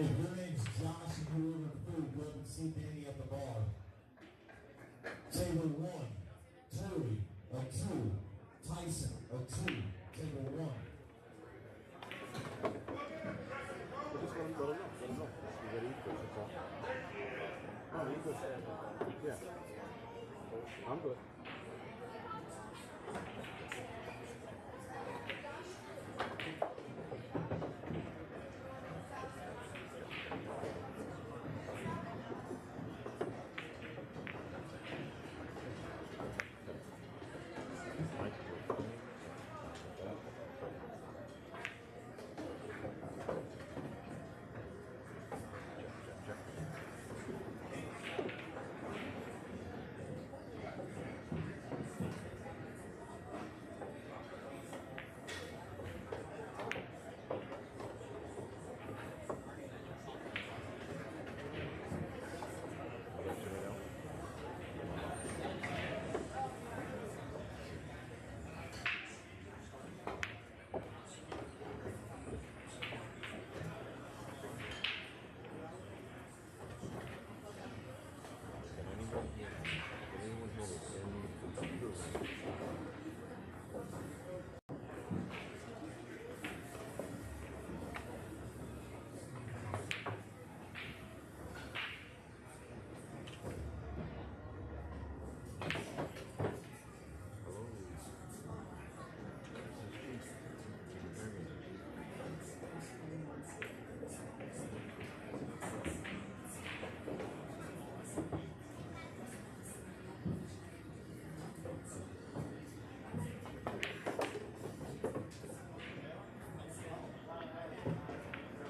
If your name's Josh and you order food, go up and see Danny at the bar. Table 1, Terry, a 2, Tyson, a 2, table 1. Just let him know. Let him know. You gotta eat first, that's all. Oh, you good. Yeah. I'm good.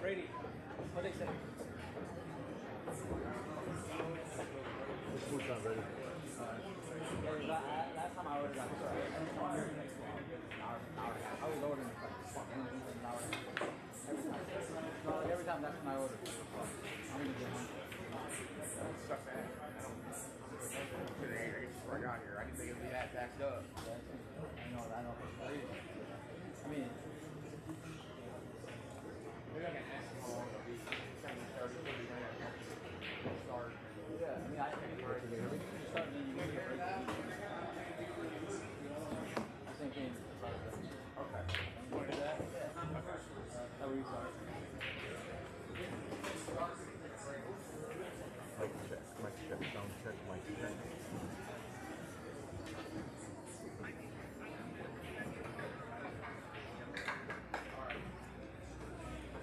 Brady, what they say? This food's not ready. Last time I ordered, I was ordering like an hour. Every time that's when I order. I'm gonna get home. Stuff that today, before I got here, I didn't think it'd be that backed up. I know. I mean, maybe I can ask them how long it'll be. 30, 40 minutes. Start. yeah, I mean, I think it's start and then you get it. The same thing. Okay. You want to do that? Yeah. That would be fine. Mic check, sound check, mic check.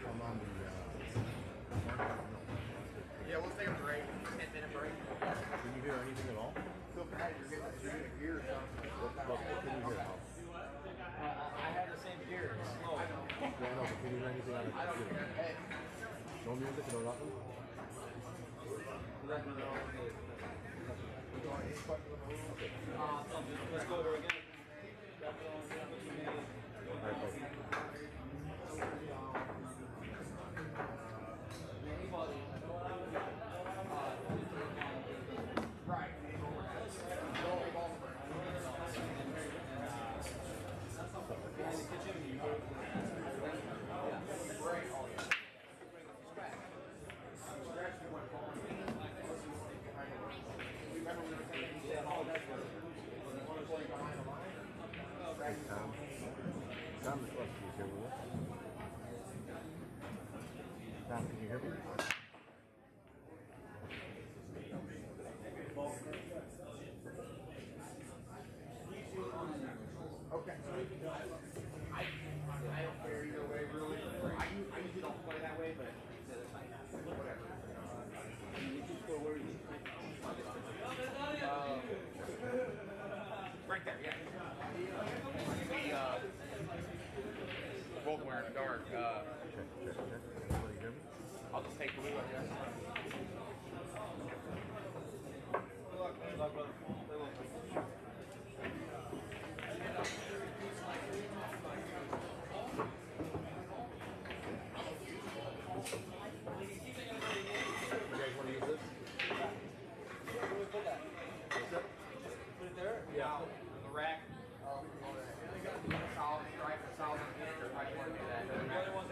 I'm on the Yeah, we'll take a break. 10-minute break. Can you hear anything at all? Feel bad, you're getting a gear or something. What can you hear now? I have the same gear. It's slow. Yeah, I know, but can you hear anything on the I don't computer? care. Hey. No music, no nothing? Let me know. Okay. Let's go over again. Alright, bye. Right. Tom is supposed to be here with us. Tom, can you hear me? Okay. I don't care either way, really. I usually don't play that way, but whatever. Right there, yeah. Both wearing dark. Check. Can you hear me? I'll just take blue, I guess. Good luck, brother. You guys want to use this? Where do we put that? What's that? Put it there? Yeah, the rack. Solid stripe, solid pink, or how you want to do that. The other one's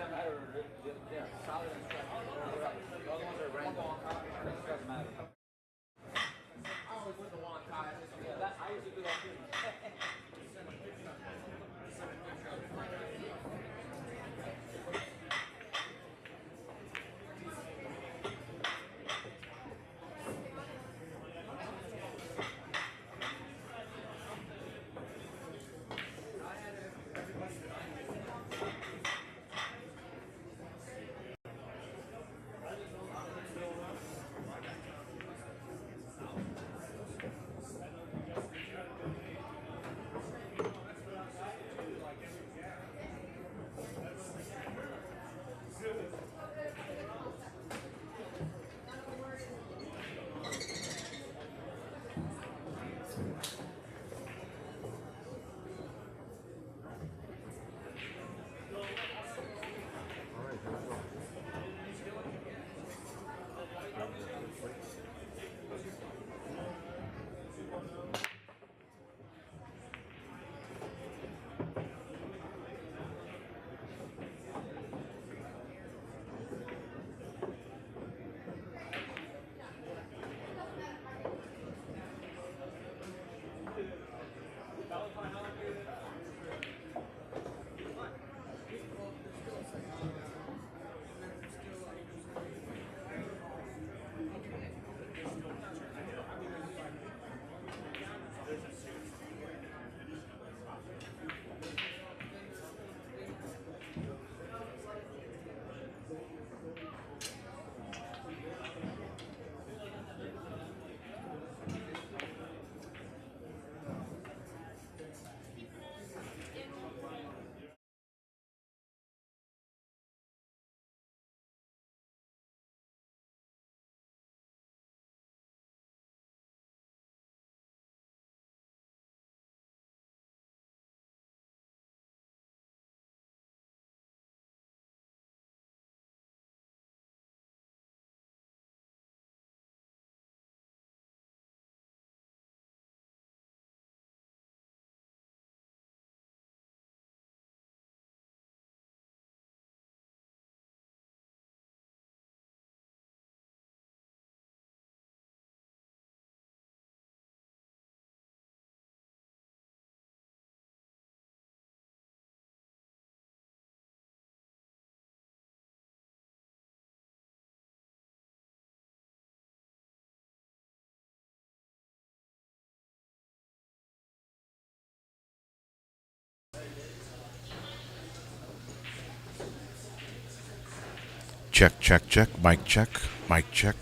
check, check, check. Mic check, mic check,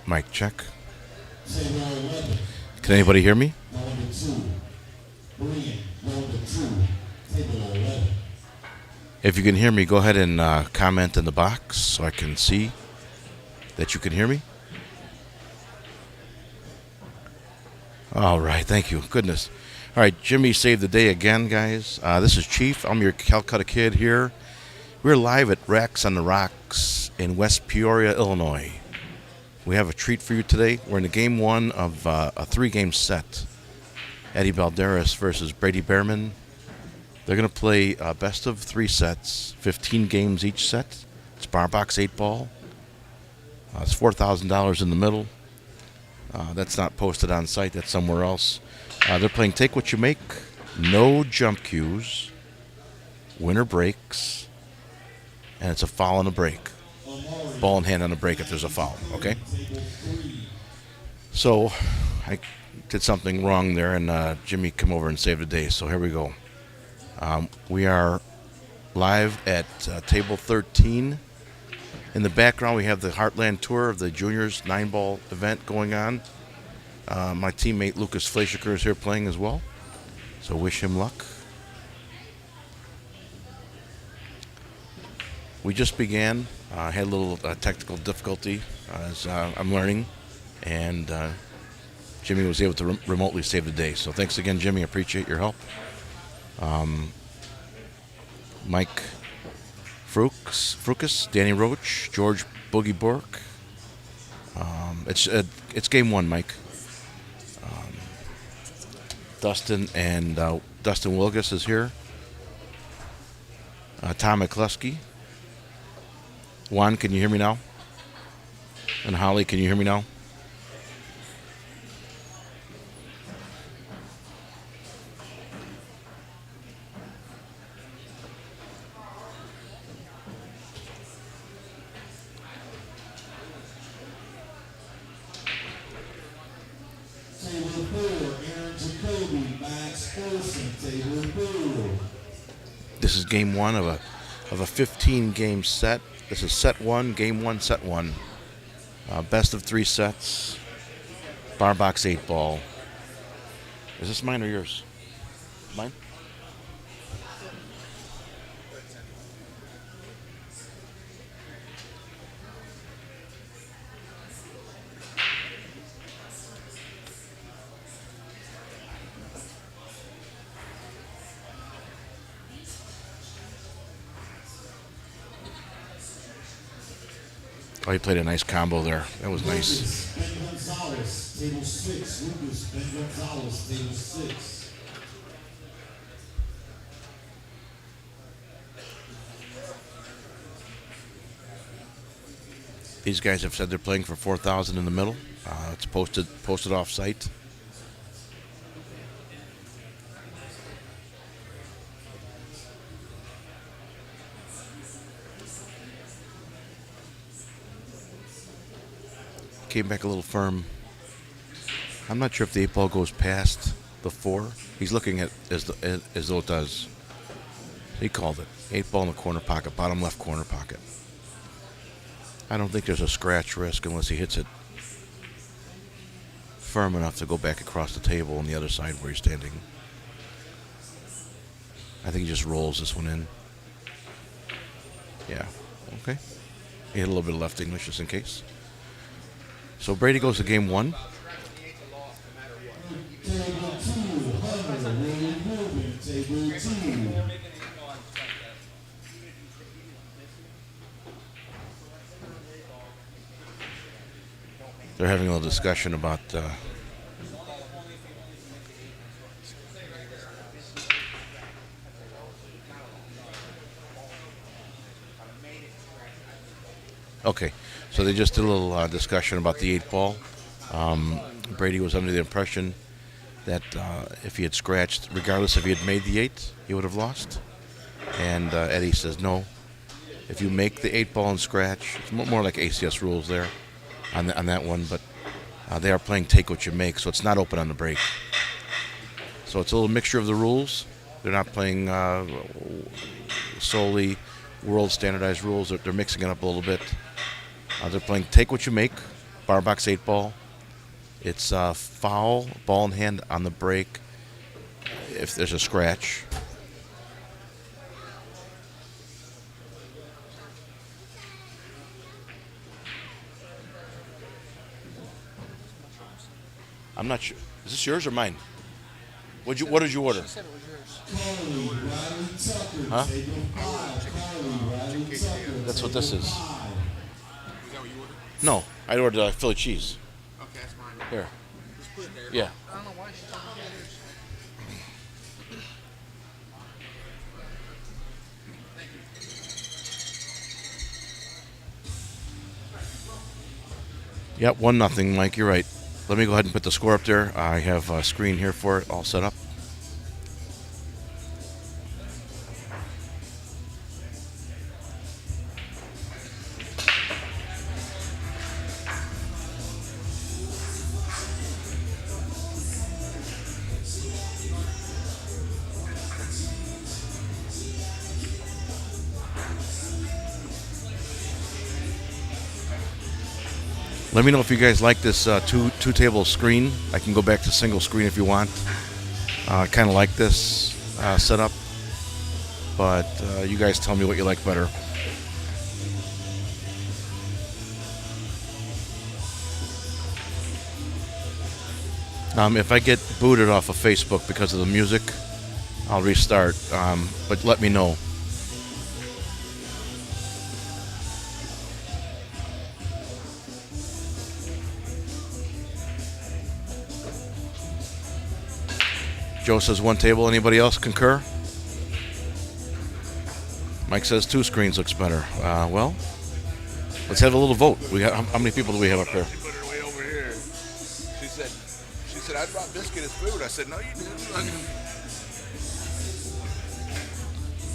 mic check. Table 11. Can anybody hear me? Number 2. Brian, number 2. Table 11. If you can hear me, go ahead and comment in the box so I can see that you can hear me. All right, thank you. Goodness. All right, Jimmy saved the day again, guys. This is Chief. I'm your Calcutta kid here. We're live at Racks on the Rocks in West Peoria, Illinois. We have a treat for you today. We're in the game one of a 3-game set. Eddie Balderas versus Brady Behrman. They're going to play best of 3 sets, 15 games each set. It's bar box 8-ball. It's $4,000 in the middle. That's not posted on site. That's somewhere else. They're playing Take What You Make. No jump cues. Winner breaks. And it's a foul on a break. Ball in hand on a break if there's a foul. Okay? So I did something wrong there, and Jimmy come over and saved the day. So here we go. We are live at table 13. In the background, we have the Heartland Tour of the Juniors 9-ball event going on. My teammate Lucas Fleischiker is here playing as well, so wish him luck. We just began. I had a little technical difficulty as I'm learning, and Jimmy was able to remotely save the day. So thanks again, Jimmy. I appreciate your help. Mike Frukas, Danny Roach, George Boogie Bork. It's game one, Mike. Dustin Wilgus is here. Tom McCluskey. Juan, can you hear me now? And Holly, can you hear me now? This is game one of a 15-game set. This is set one, game one, set one. Best of 3 sets. Bar box 8-ball. Is this mine or yours? Mine? Oh, he played a nice combo there. That was nice. Ben Gonzalez, table 6. Lucas, Ben Gonzalez, table 6. These guys have said they're playing for $4,000 in the middle. It's posted off site. Came back a little firm. I'm not sure if the 8-ball goes past the 4. He's looking at as though it does. He called it. 8-ball in the corner pocket, bottom left corner pocket. I don't think there's a scratch risk unless he hits it firm enough to go back across the table on the other side where he's standing. I think he just rolls this one in. Yeah, okay. He had a little bit of left English just in case. So Brady goes to game one. Table 2, Hunter, William Rubin, table 2. They're having a little discussion about okay, so they just did a little discussion about the 8-ball. Brady was under the impression that if he had scratched, regardless if he had made the 8, he would have lost. And Eddie says, no, if you make the 8-ball and scratch, it's more like ACS rules there on that one, but they are playing Take What You Make, so it's not open on the break. So it's a little mixture of the rules. They're not playing solely world standardized rules. They're mixing it up a little bit. They're playing take what you make, bar box 8 ball. It's foul, ball in hand on the break if there's a scratch. I'm not sure. Is this yours or mine? What did you order? She said it was yours. Carly Riley Tucker, Huh? table 5. Carly Riley Tucker. That's what this is. 5. Was that what you ordered? No, I ordered Philly cheese. Okay, that's mine. Here. Just put it there. Yeah. I don't know why she told me it was yours. Yep, 1-0, Mike. You're right. Let me go ahead and put the score up there. I have a screen here for it all set up. Let me know if you guys like this two table screen. I can go back to single screen if you want. I kind of like this setup, but you guys tell me what you like better. If I get booted off of Facebook because of the music, I'll restart. But let me know. Joe says 1 table. Anybody else concur? Mike says 2 screens looks better. Well, let's have a little vote. We got how many people do we have up there? She put her way over here. She said, I brought biscuit as food. I said, no, you didn't.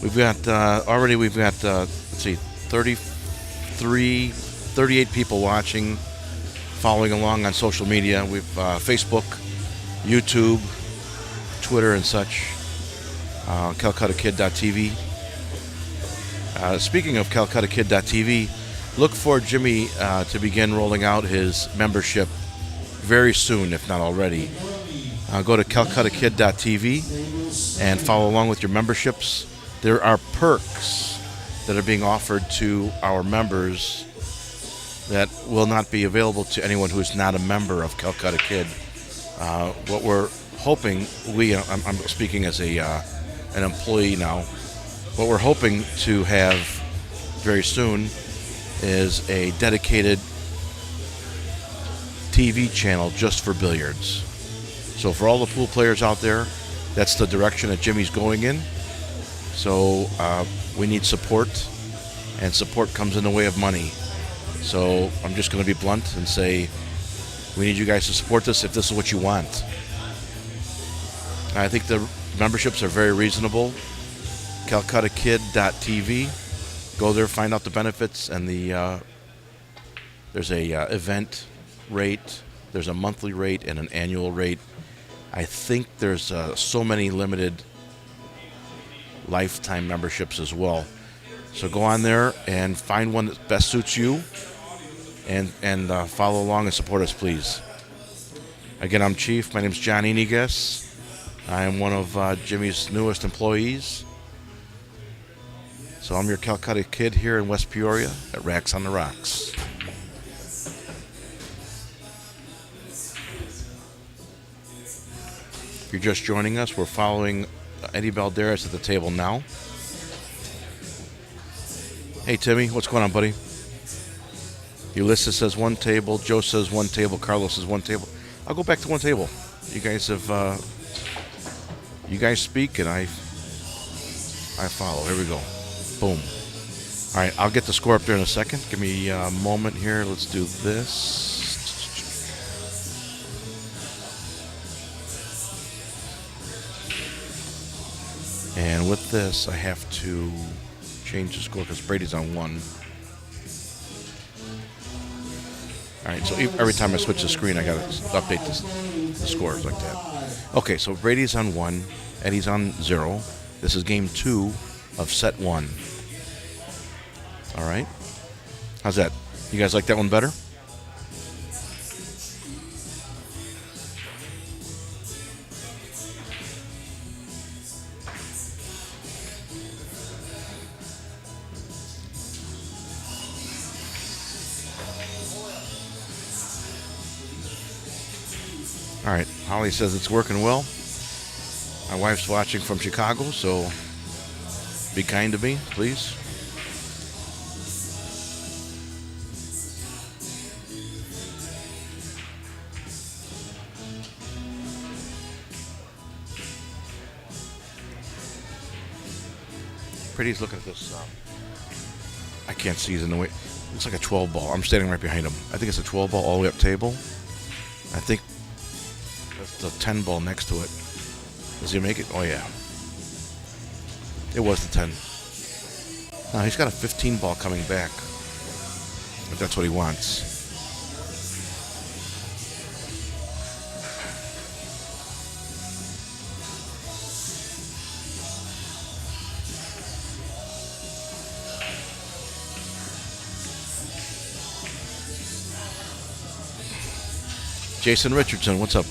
We've got already. We've got let's see, 38 people watching, following along on social media. We've Facebook, YouTube, Twitter, and such. CalcuttaKid.tv. Speaking of CalcuttaKid.tv, look for Jimmy to begin rolling out his membership very soon, if not already. Go to CalcuttaKid.tv and follow along with your memberships. There are perks that are being offered to our members that will not be available to anyone who is not a member of Calcutta Kid. What we're hoping, I'm speaking as an employee now, what we're hoping to have very soon is a dedicated TV channel just for billiards. So for all the pool players out there, that's the direction that Jimmy's going in. So we need support, and support comes in the way of money. So I'm just going to be blunt and say we need you guys to support this if this is what you want. I think the memberships are very reasonable. CalcuttaKid.tv. Go there, find out the benefits, and there's a event rate, there's a monthly rate, and an annual rate. I think there's so many limited lifetime memberships as well. So go on there and find one that best suits you, and follow along and support us, please. Again, I'm Chief. My name's John Enigas. I am one of Jimmy's newest employees. So I'm your Calcutta Kid here in West Peoria at Racks on the Rocks. If you're just joining us, we're following Eddie Balderas at the table now. Hey, Timmy, what's going on, buddy? Ulysses says 1 table. Joe says 1 table. Carlos says 1 table. I'll go back to 1 table. You guys have, you guys speak and I follow. Here we go. Boom. All right, I'll get the score up there in a second. Give me a moment here. Let's do this. And with this, I have to change the score because Brady's on 1. All right, so every time I switch the screen, I got to update the scores like that. Okay, so Brady's on 1, Eddie's on 0. This is game 2 of set 1. All right. How's that? You guys like that one better? All right. Holly says it's working well. My wife's watching from Chicago, so be kind to me, please. Brady's looking at this. I can't see. He's in the way. Looks like a 12 ball. I'm standing right behind him. I think it's a 12 ball all the way up table. I think that's the 10 ball next to it. Does he make it? Oh, yeah. It was the 10. Now he's got a 15 ball coming back. If that's what he wants. Jason Richardson, what's up?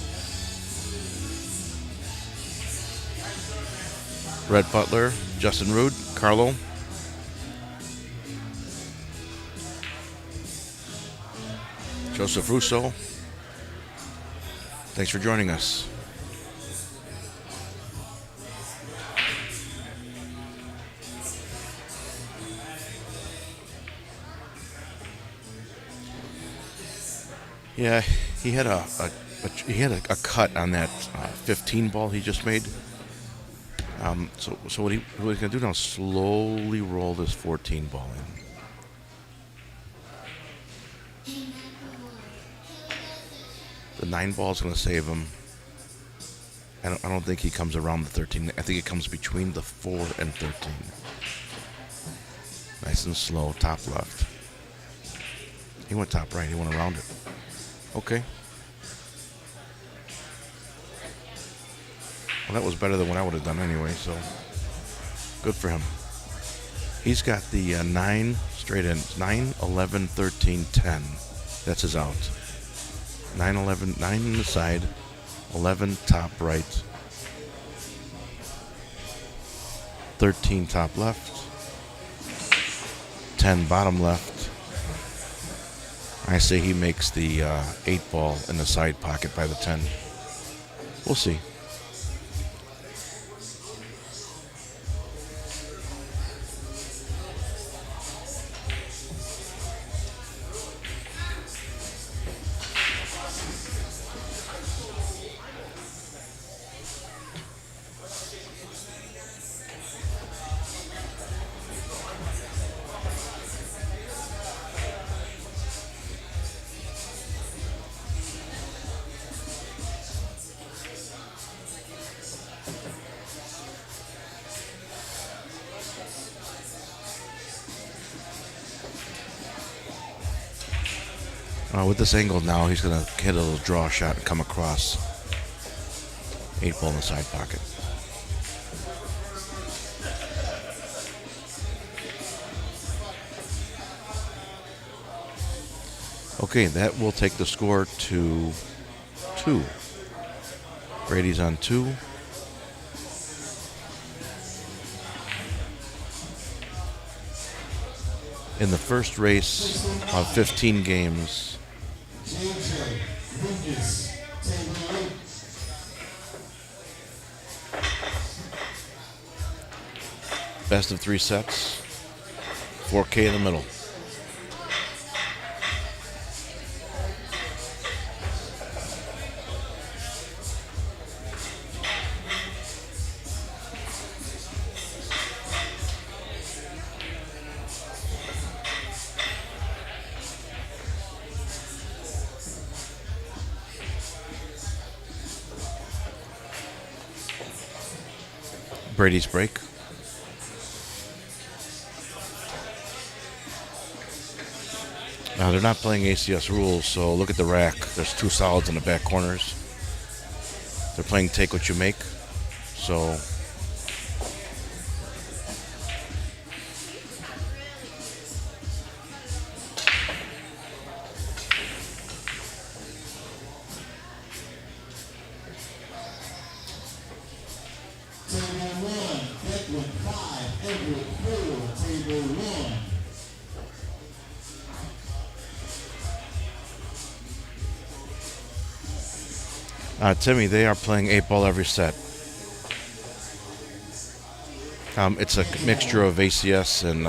Red Butler, Justin Rude, Carlo. Joseph Russo. Thanks for joining us. Yeah, he had a cut on that 15 ball he just made. So what he's gonna do now is slowly roll this 14 ball in. The 9 ball is gonna save him. I don't think he comes around the 13. I think it comes between the 4 and 13. Nice and slow, top left. He went top right. He went around it. Okay. Well, that was better than what I would have done anyway, so good for him. He's got the 9 straight ends. 9, 11, 13, 10. That's his out. 9, 11, 9 in the side. 11 top right. 13 top left. 10 bottom left. I say he makes the 8 ball in the side pocket by the 10. We'll see. With this angle now, he's going to hit a little draw shot and come across. 8 ball in the side pocket. Okay, that will take the score to 2. Brady's on 2. In the first race of 15 games, best of 3 sets, 4K in the middle. Brady's break. Now they're not playing ACS rules, so look at the rack. There's 2 solids in the back corners. They're playing take what you make. So Lakeland 5, Everett 4, table 1. Timmy, they are playing 8-ball every set. It's a mixture of ACS and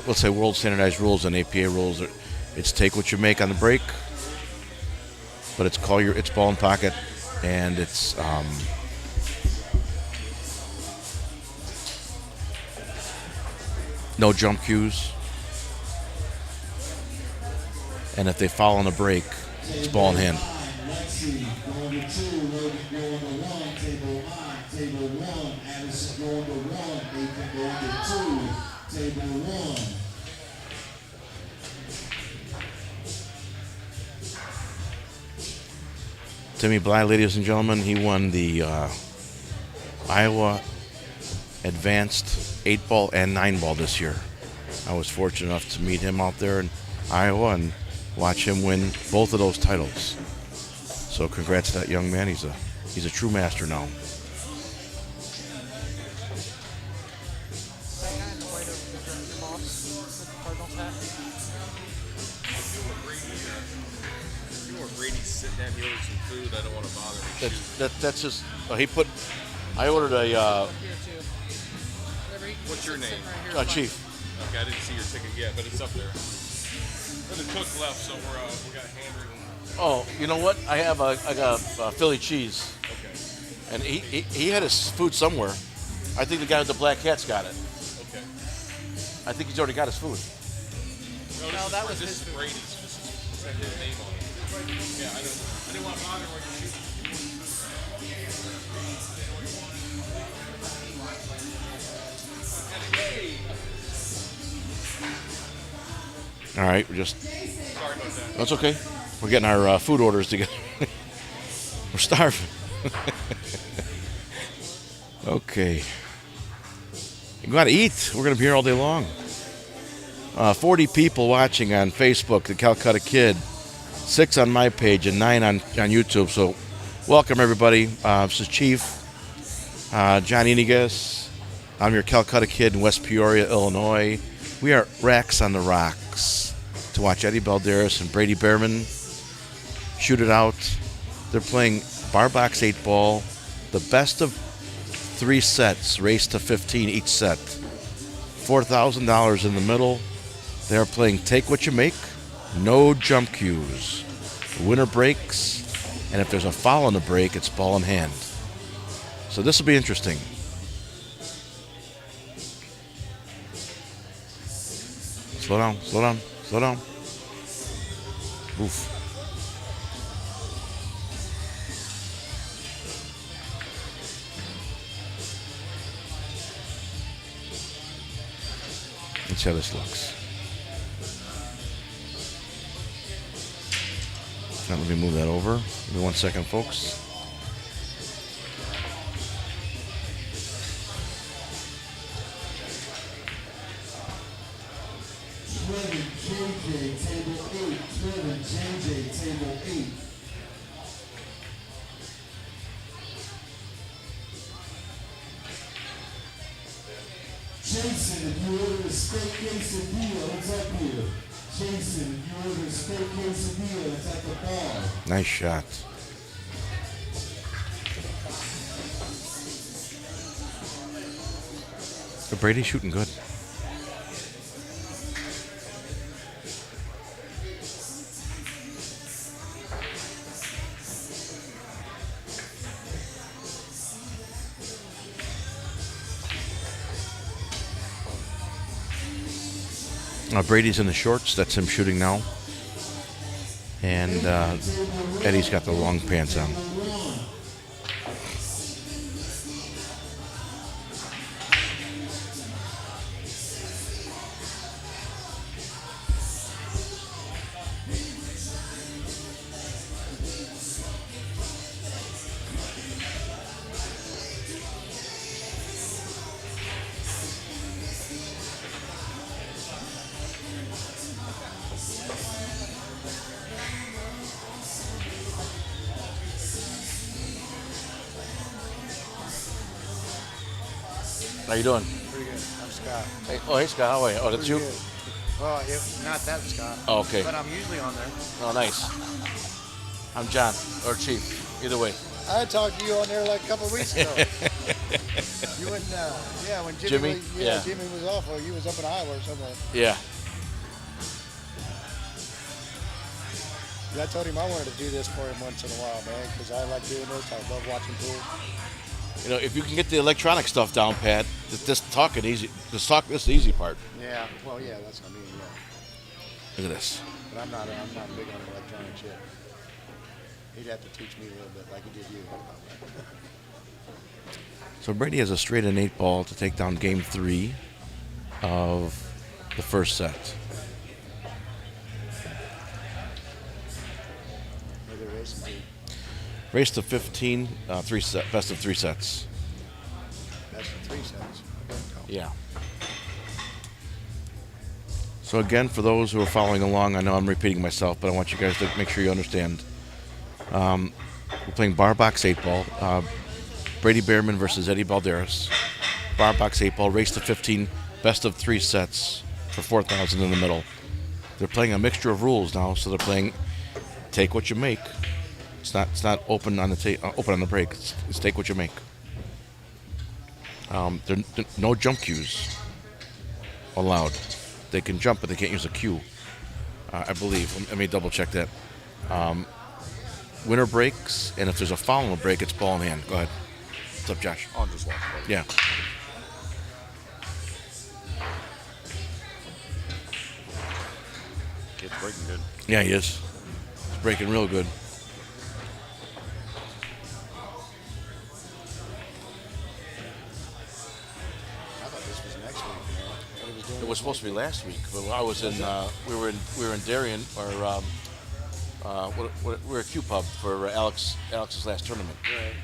let's say world standardized rules and APA rules. It's take what you make on the break, but it's ball and pocket, and it's no jump cues. And if they foul on a break, it's ball in hand. Lexi going to 2, Logan going to 1, table 9, table 1, Addison going to 1, Nathan going to 2, table 1. Timmy Bly, ladies and gentlemen, he won the Iowa Advanced 8-ball and 9-ball this year. I was fortunate enough to meet him out there in Iowa and watch him win both of those titles. So congrats to that young man. He's a true master now. That guy in the white over the boss with the Cardinals hat. You know where Brady's sitting at me ordering some food. I don't want to bother him. That's just I ordered a Here too. What's your name? Right here. Chief. Okay, I didn't see your ticket yet, but it's up there. And the cook left, so we got handwritten. Oh, you know what? I got Philly cheese, Okay. and he had his food somewhere. I think the guy with the black hat's got it. Okay. I think he's already got his food. No, that was this his is food. Brady's. This said his name on it. Yeah, I didn't want to bother when you're shooting. All right, we're just. Sorry about that. That's okay. We're getting our food orders together. We're starving. Okay. You gotta eat. We're gonna be here all day long. 40 people watching on Facebook, the Calcutta Kid. 6 on my page and 9 on YouTube. So, welcome everybody. This is Chief John Enigas. I'm your Calcutta Kid in West Peoria, Illinois. We are at Racks on the Rocks to watch Eddie Balderas and Brady Behrman shoot it out. They're playing bar box 8-ball, the best of 3 sets, race to 15 each set. $4,000 in the middle. They are playing take what you make, no jump cues. The winner breaks, and if there's a foul on the break, it's ball in hand. So this will be interesting. Slow down, slow down, slow down. Oof. Let's see how this looks. Now let me move that over. Give me 1 second, folks. Trevin JJ, table 8. Trevin JJ, table 8. Jason, if you order a steak quesadilla, it's up here. Jason, if you order a steak quesadilla, it's at the bar. Nice shot. But Brady's shooting good. Brady's in the shorts. That's him shooting now. And Eddie's got the long pants on. How you doing? Pretty good. I'm Scott. Hey Scott, how are you? Oh, that's Pretty you? good. Well, not that Scott. Oh, okay. But I'm usually on there. Oh, nice. I'm John, or Chief. Either way. I talked to you on there like a couple of weeks ago. You wouldn't, when Jimmy? Yeah. Jimmy was off, or you was up in Iowa or something. Yeah. I told him I wanted to do this for him once in a while, man, because I like doing this. I love watching pool. You know, if you can get the electronic stuff down, Pat, this talking easy. This is the easy part. Yeah. Well, yeah, that's what I mean. Yeah. Look at this. But I'm not big on electronic shit. He'd have to teach me a little bit, like he did you. So Brady has a straight and 8 ball to take down game 3 of the first set. Maybe race and Race to 15, best of 3 sets. That's the 3 sets. Yeah. So again, for those who are following along, I know I'm repeating myself, but I want you guys to make sure you understand. We're playing bar box 8 ball. Brady Behrman versus Eddie Balderas. Bar box 8 ball, race to 15, best of 3 sets for 4,000 in the middle. They're playing a mixture of rules now, so they're playing take what you make. It's not open on the break. It's take what you make. There no jump cues allowed. They can jump, but they can't use a cue. I believe. Let me double check that. Winner breaks, and if there's a foul on the break, it's ball in hand. Go ahead. What's up, Josh? I'll just watch it. Yeah. Kid's breaking good. Yeah, he is. He's breaking real good. I thought this was next week. You know, what he was doing. It was supposed to be last week, but I was in. We were in Darien, or we were at Q Pub for Alex's last tournament. Right.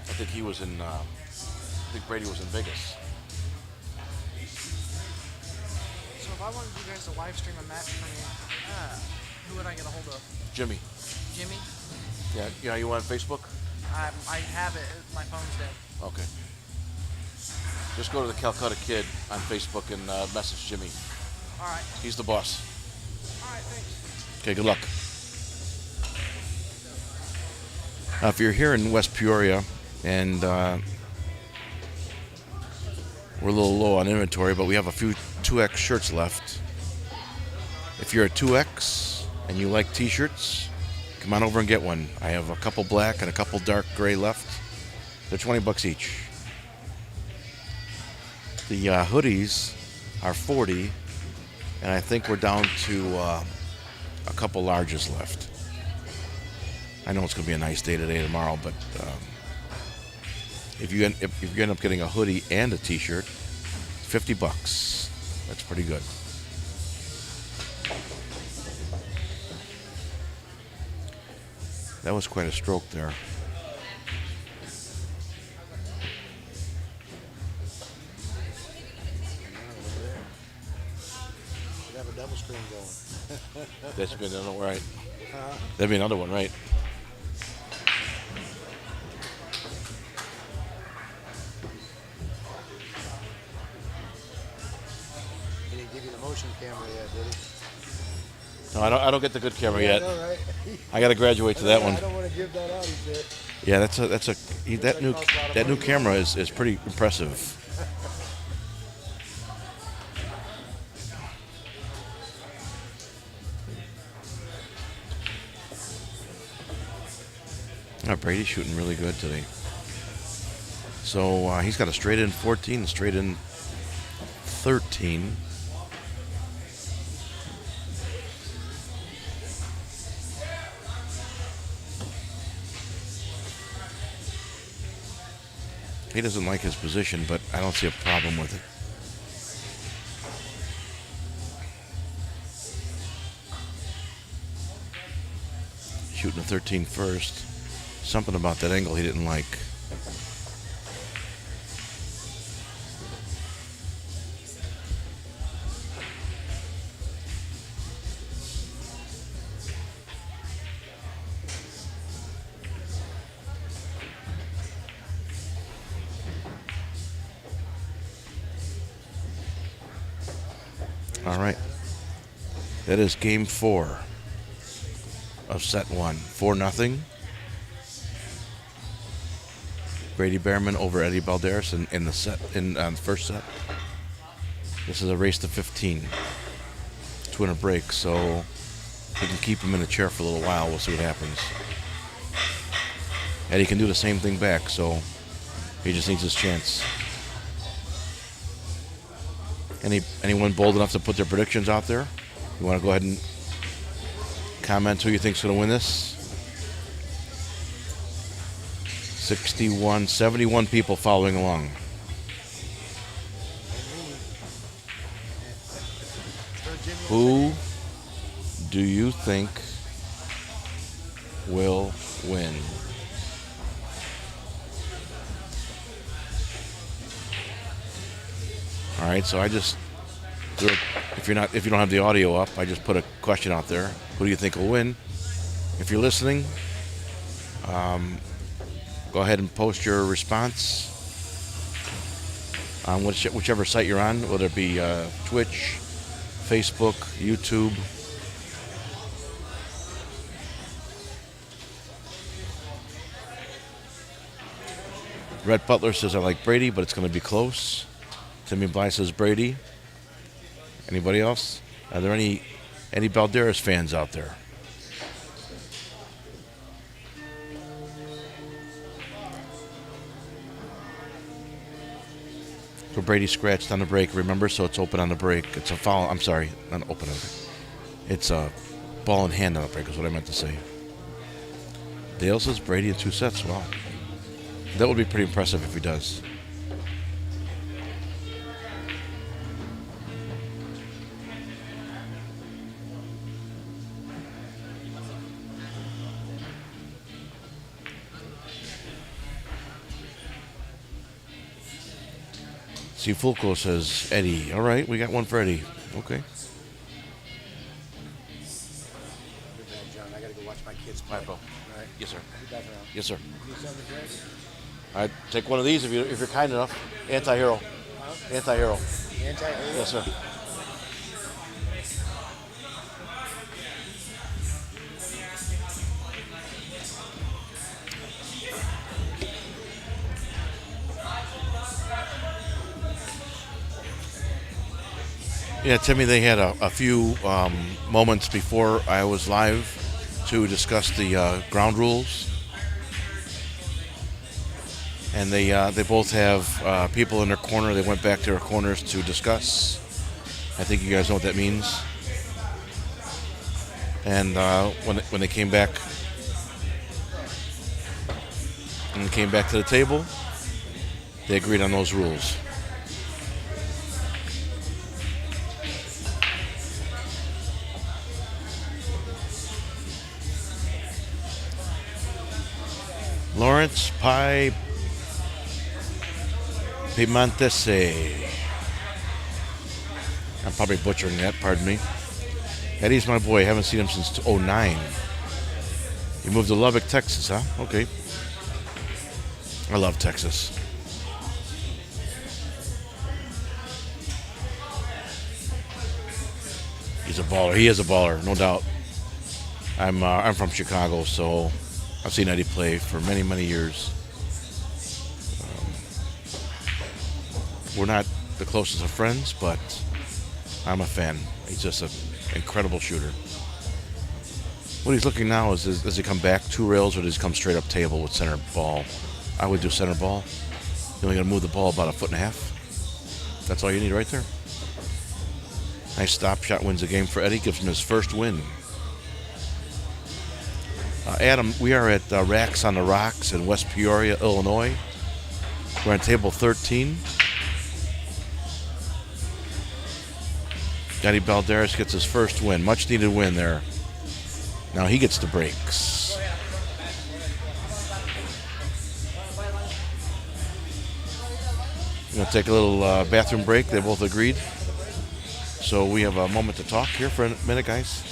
I think he was in. I think Brady was in Vegas. So if I wanted you guys to live stream a match for me, who would I get a hold of? Jimmy. Jimmy? Yeah. You on Facebook? I have it. My phone's dead. Okay. Just go to the Calcutta Kid on Facebook and message Jimmy. All right. He's the boss. All right, thanks. Okay, good luck. If you're here in West Peoria and we're a little low on inventory, but we have a few 2X shirts left. If you're a 2X and you like t-shirts, come on over and get one. I have a couple black and a couple dark gray left. They're $20 each. The hoodies are $40, and I think we're down to a couple larges left. I know it's going to be a nice day today, tomorrow, but if you end up getting a hoodie and a t-shirt, $50. That's pretty good. That was quite a stroke there. Should have a double screen going. That's been another one, right? That'd be another one, right? He didn't give you the motion camera yet, did he? No, I don't get the good camera Yeah, yet. I know, right? I got to graduate to that one. I don't want to give that out, he said. Yeah, that new camera is pretty impressive. Brady's shooting really good today. So he's got a straight in 14, straight in 13. He doesn't like his position, but I don't see a problem with it. Shooting a 13 first. Something about that angle he didn't like. All right. That is game 4 of set 1. 4-0. Brady Behrman over Eddie Balderas in the set in the first set. This is a race to 15. 2 in a break, so we can keep him in the chair for a little while. We'll see what happens. Eddie can do the same thing back, so he just needs his chance. Anyone bold enough to put their predictions out there? You want to go ahead and comment who you think's going to win this? 71 people following along. Who do you think will win? All right, so I just threw if you don't have the audio up, I just put a question out there. Who do you think will win? If you're listening, go ahead and post your response on whichever site you're on, whether it be Twitch, Facebook, YouTube. Red Butler says, I like Brady, but it's going to be close. Timmy Bly says Brady. Anybody else? Are there any Balderas fans out there? So Brady scratched on the break, remember? So it's open on the break. It's a foul. I'm sorry, not open on the break. It's a ball in hand on the break is what I meant to say. Dale says Brady in 2 sets. Wow. That would be pretty impressive if he does. See, Fulco says Eddie. All right, we got one for Eddie. Okay. John, I gotta go watch my kids play. All right, Bo. All right. Yes, sir. Be back around. Yes, sir. Need something to drink? All right, take one of these if you're kind enough. Anti-hero. Anti-hero. Anti-hero? Yes, sir. Yeah, Timmy, they had a few moments before I was live to discuss the ground rules. And they both have people in their corner. They went back to their corners to discuss. I think you guys know what that means. And when they came back to the table, they agreed on those rules. Lawrence Pimentese. I'm probably butchering that, pardon me. Eddie's my boy. I haven't seen him since 2009. He moved to Lubbock, Texas, huh? Okay. I love Texas. He's a baller. He is a baller, no doubt. I'm from Chicago, so I've seen Eddie play for many, many years. We're not the closest of friends, but I'm a fan. He's just an incredible shooter. What he's looking now is, does he come back 2 rails or does he come straight up table with center ball? I would do center ball. You're only going to move the ball about 1.5 feet. That's all you need right there. Nice stop shot wins the game for Eddie. Gives him his first win. Adam, we are at Racks on the Rocks in West Peoria, Illinois. We're on table 13. Eddie Balderas gets his first win. Much needed win there. Now he gets the breaks. We're going to take a little bathroom break. They both agreed. So we have a moment to talk here for a minute, guys.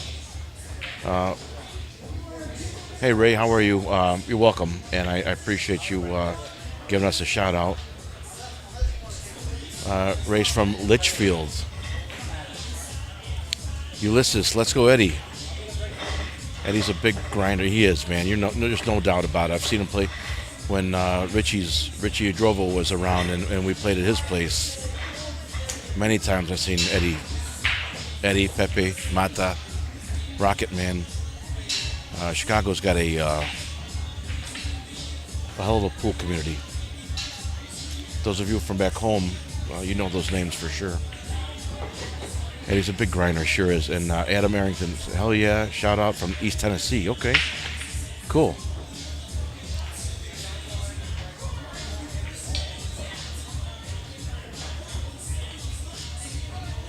Hey, Ray, how are you? You're welcome, and I appreciate you giving us a shout-out. Ray's from Litchfield. Ulysses, let's go, Eddie. Eddie's a big grinder. He is, man. There's no doubt about it. I've seen him play when Richie Adrovo was around, and we played at his place. Many times I've seen Eddie, Pepe, Mata, Rocket Man. Chicago's got a hell of a pool community. Those of you from back home, you know those names for sure. Eddie's a big grinder, sure is. And Adam Arrington, hell yeah, shout out from East Tennessee. Okay, cool.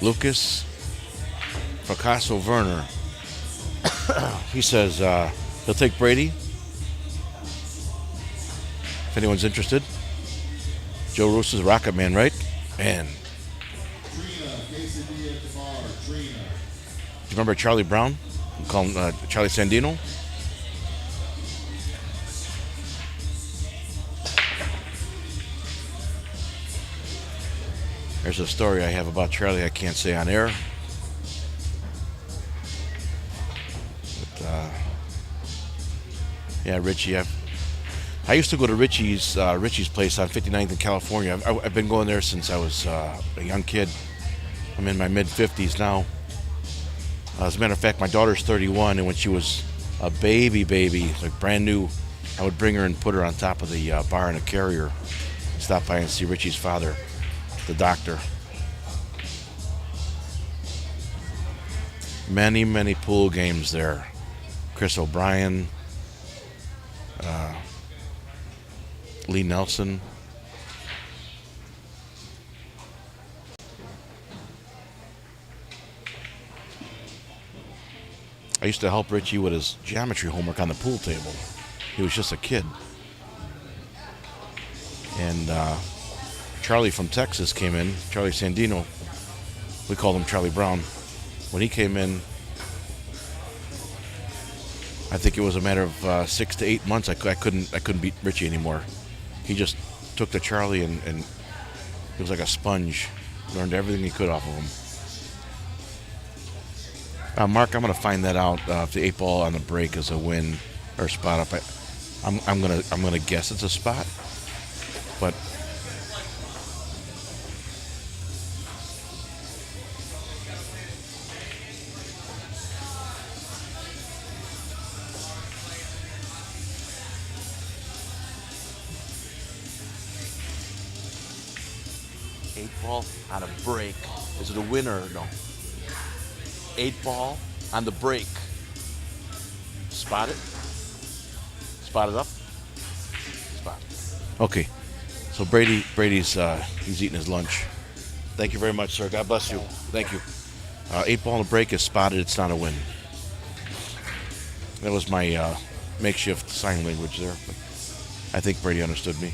Lucas Picasso Werner. He says he'll take Brady. If anyone's interested. Joe Russo's Rocket Man, right? And do you remember Charlie Brown? We call him Charlie Sandino. There's a story I have about Charlie I can't say on air. But, yeah, Richie. I used to go to Richie's place on 59th in California. I've been going there since I was a young kid. I'm in my mid-50s now. As a matter of fact, my daughter's 31, and when she was a baby, like brand new, I would bring her and put her on top of the bar in a carrier. Stop by and see Richie's father, the doctor. Many pool games there. Chris O'Brien, Lee Nelson. I used to help Richie with his geometry homework on the pool table. He was just a kid. And Charlie from Texas came in, Charlie Sandino. We called him Charlie Brown. When he came in, I think it was a matter of 6 to 8 months. I couldn't beat Richie anymore. He just took to Charlie and he was like a sponge. Learned everything he could off of him. Mark, I'm gonna find that out if the 8 ball on the break is a win or spot up. I'm gonna guess it's a spot, but ball on a break. Is it a winner or no? 8 ball on the break. Spot it. Spot it up. Spot it. Okay. So Brady's he's eating his lunch. Thank you very much, sir. God bless you. Thank you. 8 ball on the break is spotted. It's not a win. That was my makeshift sign language there. But I think Brady understood me.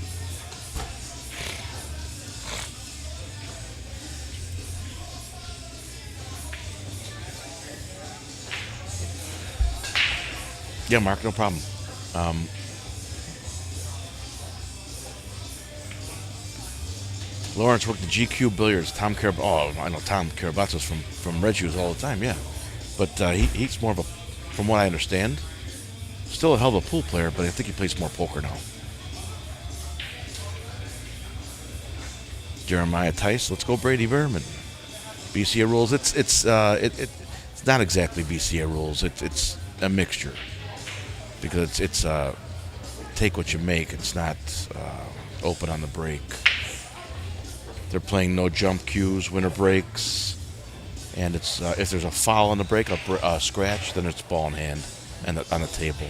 Yeah, Mark, no problem. Lawrence worked at GQ Billiards. Tom Carab. Oh, I know Tom Carabatos from Red Shoes all the time. Yeah, but he's more of a, from what I understand, still a hell of a pool player. But I think he plays more poker now. Jeremiah Tice. Let's go, Brady Behrman. BCA rules. It's not exactly BCA rules. It's a mixture. Because it's take what you make. It's not open on the break. They're playing no jump cues, winner breaks, and it's if there's a foul on the break, a scratch, then it's ball in hand and on the table.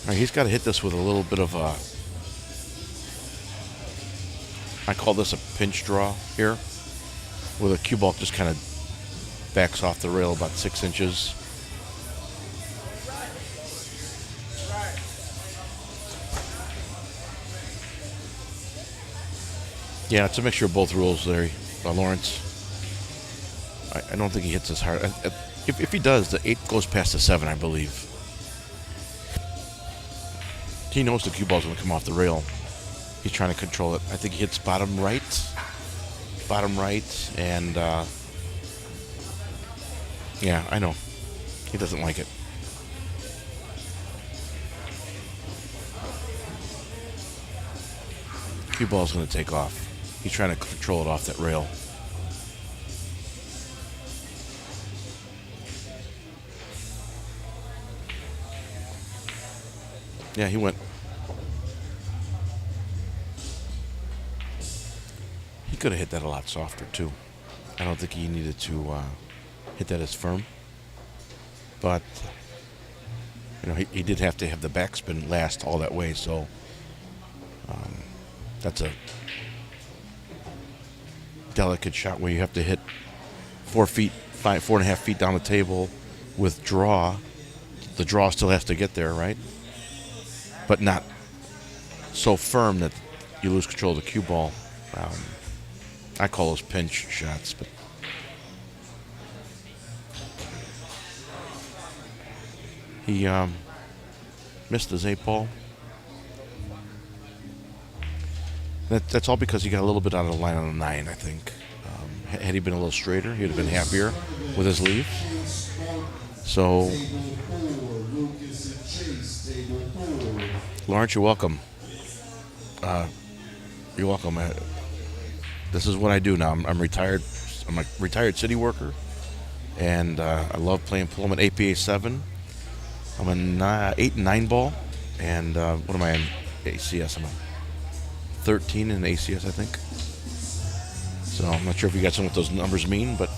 All right, he's got to hit this with a little bit of a. I call this a pinch draw here, where the cue ball just kind of backs off the rail about 6 inches. Yeah, it's a mixture of both rules there, Lawrence. I don't think he hits as hard. If he does, the 8 goes past the 7, I believe. He knows the cue ball's going to come off the rail. He's trying to control it. I think he hits bottom right. bottom right, and yeah, I know. He doesn't like it. Cue ball's going to take off. He's trying to control it off that rail. Yeah, he went. He could have hit that a lot softer, too. I don't think he needed to hit that as firm. But, you know, he did have to have the backspin last all that way, so that's a delicate shot where you have to hit 4.5 feet down the table with draw. The draw still has to get there, right? But not so firm that you lose control of the cue ball. I call those pinch shots, but he missed his 8 ball. That's all because he got a little bit out of the line on the 9, I think. Had he been a little straighter, he would have been happier with his leave. So, Lawrence, you're welcome. You're welcome. This is what I do now. I'm retired. I'm a retired city worker, and I love playing pool. I'm an APA 7. I'm an 8 and 9 ball, and what am I in ACS? I'm a 13 in ACS, I think. So I'm not sure if you got some what those numbers mean, but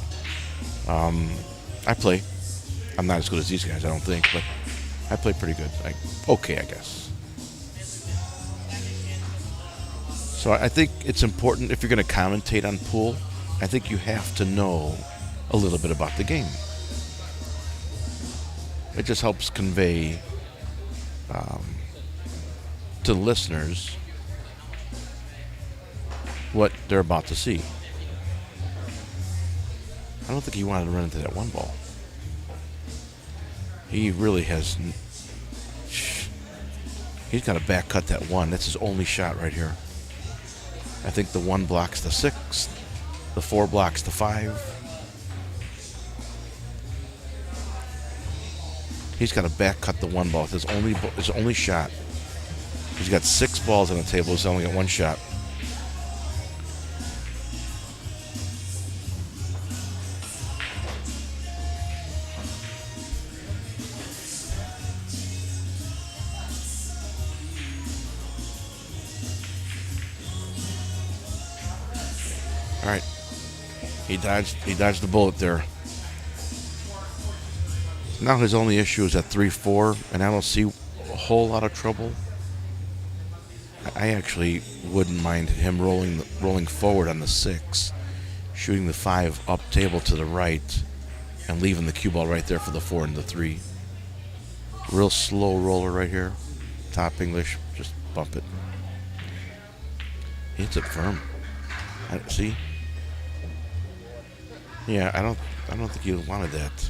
I play. I'm not as good as these guys, I don't think, but I play pretty good. Okay, I guess. So I think it's important if you're going to commentate on pool, I think you have to know a little bit about the game. It just helps convey to the listeners what they're about to see. I don't think he wanted to run into that 1 ball. He really has. He's got to back cut that 1. That's his only shot right here. I think the 1 blocks the 6, the 4 blocks the 5. He's got to back cut the 1 ball. It's his only shot. He's got 6 balls on the table. He's only got 1 shot. All right. He dodged the bullet there. Now his only issue is at 3-4, and I don't see a whole lot of trouble. I actually wouldn't mind him rolling forward on the 6, shooting the 5 up table to the right, and leaving the cue ball right there for the 4 and the 3. Real slow roller right here. Top English, just bump it. He hits it firm. See? Yeah, I don't think he wanted that.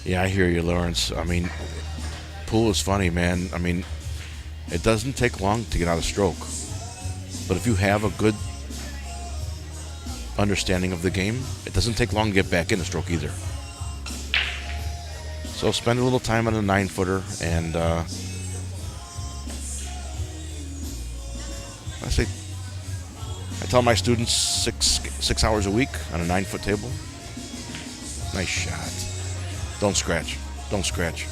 Yeah, I hear you, Lawrence. I mean, pool is funny, man. I mean, it doesn't take long to get out of stroke. But if you have a good understanding of the game, it doesn't take long to get back into stroke either. So spend a little time on a 9-footer, and I tell my students 6 hours a week on a 9-foot table. Nice shot. Don't scratch. Don't scratch.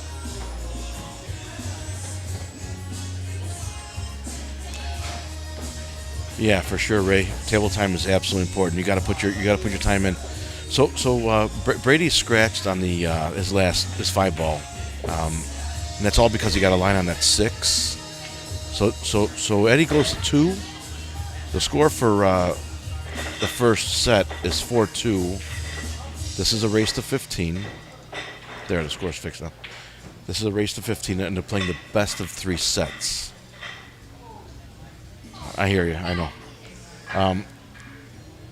Yeah, for sure, Ray. Table time is absolutely important. You got to put your time in. So Brady scratched on the his 5 ball, and that's all because he got a line on that 6. So Eddie goes to 2. The score for the first set is 4-2. This is a race to 15. There, the score's fixed up. This is a race to 15, and they're playing the best of 3 sets. I hear you. I know.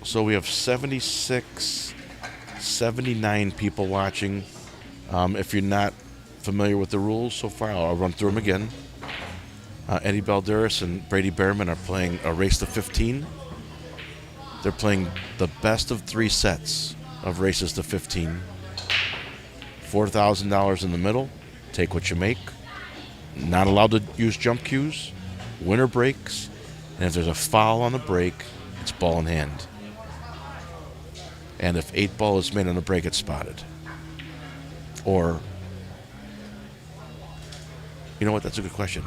So we have 79 people watching. If you're not familiar with the rules so far, I'll run through them again. Eddie Balderas and Brady Behrman are playing a race to 15. They're playing the best of 3 sets of races to 15. $4,000 in the middle. Take what you make. Not allowed to use jump cues. Winner breaks. And if there's a foul on the break, it's ball in hand. And if 8 ball is made on the break, it's spotted. Or, you know what? That's a good question.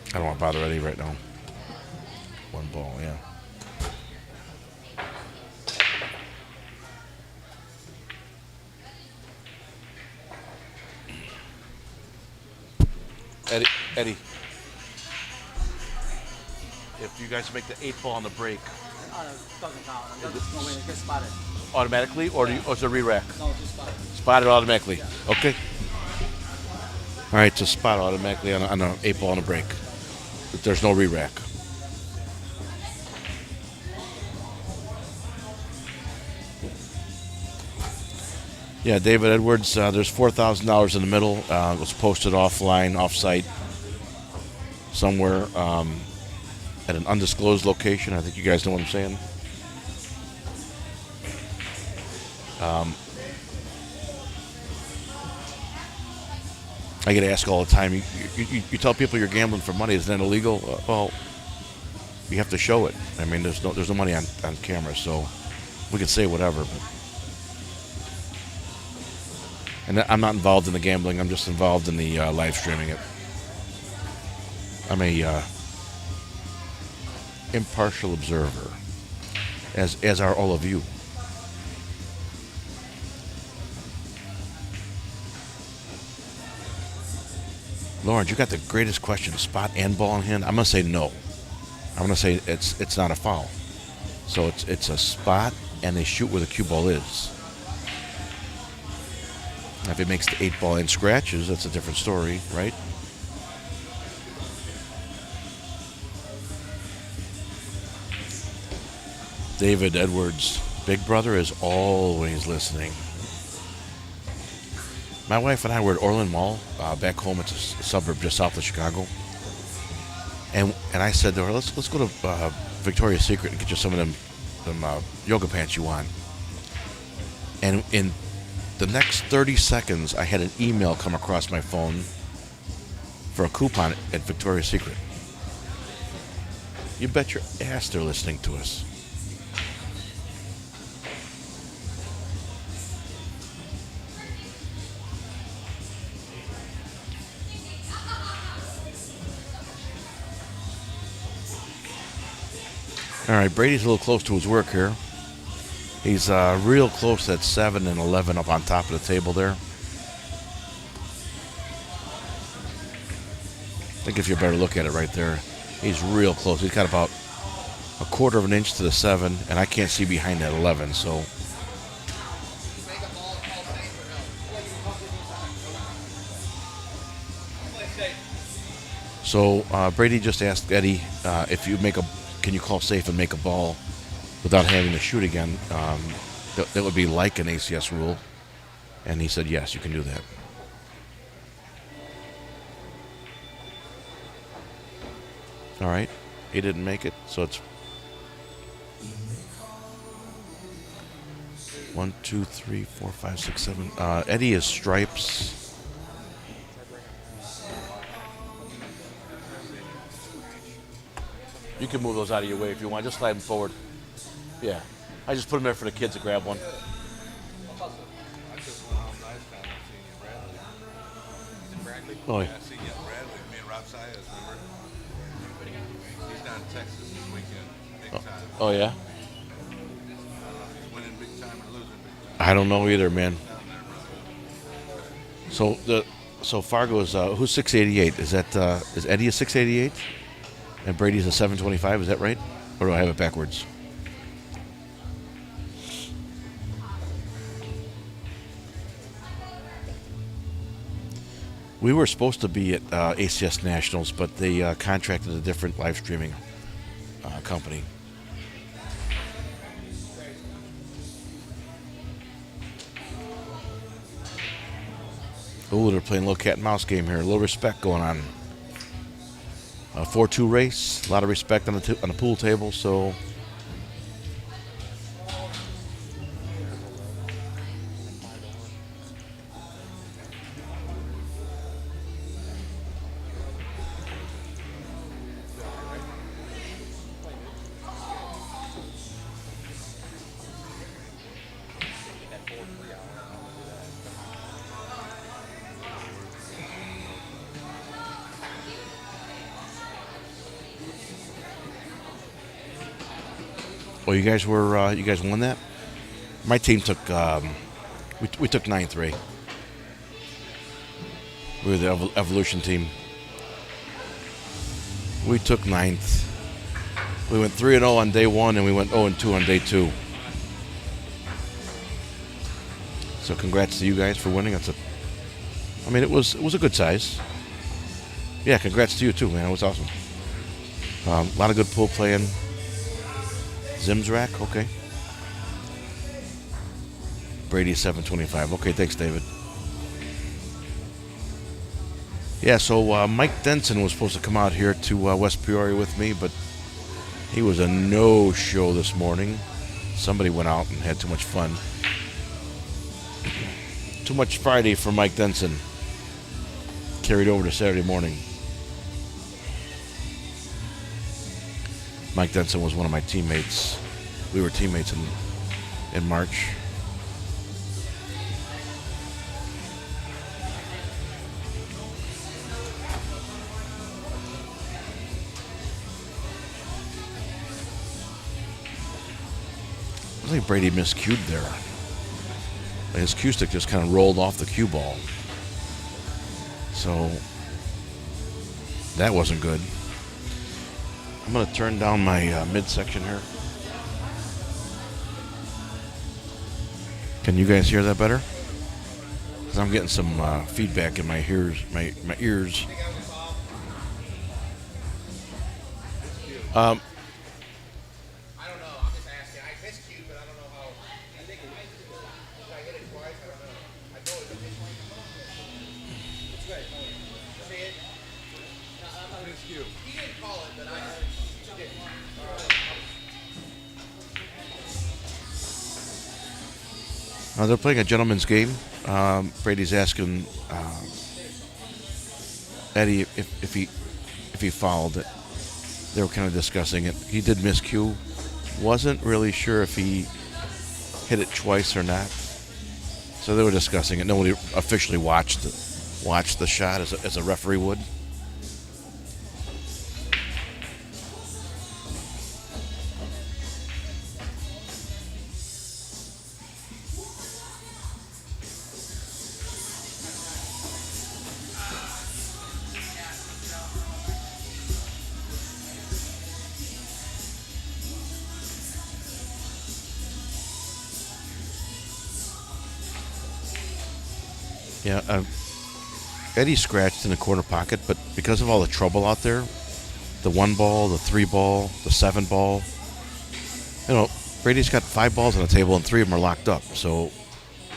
I don't want to bother Eddie right now. 1 ball, yeah. Eddie. If you guys make the 8 ball on the break, Doesn't count. It gets spotted. automatically, or, or is it a re-rack? No, just spotted. Spotted automatically. Okay. All right, so spot automatically on an 8 ball on a break. There's no re-rack. Yeah, David Edwards, there's $4,000 in the middle. It was posted offline, off-site, somewhere at an undisclosed location. I think you guys know what I'm saying. I get asked all the time, you tell people you're gambling for money, isn't that illegal? Well, you have to show it. I mean, there's no money on camera, so we can say whatever. And I'm not involved in the gambling. I'm just involved in the live streaming it. I'm a impartial observer, as are all of you. Lauren, you got the greatest question. Spot and ball in hand. I'm gonna say no. I'm gonna say it's not a foul. So it's a spot, and they shoot where the cue ball is. If it makes the 8 ball and scratches, that's a different story, right? David Edwards, Big Brother is always listening. My wife and I were at Orland Mall, back home. It's a suburb just south of Chicago. And I said to her, let's go to Victoria's Secret and get you some of them yoga pants you want. And in the next 30 seconds, I had an email come across my phone for a coupon at Victoria's Secret. You bet your ass they're listening to us. All right, Brady's a little close to his work here. He's real close at 7 and 11 up on top of the table there. I think if you better look at it right there, he's real close. He's got about a quarter of an inch to the 7, and I can't see behind that 11, so. So Brady just asked Eddie if you can you call safe and make a ball without having to shoot again? That would be like an ACS rule. And he said, yes, you can do that. All right. He didn't make it, so it's 1, 2, 3, 4, 5, 6, 7. Eddie is stripes. You can move those out of your way if you want. Just slide them forward. Yeah. I just put them there for the kids to grab one. I just went home last time I seen you, Bradley. Oh, yeah. I seen you at Bradley. Me and Rob Saez, remember? He's down in Texas this weekend. Big time. Oh, yeah? I don't know if he's winning big time or losing big time. I don't know either, man. Down there, brother. So Fargo is who's 688? Is Eddie a 688? And Brady's a 725, is that right? Or do I have it backwards? We were supposed to be at ACS Nationals, but they contracted a different live streaming company. Oh, they're playing a little cat and mouse game here. A little respect going on. A 4-2 race. A lot of respect on the pool table. So. Oh, you guys won that? My team took, we took 9-3. We were the Evolution team. We took 9th. We went 3-0 on day 1, and we went 0-2 on day 2. So congrats to you guys for winning. I mean, it was a good size. Yeah, congrats to you too, man. It was awesome. A lot of good pool playing. Zimzrak, okay. Brady 725. Okay, thanks, David. Yeah, so Mike Denson was supposed to come out here to West Peoria with me, but he was a no-show this morning. Somebody went out and had too much fun. Too much Friday for Mike Denson. Carried over to Saturday morning. Mike Denson was one of my teammates. We were teammates in March. I think Brady miscued there. His cue stick just kind of rolled off the cue ball. So that wasn't good. I'm going to turn down my midsection here. Can you guys hear that better? Because I'm getting some feedback in my ears. My ears. I don't know. I'm just asking. I miscued, but I don't know how. I think it might. Did I hit it twice? I don't know. I know it. It's good. See it? Miscue. He didn't call it, but I did. They're playing a gentleman's game. Brady's asking Eddie if he fouled it. They were kind of discussing it. He did miscue. Wasn't really sure if he hit it twice or not. So they were discussing it. Nobody officially watched the shot as a referee would. Yeah, Eddie scratched in the corner pocket, but because of all the trouble out there, the 1 ball, the 3 ball, the 7 ball, Brady's got 5 balls on the table and 3 of them are locked up, so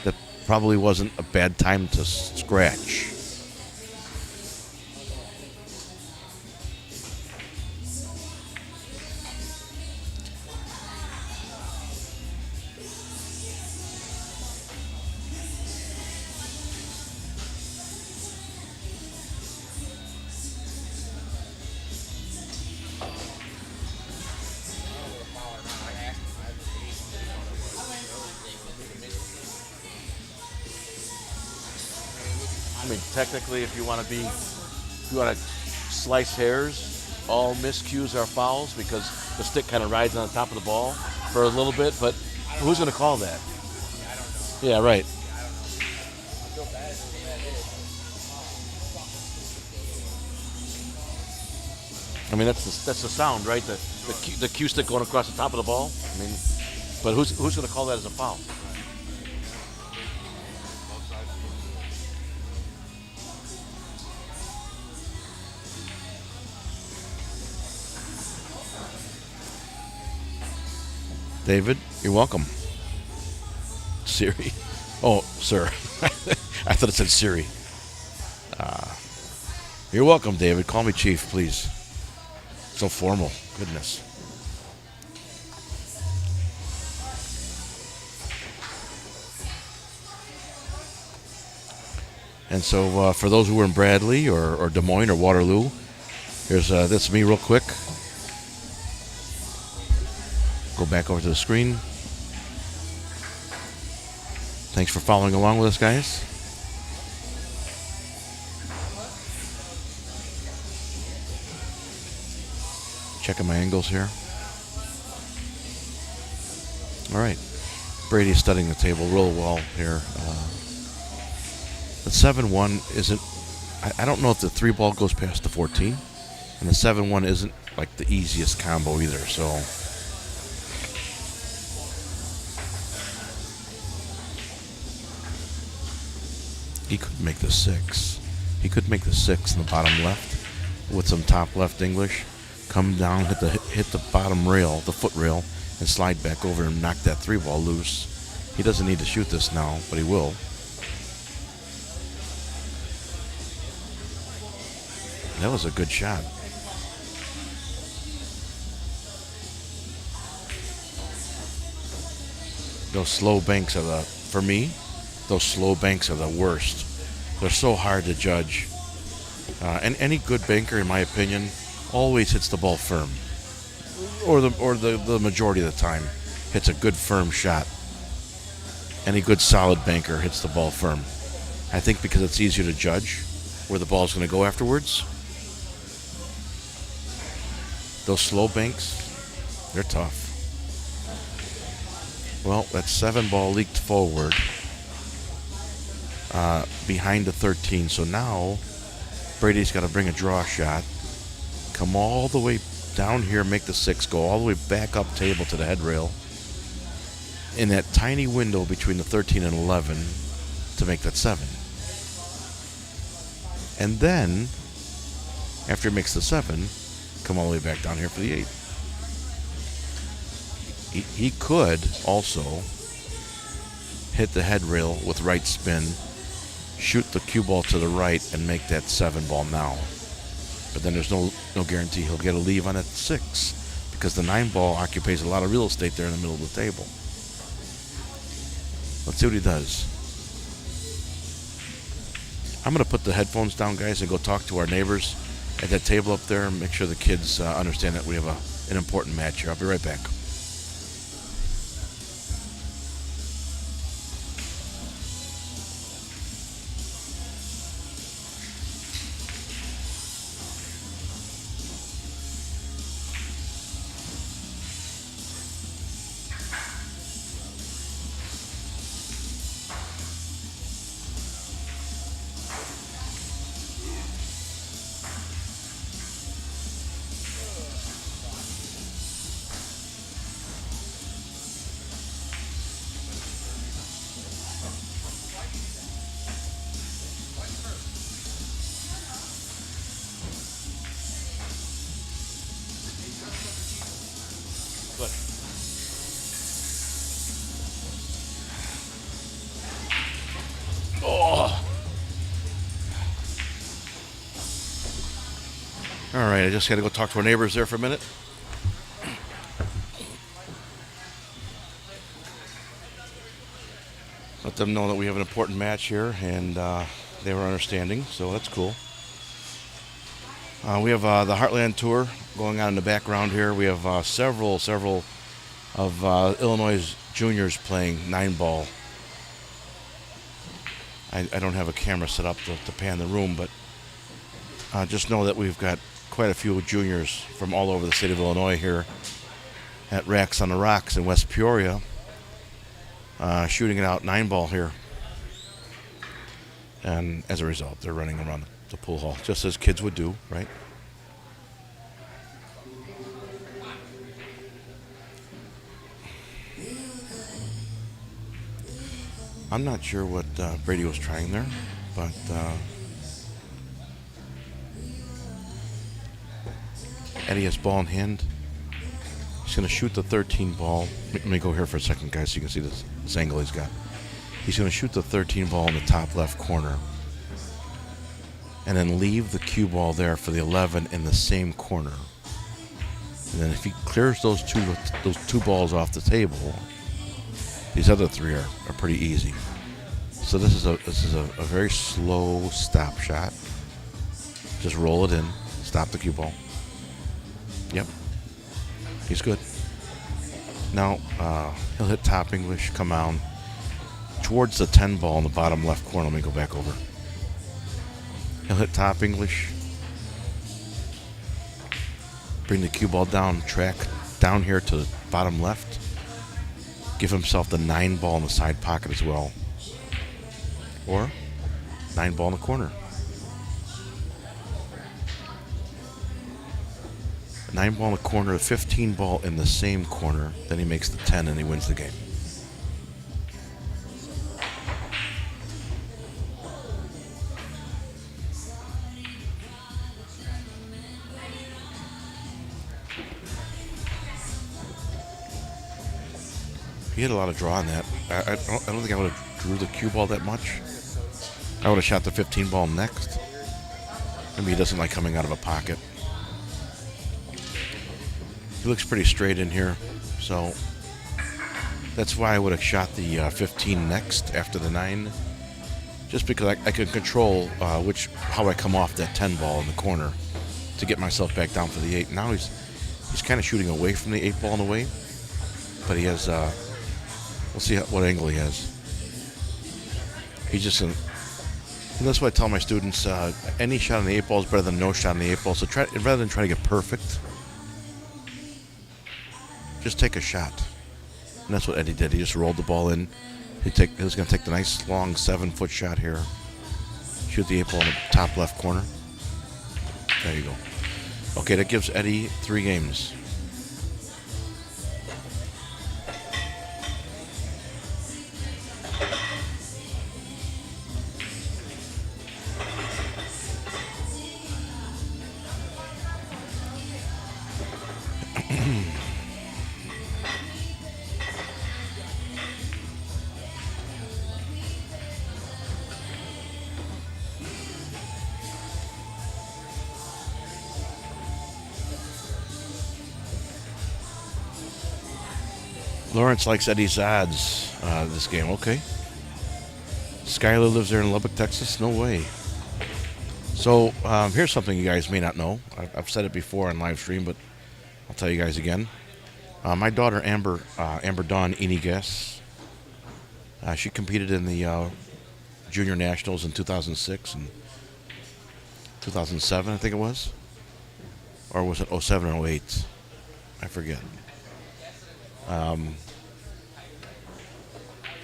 that probably wasn't a bad time to scratch. I mean, technically, if you want to slice hairs, all miscues are fouls because the stick kind of rides on the top of the ball for a little bit. But who's going to call that? Yeah, right. I mean, that's the sound, right? The cue stick going across the top of the ball. I mean, but who's going to call that as a foul? David, you're welcome. Siri. Oh, sir. I thought it said Siri. You're welcome, David. Call me Chief, please. So formal. Goodness. And so for those who were in Bradley or Des Moines or Waterloo, here's that's me real quick. Go back over to the screen. Thanks for following along with us, guys. Checking my angles here. All right. Brady's studying the table real well here. The 7-1 isn't, I don't know if the 3 ball goes past the 14, and the 7-1 isn't like the easiest combo either, so. He could make the 6. He could make the 6 in the bottom left with some top left English. Come down, hit the bottom rail, the foot rail, and slide back over and knock that 3 ball loose. He doesn't need to shoot this now, but he will. That was a good shot. Those slow banks are for me, those slow banks are the worst. They're so hard to judge. And any good banker, in my opinion, always hits the ball firm. Or the majority of the time hits a good firm shot. Any good solid banker hits the ball firm. I think because it's easier to judge where the ball's going to go afterwards. Those slow banks, they're tough. Well, that 7 ball leaked forward behind the 13. So now Brady's got to bring a draw shot, come all the way down here, make the 6, go all the way back up table to the head rail in that tiny window between the 13 and 11 to make that 7. And then, after he makes the 7, come all the way back down here for the 8. He could also hit the head rail with right spin, shoot the cue ball to the right, and make that 7 ball now. But then there's no guarantee he'll get a leave on that 6 because the 9 ball occupies a lot of real estate there in the middle of the table. Let's see what he does. I'm going to put the headphones down, guys, and go talk to our neighbors at that table up there and make sure the kids understand that we have an important match here. I'll be right back. All right, I just got to go talk to our neighbors there for a minute. Let them know that we have an important match here, and they were understanding, so that's cool. We have the Heartland Tour going on in the background here. We have several of Illinois juniors playing 9 ball. I don't have a camera set up to pan the room, but just know that we've got quite a few juniors from all over the state of Illinois here at Racks on the Rocks in West Peoria, shooting it out 9 ball here. And as a result, they're running around the pool hall, just as kids would do, right? I'm not sure what Brady was trying there, but Eddie has ball in hand. He's going to shoot the 13 ball. Let me go here for a second, guys, so you can see this angle he's got. He's going to shoot the 13 ball in the top left corner. and then leave the cue ball there for the 11 in the same corner. And then if he clears those two balls off the table, these other three are pretty easy. So this is a very slow stop shot. Just roll it in, stop the cue ball. Yep, he's good. Now he'll hit top English, come on towards the 10 ball in the bottom left corner. Let me go back over. He'll hit top English, bring the cue ball down, track down here to the bottom left. Give himself the 9 ball in the side pocket as well. Or 9 ball in the corner. 9 ball in the corner, 15 ball in the same corner. Then he makes the 10 and he wins the game. He had a lot of draw on that. I don't think I would have drew the cue ball that much. I would have shot the 15 ball next. Maybe he doesn't like coming out of a pocket. He looks pretty straight in here, so that's why I would have shot the 15 next after the 9, just because I can control how I come off that 10 ball in the corner to get myself back down for the 8. Now he's kind of shooting away from the 8 ball in a way, but he has. We'll see what angle he has. He's just and that's what I tell my students. Any shot on the 8 ball is better than no shot on the 8 ball. So rather than try to get perfect, just take a shot. And that's what Eddie did. He just rolled the ball in. He was going to take the nice long 7-foot shot here. Shoot the 8 ball in the top left corner. There you go. Okay, that gives Eddie 3 games. Lawrence likes Eddie's odds this game. Okay. Skylar lives there in Lubbock, Texas? No way. So here's something you guys may not know. I've said it before on live stream, but I'll tell you guys again. My daughter Amber Dawn Inigas, she competed in the Junior Nationals in 2006 and 2007, I think it was. Or was it 07 or 08? I forget. I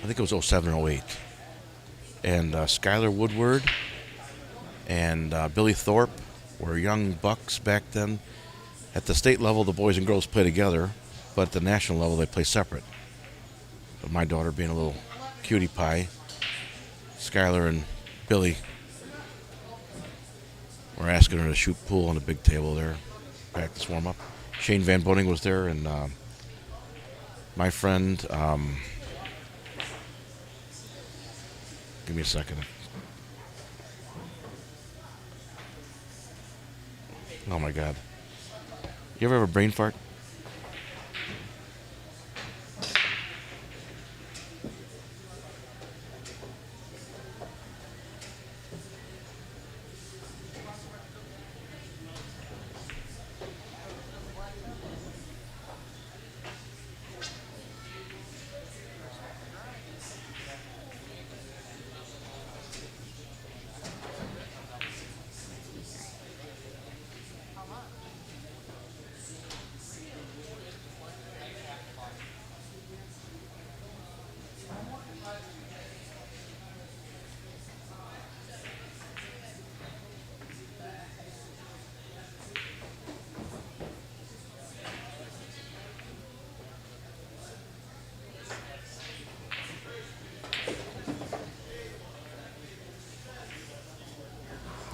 think it was 07 or 08. And Skylar Woodward and Billy Thorpe were young bucks back then. At the state level, the boys and girls play together, but at the national level, they play separate. But my daughter being a little cutie pie, Skylar and Billy were asking her to shoot pool on the big table there, practice warm-up. Shane Van Boning was there, and my friend, give me a second. Oh my God. You ever have a brain fart?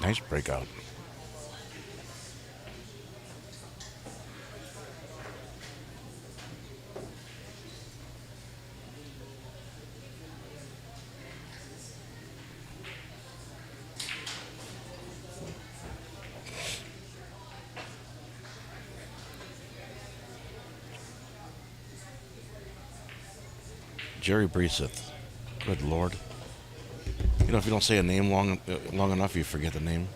Nice breakout. Jerry Breeseth. Good Lord. You know, if you don't say a name long enough, you forget the name.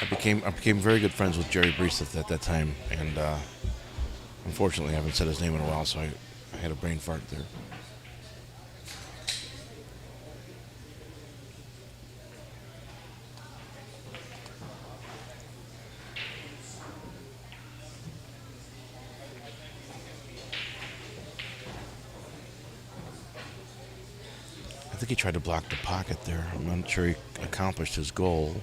I became very good friends with Jerry Breeseth at that time, and unfortunately, I haven't said his name in a while, so I had a brain fart there. I think he tried to block the pocket there. I'm not sure he accomplished his goal.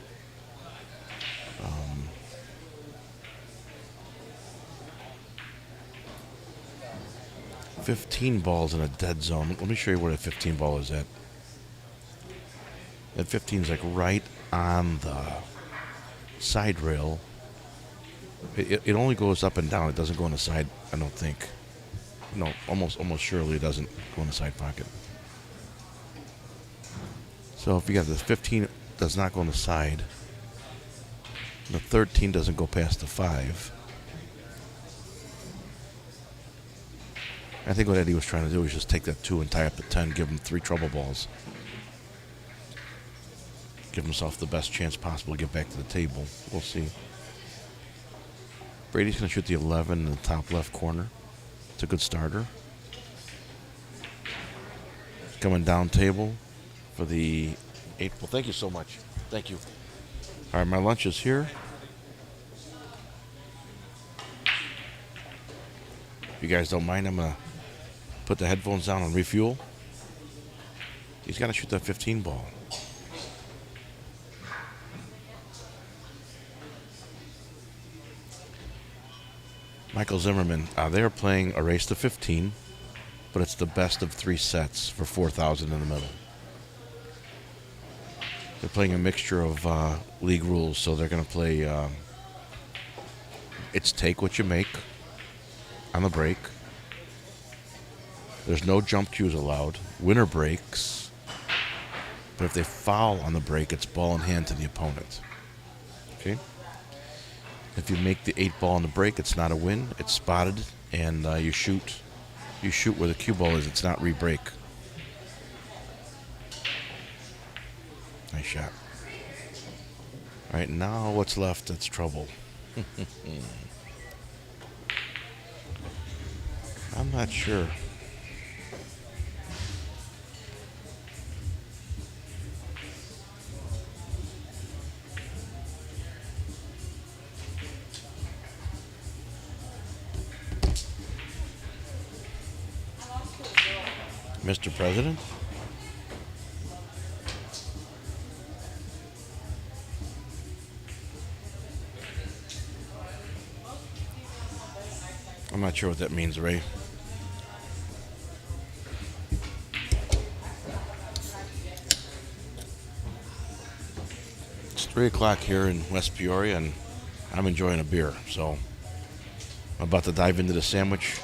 15 balls in a dead zone. Let me show you where the 15 ball is at. That 15 is like right on the side rail. It only goes up and down. It doesn't go in the side, I don't think. No, almost surely it doesn't go in the side pocket. So if you got the 15, does not go on the side. The 13 doesn't go past the 5. I think what Eddie was trying to do was just take that 2 and tie up the 10, give him 3 trouble balls. Give himself the best chance possible to get back to the table. We'll see. Brady's going to shoot the 11 in the top left corner. It's a good starter. Coming down table for the 8. Well, thank you so much. Thank you. All right, my lunch is here. If you guys don't mind, I'm going to put the headphones down and refuel. He's got to shoot that 15 ball. Michael Zimmerman, they are playing a race to 15, but it's the best of 3 sets for 4,000 in the middle. They're playing a mixture of league rules, so they're going to play it's take what you make on the break. There's no jump cues allowed. Winner breaks. But if they foul on the break, it's ball in hand to the opponent. Okay? If you make the 8 ball on the break, it's not a win. It's spotted, and you shoot. You shoot where the cue ball is. It's not re-break. Nice shot. All right, now what's left? That's trouble. I'm not sure. Mr. President? I'm not sure what that means, Ray. It's 3 o'clock here in West Peoria, and I'm enjoying a beer, so I'm about to dive into the sandwich.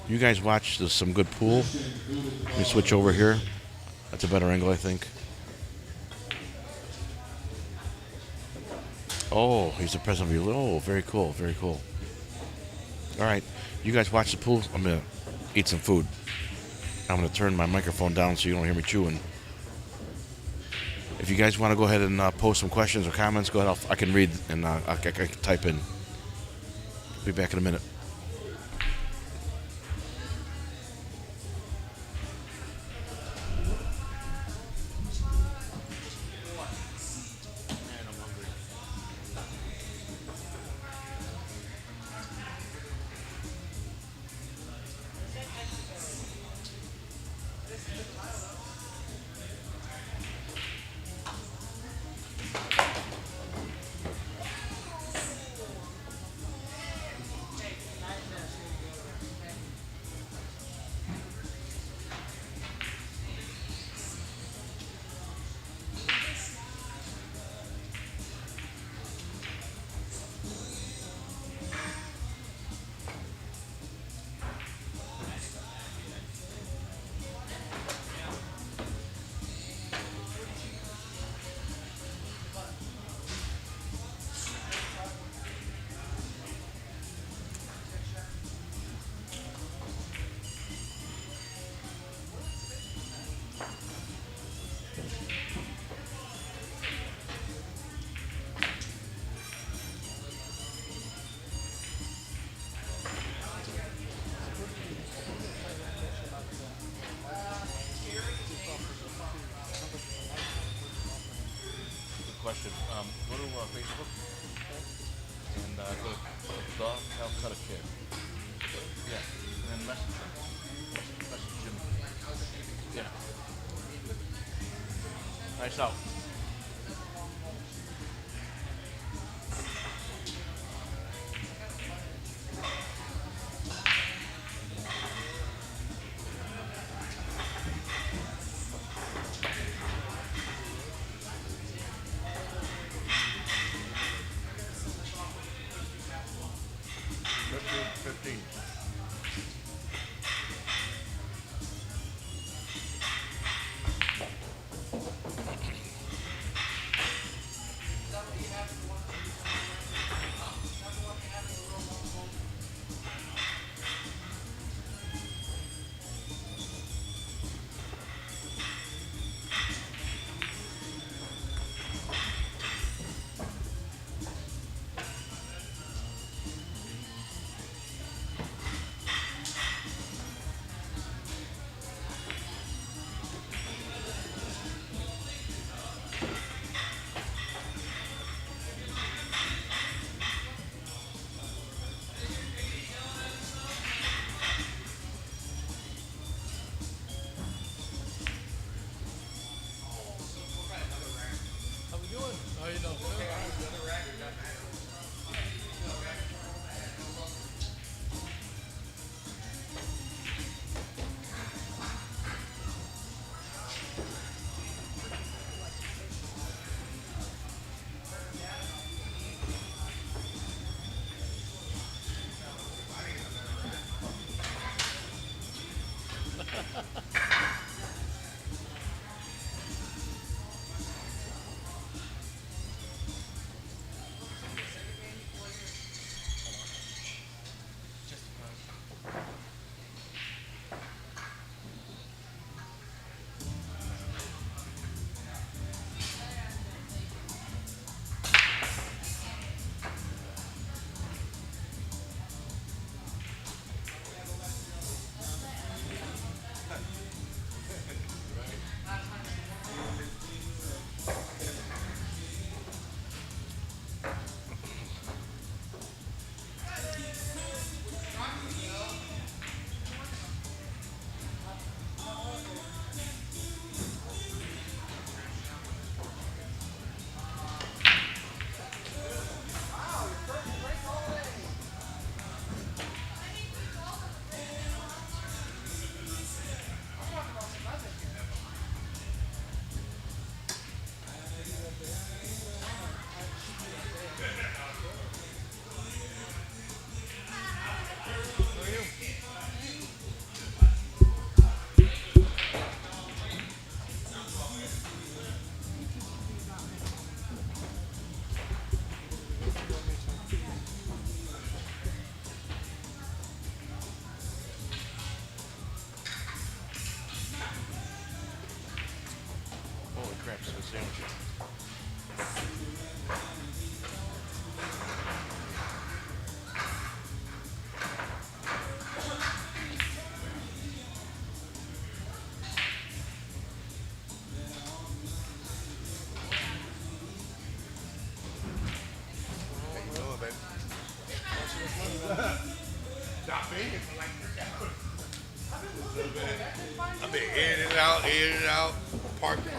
You guys watch. There's some good pool. Let me switch over here. That's a better angle, I think. Oh, he's the president of your... Oh, very cool, very cool. All right, you guys watch the pool. I'm going to eat some food. I'm going to turn my microphone down so you don't hear me chewing. If you guys want to go ahead and post some questions or comments, go ahead. I can read and I can type in. Be back in a minute. question. Go to Facebook and go to the Calcutta Kid. Yeah, and then message them. Message Jimmy. Yeah. Nice out. Holy crap, it's a good sandwich. I've been in and out, parked. And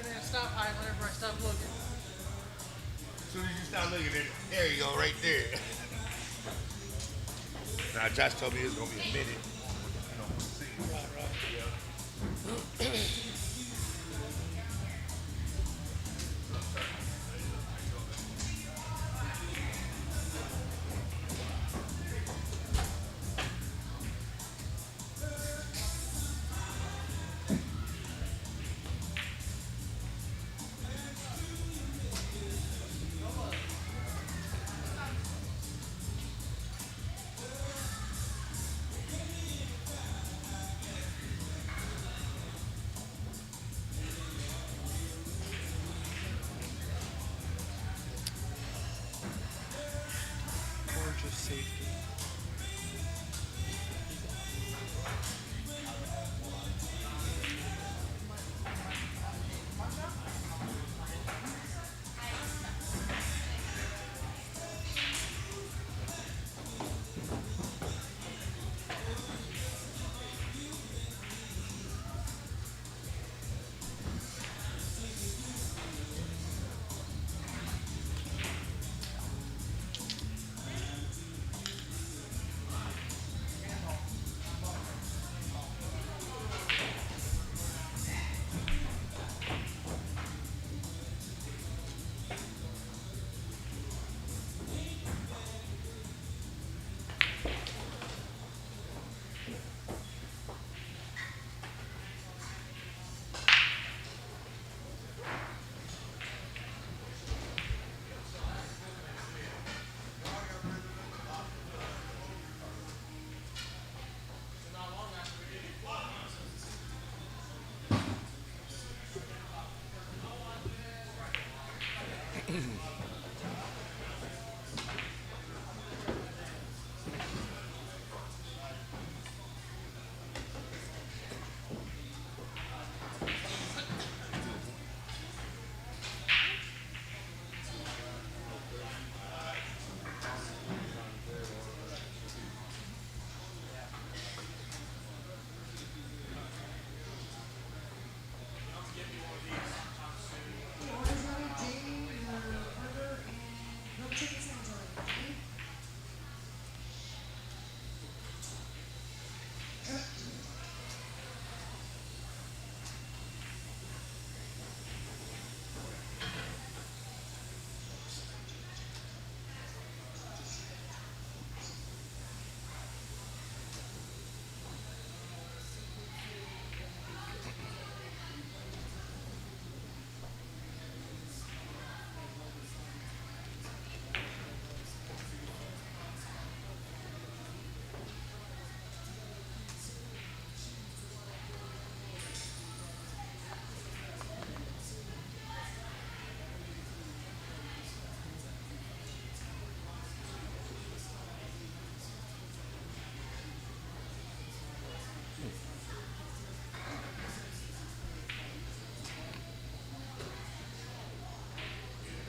then stop high whenever I stop looking. As soon as you start looking at it, there you go, right there. Now, Josh told me it's gonna be a minute. You know, we'll see.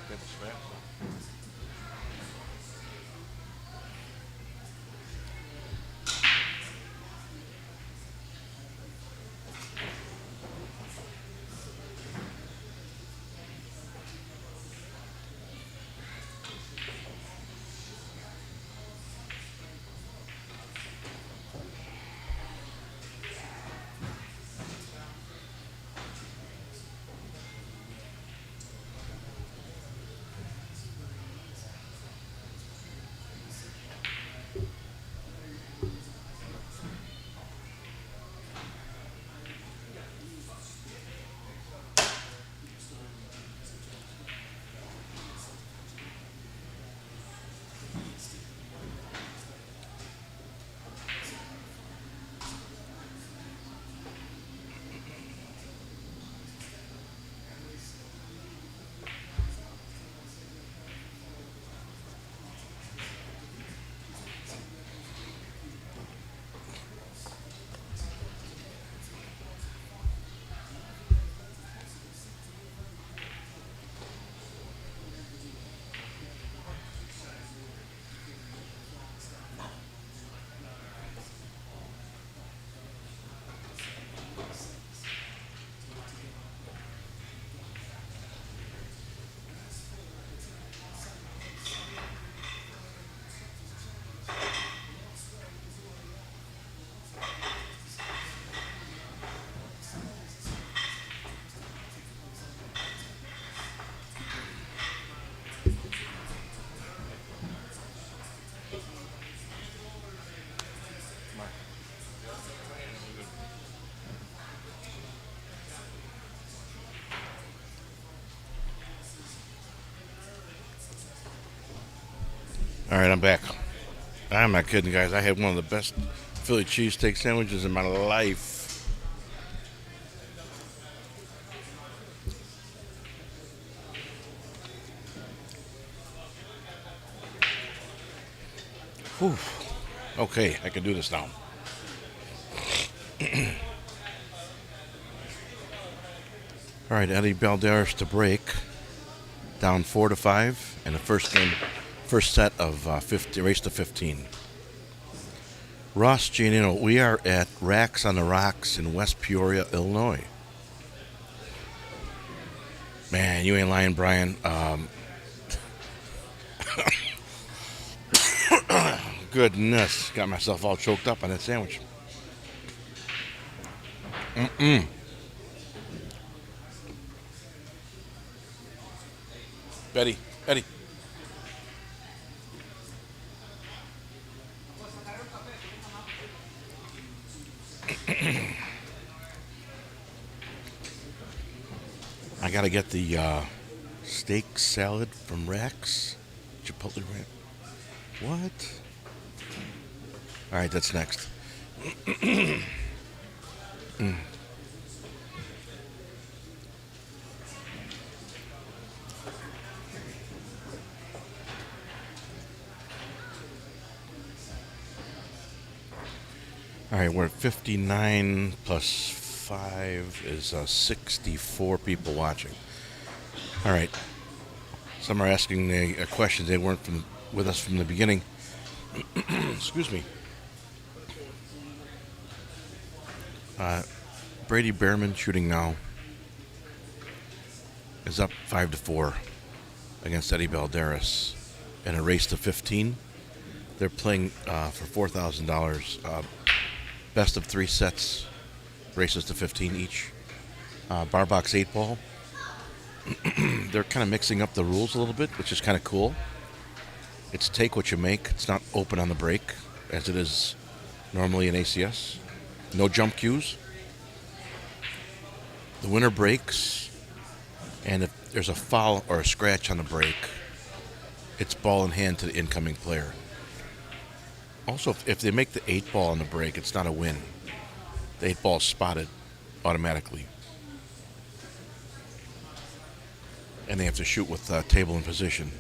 Got the straps on. All right, I'm back. I'm not kidding, guys. I had one of the best Philly cheesesteak sandwiches in my life. Whew. Okay, I can do this now. All right, Eddie Balderas to break. Down 4-5 in the first game, first set of 50, race to 15. Ross Giannino, we are at Racks on the Rocks in West Peoria, Illinois. Man, you ain't lying, Brian. Goodness, got myself all choked up on that sandwich. Betty, Eddie. I gotta get the steak salad from Rex. Chipotle ranch. What? All right, that's next. All right, we're at 59 plus 5 is 64 people watching. All right. Some are asking a question. They weren't with us from the beginning. Excuse me. Brady Behrman shooting now is up 5-4 against Eddie Balderas in a race to 15. They're playing for $4,000. Best of 3 sets, races to 15 each. Bar box 8 ball. They're kind of mixing up the rules a little bit, which is kind of cool. It's take what you make. It's not open on the break, as it is normally in ACS. No jump cues. The winner breaks, and if there's a foul or a scratch on the break, it's ball in hand to the incoming player. Also, if they make the 8 ball on the break, it's not a win. The 8 ball is spotted automatically. And they have to shoot with table in position.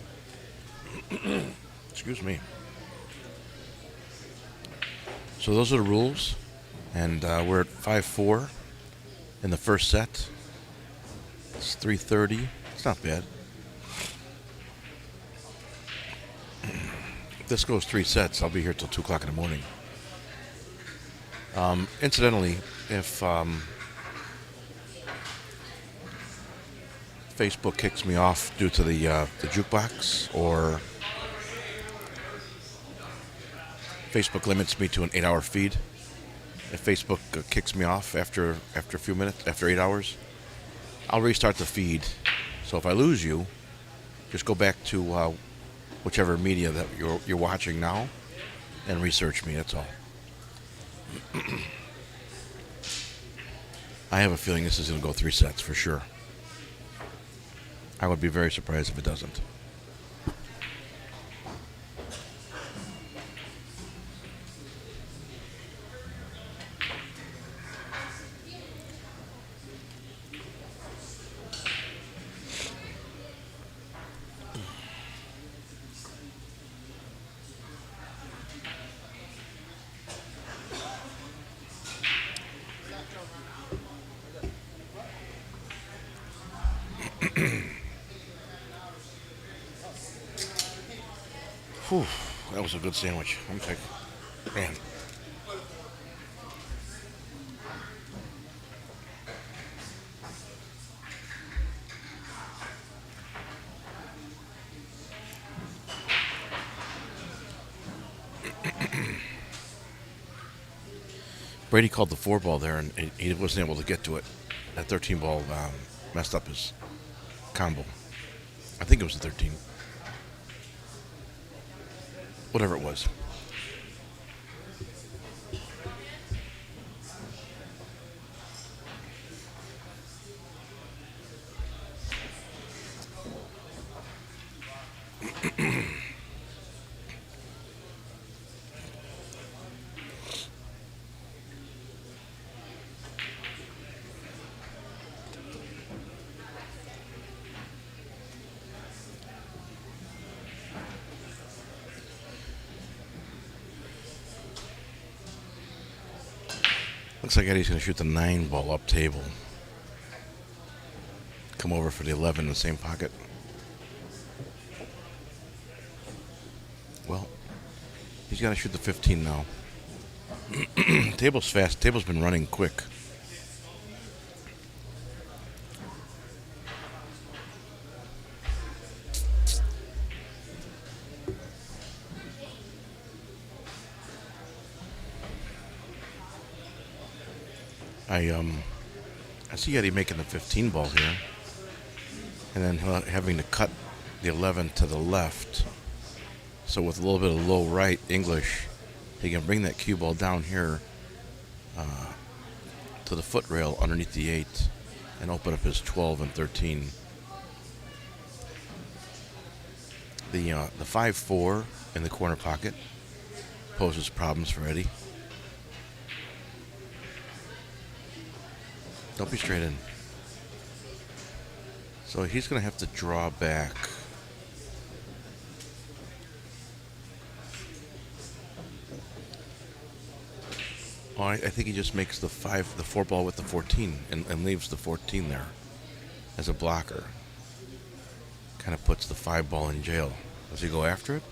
Excuse me. So those are the rules. And we're at 5-4 in the first set. It's 3:30. It's not bad. If this goes 3 sets, I'll be here till 2 o'clock in the morning. Incidentally, if Facebook kicks me off due to the jukebox, or Facebook limits me to an 8-hour feed, if Facebook kicks me off after a few minutes, after 8 hours, I'll restart the feed. So if I lose you, just go back to whichever media that you're watching now and research me. That's all. I have a feeling this is going to go 3 sets for sure. I would be very surprised if it doesn't. Whew, that was a good sandwich. I'm like, man. Brady called the 4 ball there, and he wasn't able to get to it. That 13 ball messed up his combo. I think it was the 13. Whatever it was. Looks like Eddie's going to shoot the 9 ball up table. Come over for the 11 in the same pocket. Well, he's got to shoot the 15 now. Table's fast. Table's been running quick. I see Eddie making the 15 ball here, and then having to cut the 11 to the left. So with a little bit of low right English, he can bring that cue ball down here to the foot rail underneath the 8 and open up his 12 and 13. The 5-4 in the corner pocket poses problems for Eddie. Don't be straight in. So he's going to have to draw back. Oh, I think he just makes the 4 ball with the 14 and leaves the 14 there as a blocker. Kind of puts the 5 ball in jail. Does he go after it?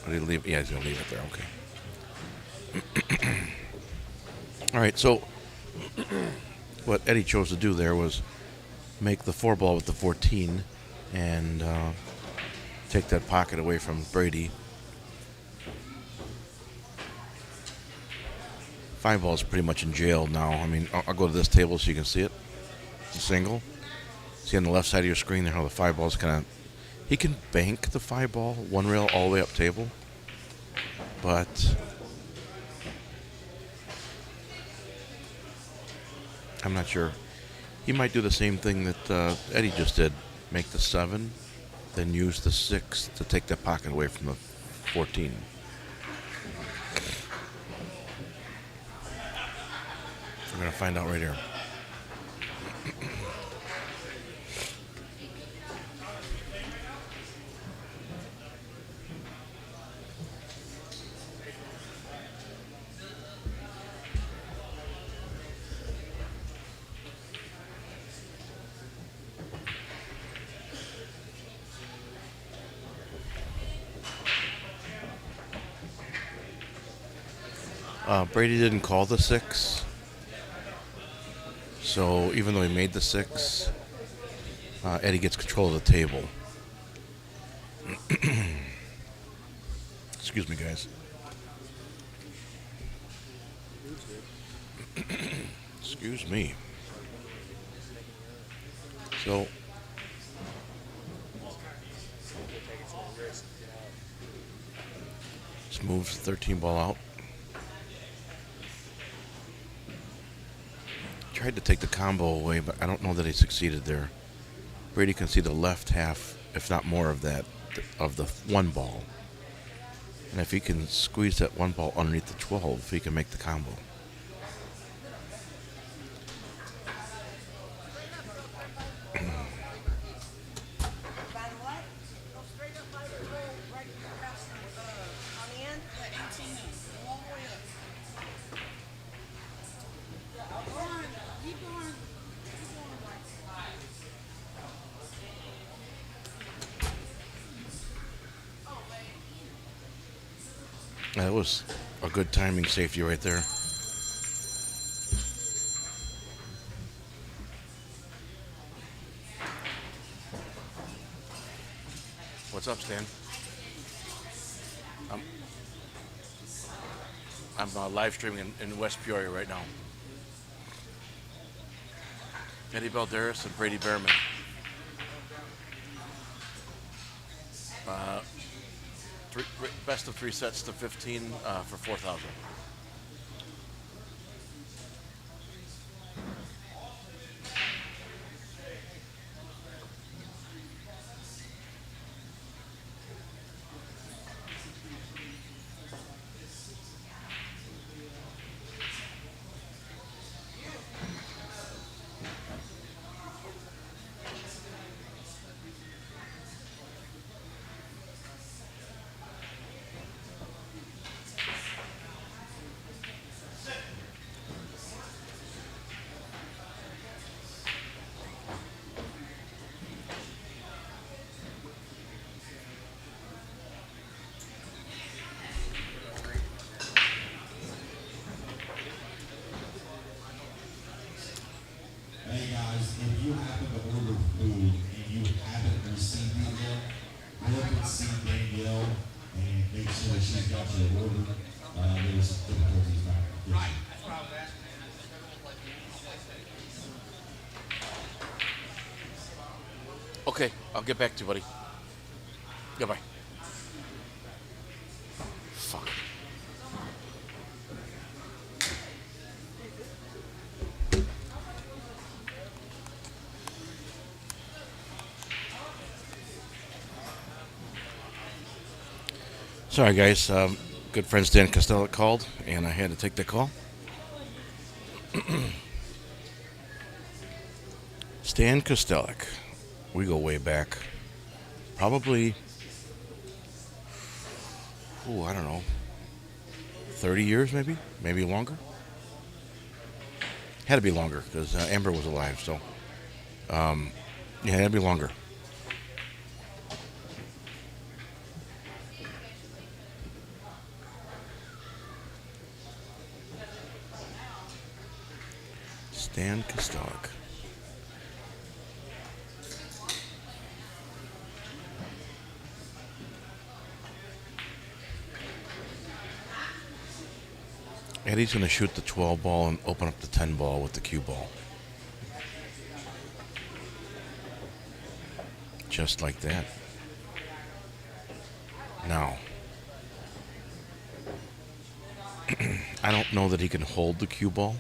Or did he leave? Yeah, he's going to leave it there. Okay. All right, so what Eddie chose to do there was make the 4 ball with the 14 and take that pocket away from Brady. 5 ball is pretty much in jail now. I mean, I'll go to this table so you can see it. It's a single. See on the left side of your screen there how the 5 ball is kind of... He can bank the 5 ball, 1 rail all the way up table. But I'm not sure. He might do the same thing that Eddie just did. Make the 7, then use the 6 to take that pocket away from the 14. We're going to find out right here. Brady didn't call the 6. So even though he made the 6, Eddie gets control of the table. Excuse me, guys. Excuse me. So just moves the 13 ball out. Tried to take the combo away, but I don't know that he succeeded there. Brady can see the left half, if not more of that, of the 1 ball. And if he can squeeze that 1 ball underneath the 12, he can make the combo. That was a good timing safety right there. What's up, Stan? I'm live streaming in West Peoria right now. Eddie Balderas and Brady Behrman. Best of 3 sets to 15 for 4,000. Hey guys, if you happen to order food and you haven't received it yet, look and see Danielle and make sure that she's got your order. There's difficulties back in the kitchen. Okay, I'll get back to you, buddy. Goodbye. Fuck. Sorry, guys. Good friend Stan Costello called, and I had to take the call. Stan Costello. We go way back. Probably, I don't know, 30 years maybe? Maybe longer? Had to be longer because Amber was alive. So, yeah, had to be longer. Stan Kostelic. Eddie's going to shoot the 12 ball and open up the 10 ball with the cue ball. Just like that. Now, I don't know that he can hold the cue ball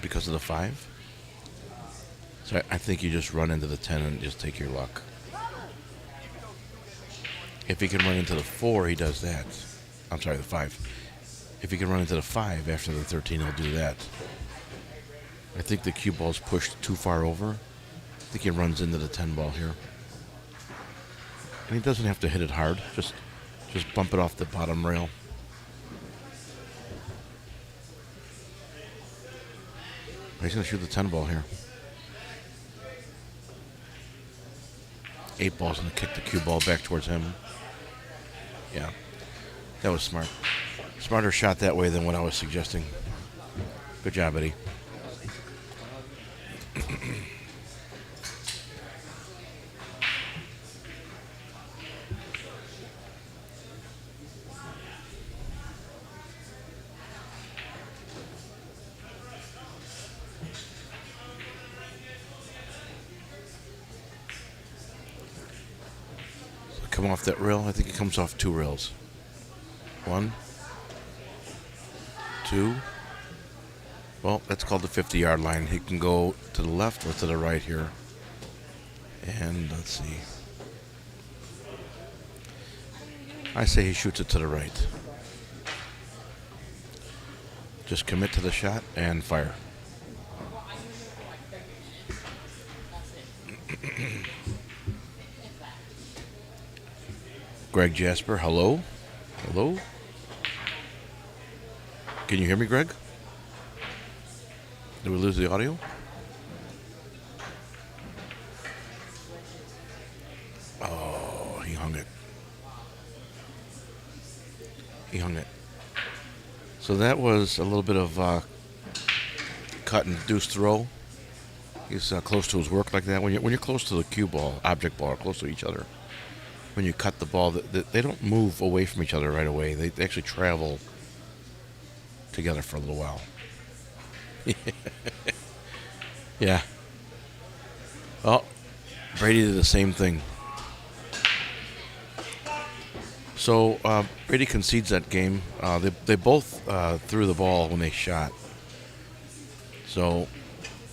because of the 5. So I think you just run into the 10 and just take your luck. If he can run into the 4, he does that. I'm sorry, the 5. If he can run into the 5 after the 13, he'll do that. I think the cue ball's pushed too far over. I think he runs into the 10 ball here. And he doesn't have to hit it hard. Just bump it off the bottom rail. He's going to shoot the 10 ball here. 8 ball's going to kick the cue ball back towards him. Yeah, that was smart. Smarter shot that way than what I was suggesting. Good job, Eddie. Come off that rail. I think it comes off 2 rails. 1, 2. Well, that's called the 50-yard line. He can go to the left or to the right here. And let's see. I say he shoots it to the right. Just commit to the shot and fire. Greg Jasper, hello? Hello? Can you hear me, Greg? Did we lose the audio? Oh, he hung it. He hung it. So that was a little bit of cut and deuce throw. He's close to his work like that. When you're close to the cue ball, object ball, close to each other, when you cut the ball, they don't move away from each other right away. They actually travel together for a little while. Yeah. Oh, Brady did the same thing. So Brady concedes that game. They both threw the ball when they shot. So,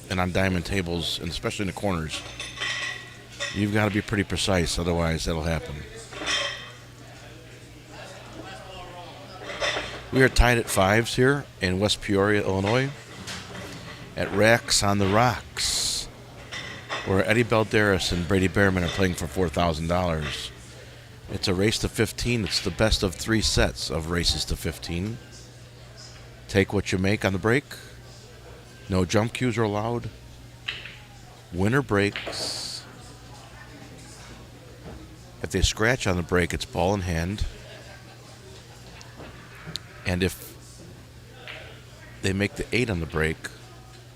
and on diamond tables, and especially in the corners, you've got to be pretty precise, otherwise that'll happen. We are tied at 5s here in West Peoria, Illinois, at Racks on the Rocks, where Eddie Balderas and Brady Behrman are playing for $4,000. It's a race to 15. It's the best of 3 sets of races to 15. Take what you make on the break. No jump cues are allowed. Winner breaks. If they scratch on the break, it's ball in hand. And if they make the 8 on the break,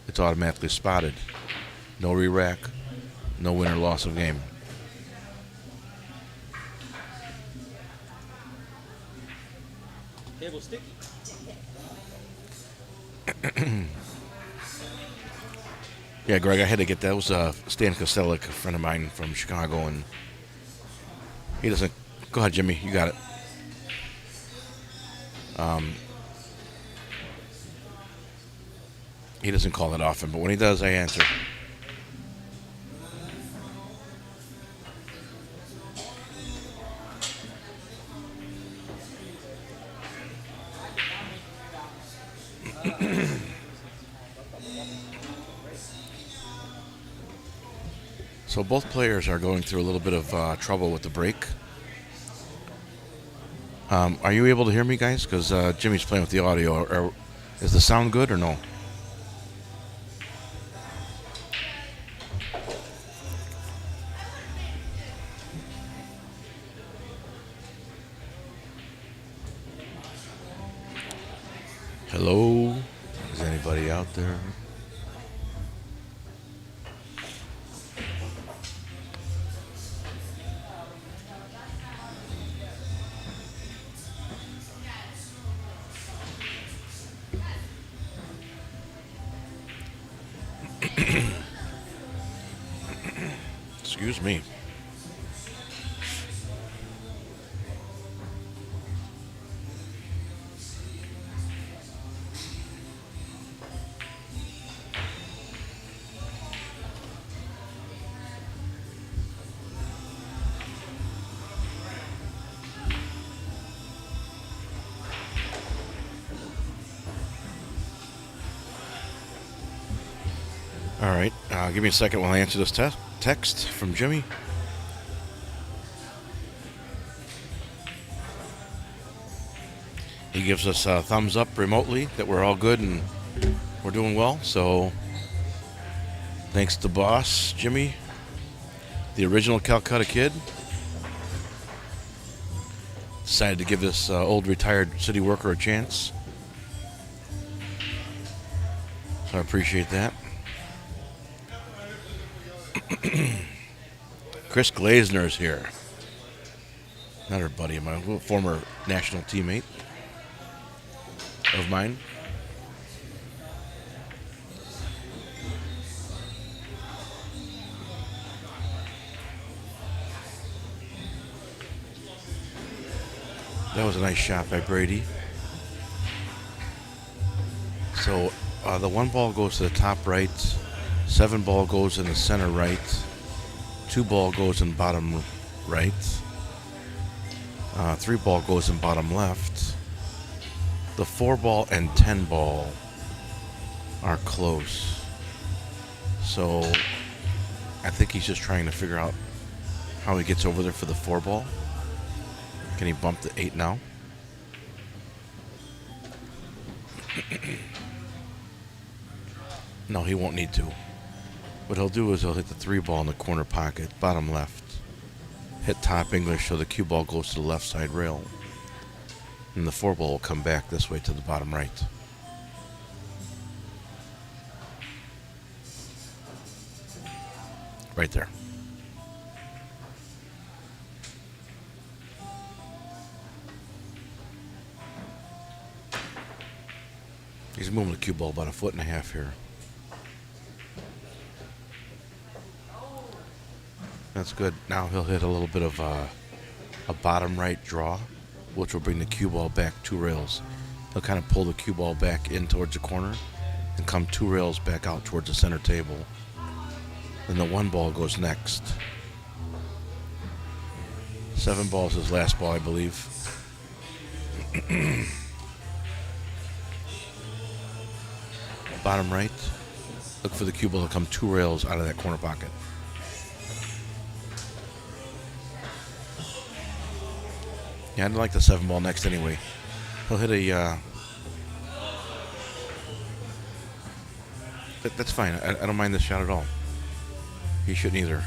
it's automatically spotted. No re-rack, no win or loss of game. Table sticky. Yeah, Greg, I had to get that. That was Stan Kostelic, a friend of mine from Chicago, and he doesn't. Go ahead, Jimmy. You got it. He doesn't call it often, but when he does, I answer. So both players are going through a little bit of trouble with the break. Are you able to hear me, guys? Because Jimmy's playing with the audio. Is the sound good or no? Hello? Is anybody out there? Excuse me. All right, give me a second while I answer this text from Jimmy. He gives us a thumbs up remotely that we're all good and we're doing well. So thanks to boss Jimmy, the original Calcutta kid. Decided to give this old retired city worker a chance. So I appreciate that. Chris Glazner is here. Another buddy of mine, former national teammate of mine. That was a nice shot by Brady. So the 1 ball goes to the top right, 7 ball goes in the center right, 2 ball goes in bottom right, 3 ball goes in bottom left. The 4 ball and 10 ball are close. So I think he's just trying to figure out how he gets over there for the 4 ball. Can he bump the 8 now? No, he won't need to. What he'll do is he'll hit the 3 ball in the corner pocket, bottom left. Hit top English so the cue ball goes to the left side rail. And the 4 ball will come back this way to the bottom right. Right there. He's moving the cue ball about 1.5 feet here. That's good. Now he'll hit a little bit of a bottom right draw, which will bring the cue ball back 2 rails. He'll kind of pull the cue ball back in towards the corner and come 2 rails back out towards the center table. Then the 1 ball goes next. 7 ball is his last ball, I believe. Bottom right. Look for the cue ball to come 2 rails out of that corner pocket. Yeah, I'd like the 7 ball next anyway. He'll hit a... That's fine. I don't mind this shot at all. He shouldn't either.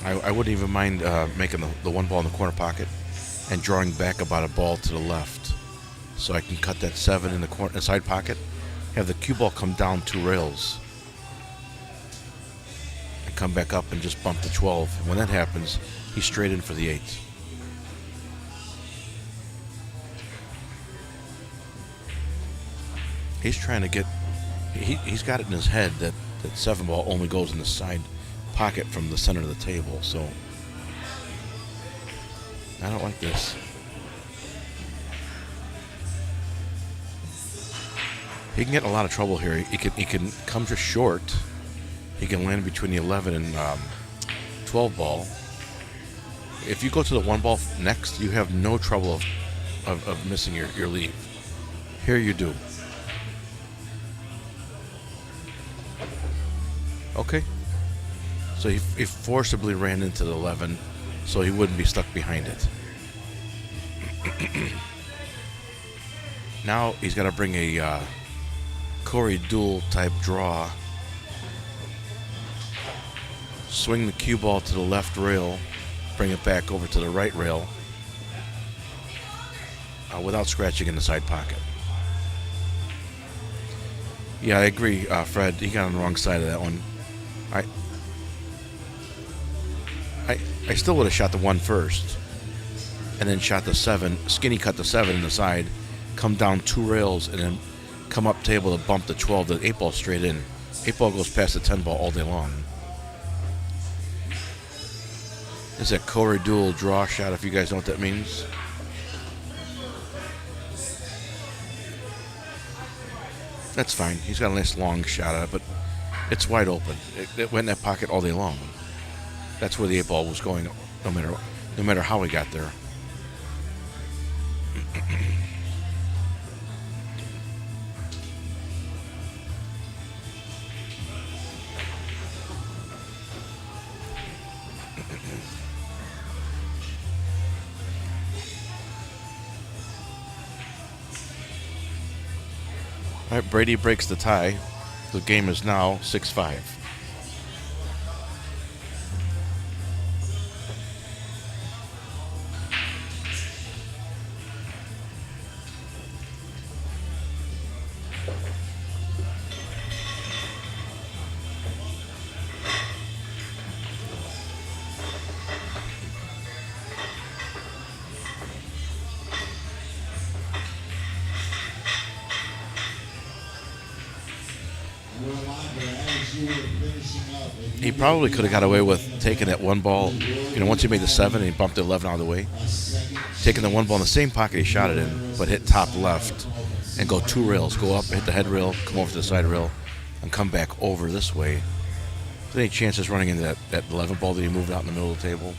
I wouldn't even mind making the 1 ball in the corner pocket and drawing back about a ball to the left. So I can cut that 7 in the corner side pocket. Have the cue ball come down 2 rails and come back up and just bump the 12. And when that happens, he's straight in for the 8. He's trying to get... He's got it in his head that 7 ball only goes in the side pocket from the center of the table, so... I don't like this. He can get in a lot of trouble here. He can come just short. He can land between the 11 and 12 ball. If you go to the 1 ball next, you have no trouble of missing your lead. Here you do. Okay. So he forcibly ran into the 11, so he wouldn't be stuck behind it. Now he's got to bring a Corey dual type draw. Swing the cue ball to the left rail, bring it back over to the right rail without scratching in the side pocket. Yeah, I agree, Fred. He got on the wrong side of that one. I still would have shot the 1 first, and then shot the 7, skinny cut the 7 in the side, come down 2 rails, and then come up table to bump the 12, the 8 ball straight in. 8 ball goes past the 10 ball all day long. This is a Corey dual draw shot, if you guys know what that means. That's fine. He's got a nice long shot at it, but it's wide open. It went in that pocket all day long. That's where the 8 ball was going, no matter how he got there. All right, Brady breaks the tie. The game is now 6-5. He probably could have got away with taking that 1 ball. Once he made the 7 and he bumped the 11 out of the way, taking the 1 ball in the same pocket he shot it in, but hit top left and go 2 rails, go up, hit the head rail, come over to the side rail, and come back over this way. Any chances running into that 11 ball that he moved out in the middle of the table?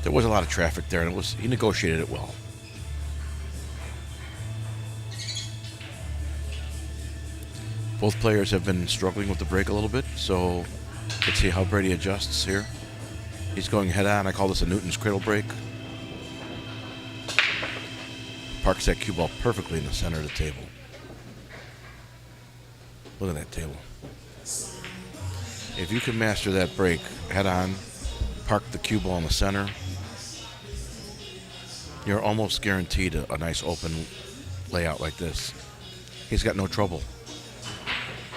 There was a lot of traffic there, and he negotiated it well. Both players have been struggling with the break a little bit, so let's see how Brady adjusts here. He's going head on. I call this a Newton's cradle break. Parks that cue ball perfectly in the center of the table. Look at that table. If you can master that break head on, park the cue ball in the center, you're almost guaranteed a nice open layout like this. He's got no trouble.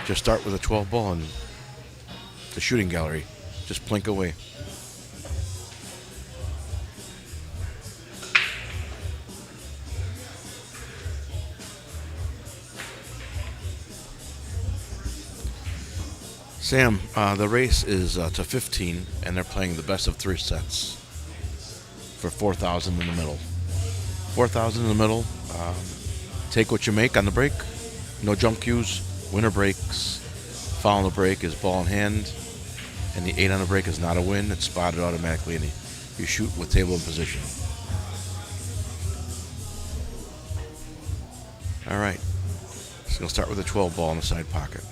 Just start with a 12 ball and the shooting gallery. Just plink away. Sam, the race is to 15, and they're playing the best of 3 sets for $4,000 in the middle. $4,000 in the middle. Take what you make on the break. No jump cues. Winner breaks. Foul on the break is ball in hand, and the 8 on the break is not a win. It's spotted automatically, and you shoot with table in position. All right. So we'll start with a 12 ball in the side pocket.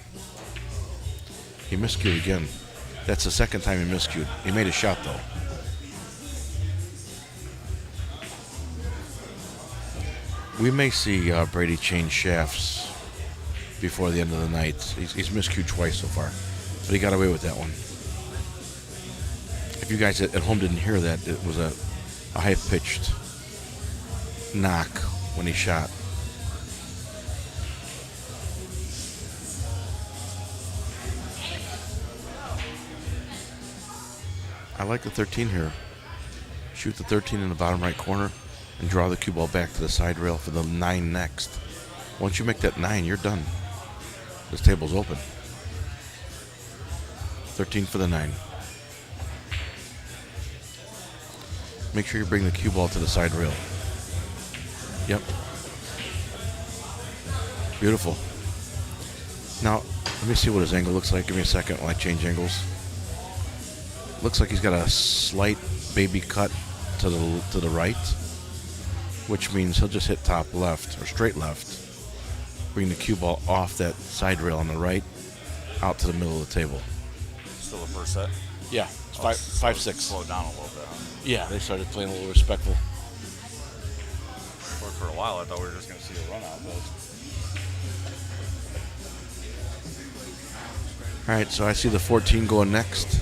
He miscued again. That's the second time he miscued. He made a shot, though. We may see Brady change shafts before the end of the night. He's miscued twice so far, but he got away with that one. If you guys at home didn't hear that, it was a high-pitched knock when he shot. I like the 13 here. Shoot the 13 in the bottom right corner and draw the cue ball back to the side rail for the 9 next. Once you make that 9, you're done. This table's open. 13 for the 9. Make sure you bring the cue ball to the side rail. Yep. Beautiful. Now, let me see what his angle looks like. Give me a second while I change angles. Looks like he's got a slight baby cut to the right, which means he'll just hit top left or straight left. Bring the cue ball off that side rail on the right, out to the middle of the table. Still the first set? Yeah, it's 5-6. Slow down a little bit, huh? Yeah, they started playing a little respectful. For a while, I thought we were just going to see a run out, but All right, so I see the 14 going next.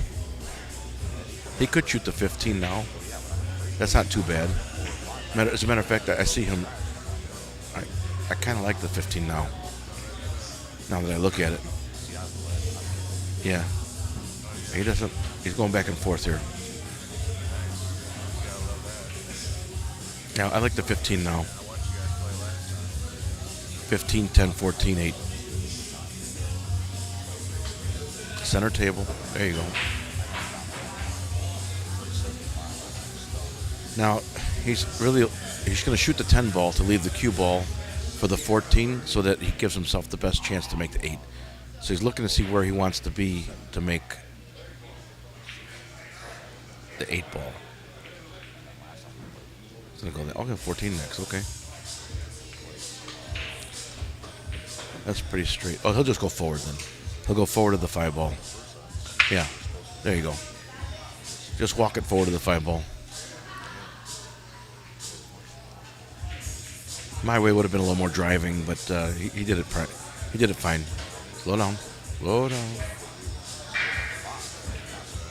He could shoot the 15 now. That's not too bad. As a matter of fact, I see him. I kind of like the 15 now. Now that I look at it. Yeah. He doesn't. He's going back and forth here. Now I like the 15 now. 15, 10, 14, 8. Center table. There you go. Now he's going to shoot the 10 ball to leave the cue ball for the 14 so that he gives himself the best chance to make the 8. So he's looking to see where he wants to be to make the 8 ball. He's going to go there. Okay, 14 next. Okay. That's pretty straight. Oh, he'll just go forward then. He'll go forward to the 5 ball. Yeah. There you go. Just walk it forward to the 5 ball. My way would have been a little more driving, but he did it. He did it fine. Slow down. Slow down.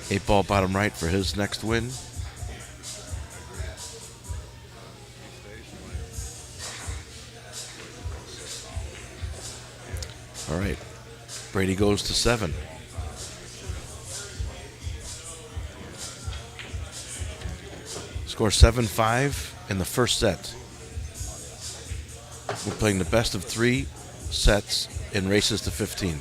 8 ball bottom right for his next win. All right. Brady goes to 7. Score 7-5 in the first set. We're playing the best of 3 sets in races to 15.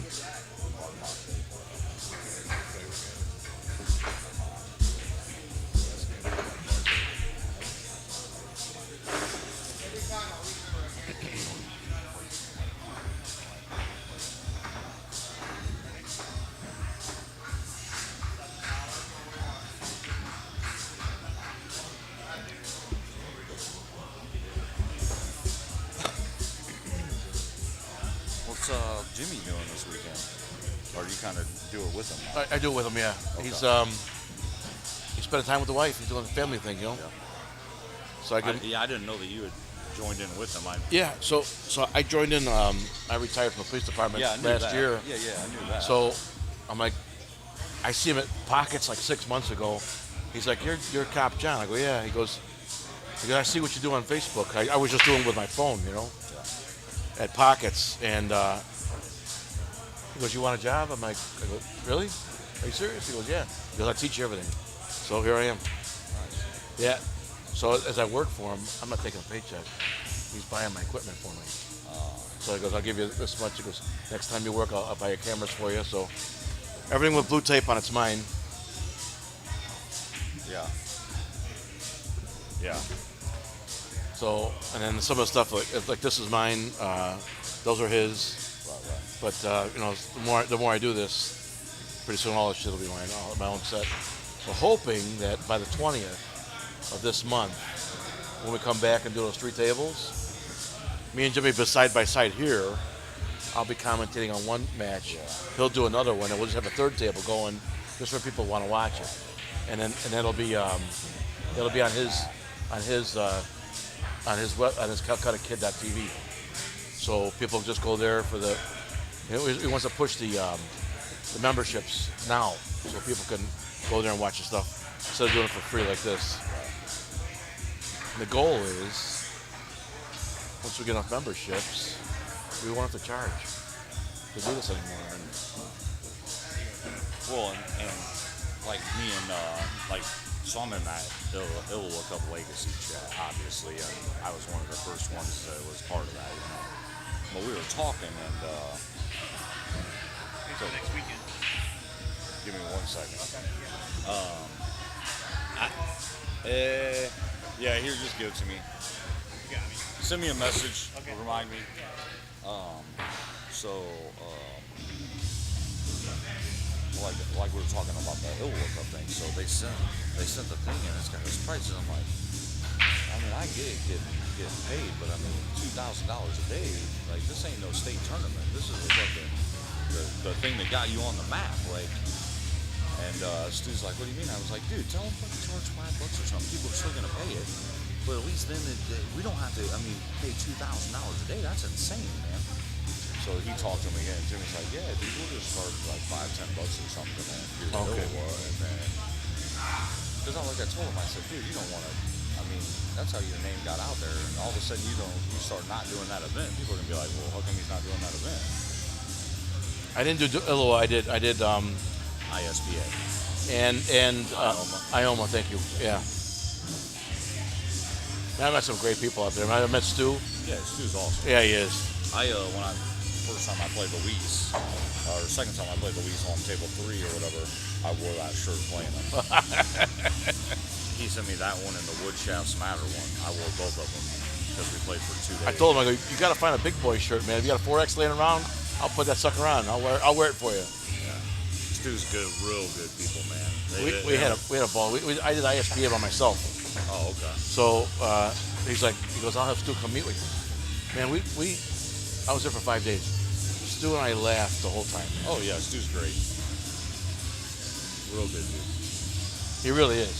what's Jimmy doing this weekend? Or do you kind of do it with him? I do it with him, yeah. Okay. He's spending time with the wife. He's doing a family thing, you know. Yeah. So I can. I didn't know that you had joined in with him. Yeah. So I joined in. I retired from the police department last year. Yeah, I knew that. So I'm like, I see him at Pockets like 6 months ago. He's like, you're Cop John. I go, yeah. He goes, I see what you do on Facebook. I was just doing it with my phone, you know, at Pockets. And he goes, you want a job? I go, really? Are you serious? He goes, yeah. He goes, I teach you everything. So here I am. Yeah. So as I work for him, I'm not taking a paycheck. He's buying my equipment for me. So he goes, I'll give you this much. He goes, next time you work, I'll buy your cameras for you. So everything with blue tape on it's mine. Yeah. Yeah. So, and then some of the stuff like this is mine. Those are his. Right. But you know, the more I do this, pretty soon all this shit will be mine, my own set. So hoping that by the 20th of this month, when we come back and do those 3 tables, me and Jimmy be side by side here. I'll be commentating on one match. Yeah. He'll do another one, and we'll just have a third table going, just for people who want to watch it. And it'll be on his CalcuttaKid.tv. So people just go there for the. He wants to push the memberships now, so people can go there and watch the stuff instead of doing it for free like this. And the goal is, once we get enough memberships, we won't have to charge to do this anymore. Well, and like me and like Son and I, it'll look up Legacy Chat, obviously, and I was one of the first ones that was part of that, you know. But we were talking, and So next weekend. give me 1 second. Yeah, here, just give it to me. You got me. Send me a message. Okay. Remind me. Like we were talking about the Hill Lookup thing. So they sent the thing in. It's got those prices. I'm like, I mean, I get it getting paid, but I mean, $2,000 a day. Like, this ain't no state tournament. This is the thing that got you on the map. Like, and Stu's like, what do you mean? I was like, dude, tell them fucking charge $5 or something. People are still gonna pay it. But at least then we don't have to. I mean, pay $2,000 a day. That's insane, man. So he talked to me again. Jimmy's like, yeah, dude, we'll just charge like $5-10 or something, and here's Okay. Iowa, and then because like I told him, I said, dude, you don't want to. I mean, that's how your name got out there, and all of a sudden you start not doing that event. People are gonna be like, well, how come he's not doing that event? I didn't do Illinois. I did ISBA. and Ioma. Thank you. Yeah. Man, I met some great people out there. I met Stu. Yeah, Stu's awesome. Yeah, he is. When I first time I played Luis, or second time I played Luis on table 3 or whatever, I wore that shirt playing him. He sent me that one and the Wood Shafts Matter one. I wore both of them because we played for 2 days. I told him, I go, you got to find a big boy shirt, man. If you got a 4X laying around, I'll put that sucker on. I'll wear it for you. Yeah. Stu's good, real good people, man. We had a ball. I did ISPA by myself. Oh, okay. So he goes, I'll have Stu come meet with you. Man, I was there for 5 days. Stu and I laughed the whole time. Man. Oh yeah, Stu's great. Real good dude. He really is.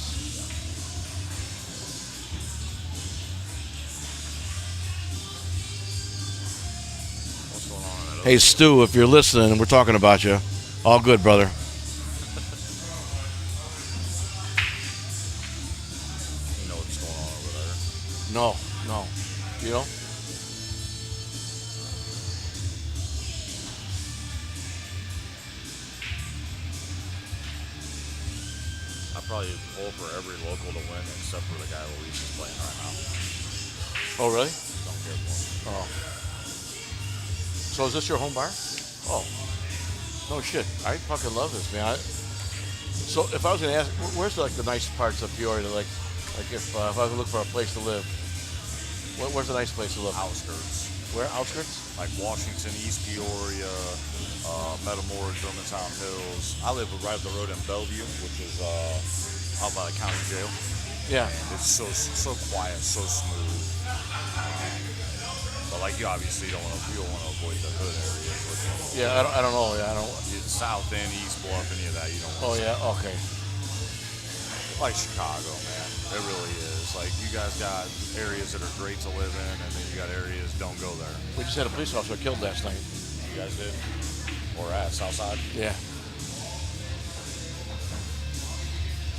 What's going on? Hey Stu, if you're listening, we're talking about you. All good, brother. You know what's going on over there? No. You know? I probably pull for every local to win except for the guy Luis is playing right now. Oh, really? Don't care for him. Oh. So is this your home bar? Oh. No shit. I fucking love this, man. So if I was gonna ask, where's the nice parts of Peoria? Like if I was to look for a place to live, where's a nice place to live? Outskirts. Where? Outskirts? Like Washington, East Peoria, Metamora, Germantown Hills. I live right up the road in Bellevue, which is out by the county jail. Yeah. It's so quiet, so smooth. But like you obviously don't want to avoid the hood areas. Yeah, I don't know. Yeah, I don't. South End, East Bluff, any of that you don't Oh want to yeah. Okay. like Chicago, man. It really is. Like you guys got areas that are great to live in, and then you got areas don't go there. We just had a police officer killed last night. You guys did, or at Southside? Yeah.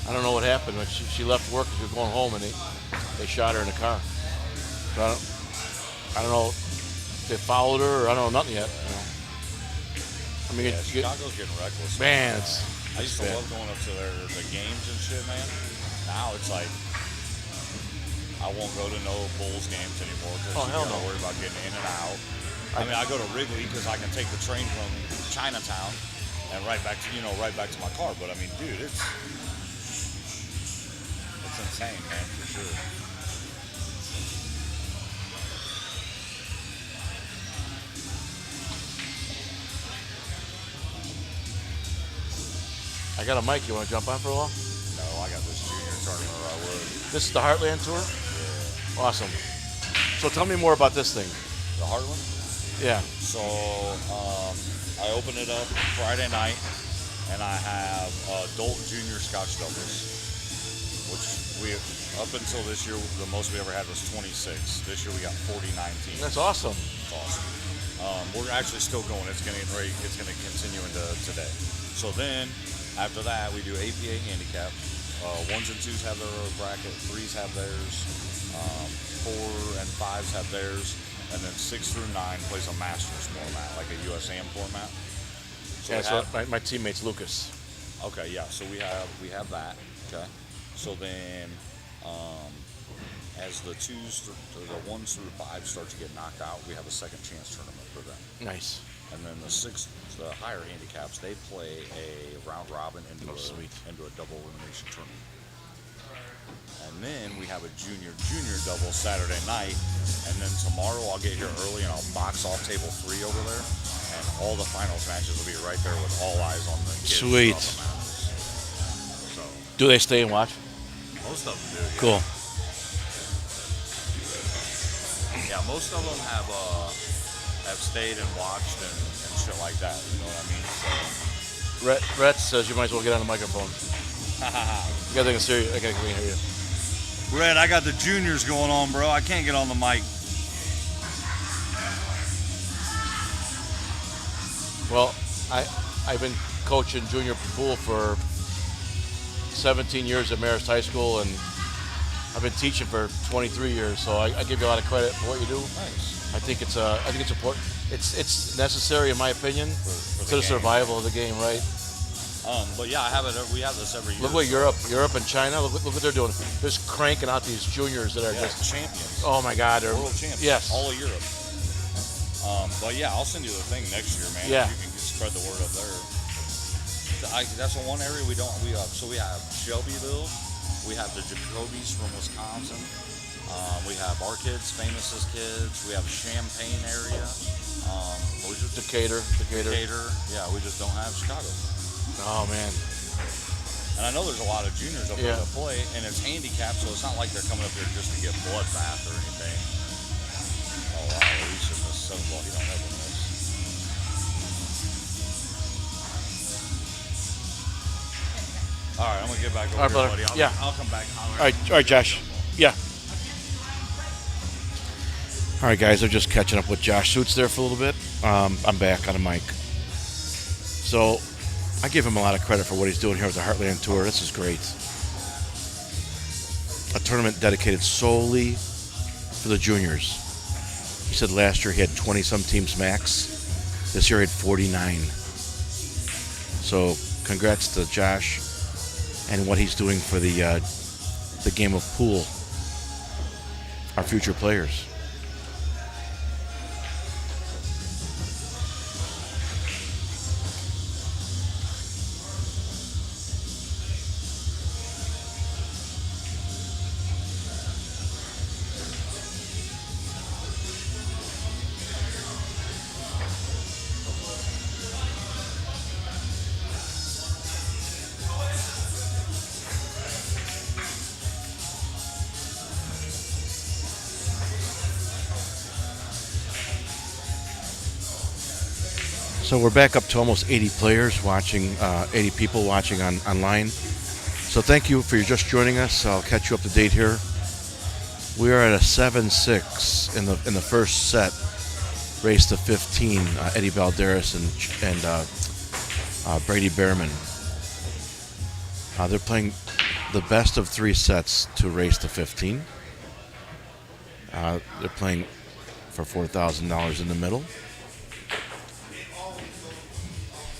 I don't know what happened, but she left work. She was going home, and they shot her in the car. So I don't know if they followed her, or I don't know nothing yet. You know. I mean, Yeah, Chicago's getting reckless. man, it's I used to bad. love going up to the games and shit, man. Now it's like I won't go to no Bulls games anymore because Oh, you hell gotta no. worry about getting in and out. I mean, I go to Wrigley because I can take the train from Chinatown and right back to my car. But I mean, dude, it's insane, man, for sure. I got a mic. You want to jump on for a while? No, I got this junior tournament where I would. This is the Heartland Tour? Yeah. Awesome. So tell me more about this thing. The Heartland? Yeah. So I open it up Friday night, and I have adult junior Scotch doubles, which we up until this year the most we ever had was 26. This year we got 49 teams. That's awesome. It's awesome. We're actually still going. It's gonna continue into today. So then after that we do APA handicap. 1s and 2s have their bracket. 3s have theirs. 4 and 5s have theirs. And then 6 through 9 plays a Masters format, like a USAM format. So Yeah. we So have- my teammate's Lucas. Okay, yeah. So we have that. Okay. So then, as the 1s through 5s start to get knocked out, we have a second chance tournament for them. Nice. And then the higher handicaps, they play a round robin into a double elimination tournament. And then we have a junior double Saturday night. And then tomorrow I'll get here early and I'll box off table 3 over there. And all the finals matches will be right there with all eyes on the kids. Sweet. On the mountains. So Do they stay and watch? most of them do. Yeah. Cool. Yeah, most of them have stayed and watched and shit like that. You know what I mean? So, Rhett says you might as well get on the microphone. You guys can hear you. Red, I got the juniors going on, bro. I can't get on the mic. Well, I've been coaching junior pool for 17 years at Marist High School, and I've been teaching for 23 years. So I give you a lot of credit for what you do. Nice. I think it's important. It's necessary, in my opinion, to the survival of the game, right? But yeah, we have this every year. Look what Europe and China. Look what they're doing. They're just cranking out these juniors that are just champions. Oh my God, they're World champions. Yes. All of Europe. But yeah, I'll send you the thing next year, man. Yeah. You can spread the word up there. That's the one area we don't. So we have Shelbyville. We have the Jacobys from Wisconsin. We have our kids, Famous's kids. We have Champaign area. Decatur. Yeah, we just don't have Chicago. Oh man. And I know there's a lot of juniors up there that play, and it's handicapped, so it's not like they're coming up here just to get bloodbath or anything. Oh wow, Luis in this 7 ball, he don't have one of those. All right, I'm gonna get back over All right, here, brother. buddy. Yeah. I'll come back. All right, Josh. Yeah. All right, guys. I'm just catching up with Josh Suits there for a little bit. I'm back on a mic. So I give him a lot of credit for what he's doing here with the Heartland Tour. This is great. A tournament dedicated solely for the juniors. He said last year he had 20-some teams max. This year he had 49. So congrats to Josh and what he's doing for the game of pool, our future players. So we're back up to almost 80 players watching, 80 people watching online. So thank you for just joining us. I'll catch you up to date here. We are at a 7-6 in the first set, race to 15. Eddie Balderas and Brady Behrman. They're playing the best of 3 sets to race to 15. They're playing for $4,000 in the middle.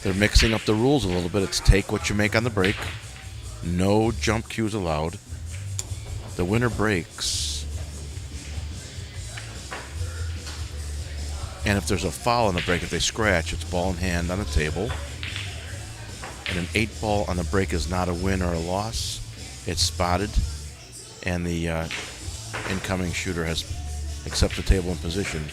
They're mixing up the rules a little bit. It's take what you make on the break. No jump cues allowed. The winner breaks. And if there's a foul on the break, if they scratch, it's ball in hand on the table. And an 8 ball on the break is not a win or a loss. It's spotted. And the incoming shooter has accepts the table in position.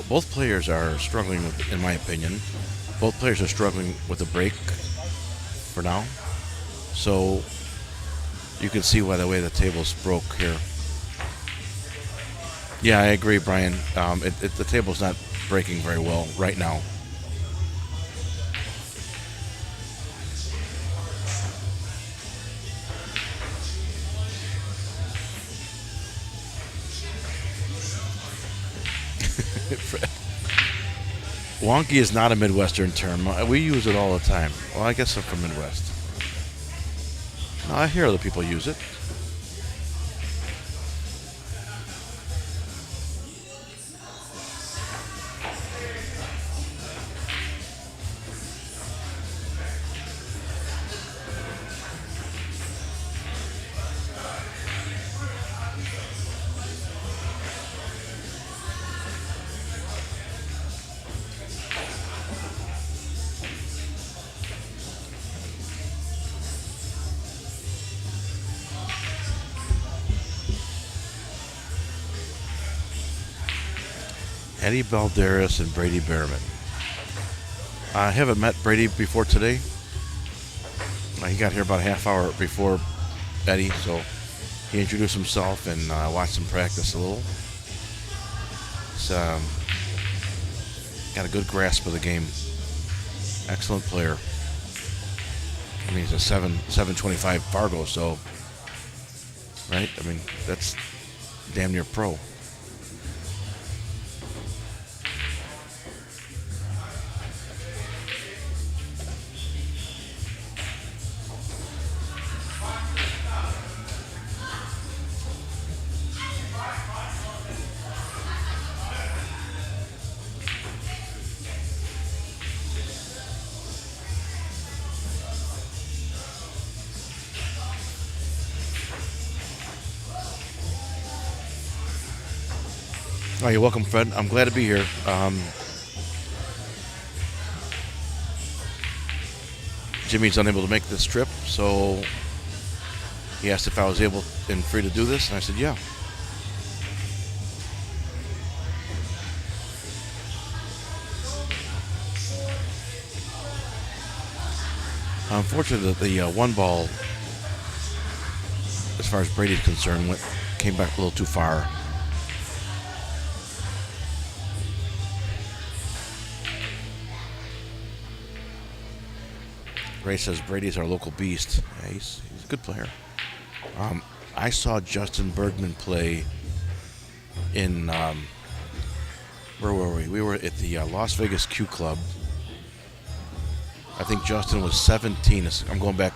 Both players are struggling with, in my opinion, both players are struggling with the break for now. So you can see by the way the tables broke here. Yeah, I agree, Brian. The table's not breaking very well right now. Wonky is not a Midwestern term. We use it all the time. Well, I guess I'm from Midwest. No, I hear other people use it. Eddie Balderas and Brady Behrman. I haven't met Brady before today. He got here about a half hour before Eddie, so he introduced himself and watched him practice a little. He's got a good grasp of the game. Excellent player. I mean, he's a 725 Fargo, so, right? I mean, that's damn near pro. Oh, you're welcome, Fred. I'm glad to be here. Jimmy's unable to make this trip, so he asked if I was able and free to do this, and I said, yeah. Unfortunately, the one ball, as far as Brady's concerned, came back a little too far. Ray says Brady's our local beast. Yeah, he's a good player. I saw Justin Bergman play in, where were we? We were at the Las Vegas Q Club. I think Justin was 17. I'm going back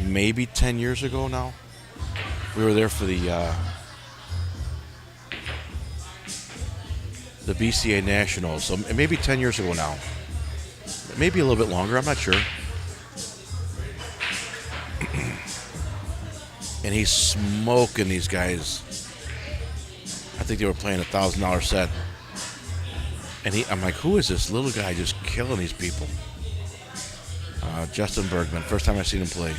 maybe 10 years ago now. We were there for the BCA Nationals, so maybe 10 years ago now. Maybe a little bit longer, I'm not sure. And he's smoking these guys. I think they were playing $1,000 set. And I'm like, who is this little guy just killing these people? Justin Bergman, first time I've seen him play.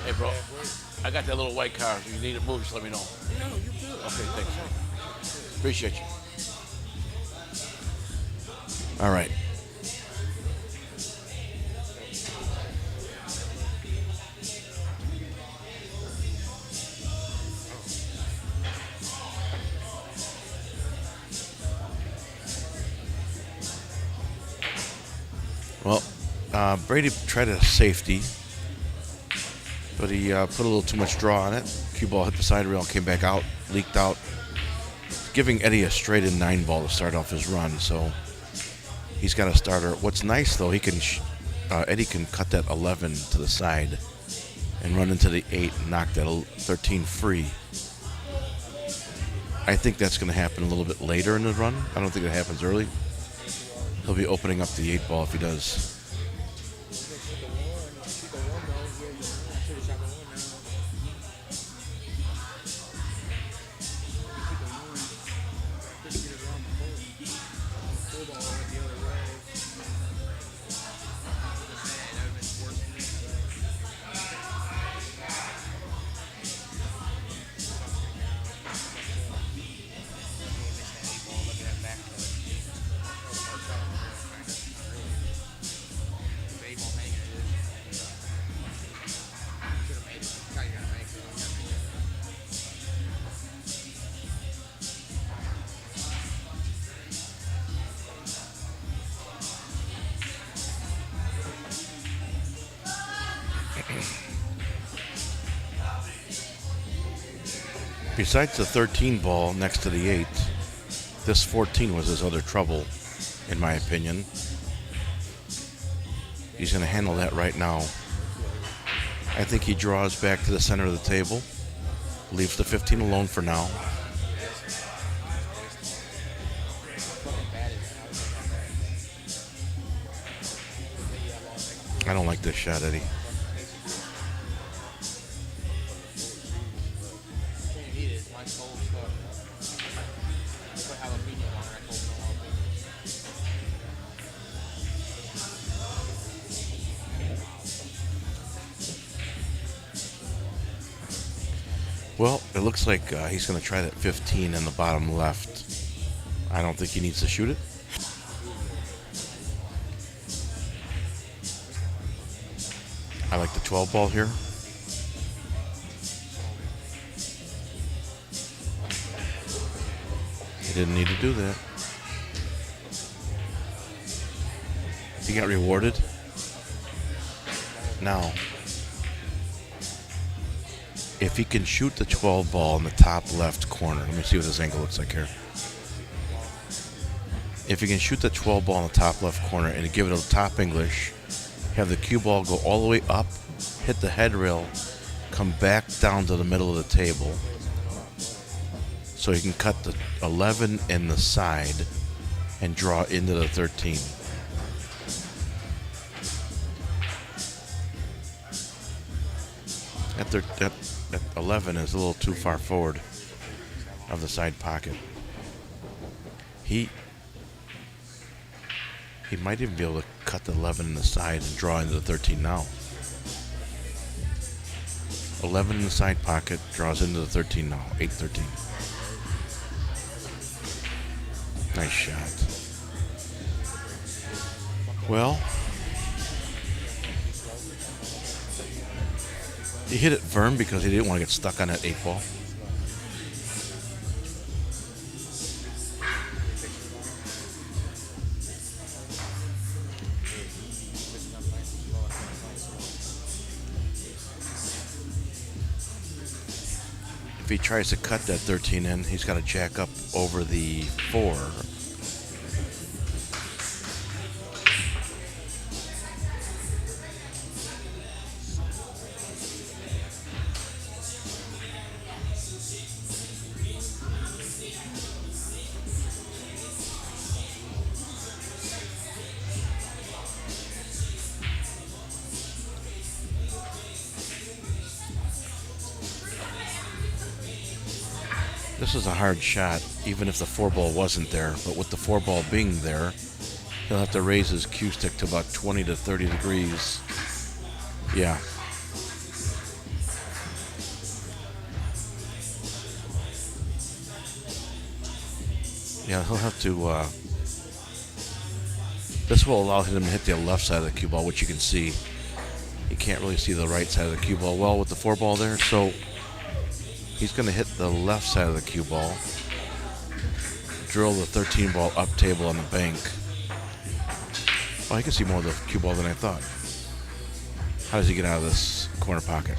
Hey, bro, I got that little white car. If you need it moved, just let me know. No, you're good. Okay, thanks. Appreciate you. All right. Well, Brady tried a safety, but he put a little too much draw on it. Cue ball hit the side rail, came back out, leaked out, giving Eddie a straight in 9 ball to start off his run. So he's got a starter. What's nice though, he can Eddie can cut that 11 to the side and run into the 8 and knock that 13 free. I think that's going to happen a little bit later in the run. I don't think it happens early. He'll be opening up the 8 ball if he does. Besides the 13 ball next to the 8, this 14 was his other trouble, in my opinion. He's going to handle that right now. I think he draws back to the center of the table, leaves the 15 alone for now. I don't like this shot, Eddie. Well, it looks like he's going to try that 15 in the bottom left. I don't think he needs to shoot it. I like the 12 ball here. He didn't need to do that. He got rewarded. Now, if he can shoot the 12 ball in the top left corner, let me see what this angle looks like here. If he can shoot the 12 ball in the top left corner and give it a top English, have the cue ball go all the way up, hit the head rail, come back down to the middle of the table, so he can cut the 11 in the side and draw into the 13. That 11 is a little too far forward of the side pocket. He might even be able to cut the 11 in the side and draw into the 13 now. 11 in the side pocket, draws into the 13 now. 8-13. Nice shot. Well, he hit it firm because he didn't want to get stuck on that 8 ball. If he tries to cut that 13 in, he's got to jack up over the 4. This is a hard shot, even if the 4 ball wasn't there. But with the 4 ball being there, he'll have to raise his cue stick to about 20 to 30 degrees. Yeah. Yeah, he'll have to... this will allow him to hit the left side of the cue ball, which you can see. You can't really see the right side of the cue ball well with the 4 ball there, so... he's going to hit the left side of the cue ball, drill the 13 ball up table on the bank. Oh, I can see more of the cue ball than I thought. How does he get out of this corner pocket?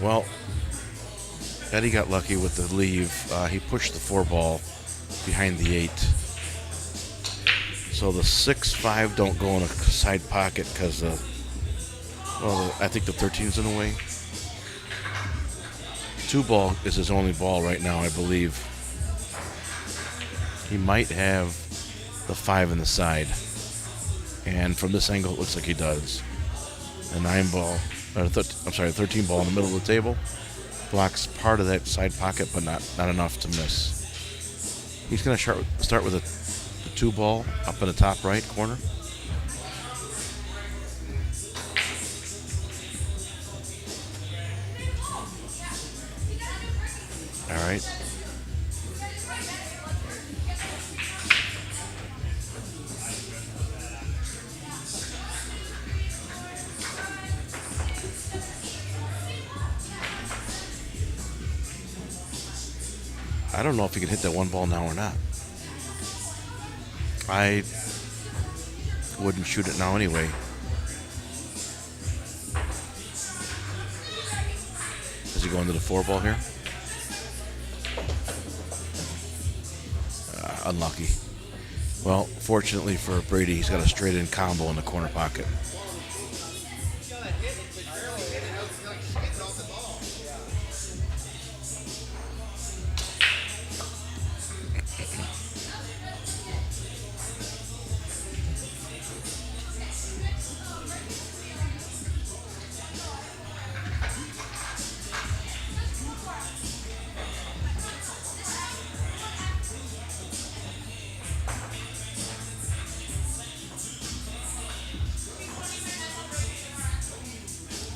Well, Eddie got lucky with the leave. He pushed the 4 ball behind the 8. So the 6-5 don't go in a side pocket because, I think the 13's in the way. 2 ball is his only ball right now, I believe. He might have the 5 in the side. And from this angle, it looks like he does. A 9 ball, or 13 ball in the middle of the table blocks part of that side pocket, but not enough to miss. He's going to start with a 2 ball up in the top right corner. All right. I don't know if he can hit that 1 ball now or not. I wouldn't shoot it now anyway. Does he go into the 4 ball here? Unlucky. Well, fortunately for Brady, he's got a straight-in combo in the corner pocket.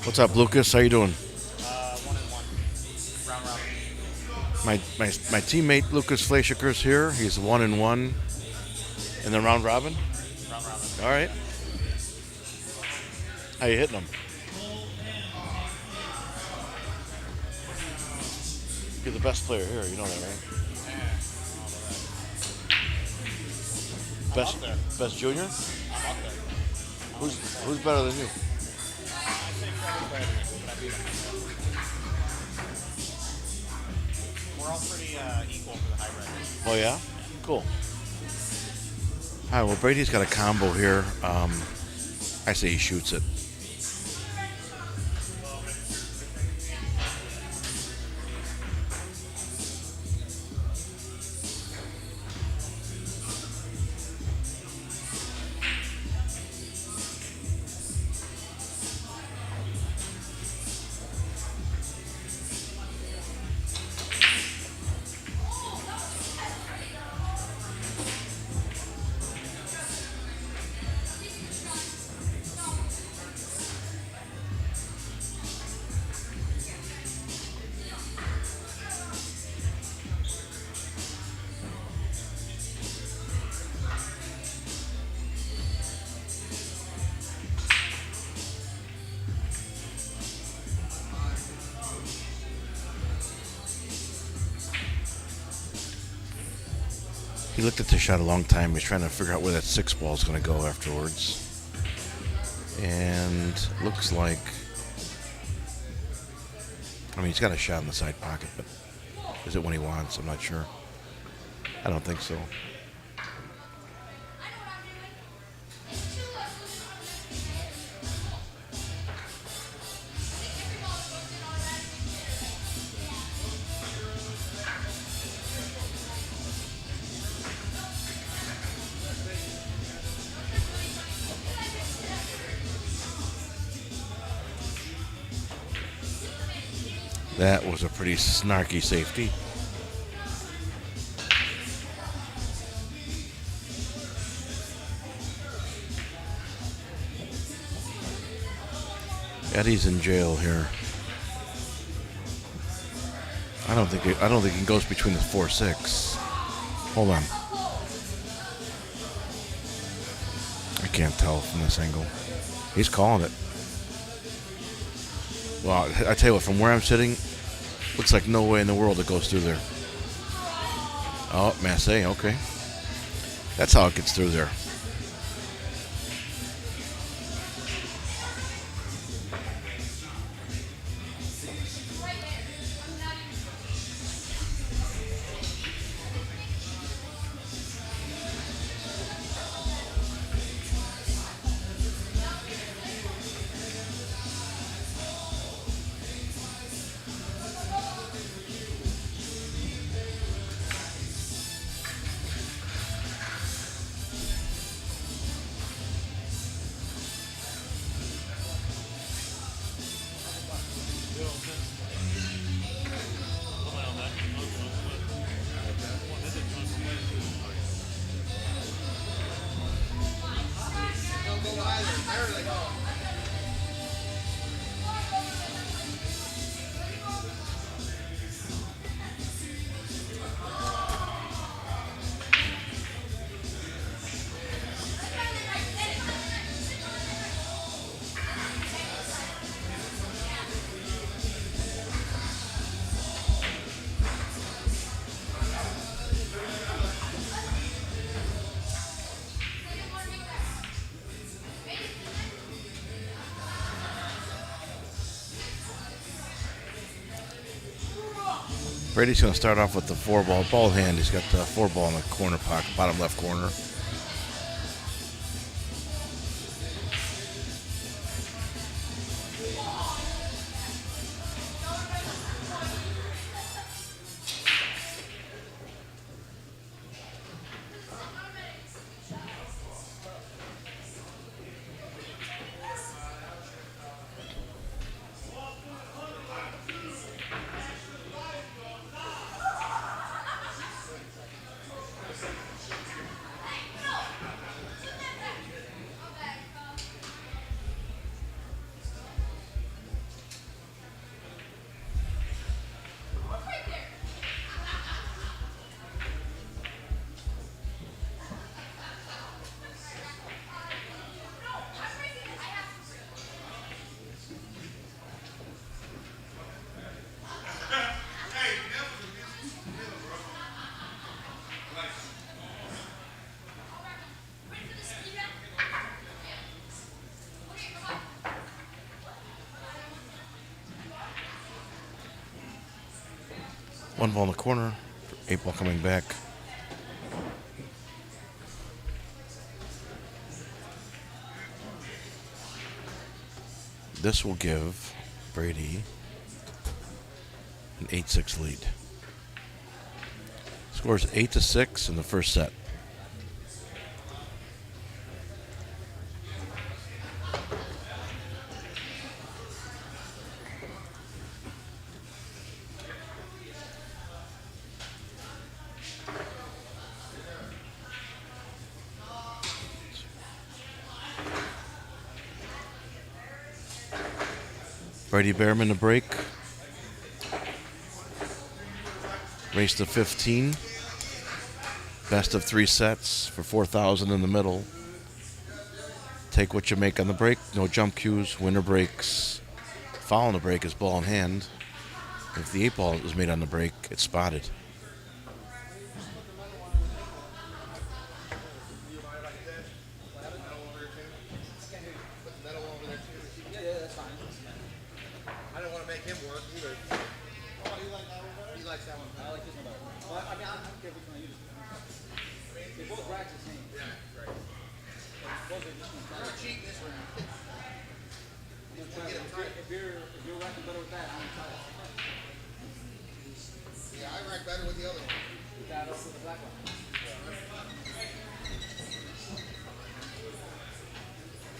What's up, Lucas? How you doing? 1-1. Round robin. My teammate Lucas Fleischiker's here. He's 1-1 in the round robin. Round robin. All right. How you hitting him? You're the best player here. You know that, right? Best junior? I'm up there. Who's better than you? I think Trevor's better than me, but I beat him. We're all pretty equal for the high record. Oh yeah? Cool. All right. Well, Brady's got a combo here. I say he shoots it. He looked at the shot a long time. He's trying to figure out where that 6 ball is going to go afterwards. And looks like, I mean, he's got a shot in the side pocket, but is it when he wants? I'm not sure. I don't think so. That was a pretty snarky safety. Eddie's in jail here. I don't think he goes between the 4-6. Hold on. I can't tell from this angle. He's calling it. Well, I tell you what, from where I'm sitting, looks like no way in the world it goes through there. Oh, Massey, okay. That's how it gets through there. Brady's going to start off with the 4-ball. Ball hand. He's got the 4-ball in the corner pocket, bottom left corner. One ball in the corner. 8 ball coming back. This will give Brady an 8-6 lead. Scores 8-6 in the first set. Brady Behrman to break. Race to 15. Best of 3 sets for 4,000 in the middle. Take what you make on the break. No jump cues. Winner breaks. Foul on the break is ball in hand. If the 8 ball is made on the break, it's spotted.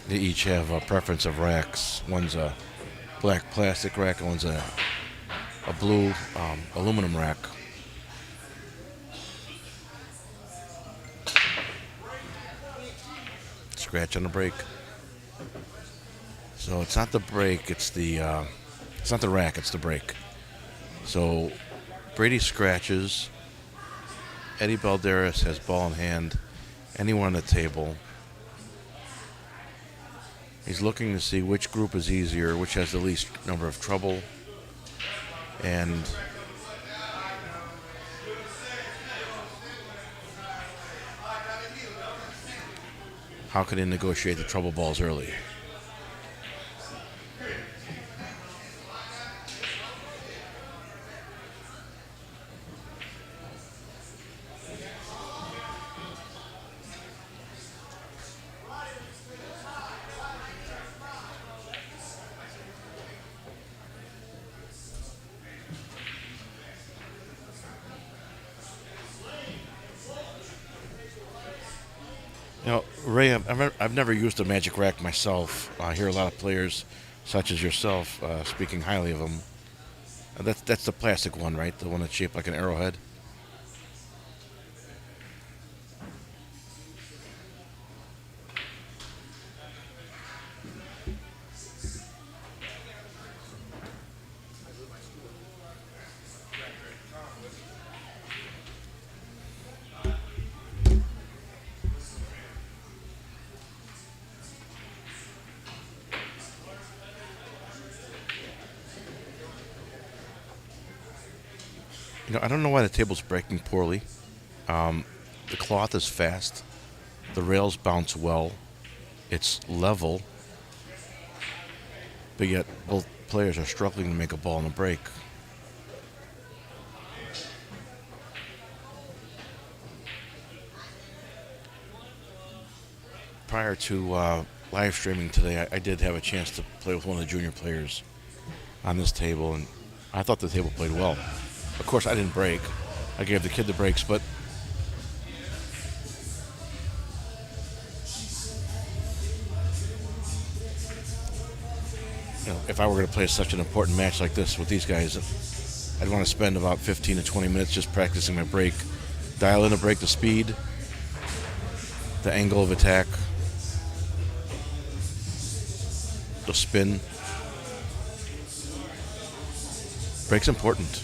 They each have a preference of racks. One's a black plastic rack and one's a blue aluminum rack. Scratch on the break. So it's not the break, it's not the rack, it's the break. So Brady scratches. Eddie Balderas has ball in hand. Anyone on the table. He's looking to see which group is easier, which has the least number of trouble. And how can he negotiate the trouble balls early? You know, Ray, I've never used a magic rack myself. I hear a lot of players, such as yourself, speaking highly of them. That's the plastic one, right? The one that's shaped like an arrowhead. You know, I don't know why the table's breaking poorly. The cloth is fast. The rails bounce well. It's level. But yet both players are struggling to make a ball in a break. Prior to live streaming today, I did have a chance to play with one of the junior players on this table, and I thought the table played well. Of course, I didn't break. I gave the kid the breaks, but you know, if I were going to play such an important match like this with these guys, I'd want to spend about 15 to 20 minutes just practicing my break. Dial in a break, the speed, the angle of attack, the spin. Break's important.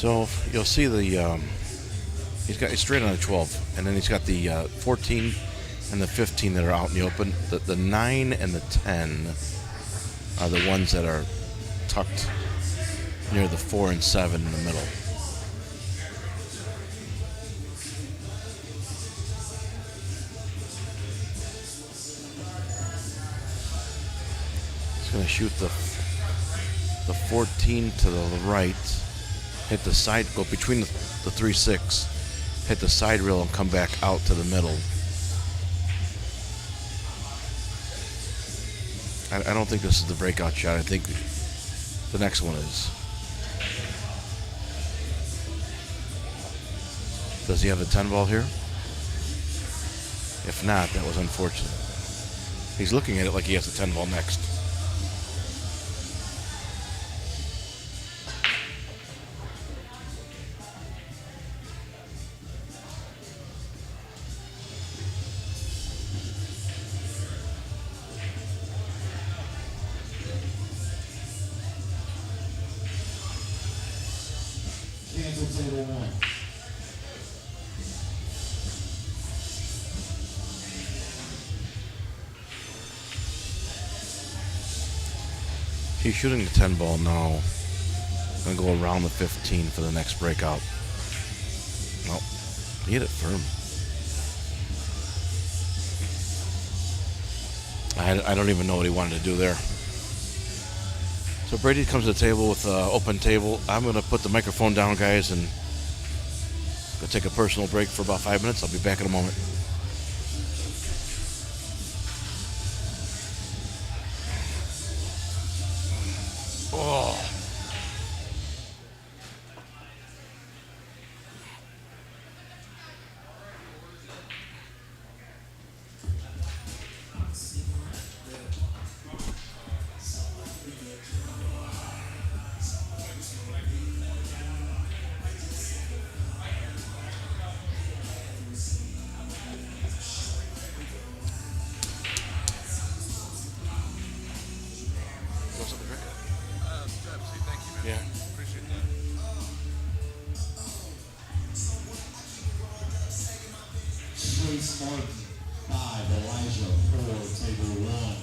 So you'll see the he's straight on a 12, and then he's got the 14 and the 15 that are out in the open. The 9 and the 10 are the ones that are tucked near the 4 and 7 in the middle. He's going to shoot the 14 to the right, hit the side, go between the 3-6, hit the side rail and come back out to the middle. I don't think this is the breakout shot. I think the next one is. Does he have the 10 ball here? If not, that was unfortunate. He's looking at it like he has the 10 ball next. Cancel table 1. He's shooting the 10 ball now. Gonna go around the 15 for the next breakout. Nope. He hit it firm. I don't even know what he wanted to do there. So Brady comes to the table with an open table. I'm going to put the microphone down, guys, and go take a personal break for about 5 minutes. I'll be back in a moment. Oh. Yeah. Appreciate that. Trace Martin 5, Elijah 4, table 1.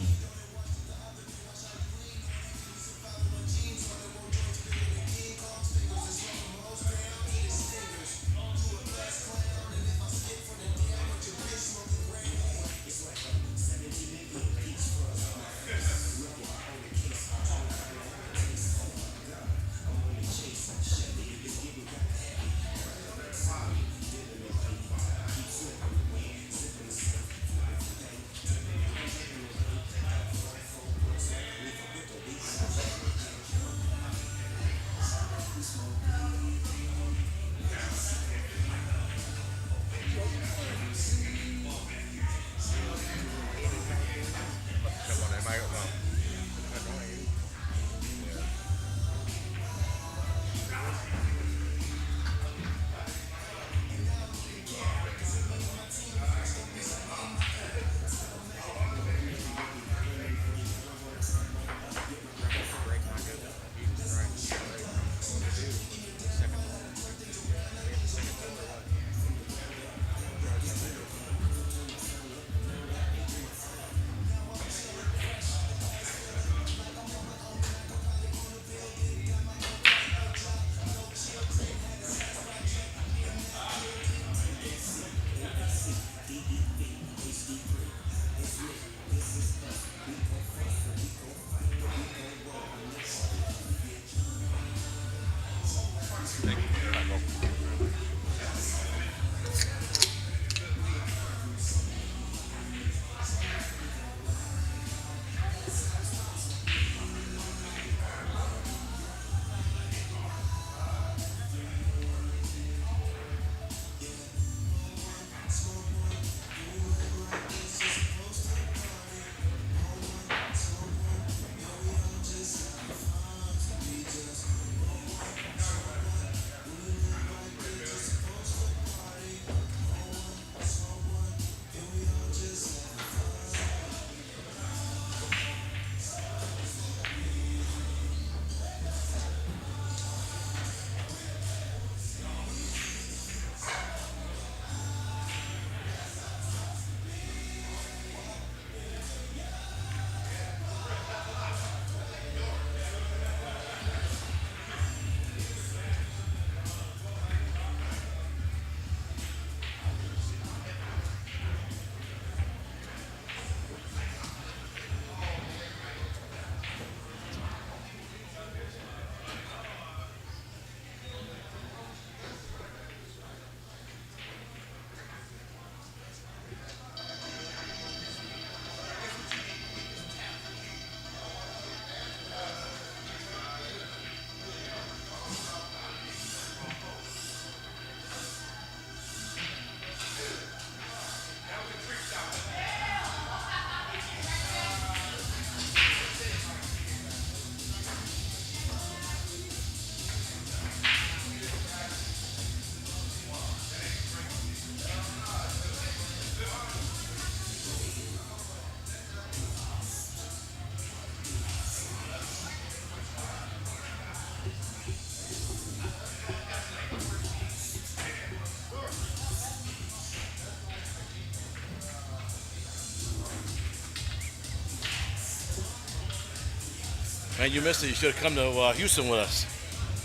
Man, you missed it. You should have come to Houston with us.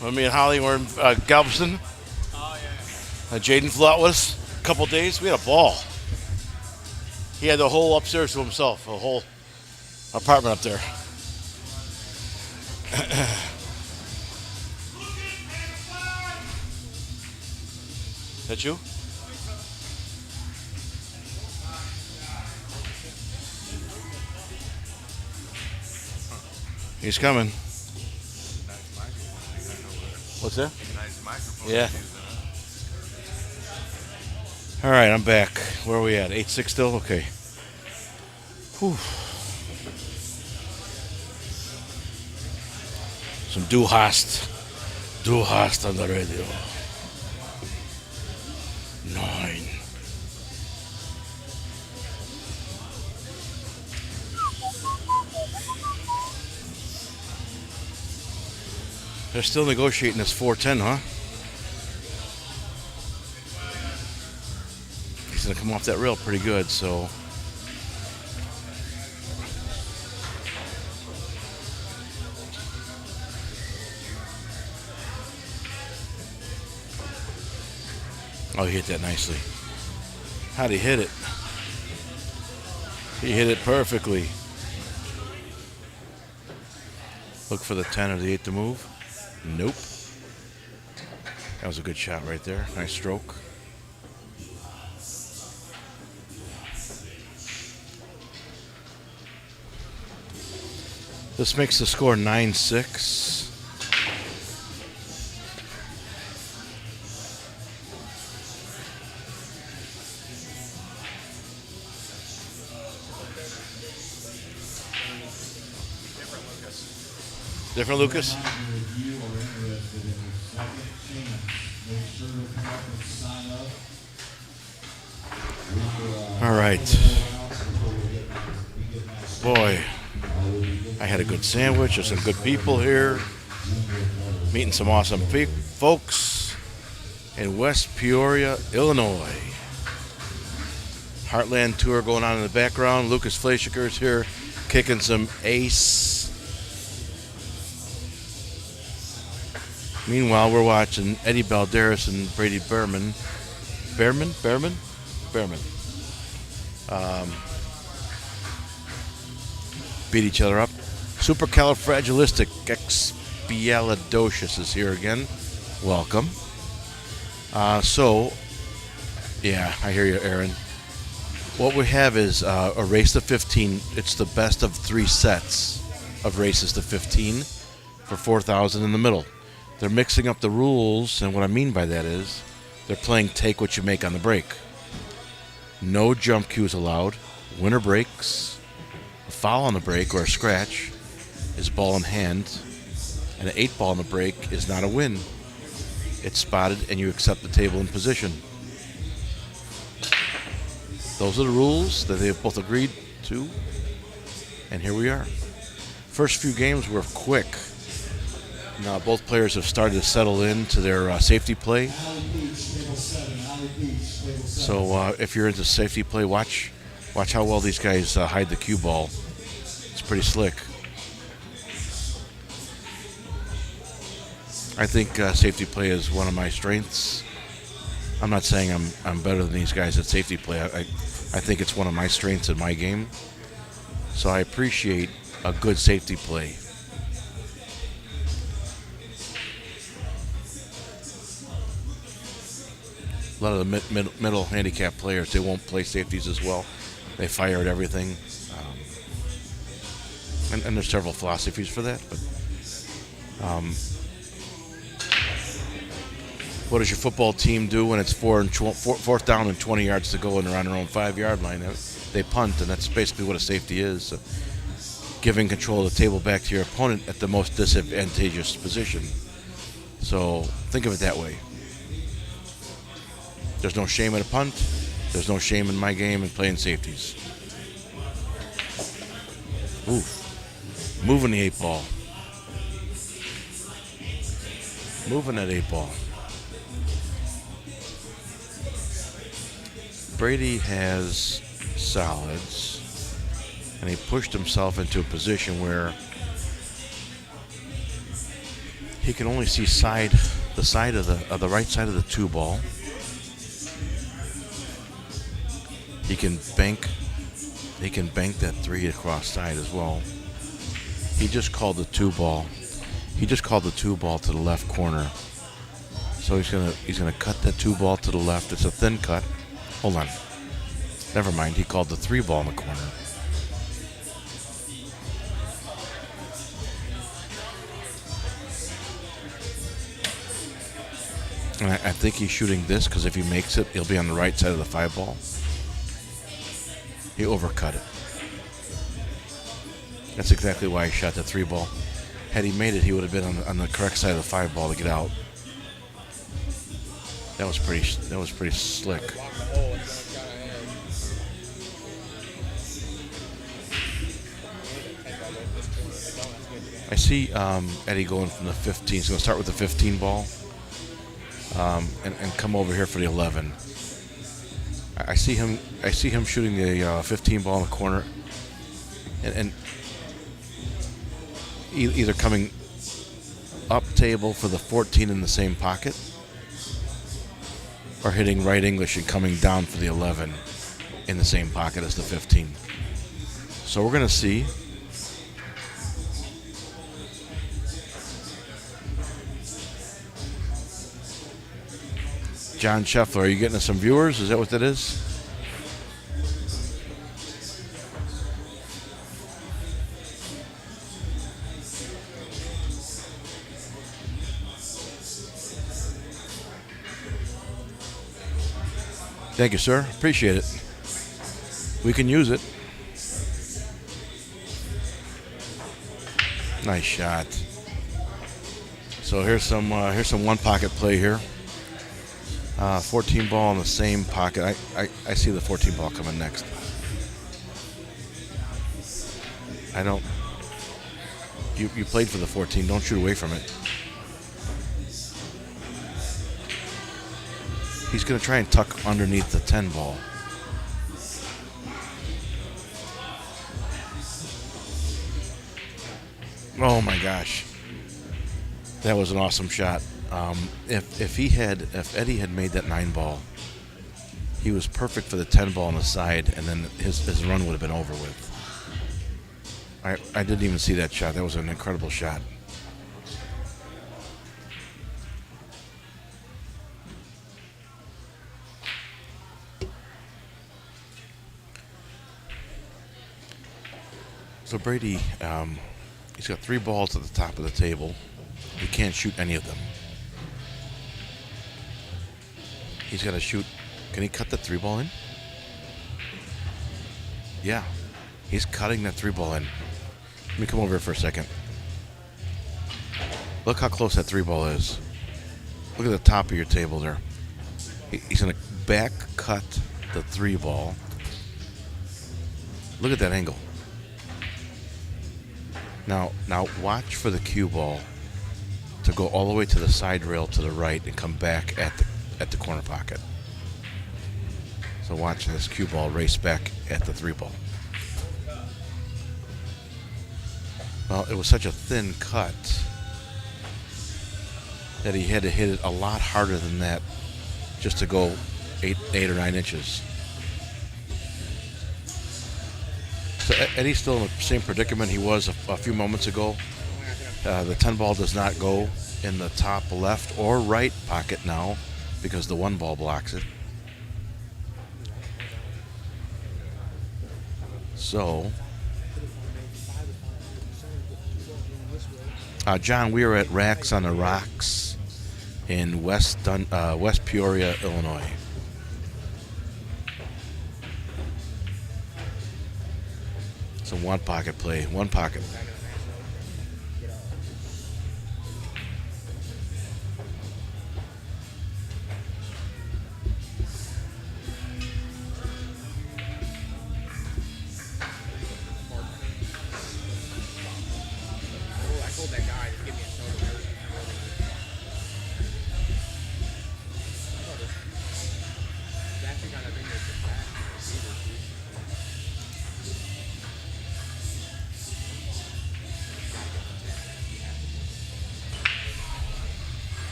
When me and Holly were in Galveston. Oh, yeah. Jaden flew out with us a couple days. We had a ball. He had the whole upstairs to himself, a whole apartment up there. That you? He's coming. What's that? Nice microphone. Yeah. All right, I'm back. Where are we at? 8-6 still? Okay. Whew. Some Du Hast on the radio. 9. They're still negotiating this 410, huh? He's going to come off that rail pretty good, so. Oh, he hit that nicely. How'd he hit it? He hit it perfectly. Look for the 10 or the 8 to move. Nope. That was a good shot right there. Nice stroke. This makes the score 9-6. Different Lucas? If you are interested in your second chance, make sure to come up and sign up. All right. Boy, I had a good sandwich. There's some good people here. Meeting some awesome folks in West Peoria, Illinois. Heartland tour going on in the background. Lucas Fleischiger's here kicking some ace. Meanwhile, we're watching Eddie Balderas and Brady Behrman. Behrman. Beat each other up. Supercalifragilisticexpialidocious is here again. Welcome. Yeah, I hear you, Aaron. What we have is a race to 15. It's the best of 3 sets of races to 15 for 4,000 in the middle. They're mixing up the rules, and what I mean by that is they're playing take what you make on the break. No jump cues allowed. Winner breaks. A foul on the break or a scratch is ball in hand, and an 8 ball on the break is not a win. It's spotted, and you accept the table in position. Those are the rules that they have both agreed to, and here we are. First few games were quick. Now both players have started to settle into their safety play. So if you're into safety play, watch how well these guys hide the cue ball. It's pretty slick. I think safety play is one of my strengths. I'm not saying I'm better than these guys at safety play. I think it's one of my strengths in my game. So I appreciate a good safety play. A lot of the middle handicap players, they won't play safeties as well. They fire at everything. And there's several philosophies for that. But what does your football team do when it's fourth down and 20 yards to go and they're on their own 5-yard line? They punt, and that's basically what a safety is. So giving control of the table back to your opponent at the most disadvantageous position. So think of it that way. There's no shame in a punt. There's no shame in my game in playing safeties. Oof. Moving the 8 ball. Moving that 8 ball. Brady has solids, and he pushed himself into a position where He can only see the side of the right side of the 2 ball. He can bank that 3 across side as well. He just called the 2 ball. He just called the 2 ball to the left corner. So he's gonna cut that 2 ball to the left. It's a thin cut. Hold on. Never mind. He called the 3 ball in the corner. And I think he's shooting this because if he makes it, he'll be on the right side of the 5 ball. He overcut it. That's exactly why he shot the 3 ball. Had he made it, he would have been on the correct side of the 5 ball to get out. That was pretty slick. I see Eddie going from the 15. He's going to start with the 15 ball and come over here for the 11. I see him shooting the 15 ball in the corner and either coming up table for the 14 in the same pocket or hitting right English and coming down for the 11 in the same pocket as the 15. So we're going to see. John Scheffler, are you getting us some viewers? Is that what that is? Thank you, sir. Appreciate it. We can use it. Nice shot. So here's some one pocket play here. 14 ball in the same pocket. I see the 14 ball coming next. I don't. You played for the 14. Don't shoot away from it. He's going to try and tuck underneath the 10 ball. Oh my gosh. That was an awesome shot. If Eddie had made that 9 ball, he was perfect for the 10 ball on the side, and then his run would have been over with. I didn't even see that shot. That was an incredible shot. So Brady, he's got 3 balls at the top of the table. He can't shoot any of them. He's got to shoot. Can he cut the 3 ball in? Yeah. He's cutting that 3 ball in. Let me come over here for a second. Look how close that 3 ball is. Look at the top of your table there. He's going to back cut the 3 ball. Look at that angle. Now watch for the cue ball to go all the way to the side rail to the right and come back at the corner pocket. So watch this cue ball race back at the 3 ball. Well, it was such a thin cut that he had to hit it a lot harder than that just to go 8 or 9 inches. So Eddie's still in the same predicament he was a few moments ago. The 10 ball does not go in the top left or right pocket now because the 1 ball blocks it. So, John, we are at Racks on the Rocks in West Peoria, Illinois. It's a 1 pocket play, 1 pocket.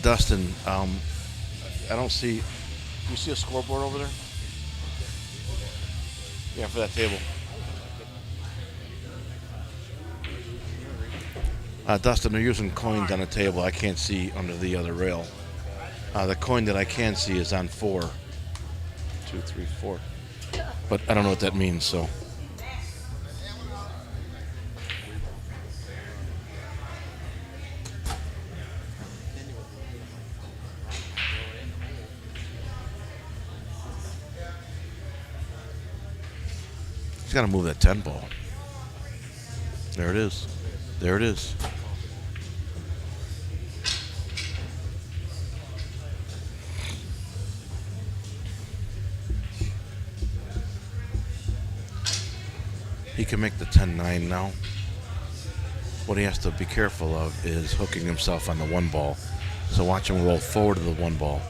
Dustin, I don't see. You see a scoreboard over there? Yeah, for that table. Dustin, they're using coins on the table. I can't see under the other rail. The coin that I can see is on 4. 2, 3, 4. But I don't know what that means, so. He's got to move that 10 ball. There it is. There it is. He can make the 10-9 now. What he has to be careful of is hooking himself on the 1 ball. So watch him roll forward to the 1 ball.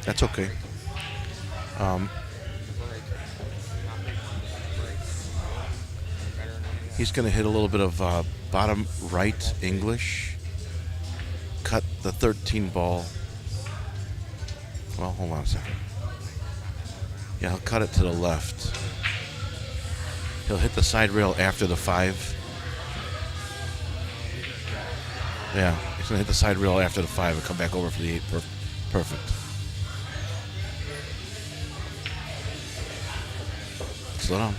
That's okay. He's going to hit a little bit of bottom right English. Cut the 13 ball. Well, hold on a second. Yeah, he'll cut it to the left. He'll hit the side rail after the 5. Yeah, he's going to hit the side rail after the 5 and come back over for the 8. Perfect. Slow down.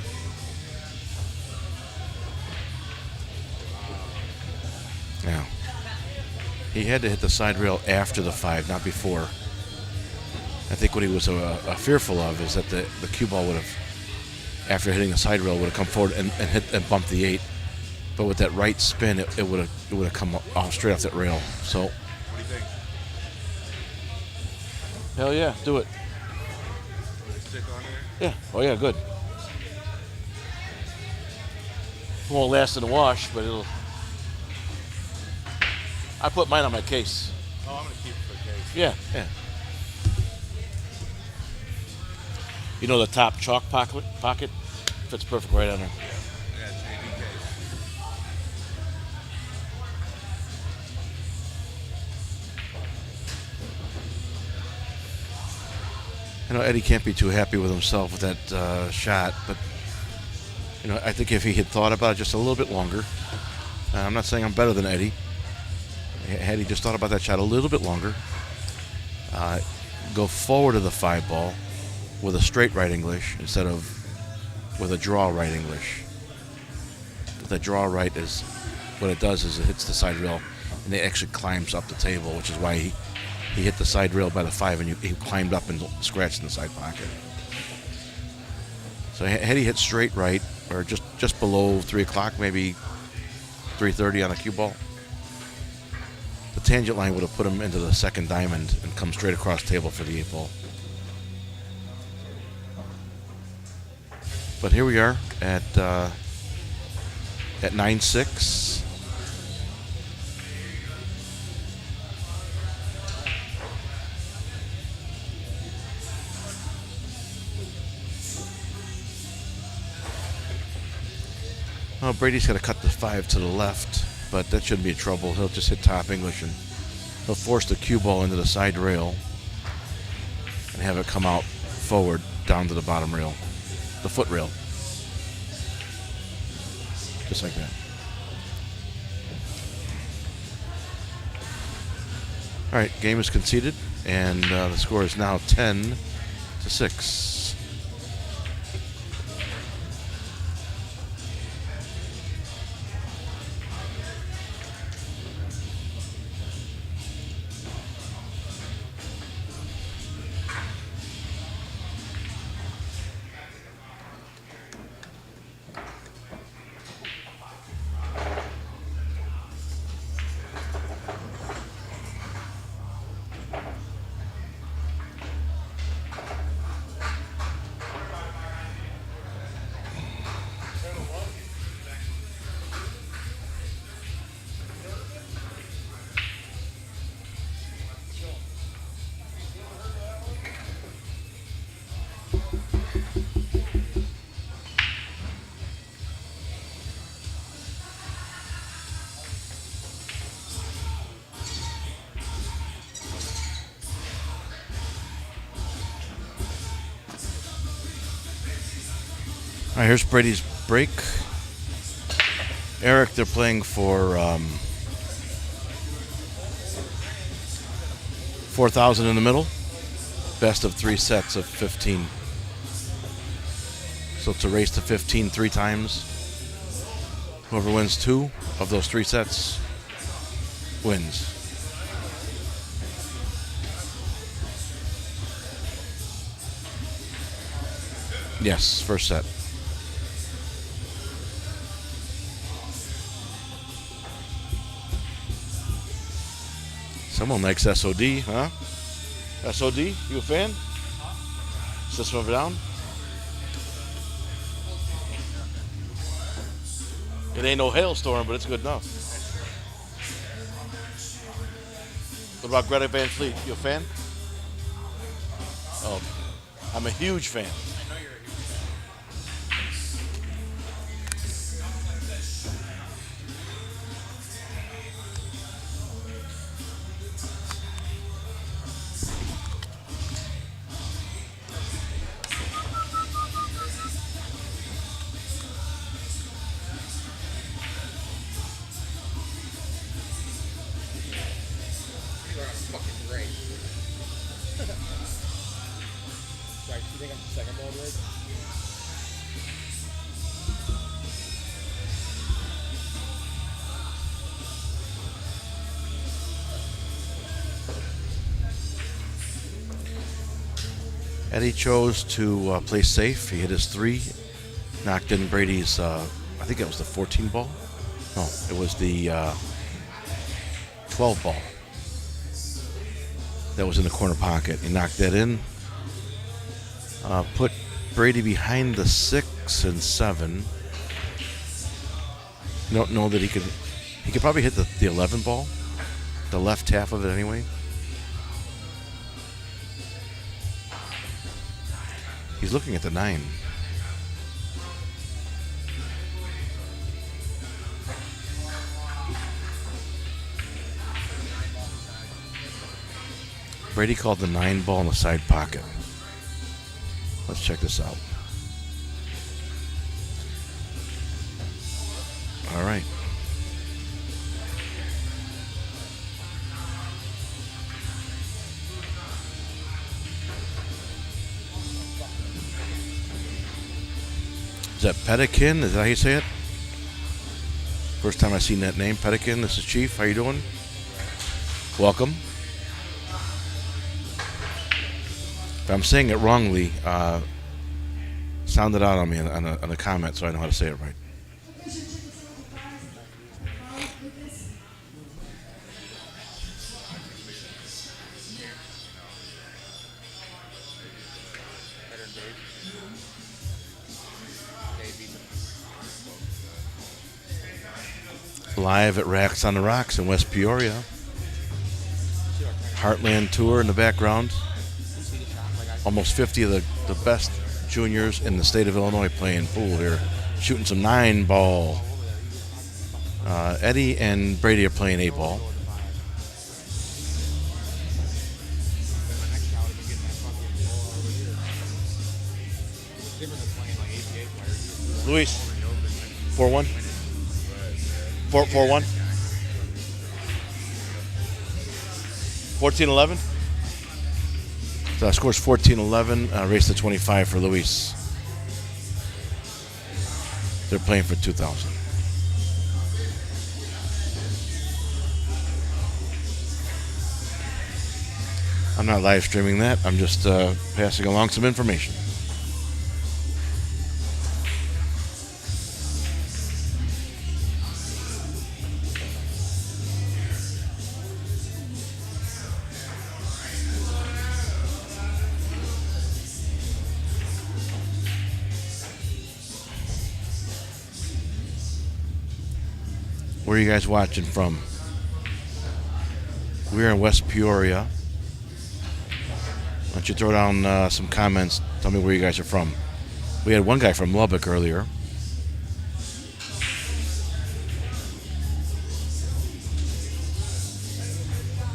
Yeah. He had to hit the side rail after the 5, not before. I think what he was fearful of is that the cue ball would have, after hitting the side rail, would have come forward and hit and bumped the 8. But with that right spin, it would have come off straight off that rail. So. What do you think? Hell yeah, do it. Stick on there? Yeah. Oh yeah, good. Won't last in the wash, but it'll. I put mine on my case. Oh, I'm gonna keep it for the case. Yeah, yeah. You know the top chalk pocket fits perfect right on there. Yeah, JD case. I know Eddie can't be too happy with himself with that shot, but I think if he had thought about it just a little bit longer, I'm not saying I'm better than Eddie. Had he just thought about that shot a little bit longer, go forward to the 5 ball with a straight right English instead of with a draw right English. The draw right is, what it does is it hits the side rail and it actually climbs up the table, which is why he hit the side rail by the 5 and he climbed up and scratched in the side pocket. So had he hit straight right or just below 3 o'clock, maybe 3:30 on a cue ball, the tangent line would have put him into the second diamond and come straight across table for the 8 ball. But here we are at 9-6. Well, Brady's got to cut the 5 to the left, but that shouldn't be a trouble. He'll just hit top English and he'll force the cue ball into the side rail and have it come out forward down to the bottom rail, the foot rail. Just like that. All right, game is conceded, and the score is now 10-6. All right, here's Brady's break. Eric, they're playing for 4,000 in the middle. Best of 3 sets of 15. So it's a race to 15 3 times. Whoever wins 2 of those 3 sets wins. Yes, first set. Someone likes SOD, huh? SOD, you a fan? System of a Down? It ain't no hailstorm, but it's good enough. What about Greta Van Fleet? You a fan? Oh, I'm a huge fan. Fucking great. Sorry, you think I'm the second ball rig? Eddie chose to play safe. He hit his 3, knocked in Brady's, I think it was the 14 ball. No, it was the 12 ball. That was in the corner pocket. He knocked that in. Put Brady behind the 6 and 7. Don't know that he could probably hit the 11 ball. The left half of it anyway. He's looking at the 9. Brady called the 9 ball in the side pocket. Let's check this out. All right. Is that Pedikin? Is that how you say it? First time I've seen that name, Pedikin. This is Chief. How you doing? Welcome. If I'm saying it wrongly, sound it out on me on a comment so I know how to say it right. Live at Racks on the Rocks in West Peoria. Heartland Tour in the background. Almost 50 of the best juniors in the state of Illinois playing pool here. Shooting some 9 ball. Eddie and Brady are playing 8 ball. Luis, 4-1? 4-1? 14-11? So score's 14-11. Race to 25 for Luis. They're playing for 2,000. I'm not live streaming that. I'm just passing along some information. Where are you guys watching from? We're in West Peoria. Why don't you throw down some comments? Tell me where you guys are from. We had one guy from Lubbock earlier.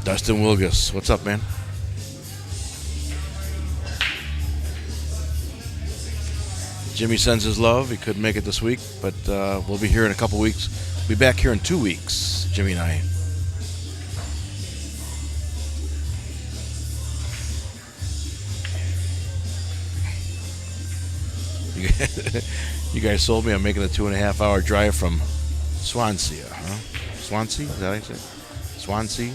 Dustin Wilgus. What's up, man? Jimmy sends his love. He couldn't make it this week, but we'll be here in a couple weeks. Be back here in 2 weeks, Jimmy and I. You guys sold me. I'm making a 2.5 hour drive from Swansea, huh? Swansea? Is that how you say it? Swansea?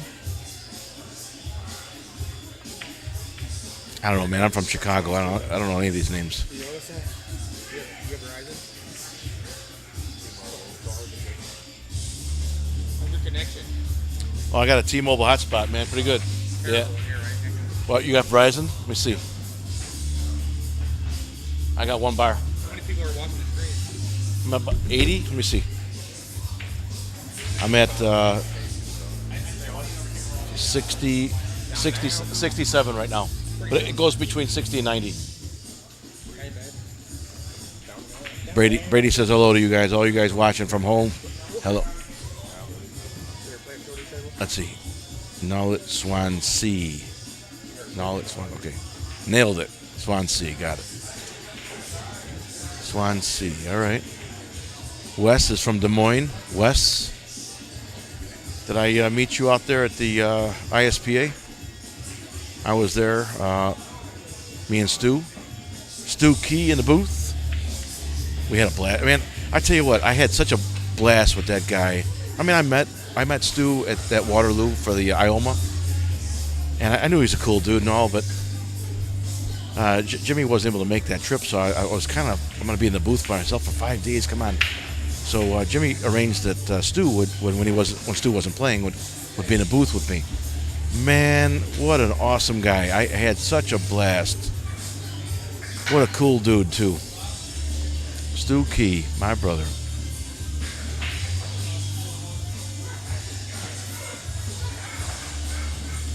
I don't know, man. I'm from Chicago. I don't know any of these names. You notice that? You have Verizon? How's your connection? Oh, I got a T-Mobile hotspot, man. Pretty good. Yeah. Well, you got Verizon? Let me see. I got 1 bar. How many people are watching the stream? I'm at 80. Let me see. I'm at 67 right now. But it goes between 60 and 90. Brady says hello to you guys. All you guys watching from home. Hello. Let's see. Knowledge Swansea. Knowledge Swansea. Okay. Nailed it. Swansea. Got it. Swansea. All right. Wes is from Des Moines. Wes, did I meet you out there at the ISPA? I was there. Me and Stu Key in the booth. We had a blast. Man, I tell you what, I had such a blast with that guy. I mean, I met Stu at that Waterloo for the IOMA, and I knew he was a cool dude and all, but Jimmy wasn't able to make that trip, so I was kind of, I'm going to be in the booth by myself for 5 days. Come on. So Jimmy arranged that Stu would, when Stu wasn't playing, would be in the booth with me. Man, what an awesome guy. I had such a blast. What a cool dude, too. Stu Key, my brother.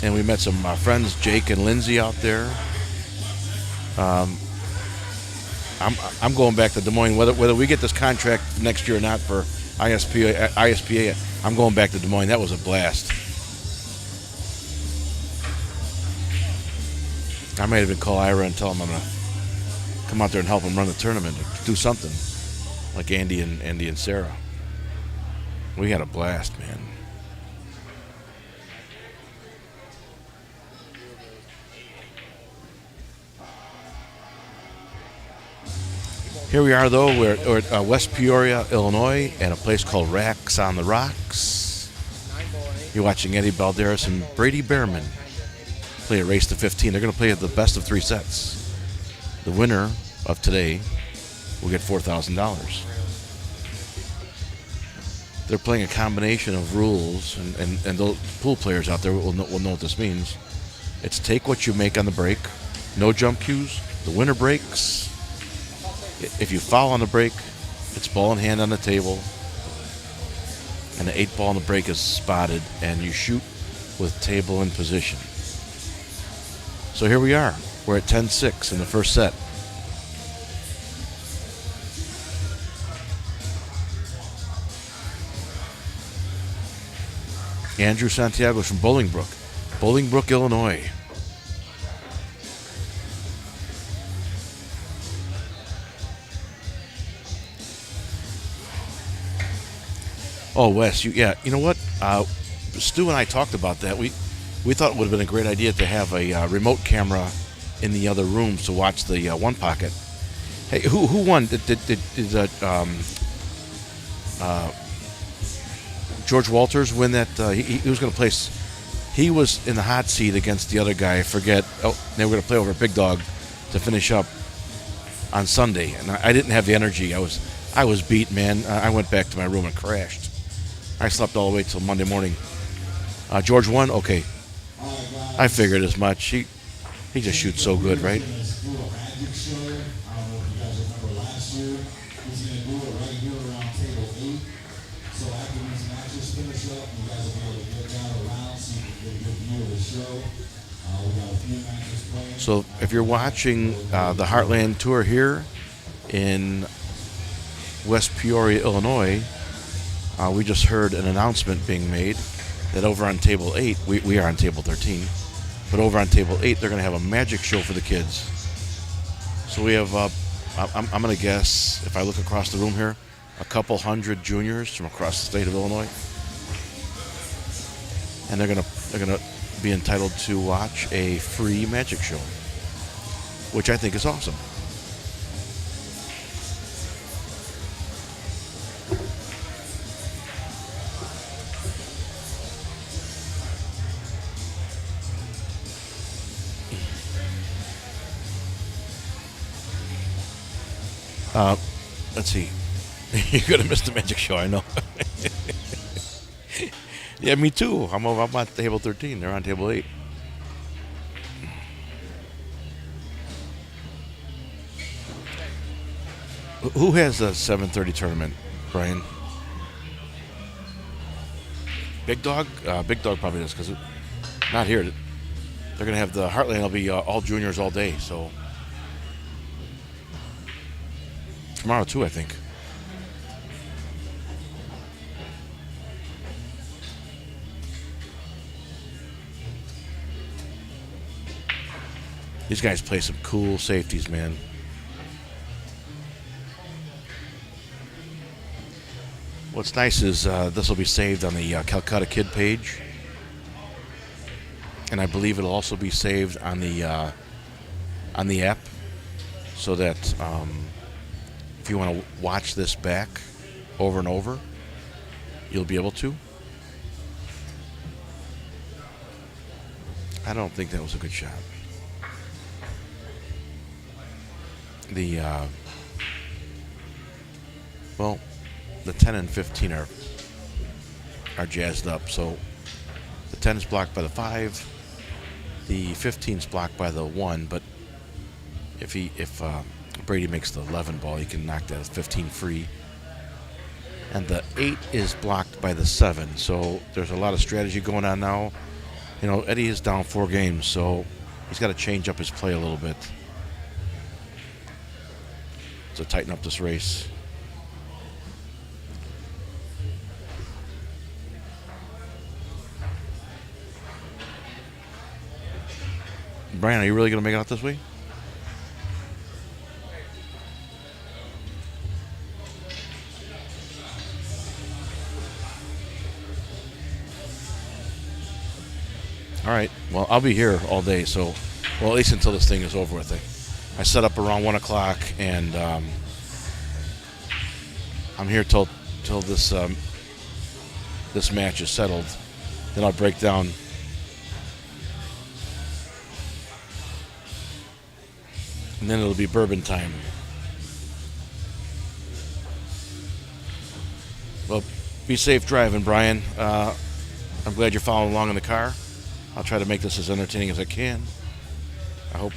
And we met some friends, Jake and Lindsay, out there. I'm going back to Des Moines. Whether we get this contract next year or not for ISPA, I'm going back to Des Moines. That was a blast. I might even call Ira and tell him I'm going to come out there and help him run the tournament or do something like Andy and Sarah. We had a blast, man. Here we are, though. We're at West Peoria, Illinois, at a place called Racks on the Rocks. You're watching Eddie Balderas and Brady Behrman play a race to 15. They're going to play the best of 3 sets. The winner of today will get $4,000. They're playing a combination of rules, and those pool players out there will know what this means. It's take what you make on the break, no jump cues, the winner breaks. If you foul on the break, it's ball in hand on the table, and the 8 ball on the break is spotted, and you shoot with table in position. So here we are. We're at 10-6 in the first set. Andrew Santiago from Bolingbrook, Illinois. Oh, Wes, you know what? Stu and I talked about that. We thought it would have been a great idea to have a remote camera in the other rooms to watch the one pocket. Hey, who won? Did George Walters win that? He was going to place. He was in the hot seat against the other guy. I forget. Oh, they were going to play over a big dog to finish up on Sunday, and I didn't have the energy. I was beat, man. I went back to my room and crashed. I slept all the way till Monday morning. George won? Okay. I figured as much. He just shoots so good, right? So if you're watching the Heartland Tour here in West Peoria, Illinois, we just heard an announcement being made that over on table 8, we are on table 13, but over on table 8, they're going to have a magic show for the kids. So we have I'm going to guess, if I look across the room here, a couple hundred juniors from across the state of Illinois. And they're gonna be entitled to watch a free magic show, which I think is awesome. Let's see. You're gonna miss the magic show, I know. Yeah, me too. I'm on table 13. They're on table 8. Who has the 7:30 tournament, Brian? Big Dog? Big Dog probably does, because not here. They're going to have the Heartland will be all juniors all day, so. Tomorrow, too, I think. These guys play some cool safeties, man. What's nice is this will be saved on the Calcutta Kid page. And I believe it'll also be saved on the app, so that if you want to watch this back over and over, you'll be able to. I don't think that was a good shot. The well, the 10 and 15 are jazzed up. So the 10 is blocked by the 5. The 15 is blocked by the 1. But if Brady makes the 11 ball, he can knock that 15 free. And the 8 is blocked by the 7. So there's a lot of strategy going on now. You know, Eddie is down 4 games, so he's got to change up his play a little bit to tighten up this race. Brian, are you really going to make it out this week? All right. Well, I'll be here all day, so, well, at least until this thing is over with. I set up around 1 o'clock, and I'm here till this this match is settled. Then I'll break down. And then it'll be bourbon time. Well, be safe driving, Brian. I'm glad you're following along in the car. I'll try to make this as entertaining as I can. I hope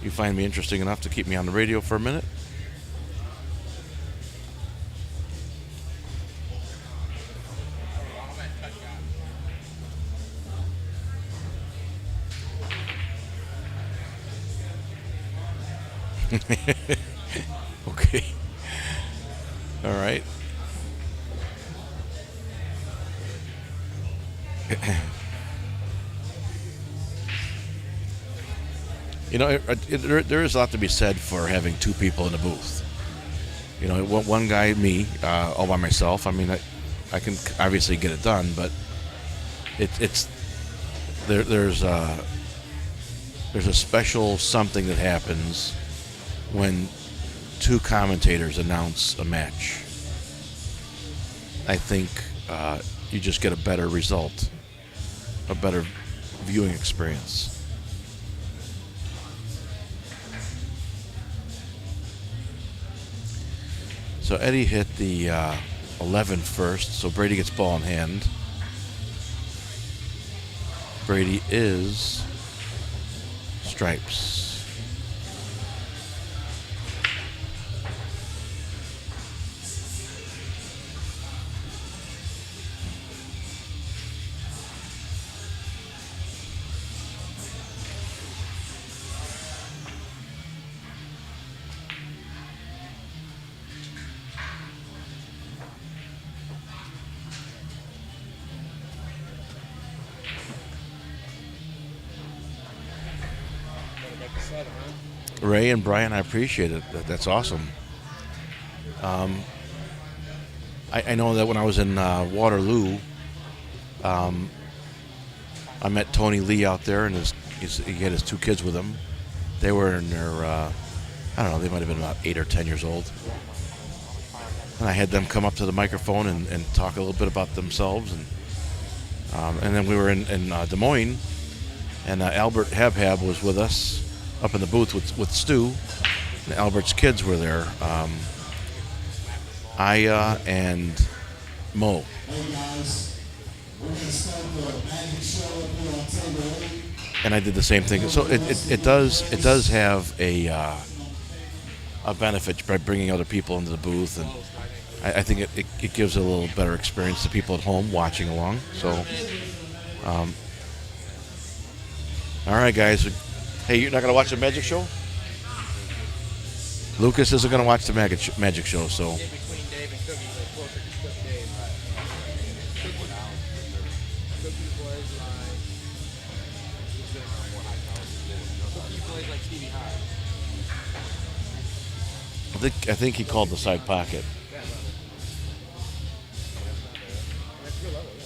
you find me interesting enough to keep me on the radio for a minute. Okay. All right. You know, there is a lot to be said for having 2 people in the booth. You know, one guy, me, all by myself. I mean, I can obviously get it done, but there's a special something that happens when 2 commentators announce a match. I think you just get a better result, a better viewing experience. So Eddie hit the 11 first, so Brady gets ball in hand. Brady is stripes. Ray and Brian, I appreciate it. That's awesome. I know that when I was in Waterloo, I met Tony Lee out there, and he had his 2 kids with him. They were in their, I don't know, they might have been about 8 or 10 years old. And I had them come up to the microphone and talk a little bit about themselves. And then we were in Des Moines, and Albert Habhab was with us up in the booth with Stu. And Albert's kids were there, Aya and Mo. Hey guys, we're gonna start the magic show up here on table 8. And I did the same thing. So it does have a benefit by bringing other people into the booth, and I think it gives a little better experience to people at home watching along. So, all right, guys. Hey, you're not gonna watch the magic show? Lucas isn't gonna watch the magic show, so. Between Dave and Cookie, like closer to Cook Dave. Cookie plays like Stevie High. I think he called the side pocket. That's your level, yeah.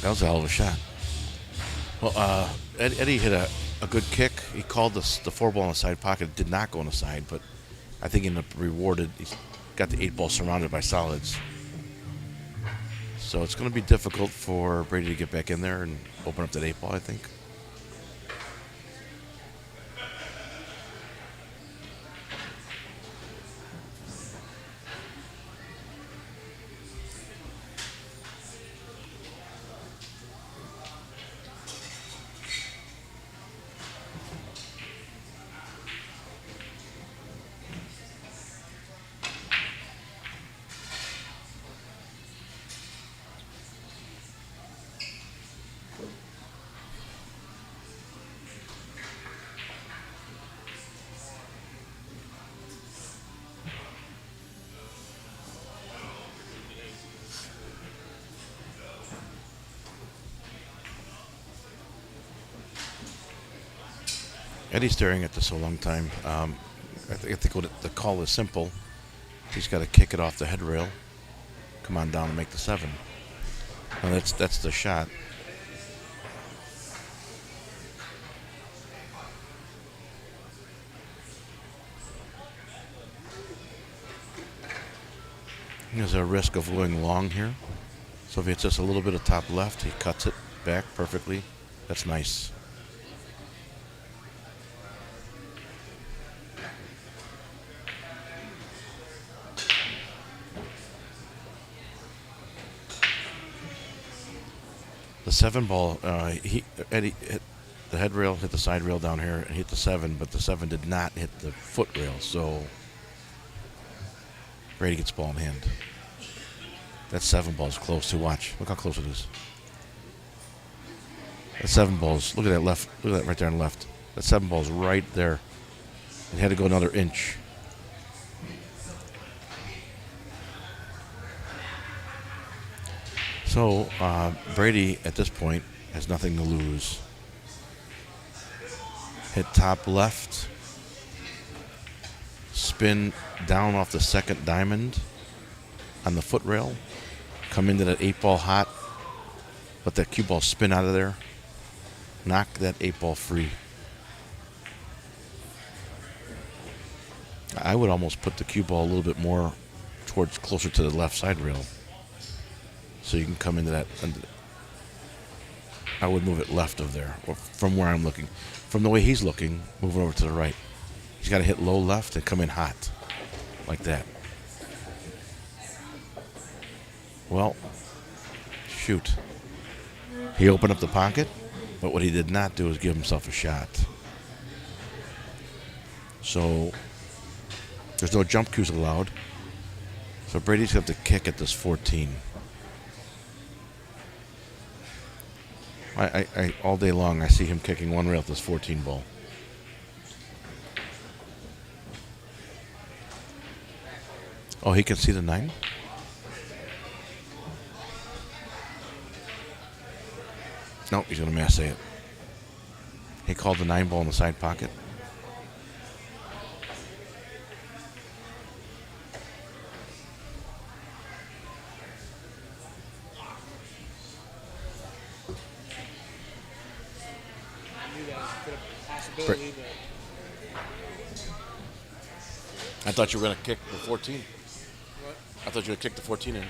That was a hell of a shot. Well, Eddie hit a good kick. He called the 4-ball in the side pocket. It did not go on the side, but I think he ended up rewarded. He's got the 8-ball surrounded by solids. So it's going to be difficult for Brady to get back in there and open up that 8-ball, I think. Eddie's staring at this a long time. I think what the call is simple. He's got to kick it off the head rail, come on down and make the 7. And that's the shot. There's a risk of going long here. So if it's just a little bit of top left, he cuts it back perfectly. That's nice. The 7-ball, Eddie hit the head rail, hit the side rail down here, and hit the 7, but the 7 did not hit the foot rail, so Brady gets ball in hand. That 7-ball is close to watch. Look how close it is. That 7-ball's, look at that left, look at that right there on the left. That 7-ball's right there. It had to go another inch. So, Brady, at this point, has nothing to lose. Hit top left. Spin down off the second diamond on the foot rail. Come into that 8-ball hot. Let that cue ball spin out of there. Knock that 8-ball free. I would almost put the cue ball a little bit more towards closer to the left side rail. So you can come into that. I would move it left of there, or from where I'm looking. From the way he's looking, move it over to the right. He's got to hit low left and come in hot, like that. Well, shoot. He opened up the pocket, but what he did not do is give himself a shot. So there's no jump cues allowed. So Brady's going to have to kick at this 14. I all day long I see him kicking one rail at this 14 ball. Oh, he can see the 9? No, he's going to massay it. He called the 9 ball in the side pocket. I knew that was a possibility, but I thought you were going to kick the 14. what? I thought you were going to kick the 14 in. I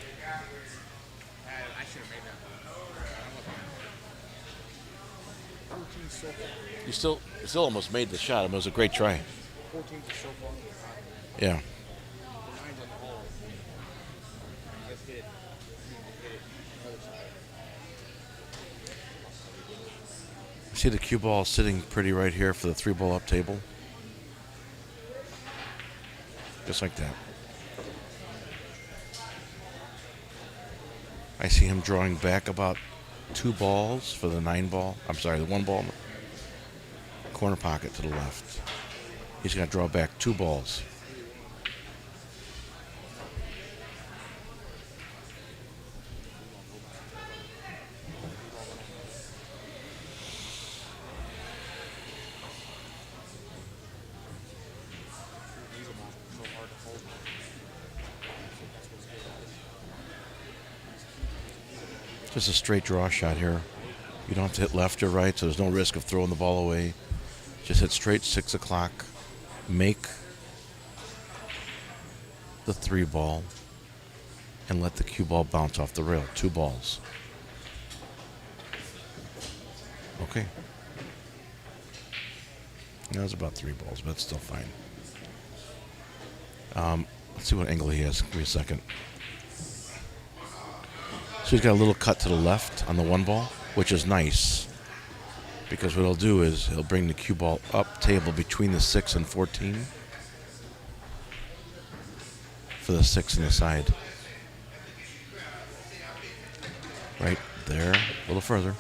should have made that. 14 so far. You still almost made the shot. I mean, it was a great try. 14 so far. Yeah. 9's on the hole. Just hit it. Hit it. Other side. See the cue ball sitting pretty right here for the 3 ball up table. Just like that. I see him drawing back about 2 balls for the 9 ball. I'm sorry, the 1 ball. Corner pocket to the left. He's going to draw back 2 balls. Just a straight draw shot here. You don't have to hit left or right, so there's no risk of throwing the ball away. Just hit straight 6 o'clock. Make the 3 ball and let the cue ball bounce off the rail. 2 balls. Okay. That was about 3 balls, but it's still fine. Let's see what angle he has. Give me a second. So he's got a little cut to the left on the 1 ball, which is nice. Because what he'll do is he'll bring the cue ball up table between the 6 and 14 for the 6 on the side. Right there, a little further.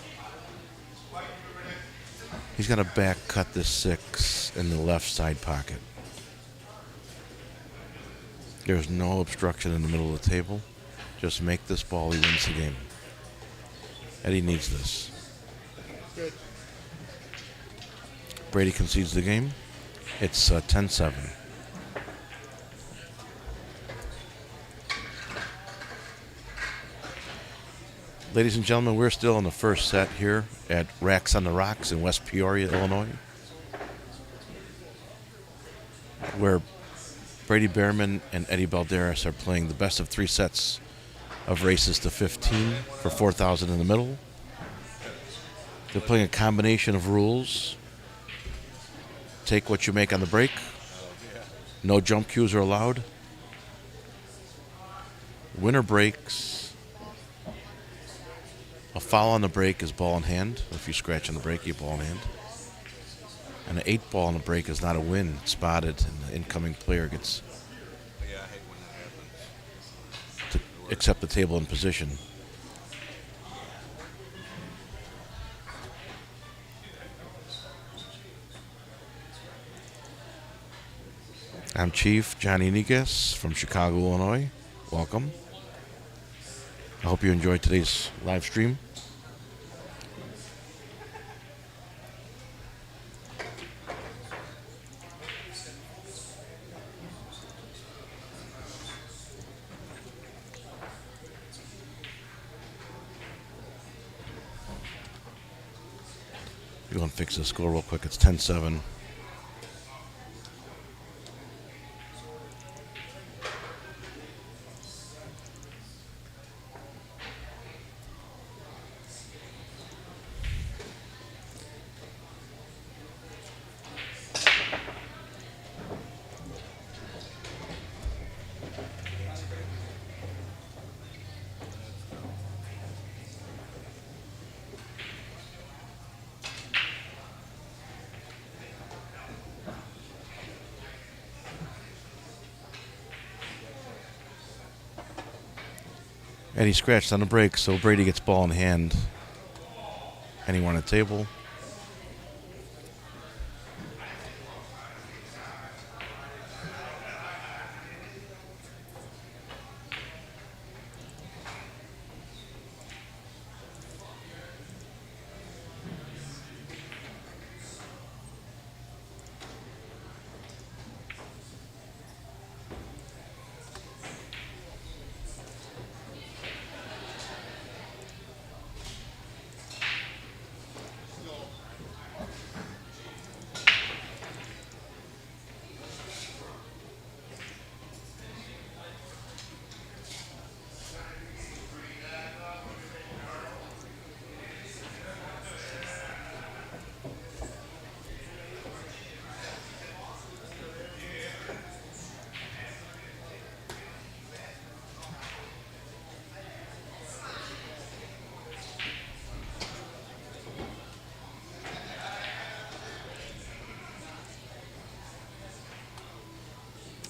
He's got to back cut the 6 in the left side pocket. There's no obstruction in the middle of the table. Just make this ball, he wins the game. Eddie needs this. Good. Brady concedes the game. It's 10-7. Ladies and gentlemen, we're still in the first set here at Racks on the Rocks in West Peoria, Illinois, where Brady Behrman and Eddie Balderas are playing the best of 3 sets of races to 15 for $4,000 in the middle. They're playing a combination of rules. Take what you make on the break. No jump cues are allowed. Winner breaks. A foul on the break is ball in hand. If you scratch on the break, you have ball in hand. And an 8 ball on the break is not a win. It's spotted, and the incoming player gets Yeah, I hate when that happens. to accept the table in position. I'm Chief Johnny Niguez from Chicago, Illinois. Welcome. I hope you enjoyed today's live stream. We're going to fix the score real quick. It's 10-7. And he scratched on the break, so Brady gets ball in hand. Anyone at the table?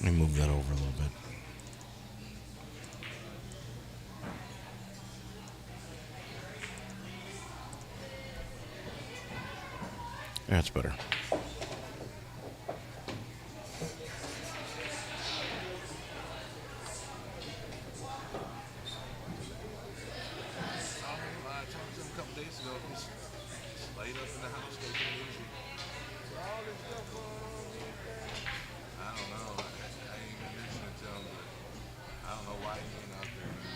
Let me move that over a little bit. That's better. I talked to him a couple days ago. He's laid up in the house taking it easy. I don't know. I ain't even mentioned it to him, but I don't know why he ain't out there, man.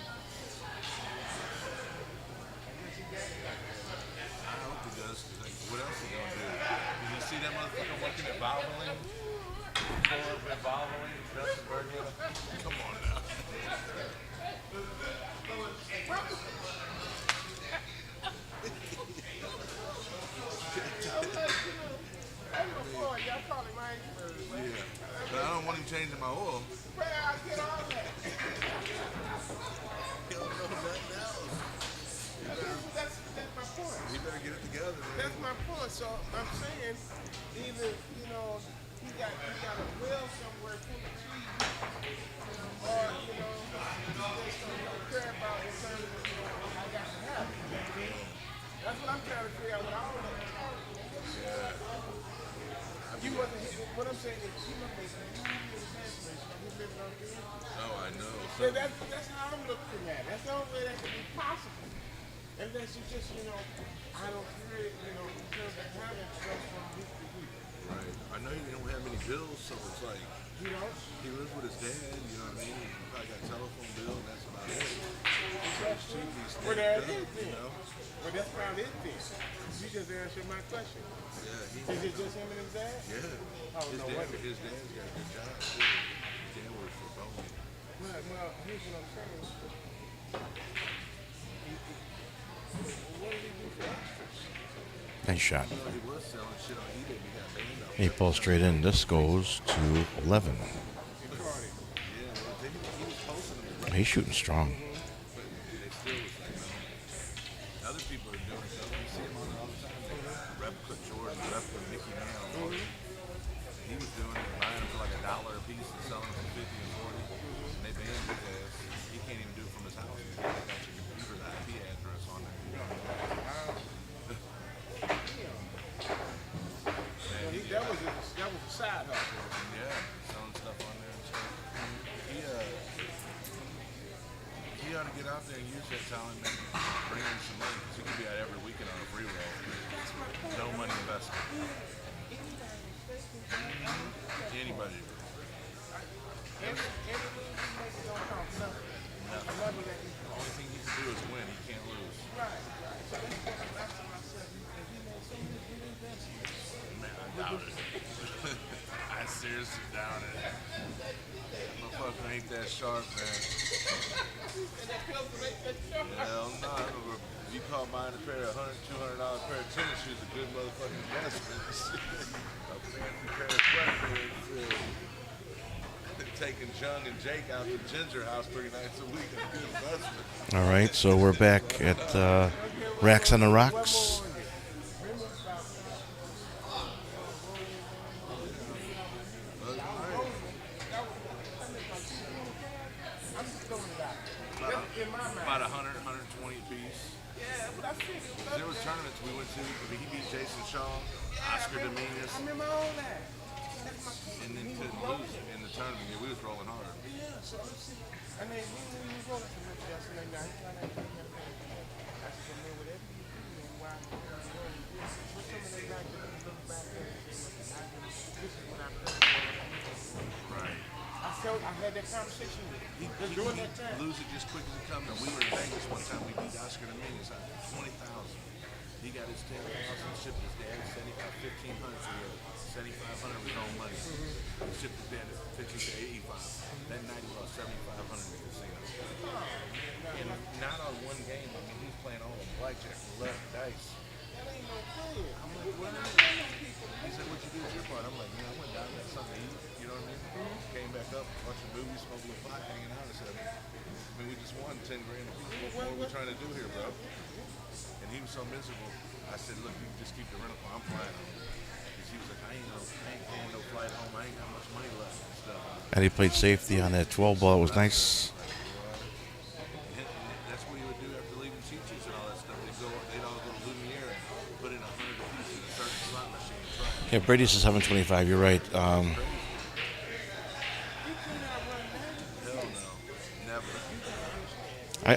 I hope he does, because like, what else he gonna do? Did you see that motherfucker working at Valvoline? Pull up at Valvoline, Dustin Bergman? Come on now. Yeah, but I don't want him changing my oil. He don't know nothing else. That's my point. He better get it together, man. That's my point. So I'm saying, either he got a well somewhere full of trees, or he just don't care about in terms of I got to have it. That's what I'm trying to figure out with all of that. Yeah. You wasn't. What I'm saying is, you must be living on the Oh, I know. So that's how I'm looking at it. That's the only way that could be possible. Unless you just, I don't care, in terms of having stuff from week to week. Right. I know he don't have many bills, so it's like You know? he lives with his dad. You know what I mean? He probably got a telephone bill, and that's about it. Well, there it is then. Well, that's about it then. You just answered my question. Yeah. Is it just him and his dad? Yeah. Oh, His no dad's wonder. got a good job too. His dad works for Boeing. Well, here's what I'm saying. What did he do for extras? Nice shot. You know, he was selling shit on eBay. He got banned off. He pulls straight in. This goes to 11. Cardi. Yeah, well, he was posting them. He's shooting strong. But they still was like, no. Other people are doing stuff. You see him on it all the time. They replica Jordan, replica Mickey Mantle. He was doing it, buying them for like $1 a piece and selling them for 50 and 40. And they banned his ass. He can't even do it from his house. They got your computer, the IP address on there. That was a side hustle. Yeah, selling stuff on there and stuff. He ought to get out there and use that talent and bring in some money, because he could be out every weekend on a free roll. No money investment. Anybody. The only thing he can do is win. He can't lose. Man, I doubt it. I seriously doubt it. Motherfucker ain't that sharp, man. Hell no. If you call buying a pair of $100, $200 pair of tennis shoes a good motherfucking investment. A fancy pair of sweatpants. Taking Jung and Jake out to Ginger House 3 nights a week is a good investment. All right, so we're back at Racks on the Rocks. About 100, 120 apiece. There was tournaments we went to. He beat Jason Shaw, Oscar Dominguez, I remember all that. and then couldn't lose in the tournament. Yeah, we was rolling hard. Yeah, so let's see. And then we was rolling for Rich yesterday night. I just remember with everything and why we're some of the guys that look back at it and say, this is what I've done. Right. I had that conversation with him. He During that time. lose it just quick as it comes. And we were in Vegas one time. We beat Oscar Dominguez out 20,000. He got his 10,000, shipped his dad 1,500, so he had 7,500 of his own money. He shipped his dad at 50 to 85. That night he lost 7,500 in the casino. And not on one game. I mean, he's playing all the blackjack, roulette, dice. That ain't no good. I'm like, what? He said, what'd you do with your part? I'm like, man, I went down there, something to eat. You know what I mean? Came back up, watching movies, smoking a pot, hanging out. I said, I mean, we just won 10 grand. What are we trying to do here, bro? And he was so miserable. I said, look, you can just keep the rental car. I'm flying home. Because he was like, I ain't paying no flight home. I ain't got much money left and stuff. Eddie played safety on that 12 ball. It was nice. That's what he would do after leaving teachers and all that stuff. They'd all go to Lumiere and put in 100 apiece in a certain slot machine. Try. Yeah, Brady's a 725. You're right. Hell no, never.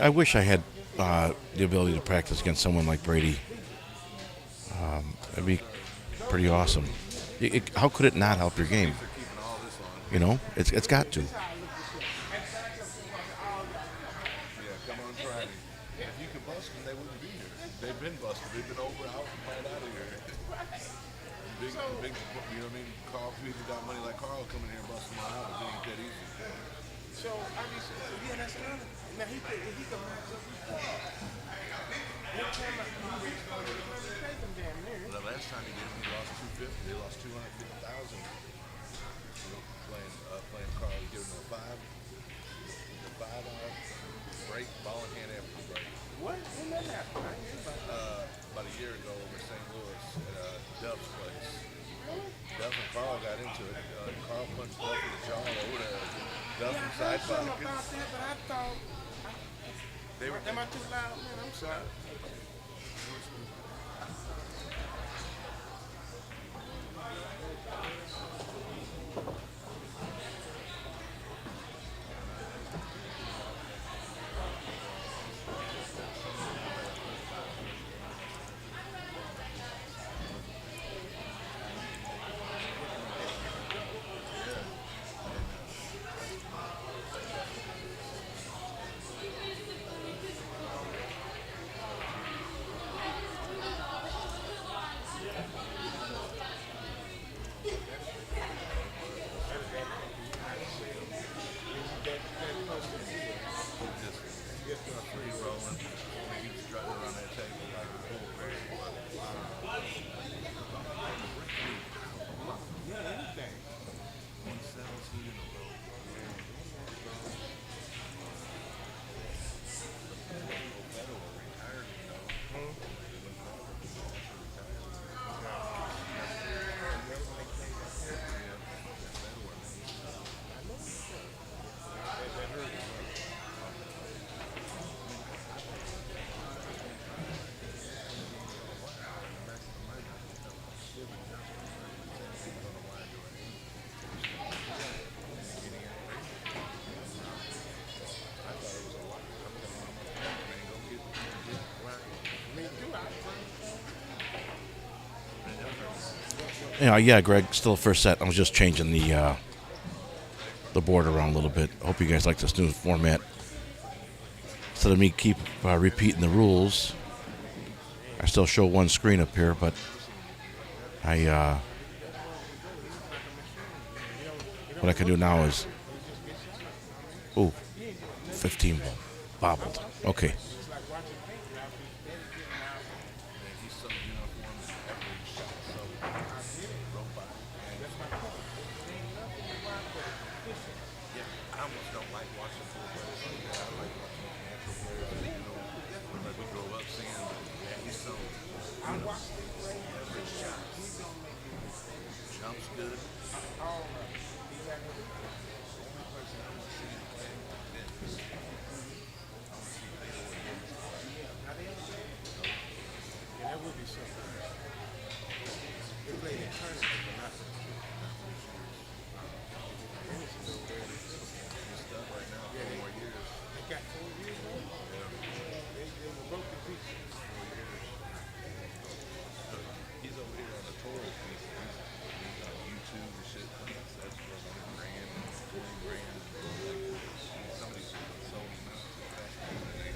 I wish I had the ability to practice against someone like Brady. That'd be pretty awesome. How could it not help your game? They're keeping all this on. You know, it's got to. Yeah, come on Friday. If you could bust them, they wouldn't be here. They've been busted. They've been over, out, and planned out of here. Big, you know what I mean? Carl, people got money like Carl coming here and busting them out. It ain't that easy. So I mean, yeah, that's another. Now he could match up with Paul. What time he reached on it? Take him damn near. The last time he did, he lost 250. They lost 250,000. Playing Carl, he gave him a five-hour break, ball in hand after the break. What? When that happened? I didn't hear about that. About a year ago over St. Louis at Duff's place. Duff and Carl got into it. Carl punched Duff in the jaw over there. Duff Yeah, I inside heard something pocket. about that, but I thought. Am I too loud, man? I'm sorry. Free rolling. He was driving around that table like a bullberry. Yeah, anything. 117 in a row. Retired, you know. Yeah, Greg, still first set. I was just changing the board around a little bit. I hope you guys like this new format. Instead of me keep repeating the rules, I still show one screen up here, but what I can do now is, 15 ball, bobbled. Okay. He's so uniform and every shot so robot. Yeah, I almost don't like watching pool players like that. I like watching natural players that, like we grow up seeing. Yeah, he's so every shot. Jumps good. Yeah, that would be something. They played in tournaments, but not for He's stuck right now. 4 more years. They got 4 years, man. They were broken pieces. He's over here on the Taurus piece. He's on YouTube and shit. That's for $100 grand, $20 grand. Somebody's sold him out to fast food and they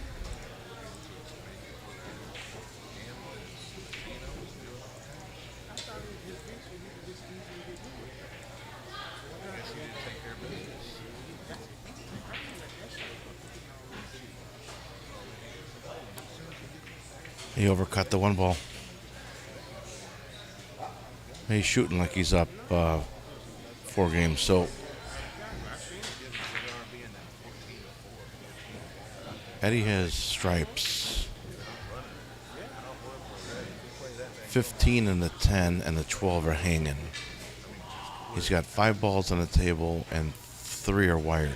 I thought his beats were just easy to get rid of. I guess he didn't take care of business. He overcut the one ball. He's shooting like he's up 4 games. So Eddie has stripes. 15 and the 10 and the 12 are hanging. He's got 5 balls on the table and 3 are wired.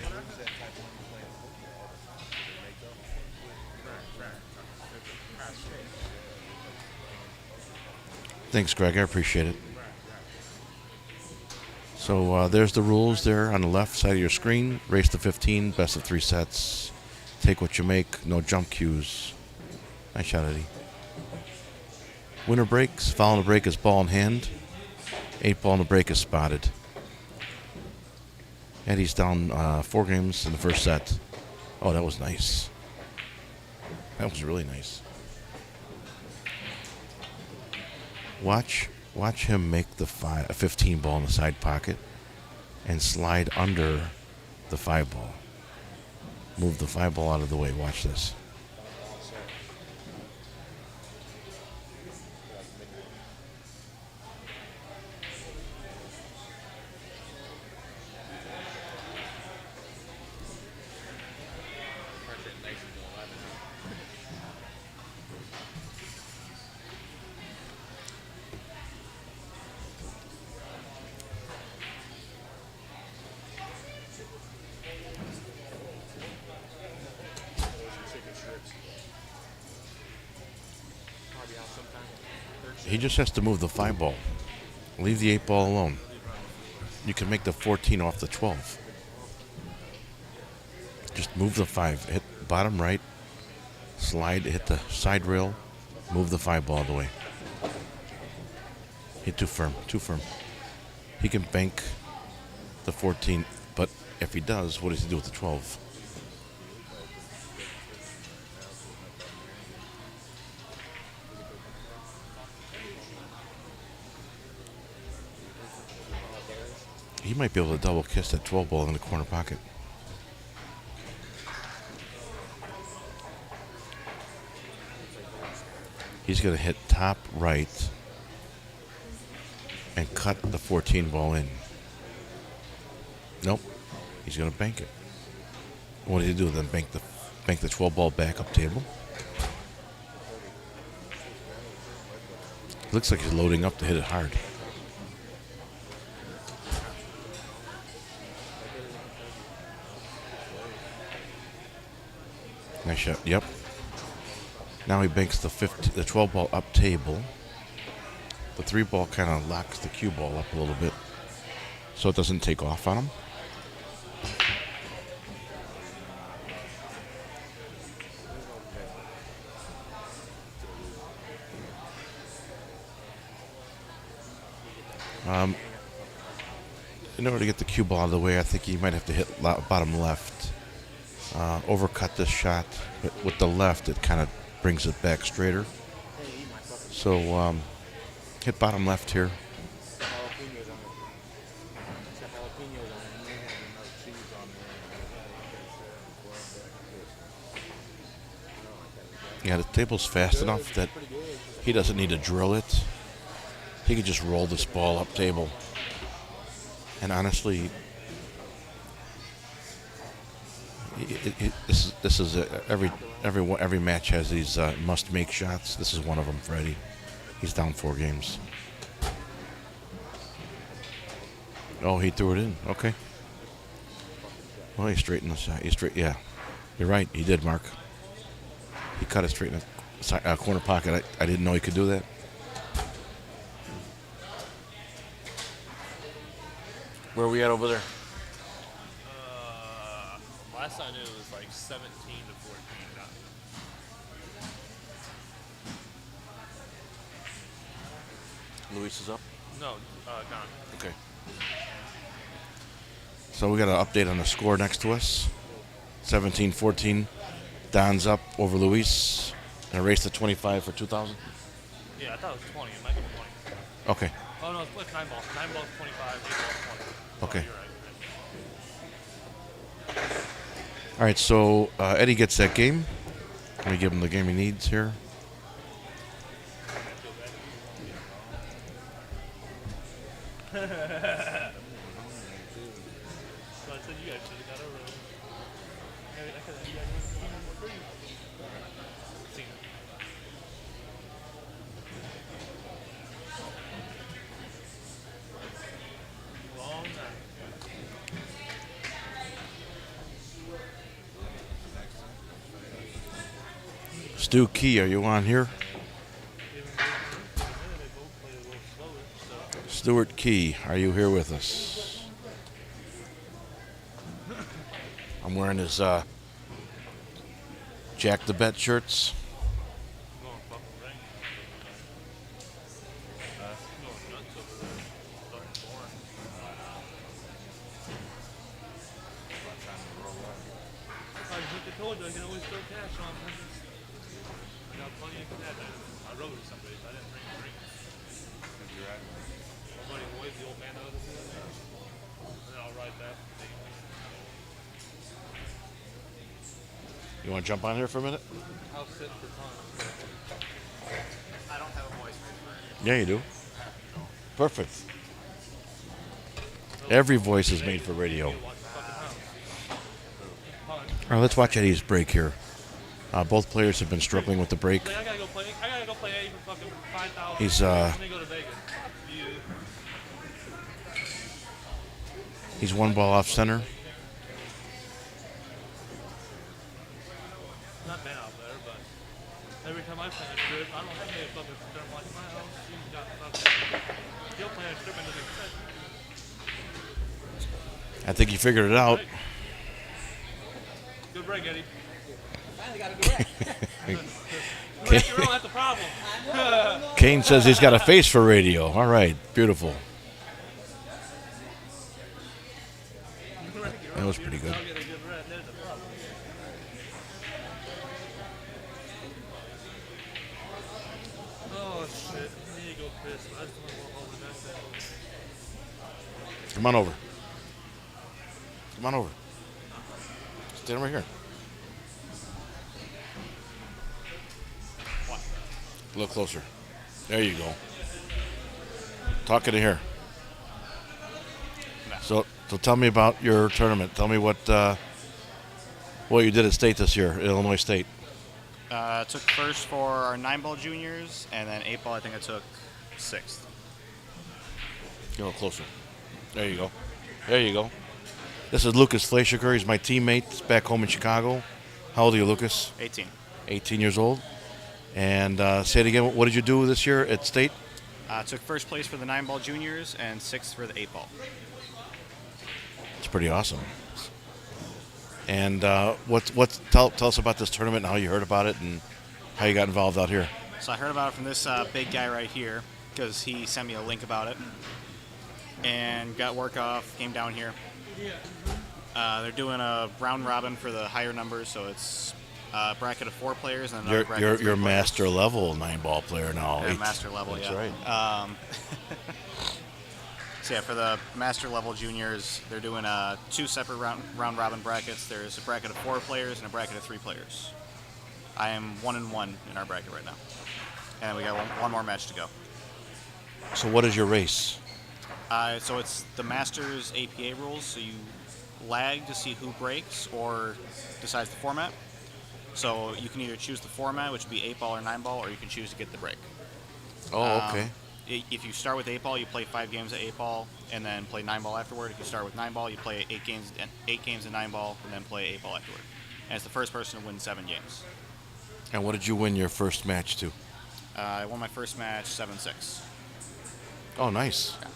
Thanks, Greg. I appreciate it. So there's the rules there on the left side of your screen. Race to 15, best of 3 sets. Take what you make, no jump cues. Nice shot, Eddie. Winner breaks. Following the break is ball in hand. 8 ball in the break is spotted. Eddie's down 4 games in the first set. Oh, that was nice. That was really nice. Watch him make the 15 ball in the side pocket and slide under the 5 ball. Move the 5 ball out of the way. Watch this. He just has to move the 5 ball. Leave the 8 ball alone. You can make the 14 off the 12. Just move the 5. Hit bottom right. Slide, hit the side rail. Move the 5 ball the way. Hit too firm. He can bank the 14, but if he does, what does he do with the 12? He might be able to double kiss that 12 ball in the corner pocket. He's going to hit top right and cut the 14 ball in. Nope. He's going to bank it. What did he do then? Bank the 12 ball back up table. Looks like he's loading up to hit it hard. Nice shot. Yep. Now he banks the 12 ball up table. The 3 ball kind of locks the cue ball up a little bit, so it doesn't take off on him. In order to get the cue ball out of the way, I think he might have to hit bottom left. Overcut this shot, but with the left, it kind of brings it back straighter. So hit bottom left here. Yeah, the table's fast enough that he doesn't need to drill it. He can just roll this ball up table. And honestly, this is every match has these must-make shots. This is one of them, Freddie. He's down 4 games. Oh, he threw it in. Okay. Well, he straightened the shot. Yeah, you're right. He did, Mark. He cut it straight in the corner pocket. I didn't know he could do that. Where are we at over there? Last I knew it was like 17 to 14 now. Luis is up? No, gone. Okay. So we got an update on the score next to us. 17-14. Don's up over Luis. And a race to 25 for 2,000? Yeah, I thought it was 20. It might be 20. Okay. Oh, no, it's 9 balls. 9 balls, 25. 8 balls, 20. Okay. Oh, you're right. All right, so Eddie gets that game. Let me give him the game he needs here. So I said you guys should have got over it. I could have you guys went for you. See. Long night. Stu Key, are you on here? Stuart Key, are you here with us? I'm wearing his Jack the Bet shirts. I told you I can always throw cash on business. I got plenty of cash. I wrote it to somebody, so I didn't bring it. You're right. My buddy Lloyd, the old man that was in there. And then I'll write that. You want to jump on here for a minute? I'll sit for time. I don't have a voice for it. Yeah, you do. Perfect. Every voice is made for radio. All right, let's watch Eddie's break here. Both players have been struggling with the break. I gotta go play Eddie for fucking $5,000. He's Let me go to Vegas. He's one ball off center. Not bad out there, but every time I play a strip, I don't have any fucking strip like my house. He's got fucking. He'll play a strip and doesn't fit. I think he figured it out. Good break, Eddie. Finally got a good That's the problem. Kane says he's got a face for radio. All right, beautiful. That was pretty good. Oh shit! I need to go piss. I just want to walk home and that's it. Come on over. Come on over. Stand over here. A little closer. There you go. Talking to here. So tell me about your tournament. Tell me what you did at State this year, Illinois State. I took first for our 9-ball juniors, and then 8-ball I think I took 6th. Get a little closer. There you go. There you go. This is Lucas Fleischiger. He's my teammate back home in Chicago. How old are you, Lucas? 18. 18 years old. And say it again. What did you do this year at State? I took first place for the 9-ball juniors and 6th for the 8-ball. It's pretty awesome. And tell us about this tournament and how you heard about it and how you got involved out here. So I heard about it from this big guy right here because he sent me a link about it and got work off, came down here. They're doing a round robin for the higher numbers, so it's a bracket of 4 players and another bracket of 3 You're players. master level 9-ball player now. Yeah, master level, That's yeah. right. So yeah, for the master level juniors, they're doing 2 separate round robin brackets. There's a bracket of 4 players and a bracket of 3 players. I am 1-1 in our bracket right now, and we got one more match to go. So what is your race? So it's the Masters APA rules. So you lag to see who breaks or decides the format. So you can either choose the format, which would be 8-ball or 9-ball, or you can choose to get the break. Oh, okay. If you start with 8-ball, you play 5 games at 8-ball and then play 9-ball afterward. If you start with 9-ball, you play 8 games at 9-ball and then play 8-ball afterward. And it's the first person to win 7 games. And what did you win your first match to? I won my first match 7-6. Oh, nice. Yeah.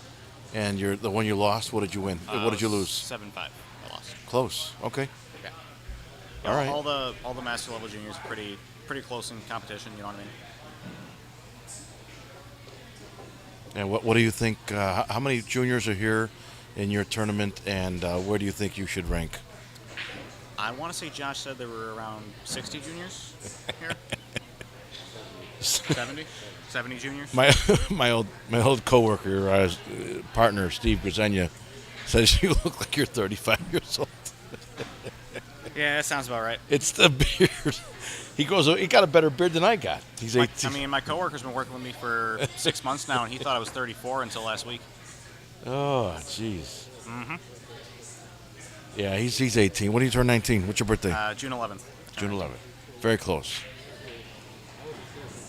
And the one you lost, what did you win? What did you lose? 7-5. I lost. Close. Okay. Yeah. All right. All the master level juniors are pretty close in competition. You know what I mean? And what do you think? How many juniors are here in your tournament, and where do you think you should rank? I want to say Josh said there were around 60 juniors here. 70 juniors. My old coworker, partner Steve Grisenia, says you look like you're 35 years old. Yeah, that sounds about right. It's the beard. He got a better beard than I got. He's 18. My coworker's been working with me for 6 months now, and he thought I was 34 until last week. Oh, jeez. Mm-hmm. Yeah, he's 18. When do you turn 19? What's your birthday? June 11th. June 11th. Very close.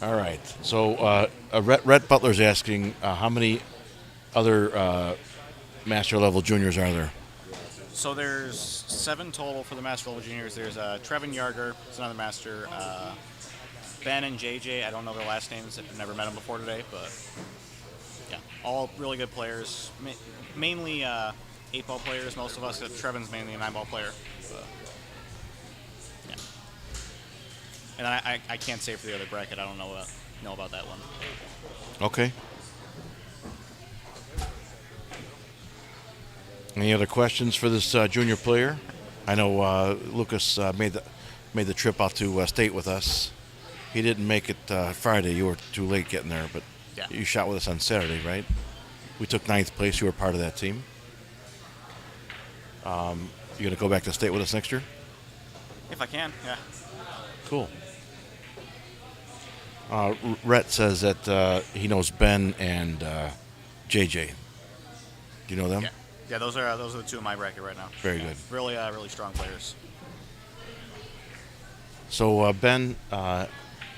All right. So Rhett Butler's asking how many other master level juniors are there? So there's 7 total for the master level juniors. There's Trevin Yarger, it's another master. Ben and JJ, I don't know their last names. I've never met them before today, but yeah, all really good players. Mainly 8-ball players. Most of us. Trevin's mainly a 9-ball player. But, yeah. And I can't say for the other bracket. I don't know about that one. Okay. Any other questions for this junior player? I know Lucas made the trip out to state with us. He didn't make it Friday. You were too late getting there, but Yeah. you shot with us on Saturday, right? We took 9th place. You were part of that team. You gonna go back to state with us next year? If I can, yeah. Cool. Rhett says that he knows Ben and JJ. Do you know them? Yeah. Yeah, those are the two in my bracket right now. Very good. Really, really strong players. So Ben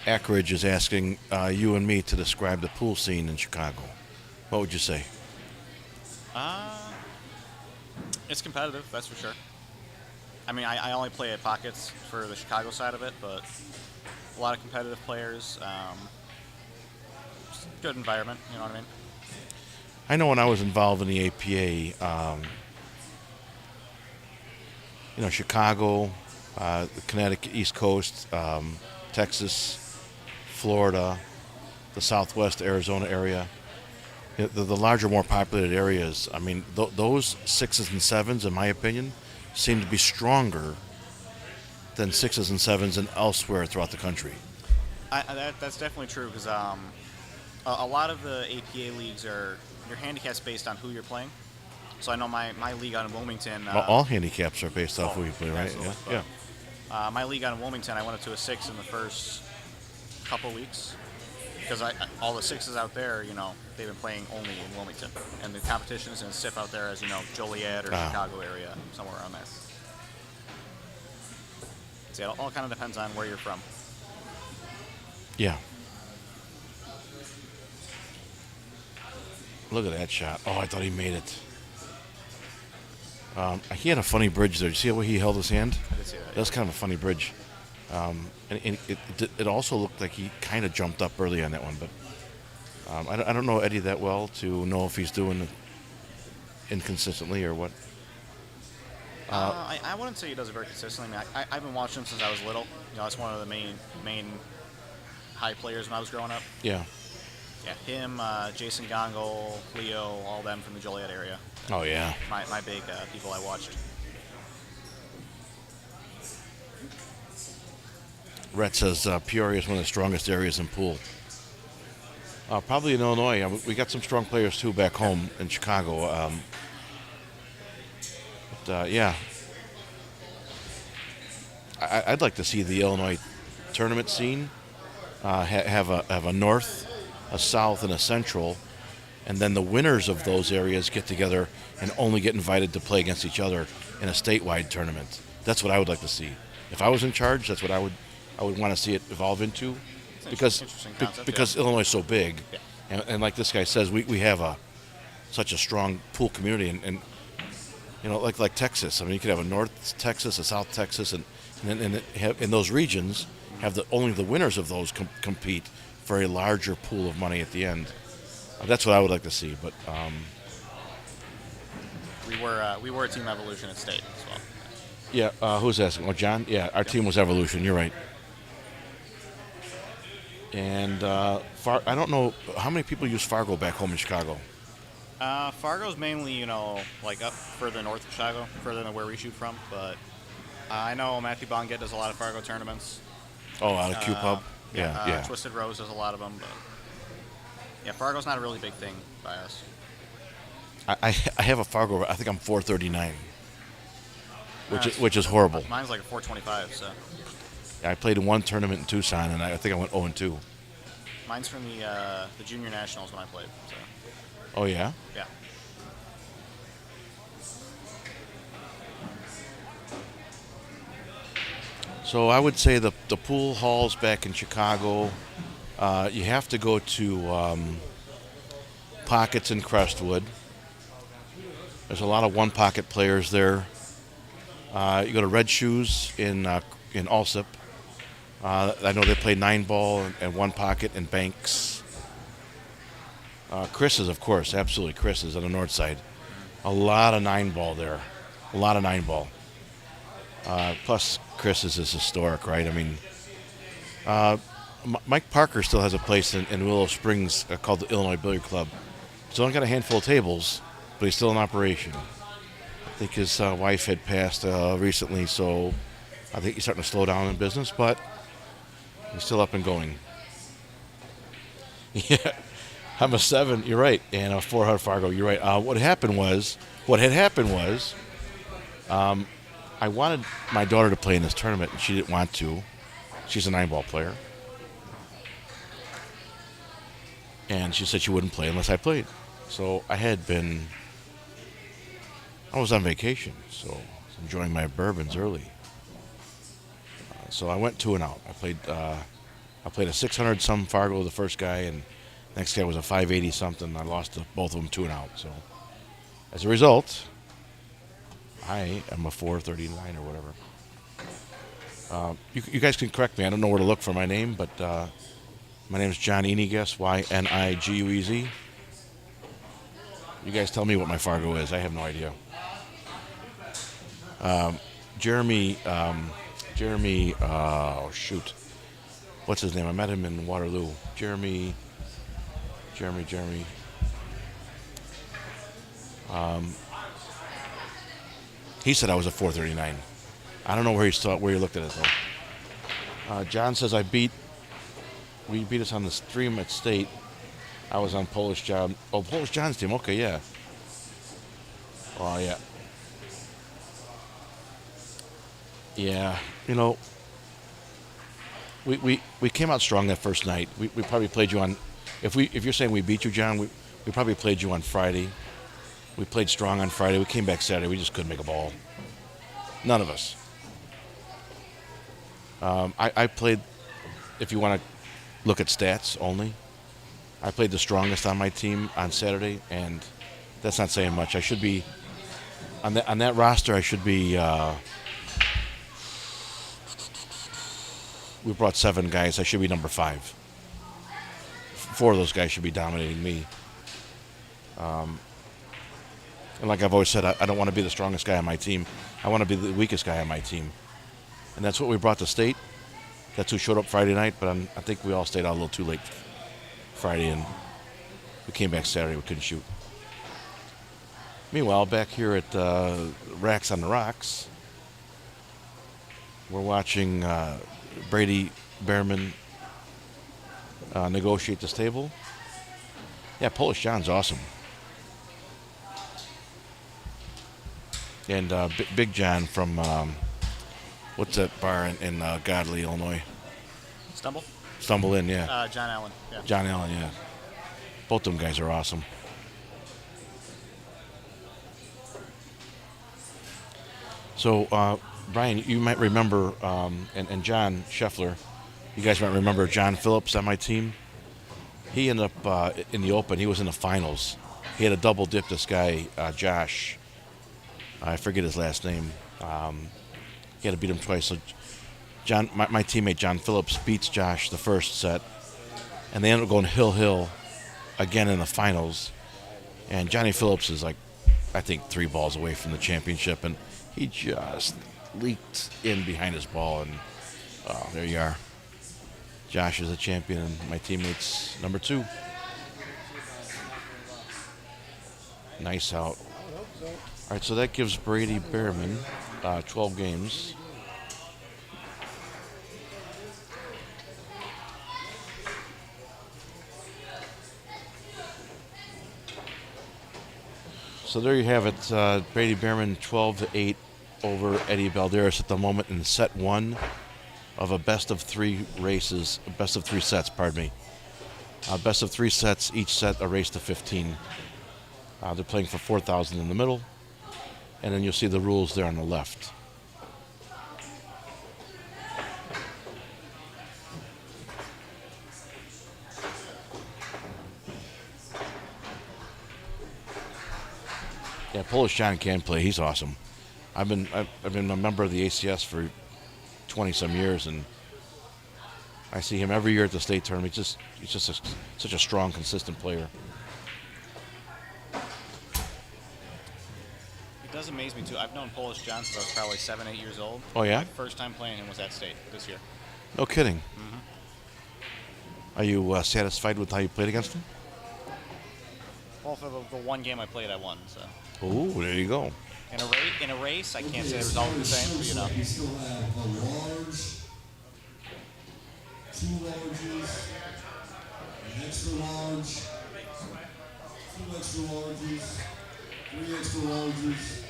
Ackridge is asking you and me to describe the pool scene in Chicago. What would you say? It's competitive, that's for sure. I mean, I only play at Pockets for the Chicago side of it, but a lot of competitive players. Good environment, you know what I mean? I know when I was involved in the APA, Chicago, the Connecticut, East Coast, Texas, Florida, the Southwest Arizona area, the larger, more populated areas. I mean, those 6s and 7s, in my opinion, seem to be stronger than 6s and 7s and elsewhere throughout the country. That's definitely true because a lot of the APA leagues are your handicap's based on who you're playing. So I know my league out in Wilmington. All handicaps are based off who you play, right? Absolutely. Yeah. My league out in Wilmington, I went up to a 6 in the first couple weeks because all the 6s out there, they've been playing only in Wilmington, and the competition is in stiff out there, as you know, Joliet or Chicago area, somewhere around there. So yeah, it all kind of depends on where you're from. Yeah. Look at that shot. Oh, I thought he made it. He had a funny bridge there. Did you see how he held his hand? I did see that. That was kind of a funny bridge. And it also looked like he kind of jumped up early on that one. But I don't know Eddie that well to know if he's doing it inconsistently or what. I wouldn't say he does it very consistently. I mean, I've been watching him since I was little. It's one of the main high players when I was growing up. Yeah. Yeah, him, Jason Gongol, Leo, all them from the Joliet area. Oh, yeah. My big people I watched. Rhett says Peoria is one of the strongest areas in pool. Probably in Illinois. We got some strong players, too, back home in Chicago. Yeah. I'd like to see the Illinois tournament scene have a north, a south, and a central, and then the winners of those areas get together and only get invited to play against each other in a statewide tournament. That's what I would like to see. If I was in charge, that's what I would want to see it evolve into, because Illinois is so big, and like this guy says, we have such a strong pool community, and like Texas. I mean, you could have a North Texas, a South Texas, and in those regions have only the winners of those compete for a larger pool of money at the end. That's what I would like to see. But we were Team Evolution at state as well. Yeah, who's asking? Oh, John. Yeah, our team was Evolution. You're right. And I don't know how many people use Fargo back home in Chicago. Fargo's mainly, like up further north of Chicago, further than where we shoot from. But I know Matthew Bonget does a lot of Fargo tournaments. Oh, out of Q Pub. Yeah. Twisted Rose does a lot of them, but yeah, Fargo's not a really big thing by us. I have a Fargo. I think I'm 439, which is horrible. Mine's like a 425. So I played in one tournament in Tucson, and I think I went 0-2. Mine's from the junior nationals when I played. So. Oh yeah. Yeah. So I would say the pool halls back in Chicago, you have to go to Pockets in Crestwood. There's a lot of one-pocket players there. You go to Red Shoes in Alsip. I know they play 9-ball and one pocket and banks. Chris's, of course, absolutely. Chris's on the north side. A lot of 9-ball there. A lot of 9-ball. Plus, Chris's is historic, right? I mean, Mike Parker still has a place in Willow Springs called the Illinois Billiard Club. He's only got a handful of tables, but he's still in operation. I think his wife had passed recently, so I think he's starting to slow down in business, but he's still up and going. Yeah, I'm a 7. You're right, and a 400 Fargo. You're right. What had happened was, I wanted my daughter to play in this tournament, and she didn't want to. She's a 9-ball player, and she said she wouldn't play unless I played. So I was on vacation, so I was enjoying my bourbons early. So I went 2 and out. I played a 600 some Fargo, the first guy, and next guy was a 580 something. I lost to both of them 2 and out. So as a result, I am a 439 or whatever. You guys can correct me. I don't know where to look for my name, but my name is John Eniguez,Yniguez. You guys tell me what my Fargo is. I have no idea. Jeremy, oh shoot. What's his name? I met him in Waterloo. Jeremy. He said I was a 439. I don't know where he looked at it though. John says we beat us on the stream at State. I was on Polish John. Oh, Polish John's team. Okay, yeah. Oh, yeah. Yeah, you know, we came out strong that first night. We probably played you on, if you're saying we beat you, John, we probably played you on Friday. We played strong on Friday. We came back Saturday. We just couldn't make a ball. None of us. I played, if you want to look at stats only, I played the strongest on my team on Saturday, and that's not saying much. I should be, on that roster, I should be, we brought 7 guys. I should be number 5. 4 of those guys should be dominating me. And like I've always said, I don't want to be the strongest guy on my team. I want to be the weakest guy on my team. And that's what we brought to State. That's who showed up Friday night, but I think we all stayed out a little too late Friday, and we came back Saturday. We couldn't shoot. Meanwhile, back here at Racks on the Rocks, we're watching Brady Behrman negotiate this table. Yeah, Polish John's awesome. And Big John from, what's that bar in Godley, Illinois? Stumble Inn, yeah. John Allen. Yeah. John Allen, yeah. Both them guys are awesome. So, Brian, you might remember, and John Scheffler, you guys might remember John Phillips on my team. He ended up in the Open. He was in the finals. He had a double dip this guy, Josh. I forget his last name. He had to beat him twice. So John, my teammate John Phillips beats Josh the first set, and they end up going hill again in the finals. And Johnny Phillips is like, I think 3 balls away from the championship, and he just leaked in behind his ball, and there you are. Josh is a champion, and my teammate's number 2. Nice out. All right, so that gives Brady Behrman 12 games. So there you have it. Brady Behrman 12-8 over Eddie Balderas at the moment in set 1 of a best of 3 races, best of 3 sets, pardon me. Best of 3 sets, each set a race to 15. They're playing for 4,000 in the middle, and then you'll see the rules there on the left. Yeah, Polish John can play. He's awesome. I've been a member of the ACS for 20 some years, and I see him every year at the state tournament. He's just such a strong, consistent player. It does amaze me too. I've known Polish John since I was probably 7, 8 years old. Oh, yeah? My first time playing him was at state this year. No kidding. Mm-hmm. Are you satisfied with how you played against him? Well, for the one game I played, I won. So. Oh, there you go. In a race, I can't say the result was the same, but you know. We still have a large, 2 larges, an extra large, 2 extra larges, 3 extra larges,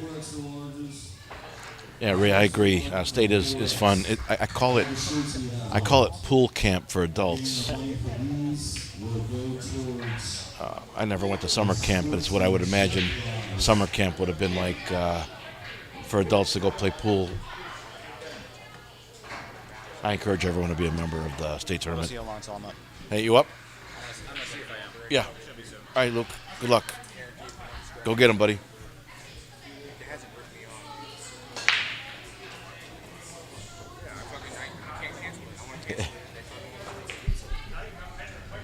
4 extra larges. Yeah, Ray, I agree. State is fun. I call it pool camp for adults. I never went to summer camp, but it's what I would imagine summer camp would have been like for adults to go play pool. I encourage everyone to be a member of the state We'll tournament. see how long till I'm up. Hey, you up? I'm gonna see if I am. Yeah. Should be soon. All right, Luke. Good luck. Go get him, buddy.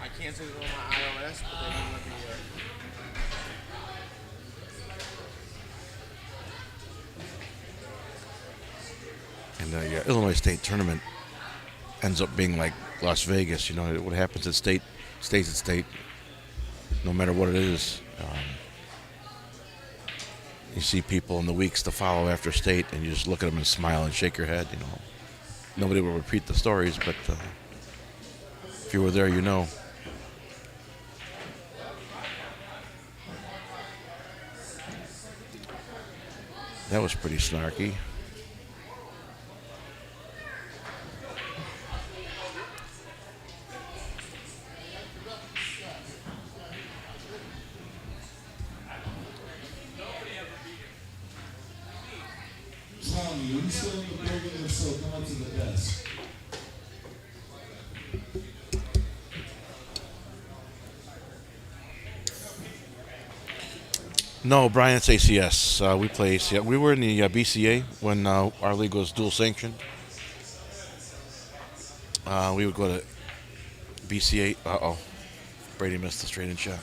I canceled it on my iOS, but they won't let me. And the Illinois State tournament ends up being like Las Vegas. You know, what happens at state stays at state, no matter what it is. You see people in the weeks to follow after state, and you just look at them and smile and shake your head. You know, nobody will repeat the stories, but if you were there, you know. That was pretty snarky. Tommy, are you still in the building? If so, come up to the desk. No, Brian, it's ACS. We play ACS. We were in the BCA when our league was dual sanctioned. We would go to BCA. Brady missed the straight-in shot.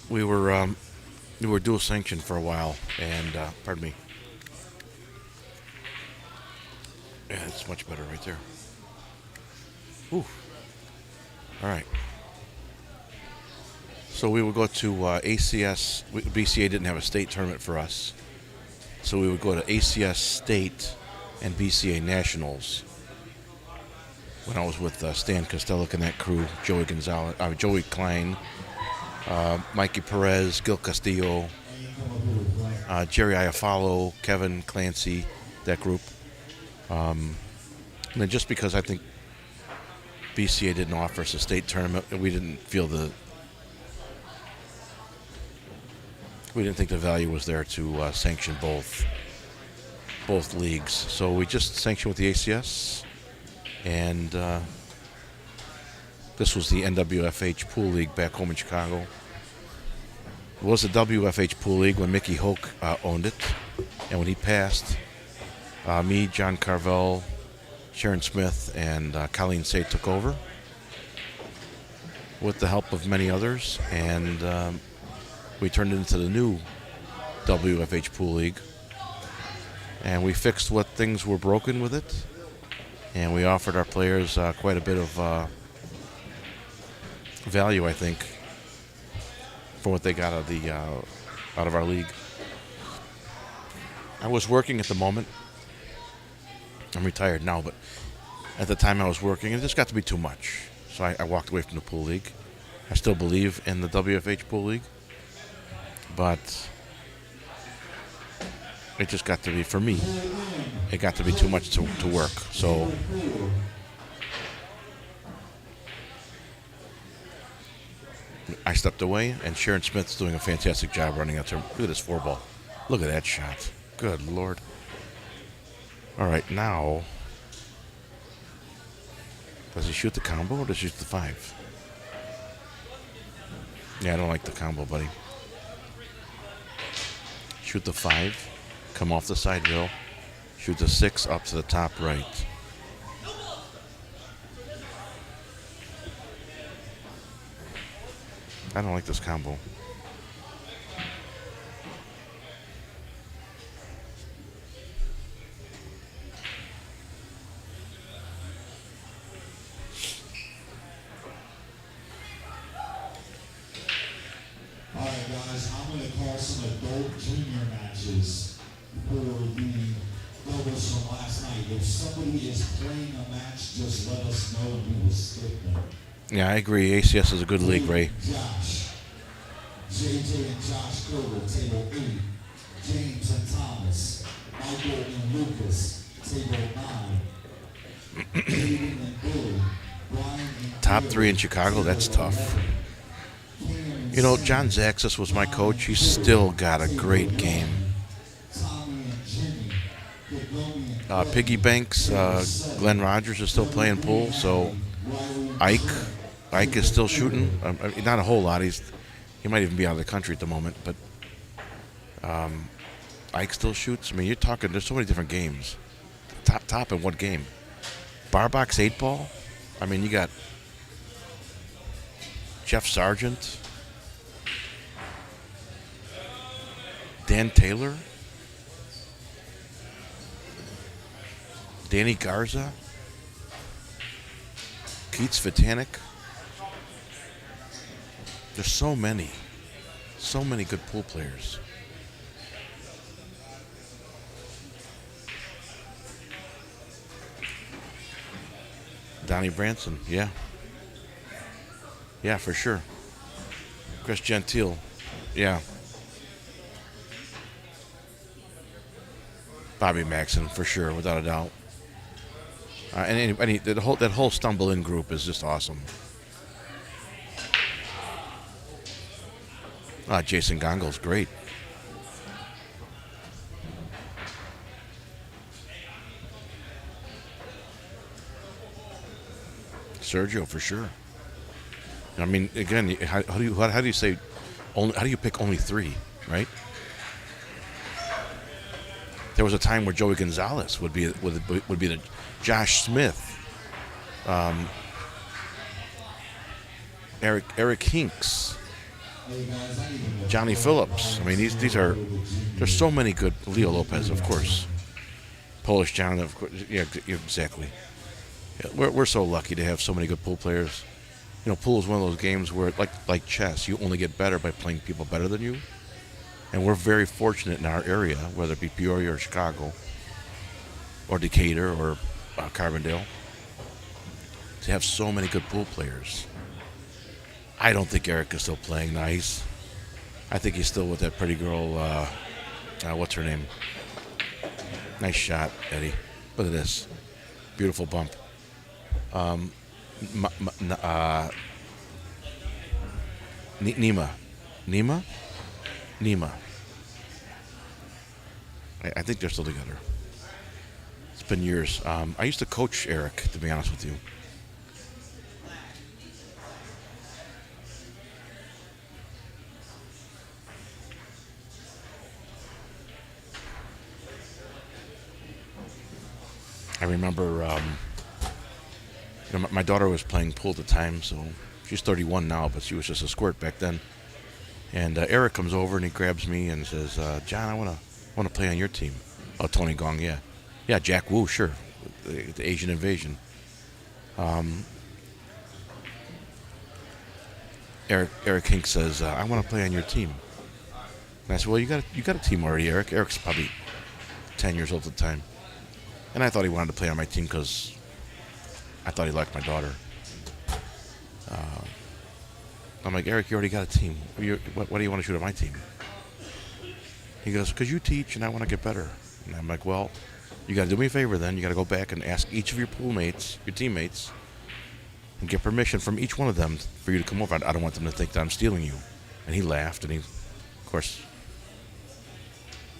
We were dual sanctioned for a while, and pardon me. Yeah, it's much better right there. Ooh. All right. So we would go to ACS. BCA didn't have a state tournament for us. So we would go to ACS State and BCA Nationals. When I was with Stan Costello and that crew, Joey Gonzalez, Joey Klein, Mikey Perez, Gil Castillo, Jerry Iafalo, Kevin Clancy, that group. And then just because I think BCA didn't offer us a state tournament, we didn't think the value was there to sanction both leagues. So we just sanctioned with the ACS, and this was the NWFH Pool League back home in Chicago. It was the WFH Pool League when Mickey Hoke owned it, and when he passed, me, John Carvel, Sharon Smith, and Colleen Say took over with the help of many others, and we turned it into the new WFH Pool League, and we fixed what things were broken with it, and we offered our players quite a bit of value, I think, for what they got out of our league. I was working at the moment. I'm retired now, but at the time I was working, and it just got to be too much. So I walked away from the pool league. I still believe in the WFH Pool League, but it just got to be, for me, it got to be too much to work. So I stepped away, and Sharon Smith's doing a fantastic job running out there. Look at this 4-ball. Look at that shot. Good Lord. All right, now, does he shoot the combo or does he shoot the 5? Yeah, I don't like the combo, buddy. Shoot the 5, come off the side rail, shoot the 6 up to the top right. I don't like this combo. All right, guys, I'm going to call some adult junior matches for the doubles from last night. If somebody is playing a match, just let us know and we will skip them. Yeah, I agree. ACS is a good league, Ray. Josh, JJ and Josh Kerber, table 8. James and Thomas, Michael and Lucas, table 9. Aiden and Billy, Brian and Top Bill, 3 in Chicago, that's table tough. 11. You know, John Zaxis was my coach. He's still got a great game. Piggy Banks, Glenn Rogers is still playing pool, so Ike is still shooting. Not a whole lot. He might even be out of the country at the moment, but Ike still shoots. I mean, you're talking. There's so many different games. Top in what game? Barbox 8-ball. I mean, you got Jeff Sargent, Dan Taylor, Danny Garza, Keats Vitanik. There's so many good pool players. Donnie Branson, yeah. Yeah, for sure. Chris Gentile, yeah. Bobby Maxon, for sure, without a doubt. And that whole Stumble In group is just awesome. Jason Gongo's great. Sergio, for sure. I mean, again, how do you say? How do you pick only 3, right? There was a time where Joey Gonzalez would be the Josh Smith, Eric Hinks, Johnny Phillips. I mean, these are, there's so many good. Leo Lopez, of course. Polish John, of course. Yeah, exactly. Yeah, we're so lucky to have so many good pool players. You know, pool is one of those games where, like chess, you only get better by playing people better than you. And we're very fortunate in our area, whether it be Peoria or Chicago, or Decatur or Carbondale, to have so many good pool players. I don't think Eric is still playing nice. I think he's still with that pretty girl, what's her name? Nice shot, Eddie. Look at this. Beautiful bump. Nima. I think they're still together. It's been years. I used to coach Eric, to be honest with you. I remember, my daughter was playing pool at the time, so she's 31 now, but she was just a squirt back then. And Eric comes over and he grabs me and says, "John, I want to play on your team." Oh, Tony Gong, yeah, Jack Wu, sure, the Asian Invasion. Eric Hink says, "I want to play on your team." And I said, "Well, you got a team already, Eric." Eric's probably 10 years old at the time. And I thought he wanted to play on my team because I thought he liked my daughter. I'm like, "Eric, you already got a team. What do you want to shoot on my team?" He goes, "Because you teach and I want to get better." And I'm like, "Well, you got to do me a favor then. You got to go back and ask each of your pool mates, your teammates, and get permission from each one of them for you to come over. I don't want them to think that I'm stealing you." And he laughed, and of course,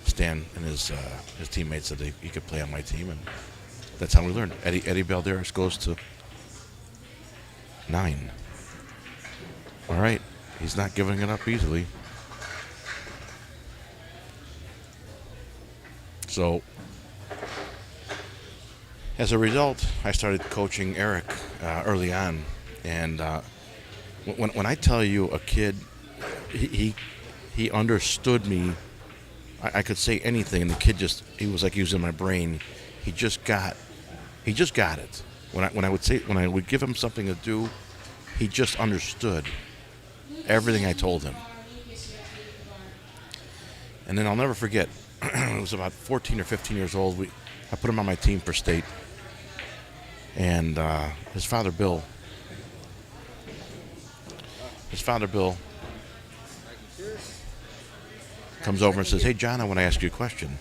Stan and his teammates said he could play on my team, and that's how we learned. Eddie Balderas goes to 9. All right, he's not giving it up easily. So, as a result, I started coaching Eric early on, and When I tell you a kid, he understood me. I could say anything, and the kid he was like he was in my brain. He just got it. When I would give him something to do, he just understood everything I told him. And then I'll never forget. It was about 14 or 15 years old. I put him on my team for state, and his father Bill comes over and says, "Hey, John, I want to ask you a question."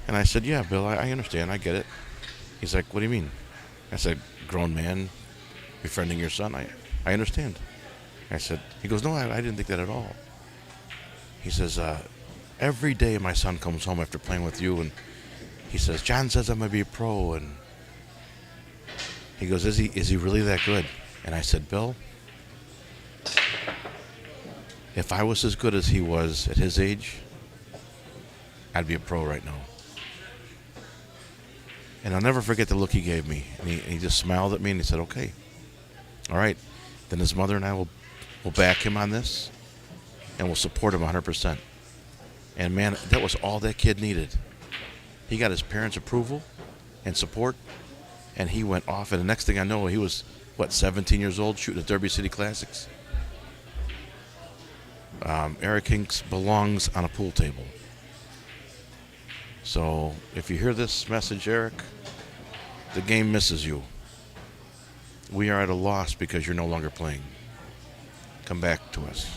And I said, "Yeah, Bill, I understand. I get it." He's like, "What do you mean?" I said, "Grown man befriending your son. I understand." I said, he goes, "No, I didn't think that at all." He says, "Every day my son comes home after playing with you, and he says, John says I'm going to be a pro." And he goes, is he really that good?" And I said, "Bill, if I was as good as he was at his age, I'd be a pro right now." And I'll never forget the look he gave me. And he just smiled at me and he said, "Okay, all right." Then his mother and I will back him on this, and we'll support him 100%. And man, that was all that kid needed. He got his parents' approval and support, and he went off. And the next thing I know, he was, 17 years old, shooting at Derby City Classics. Eric Hinks belongs on a pool table. So if you hear this message, Eric, the game misses you. We are at a loss because you're no longer playing. Come back to us.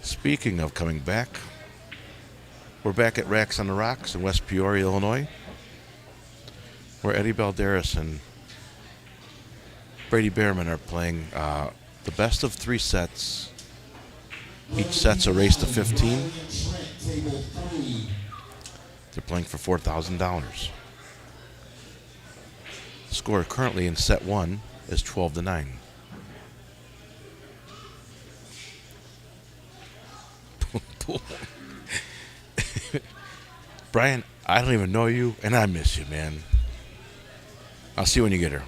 Speaking of coming back, we're back at Racks on the Rocks in West Peoria, Illinois, where Eddie Balderas and Brady Behrman are playing the best of 3 sets. Each set's a race to 15. They're playing for $4,000. The score currently in set 1 is 12-9. Brian, I don't even know you, and I miss you, man. I'll see you when you get here.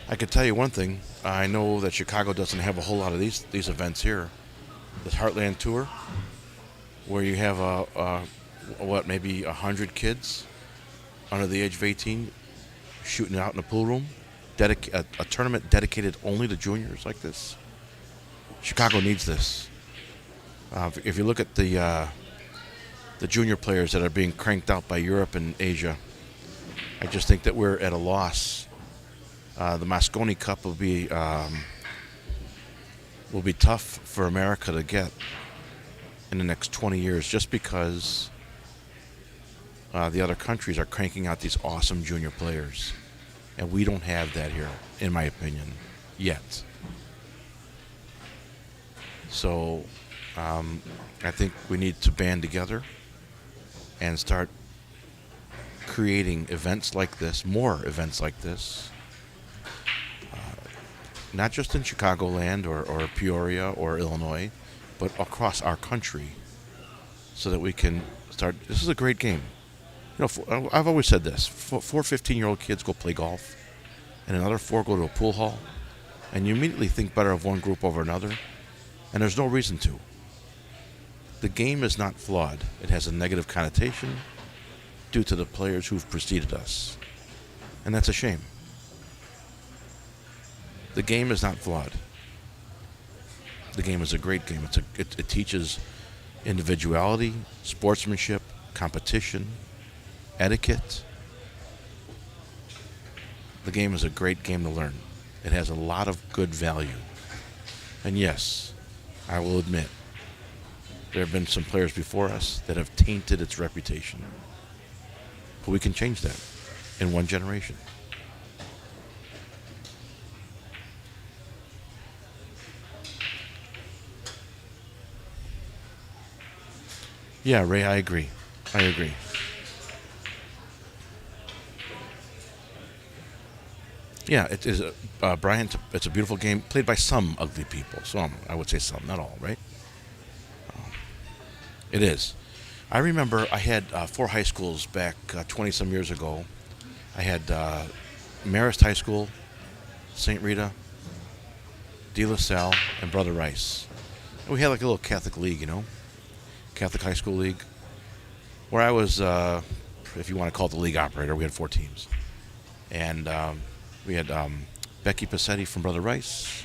I could tell you one thing. I know that Chicago doesn't have a whole lot of these events here. This Heartland Tour, where you have maybe 100 kids under the age of 18 shooting it out in a pool room. A tournament dedicated only to juniors like this. Chicago needs this. If you look at the junior players that are being cranked out by Europe and Asia, I just think that we're at a loss. The Mosconi Cup will be tough for America to get in the next 20 years, just because the other countries are cranking out these awesome junior players. And we don't have that here, in my opinion, yet. So I think we need to band together and start creating events like this, more events like this, not just in Chicagoland or Peoria or Illinois, but across our country, so that we can start. This is a great game. You know, I've always said this. 4 15-year-old kids go play golf, and another 4 go to a pool hall, and you immediately think better of one group over another, and there's no reason to. The game is not flawed. It has a negative connotation due to the players who've preceded us, and that's a shame. The game is not flawed. The game is a great game. It teaches individuality, sportsmanship, competition, etiquette. The game is a great game to learn. It has a lot of good value. And yes, I will admit, there have been some players before us that have tainted its reputation. But we can change that in one generation. Yeah, Ray, I agree. Yeah, it is, Brian, it's a beautiful game played by some ugly people. Some, I would say some, not all, right? It is. I remember I had 4 high schools back 20 some years ago. I had Marist High School, St. Rita, De La Salle, and Brother Rice. And we had like a little Catholic league, Catholic high school league, where I was, if you want to call it the league operator. We had 4 teams, and we had Becky Passetti from Brother Rice,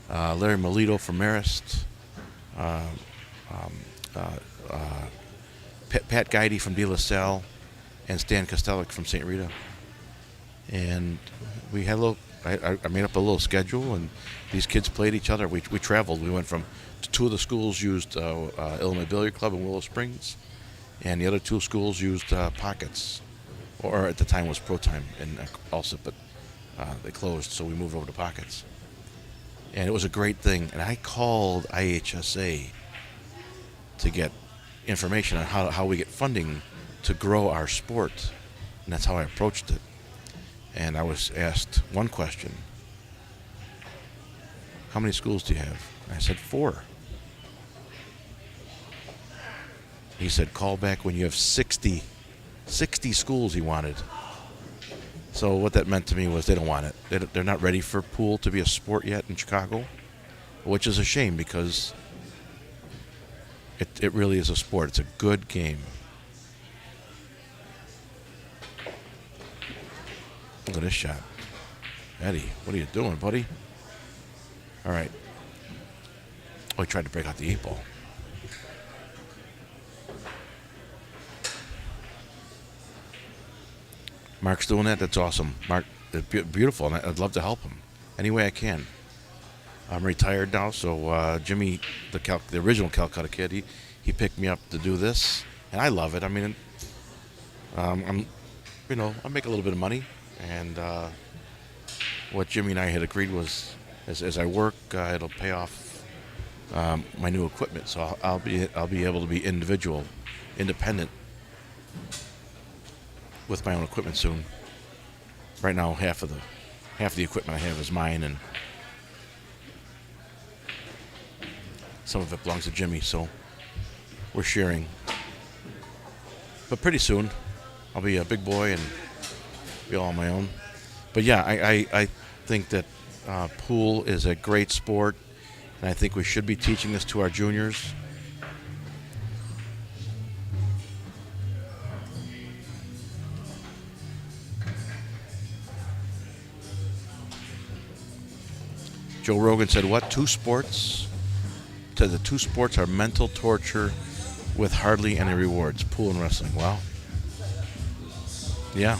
Larry Melito from Marist, Pat Guidey from De La Salle, and Stan Kostelik from St. Rita. And we had a little. I made up a little schedule, and these kids played each other. We traveled. We went from 2 of the schools used Illinois Billiard Club in Willow Springs, and the other 2 schools used Pockets, or at the time was Pro Time in Alsip, but they closed, so we moved over to Pockets. And it was a great thing. And I called IHSA to get information on how we get funding to grow our sport, and that's how I approached it. And I was asked one question: how many schools do you have? And I said 4. He said, call back when you have 60 schools. He wanted. So what that meant to me was they don't want it. They're not ready for pool to be a sport yet in Chicago, which is a shame because it really is a sport. It's a good game. Look at this shot. Eddie, what are you doing, buddy? All right. Oh, he tried to break out the 8 ball. Mark's doing that. That's awesome. Mark, beautiful, and I'd love to help him any way I can. I'm retired now, so Jimmy, the original Calcutta kid, he picked me up to do this, and I love it. I mean, I make a little bit of money, and what Jimmy and I had agreed was, as I work, it'll pay off my new equipment, so I'll be able to be independent with my own equipment soon. Right now, half of the equipment I have is mine, and some of it belongs to Jimmy, so we're sharing. But pretty soon, I'll be a big boy and be all on my own. But yeah, I think that pool is a great sport, and I think we should be teaching this to our juniors. Joe Rogan said, what? 2 sports? Said the 2 sports are mental torture with hardly any rewards. Pool and wrestling. Wow. Yeah.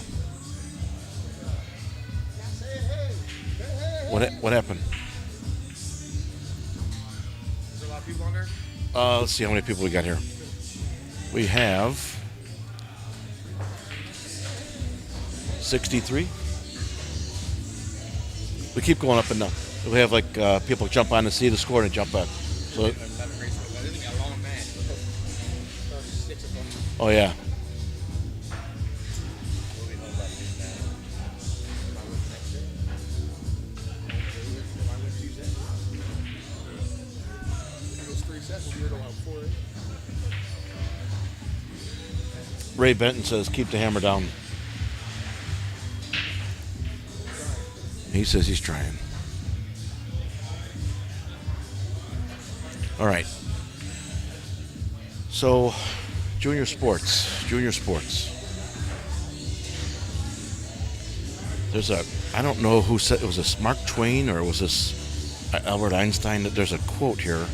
What happened? Is there a lot of people on there? Let's see how many people we got here. We have 63. We keep going up and down. We have like people jump on to see the score and jump back. So, oh yeah. Ray Benton says, keep the hammer down. He says he's trying. All right. So, junior sports. There's I don't know who said, was this Mark Twain or was this Albert Einstein? There's a quote here.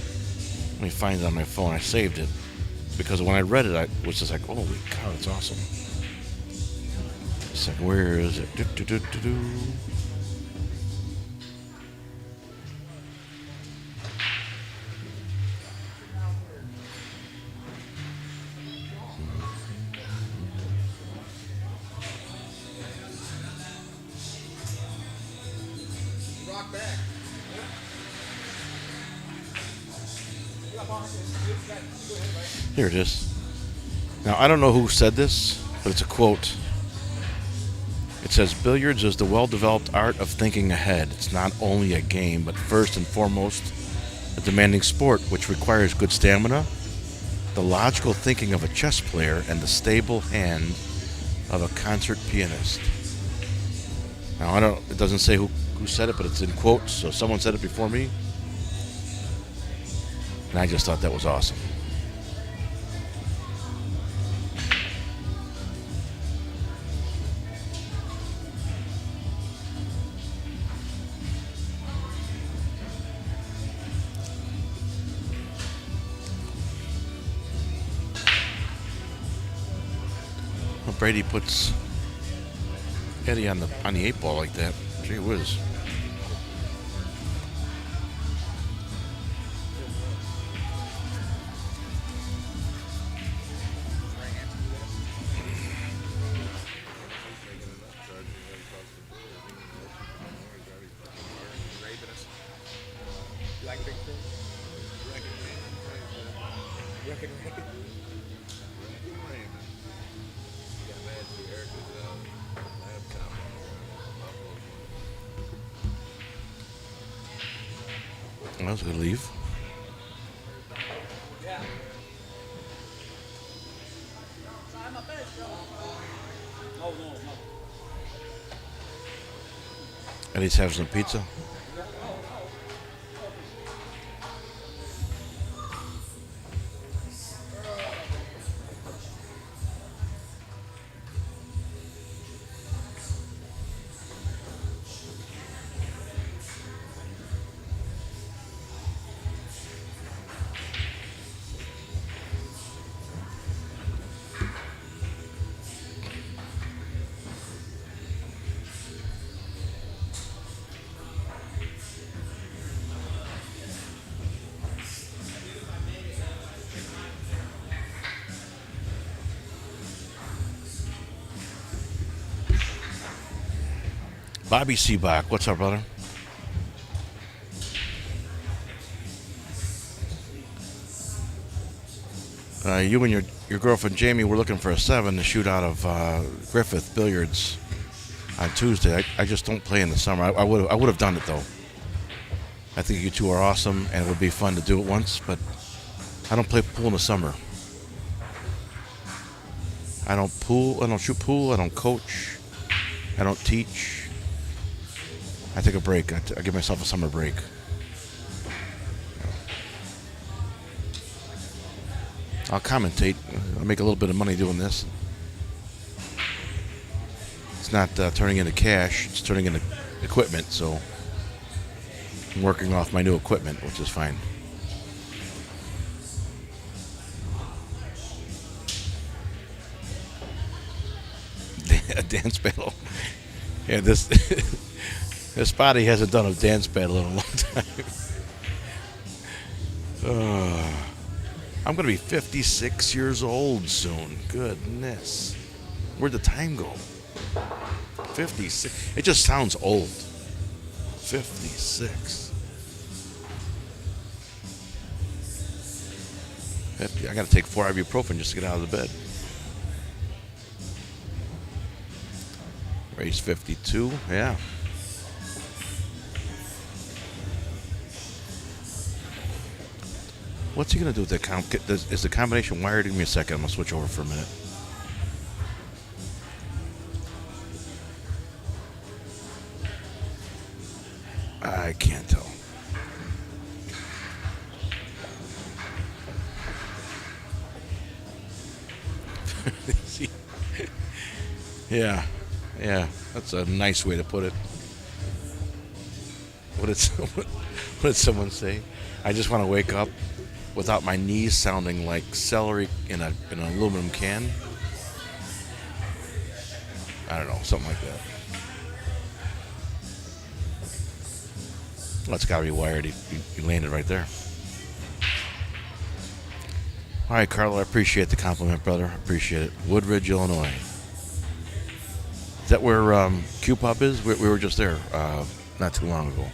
Let me find it on my phone. I saved it because when I read it, I was just like, holy cow, that's awesome. It's like, where is it? Rock back. Here it is. Now, I don't know who said this, but it's a quote. It says, billiards is the well-developed art of thinking ahead. It's not only a game, but first and foremost, a demanding sport which requires good stamina, The logical thinking of a chess player and the stable hand of a concert pianist. Now, it doesn't say who said it, but it's in quotes, so someone said it before me. And I just thought that was awesome. Brady puts Eddie on the 8 ball like that. Gee whiz. You like big fish? Reckon Raven. That was a good leave. Yeah. Oh, no. Eddie's having some pizza. Bobby Seabach, what's up, brother? You and your girlfriend Jamie were looking for a 7 to shoot out of Griffith Billiards on Tuesday. I just don't play in the summer. I would have done it though. I think you two are awesome, and it would be fun to do it once. But I don't play pool in the summer. I don't shoot pool. I don't coach. I don't teach. I take a break. I give myself a summer break. I'll commentate. I'll make a little bit of money doing this. It's not turning into cash. It's turning into equipment. So I'm working off my new equipment, which is fine. A dance battle. Yeah, this Spotty hasn't done a dance battle in a long time. I'm going to be 56 years old soon. Goodness. Where'd the time go? 56. It just sounds old. 56. 50. I got to take 4 ibuprofen just to get out of the bed. Ray's 52. Yeah. What's he going to do with the is the combination wired? Give me a second. I'm going to switch over for a minute. I can't tell. Yeah. That's a nice way to put it. What did someone say? I just want to wake up without my knees sounding like celery in an aluminum can. I don't know, something like that. Well, it's got to be wired. He landed right there. All right, Carlo, I appreciate the compliment, brother. I appreciate it. Woodridge, Illinois. Is that where Q-Pop is? We were just there not too long ago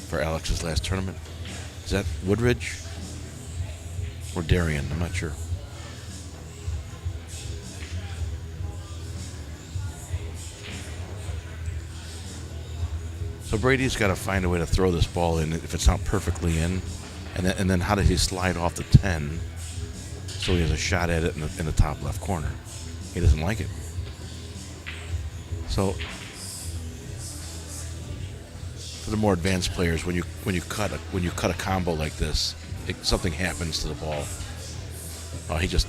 for Alex's last tournament. Is that Woodridge? Or Darien? I'm not sure. So Brady's got to find a way to throw this ball in if it's not perfectly in. And then how does he slide off the 10 So he has a shot at it in the top left corner. He doesn't like it. So for the more advanced players, when you cut a combo like this, something happens to the ball. Oh, he just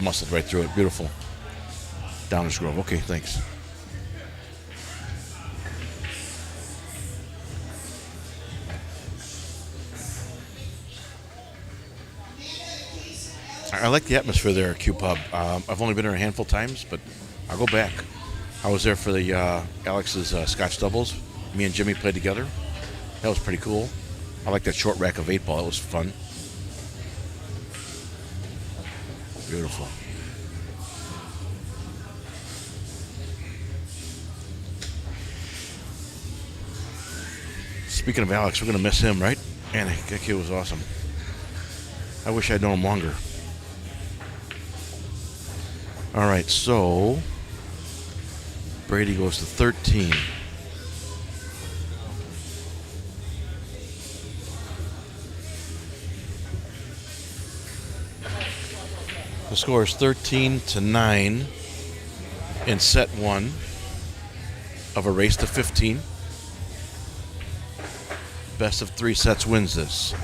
muscled right through it. Beautiful. Downers Grove. Okay, thanks. I like the atmosphere there at Q Pub. I've only been there a handful of times, but I'll go back. I was there for the Alex's Scotch doubles. Me and Jimmy played together. That was pretty cool. I like that short rack of 8-ball. It was fun. Beautiful. Speaking of Alex, we're going to miss him, right? Man, that kid was awesome. I wish I'd known him longer. All right, so Brady goes to 13. The score is 13-9 in set 1 of a race to 15. Best of 3 sets wins this.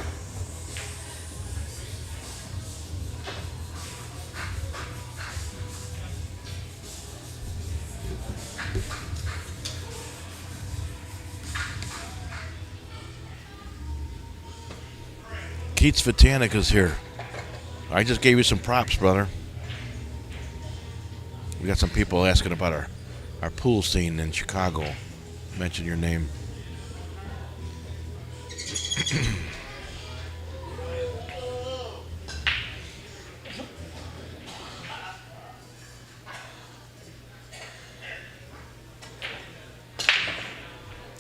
Keats Vitanik is here. I just gave you some props, brother. We got some people asking about our pool scene in Chicago. Mention your name.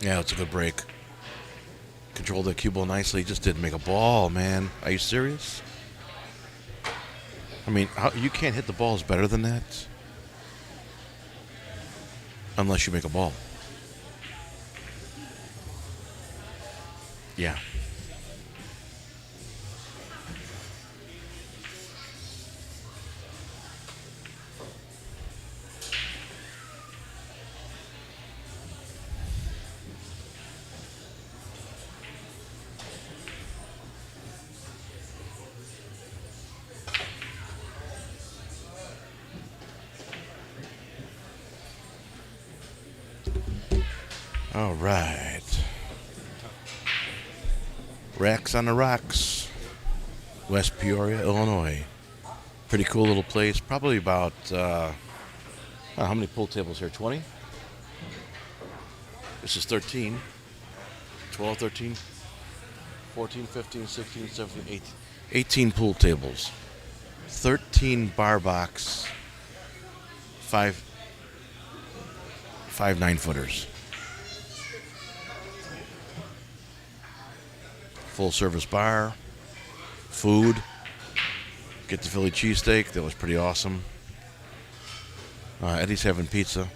Yeah, it's a good break. Controlled the cue ball nicely. Just didn't make a ball, man. Are you serious? I mean, you can't hit the balls better than that unless you make a ball. Yeah. All right. Racks on the Rocks, West Peoria, Illinois. Pretty cool little place. Probably about, how many pool tables here? 20? This is 13. 12, 13, 14, 15, 16, 17, 18. 18 pool tables. 13 bar box. 5 9-footers. Full service bar, food, get the Philly cheesesteak, that was pretty awesome. Eddie's having pizza.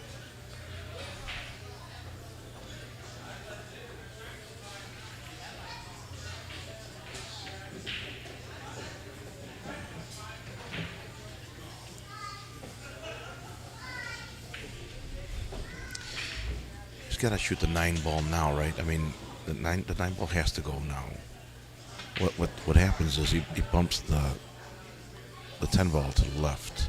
He's got to shoot the 9-ball now, right? I mean, the 9-ball has to go now. What happens is he bumps the 10-ball to the left.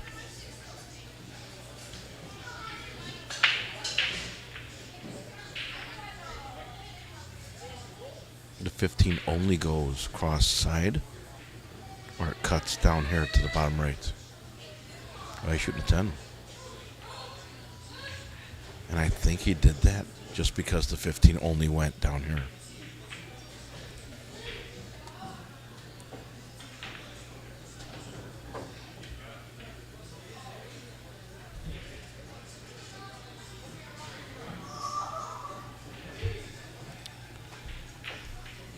The 15 only goes cross side, or it cuts down here to the bottom right. Oh, he's shooting a 10. And I think he did that just because the 15 only went down here.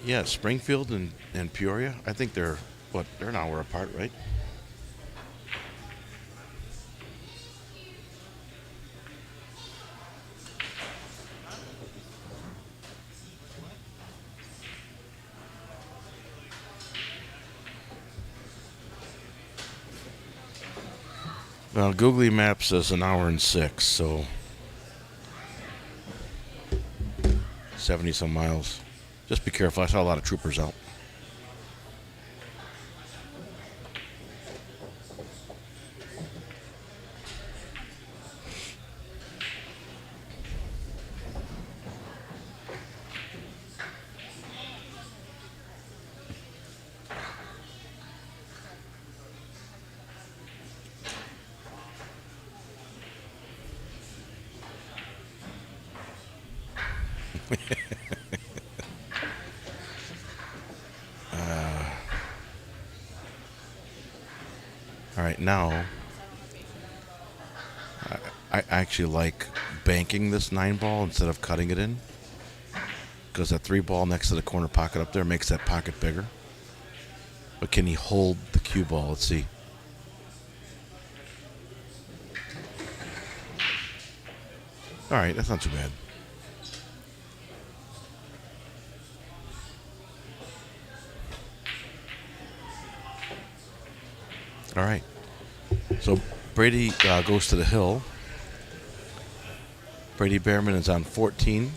Yeah, Springfield and Peoria, I think they're an hour apart, right? Well, Google Maps says an hour and 6, so 70 some miles. Just be careful. I saw a lot of troopers out. All right, now I actually like banking this 9-ball instead of cutting it in, because that 3-ball next to the corner pocket up there makes that pocket bigger. But can he hold the cue ball? Let's see. All right, that's not too bad. All right. So Brady goes to the hill. Brady Behrman is on 14.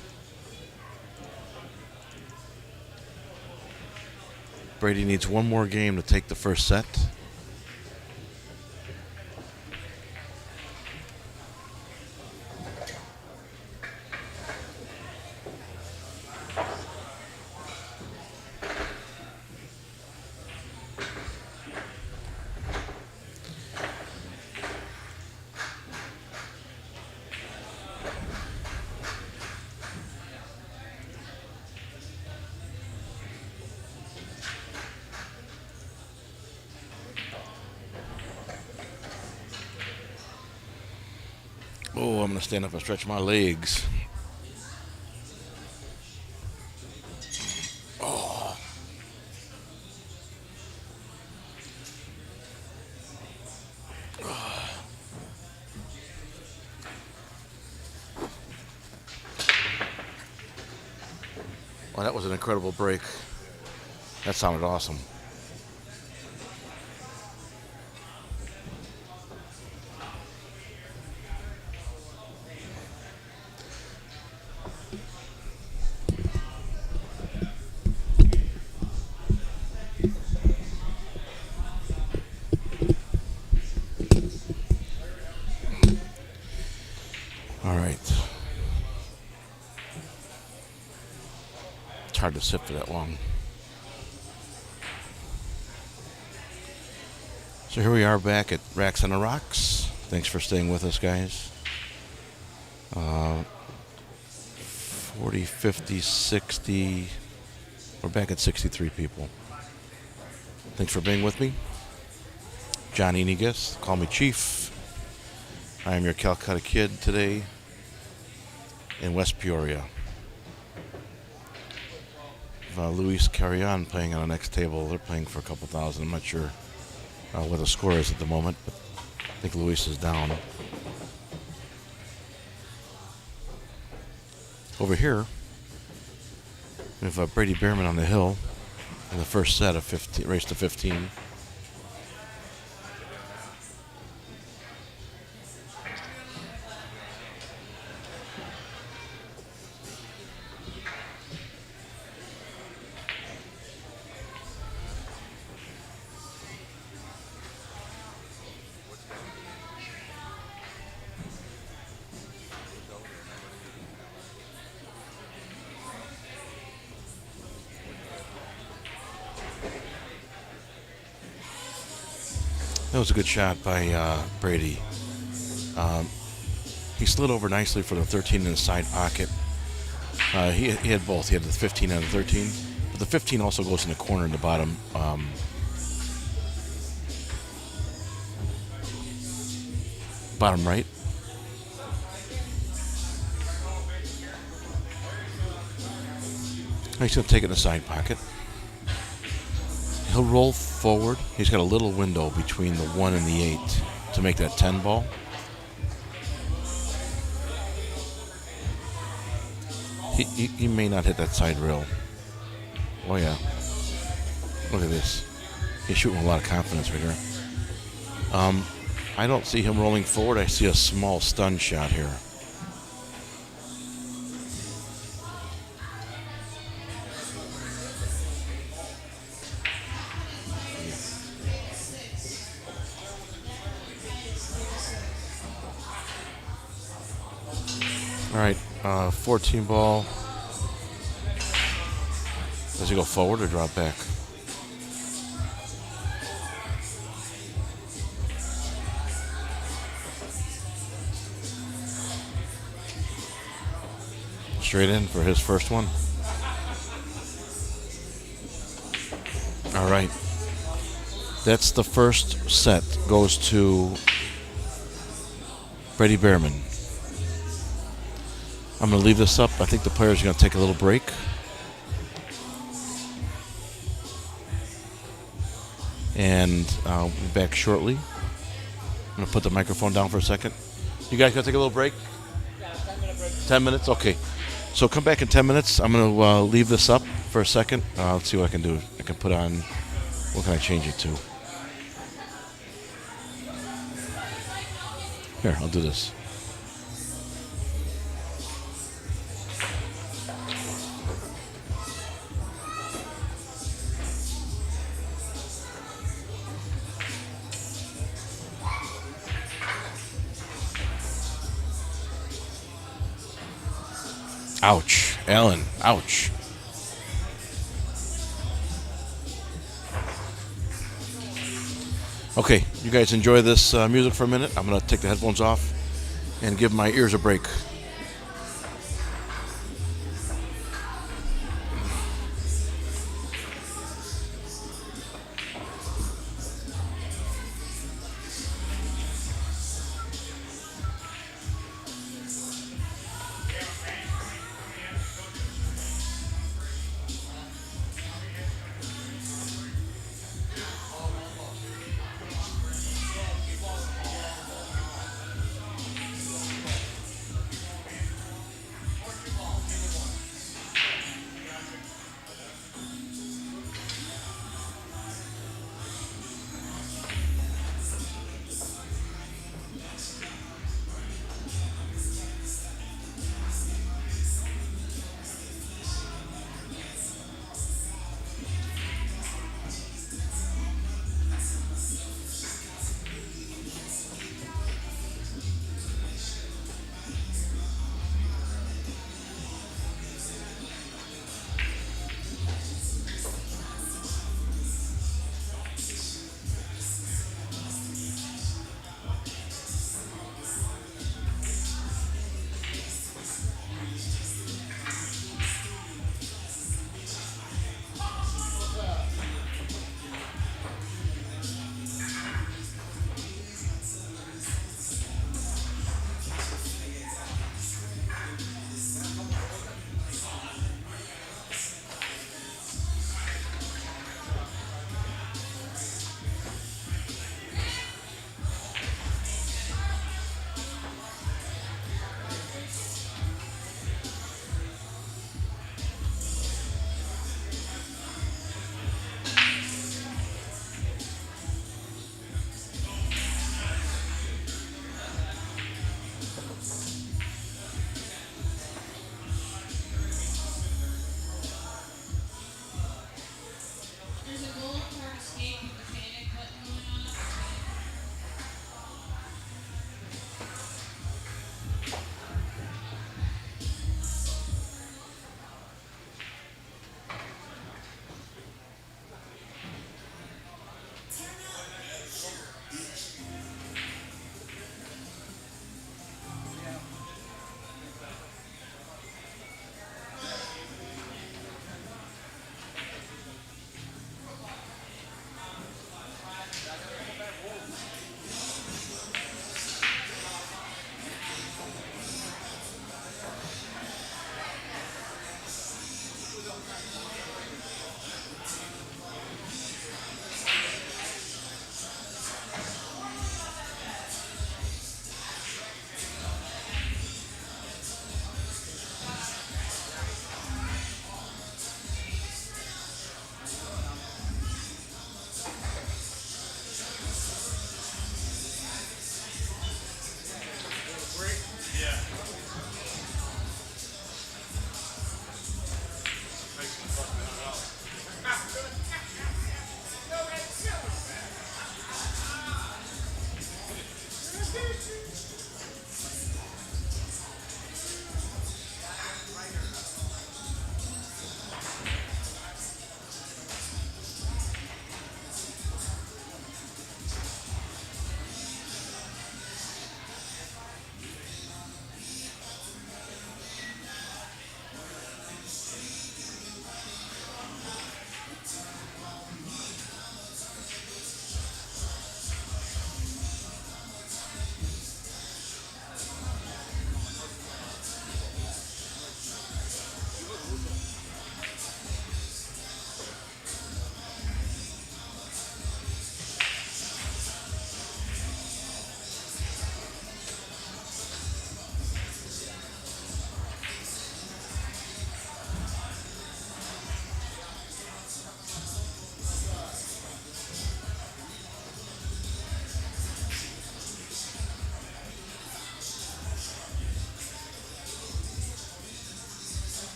Brady needs one more game to take the first set. Oh, I'm going to stand up and stretch my legs. Oh. Well, that was an incredible break. That sounded awesome. All right. It's hard to sit for that long. So here we are back at Racks on the Rocks. Thanks for staying with us, guys. 40, 50, 60. We're back at 63 people. Thanks for being with me. John Enigus, call me Chief. I am your Calcutta Kid today in West Peoria. Luis Carrion playing on the next table. They're playing for a couple thousand. I'm not sure what the score is at the moment, but I think Luis is down. Over here, we have Brady Behrman on the hill in the first set of 15, race to 15. That was a good shot by Brady. He slid over nicely for the 13 in the side pocket. He had both. He had the 15 and the 13. But the 15 also goes in the corner in the bottom. Bottom right. He's going to take it in the side pocket. He'll roll forward. He's got a little window between the 1 and the 8 to make that 10 ball. He may not hit that side rail. Oh, yeah. Look at this. He's shooting with a lot of confidence right here. I don't see him rolling forward. I see a small stun shot here. All right, 14 ball. Does he go forward or drop back? Straight in for his first one. All right. That's the first set. Goes to Brady Behrman. I'm going to leave this up. I think the players are going to take a little break. And I'll be back shortly. I'm going to put the microphone down for a second. You guys going to take a little break? Yeah, 10-minute break. 10 minutes? Okay. So come back in 10 minutes. I'm going to leave this up for a second. Let's see what I can do. I can put on, what can I change it to? Here, I'll do this. Ouch. Alan, ouch. Okay, you guys enjoy this music for a minute. I'm going to take the headphones off and give my ears a break.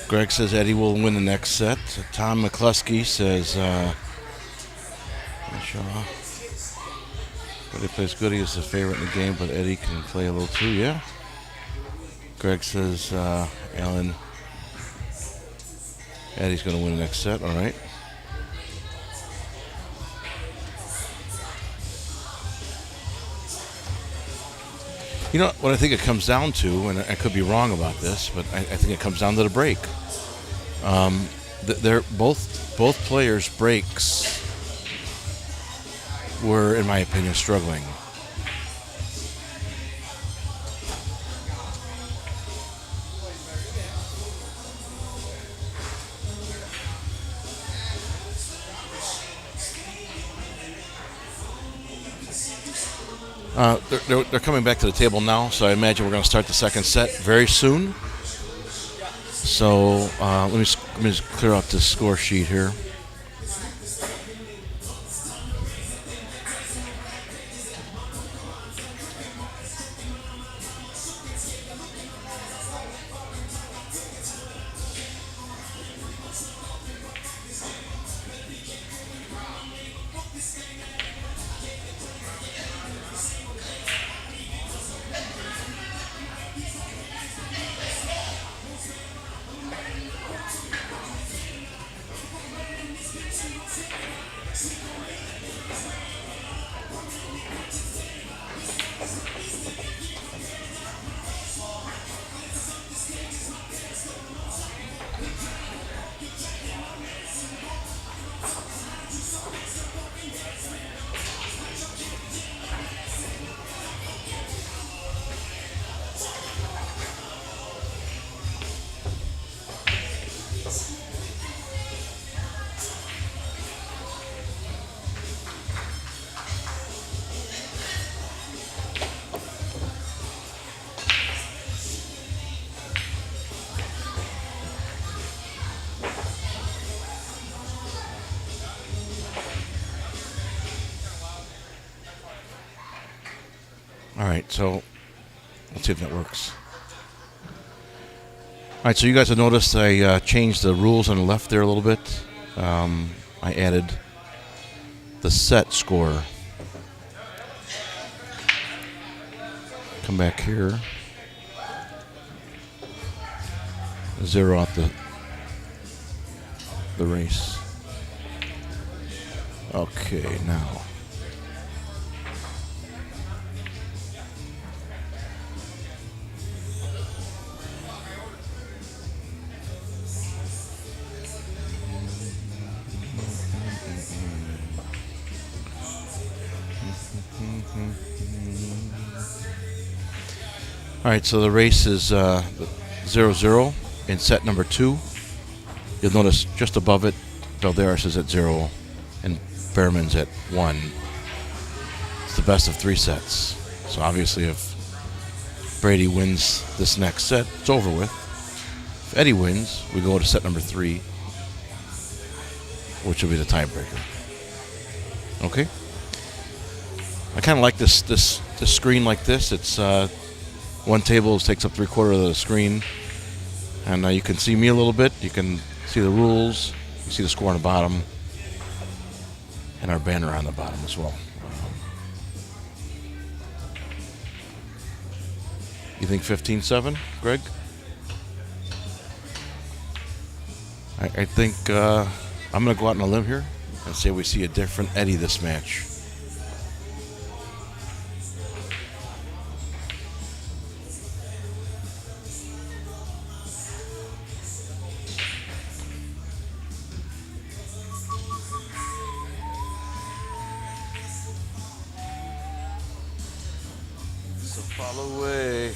Greg says Eddie will win the next set. Tom McCluskey says Shaw. Brady plays good. He is the favorite in the game, but Eddie can play a little too. Yeah. Greg says Alan Eddie's going to win the next set. All right. You know what I think it comes down to, and I could be wrong about this, but I think it comes down to the break. They're both players' breaks were, in my opinion, struggling. They're coming back to the table now, so I imagine we're going to start the second set very soon. So let me just clear out this score sheet here. All right, so let's see if that works. All right, so you guys have noticed I changed the rules on the left there a little bit. I added the set score. Come back here. Zero out the race. Okay, now. All right, so the race is 0-0 in set number 2. You'll notice just above it, Balderas is at 0 and Behrman's at 1. It's the best of 3 sets. So obviously if Brady wins this next set, it's over with. If Eddie wins, we go to set number 3, which will be the tiebreaker. Okay? I kind of like this screen like this. It's one table takes up 3/4 of the screen, and you can see me a little bit. You can see the rules. You see the score on the bottom, and our banner on the bottom as well. You think 15-7, Greg? I think I'm going to go out on a limb here and say we see a different Eddie this match. So fall away.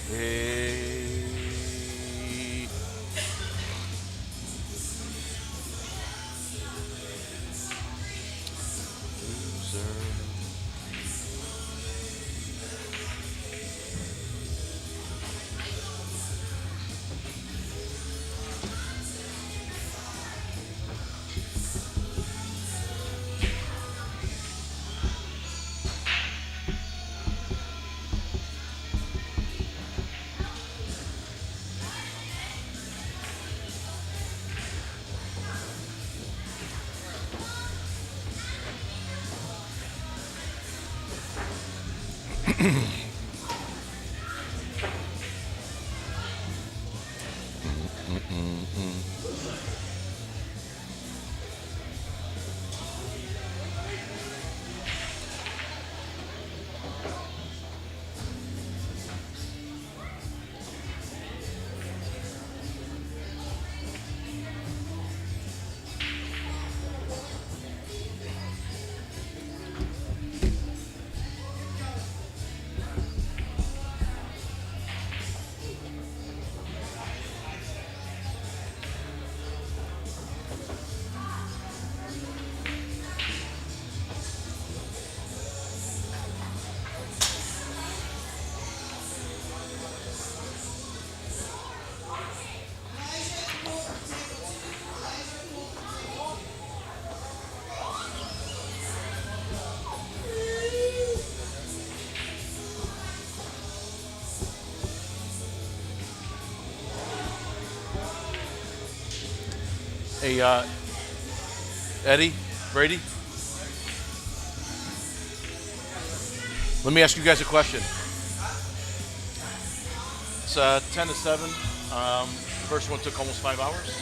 Hey, Eddie, Brady. Let me ask you guys a question. It's 10 to 7. First one took almost 5 hours.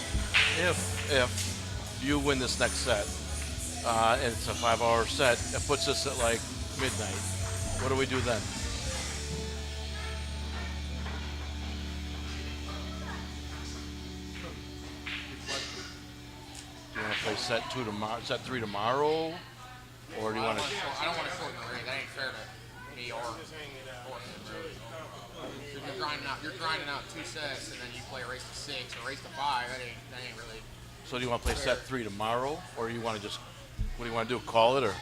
If you win this next set, and it's a 5-hour set, it puts us at like midnight. What do we do then? Do you want to play set 2 tomorrow, set 3 tomorrow, or do you want to? I don't want to shorten the race. That ain't fair to me or Horton, really. So you're grinding out 2 sets, and then you play a race to 6 or race to 5. That ain't really. So do you want to play set 3 tomorrow, or do you want to just? What do you want to do? Call it, or?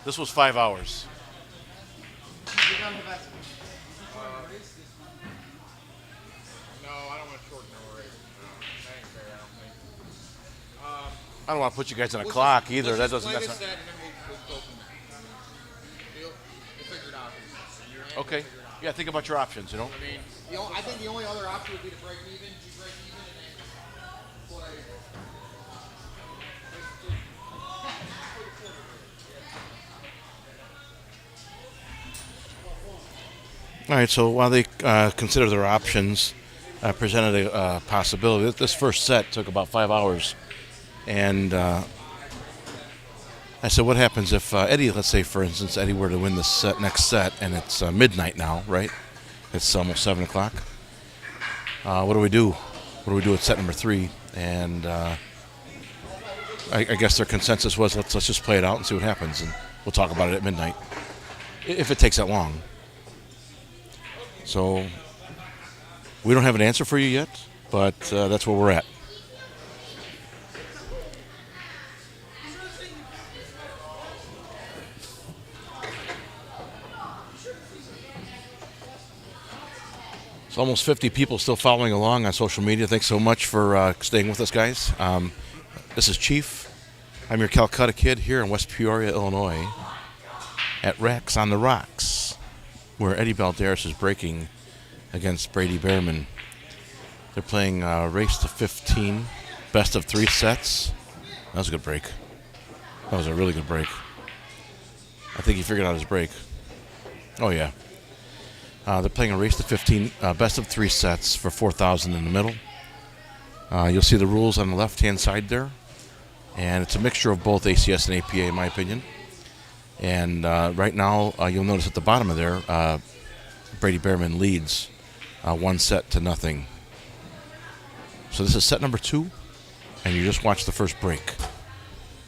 This was 5 hours. No, I don't want to shorten the race. No, that ain't fair. I don't think. I don't want to put you guys on a clock either. That doesn't. Play That's this not, set and then we'll go from there. We'll figure it out. okay. Yeah, think about your options. You know. I mean, I think the only other option would be to break even. You break even and then play. All right. So while they consider their options, presented a possibility. This first set took about 5 hours, and I said, "What happens if Eddie? Let's say, for instance, Eddie were to win this next set, and it's midnight now, right? It's almost 7 o'clock. What do we do? What do we do at set number 3?" And I guess their consensus was, let's just play it out and see what happens, and we'll talk about it at midnight, if it takes that long. So we don't have an answer for you yet, but that's where we're at. It's almost 50 people still following along on social media. Thanks so much for staying with us, guys. This is Chief. I'm your Calcutta kid here in West Peoria, Illinois, at Rex on the Rocks, where Eddie Balderas is breaking against Brady Behrman. They're playing race to 15, best of 3 sets. That was a good break. That was a really good break. I think he figured out his break. Oh, yeah. They're playing a race to 15, best of 3 sets for $4,000 in the middle. You'll see the rules on the left-hand side there. And it's a mixture of both ACS and APA, in my opinion. And right now, you'll notice at the bottom of there, Brady Behrman leads 1 set to nothing. So this is set number 2, and you just watched the first break.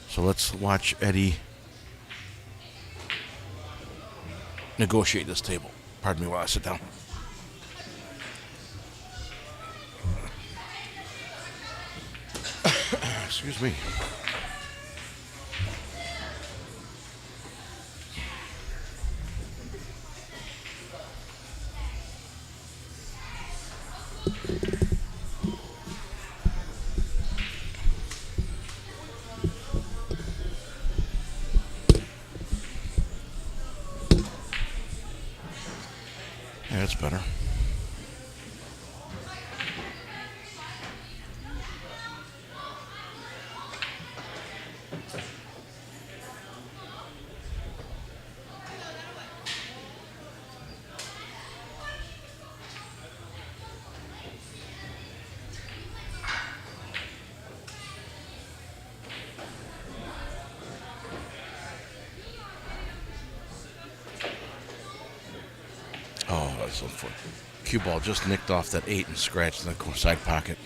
So let's watch Eddie negotiate this table. Pardon me while I sit down. Excuse me. Yeah, that's better. Oh, that's unfortunate. Cue ball just nicked off that 8 and scratched in the side pocket.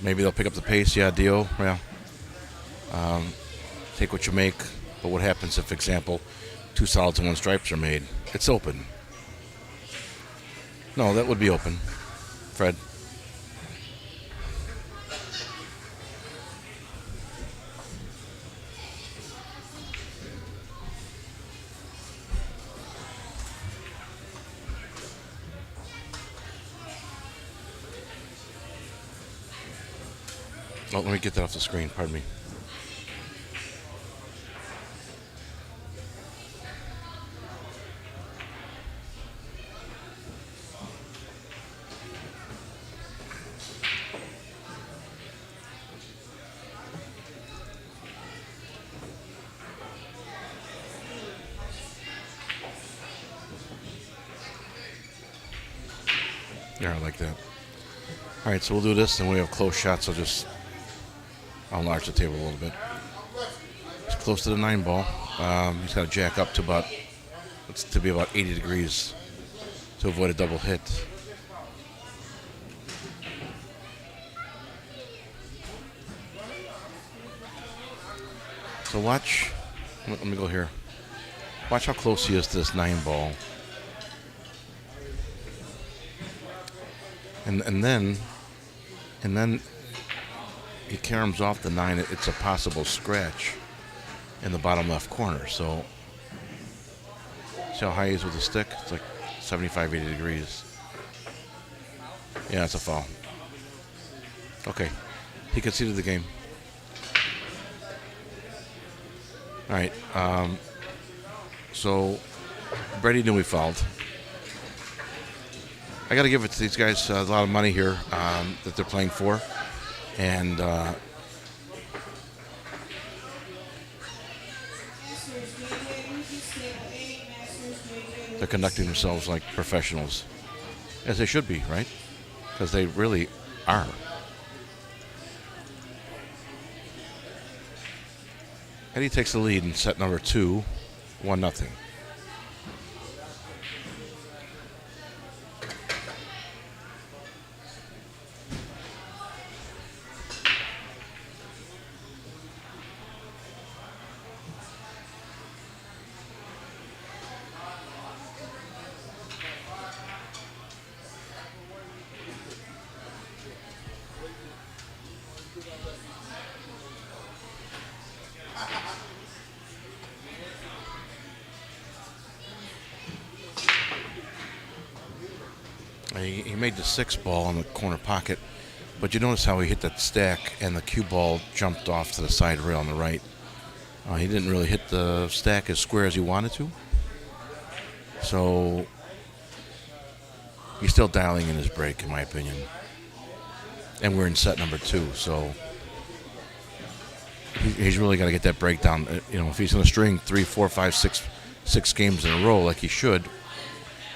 Maybe they'll pick up the pace. Yeah, Dio. Yeah. Take what you make. But what happens if, example, 2 solids and 1 stripes are made? It's open. No, that would be open. Fred. Oh, let me get that off the screen. Pardon me. Yeah, I like that. All right, so we'll do this, and we have close shots. I'll enlarge the table a little bit. It's close to the 9 ball. He's got to jack up to be about 80 degrees to avoid a double hit. So watch. Let me go here. Watch how close he is to this 9 ball. And then he caroms off the 9. It's a possible scratch in the bottom left corner. So see how high he is with the stick? It's like 75, 80 degrees. Yeah, it's a foul. Okay. He conceded the game. All right. So Brady knew he fouled. I got to give it to these guys a lot of money here that they're playing for. And they're conducting themselves like professionals, as they should be, right? Because they really are. Eddie takes the lead in set number 2, 1-0. He made the 6 ball in the corner pocket, but you notice how he hit that stack and the cue ball jumped off to the side rail on the right. He didn't really hit the stack as square as he wanted to. So he's still dialing in his break, in my opinion. And we're in set number 2, so he's really got to get that break down. If he's going to string 3, 4, 5, 6 games in a row like he should,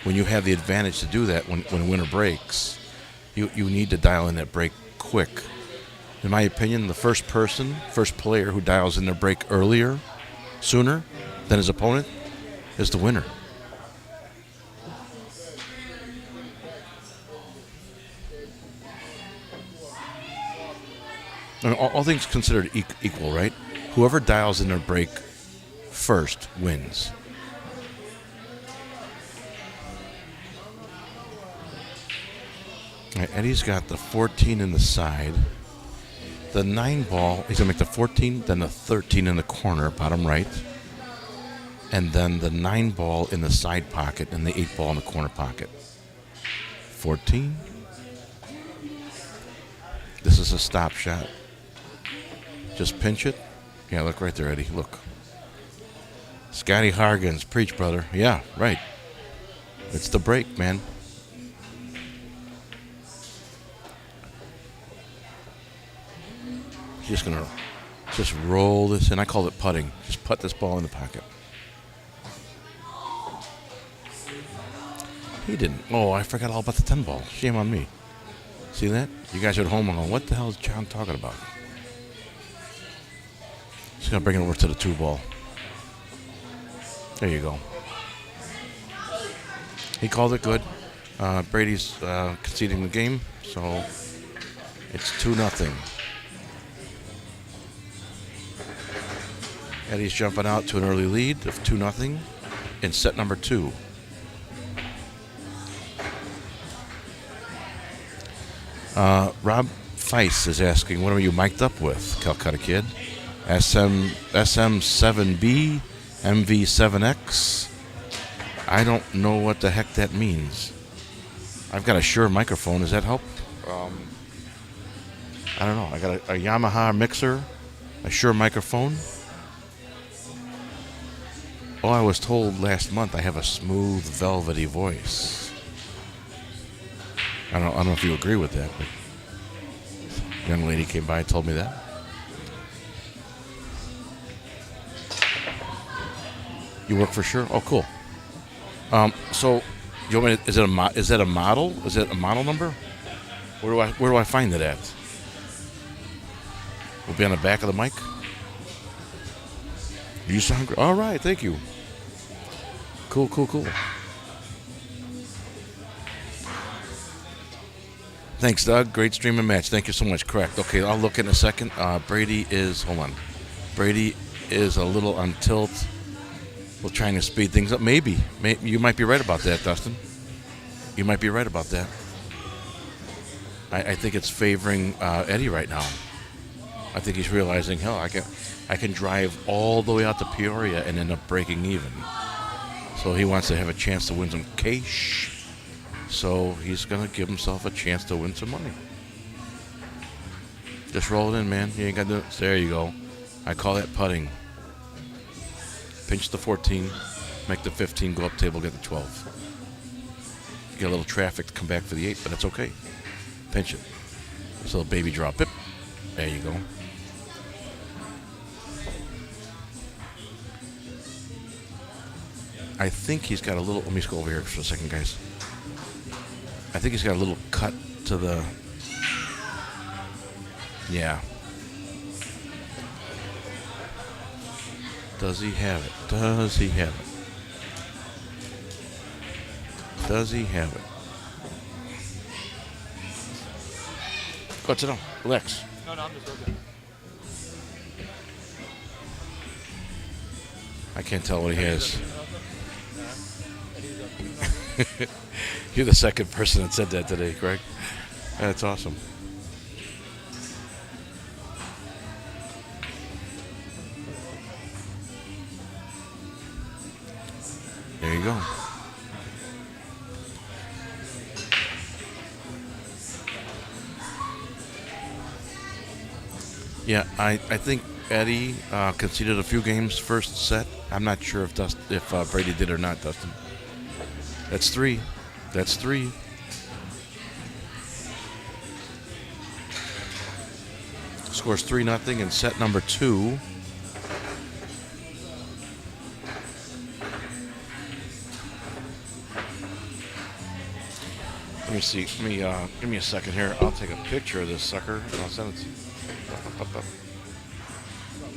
when you have the advantage to do that, when a winner breaks, you need to dial in that break quick. In my opinion, the first player who dials in their break sooner than his opponent, is the winner. I mean, all things considered equal, right? Whoever dials in their break first wins. Right, Eddie's got the 14 in the side. The 9 ball, he's going to make the 14, then the 13 in the corner, bottom right. And then the 9 ball in the side pocket and the 8 ball in the corner pocket. 14. This is a stop shot. Just pinch it. Yeah, look right there, Eddie. Look. Scotty Hargens, preach, brother. Yeah, right. It's the break, man. Just going to roll this in. I call it putting. Just put this ball in the pocket. He didn't. Oh, I forgot all about the 10 ball. Shame on me. See that? You guys are at home going, what the hell is John talking about? Just going to bring it over to the 2 ball. There you go. He called it good. Brady's conceding the game, so it's 2-0. Eddie's jumping out to an early lead of 2-0 in set number 2. Rob Feist is asking, what are you mic'd up with, Calcutta Kid? SM7B, MV7X? I don't know what the heck that means. I've got a Shure microphone. Does that help? I don't know. I got a Yamaha mixer, a Shure microphone. Oh, I was told last month I have a smooth, velvety voice. I don't know if you agree with that, but a young lady came by and told me that. You work for Shure? Oh, cool. So, you want me to, is that a model? Is it a model number? Where do I find it at? Will it be on the back of the mic? You sound great. All right, thank you. Cool. Thanks, Doug. Great stream and match. Thank you so much. Correct. Okay, I'll look in a second. Brady is a little on tilt. We're trying to speed things up. Maybe. You might be right about that, Dustin. You might be right about that. I think it's favoring Eddie right now. I think he's realizing, hell, I can drive all the way out to Peoria and end up breaking even. So he wants to have a chance to win some cash. So he's going to give himself a chance to win some money. Just roll it in, man. You ain't got to do it. There you go. I call that putting. Pinch the 14, make the 15 go up table, get the 12. You get a little traffic to come back for the 8, but that's okay. Pinch it. Just a little baby drop. Bip. There you go. I think he's got a little, let me just go over here for a second, guys. I think he's got a little cut to the, yeah. Does he have it? Does he have it? Does he have it? What's it on? Relax. No, I'm just looking. I can't tell what he has. You're the second person that said that today, Greg. That's awesome. There you go. Yeah, I think Eddie conceded a few games first set. I'm not sure if Brady did or not, Dustin. That's 3. That's 3. Scores 3-0 in set number 2. Let me see. Give me a second here. I'll take a picture of this sucker and I'll send it to you.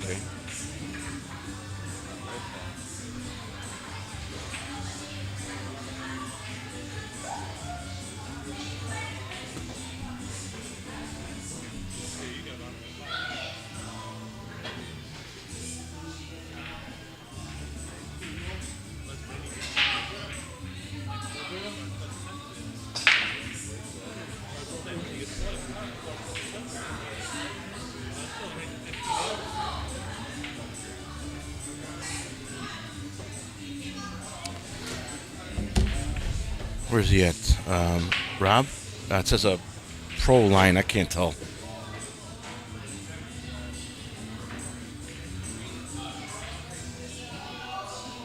Okay. Where's he at? Rob? It says a pro line. I can't tell.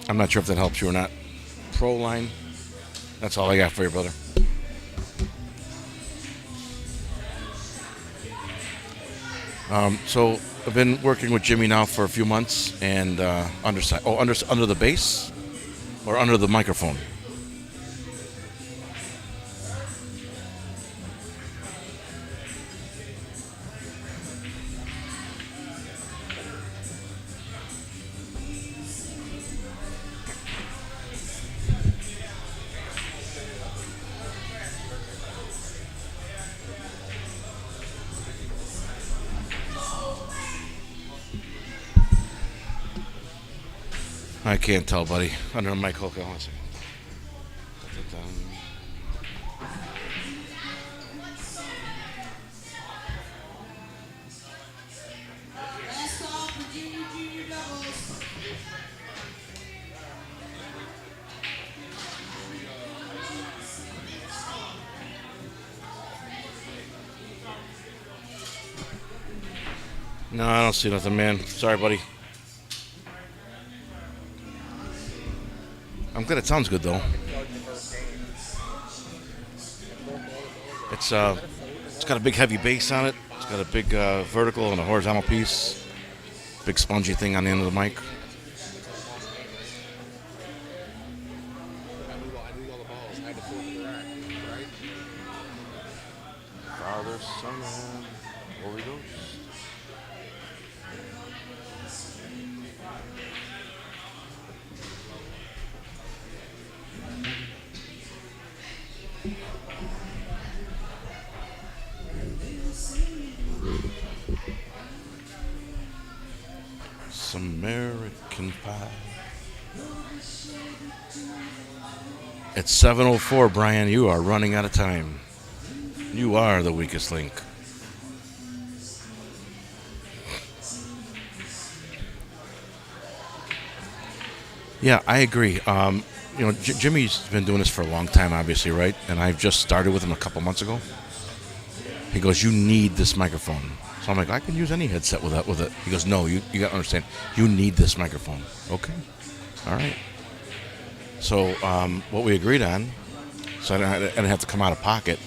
I'm not sure if that helps you or not. Pro line. That's all I got for you, brother. So I've been working with Jimmy now for a few months, and under the bass or under the microphone. I can't tell, buddy. Under the mic, okay, one second. No, I don't see nothing, man. Sorry, buddy. I'm good. It sounds good, though. It's got a big heavy bass on it. It's got a big vertical and a horizontal piece. Big spongy thing on the end of the mic. Father, Son, and Holy Ghost. American Pie. It's 7:04, Brian. You are running out of time. You are the weakest link. Yeah, I agree. Jimmy's been doing this for a long time, obviously, right? And I've just started with him a couple months ago. He goes, "You need this microphone." So I'm like, "I can use any headset with it." He goes, "No, you got to understand. You need this microphone." Okay, all right. So what we agreed on, so I didn't have to come out of pocket.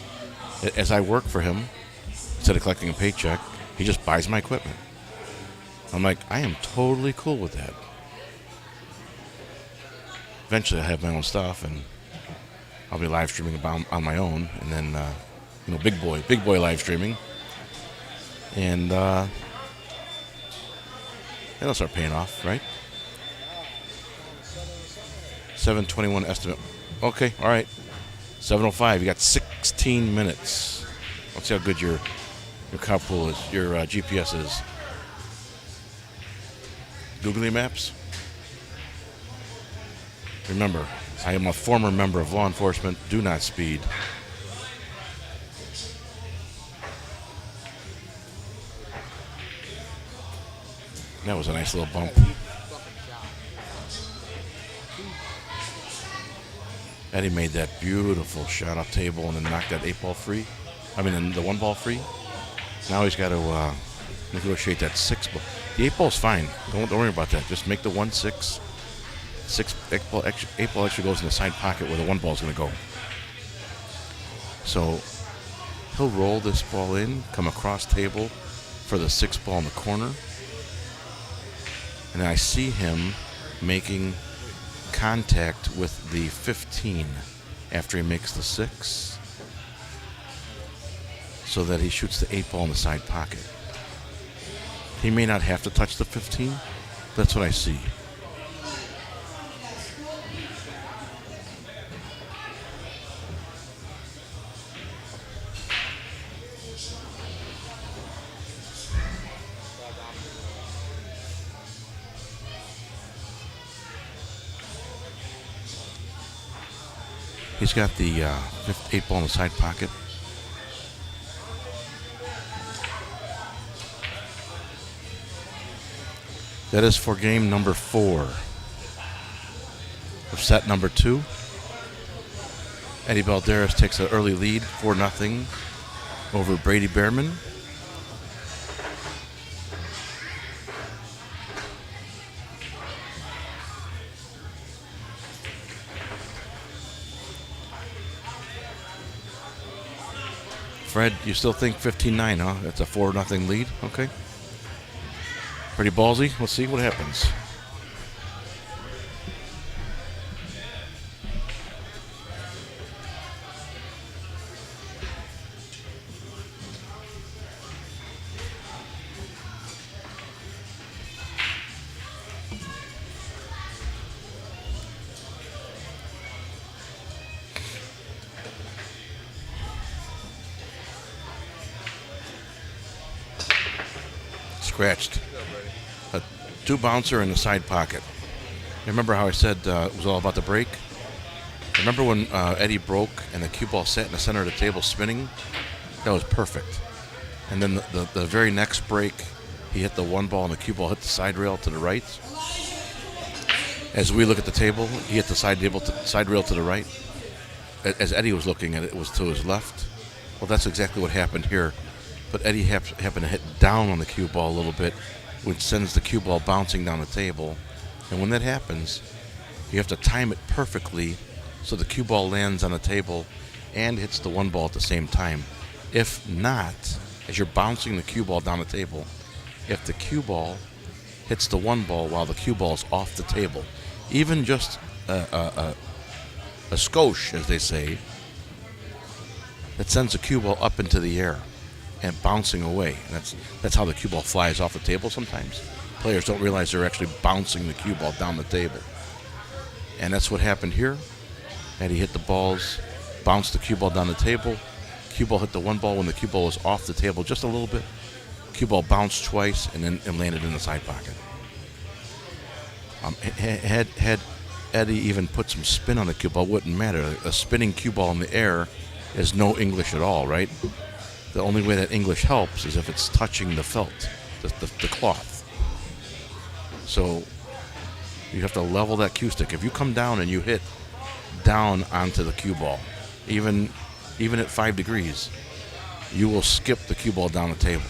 As I work for him, instead of collecting a paycheck, he just buys my equipment. I'm like, I am totally cool with that. Eventually, I have my own stuff, and I'll be live streaming on my own, and then big boy live streaming, and it'll start paying off, right? 7:21 estimate. Okay, all right. 7:05. You got 16 minutes. Let's see how good your carpool is. Your GPS is. Google Maps. Remember, I am a former member of law enforcement. Do not speed. That was a nice little bump. Eddie made that beautiful shot up table and then knocked that 8-ball free. I mean, the 1-ball free. Now he's got to negotiate that 6-ball. The 8-ball's fine. Don't worry about that. Just make the 1-6. 8-ball actually goes in the side pocket where the 1-ball's going to go. So he'll roll this ball in, come across table for the 6-ball in the corner. And I see him making contact with the 15 after he makes the 6, so that he shoots the 8-ball in the side pocket. He may not have to touch the 15. That's what I see. He's got the 8-ball in the side pocket. That is for game number 4 of set number 2. Eddie Balderas takes an early lead, 4-0 over Brady Behrman. Fred, you still think 15-9, huh? That's a 4-0 lead? Okay. Pretty ballsy. Let's see what happens. Scratched. A 2-bouncer in the side pocket. Remember how I said it was all about the break? Remember when Eddie broke and the cue ball sat in the center of the table spinning? That was perfect. And then the very next break, he hit the one ball and the cue ball hit the side rail to the right. As we look at the table, he hit the side rail to the right. As Eddie was looking at it, it was to his left. Well, that's exactly what happened here. But Eddie happened to hit down on the cue ball a little bit, which sends the cue ball bouncing down the table. And when that happens, you have to time it perfectly so the cue ball lands on the table and hits the one ball at the same time. If not, as you're bouncing the cue ball down the table, if the cue ball hits the one ball while the cue ball is off the table, even just a skosh, as they say, that sends the cue ball up into the air and bouncing away. And that's how the cue ball flies off the table sometimes. Players don't realize they're actually bouncing the cue ball down the table. And that's what happened here. And he hit the balls, bounced the cue ball down the table. Cue ball hit the one ball when the cue ball was off the table just a little bit. Cue ball bounced twice and landed in the side pocket. Had Eddie even put some spin on the cue ball, wouldn't matter. A spinning cue ball in the air is no English at all, right? The only way that English helps is if it's touching the felt, the cloth. So you have to level that cue stick. If you come down and you hit down onto the cue ball, even at 5 degrees, you will skip the cue ball down the table.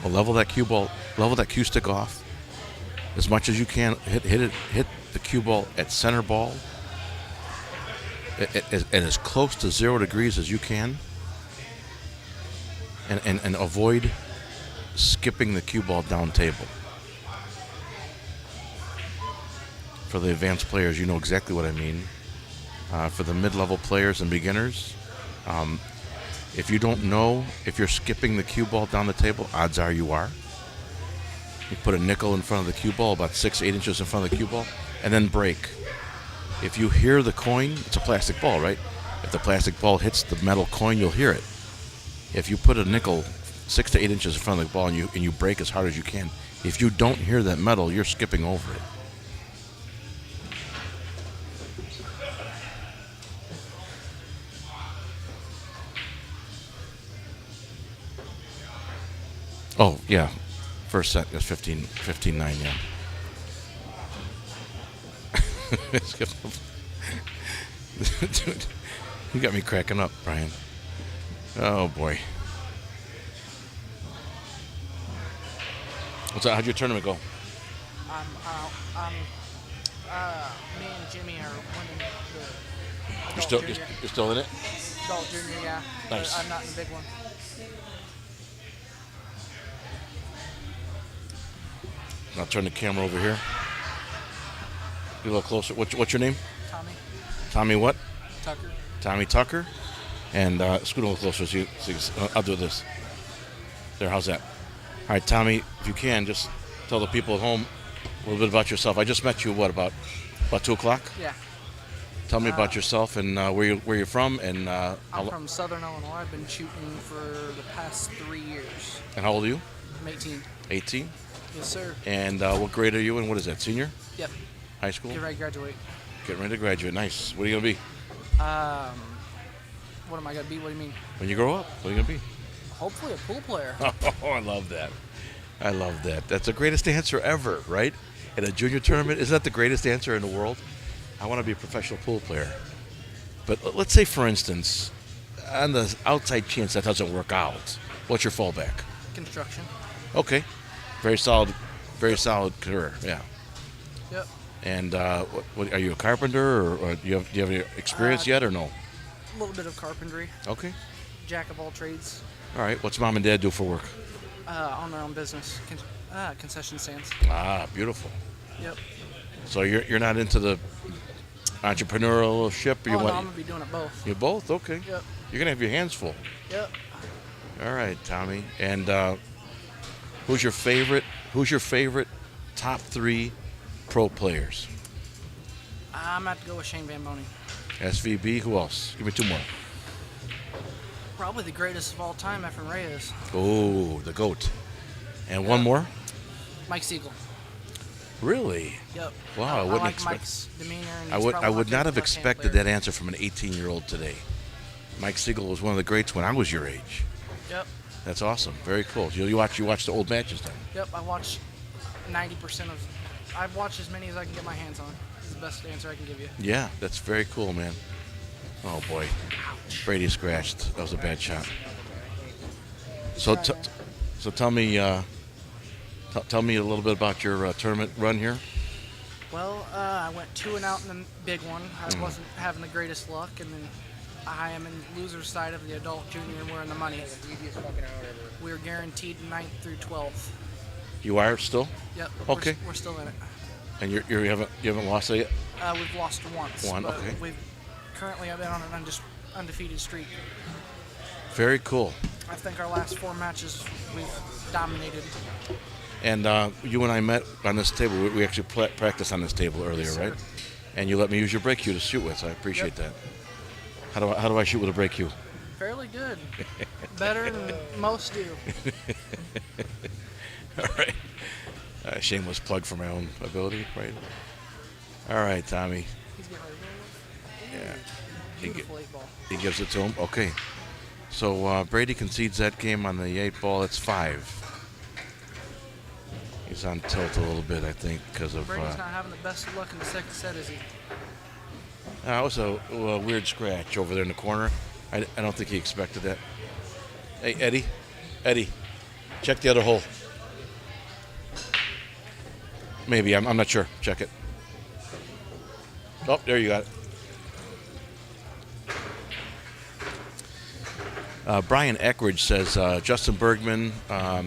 Well, level that cue stick off as much as you can. Hit the cue ball at center ball, and as close to 0 degrees as you can, and avoid skipping the cue ball down table. For the advanced players, you know exactly what I mean. For the mid-level players and beginners, if you don't know if you're skipping the cue ball down the table, odds are you are. You put a nickel in front of the cue ball, about 6 to 8 inches in front of the cue ball, and then break. If you hear the coin, it's a plastic ball, right? If the plastic ball hits the metal coin, you'll hear it. If you put a nickel 6 to 8 inches in front of the ball and you break as hard as you can, if you don't hear that metal, you're skipping over it. Oh, yeah. First set is 15-9, yeah. Dude, you got me cracking up, Brian. Oh, boy. How'd your tournament go? Me and Jimmy are winning the adult junior. You're still in it? Adult junior, yeah. Nice. But I'm not in the big one. I'll turn the camera over here. Be a little closer. What's your name? Tommy. Tommy what? Tucker. Tommy Tucker. And scoot a little closer so I'll do this. There, how's that? All right, Tommy, if you can, just tell the people at home a little bit about yourself. I just met you, about 2 o'clock? Yeah. Tell me about yourself and where you're from. And I'm from Southern Illinois. I've been shooting for the past 3 years. And how old are you? I'm 18. 18? Yes, sir. And what grade are you in? What is that, senior? Yep. High school? Get ready to graduate. Getting ready to graduate. Nice. What are you going to be? What am I going to be? What do you mean? When you grow up, what are you going to be? Hopefully a pool player. Oh, I love that. I love that. That's the greatest answer ever, right? In a junior tournament, isn't that the greatest answer in the world? I want to be a professional pool player. But let's say, for instance, on the outside chance that doesn't work out, what's your fallback? Construction. Okay. Very solid career, yeah. Yep. And what, are you a carpenter, or do you have any experience yet, or no? A little bit of carpentry. Okay. Jack of all trades. All right. What's mom and dad do for work? On their own business. Concession stands. Ah, beautiful. Yep. So you're not into the entrepreneurship? Or no, I'm going to be doing it both. You both? Okay. Yep. You're going to have your hands full. Yep. All right, Tommy. And who's your favorite top 3 pro players? I'm going to have to go with Shane Van Boning. SVB, who else? Give me 2 more. Probably the greatest of all time, Efren Reyes. Oh, the GOAT. And one more? Mike Siegel. Really? Yep. Wow, I I wouldn't like expect. Mike's demeanor. And I he's would probably my not favorite have left-hand expected player. that answer from an 18-year-old today. Mike Siegel was one of the greats when I was your age. Yep. That's awesome. Very cool. You watch the old matches then. Yep. I watched 90% of. I've watched as many as I can get my hands on. It's the best answer I can give you. Yeah, that's very cool, man. Oh boy, Brady scratched. That was a bad shot. So, so tell me, tell me a little bit about your tournament run here. Well, I went 2-0 in the big one. I wasn't having the greatest luck, and then I am in the loser's side of the adult junior, and we're in the money. We are guaranteed 9th through 12th. You are still? Yep. Okay. We're still in it. And you haven't lost it yet? We've lost once. One, but okay. I've been on an undefeated streak. Very cool. I think our last 4 matches we've dominated. And you and I met on this table. We actually practiced on this table earlier, Yes, right? sir. And you let me use your break cue to shoot with, so I appreciate that. How do I shoot with a break cue? Fairly good. Better than most do. All right. Shameless plug for my own ability, right? All right, Tommy. He's getting ready to roll. Yeah. Beautiful 8 ball. He gives it to him. Okay. So Brady concedes that game on the 8 ball. It's 5. He's on tilt a little bit, I think, because of. Brady's not having the best of luck in the second set, is he? That was a weird scratch over there in the corner. I don't think he expected that. Hey, Eddie, check the other hole. Maybe, I'm not sure. Check it. Oh, there you got it. Brian Eckridge says Justin Bergman. I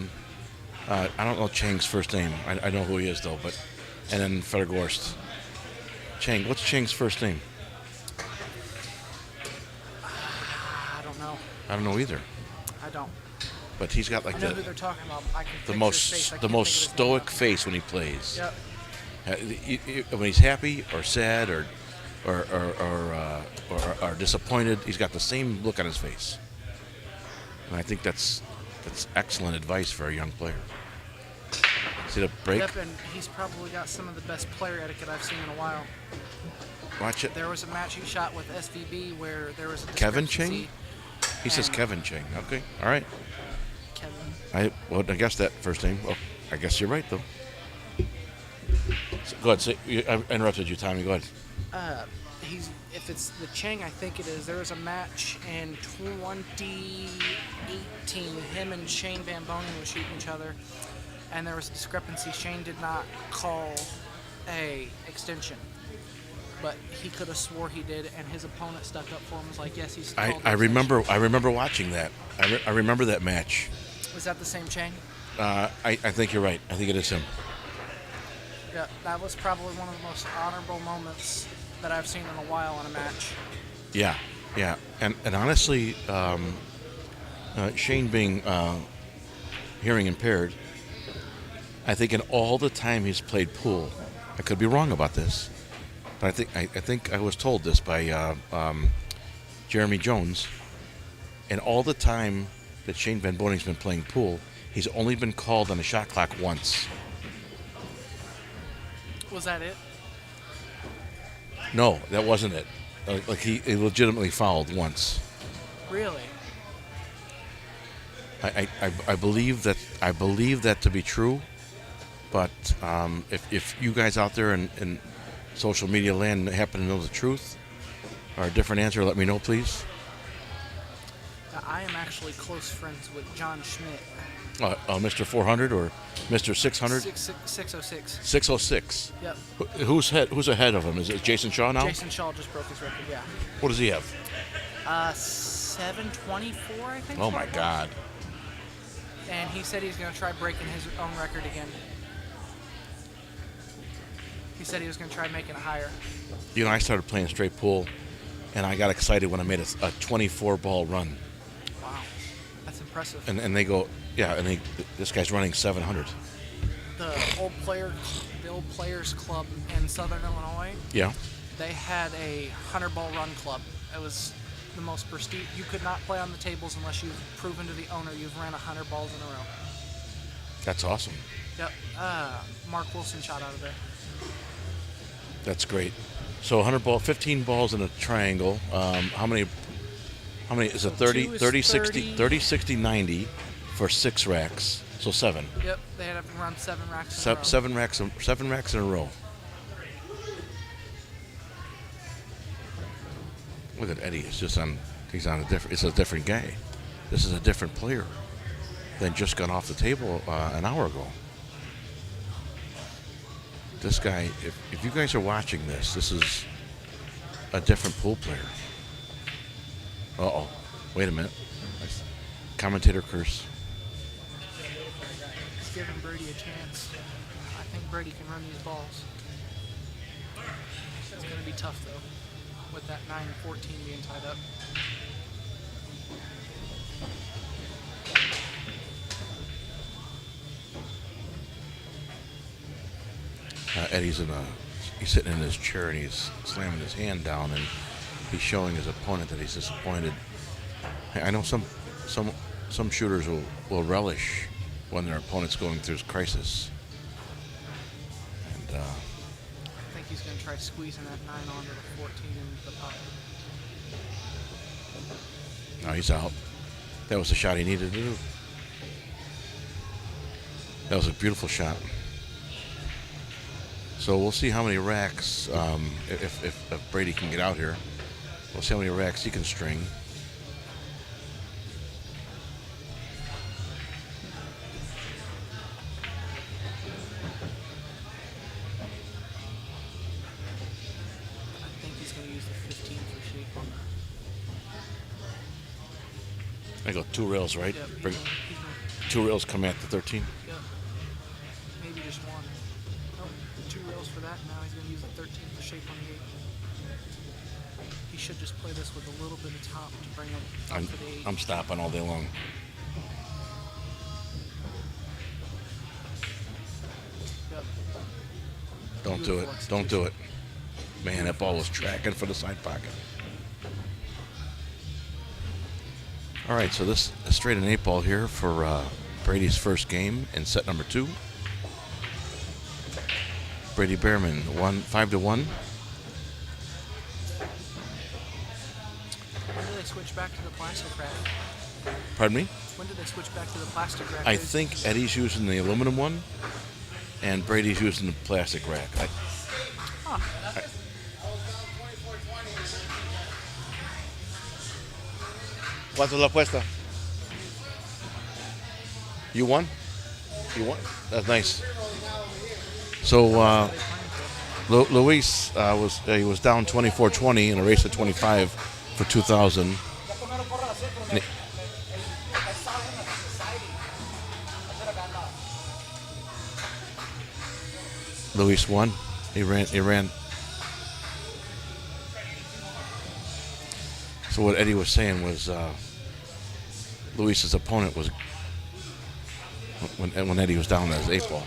don't know Chang's first name. I know who he is though, and then Federgorst. Chang, what's Chang's first name? I don't know. I don't know either. I don't. But he's got like I know who they're talking about. I can the picture his face. I most can't think of his name, stoic though. face when he plays. Yep. When he's happy or sad or disappointed, he's got the same look on his face. And I think that's excellent advice for a young player. See the break? Yep, and he's probably got some of the best player etiquette I've seen in a while. Watch it. There was a match he shot with SVB where there was a Kevin discrepancy. Chang? He says Kevin Chang. Okay, all right. Kevin. I guess that first name. Well, I guess you're right though. So, go ahead. I interrupted you, Tommy. Go ahead. If it's the Chang, I think it is. There was a match in 2018. Him and Shane Van Bonen were shooting each other, and there was a discrepancy. Shane did not call a extension, but he could have swore he did, and his opponent stuck up for him. Was like, yes, he's. I remember watching that. I remember that match. Was that the same Chang? I think you're right. I think it is him. Yeah, that was probably one of the most honorable moments that I've seen in a while in a match. Yeah. And honestly, Shane being hearing impaired, I think in all the time he's played pool, I could be wrong about this, but I think I was told this by Jeremy Jones. In all the time that Shane Van Bonen's been playing pool, he's only been called on the shot clock once. Was that it? No, that wasn't it. Like he legitimately fouled once. Really? I believe that to be true, but if you guys out there in social media land happen to know the truth or a different answer, let me know, please. I am actually close friends with John Schmidt. Mr. 400 or Mr. 600? 606. 606. Yep. Who's ahead of him? Is it Jason Shaw now? Jason Shaw just broke his record, yeah. What does he have? 724, I think. Oh my God. And he said he's going to try breaking his own record again. He said he was going to try making it higher. You know, I started playing straight pool, and I got excited when I made a 24-ball run. Wow, that's impressive. And they go, yeah, and this guy's running 700. The old Players Club in Southern Illinois. Yeah. They had a 100-ball run club. It was the most prestigious. You could not play on the tables unless you've proven to the owner you've ran 100 balls in a row. That's awesome. Yep. Mark Wilson shot out of there. That's great. So 100 ball, 15 balls in a triangle. How many is it? 30, two is 30, 60, 30. 30, 60, 90 for 6 racks. So 7. Yep. They had to run 7 racks in a row. 7 racks in a row. Look at Eddie. It's just on. He's on a different. It's a different guy. This is a different player than just got off the table an hour ago. This guy. If you guys are watching this, this is a different pool player. Uh-oh. Wait a minute. Commentator curse. It's giving Brady a chance. I think Brady can run these balls. It's going to be tough, though, with that 9-14 being tied up. Eddie's he's sitting in his chair and he's slamming his hand down and he's showing his opponent that he's disappointed. I know some shooters will relish when their opponent's going through crisis. And I think he's going to try squeezing that 9 onto the 14 into the pocket. no, he's out. That was the shot he needed to do. That was a beautiful shot. So we'll see how many racks, if Brady can get out here, we'll see how many racks he can string. I think he's going to use the 15 for shape on that. I go 2 rails, right? Yep, Bring, he's gonna, 2 rails come at the 13. yep. Maybe just 1. Nope, 2 rails for that. Now he's going to use the 13 for shape on the 8. He should just play this with a little bit of top to bring him up for the 8. I'm stopping all day long. Yep. Don't do it. Don't do it. Man, that ball was tracking for the side pocket. All right, so this is straight and 8 ball here for Brady's first game in set number 2. Brady Behrman, 5-1. When do they switch back to the plastic rack? Pardon me? When do they switch back to the plastic rack? I think Eddie's using the aluminum one, and Brady's using the plastic rack. ¿Cuánto es la apuesta? You won? You won? That's nice. So Luis was down 24-20 in a race at 25 for 2,000. Luis won. He ran. So what Eddie was saying was Luis's opponent was when Eddie was down as 8 ball.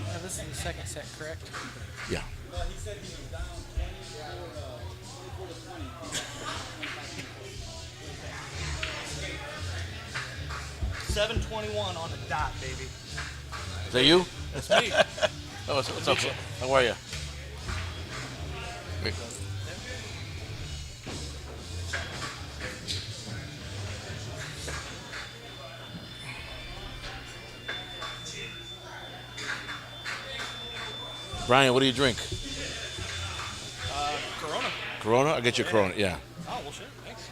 Now this is the second set, correct? Yeah. He said he was down 24 to 20. 7:21 on the dot, baby. Is that you? That's me. Oh, what's up? How are you? Brian, what do you drink? Corona. Corona? I'll get you a Corona, yeah. Oh, well, shit. Thanks.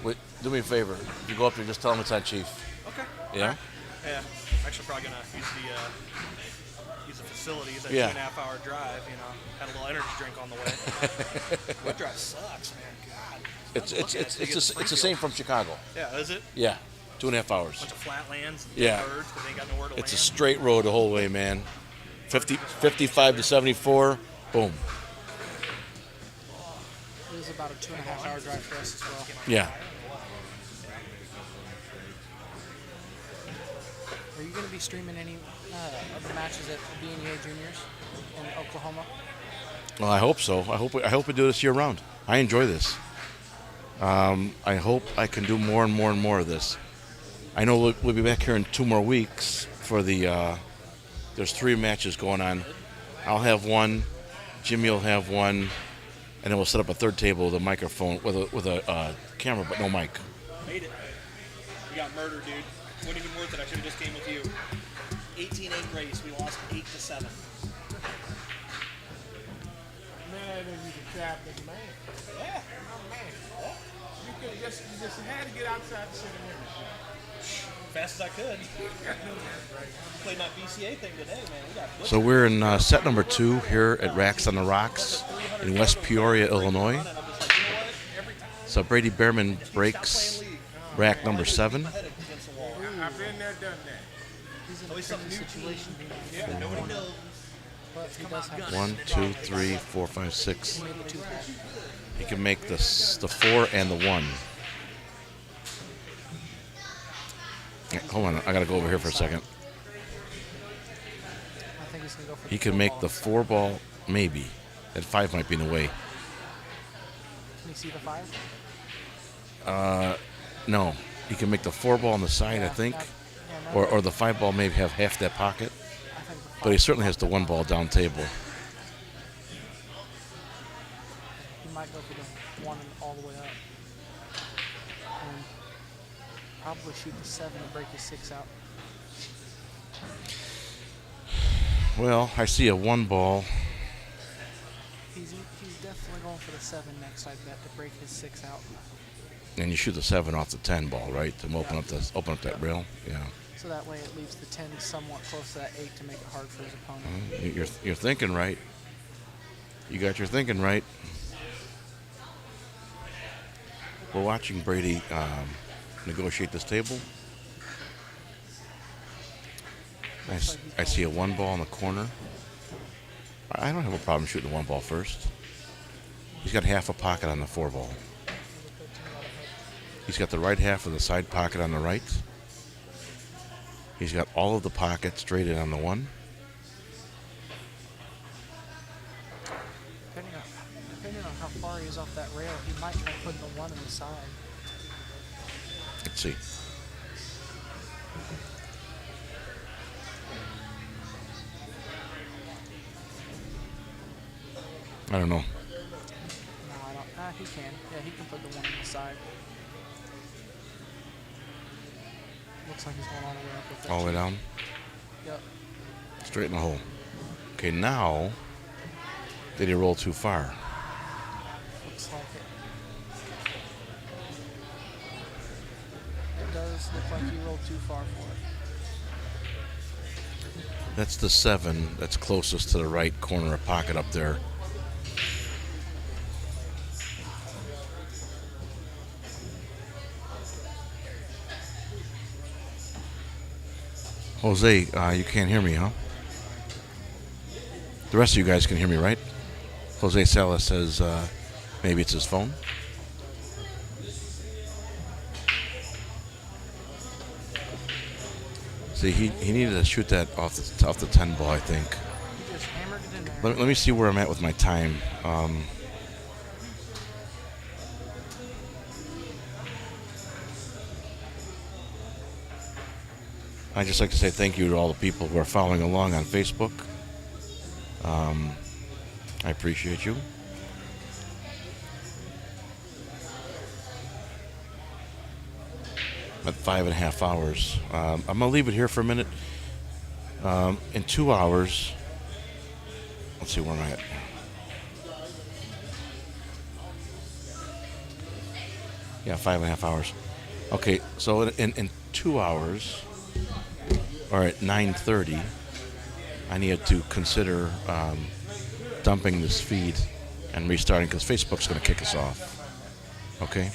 Wait, do me a favor. You go up there, just tell them it's on Chief. Okay. Yeah? Yeah. Actually, probably gonna use the facility. It's a Yeah. 2.5-hour drive. You know, had a little energy drink on the way. That drive sucks, man. God. It's the same from Chicago. Yeah, is it? Yeah, 2.5 hours. Bunch of flatlands. And Yeah. birds, 'cause they ain't got nowhere to It's a land. straight road the whole way, man. 55 to 74, boom. It was about a 2.5-hour drive for us as well. Yeah. Are you going to be streaming any of the matches at BNEA Juniors in Oklahoma? Well, I hope so. I hope we do this year round. I enjoy this. I hope I can do more and more and more of this. I know we'll be back here in 2 more weeks for the. There's 3 matches going on. I'll have one. Jimmy will have one, and then we'll set up a third table with a microphone with a camera, but no mic. Made it. We got murdered, dude. Wasn't even worth it. I should have just came with you. 18-8 race. We lost 8-7. Man, if you could trap this man. Yeah. Oh, man. You just had to get outside the city limits. Fast as I could. Played my BCA thing today, man. We got So we're in set number 2 here at Racks on the Rocks in West Peoria, Illinois. So Brady Behrman breaks rack number 7. I've been there, done that. He's in a tricky situation. Yeah, nobody knows. But he does have 1, 2, 3, 4, 5, 6. He made it 2 back. He can make the 4 and the 1. Yeah, hold on, I gotta go over here for a second. I think he's gonna go for He the can 4 make ball. the 4 ball, maybe. That 5 might be in the way. Can you see the 5? No, he can make the 4 ball on the side, I think, or the 5 ball maybe have half that pocket. I think the But he 5 certainly has the 1 ball down table. He might go for the 1 and all the way up. And probably shoot the 7 and break his 6 out. Well, I see a 1 ball. He's definitely going for the 7 next, I bet, to break his 6 out. And you shoot the 7 off the 10 ball, right? To open up that rail. Yeah. So that way it leaves the 10 somewhat close to that 8 to make it hard for his opponent. You're thinking right. You got your thinking right. We're watching Brady negotiate this table. I see a 1 ball in the corner. I don't have a problem shooting the 1 ball first. He's got half a pocket on the 4 ball. He's got the right half of the side pocket on the right. He's got all of the pockets straight in on the 1. Depending on how far he is off that rail, he might try putting the 1 on the side. Let's see. I don't know. No, I don't. He can. Yeah, he can put the 1 on the side. Looks like he's going all the way up with that. All the way down? Yep. Straight in the hole. Okay, now, did he roll too far? Looks like it. It does look like he rolled too far for it. That's the 7 that's closest to the right corner of pocket up there. Jose, you can't hear me, huh? The rest of you guys can hear me, right? Jose Salas says maybe it's his phone. See, he needed to shoot that off the 10 ball, I think. He just hammered it in there. Let me see where I'm at with my time. I'd just like to say thank you to all the people who are following along on Facebook. I appreciate you. At 5.5 hours. I'm going to leave it here for a minute. In 2 hours, let's see where I'm at. Yeah, 5.5 hours. Okay, so in 2 hours, or at 9:30, I need to consider dumping this feed and restarting because Facebook's going to kick us off. Okay?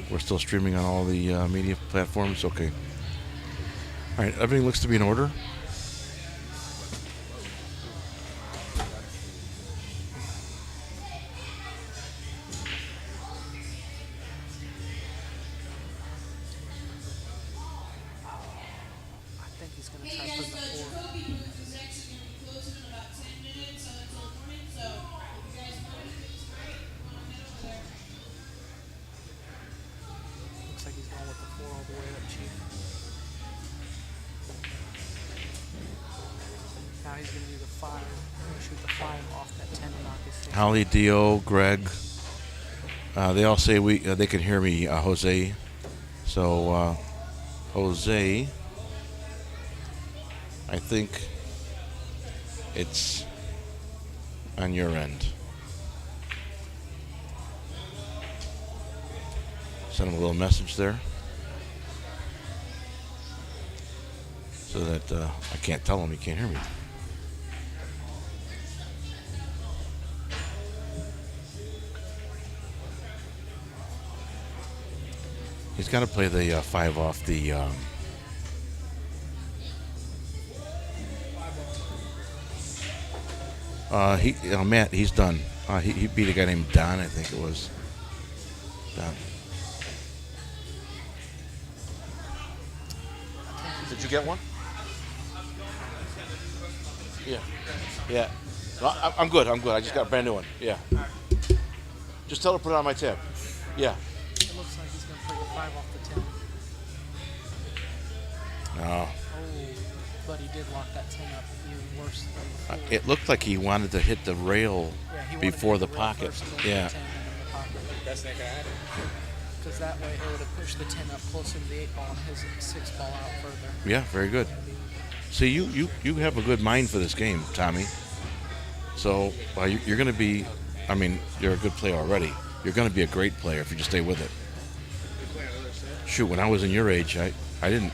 We're still streaming on all the media platforms. Okay. All right, everything looks to be in order. I think he's going to try putting the 4. going with the 4 all the way up, Chief. Now he's going to do the 5. He's going to shoot the 5 off that 10 and knock his 6. Holly, Dio, Greg. They all say they can hear me, Jose. So, Jose, I think it's on your end. Send him a little message there so that I can't tell him he can't hear me. He's got to play the 5 off the Matt, he's done. He beat a guy named Don, I think it was. Don. Did you get one? Yeah. Yeah. No, I'm good. I just got a brand new one. Yeah. Just tell her to put it on my tab. Yeah. It looks like he's going to play the 5 off the 10. No. Oh, but he did lock that 10 up even worse than before. It looked like he wanted to hit the rail before the pocket. Yeah. Best thing I had. Because that way it would have pushed the 10 up closer to the 8 ball and his 6 ball out further. Yeah, very good. See, you have a good mind for this game, Tommy. So you're going to be, I mean, you're a good player already. You're going to be a great player if you just stay with it. Shoot, when I was in your age, I didn't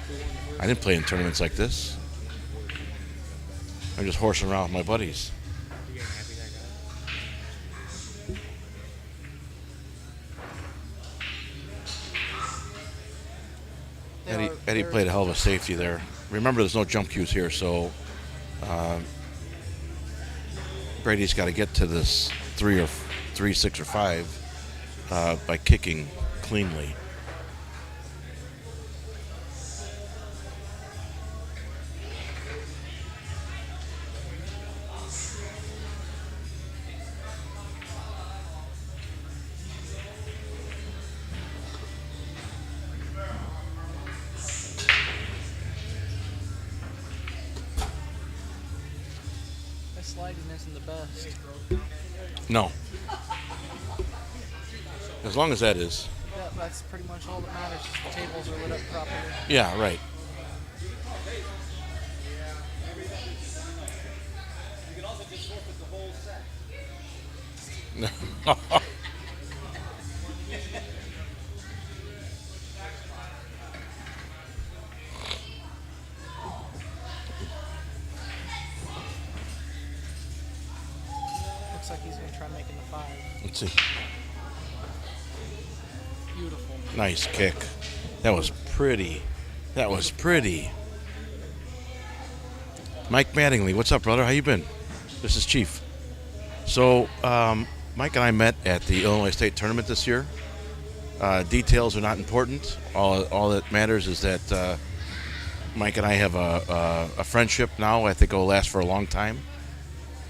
play in tournaments like this. I'm just horsing around with my buddies. Eddie played a hell of a safety there. Remember, there's no jump cues here, so Brady's got to get to this 3, 6, or 5 by kicking cleanly. Sliding isn't the best. No. As long as that is. Yeah, that's pretty much all that matters. The tables are lit up properly. Yeah, right. You can also just forfeit the whole set. Looks like he's going to try making the 5. Let's see. Beautiful. Nice kick. That was pretty. That was pretty. Mike Mattingly, what's up, brother? How you been? This is Chief. So, Mike and I met at the Illinois State Tournament this year. Details are not important. All that matters is that Mike and I have a friendship now. I think it will last for a long time.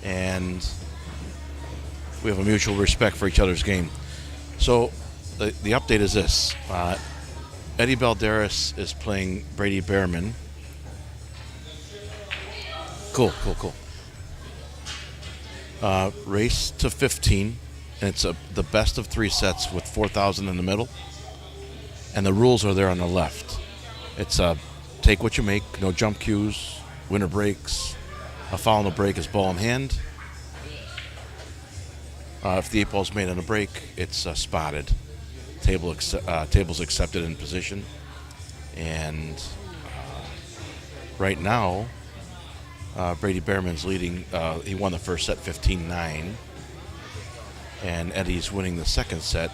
And we have a mutual respect for each other's game. So the update is this. Eddie Balderas is playing Brady Behrman. Cool. Race to 15, and it's the best of 3 sets with 4,000 in the middle. And the rules are there on the left. It's take what you make, no jump cues, winner breaks. A foul on the break is ball in hand. If the 8 ball's made on a break, it's spotted. Table's accepted in position. And right now, Brady Behrman's leading. He won the first set 15-9. And Eddie's winning the second set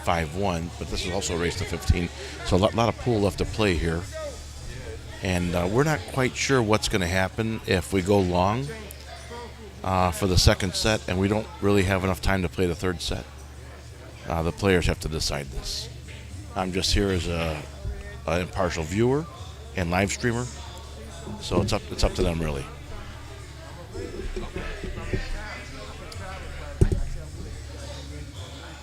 5-1. But this is also a race to 15. So a lot of pool left to play here. And we're not quite sure what's going to happen if we go long for the second set, and we don't really have enough time to play the third set. The players have to decide this. I'm just here as an impartial viewer and live streamer, so it's up to them really. I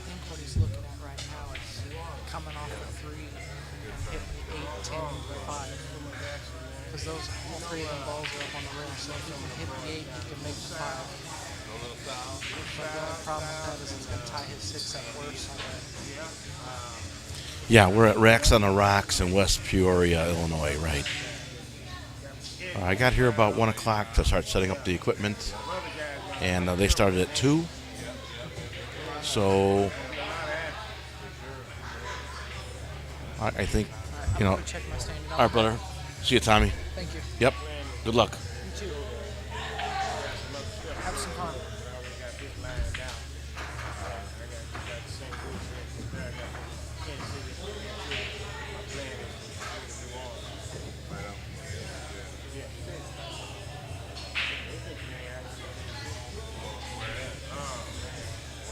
think what he's looking at right now is coming off a 3 18.5. Because those, all three of them balls are up on the rim, so if you can hit the 8, you can make the 5. But the only problem with that is it's going to tie his 6 at worst. Yeah, we're at Racks on the Rocks in West Peoria, Illinois, right? I got here about 1 o'clock to start setting up the equipment, and they started at 2. So I think, you know. Check my standing. All right, brother. See you, Tommy. Thank you. Yep. Good luck. You too. Have some fun.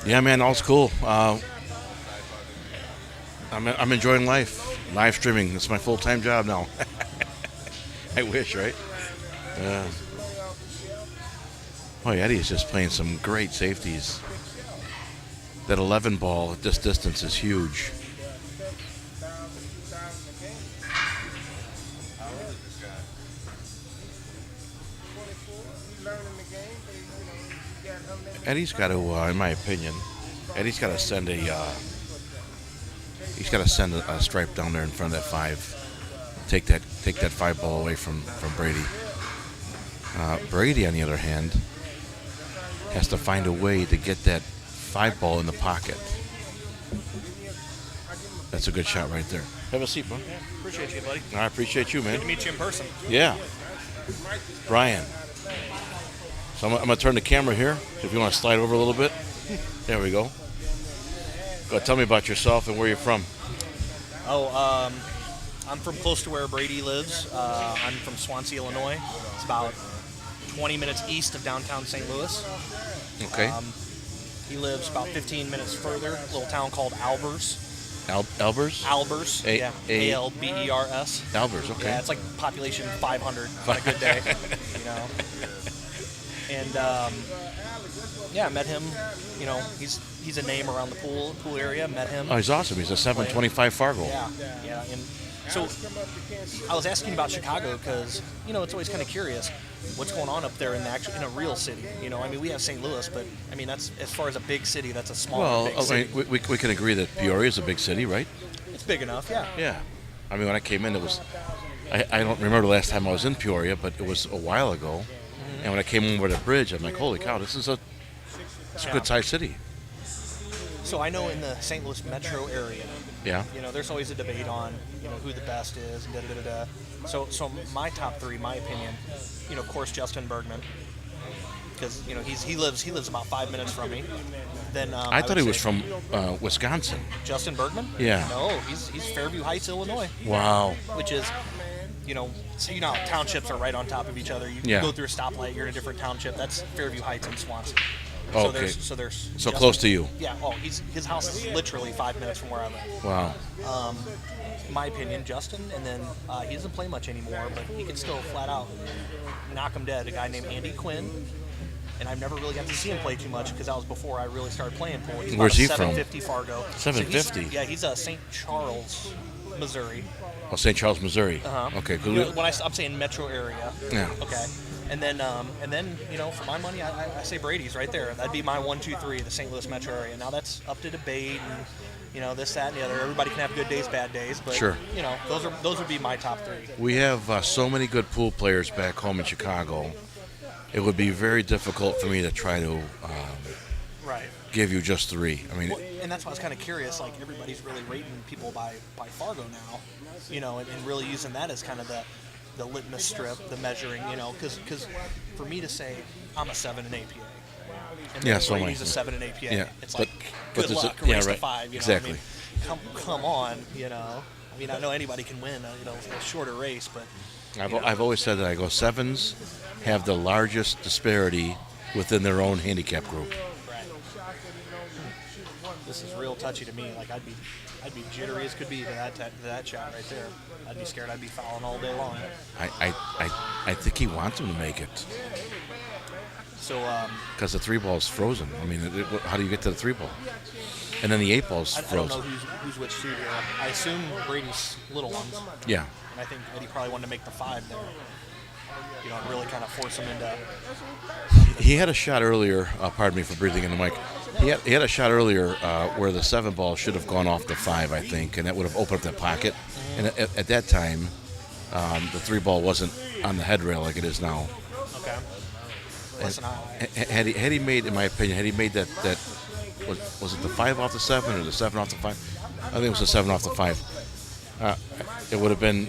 Yeah, man, all's cool. I'm enjoying life. Live streaming. It's my full-time job now. I wish, right? Boy, Eddie's just playing some great safeties. That 11 ball at this distance is huge. Eddie's got to, in my opinion, Eddie's got to send a stripe down there in front of that 5. Take that 5 ball away from Brady. Brady, on the other hand, has to find a way to get that 5 ball in the pocket. That's a good shot right there. Have a seat, bro. Yeah, appreciate you, buddy. I appreciate you, man. Good to meet you in person. Yeah. Brian. So I'm going to turn the camera here. If you want to slide over a little bit. There we go. Go tell me about yourself and where you're from. I'm from close to where Brady lives. I'm from Swansea, Illinois. It's about 20 minutes east of downtown St. Louis. Okay. He lives about 15 minutes further, a little town called Albers. Albers? Albers, yeah. Albers. Albers, okay. Yeah, it's like population 500 on a good day, you know. And I met him. You know, he's a name around the pool area. Met him. Oh, he's awesome. He's a 725 Fargo. Yeah. And so I was asking about Chicago because it's always kind of curious what's going on up there in a real city. I mean, we have St. Louis, but I mean that's as far as a big city. That's a small. Big city. We can agree that Peoria is a big city, right? It's big enough, yeah. Yeah. I mean, when I came in, it was. I don't remember the last time I was in Peoria, but it was a while ago. Mm-hmm. And when I came over the bridge, I'm like, holy cow, this is a good-sized city. So I know in the St. Louis metro area, there's always a debate on, who the best is, and da-da-da-da. So my top 3, my opinion, of course, Justin Bergman, because, he lives about 5 minutes from me. Then I thought he was from Wisconsin. Justin Bergman? Yeah. No, he's Fairview Heights, Illinois. Wow. Which is, so how townships are right on top of each other. You go through a stoplight, you're in a different township. That's Fairview Heights in Swansea. Oh, okay. So so close to you. Yeah. Oh, his house is literally 5 minutes from where I live. Wow. My opinion, Justin, and then he doesn't play much anymore, but he can still flat out knock him dead. A guy named Andy Quinn, and I've never really got to see him play too much because that was before I really started playing pool. He's Where's he from? 750 Fargo. 750. So he's St. Charles, Missouri. Oh, St. Charles, Missouri. Okay. When I'm saying metro area. Yeah. Okay. And then for my money, I say Brady's right there. That'd be my 1, 2, 3, the St. Louis metro area. Now that's up to debate and this, that, and the other. Everybody can have good days, bad days, but sure. Those would be my top 3. We have so many good pool players back home in Chicago. It would be very difficult for me to try to give you just 3. I mean, and that's why I was kind of curious. Like everybody's really rating people by Fargo now, and really using that as kind of the litmus strip, the measuring, because for me to say I'm a 7 in APA, and then Brady's a 7 in APA, it's like good luck, race to 5, exactly. I mean, come on, I mean, I know anybody can win, a shorter race, but I've always said that I go 7s have the largest disparity within their own handicap group. Right. This is real touchy to me. Like I'd be jittery as could be to that shot right there. I'd be scared I'd be fouling all day long. I think he wants him to make it. So Because the 3 ball is frozen. I mean, how do you get to the 3 ball? And then the 8 ball's I don't frozen. know who's which two here. I assume Brady's little ones. Yeah. And I think Eddie probably wanted to make the 5 there. You know, and really kind of force him into. He had a shot earlier. Pardon me for breathing in the mic. He had a shot earlier where the 7 ball should have gone off the 5, I think, and that would have opened up that pocket. And at that time, the 3 ball wasn't on the head rail like it is now. Okay. Listen, Had he made, in my opinion, had he made that was it the 5 off the 7 or the 7 off the 5? I think it was the 7 off the 5. It would have been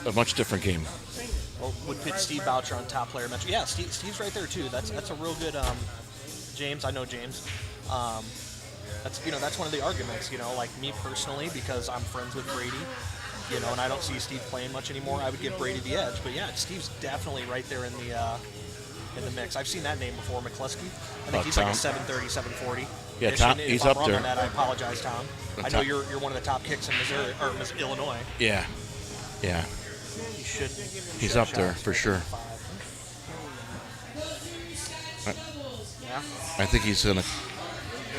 a much different game. Well, would pitch Steve Boucher on top player metric. Yeah, Steve's right there too. That's a real good. James, I know James. That's one of the arguments. Like me personally, because I'm friends with Brady. And I don't see Steve playing much anymore. I would give Brady the edge. But yeah, Steve's definitely right there in the mix. I've seen that name before, McCluskey. I think he's Tom. like a 730, 740. Yeah, Tom. If He's I'm up wrong there. on that, I apologize, Tom. I know Tom. you're one of the top kicks in Missouri or Illinois. Yeah. He should. He's up there for sure. Yeah. I think he's gonna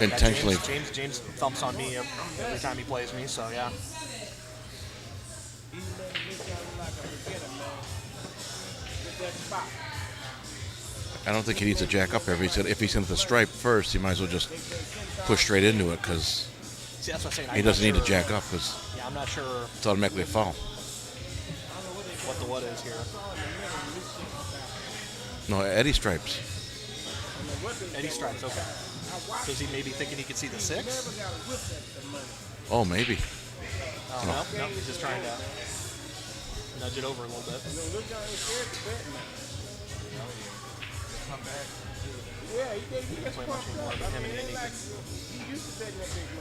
intentionally. James thumps on me every time he plays me. So yeah. I don't think he needs to jack up if he's going to the stripe first. He might as well just push straight into it because That's what I'm saying. he doesn't need to jack up because Yeah, I'm not sure it's automatically a foul. what is here. No, Eddie stripes. Eddie strikes. Okay. So is he maybe thinking he could see the 6? Oh, maybe. Oh, no, he's just trying to nudge it over a little bit.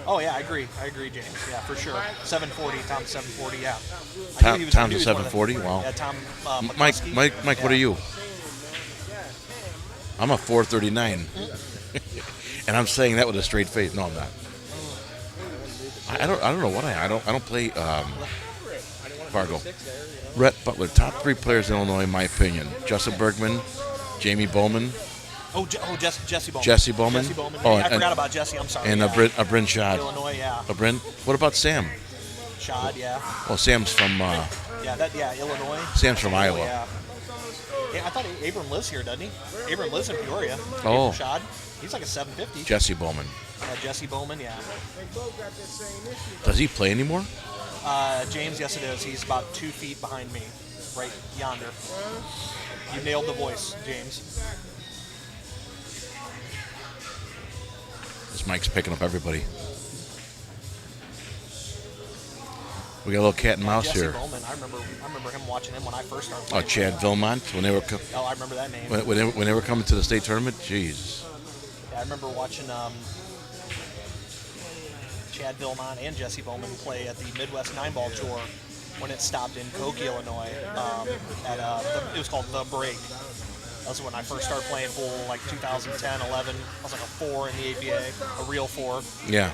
Oh yeah, I agree, James. Yeah, for sure. 740, Tom 740. Yeah. Tom's a 740. Wow. Yeah, Tom. Mike, McCluskey. What are you? I'm a 439, and I'm saying that with a straight face. No, I'm not. I don't know what I don't play Fargo. Rhett Butler, top 3 players in Illinois, in my opinion. Justin Bergman, Jamie Bowman. Jesse Bowman. Jesse Bowman. Jesse Bowman. Oh, I forgot about Jesse. I'm sorry. And Bryn Shad. Illinois, yeah. Bryn. What about Sam? Shad, yeah. Oh, Sam's from. Illinois. Sam's from Iowa. Yeah. I thought Abram lives here, doesn't he? Abram lives in Peoria. Oh. Abram Shad. He's like a 750. Jesse Bowman. Jesse Bowman, yeah. Does he play anymore? James, yes it is. He's about 2 feet behind me, right yonder. You nailed the voice, James. This mic's picking up everybody. We got a little cat and mouse Jesse here. Bowman, I remember him watching him when I first started Oh, playing. Chad Vilmont when they were I remember that name. when they were coming to the state tournament. Jeez. Yeah, I remember watching Chad Vilmont and Jesse Bowman play at the Midwest 9-Ball Tour when it stopped in Koki, Illinois. It was called The Break. That was when I first started playing pool, like 2010, 11. I was like a 4 in the APA, a real 4. Yeah.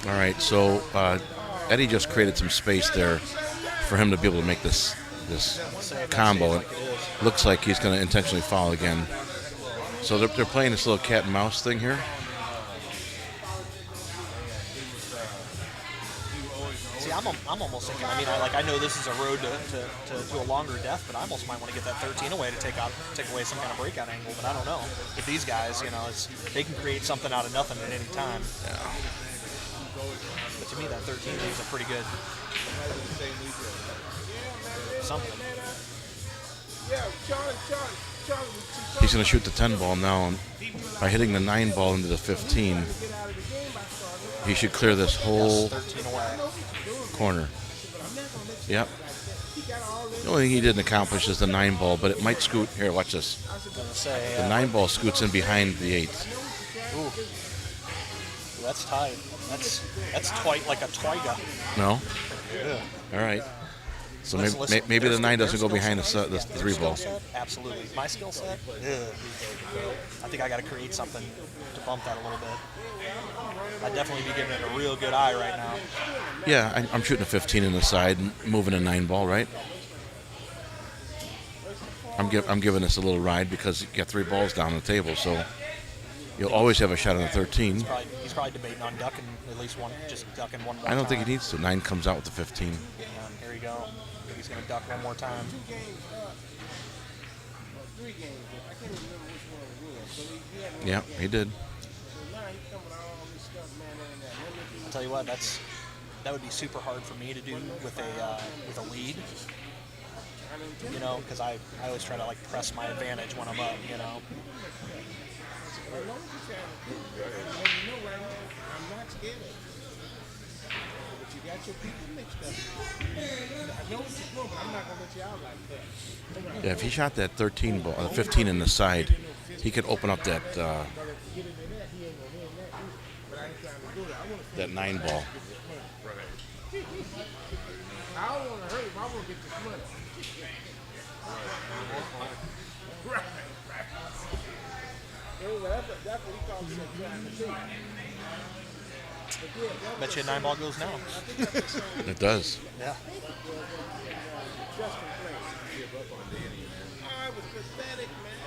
All right, so Eddie just created some space there for him to be able to make this combo. It looks like he's going to intentionally foul again. So they're playing this little cat and mouse thing here. See, I'm almost thinking. I mean, I know this is a road to a longer death, but I almost might want to get that 13 away to take away some kind of breakout angle. But I don't know. With these guys, they can create something out of nothing at any time. Yeah. But to me, that 13 is a pretty good something. He's going to shoot the 10 ball now, and by hitting the 9 ball into the 15, he should clear this whole 13 away. corner. Yep. The only thing he didn't accomplish is the 9 ball, but it might scoot. Here, watch this. The 9 ball scoots in behind the 8. Ooh, that's tight. That's like a twiga. No? Yeah. All right. So Listen, maybe the 9 doesn't go their behind the skill 3 ball. set? Absolutely. My skill set? I think I got to create something to bump that a little bit. I'd definitely be giving it a real good eye right now. Yeah, I'm shooting a 15 in the side, moving a 9 ball, right? I'm giving this a little ride because you got 3 balls down on the table, so you'll always have a shot on the 13. He's probably debating on ducking at least one, just ducking one more I don't time. think he needs to. 9 comes out with the 15. Here you go. He's going to duck one more time. 2 games up. 3 games up. I can't even remember which one it was. So he had one Yeah, game. he did. So now he's coming with all this stuff, man, and that limited. I'll tell you what, that would be super hard for me to do with a lead. You know, because I always try to like press my advantage when I'm up. You know. I know what you're trying to do. And you know right now, I'm not scared of you. But you got your people mixed up. I know what you're doing, but I'm not going to let you out like that. Yeah, if he shot that 13 ball, 15 in the side, he could open up that that 9 ball. I don't want to hurt him. I want to get this money. Right. That's what he calls himself trying to do. Bet you a 9 ball goes now. It does. Yeah. I was pathetic, man.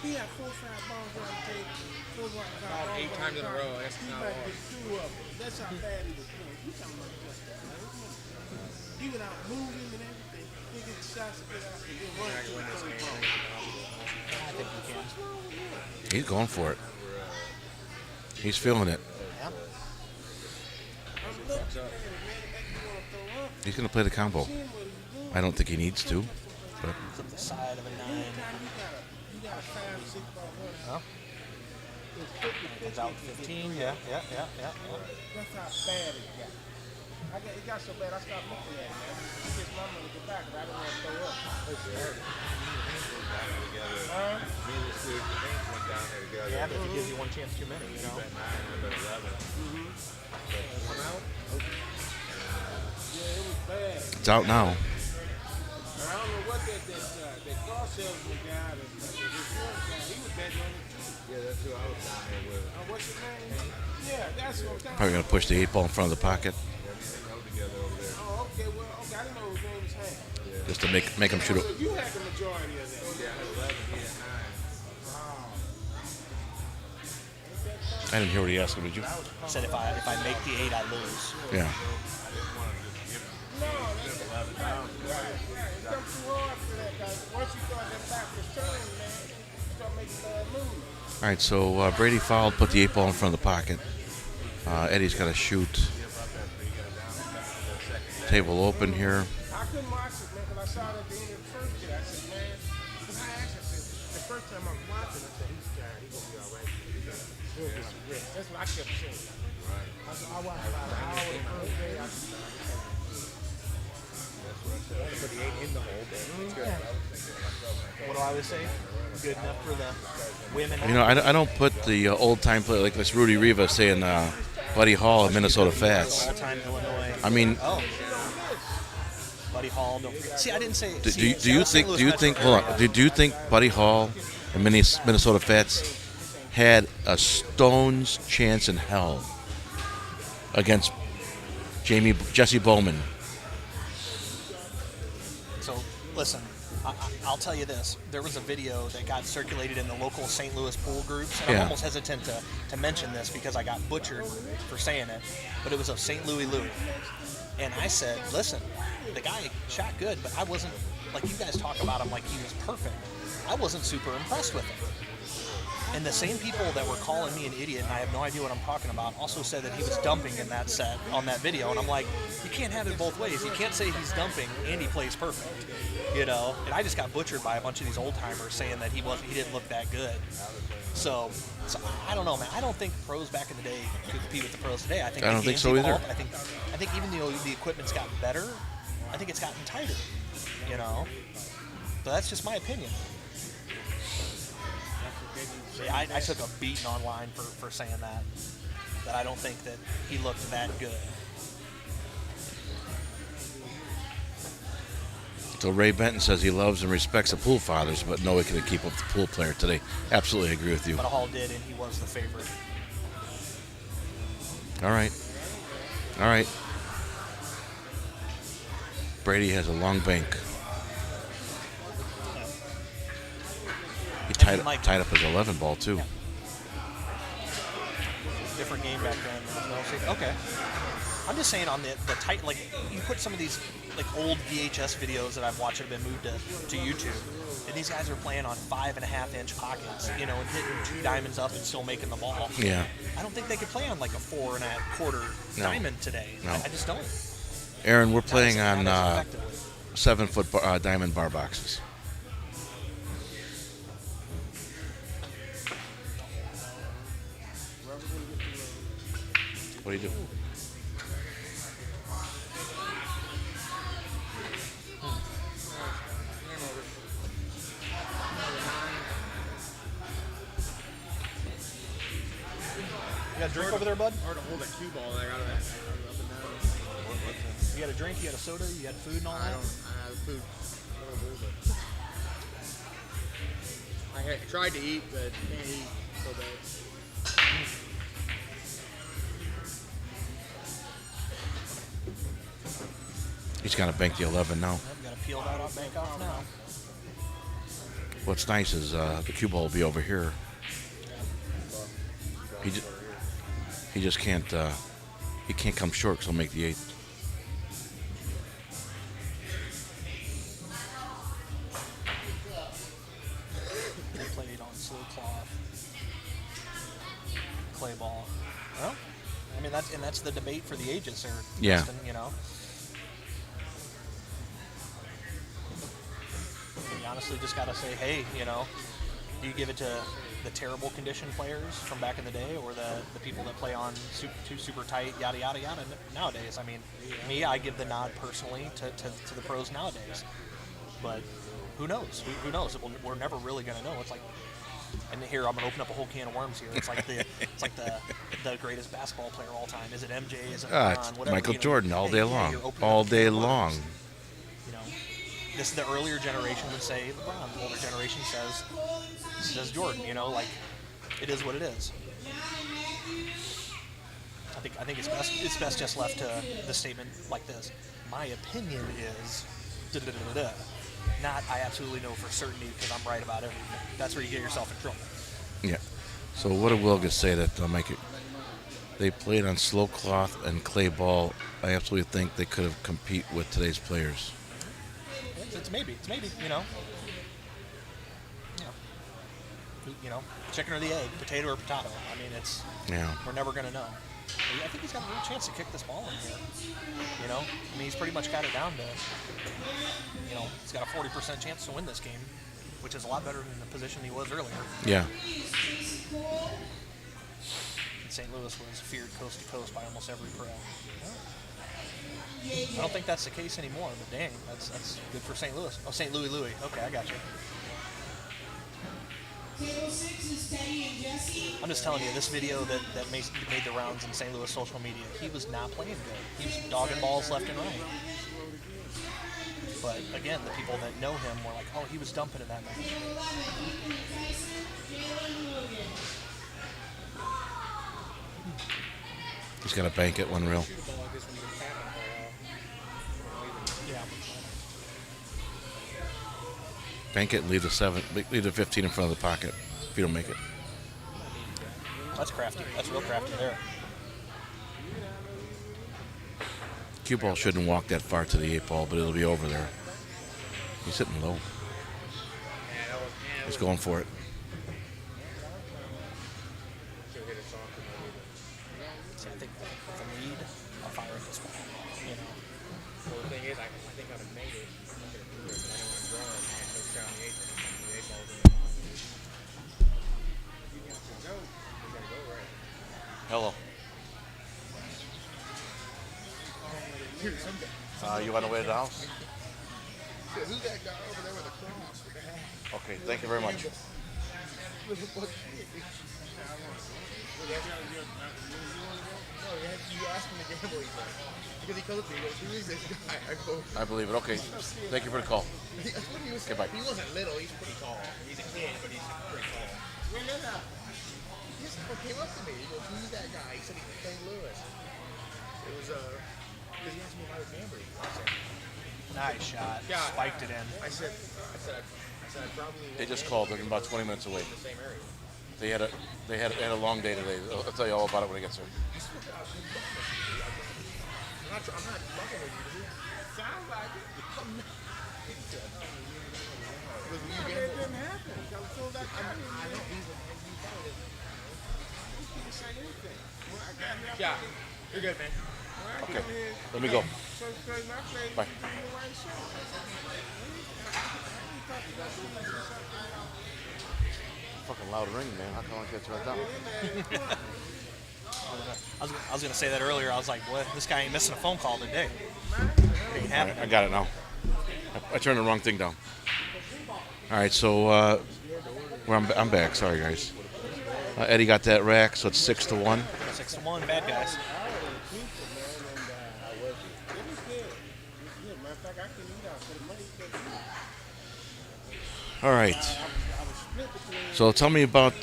He had 4 or 5 balls on the table. 4 or 5 balls. 8 times in a row. That's He not might hard. get 2 of them. That's how bad he was playing. You talking about just that, man. He went out moving and everything. He get shots and get out and get run. I think he can. He's going for it. He's feeling it. Yeah. He's going to play the combo. I don't think he needs to, but Flip the side of a 9. You got a 5, 6 ball run. Huh? Comes out with 15. Yeah. That's how bad it got. It got so bad I stopped looking at it, man. I guess my money go back, but I didn't want to throw up. Yeah, but if he gives you one chance too many, you know. Yeah, it was bad. it's out now. And I don't know what that car salesman guy, this one guy, he was betting on it too. Yeah, that's who I was down there with. What's his name? Yeah, that's what I'm talking Probably going to push the 8 ball in front of the pocket Oh, okay, well, okay, I didn't know his name was Hank. just to make him shoot So it. you had the majority of that. Yeah, 11, he had 9. I didn't hear what he asked him, did you? I said if I make the 8, I lose. Yeah. No, that's right. It comes too hard for that guy. Once you start that backwards turn, man, you start making bad moves. All right, so Brady fouled, put the 8 ball in front of the pocket. Eddie's got to shoot. Table open here. I couldn't watch it, man, because I saw it at the end of the first hit. I said, man, because I asked, I said, the first time I was watching, I said, he's tired. He's going to be all right. He'll get some rest. That's what I kept saying. Right. I watched about an hour the first day. I said, Put the 8 in the hole, but it's good. What do I always say? Good enough for the women. You know, I don't put the old-time player like this Rudy Riva saying Buddy Hall of Minnesota Fats. All-time Illinois. I mean, Oh. Buddy Hall. Don't forget. See, I didn't say. do see, you St. think Louis do you Metro think hold area. on, do you think Buddy Hall and Minnesota Fats had a stone's chance in hell against Jesse Bowman? So, listen, I'll tell you this. There was a video that got circulated in the local St. Louis pool groups, and Yeah. I'm almost hesitant to mention this because I got butchered for saying it, but it was of St. Louis Louis. And I said, listen, the guy shot good, but I wasn't, like you guys talk about him like he was perfect. I wasn't super impressed with him. And the same people that were calling me an idiot, and I have no idea what I'm talking about, also said that he was dumping in that set on that video. And I'm like, you can't have it both ways. You can't say he's dumping and he plays perfect, you know. And I just got butchered by a bunch of these old timers saying that he didn't look that good. So I don't know, man. I don't think pros back in the day could compete with the pros today. I don't the think so game's either. evolved. I think even though the equipment's gotten better, I think it's gotten tighter, you know. So that's just my opinion. See, I took a beating online for saying that I don't think that he looked that good. So Ray Benton says he loves and respects the pool fathers, but no one can keep up the pool player today. Absolutely agree with you. But Hall did, and he was the favorite. All right. All right. Brady has a long bank. tied, like tied up his 11 ball too. different game back then. Okay. I'm just saying on the tight, like you put some of these like old VHS videos that I've watched that have been moved to YouTube, and these guys are playing on 5.5-inch pockets, you know, and hitting 2 diamonds up and still making the ball. Yeah. I don't think they could play on like a 4.25 No. diamond today. No. I just don't. Aaron, we're playing Not on as effectively. 7-foot diamond bar boxes. What do you do? You got a drink over there, bud? Hard to hold a cue ball there out of that. Up and down. You got a drink? You got a soda? You got food and all that? I have food. I tried to eat, but can't eat so bad. He's got to bank the 11 now. I've got to peel that off, bank off now. What's nice is the cue ball will be over here. He just can't. He can't come short because he'll make the 8. They played on slow cloth, clay ball. Well, I mean that's the debate for the ages there. Yeah. Justin, you know. And you honestly just got to say, hey, you know, do you give it to the terrible condition players from back in the day, or the people that play on super tight, yada yada yada nowadays? I mean, me, I give the nod personally to the pros nowadays, but who knows? Who knows? We're never really gonna know. It's like, and here I'm gonna open up a whole can of worms here. It's like the greatest basketball player of all time. Is it MJ? Is it LeBron? It's Whatever, Michael you know? Jordan all day Yeah, long. you're opening All up a day can of worms. long. You know, this the earlier generation would say LeBron. The older generation says Jordan. You know, like it is what it is. I think it's best just left to the statement like this. My opinion is da-da-da-da-da. Not I absolutely know for certainty because I'm right about everything. That's where you get yourself in trouble. Yeah. So what did Wilgus say that they'll make it? They played on slow cloth and clay ball. I absolutely think they could have compete with today's players. It's maybe, you know. You know, chicken or the egg, potato or potato. I mean, we're never going to know. I think he's got a real chance to kick this ball in here. You know, I mean, he's pretty much got it down to, you know, he's got a 40% chance to win this game, which is a lot better than the position he was earlier. Yeah. And St. Louis was feared coast to coast by almost every pro. I don't think that's the case anymore, but dang, that's good for St. Louis. Oh, St. Louis. Okay, I got you. I'm just telling you, this video that made the rounds in St. Louis social media, he was not playing good. He was dogging balls left and right. But again, the people that know him were like, oh, he was dumping in that match. He's got to bank it one reel. Yeah. Bank it and leave the 15 in front of the pocket if you don't make it. That's crafty. That's real crafty there. Cue ball shouldn't walk that far to the 8 ball, but it'll be over there. He's hitting low. He's going for it. See, I think with the lead, I'll fire at this ball. You know. Well, the thing is, I think I'd have made it. I could have threw it, but I didn't want to draw it. I had no shot on the 8 ball. The 8 ball was in the line. You got to go. You got to go right. Hello. You on the way to the house? Who's that guy over there with a cross with the hat? Okay, thank you very much. With a bucket. No, you asked him to gamble, he said. Because he comes to me, he goes, who is this guy? I go, I believe it. Okay. Thank you for the call. that's what he was Okay, bye. He wasn't little, he's pretty tall. He's a kid, but he's pretty tall. He just came up to me, he goes, who's that guy? He said he's from St. Louis. It was, because he asked me if I was gambling. I said, Nice shot. yeah, Spiked it in. I said, They just called. They're about 20 minutes away. They had a long day today. I'll tell you all about it when it gets there. I'm not fucking with you, dude. Sounds like it. It didn't happen. As soon as I got here, I don't even say anything. When I got here, Yeah, you're good, man. Okay, let me go. so straight my face, Bye. you doing the right shit. Fucking loud ring, man. How come I can't turn it down? I was gonna say that earlier. I was like, "Boy, this guy ain't missing a phone call today." It ain't happening. I got it now. I turned the wrong thing down. All right, so I'm back. Sorry, guys. Eddie got that rack, so it's 6-1. 6-1, bad guys. All right. So tell me about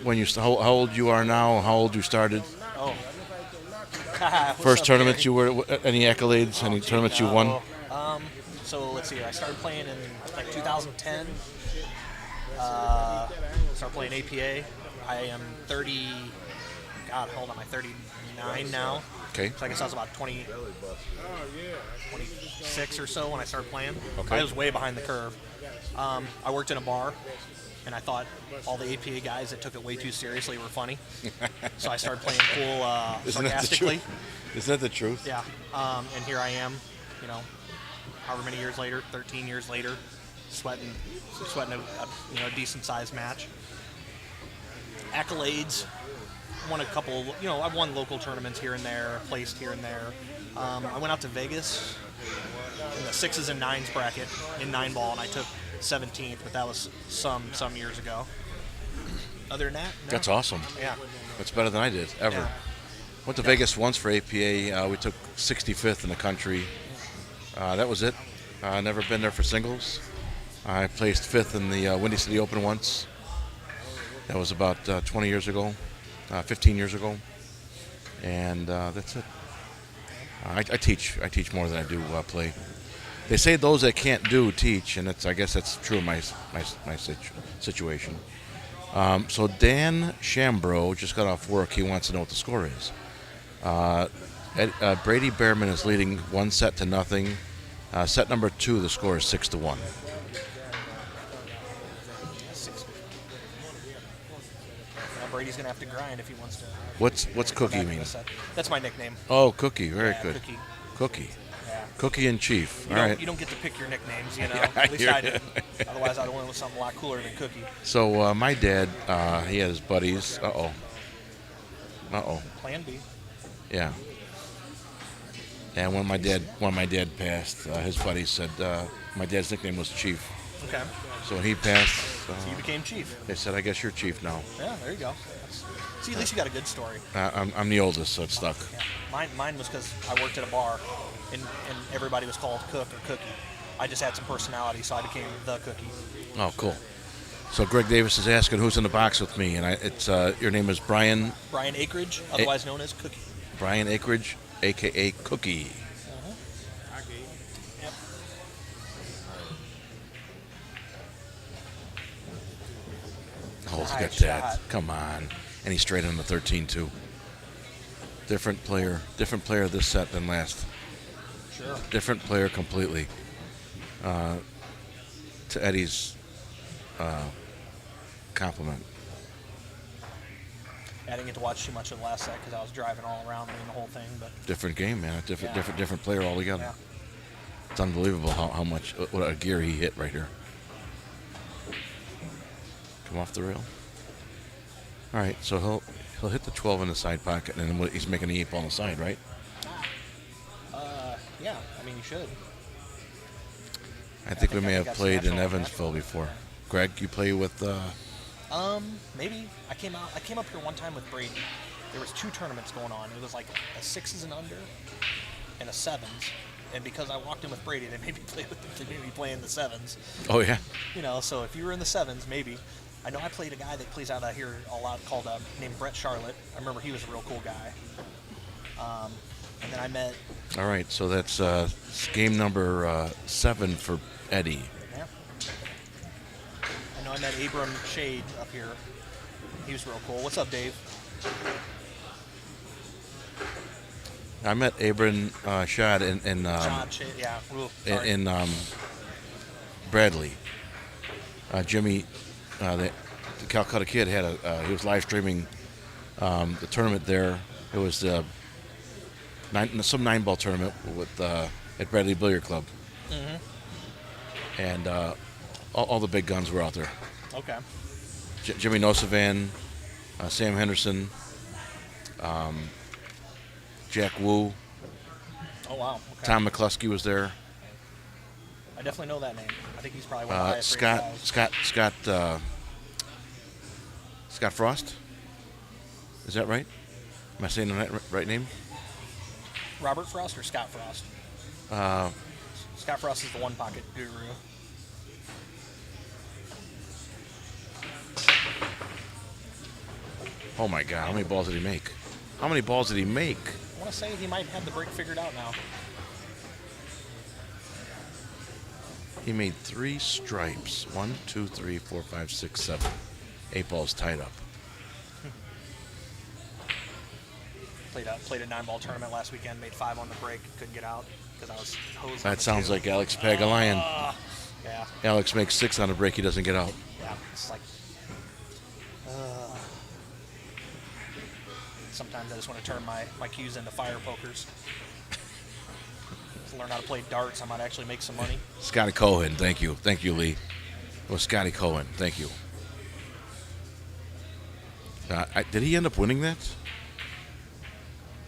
when you how old you are now, how old you started. Oh. First tournament you were. Any accolades? Any tournaments you won? So let's see. I started playing in like 2010. Started playing APA. I am 30. God, hold on. I'm 39 now. Okay. So I guess I was about 26 or so when I started playing. Okay. I was way behind the curve. I worked in a bar, and I thought all the APA guys that took it way too seriously were funny. So I started playing cool sarcastically. Isn't that the truth? Yeah. And here I am, however many years later, 13 years later, sweating a decent sized match. Accolades. Won a couple, I've won local tournaments here and there, placed here and there. I went out to Vegas in the 6s and 9s bracket in 9-ball, and I took 17th, but that was some years ago. Other than that, no. That's awesome. Yeah. That's better than I did, ever. Yeah. Went to Vegas once for APA. We took 65th in the country. That was it. Never been there for singles. I placed 5th in the Windy City Open once. That was about 20 years ago. 15 years ago, and that's it. I teach more than I do play. They say those that can't do teach, and I guess that's true in my situation. So Dan Shambro just got off work. He wants to know what the score is. Brady Behrman is leading 1-0. Set number 2, the score is 6-1. Brady's gonna have to grind if he wants to. What's Cookie mean? That's my nickname. Oh, Cookie, very Yeah, good. Cookie. Yeah. Cookie and Chief. You All don't, right. You don't get to pick your nicknames, Yeah, At least I hear did. Otherwise, I'd went with something a lot cooler than Cookie. So my dad, he had his buddies. Uh oh. Plan B. Yeah. And when my dad passed, his buddies said my dad's nickname was Chief. Okay. So when he passed, So you became chief. they said, "I guess you're Chief now." Yeah, there you go. See, at least you got a good story. I'm the oldest, so it stuck. Yeah. Mine was because I worked at a bar, and everybody was called Cook or Cookie. I just had some personality, so I became the Cookie. Oh, cool. So Greg Davis is asking who's in the box with me, and it's your name is Brian. Brian Akridge, otherwise known as Cookie. Brian Akridge, a.k.a. Cookie. Yep. Oh, look at Nice that. shot. Come on. And he's straight on the 13, too. Different player this set than last. Sure. Different player completely. To Eddie's compliment. I didn't get to watch too much of the last set because I was driving all around doing the whole thing, but Different game, man. Different player altogether. yeah. It's unbelievable how much, what a gear he hit right here. Come off the rail. All right, so he'll hit the 12 in the side pocket, and then he's making the 8-ball on the side, right? Yeah, I mean, you should. I think we may have that's played in natural, Evansville before. Greg, you play with? Maybe. I came up here one time with Brady. There was 2 tournaments going on. It was like a 6s and under and a 7s. And because I walked in with Brady, they made me play in the 7s. Oh yeah. So if you were in the 7s, maybe. I know I played a guy that plays out here a lot named Brett Charlotte. I remember he was a real cool guy. And then I met. All right, so that's game number 7 for Eddie. Yeah. I met Abram Shade up here. He was real cool. What's up, Dave? I met Abram Shad in John Shade, yeah. Ooh, sorry. in Bradley. Jimmy, the Calcutta Kid had he was live streaming the tournament there. It was some 9-ball tournament with at Bradley Billiard Club. And all the big guns were out there. Okay. Jimmy Nosevan, Sam Henderson, Jack Wu. Oh, wow. Okay. Tom McCluskey was there. I definitely know that name. I think he's probably one of the highest rated guys. Scott Frost. Is that right? Am I saying the right name? Robert Frost or Scott Frost? Scott Frost is the one pocket guru. Oh my God! How many balls did he make? How many balls did he make? I want to say he might have the break figured out now. He made 3 stripes. 1, 2, 3, 4, 5, 6, 7. 8 balls tied up. Played a 9-ball tournament last weekend. Made 5 on the break. Couldn't get out because I was hosed. That sounds like Alex Pagalion. Yeah. Alex makes 6 on a break. He doesn't get out. Yeah. It's like. Sometimes I just want to turn my cues into fire pokers. To learn how to play darts, I might actually make some money. Scotty Cohen, thank you. Thank you, Lee. Well, Scotty Cohen, thank you. Did he end up winning that?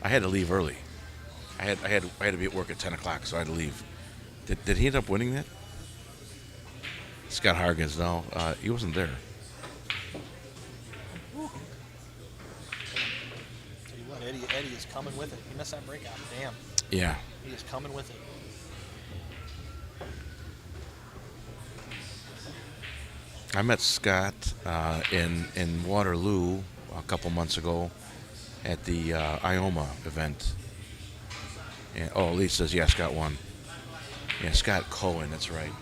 I had to leave early. I had to be at work at 10 o'clock, so I had to leave. Did he end up winning that? Scott Hargens, no. He wasn't there. Tell you what, Eddie is coming with it. He missed that breakout. Damn. Yeah. He is coming with it. I met Scott in Waterloo a couple months ago at the IOMA event. And, Lee says, yeah, Scott won. Yeah, Scott Cohen, that's right.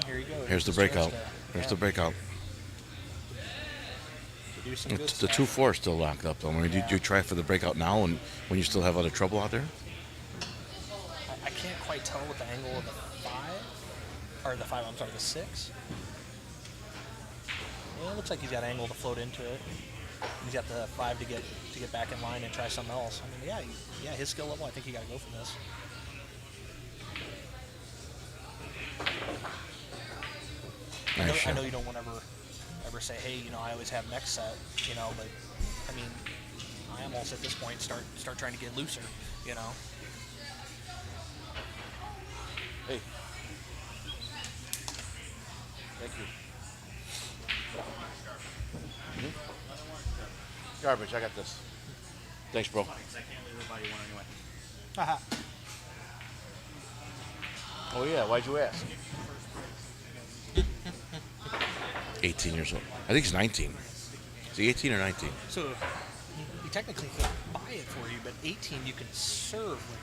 Here you go. Here's the breakout. Here's the breakout. The 2-4 is still locked up, though. I mean, do you try for the breakout now when you still have other trouble out there? I can't quite tell what the angle of the 6. Yeah, it looks like he's got angle to float into it. He's got the 5 to get back in line and try something else. I mean, yeah, his skill level, I think he got to go for this. Nice I know you don't want to ever say, hey, I always have next set, but I mean, I almost at this point start trying to get looser, Hey. Thank you. Garbage, I got this. Thanks, bro. Haha. Oh, yeah, why'd you ask? 18 years old. I think he's 19. Is he 18 or 19? So you technically can't buy it for you, but 18 you can serve with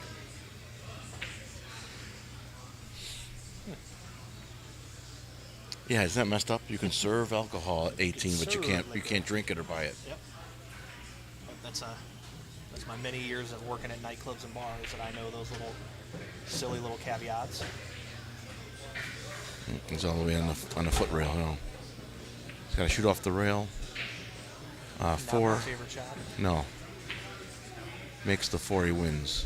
it. Yeah, isn't that messed up? You can serve alcohol at 18, but you can't drink it or buy it. Yep. That's my many years of working at nightclubs and bars that I know those little silly little caveats. It's all the way on the foot rail, He's got to shoot off the rail. Not 4. my favorite shot. No. Makes the 4, he wins.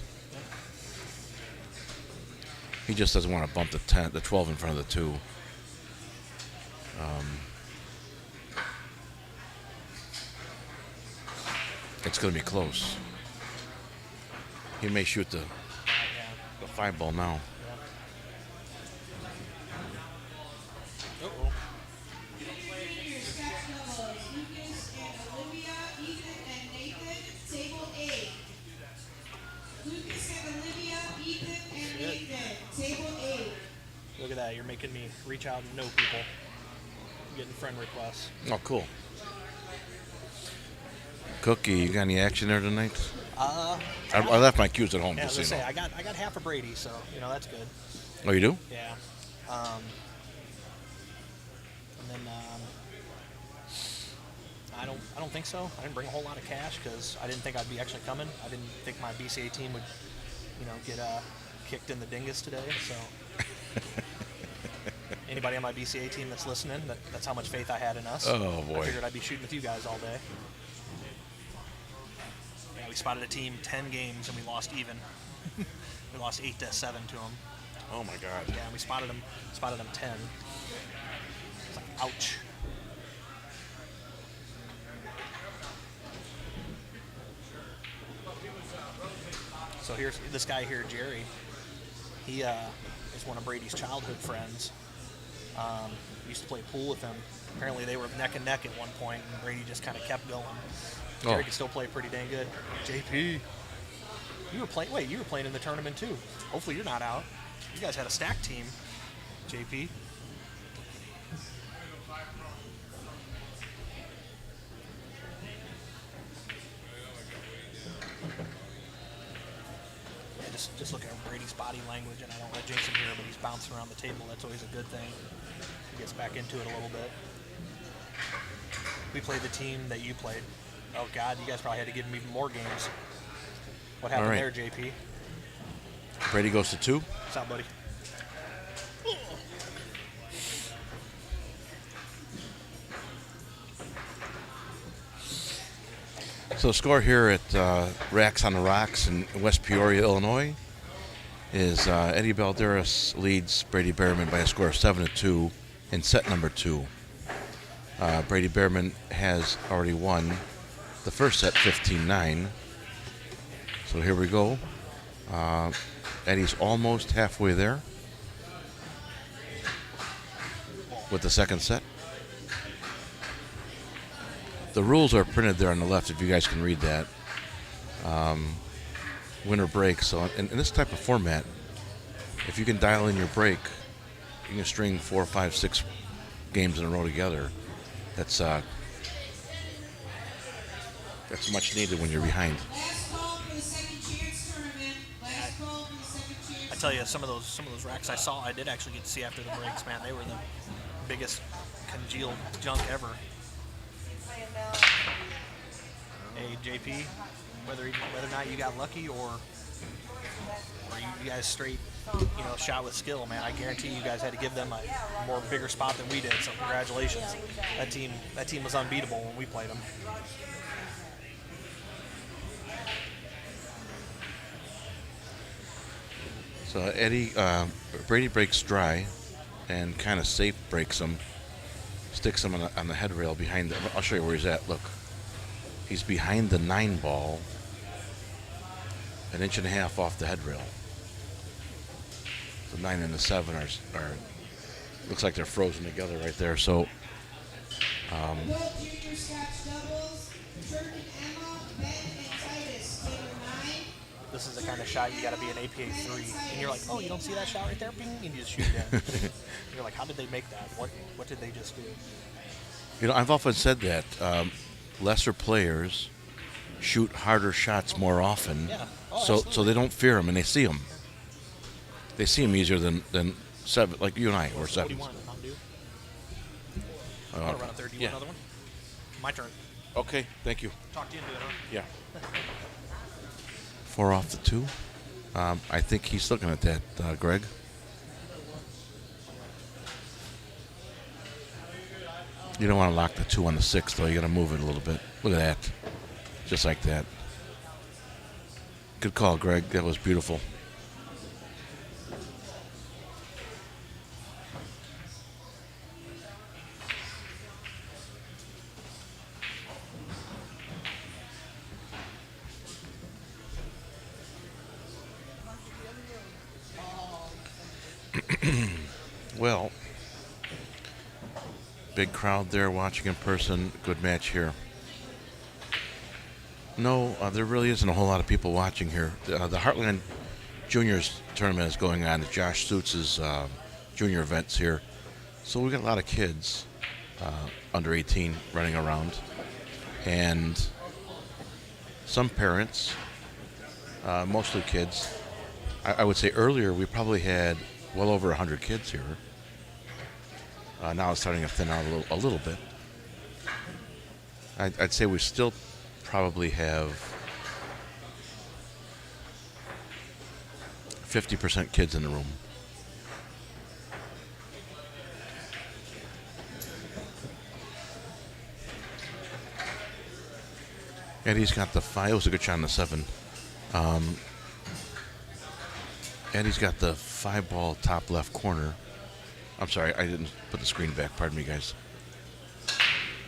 He just doesn't want to bump the 12 in front of the 2. It's going to be close. He may shoot the 5 ball now. Uh-oh. it. Look at that. You're making me reach out and know people. I'm getting friend requests. Oh, cool. Cookie, you got any action there tonight? I left my cues at home. Yeah, I was just gonna so say, you know. I got half a Brady, so that's good. Oh, you do? Yeah. And then I don't think so. I didn't bring a whole lot of cash because I didn't think I'd be actually coming. I didn't think my BCA team would, get kicked in the dingus today. So anybody on my BCA team that's listening, that's how much faith I had in us. Oh, boy. I figured I'd be shooting with you guys all day. Yeah, we spotted a team 10 games and we lost even. We lost 8-7 to them. Oh, my God. Yeah, we spotted them 10. It's like, ouch. So here's this guy here, Jerry. He is one of Brady's childhood friends. Used to play pool with him. Apparently they were neck and neck at one point, and Brady just kind of kept going. Jerry could still play pretty dang good. JP, you were playing in the tournament too. Hopefully you're not out. You guys had a stacked team, JP. Yeah, just looking at Brady's body language, and I don't let Jason hear, but he's bouncing around the table. That's always a good thing. He gets back into it a little bit. We played the team that you played. Oh, God, you guys probably had to give him even more games. What happened there, JP? Brady goes to 2. What's up, buddy? So the score here at Racks on the Rocks in West Peoria, Illinois, is Eddie Balderas leads Brady Behrman by a score of 7-2 in set number 2. Brady Behrman has already won the first set 15-9. So here we go. Eddie's almost halfway there with the second set. The rules are printed there on the left if you guys can read that. Winner break. So in this type of format, if you can dial in your break, you can string 4, 5, 6 games in a row together. That's much needed when you're behind. I tell you, some of those racks I did actually get to see after the breaks, man. They were the biggest congealed junk ever. Hey, JP, whether or not you got lucky or you guys straight, shot with skill, man, I guarantee you guys had to give them a more bigger spot than we did. So congratulations. That team was unbeatable when we played them. So Brady breaks dry and kind of safe breaks him, sticks him on the head rail behind the, I'll show you where he's at. Look, he's behind the 9 ball, an inch and a half off the head rail. The 9 and the 7 are looks like they're frozen together right there. So this is the kind of shot you got to be an APA 3, and you're like, oh, you don't see that shot right there, bing, and you just shoot it in. You're like, how did they make that? What did they just do? I've often said that lesser players shoot harder shots more often, Yeah. Oh, so absolutely. they don't fear them and they see them. They see them easier than 7, like you and I, or What do 7s. you want, Mountain Dew? I'm gonna run up there. Do you want another one? My turn. Okay, thank you. Talk to you into it, huh? Yeah. 4 off the 2. I think he's looking at that, Greg. You don't want to lock the 2 on the 6, though. You got to move it a little bit. Look at that. Just like that. Good call, Greg. That was beautiful. Well, big crowd there watching in person. Good match here. No, there really isn't a whole lot of people watching here. The Heartland juniors tournament is going on. Josh Suits' junior events here. So we got a lot of kids under 18 running around. And some parents, mostly kids. I would say earlier we probably had well over 100 kids here. Now it's starting to thin out a little bit. I'd say we still probably have 50% kids in the room. Eddie's got the 5. It was a good shot on the 7. Eddie's got the 5-ball top left corner. I'm sorry, I didn't put the screen back. Pardon me, guys.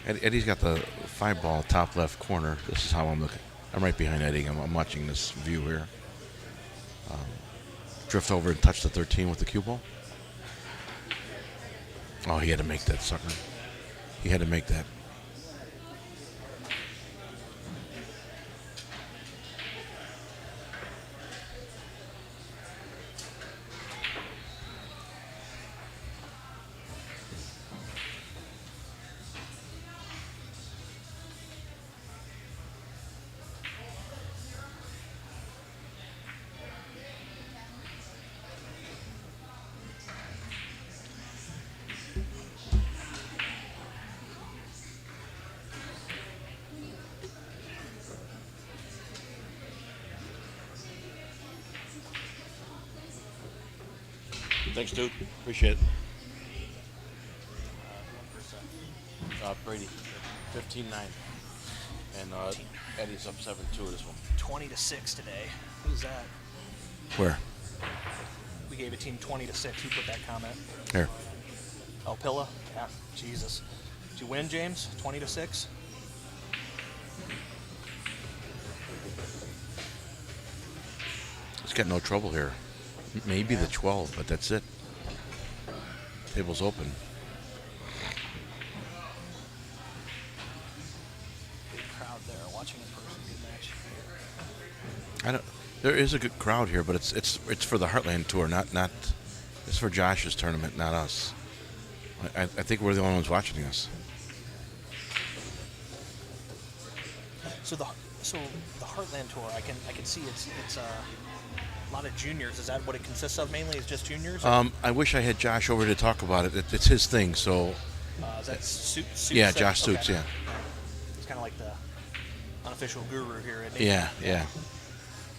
Eddie's got the 5-ball top left corner. This is how I'm looking. I'm right behind Eddie. I'm watching this view here. Drift over and touch the 13 with the cue ball. Oh, he had to make that sucker. He had to make that. Thanks, dude. Appreciate it. Brady, 15-9. And Eddie's up 7-2 this one. 20-6 today. Who's that? Where? We gave a team 20-6. Who put that comment? Here. Oh, Pilla? Yeah. Jesus. Did you win, James? 20-6? He's got no trouble here. Maybe the 12, but that's it. Table's open. Big crowd there watching in person. Good match. I don't. There is a good crowd here, but it's for the Heartland Tour, not. It's for Josh's tournament, not us. I think we're the only ones watching us. So the Heartland Tour, I can see it's a lot of juniors. Is that what it consists of mainly? Is just juniors? I wish I had Josh over to talk about it. It's his thing, so. Is that Suits? Yeah, Josh Suits. Okay. Yeah. He's kind of like the unofficial guru here. Isn't he? Yeah.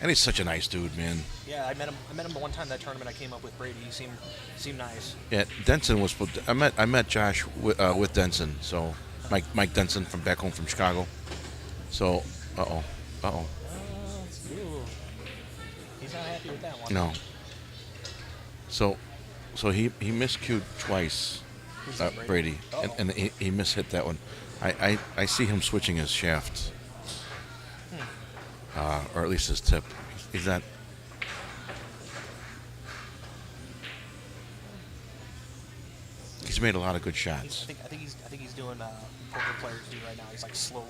And he's such a nice dude, man. Yeah, I met him the one time that tournament I came up with Brady. He seemed nice. Yeah, Denson was. I met Josh with Denson. So Mike Denson from back home from Chicago. So, uh oh. He's not happy with that one. No. So he miscued twice, Brady, and he mishit that one. I see him switching his shaft, or at least his tip. He's not. He's made a lot of good shots. I think he's doing poker players do right now. He's like slow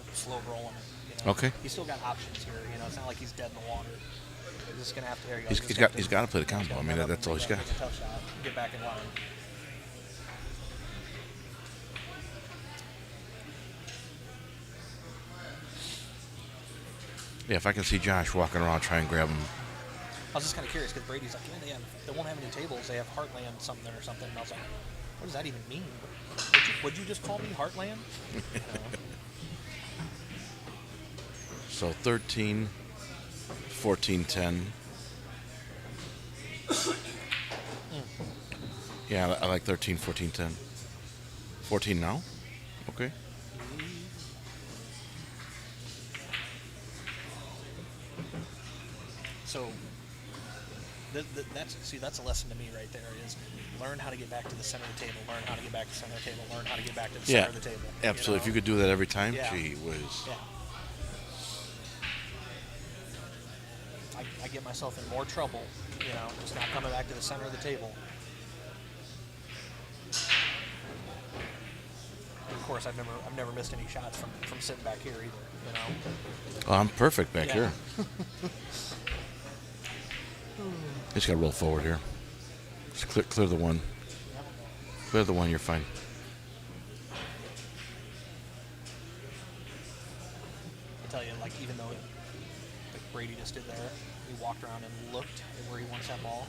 rolling it. You know? Okay. He's still got options here. You know, it's not like he's dead in the water. He's just gonna have to. There you go. He's got to play the combo. I mean, that's all he's got. Make a tough shot. Get back in line. Yeah, if I can see Josh walking around, try and grab him. I was just kind of curious because Brady's like, yeah, they won't have any tables. They have Heartland something or something. And I was like, what does that even mean? Would you just call me Heartland? So 13, 14, 10. Yeah, I like 13, 14, 10. 14 now? Okay. So that's a lesson to me right there is learn how to get back to the center of the table, learn how to get back to the center of the table, learn how to get back to the center of the table. Absolutely. You know? If you could do that every time, Yeah. gee whiz. Yeah. I get myself in more trouble, you know, just not coming back to the center of the table. And of course, I've never missed any shots from sitting back here either, you know. Oh, I'm perfect back here. Just got to roll forward here. Just clear the one. Clear the one, you're fine. I tell you, like, even though like Brady just did there, he walked around and looked at where he wants that ball.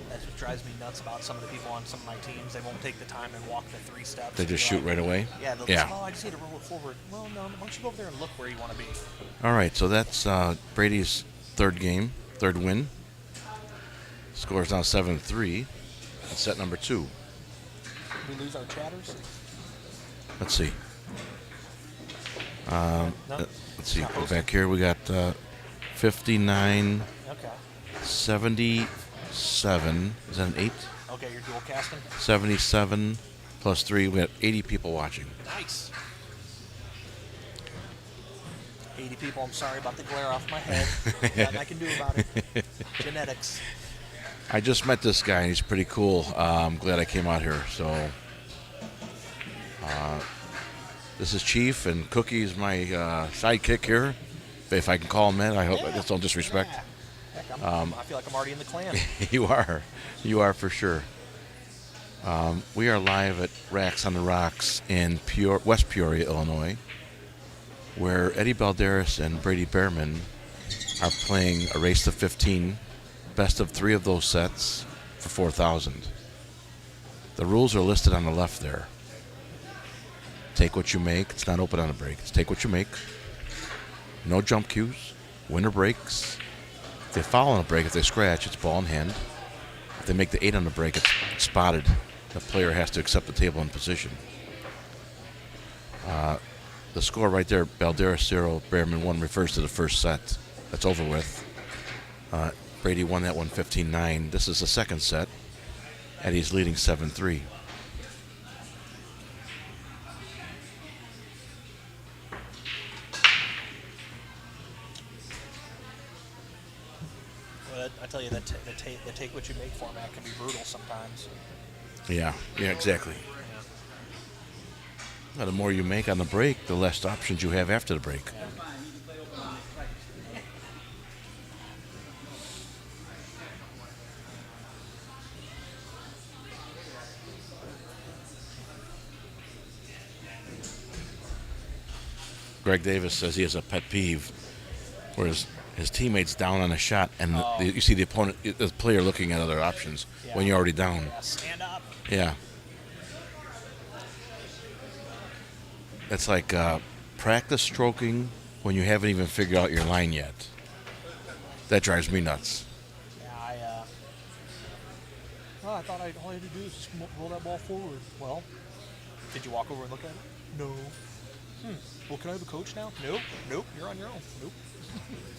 That's what drives me nuts about some of the people on some of my teams. They won't take the time and walk the 3 steps. They just shoot right away? Yeah, they'll just, oh, I just need to roll it forward. Well, no, why don't you go over there and look where you want to be? All right, so that's Brady's third win. Score is now 7-3. That's set number 2. We lose our chatters? Let's see. No? Let's see. Go back here. We got 59. Okay. 77. Is that an 8? Okay, you're dual casting? 77 plus 3. We got 80 people watching. Nice. 80 people, I'm sorry about the glare off my head. Nothing I can do about it. Genetics. I just met this guy, and he's pretty cool. I'm glad I came out here. So, this is Chief, and Cookie's my sidekick here. If I can call him that, I hope. That's all disrespect. Yeah. Heck, I feel like I'm already in the clan. You are for sure. We are live at Racks on the Rocks in West Peoria, Illinois, where Eddie Balderas and Brady Behrman are playing a race to 15, best of 3 of those sets for 4,000. The rules are listed on the left there. Take what you make. It's not open on a break. It's take what you make. No jump cues. Winner breaks. If they foul on a break, if they scratch, it's ball in hand. If they make the 8 on the break, it's spotted. The player has to accept the table in position. The score right there, Balderas 0, Behrman 1, refers to the first set. That's over with. Brady won that one 15-9. This is the second set. Eddie's leading 7-3. Well, I tell you, the take what you make format can be brutal sometimes. Yeah, exactly. Well, the more you make on the break, the less options you have after the break. Greg Davis says he has a pet peeve, whereas his teammates down on a shot, and you see the opponent, the player looking at other options when you're already down. Yeah, stand up. Yeah. It's like practice stroking when you haven't even figured out your line yet. That drives me nuts. Yeah, I thought all I had to do was just roll that ball forward. Well, did you walk over and look at it? No. Well, can I have a coach now? Nope. You're on your own. Nope.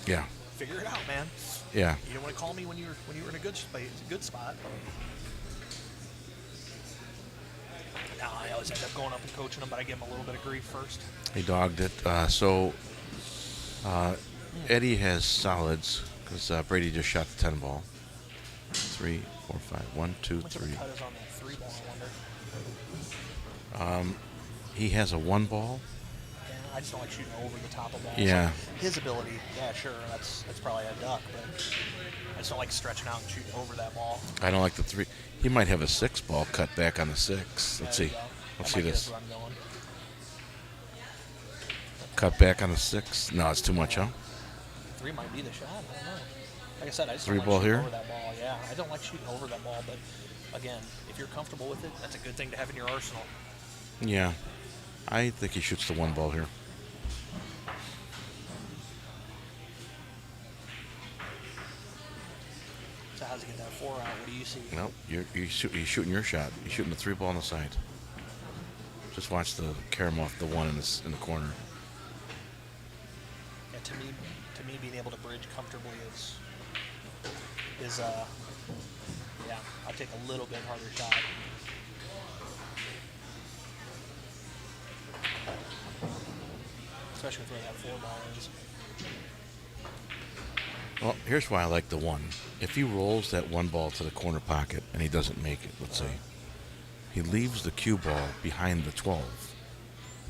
Yeah. Figure it out, man. Yeah. You don't want to call me when you were in a good spot. No, I always end up going up and coaching them, but I give them a little bit of grief first. He dogged it. Eddie has solids because Brady just shot the 10 ball. 3, 4, 5. 1, 2, 3. What's the cut is on that 3 ball, I wonder? He has a 1 ball. Yeah, I just don't like shooting over the top of balls. Yeah. His ability, yeah, sure, that's probably a duck, but I just don't like stretching out and shooting over that ball. I don't like the 3. He might have a 6 ball cut back on the 6. Let's see. Let's see this. Cut back on the 6. No, it's too much, huh? 3 might be the shot. I don't know. Like I said, I just 3 don't ball like shooting here? over that ball. Yeah, I don't like shooting over that ball, but again, if you're comfortable with it, that's a good thing to have in your arsenal. Yeah. I think he shoots the 1 ball here. So how's he get that 4 out? What do you see? No, you're shooting your shot. You're shooting the 3 ball on the side. Just watch the carom off the 1 in the corner. Yeah, to me, being able to bridge comfortably is yeah, I'll take a little bit harder shot. Especially with where that 4 ball is. Well, here's why I like the 1. If he rolls that 1 ball to the corner pocket and he doesn't make it, let's say, he leaves the cue ball behind the 12.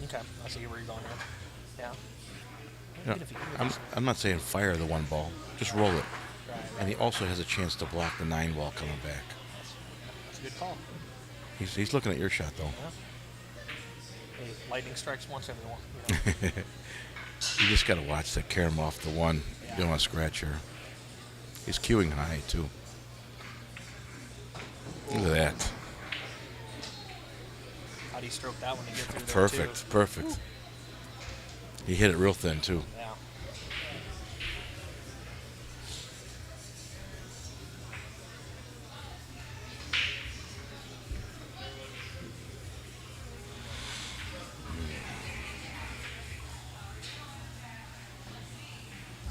Okay, I see where you're going here. Yeah. You know, I'm not saying fire the 1 ball. Just roll it. And he also has a chance to block the 9 ball coming back. That's a good call. He's looking at your shot, though. Yeah. Hey, lightning strikes once everyone. You know? You just got to watch that, carry him off the 1. Yeah. You don't want to scratch her. He's cueing high, too. Look at that. How do you stroke that one to get through there, Perfect, too? perfect. Ooh. He hit it real thin, too. Yeah.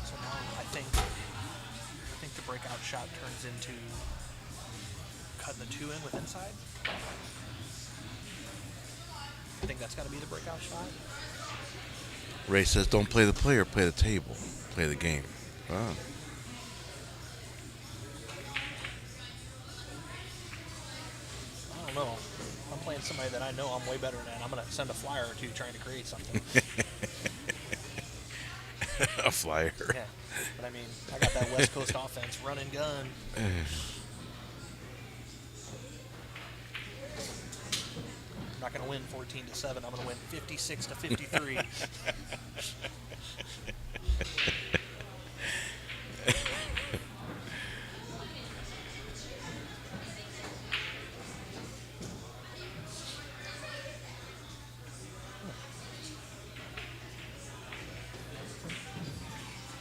So now I think the breakout shot turns into cutting the 2 in with inside. I think that's got to be the breakout shot. Ray says, don't play the player, play the table. Play the game. Oh. I don't know. If I'm playing somebody that I know I'm way better than, I'm going to send a flyer or two trying to create something. A flyer. Yeah. But I mean, I got that West Coast offense, run and gun. I'm not going to win 14-7. I'm going to win 56-53.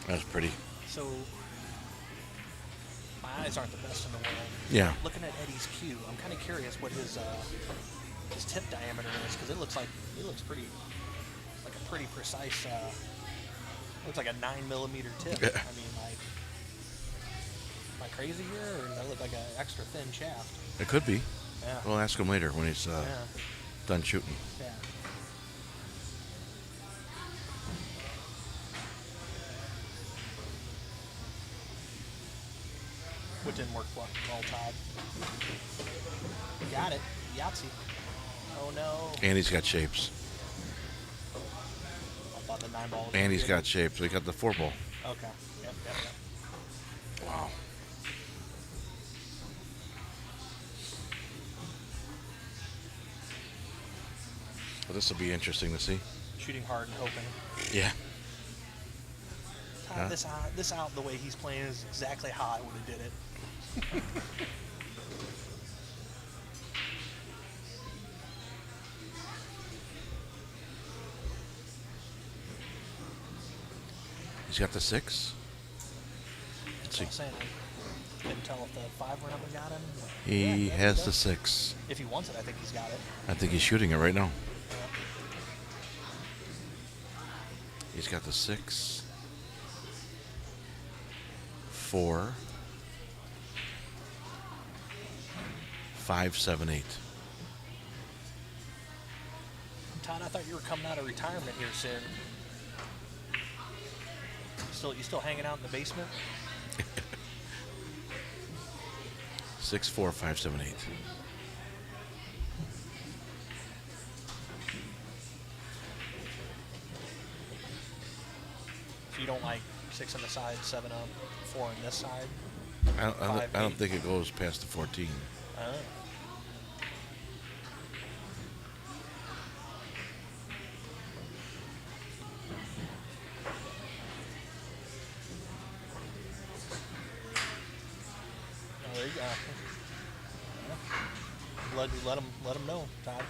That's pretty. So, my eyes aren't the best in the world. Yeah. Looking at Eddie's cue, I'm kind of curious what his tip diameter is, because it looks pretty, like a pretty precise. Looks like a 9mm tip. Yeah. I mean, like, am I crazy here, or does that look like an extra thin shaft? It could be. Yeah. We'll ask him later when he's done shooting. Yeah. What didn't work well, Todd? Got it. Yahtzee. Oh no. And he's got shapes. I thought the 9 ball was And he's good. got shapes. So he got the 4 ball. Okay. Yep. Wow. Well, this will be interesting to see. Shooting hard and hoping. Yeah. Todd, this out the way he's playing is exactly how I would have did it. He's got the 6. That's what I'm saying. I couldn't tell if the 5 number got him. He Yeah, has he the does. 6. If he wants it, I think he's got it. I think he's shooting it right now. Yeah. He's got the 6, 4, 5, 7, 8. Todd, I thought you were coming out of retirement here soon. You still hanging out in the basement? 6, 4, 5, 7, 8. So you don't like 6 on the side, 7 up, 4 on this side? I don't think it goes past the 14. Oh. Oh, there you go. Yeah. Let him know, Todd.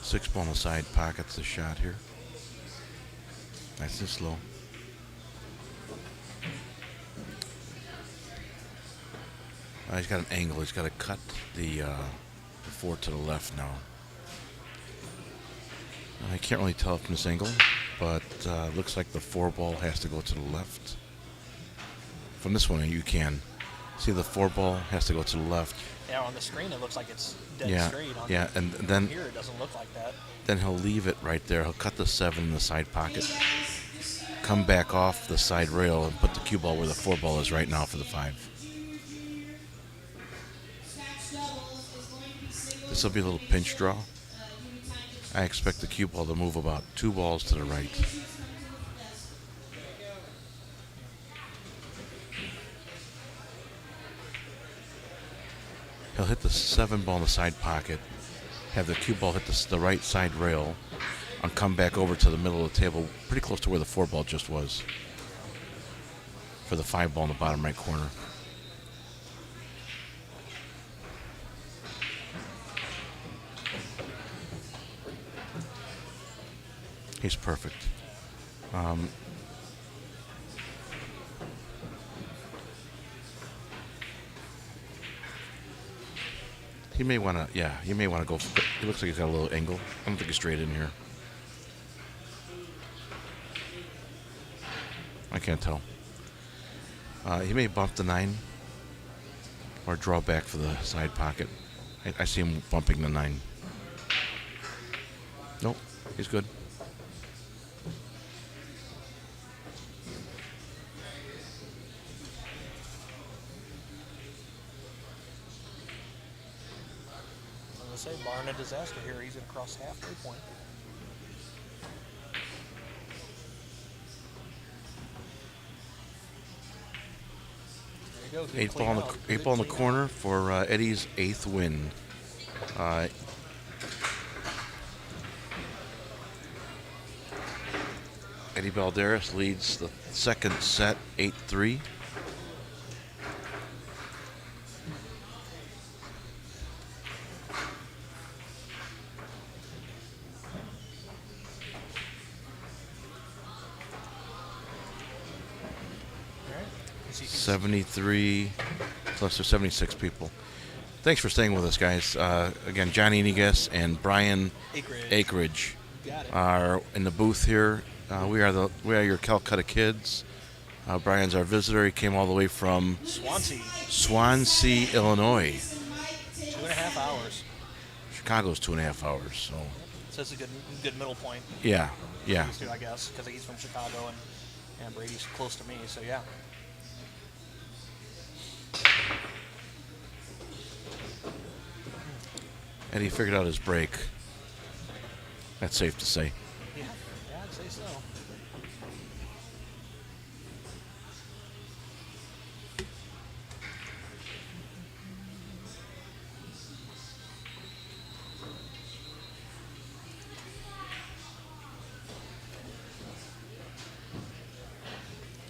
Six ball on the side pockets the shot here. Nice and slow. He's got an angle. He's got to cut the 4 to the left now. I can't really tell from this angle, but looks like the 4 ball has to go to the left. From this one, you can see the 4 ball has to go to the left. Yeah, on the screen it looks like it's dead Yeah, straight. On yeah, and then here it doesn't look like that. Then he'll leave it right there. He'll cut the 7 in the side pocket, come back off the side rail, and put the cue ball where the 4 ball is right now for the 5. This will be a little pinch draw. I expect the cue ball to move about 2 balls to the right. He'll hit the 7 ball in the side pocket, have the cue ball hit the right side rail, and come back over to the middle of the table, pretty close to where the 4 ball just was, for the 5 ball in the bottom right corner. He's perfect. He may want to, he may want to go. He looks like he's got a little angle. I don't think he's straight in here. I can't tell. He may bump the 9 or draw back for the side pocket. I see him bumping the 9. Nope, he's good. Say, barring a disaster here, he's going to cross the halfway point. There you go. 8 ball in the corner for Eddie's 8th win. Eddie Balderas leads the second set 8-3. Right. 73 plus there's 76 people. Thanks for staying with us, guys. Again, Johnny Negas and Brian Akeridge are in the booth here. We are your Calcutta kids. Brian's our visitor. He came all the way from Swansea, Illinois. 2.5 hours. Chicago's 2.5 hours. So that's a good middle point. Yeah. I guess because he's from Chicago and Brady's close to me. So yeah. And he figured out his break. That's safe to say. Yeah, I'd say so.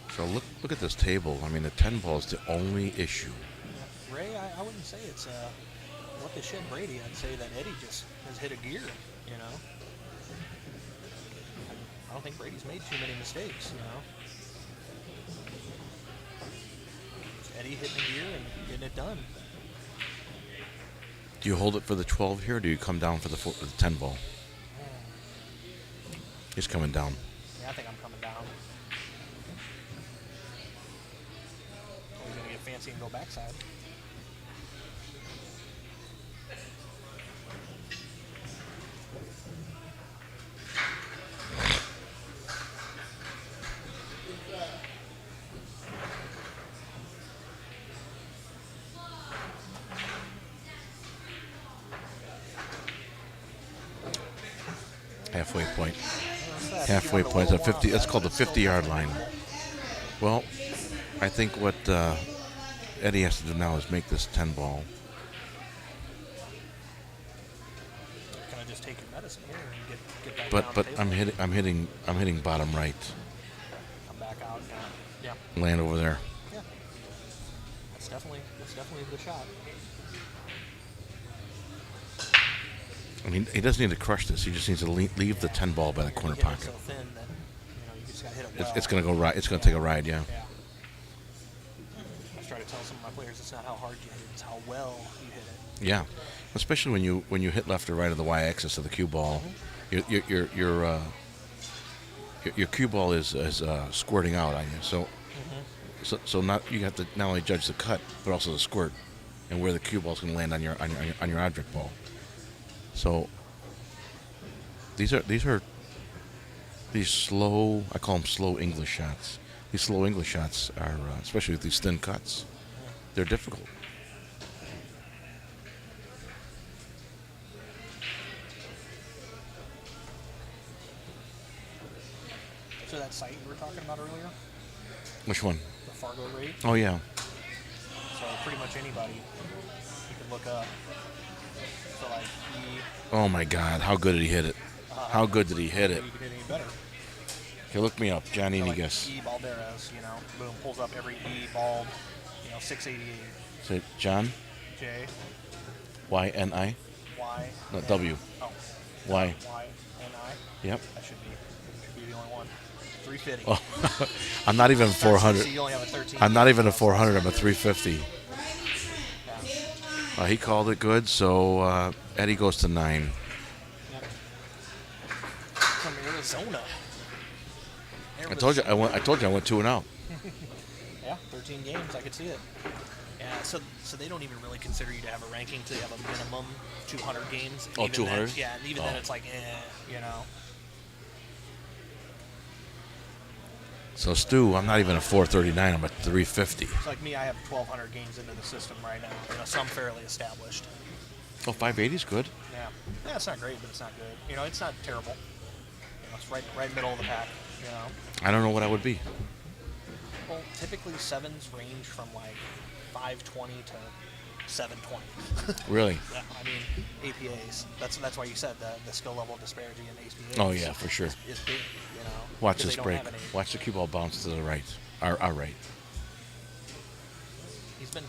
So look at this table. I mean, the 10 ball is the only issue. Ray, I wouldn't say it's what they shed Brady. I'd say that Eddie just has hit a gear, you know. I don't think Brady's made too many mistakes, you know. It's Eddie hitting a gear and getting it done. Do you hold it for the 12 here, or do you come down for the 10 ball? He's coming down. Yeah, I think I'm coming down. He's going to get fancy and go backside. Halfway point. Halfway point. 50. That's called the 50-yard line. Well, I think what Eddie has to do now is make this 10 ball. Kind of just take your medicine here and get back But down the I'm hitting bottom right. Come back out. Yeah. Land over there. Yeah. That's definitely the shot. I mean, he doesn't need to crush this. He just needs to leave the 10 ball by the corner pocket. So thin that, you just got to hit it well. It's going to go right. It's going to take a ride, yeah. I try to tell some of my players it's not how hard you hit it, it's how well you hit it. Yeah, especially when you hit left or right of the y-axis of the cue ball, your cue ball is squirting out on you. So not you have to not only judge the cut but also the squirt and where the cue ball is going to land on your object ball. So these slow, I call them slow English shots. These slow English shots are, especially with these thin cuts, they're difficult. that site you were talking about earlier? Which one? The Fargo rate. Oh, yeah. So pretty much anybody you could look up. So like Oh, my God. How good did he hit it? How good did he hit it? You could hit any better. Okay, look me up. Johnny, So any like guess? E Balderas, boom, pulls up every E bald, 688. Say John? J. Y-N-I? Y. No, W. Oh. Y. Y-N-I? Yep. That should be the only one. 350. Oh, I'm not even 400. So you only have a 13. I'm not even a 400. I'm a 350. He called it good, so Eddie goes to 9. Yep. From Arizona. I told you I went 2-0. Yeah, 13 games. I could see it. Yeah, so they don't even really consider you to have a ranking till you have a minimum 200 games. Oh, Even 200? Then, yeah, and even then it's like, So Stu, I'm not even a 439. I'm a 350. It's like me. I have 1,200 games into the system right now. Some fairly established. Oh, 580 is good. Yeah, it's not great, but it's not good. It's not terrible. It's right middle of the pack. I don't know what I would be. Well, typically sevens range from like 520 to 720. Really? Yeah, I mean, APAs. That's why you said the skill level disparity in APAs. Oh yeah, for sure. Is big, Watch 'cause this they don't break. have an A. Watch the cue ball bounce to the right. Our right. He's been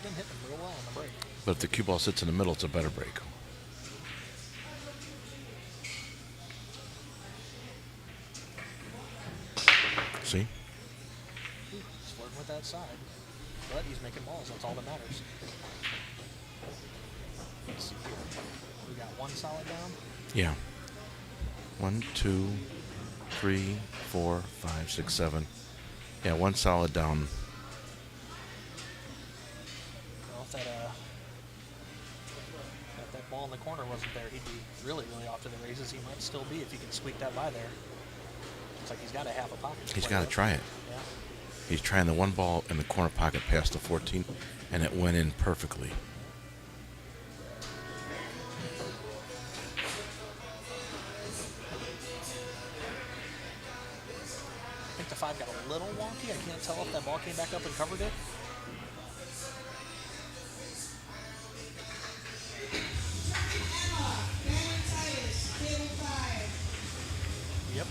hitting real well on the break. But if the cue ball sits in the middle, it's a better break. See? He's flirting with that side, but he's making balls. That's all that matters. Let's see here. We got one solid down. Yeah. 1, 2, 3, 4, 5, 6, 7. Yeah, one solid down. Well, if that ball in the corner wasn't there, he'd be really, really off to the races. He might still be if he can squeak that by there. It's like he's got a half a pocket. He's got to try it. Yeah. He's trying the one ball in the corner pocket past the 14, and it went in perfectly. I think the 5 got a little wonky. I can't tell if that ball came back up and covered it. Yep.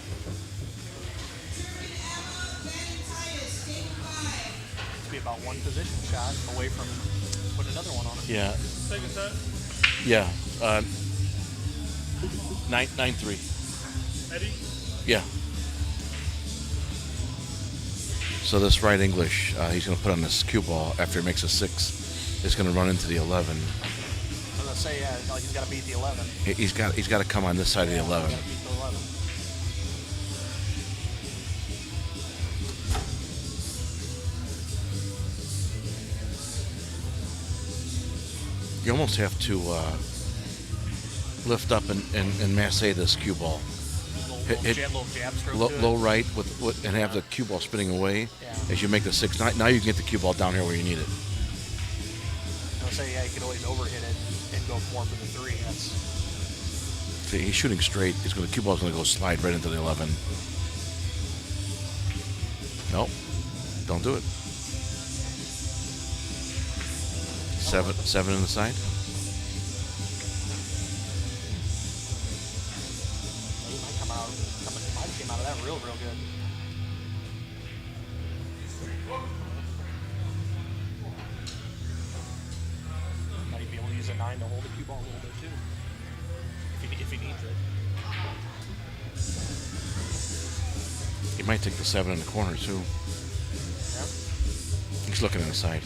It's be about one position shot away from putting another one on it. Yeah. Second set. Yeah. 9-3. Eddie? Yeah. So this right English, he's going to put on this cue ball after he makes a 6. It's going to run into the 11. I was going to say, yeah, like he's got to beat the 11. He's got to come on this side of the 11. He's gotta beat the 11. You almost have to lift up and masse this cue ball. Little jab stroke to it. Low right with and have the cue ball spinning away as you make the 6. Now you can get the cue ball down here where you need it. I'll say, yeah, you could always overhit it and go more for the 3. See, he's shooting straight. The cue ball's going to go slide right into the 11. Nope, don't do it. 7 in the side. He might come out. He might have came out of that real good. Might even be able to use a 9 to hold the cue ball a little bit too, if he needs it. He might take the 7 in the corner too. Yeah. He's looking in the side.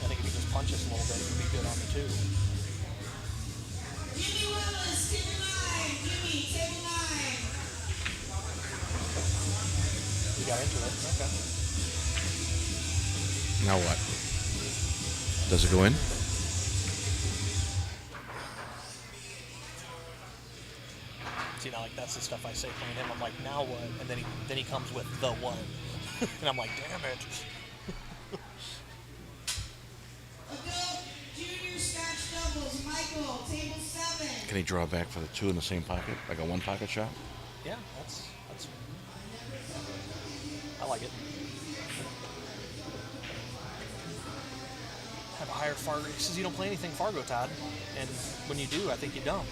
I think if he just punches a little bit, he'd be good on the 2. He got into it. Okay. Now what? Does it go in? See, now, like, that's the stuff I say playing him. I'm like, now what? And then he comes with the what? And I'm like, damn it. Can he draw back for the 2 in the same pocket, like a 1 pocket shot? Yeah, that's. I like it. Have a higher Fargo. Says you don't play anything Fargo, Todd, and when you do, I think you don't.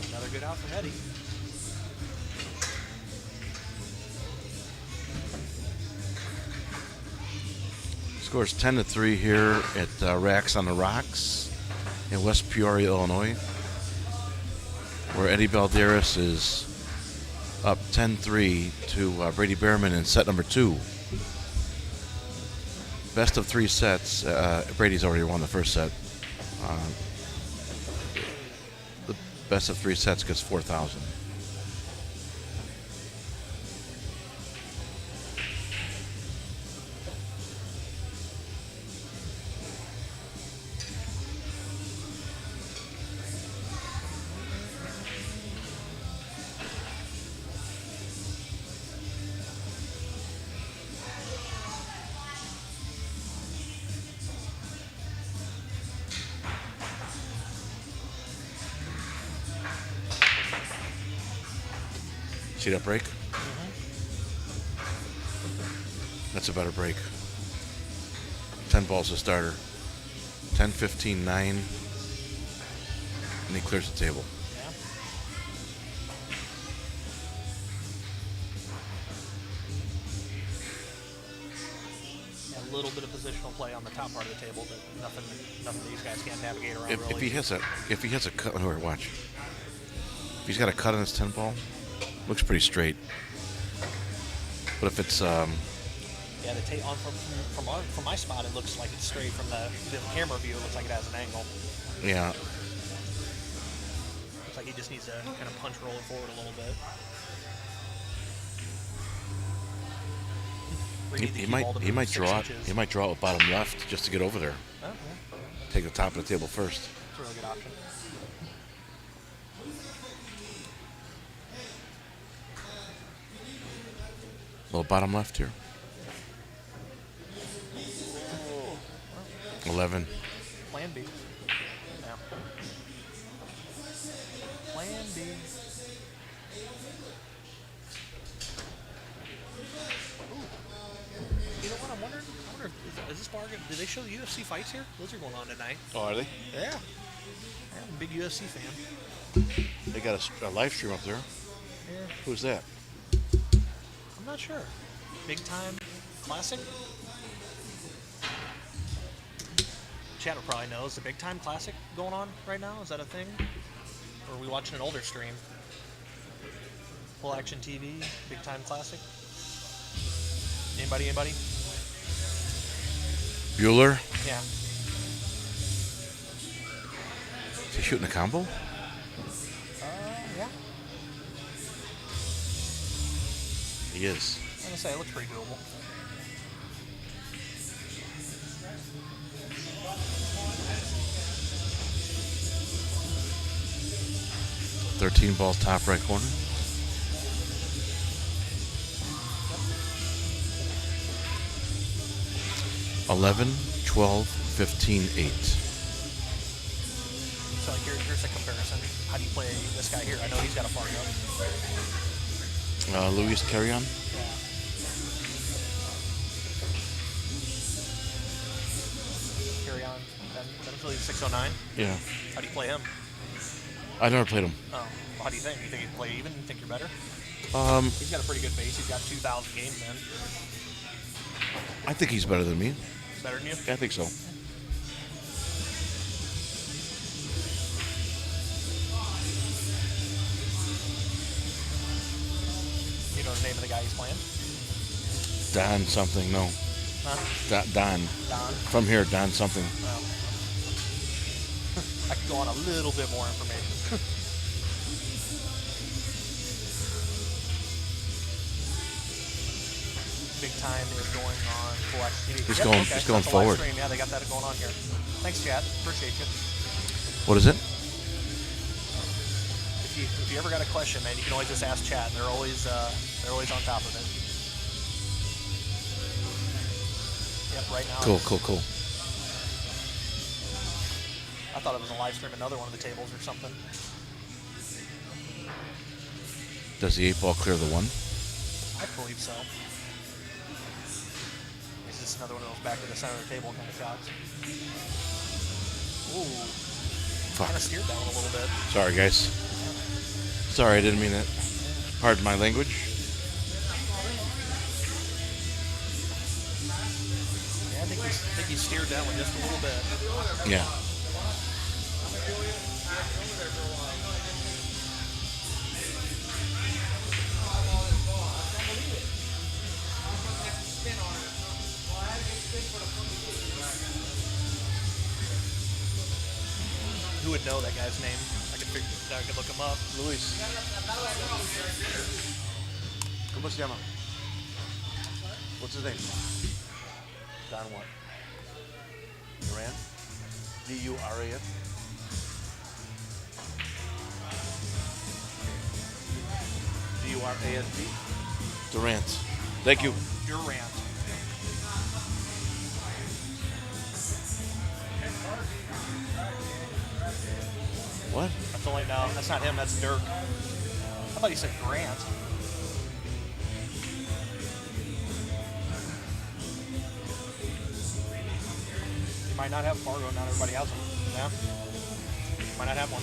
Another good out from Eddie. Scores 10-3 here at Racks on the Rocks in West Peoria, Illinois, where Eddie Balderas is up 10-3 to Brady Behrman in set number 2. Best of 3 sets. Brady's already won the first set. The best of 3 sets gets 4,000. See that break? That's a better break. 10 balls to starter. 10, 15, 9. And he clears the table. Yeah. A little bit of positional play on the top part of the table, but nothing these guys can't navigate around. If he hits a cut, here, watch. If he's got a cut on his 10 ball, looks pretty straight. But if it's yeah, the tape on from my spot, it looks like it's straight. From the camera view, it looks like it has an angle. yeah, Looks like he just needs to kind of punch roll it forward a little bit. he might draw it. He might draw it bottom left just to get over there. Oh, yeah. Take the top of the table first. It's a really good option. A little bottom left here. 11. Plan B. Yeah. Plan B. Ooh. You know what I'm wondering? I wonder is this bar did they show the UFC fights here? Those are going on tonight. Oh, are they? Yeah. I'm a big UFC fan. They got a live stream up there. Yeah. Who's that? I'm not sure. Big Time Classic? Chad probably knows. The Big Time Classic going on right now? Is that a thing? Or are we watching an older stream? Full Action TV, Big Time Classic? Anybody? Bueller? Yeah. Is he shooting a combo? Yeah. He is. I'm gonna say it looks pretty doable. Yep. 13 balls, top right corner. Yep. 11, 12, 15, 8. So here's a comparison. How do you play this guy here? I know he's got a Fargo. Luis Carrion. Yeah. Carry on. That's really 609. Yeah. How do you play him? I never played him. Oh, well, how do you think? You think he'd play even? You think you're better? He's He's got a pretty good base. He's got 2,000 games in. I think he's better than me. Better than you? I think so. You know the name of the guy he's playing? Don something, no. Huh? Don. Don? From here, Don something. Oh. I could go on a little bit more information. Big Time is going on Full Action TV. He's Yep, going- okay, he's going that's a live forward. Stream. Yeah, they got that going on here. Thanks, Chad. Appreciate you. What is it? If if you ever got a question, man, you can always just ask chat. They're always on top of it. Yep, right now. Cool. I thought it was a live stream another one of the tables or something. Does the 8-ball clear the 1? I believe so. It's just another one of those back to the center of the table kind of shots. Ooh. Fuck. Kind of steered that one a little bit. Sorry, guys. Sorry, I didn't mean that. Pardon my language. Yeah, I think he steered that one just a little bit. Yeah. Who would know that guy's name? I could look him up. Luis. ¿Cómo se llama? What's his name? Don what? Durant? D-U-R-A-N? D-U-R-A-N-T? Durant. Thank you. Durant. What? That's only no, that's not him, that's Dirk. I thought he said Grant. You might not have Fargo, not everybody has them. Yeah. Might not have one.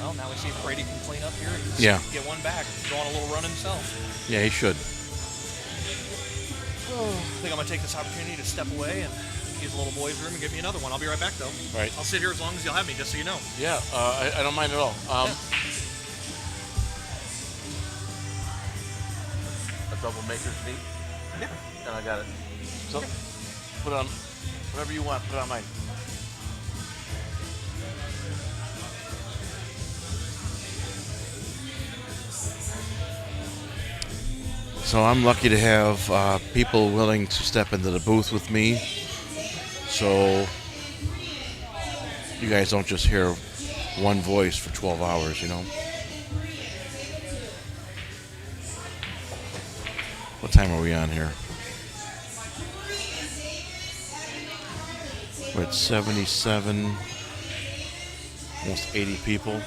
Well, now we see if Brady can clean up here and get one back. Go on a little run himself. Yeah, he should. I think I'm going to take this opportunity to step away and use a little boys' room and get me another one. I'll be right back, though. Right. I'll sit here as long as you'll have me, just so you know. Yeah, I don't mind at all. A double maker's meat? Yeah. And I got it. So, put on whatever you want, put on mine. So I'm lucky to have people willing to step into the booth with me, so you guys don't just hear one voice for 12 hours, you know. What time are we on here? We're at 77, almost 80 people.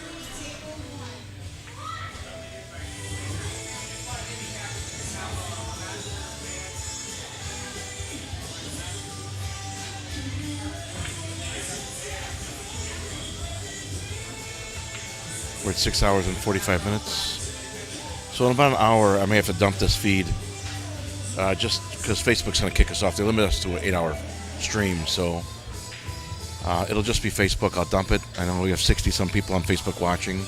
We're at 6 hours and 45 minutes. So in about an hour, I may have to dump this feed just because Facebook's going to kick us off. They limit us to an 8-hour stream, so it'll just be Facebook. I'll dump it. I know we have 60-some people on Facebook watching,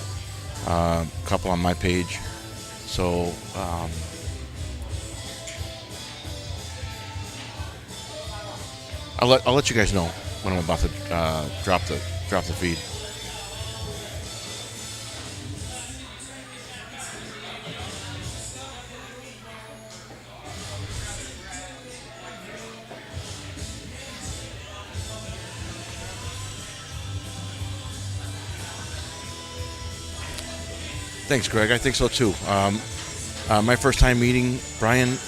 a couple on my page. So I'll let you guys know when I'm about to drop the feed. Thanks, Greg. I think so too. My first time meeting Brian,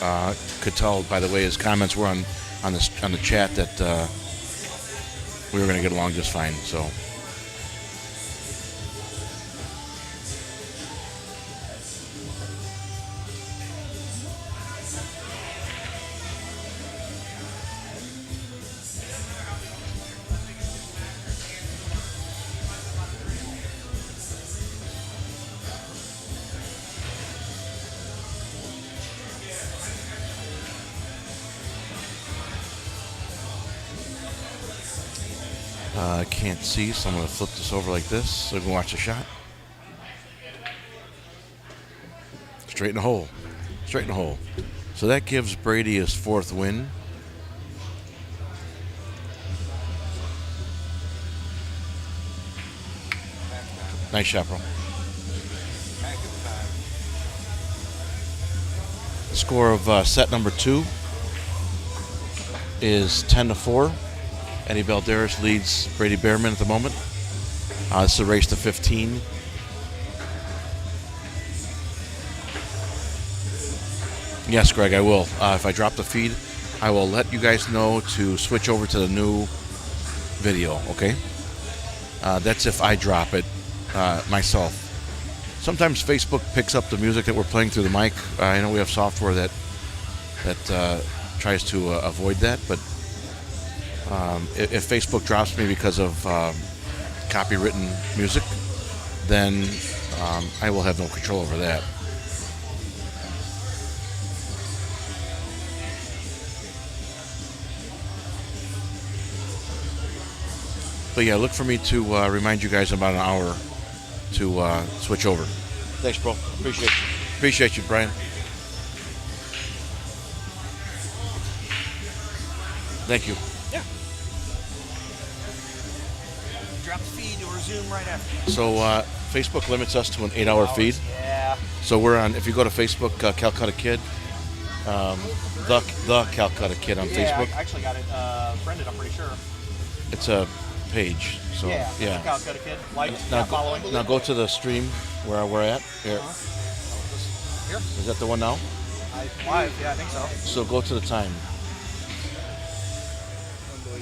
could tell by the way his comments were on the chat that we were going to get along just fine. So. I can't see, so I'm going to flip this over like this so we can watch the shot. Straight in the hole. Straight in the hole. So that gives Brady his 4th win. Nice shot, bro. Score of set number 2. is 10-4. Eddie Balderas leads Brady Behrman at the moment. This is a race to 15. Yes, Greg, I will. If I drop the feed, I will let you guys know to switch over to the new video, okay? That's if I drop it myself. Sometimes Facebook picks up the music that we're playing through the mic. I know we have software that tries to avoid that, but if Facebook drops me because of copywritten music, then I will have no control over that. But yeah, look for me to remind you guys in about an hour to switch over. Thanks, bro. Appreciate you. Appreciate you, Brian. Thank you. Yeah. Drop the feed or resume right after. So Facebook limits us to an 8-hour feed. Yeah. So we're on. If you go to Facebook, Calcutta Kid, the Calcutta Kid on Facebook. I actually got it friended. I'm pretty sure. It's a page. So yeah. Calcutta Kid. Like, now, following. Now go to the stream where we're at. Here. Here. Is that the one now? Live. Yeah, I think so. So go to the time.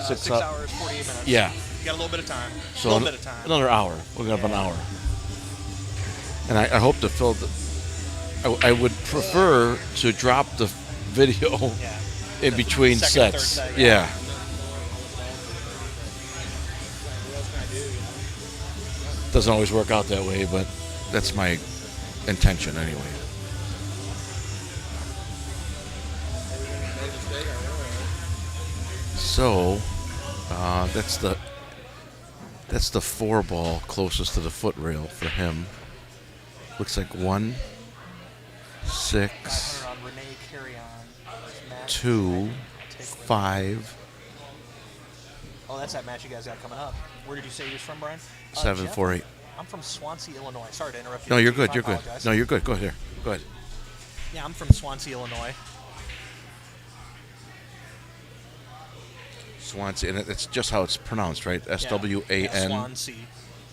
6 hours, 48 minutes. Yeah. You got a little bit of time. So another hour. We're gonna have an hour. And I hope to fill the. I would prefer to drop the video in between sets. Yeah. Doesn't always work out that way, but that's my intention anyway. So that's the 4 ball closest to the foot rail for him. Looks like 1, 6, 2, 5. Oh, that's that match you guys got coming up. Where did you say you was from, Brian? 7, 4, 8. I'm from Swansea, Illinois. Sorry to interrupt you. No, you're good. You're good. Apologize. No, you're good. Go ahead. Go ahead. Yeah, I'm from Swansea, Illinois. Swansea, and it's just how it's pronounced, right? S-W-A-N. Swansea.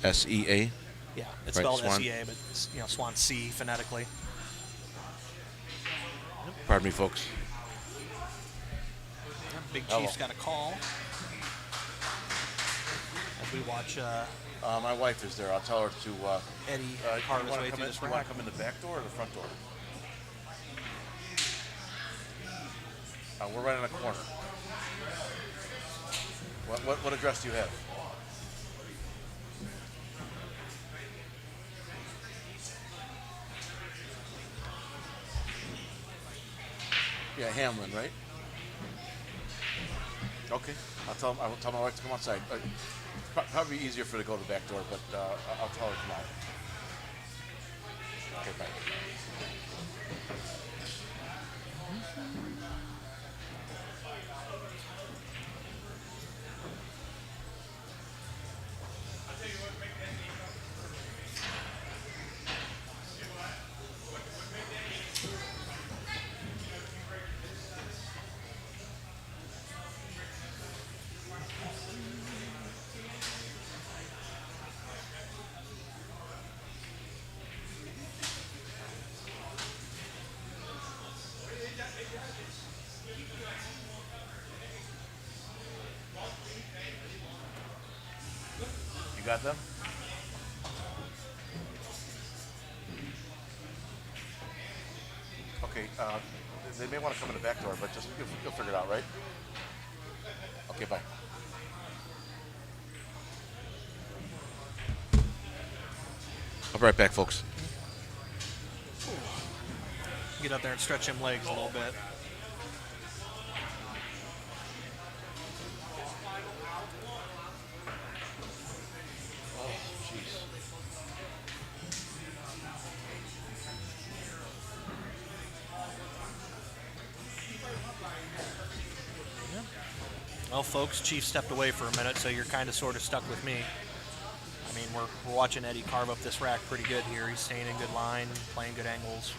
S-E-A. Yeah, it's right, spelled Swan. S-E-A, but it's, Swansea phonetically. Pardon me, folks. Big Chief's got a call. As we watch. My wife is there. I'll tell her to. Eddie carve his way through this You want to come in the back door or the front door? We're right in the corner. What address do you have? Yeah, Hamlin, right? Okay. I will tell my wife to come outside. Probably easier for her to go to the back door, but I'll tell her to come out. Okay, bye. You got them? Okay, they may want to come in the back door, but just you'll figure it out, right? Okay, bye. I'll be right back, folks. Get up there and stretch him legs a little bit. Well, folks, Chief stepped away for a minute, so you're kind of sort of stuck with me. I mean, we're watching Eddie carve up this rack pretty good here. He's staying in good line, playing good angles,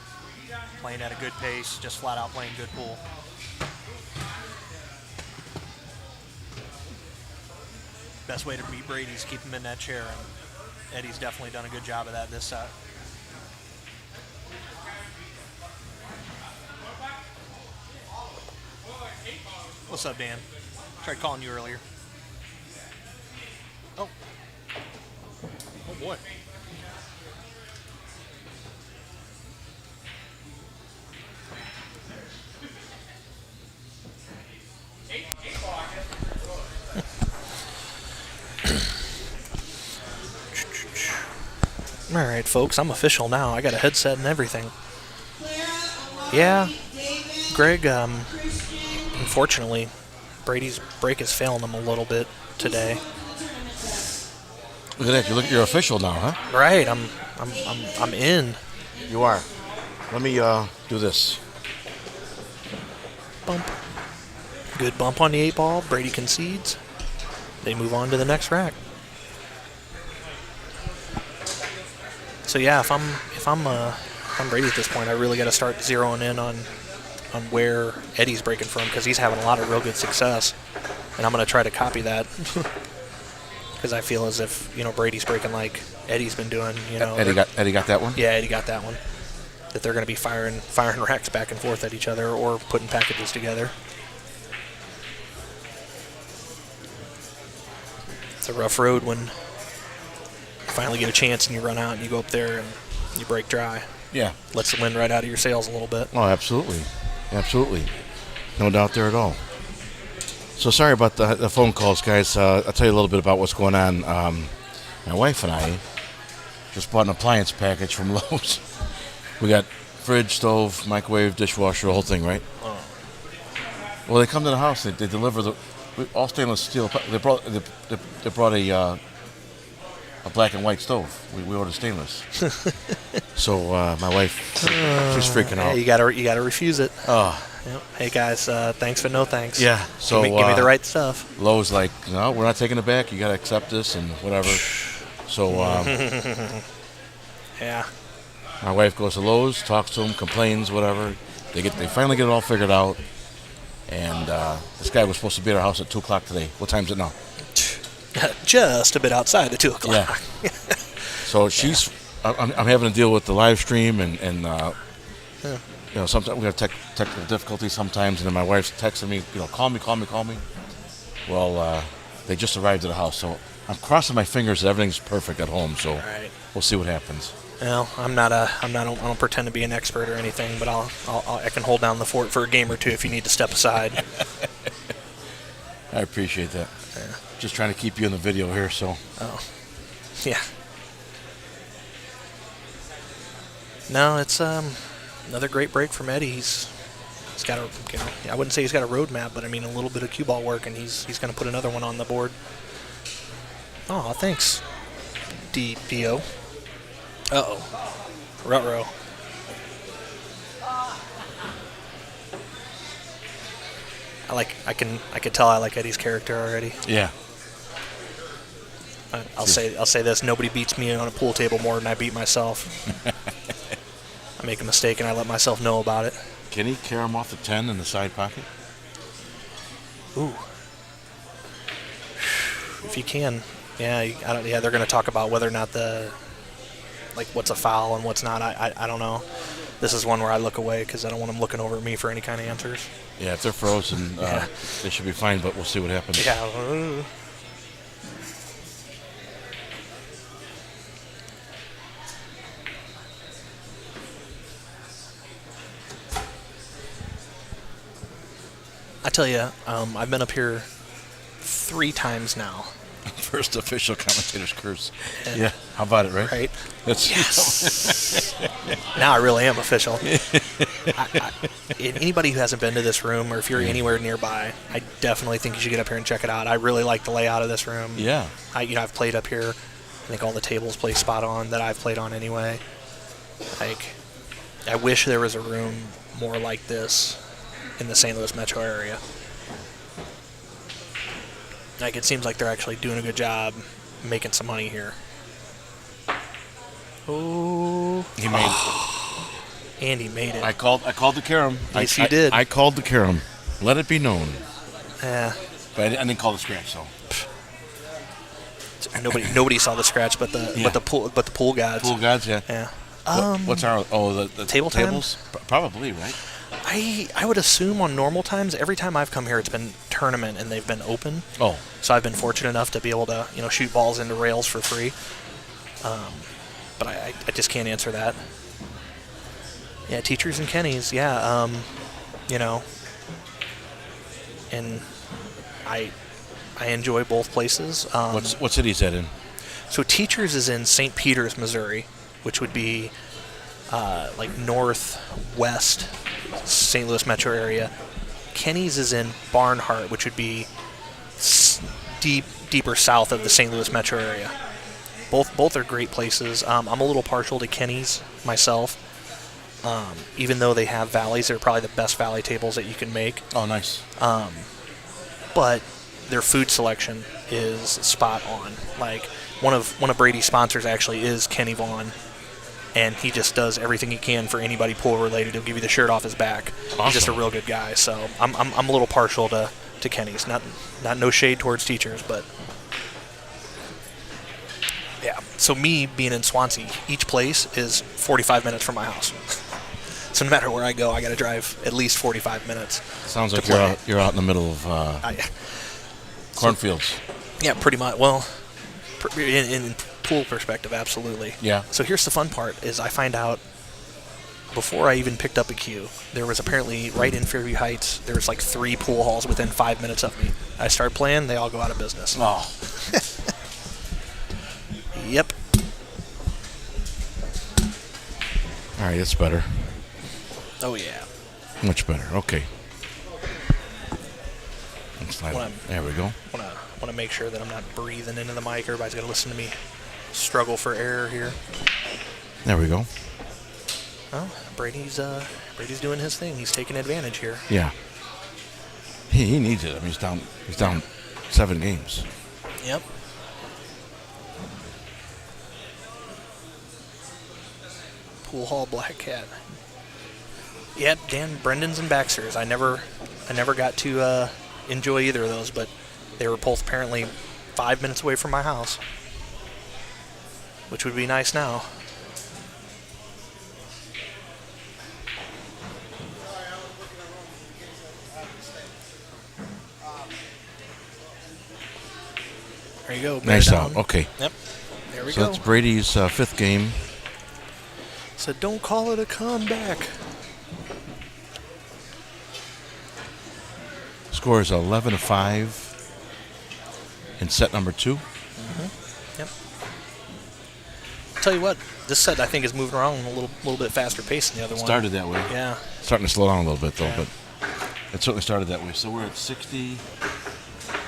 playing at a good pace, just flat out playing good pool. best way to beat Brady is keep him in that chair, and Eddie's definitely done a good job of that this set. What's up, Dan? Tried calling you earlier. Oh. Oh, boy. All right, folks, I'm official now. I got a headset and everything. Yeah, Greg, unfortunately, Brady's break is failing him a little bit today. Look at that. You're official now, huh? Right, I'm in. You are. Let me do this. Bump. Good bump on the 8 ball. Brady concedes. They move on to the next rack. So yeah, if I'm Brady at this point, I really got to start zeroing in on where Eddie's breaking from, because he's having a lot of real good success, and I'm going to try to copy that because I feel as if Brady's breaking like Eddie's been doing. Eddie got that one. Yeah, Eddie got that one. That they're going to be firing racks back and forth at each other or putting packages together. It's a rough road when you finally get a chance and you run out and you go up there and you break dry. Yeah. Lets the wind right out of your sails a little bit. Oh, absolutely. Absolutely. No doubt there at all. So sorry about the phone calls, guys. I'll tell you a little bit about what's going on. My wife and I just bought an appliance package from Lowe's. We got fridge, stove, microwave, dishwasher, the whole thing, right? Oh. Well, they come to the house. They deliver all stainless steel. They brought a black and white stove. We ordered stainless. So my wife, she's freaking out. You gotta refuse it. Oh. Yep. Hey guys, thanks but no thanks. Yeah. So give me the right stuff. Lowe's like, no, we're not taking it back. You gotta accept this and whatever. So yeah. My wife goes to Lowe's, talks to them, complains, whatever. They finally get it all figured out. And this guy was supposed to be at our house at 2:00 today. What time is it now? Just a bit outside of 2:00. Yeah. So she's. I'm having to deal with the live stream and sometimes we have technical difficulties sometimes, and then my wife's texting me, call me. Well, they just arrived at the house, so I'm crossing my fingers that everything's perfect at home. So right. We'll see what happens. Well, I don't pretend to be an expert or anything, but I can hold down the fort for a game or two if you need to step aside. I appreciate that. Yeah. Just trying to keep you in the video here, so. Oh, yeah. No, it's another great break from Eddie. He's got I wouldn't say he's got a roadmap, but I mean a little bit of cue ball work, and he's going to put another one on the board. Oh, thanks, DPO. Uh-oh. Ruh-roh. I can tell I like Eddie's character already. Yeah. I'll say this: nobody beats me on a pool table more than I beat myself. I make a mistake and I let myself know about it. Can he carry him off the 10 in the side pocket? Ooh. If he can, yeah. They're going to talk about whether or not what's a foul and what's not. I don't know. This is one where I look away because I don't want them looking over at me for any kind of answers. Yeah, if they're frozen, they should be fine, but we'll see what happens. Yeah. I tell you, I've been up here 3 times now. First official commentator's curse. Yeah, how about it, right? Right. Yes. Now I really am official. Anybody who hasn't been to this room, or if you're anywhere nearby, I definitely think you should get up here and check it out. I really like the layout of this room. Yeah. I've played up here. I think all the tables play spot on that I've played on anyway. I wish there was a room more like this in the St. Louis metro area. It seems like they're actually doing a good job making some money here. Oh. He made it. And he made it. I called the carom. Yes, you did. I called the carom. Let it be known. Yeah. But I didn't call the scratch, so. Nobody saw the scratch, but the pool gods. Pool gods, yeah. Yeah. What's our the table time? tables? Probably, right? I would assume on normal times, every time I've come here, it's been tournament and they've been open. Oh. So I've been fortunate enough to be able to shoot balls into rails for free. But I just can't answer that. Yeah, Teachers and Kenny's, yeah. And I enjoy both places. What city is that in? So Teachers is in St. Peters, Missouri, which would be like northwest St. Louis metro area. Kenny's is in Barnhart, which would be deeper south of the St. Louis metro area. Both are great places. I'm a little partial to Kenny's myself. Even though they have valleys, they're probably the best valley tables that you can make. Oh, nice. But their food selection is spot on. Like one of Brady's sponsors actually is Kenny Vaughn, and he just does everything he can for anybody pool related. He'll give you the shirt off his back. Awesome. He's just a real good guy. So I'm a little partial to Kenny's. Not no shade towards Teachers, but yeah. So me being in Swansea, each place is 45 minutes from my house. So no matter where I go, I got to drive at least 45 minutes. Sounds like play. you're out in the middle of cornfields. Yeah, pretty much. Well, in pool perspective, absolutely. Yeah. So here's the fun part: is I find out before I even picked up a cue, there was apparently right in Fairview Heights, there was like 3 pool halls within 5 minutes of me. I start playing, they all go out of business. Oh. Yep. All right, that's better. Oh yeah. Much better. Okay. There we go. Want to make sure that I'm not breathing into the mic. Everybody's got to listen to me struggle for air here. There we go. Well, Brady's doing his thing. He's taking advantage here. Yeah. He needs it. I mean, he's down 7 games. Yep. Pool Hall Black Cat. Yep, Dan Brendan's and Baxter's. I never got to enjoy either of those, but they were both apparently 5 minutes away from my house, which would be nice now. There you go. Nice out. Okay. Yep. There we so go. So that's Brady's 5th game. So don't call it a comeback. Score is 11-5 in set number 2. Mm-hmm. Yep. Tell you what, this set I think is moving around a little bit faster pace than the other one. Started that way. Yeah. Starting to slow down a little bit though, but it certainly started that way. So we're at 60,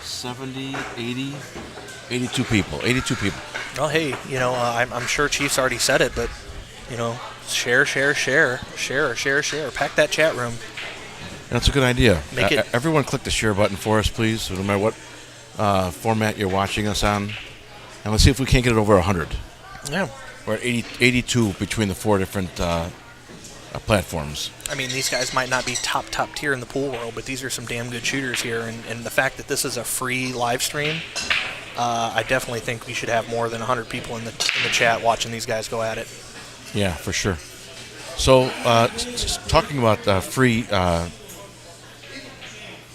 70, 80, 82 people. 82 people. Well, hey, I'm sure Chief's already said it, but share. Pack that chat room. That's a good idea. Make it. Everyone click the share button for us, please, so no matter what format you're watching us on. And let's see if we can't get it over 100. Yeah. We're at 82 between the 4 different platforms. I mean, these guys might not be top tier in the pool world, but these are some damn good shooters here. And the fact that this is a free live stream, I definitely think we should have more than 100 people in the chat watching these guys go at it. Yeah, for sure. So, talking about free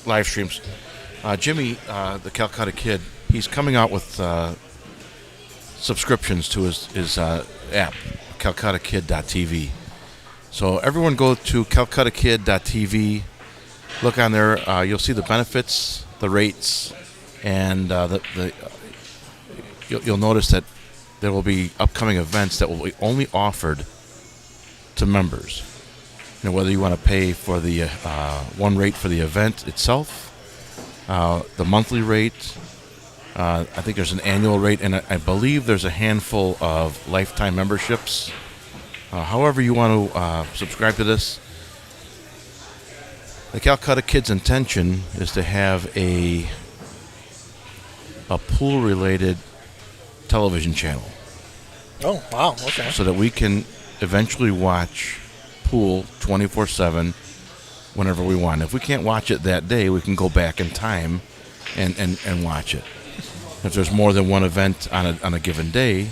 live streams, Jimmy, the Calcutta Kid, he's coming out with subscriptions to his app, calcuttakid.tv. So everyone go to calcuttakid.tv, look on there, you'll see the benefits, the rates, and you'll notice that there will be upcoming events that will be only offered to members. Whether you want to pay for the one rate for the event itself, the monthly rate, I think there's an annual rate, and I believe there's a handful of lifetime memberships. However you want to subscribe to this. The Calcutta Kid's intention is to have a pool-related television channel. Oh, wow, okay. So that we can eventually watch pool 24/7 whenever we want. If we can't watch it that day, we can go back in time and watch it. If there's more than one event on a given day,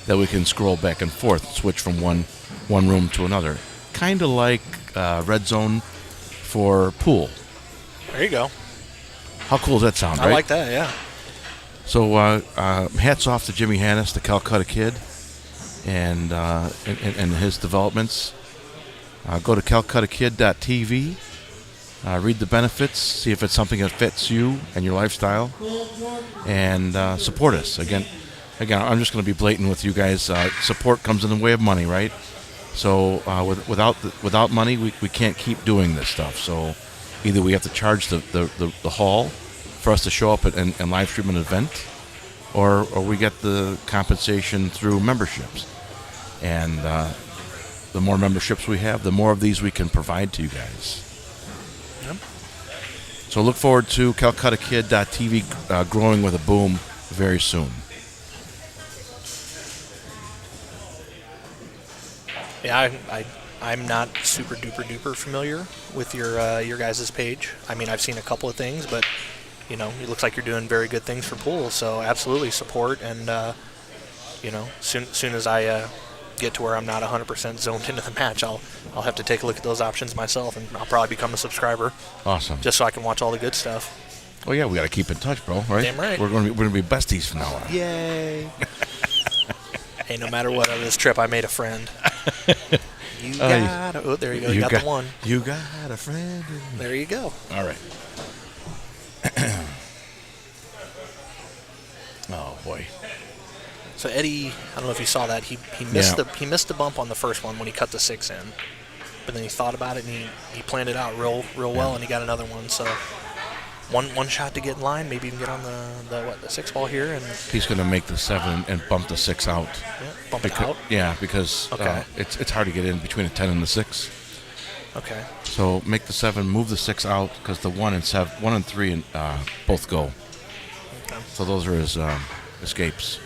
that we can scroll back and forth, switch from one room to another. Kind of like Red Zone for pool. There you go. How cool does that sound, right? I like that, yeah. So hats off to Jimmy Hannes, the Calcutta Kid, and his developments. Go to calcuttakid.tv, read the benefits, see if it's something that fits you and your lifestyle, and support us. Again, I'm just going to be blatant with you guys. Support comes in the way of money, right? So without money, we can't keep doing this stuff. So either we have to charge the hall for us to show up and live stream an event, or we get the compensation through memberships. And the more memberships we have, the more of these we can provide to you guys. Yep. So look forward to calcuttakid.tv growing with a boom very soon. Yeah, I'm not super duper duper familiar with your guys' page. I mean, I've seen a couple of things, but it looks like you're doing very good things for pool. So absolutely support, and soon as I get to where I'm not 100% zoned into the match, I'll have to take a look at those options myself, and I'll probably become a subscriber. Awesome. Just so I can watch all the good stuff. Oh yeah, we got to keep in touch, bro. Right? Damn right. We're going to be besties from now on. Yay! Hey, no matter what, on this trip, I made a friend. You got oh, there you go. You got the one. You got a friend. There you go. All right. Oh boy. So Eddie, I don't know if you saw that. He missed the bump on the first one when he cut the 6 in, but then he thought about it and he planned it out real well, and he got another one. So one shot to get in line, maybe even get on the 6 ball here, and he's going to make the 7 and bump the 6 out. Yeah, bump it out. Yeah, because it's hard to get in between the 10 and the 6. Okay. So make the 7, move the 6 out, because the 1 and 3 both go. Okay. So those are his escapes.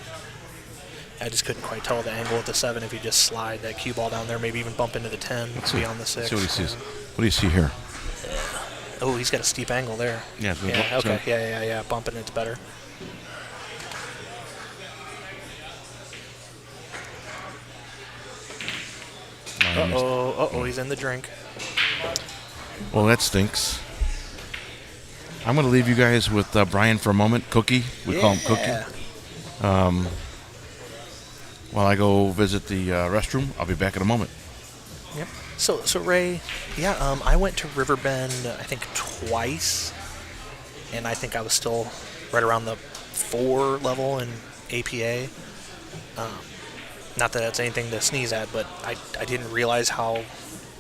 I just couldn't quite tell the angle of the 7 if you just slide that cue ball down there, maybe even bump into the 10 beyond the 6. Let's see what he sees. What do you see here? Oh, he's got a steep angle there. Yeah. Okay. Yeah. Bumping it's better. Uh-oh, he's in the drink. Well, that stinks. I'm going to leave you guys with Brian for a moment. Cookie. We call him Cookie. While I go visit the restroom, I'll be back in a moment. Yep. So Ray, I went to Riverbend, I think twice, and I think I was still right around the 4 level in APA. Not that that's anything to sneeze at, but I didn't realize how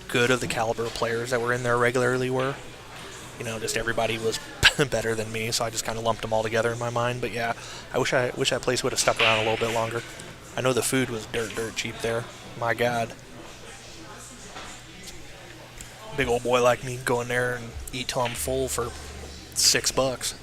good of the caliber of players that were in there regularly were. Just everybody was better than me, so I just kind of lumped them all together in my mind. But yeah, I wish that place would have stuck around a little bit longer. I know the food was dirt cheap there. My God. Big old boy like me go in there and eat till I'm full for $6.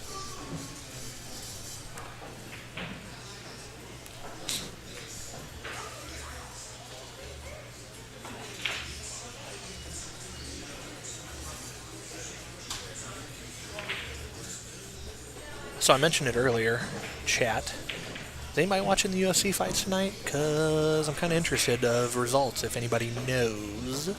So I mentioned it earlier, chat. Is anybody watching the UFC fights tonight? Because I'm kind of interested of results, if anybody knows.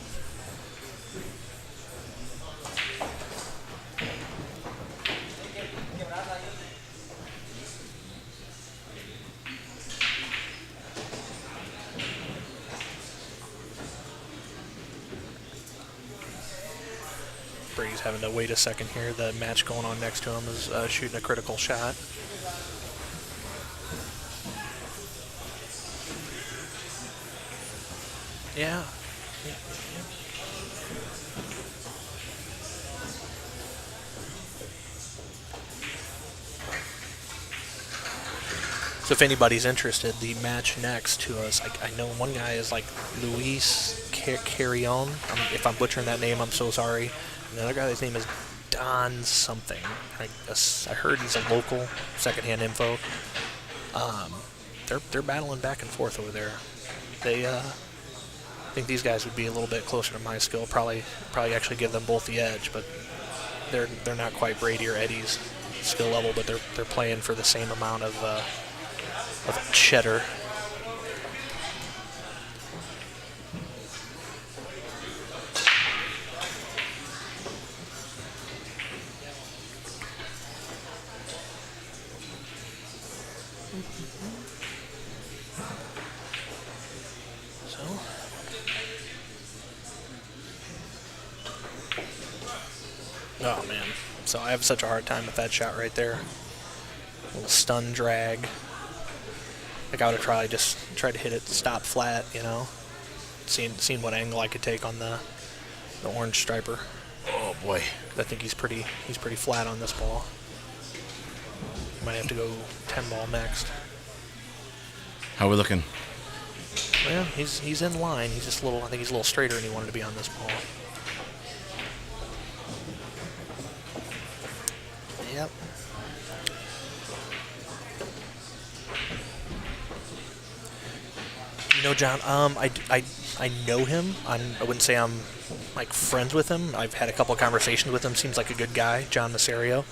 Brady's having to wait a second here. The match going on next to him is shooting a critical shot. Yeah. So if anybody's interested, the match next to us, I know one guy is like Luis Carrion. If I'm butchering that name, I'm so sorry. And the other guy, his name is Don something. I heard he's a local, secondhand info. They're battling back and forth over there. They I think these guys would be a little bit closer to my skill. Probably actually give them both the edge, but they're not quite Brady or Eddie's skill level, but they're playing for the same amount of cheddar. Oh man, so I have such a hard time with that shot right there. A little stun drag. Like I would have probably just tried to hit it, stop flat, you know. Seeing what angle I could take on the orange striper. Oh boy, I think he's pretty flat on this ball. Might have to go 10 ball next. how we looking? Well, he's in line. He's just a little. I think he's a little straighter than he wanted to be on this ball. Yep. You know, John. I know him. I wouldn't say I'm like friends with him. I've had a couple of conversations with him. Seems like a good guy, John Masario.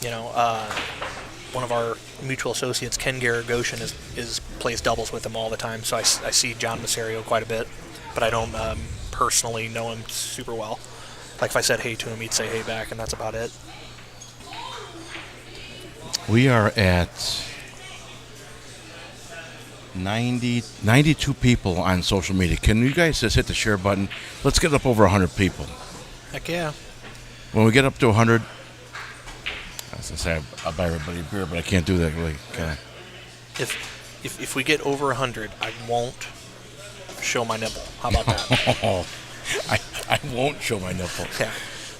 You know, one of our mutual associates, Ken Garagoshin, is plays doubles with him all the time. So I see John Masario quite a bit, but I don't personally know him super well. Like if I said hey to him, he'd say hey back, and that's about it. We are at 92 people on social media. Can you guys just hit the share button? Let's get up over 100 people. Heck yeah. When we get up to 100, I was going to say I'll buy everybody a beer, but I can't do that really. Can I? If we get over 100, I won't show my nipple. How about that? I won't show my nipple. Yeah.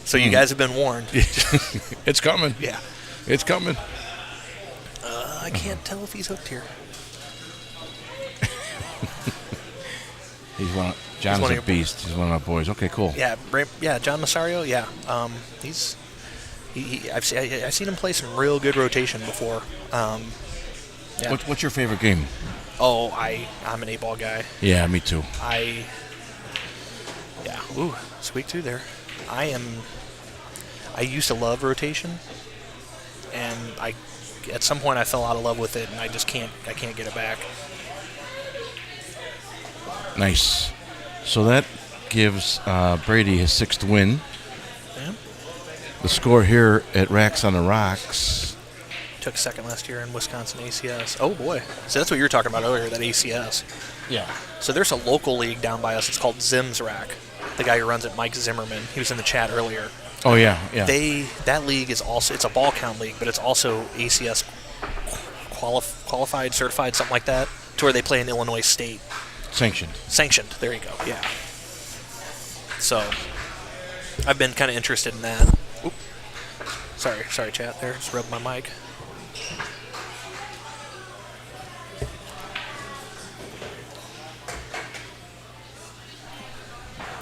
So you guys have been warned. It's coming. Yeah. It's coming. I can't tell if he's hooked here. John's a beast. He's one of our boys. Okay, cool. Yeah, John Masario. Yeah, I've seen him play some real good rotation before. Yeah. What's your favorite game? Oh, I'm an 8-ball guy. Yeah, me too. Ooh, squeak through there. I used to love rotation, and at some point I fell out of love with it, and I can't get it back. Nice. So that gives Brady his 6th win. Yeah. The score here at Racks on the Rocks. Took second last year in Wisconsin ACS. Oh boy. So that's what you were talking about earlier, that ACS. Yeah. So there's a local league down by us. It's called Zim's Rack. The guy who runs it, Mike Zimmerman, he was in the chat earlier. Oh yeah. That league is also, it's a ball count league, but it's also ACS qualified, certified, something like that, to where they play in Illinois State. Sanctioned. There you go. Yeah. So I've been kind of interested in that. Oop. Sorry, chat. There, just rubbed my mic.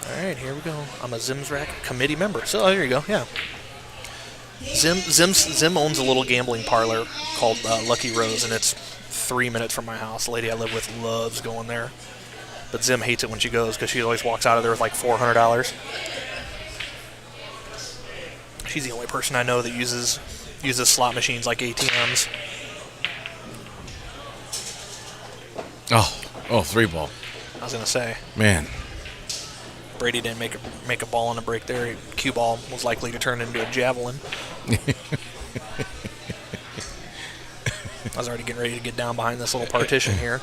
All right, here we go. I'm a Zim's-Rack committee member. So there you go. Yeah. Zim owns a little gambling parlor called Lucky Rose, and it's 3 minutes from my house. The lady I live with loves going there, but Zim hates it when she goes because she always walks out of there with like $400. She's the only person I know that uses slot machines like ATMs. Oh, 3-ball. I was gonna say, Man. Brady didn't make a ball on a break there. Cue ball was likely to turn into a javelin. I was already getting ready to get down behind this little partition here.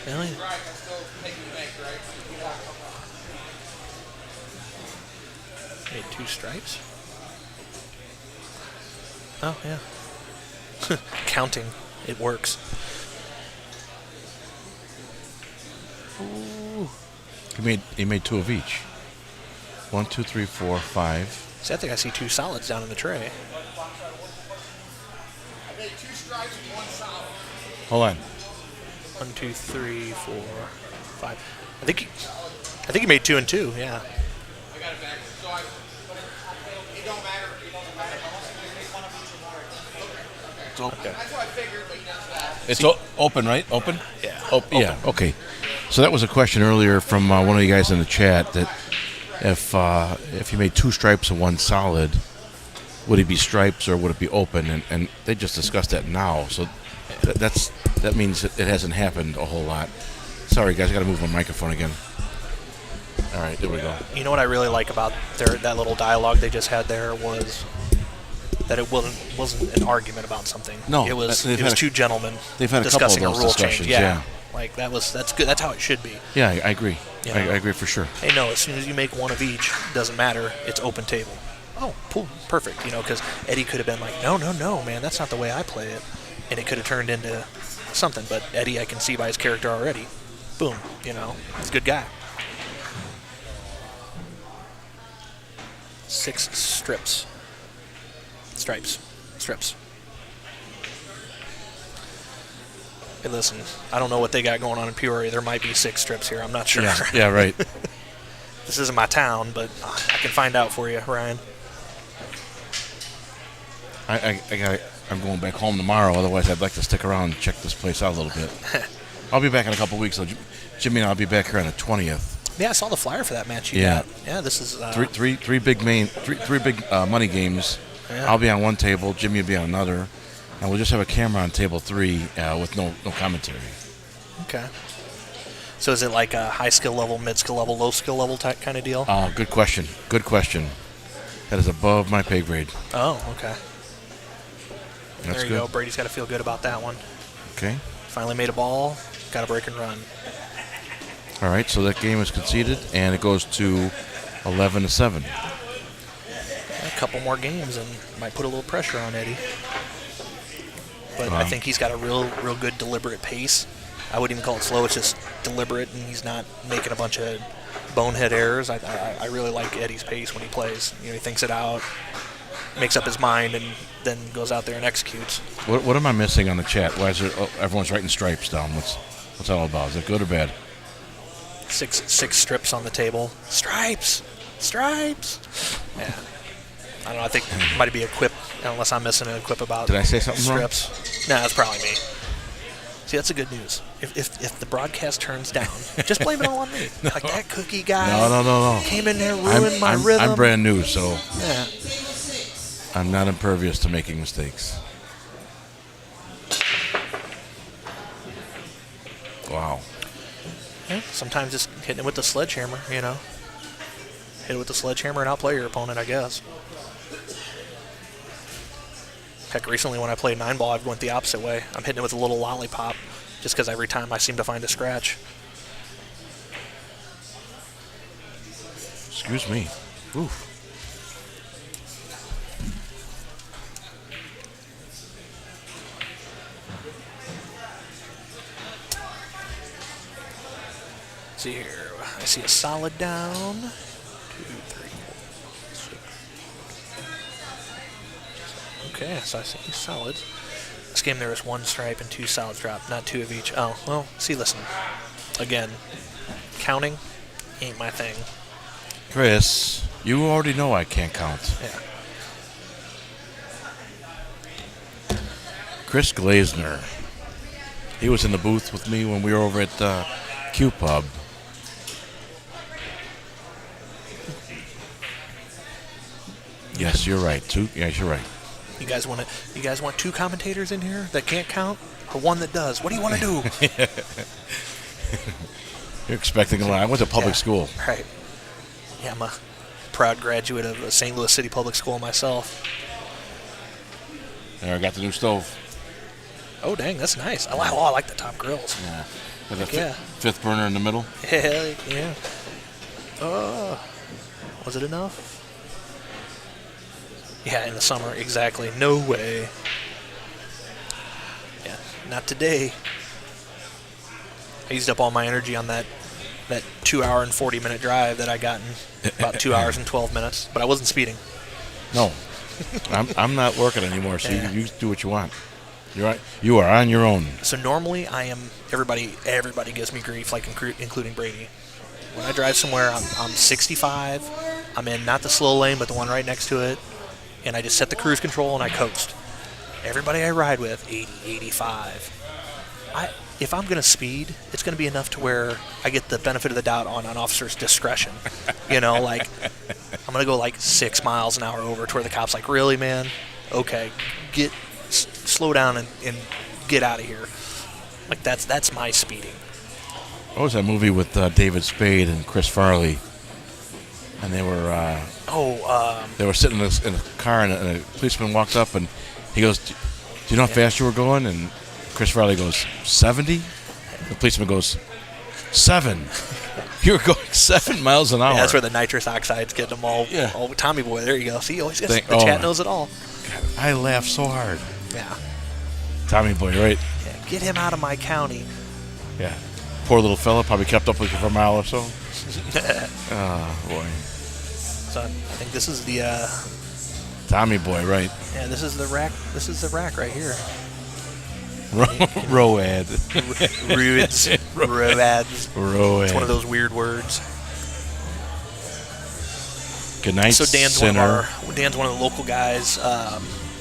Really? Made 2 stripes? Oh, yeah. Counting. It works. Ooh. He made 2 of each. 1, 2, 3, 4, 5. See, I think I see 2 solids down in the tray. I made 2 stripes and 1 solid. Hold on. 1, 2, 3, 4, 5. I think he made 2 and 2. Yeah. I got it back. So it don't matter. It's open. That's what I figured, but he does that. It's open, right? Open? Yeah. Yeah. Okay. So that was a question earlier from one of you guys in the chat that if you made 2 stripes and 1 solid, would it be stripes or would it be open? And they just discussed that now. So that means it hasn't happened a whole lot. Sorry, guys. I got to move my microphone again. All right. There we go. You know what I really like about that little dialogue they just had there was that it wasn't an argument about something. No, it was 2 gentlemen they've had a discussing couple of a those rule change. discussions, Yeah. yeah. Like that's good. That's how it should be. Yeah, I agree. You I know? agree for sure. Hey, no, as soon as you make 1 of each, doesn't matter. It's open table. Oh, perfect. Because Eddie could have been like, no, man, that's not the way I play it, and it could have turned into something. But Eddie, I can see by his character already. Boom. He's a good guy. 6 strips. Stripes. Hey, listen, I don't know what they got going on in Peoria. There might be 6 strips here. I'm not sure. Yeah, right. This isn't my town, but I can find out for you, Ryan. I'm going back home tomorrow. Otherwise, I'd like to stick around and check this place out a little bit. I'll be back in a couple weeks. So Jimmy and I'll be back here on the 20th. Yeah, I saw the flyer for that match you Yeah. got. Yeah, this is three big money games. Yeah. I'll be on one table. Jimmy will be on another, and we'll just have a camera on table 3 with no commentary. Okay. So is it like a high skill level, mid skill level, low skill level type kind of deal? Good question. That is above my pay grade. Oh, okay. That's there you good. go. Brady's got to feel good about that one. Okay. Finally made a ball. Got a break and run. All right, so that game is conceded, and it goes to 11-7. A couple more games and might put a little pressure on Eddie. But I think he's got a real good deliberate pace. I wouldn't even call it slow. It's just deliberate, and he's not making a bunch of bonehead errors. I really like Eddie's pace when he plays. He thinks it out, makes up his mind, and then goes out there and executes. What am I missing on the chat? Why is there, everyone's writing stripes down? What's that all about? Is it good or bad? Six strips on the table. Stripes. Yeah. I don't know. I think it might be a quip, unless I'm missing a quip about Did I say something strips. Nah, that's probably me. See, that's the good news. If the broadcast turns down, just blame it all on me. Like that cookie guy. No. Came in there, ruined my rhythm. I'm brand new, so Yeah. I'm not impervious to making mistakes. Wow. Yeah, sometimes just hitting it with the sledgehammer, Hit it with the sledgehammer and outplay your opponent, I guess. Heck, recently when I played 9-ball, I went the opposite way. I'm hitting it with a little lollipop just because every time I seem to find a scratch. Excuse me. Oof. Let's see here. I see a solid down. 2, 3, 4, 6. Okay, so I see solids. This game there is 1 stripe and 2 solids dropped, not 2 of each. Oh, well, see, listen. Again, counting ain't my thing. Chris, you already know I can't count. Yeah. Chris Glazner. He was in the booth with me when we were over at Q Pub. Yes, you're right. Yes, you're right. You guys want 2 commentators in here that can't count, or one that does? What do you want to do? You're expecting a lot. I went to public school. Right. Yeah, I'm a proud graduate of St. Louis City Public School myself. There, I got the new stove. Oh, dang, that's nice. I like the top grills. Yeah. With a Yeah. fifth burner in the middle. Hell yeah. Was it enough? Yeah, in the summer, exactly. No way. Yeah, not today. I used up all my energy on that 2-hour and 40-minute drive that I got in about 2 hours and 12 minutes, but I wasn't speeding. No, I'm not working anymore. So Yeah. you do what you want. You're right. You are on your own. So normally I am. Everybody gives me grief, like including Brady. When I drive somewhere, I'm 65. I'm in not the slow lane, but the one right next to it, and I just set the cruise control and I coast. Everybody I ride with, 80, 85. if I'm going to speed, it's going to be enough to where I get the benefit of the doubt on an officer's discretion. You know, like, I'm going to go like 6 miles an hour over to where the cop's like, really, man? Okay, slow down and get out of here. Like, that's my speeding. What was that movie with David Spade and Chris Farley? And they were they were sitting in a car, and a policeman walked up, and he goes, "Do you know how fast you were going?" And Chris Farley goes, 70? The policeman goes, 7. You were going 7 miles an hour. Yeah, that's where the nitrous oxide's getting them all. Yeah. Oh, Tommy boy, there you go. See, always gets, the chat knows it all. God, I laughed so hard. Yeah. Tommy boy, right? Yeah, get him out of my county. Yeah. Poor little fella, probably kept up with you for a mile or so. Oh, boy. So I think this is the Tommy boy, right? Yeah, this is the rack. This is the rack right here. Road. Roads. Roads. Road. It's one of those weird words. Good night, so Dan's sinner. Dan's one of the local guys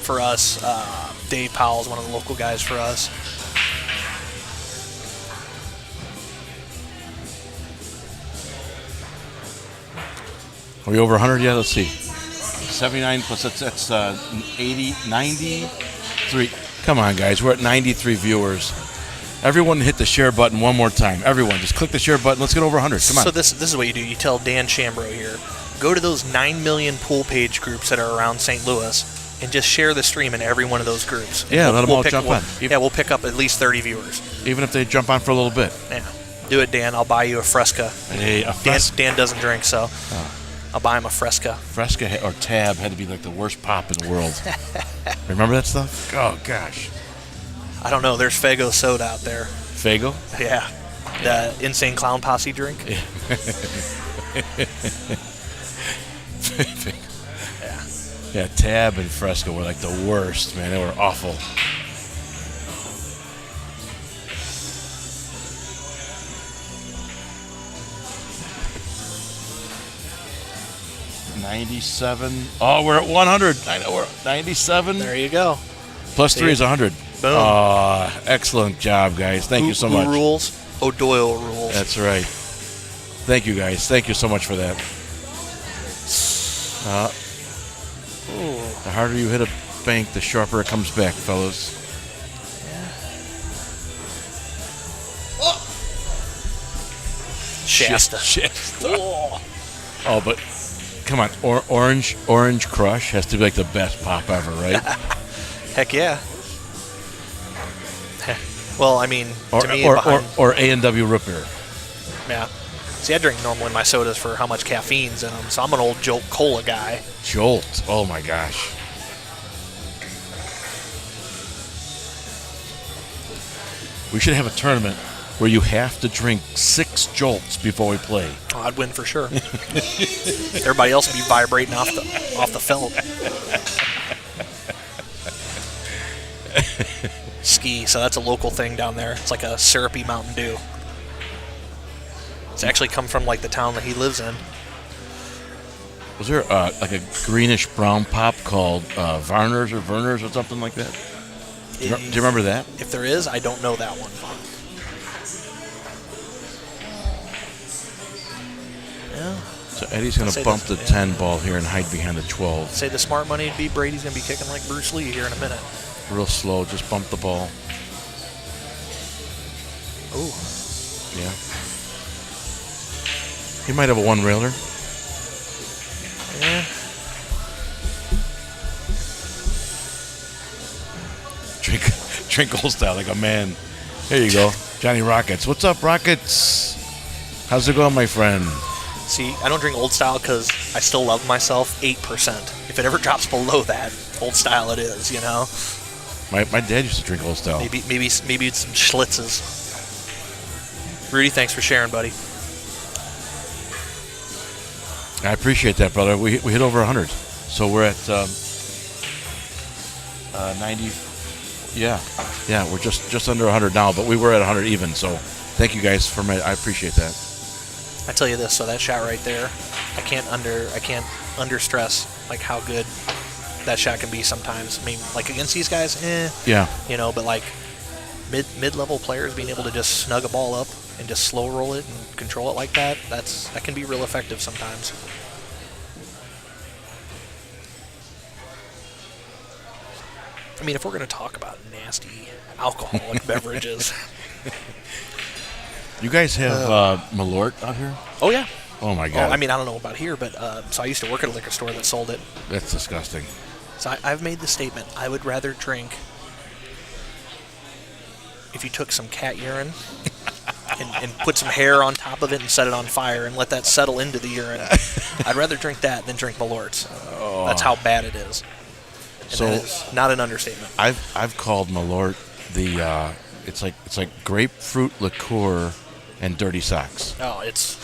for us. Dave Powell's one of the local guys for us. Are we over 100 yet? Let's see. 79 plus that's 80, 93. Come on, guys. We're at 93 viewers. Everyone hit the share button one more time. Everyone, just click the share button. Let's get over 100. Come on. So this is what you do. You tell Dan Chambro here, go to those 9 million pool page groups that are around St. Louis and just share the stream in every one of those groups. Yeah, let them all jump on. Yeah, we'll pick up at least 30 viewers. Even if they jump on for a little bit. Yeah. Do it, Dan. I'll buy you a Fresca. Hey, Dan doesn't drink, so I'll buy him a Fresca. Fresca or Tab had to be like the worst pop in the world. Remember that stuff? Oh, gosh. I don't know. There's Fago soda out there. Fago? Yeah. The Insane Clown Posse drink. Yeah. Yeah, Tab and Fresca were like the worst, man. They were awful. $97. Oh, we're at 100. I know, we're at 97. There you go. Plus 3 is 100. Boom. Excellent job, guys. Thank you so much. Who rules? O'Doyle rules. That's right. Thank you, guys. Thank you so much for that. The harder you hit a bank, the sharper it comes back, fellas. Shasta. Oh, but come on. Orange Crush has to be like the best pop ever, right? Heck yeah. Well, I mean, to me, or A&W Root Beer. Yeah. See, I drink normally my sodas for how much caffeine's in them, so I'm an old Jolt Cola guy. Jolt. Oh, my gosh. We should have a tournament where you have to drink 6 Jolts before we play. Oh, I'd win for sure. Everybody else would be vibrating off the felt. Ski, so that's a local thing down there. It's like a syrupy Mountain Dew. It's actually come from like the town that he lives in. Was there like a greenish brown pop called Varner's or something like that? Do you remember that? If there is, I don't know that one. Yeah. So Eddie's going to bump the 10 ball here and hide behind the 12. Say the smart money would be Brady's going to be kicking like Bruce Lee here in a minute. Real slow, just bump the ball. Oh. Yeah. He might have a one-railer. Yeah. Drink old style like a man. There you go. Johnny Rockets. What's up, Rockets? How's it going, my friend? See, I don't drink old style because I still love myself 8%. If it ever drops below that, old style it is, you know? My dad used to drink old style. Maybe it's some Schlitzes. Rudy, thanks for sharing, buddy. I appreciate that, brother. We hit over 100. So we're at 90. Yeah, we're just under 100 now, but we were at 100 even. So thank you guys for I appreciate that. I tell you this, so that shot right there, I can't under stress like how good that shot can be sometimes. I mean, like against these guys, Yeah. You know, but like mid-level players being able to just snug a ball up and just slow roll it and control it like that, that can be real effective sometimes. I mean, if we're going to talk about nasty alcoholic beverages. You guys have Malort out here? Oh, yeah. Oh, my God. I mean, I don't know about here, but so I used to work at a liquor store that sold it. That's disgusting. So I've made the statement, I would rather drink if you took some cat urine and put some hair on top of it and set it on fire and let that settle into the urine. I'd rather drink that than drink Malort. Oh. That's how bad it is. And So that is not an understatement. I've called Malort the it's like grapefruit liqueur and dirty socks. Oh, it's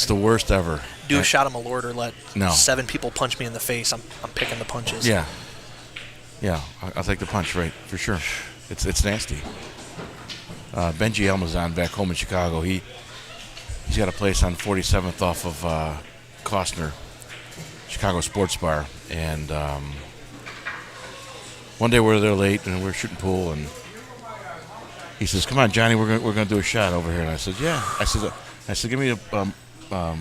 the worst ever. do a shot of Malort or let No. 7 people punch me in the face. I'm picking the punches. Yeah. Yeah, I'll take the punch, right, for sure. It's nasty. Benji Elmazon back home in Chicago, he's got a place on 47th off of Costner, Chicago Sports Bar. And one day we were there late and we were shooting pool, and he says, "Come on, Johnny, we're gonna do a shot over here." And I said, "Yeah." I said, "Give me a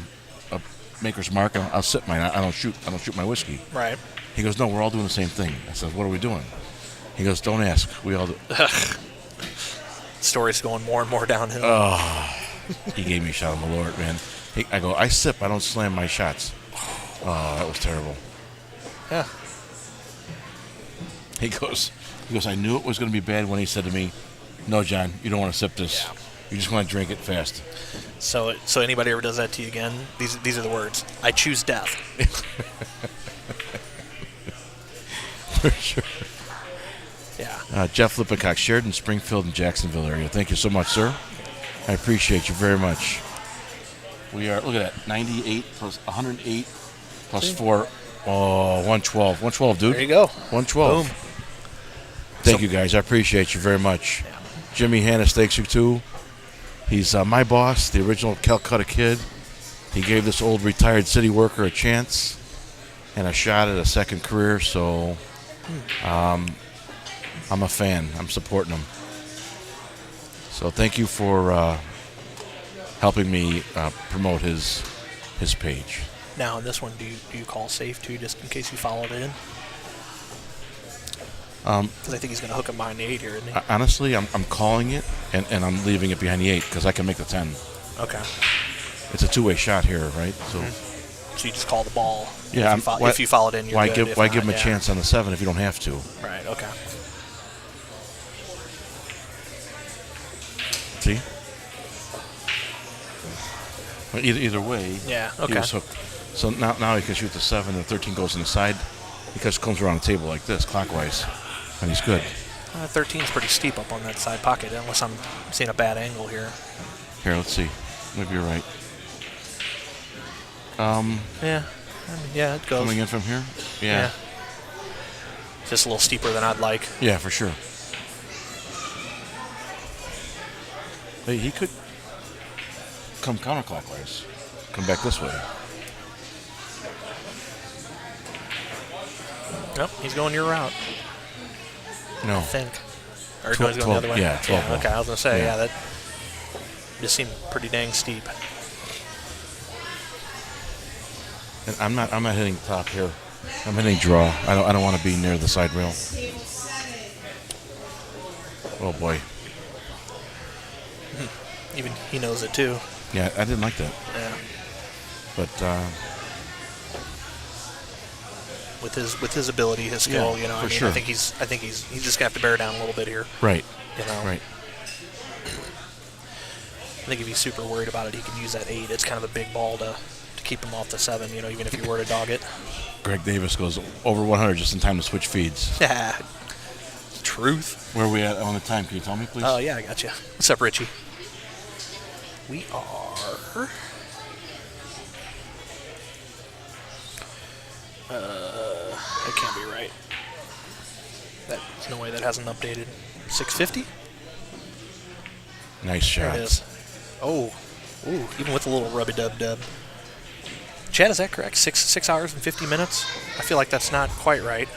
Maker's Mark. I'll sip mine. I don't shoot my whiskey." Right. He goes, "No, we're all doing the same thing." I said, "What are we doing?" He goes, "Don't ask. We all do." Story's going more and more downhill. Oh, he gave me a shot of Malort, man. I go, "I sip. I don't slam my shots." Oh, that was terrible. Yeah. He goes, "I knew it was going to be bad when he said to me, 'No, John, you don't want to sip this. Yeah. You just want to drink it fast.'" So anybody ever does that to you again, these are the words. I choose death. For sure. Yeah. Jeff Lippincott, Sheridan, Springfield, and Jacksonville area. Thank you so much, sir. I appreciate you very much. We are, look at that, 98 plus 108 plus 4. Oh, 112. 112, dude. There you go. 112. Boom. Thank you, guys. I appreciate you very much. Yeah. Jimmy Hanna thanks you, too. He's my boss, the original Calcutta Kid. He gave this old retired city worker a chance and a shot at a second career, so I'm a fan. I'm supporting him. So thank you for helping me promote his page. Now, in this one, do you call safe, too, just in case you followed it in? Because I think he's going to hook him behind the 8 here, isn't he? Honestly, I'm calling it, and I'm leaving it behind the 8 because I can make the 10. Okay. It's a two-way shot here, right? So, So you just call the ball. yeah. If you followed in, you're why good. give If why not, give him a yeah. chance on the 7 if you don't have to? Right. Okay. See? Well, either way, Yeah, he okay. was hooked. So now he can shoot the 7, and 13 goes on the side. Because it comes around the table like this, clockwise, and he's good. 13's pretty steep up on that side pocket, unless I'm seeing a bad angle here. Here, let's see. Maybe you're right. Yeah. I mean, yeah, it goes. Coming in from here? Yeah. Just a little steeper than I'd like. Yeah, for sure. Hey, he could come counterclockwise. Come back this way. Nope, he's going your route. No. I think. Or 12 no, he's going the other way. yeah, 12 ball. Okay, I was going to say, Yeah. that just seemed pretty dang steep. And I'm not hitting top here. I'm hitting draw. I don't want to be near the side rail. Oh boy. Even he knows it too. Yeah, I didn't like that. Yeah. But With his ability, his skill, Yeah, you know, for I mean, sure. I think he's just got to bear down a little bit here. right. You know. Right. I think if he's super worried about it, he can use that 8. It's kind of a big ball to keep him off the 7, you know, even if you were to dog it. Greg Davis goes over 100 just in time to switch feeds. Yeah. Truth. Where are we at on the time? Can you tell me, please? Oh, yeah, I got you. What's up, Richie? We are... that can't be right. There's no way that hasn't updated. 650? Nice shot. There it is. Oh. Ooh, even with a little rubby-dub-dub. Chad, is that correct? 6 hours and 50 minutes? I feel like that's not quite right.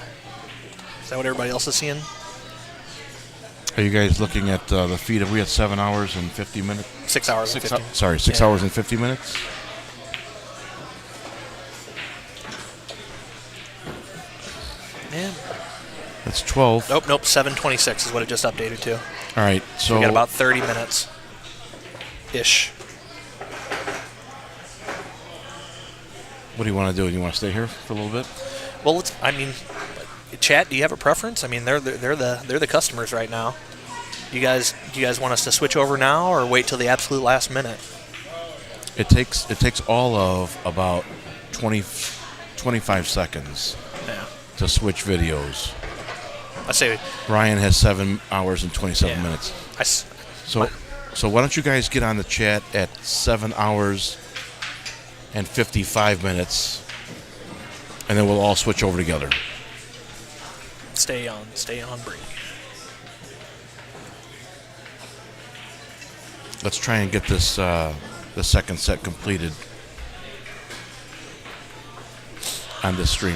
Is that what everybody else is seeing? Are you guys looking at the feed? Are we at 7 hours and 50 minutes? 6 hours and 50. Sorry, 6 hours and 50 minutes? Man. That's 12. Nope. 7:26 is what it just updated to. All right, so we got about 30 minutes ish. what do you want to do? Do you want to stay here for a little bit? Well, chat. Do you have a preference? I mean, they're the customers right now. Do you guys want us to switch over now or wait till the absolute last minute? It takes all of about 25 seconds to switch videos. I say Ryan has 7 hours and 27 minutes. So why don't you guys get on the chat at 7 hours and 55 minutes, and then we'll all switch over together. Stay on, Brady. Let's try and get this the second set completed on this stream.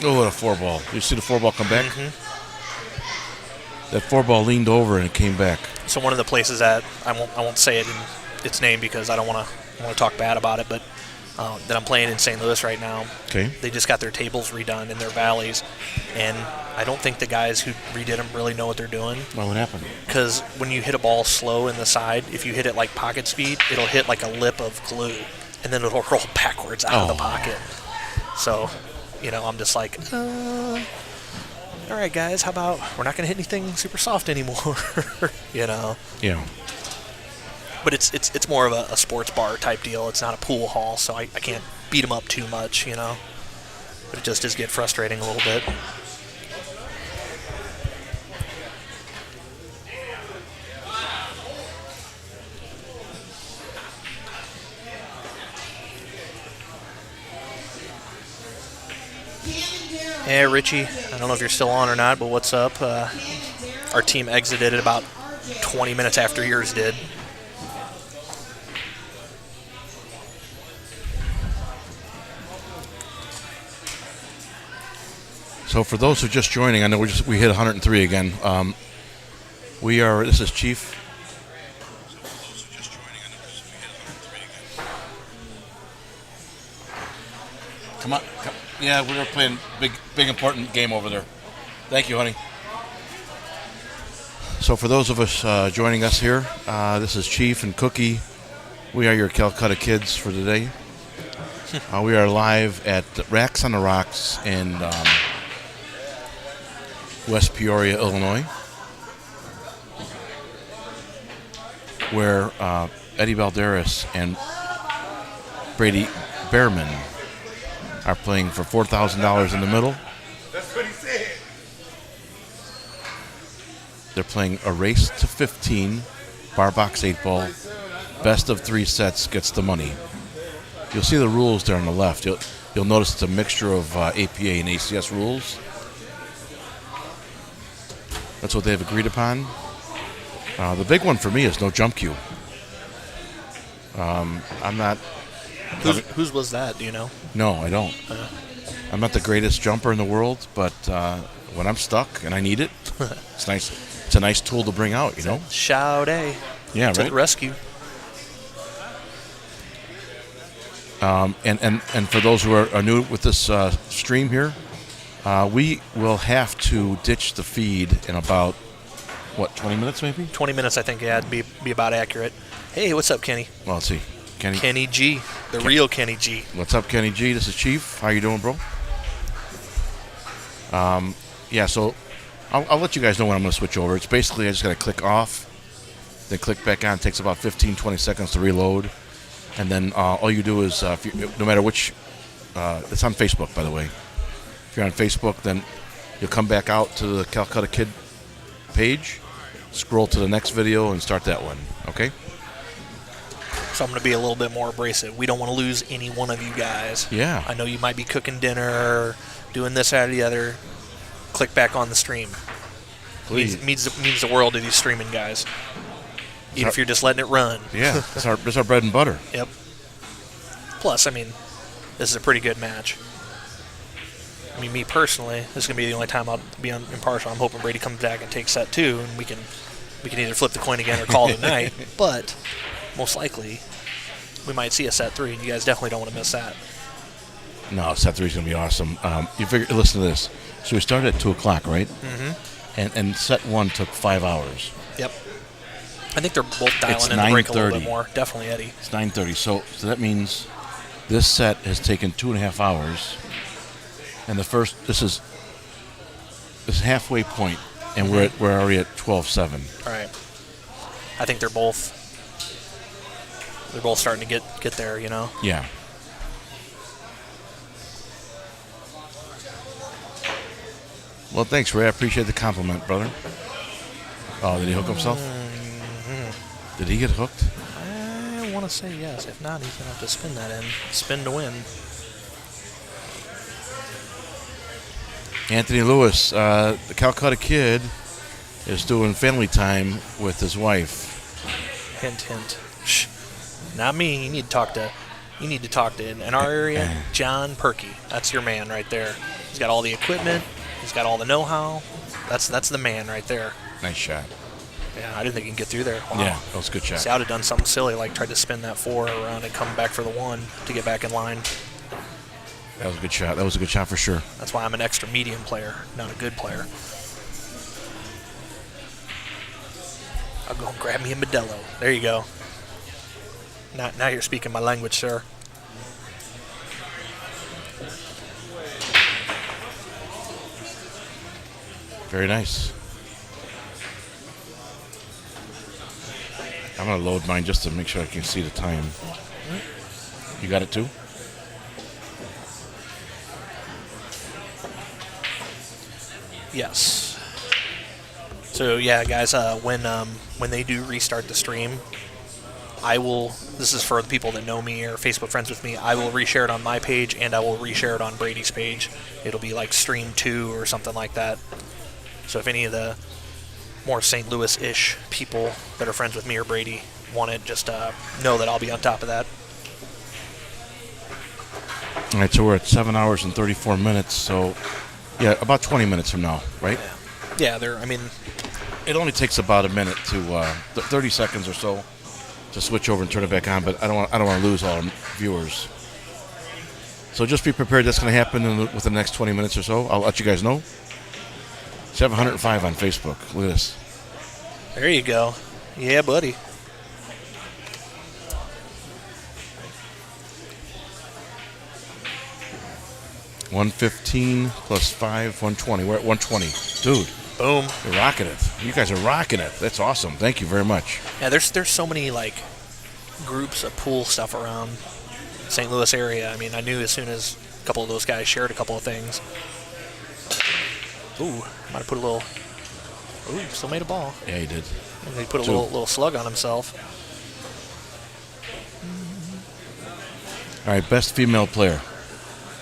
Oh, what a 4-ball. You see the 4-ball come back? Mm-hmm. That 4-ball leaned over and it came back. So one of the places that I won't say it in its name because I don't want to talk bad about it, but that I'm playing in St. Louis right now. Okay. They just got their tables redone in their valleys, and I don't think the guys who redid them really know what they're doing. Well, what happened? Because when you hit a ball slow in the side, if you hit it like pocket speed, it'll hit like a lip of glue, and then it'll roll backwards out of the pocket. So, I'm just like, all right, guys, how about we're not going to hit anything super soft anymore, Yeah. But it's more of a sports bar type deal. It's not a pool hall, so I can't beat them up too much, But it just does get frustrating a little bit. Hey, Richie. I don't know if you're still on or not, but what's up? Our team exited at about 20 minutes after yours did. So for those who are just joining, I know we hit 103 again. This is Chief. Come on. Yeah, we're playing big important game over there. Thank you, honey. So for those of us joining us here, this is Chief and Cookie. We are your Calcutta kids for today. We are live at Racks on the Rocks in West Peoria, Illinois, where Eddie Balderas and Brady Behrman are playing for $4,000 in the middle. That's what he said. They're playing a race to 15, bar box 8-ball. Best of 3 sets gets the money. You'll see the rules there on the left. You'll notice it's a mixture of APA and ACS rules. That's what they've agreed upon. The big one for me is no jump cue. I'm not... Whose was that, do you know? No, I don't. I'm not the greatest jumper in the world, but when I'm stuck and I need it, it's nice. It's a nice tool to bring out, Shout Yeah, to right? the rescue. And for those who are new with this stream here, we will have to ditch the feed in about, 20 minutes maybe? 20 minutes, I think, it'd be about accurate. Hey, what's up, Kenny? Well, let's see. Kenny G, real Kenny G. What's up, Kenny G? This is Chief. How you doing, bro? Yeah, so I'll let you guys know when I'm going to switch over. It's basically I just got to click off, then click back on. It takes about 15, 20 seconds to reload. And then all you do is, no matter which, it's on Facebook, by the way. If you're on Facebook, then you'll come back out to the Calcutta Kid page, scroll to the next video, and start that one, okay? So I'm going to be a little bit more abrasive. We don't want to lose any one of you guys. Yeah. I know you might be cooking dinner, doing this, that, or the other. Click back on the stream. Please. Means the world to these streaming guys. Even if you're just letting it run. Yeah, it's our bread and butter. Yep. Plus, I mean, this is a pretty good match. I mean, me personally, this is going to be the only time I'll be impartial. I'm hoping Brady comes back and takes set 2, and we can either flip the coin again or call it a night. But most likely, we might see a set 3, and you guys definitely don't want to miss that. No, set 3 is going to be awesome. You figure, listen to this. So we started at 2 o'clock, right? Mm-hmm. And set 1 took 5 hours. Yep. I think they're both dialing in the break a little bit more. Definitely Eddie. It's 9:30. So that means this set has taken 2.5 hours. And the first, this is halfway point, and we're already at 12:07. All right. I think they're both starting to get there, you know. Yeah. Well, thanks, Ray. I appreciate the compliment, brother. Oh, did he hook himself? Mm-hmm. Did he get hooked? I want to say yes. If not, he's going to have to spin that in. Spin to win. Anthony Lewis, the Calcutta Kid, is doing family time with his wife. Hint, hint. Shh. Not me. You need to talk to in our area, John Perky. That's your man right there. He's got all the equipment. He's got all the know-how. That's the man right there. Nice shot. Yeah, I didn't think he could get through there. Wow. Yeah, that was a good shot. See, I would have done something silly, like tried to spin that 4 around and come back for the 1 to get back in line. That was a good shot. That was a good shot for sure. That's why I'm an extra medium player, not a good player. I'll go and grab me a Modelo. There you go. Now you're speaking my language, sir. Very nice. I'm going to load mine just to make sure I can see the time. You got it too? Yes. So yeah, guys, when they do restart the stream, I will. This is for the people that know me or Facebook friends with me. I will reshare it on my page and I will reshare it on Brady's page. It'll be like stream 2 or something like that. So if any of the more St. Louis-ish people that are friends with me or Brady want it, just know that I'll be on top of that. All right, so we're at 7 hours and 34 minutes. So, yeah, about 20 minutes from now, right? Yeah, it only takes about a minute to 30 seconds or so to switch over and turn it back on. But I don't want to lose all our viewers. So just be prepared. That's going to happen within the next 20 minutes or so. I'll let you guys know. 705 on Facebook. Look at this. There you go. Yeah, buddy. $115 plus 5, 120. We're at 120. Dude. Boom. You're rocking it. You guys are rocking it. That's awesome. Thank you very much. Yeah, there's so many like groups of pool stuff around St. Louis area. I mean, I knew as soon as a couple of those guys shared a couple of things. Ooh, might have put a little. Ooh, still made a ball. Yeah, he did. And he put a little slug on himself. All right, best female player.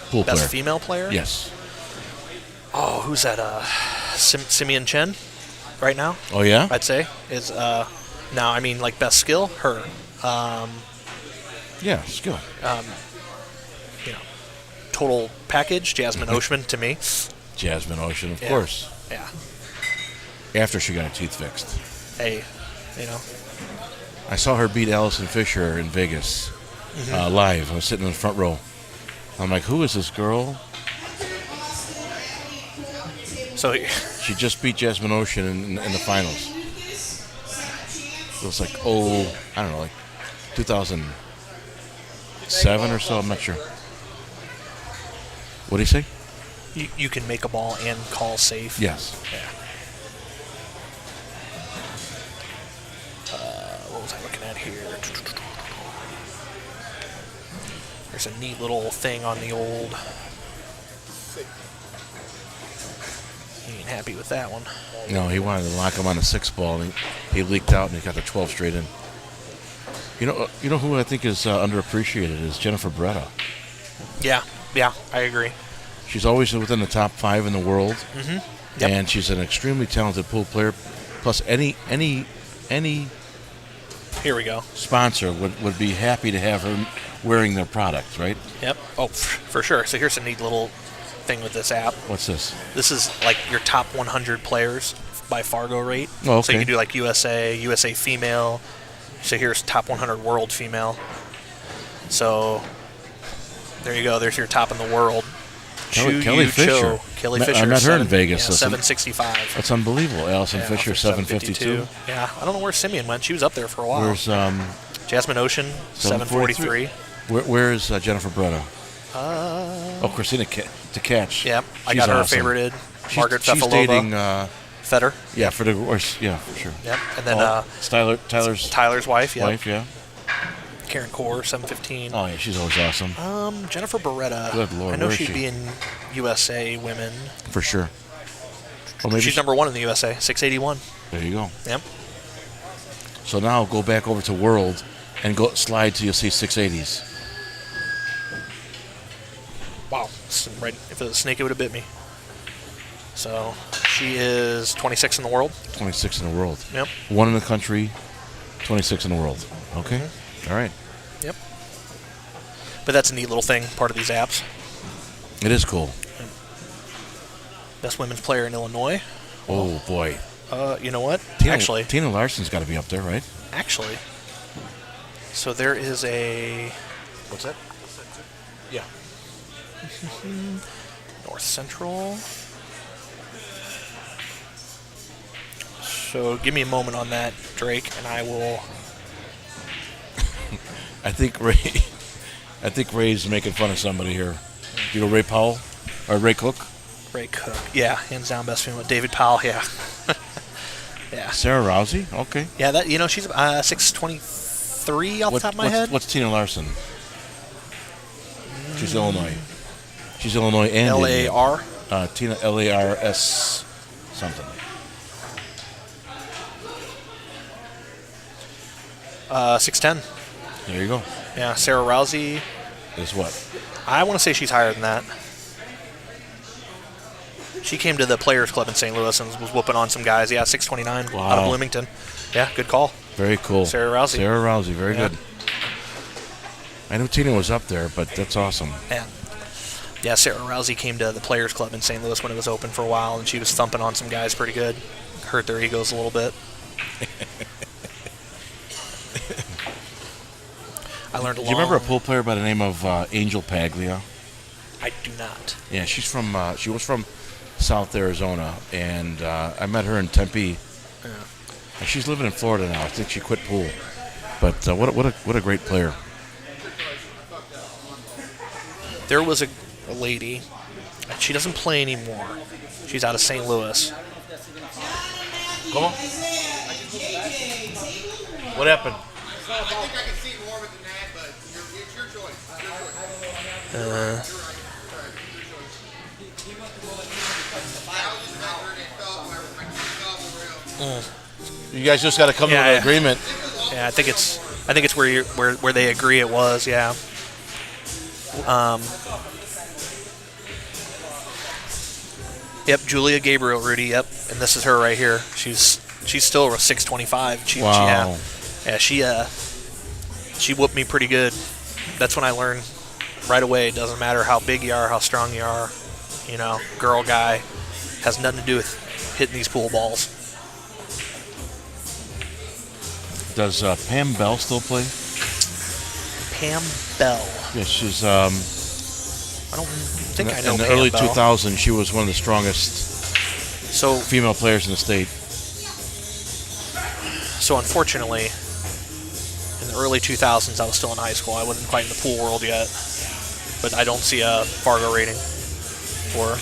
Pool player. Best female player? Yes. Oh, who's that? Simeon Chen, right now. Oh yeah. I'd say is now. I mean, like best skill, her. Yeah, skill. Total package, Jasmine Oshman to me. Jasmine Ocean, of course. Yeah. After she got her teeth fixed. Hey, I saw her beat Allison Fisher in Vegas live. I was sitting in the front row. I'm like, who is this girl? So she just beat Jasmine Ocean in the finals. It was like, I don't know, like 2007 or so. I'm not sure. What do you say? You can make a ball and call safe. Yes. Yeah. What was I looking at here? There's a neat little thing on the old. He ain't happy with that one. No, he wanted to lock him on a 6 ball, and he leaked out, and he got the 12 straight in. You know who I think is underappreciated is Jennifer Beretta. Yeah, I agree. She's always within the top 5 in the world, Yep. and she's an extremely talented pool player. Plus, any Here we go. sponsor would be happy to have her wearing their products, right? Yep. Oh, for sure. So here's a neat little thing with this app. What's this? This is like your top 100 players by Fargo rate. Oh, So you okay. can do like USA female. So here's top 100 world female. So there you go. There's your top in the world. Kelly Fisher. Kelly I Fisher. met her in Vegas. Yeah, Listen. 765. That's unbelievable. Allison Yeah, Fisher, 752. Yeah, I don't know where Simeon went. She was up there for a while. Where's Jasmine Ocean, 743. Where's Jennifer Breda? Christina to catch. Yep, I She's got her awesome. favorited. Margaret She's Fefalova. dating. Feder. Yeah, for sure. Yep, and then Tyler's wife. Yep. wife. Yeah. Karen Core, 715. Oh yeah, she's always awesome. Jennifer Beretta. Good Lord, I know where is she'd she? be in USA Women. For sure. Well, maybe She's number 1 in the USA, 681. There you go. Yep. So now go back over to World and go slide till you see 680s. Wow. Right, if it was a snake, it would have bit me. So she is 26 in the world. 26 in the world. Yep. 1 in the country, 26 in the world. Okay. All right. Yep. But that's a neat little thing, part of these apps. It is cool. Best women's player in Illinois. Oh boy. You know what? Tina Larson's got to be up there, right? Actually. So there is a. What's that? Yeah. North Central. So give me a moment on that, Drake, and I will. I think Ray's making fun of somebody here. You know Ray Powell or Ray Cook? Ray Cook. Yeah, hands down best female. David Powell. Yeah. Yeah. Sarah Rousey. Okay. Yeah, that she's 623 off the top of my head. What's Tina Larson? She's Illinois. She's Illinois and LAR. Tina LARS something. 610. There you go. Yeah, Sarah Rousey. Is what? I want to say she's higher than that. She came to the Players Club in St. Louis and was whooping on some guys. Yeah, 629 out of Bloomington. Yeah, good call. Very cool. Sarah Rousey. Sarah Rousey, very good. I knew Tina was up there, but that's awesome. Yeah. Yeah, Sarah Rousey came to the Players Club in St. Louis when it was open for a while, and she was thumping on some guys pretty good. Hurt their egos a little bit. I learned a lot. Do you remember a pool player by the name of Angel Paglia? I do not. Yeah, she was from South Arizona, and I met her in Tempe. Yeah. She's living in Florida now. I think she quit pool. But what a great player. There was a lady, and she doesn't play anymore. She's out of St. Louis. Come on. What happened? I think I can see more of it than that, but it's your choice. You guys just got to come to an agreement. Yeah, I think it's where they agree it was. Yeah. Yep, Julia Gabriel, Rudy. Yep, and this is her right here. She's still a 625. Wow. She whooped me pretty good. That's when I learned right away. It doesn't matter how big you are, how strong you are. You know, girl, guy, has nothing to do with hitting these pool balls. Does Pam Bell still play? Pam Bell. Yes, she's. I don't think I know. In the Pam early Bell. 2000s, she was one of the strongest female players in the state. So unfortunately, in the early 2000s, I was still in high school. I wasn't quite in the pool world yet, but I don't see a Fargo rating for her.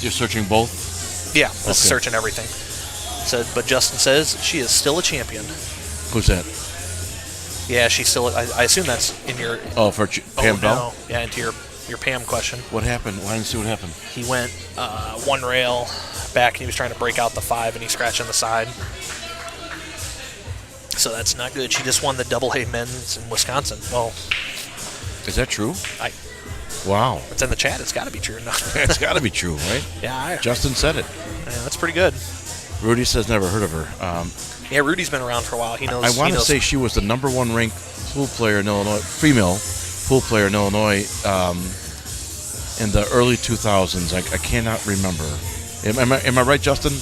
You're searching both? Yeah, this is searching everything. So, but Justin says she is still a champion. Who's that? Yeah, she's still. I assume that's in your. Oh, for Pam Bell? No. Yeah, into your Pam question. What happened? Why didn't see what happened? He went one rail back, and he was trying to break out the 5, and he scratched on the side. So that's not good. She just won the AA men's in Wisconsin. Well, is that true? Wow. It's in the chat. It's got to be true. No. It's got to be true, right? Yeah. Justin said it. Yeah, that's pretty good. Rudy says never heard of her. Yeah, Rudy's been around for a while. He knows. I want he to knows. say she was the number 1 ranked pool player in Illinois, female pool player in Illinois in the early 2000s. I cannot remember. Am I right, Justin?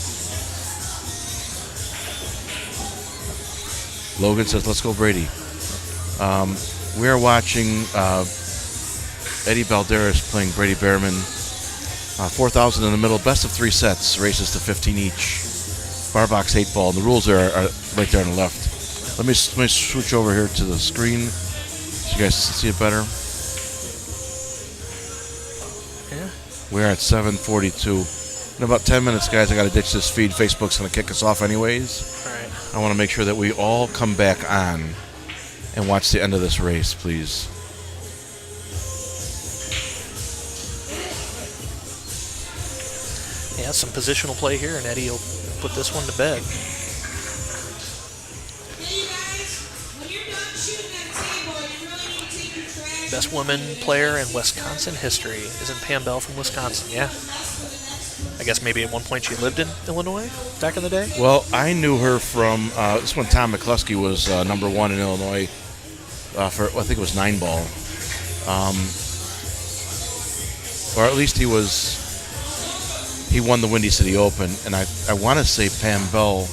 Logan says, let's go Brady. We are watching Eddie Balderas playing Brady Behrman. 4,000 in the middle, best of 3 sets, races to 15 each. Bar box 8 ball. And the rules are right there on the left. Let me switch over here to the screen so you guys see it better. Yeah. We're at 7:42. In about 10 minutes, guys, I got to ditch this feed. Facebook's going to kick us off anyways. All right. I want to make sure that we all come back on and watch the end of this race, please. Yeah, some positional play here, and Eddie will put this one to bed. Best woman player in Wisconsin history. Isn't Pam Bell from Wisconsin? Yeah. I guess maybe at one point she lived in Illinois back in the day. Well, I knew her from this when Tom McCluskey was number 1 in Illinois for I think it was 9-ball, or at least he won the Windy City Open, and I want to say Pam Bell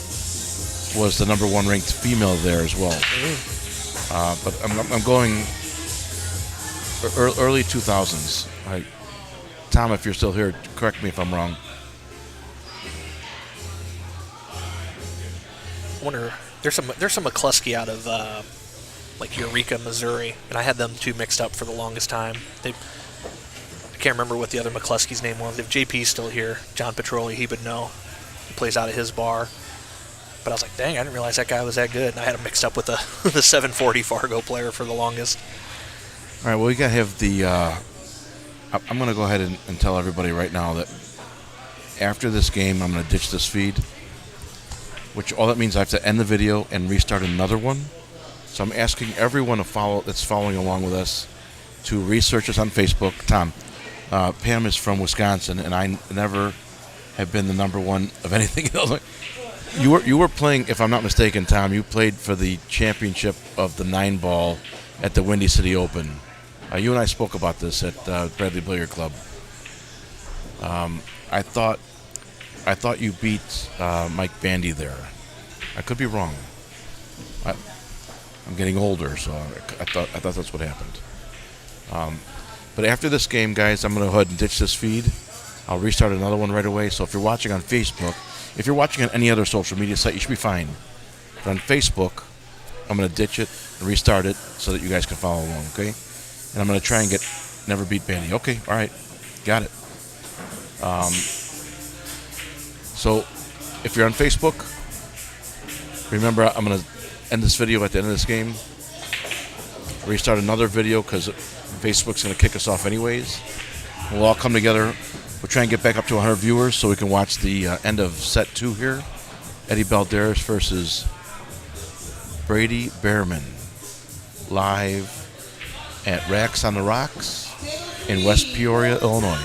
was the number 1 ranked female there as well. But I'm going early 2000s. Tom, if you're still here, correct me if I'm wrong. I wonder. There's some McCluskey out of like Eureka, Missouri, and I had them two mixed up for the longest time. I can't remember what the other McCluskey's name was. If JP's still here, John Petroli, he would know. He plays out of his bar. But I was like, dang, I didn't realize that guy was that good. And I had him mixed up with the 740 Fargo player for the longest. All right, well, we got to have the... I'm going to go ahead and tell everybody right now that after this game, I'm going to ditch this feed, which all that means I have to end the video and restart another one. So I'm asking everyone that's following along with us to research us on Facebook. Tom, Pam is from Wisconsin, and I never have been the number 1 of anything else. You were playing, if I'm not mistaken, Tom, you played for the championship of the 9-ball at the Windy City Open. You and I spoke about this at Bradley Billiard Club. I thought you beat Mike Bandy there. I could be wrong. I'm getting older, so I thought that's what happened. But after this game, guys, I'm going to go ahead and ditch this feed. I'll restart another one right away. So if you're watching on Facebook, if you're watching on any other social media site, you should be fine. But on Facebook, I'm going to ditch it and restart it so that you guys can follow along, okay? And I'm going to try and get Never Beat Bandy. Okay, all right. Got it. So if you're on Facebook, remember I'm going to end this video at the end of this game. Restart another video because Facebook's going to kick us off anyways. We'll all come together. We'll try and get back up to 100 viewers so we can watch the end of set 2 here. Eddie Balderas versus Brady Behrman. Live at Racks on the Rocks in West Peoria, Illinois.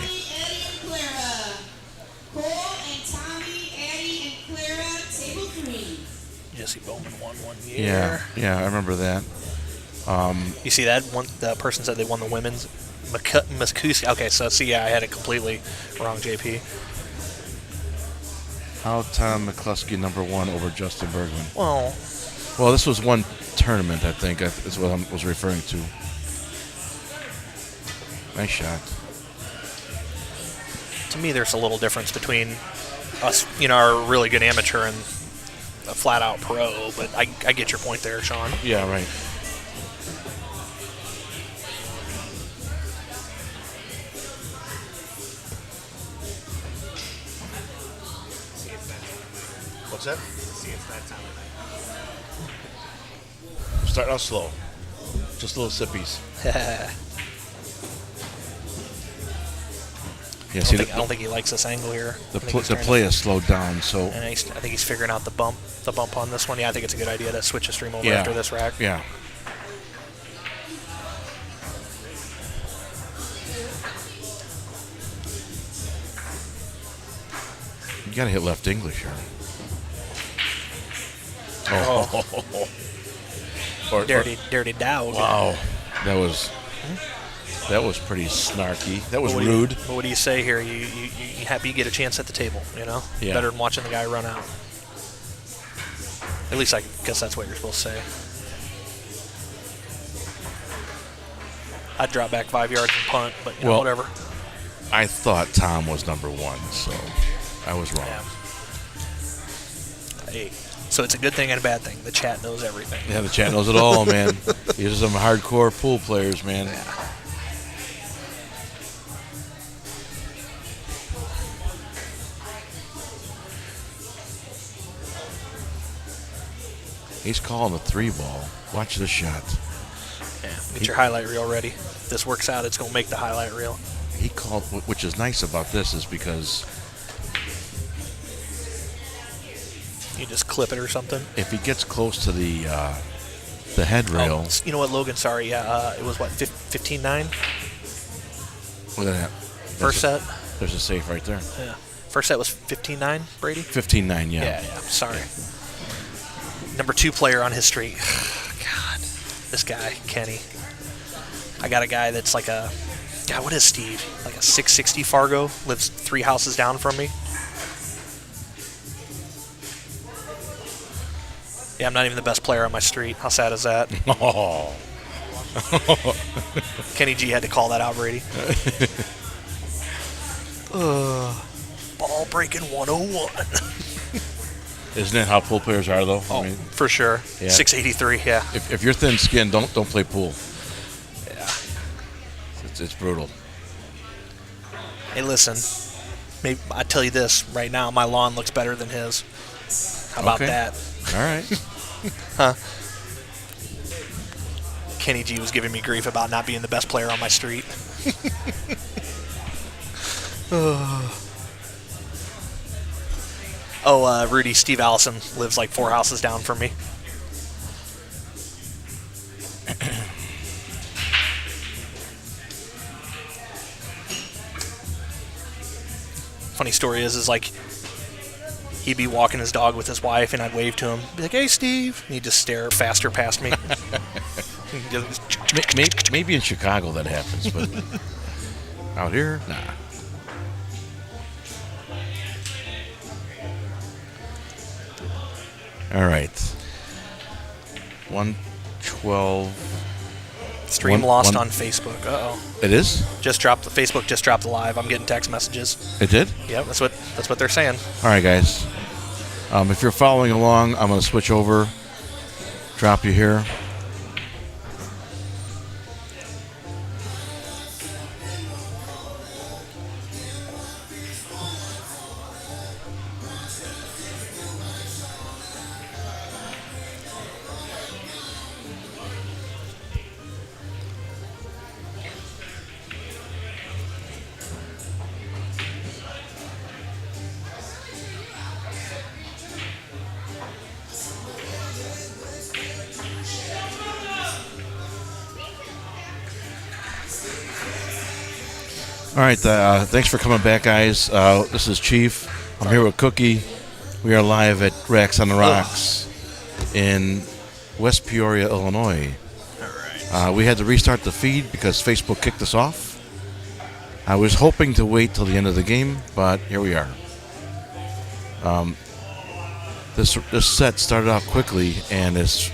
Jesse Bowman won one year. Yeah, I remember that. You see that one? The person said they won the women's. Maskuski. Okay, so see, yeah, I had it completely wrong, JP. How Tom McCluskey number 1 over Justin Bergman? Well, this was one tournament, I think. Is what I was referring to. Nice shot. To me, there's a little difference between us, our really good amateur and a flat-out pro. But I get your point there, Sean. Yeah, right. What's that? See, it's that time of night. Start out slow. Just little sippies. Yeah, I don't think he likes this angle here. The play has slowed down, so. And I think he's figuring out the bump on this one. Yeah, I think it's a good idea to switch the stream over after this rack. Yeah. You gotta hit left English here. Or- Dirty dog. Wow, that was pretty snarky. That was rude. What do you say here? You happy you get a chance at the table, you know? Yeah. Better than watching the guy run out. At least I guess that's what you're supposed to say. I'd drop back 5 yards and punt, but you know, whatever. I thought Tom was number 1, so I was wrong. Yeah. Hey, so it's a good thing and a bad thing. The chat knows everything. Yeah, the chat knows it all, man. These are some hardcore pool players, man. Yeah. He's calling a 3 ball. Watch this shot. Yeah, get your highlight reel ready. If this works out, it's going to make the highlight reel. He called, which is nice about this is because you just clip it or something. If he gets close to the head rail. Oh, you know what, Logan? Sorry, it was what 15-9. Look at that. First set. There's a safe right there. Yeah. First set was 15-9, Brady. 15-9, yeah. Yeah. Sorry. Number 2 player on his street. God, this guy Kenny. I got a guy that's like a. God, what is Steve? Like a 660 Fargo, lives 3 houses down from me. Yeah, I'm not even the best player on my street. How sad is that? Oh. Kenny G had to call that out, Brady. Ball breaking 101. Isn't it how pool players are, though? Oh, for sure. Yeah. 683, yeah. If you're thin-skinned, don't play pool. Yeah. It's brutal. Hey, listen. Maybe I tell you this right now, my lawn looks better than his. How about that? All right. Huh? Kenny G was giving me grief about not being the best player on my street. Rudy, Steve Allison lives like 4 houses down from me. Funny story is like he'd be walking his dog with his wife, and I'd wave to him, be like, "Hey, Steve," and he'd just stare faster past me. Maybe in Chicago that happens, but out here, nah. All right. 112. Stream lost on Facebook. Uh-oh. It is? Facebook just dropped the live. I'm getting text messages. It did? Yep, that's what they're saying. All right, guys. If you're following along, I'm going to switch over, drop you here. All right, thanks for coming back, guys. This is Chief. I'm here with Cookie. We are live at Racks on the Rocks in West Peoria, Illinois. All right. We had to restart the feed because Facebook kicked us off. I was hoping to wait till the end of the game, but here we are. This set started off quickly and has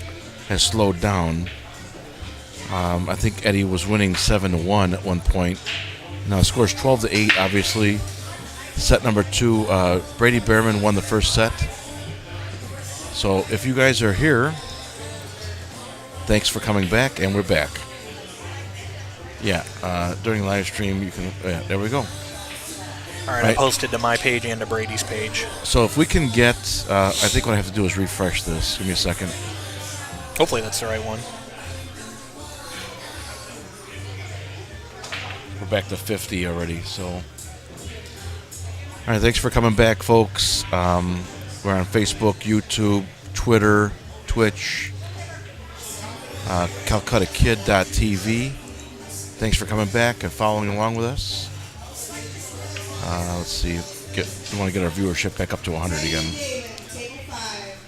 slowed down. I think Eddie was winning 7-1 at one point. Now the score's 12-8, obviously. Set number 2, Brady Behrman won the first set. So if you guys are here, thanks for coming back, and we're back. Yeah, during the live stream, you can. There we go. All right, I posted to my page and to Brady's page. So if we can get, I think what I have to do is refresh this. Give me a second. Hopefully that's the right one. We're back to 50 already, so. All right, thanks for coming back, folks. We're on Facebook, YouTube, Twitter, Twitch, CalcuttaKid.tv. Thanks for coming back and following along with us. Let's see. We want to get our viewership back up to 100 again.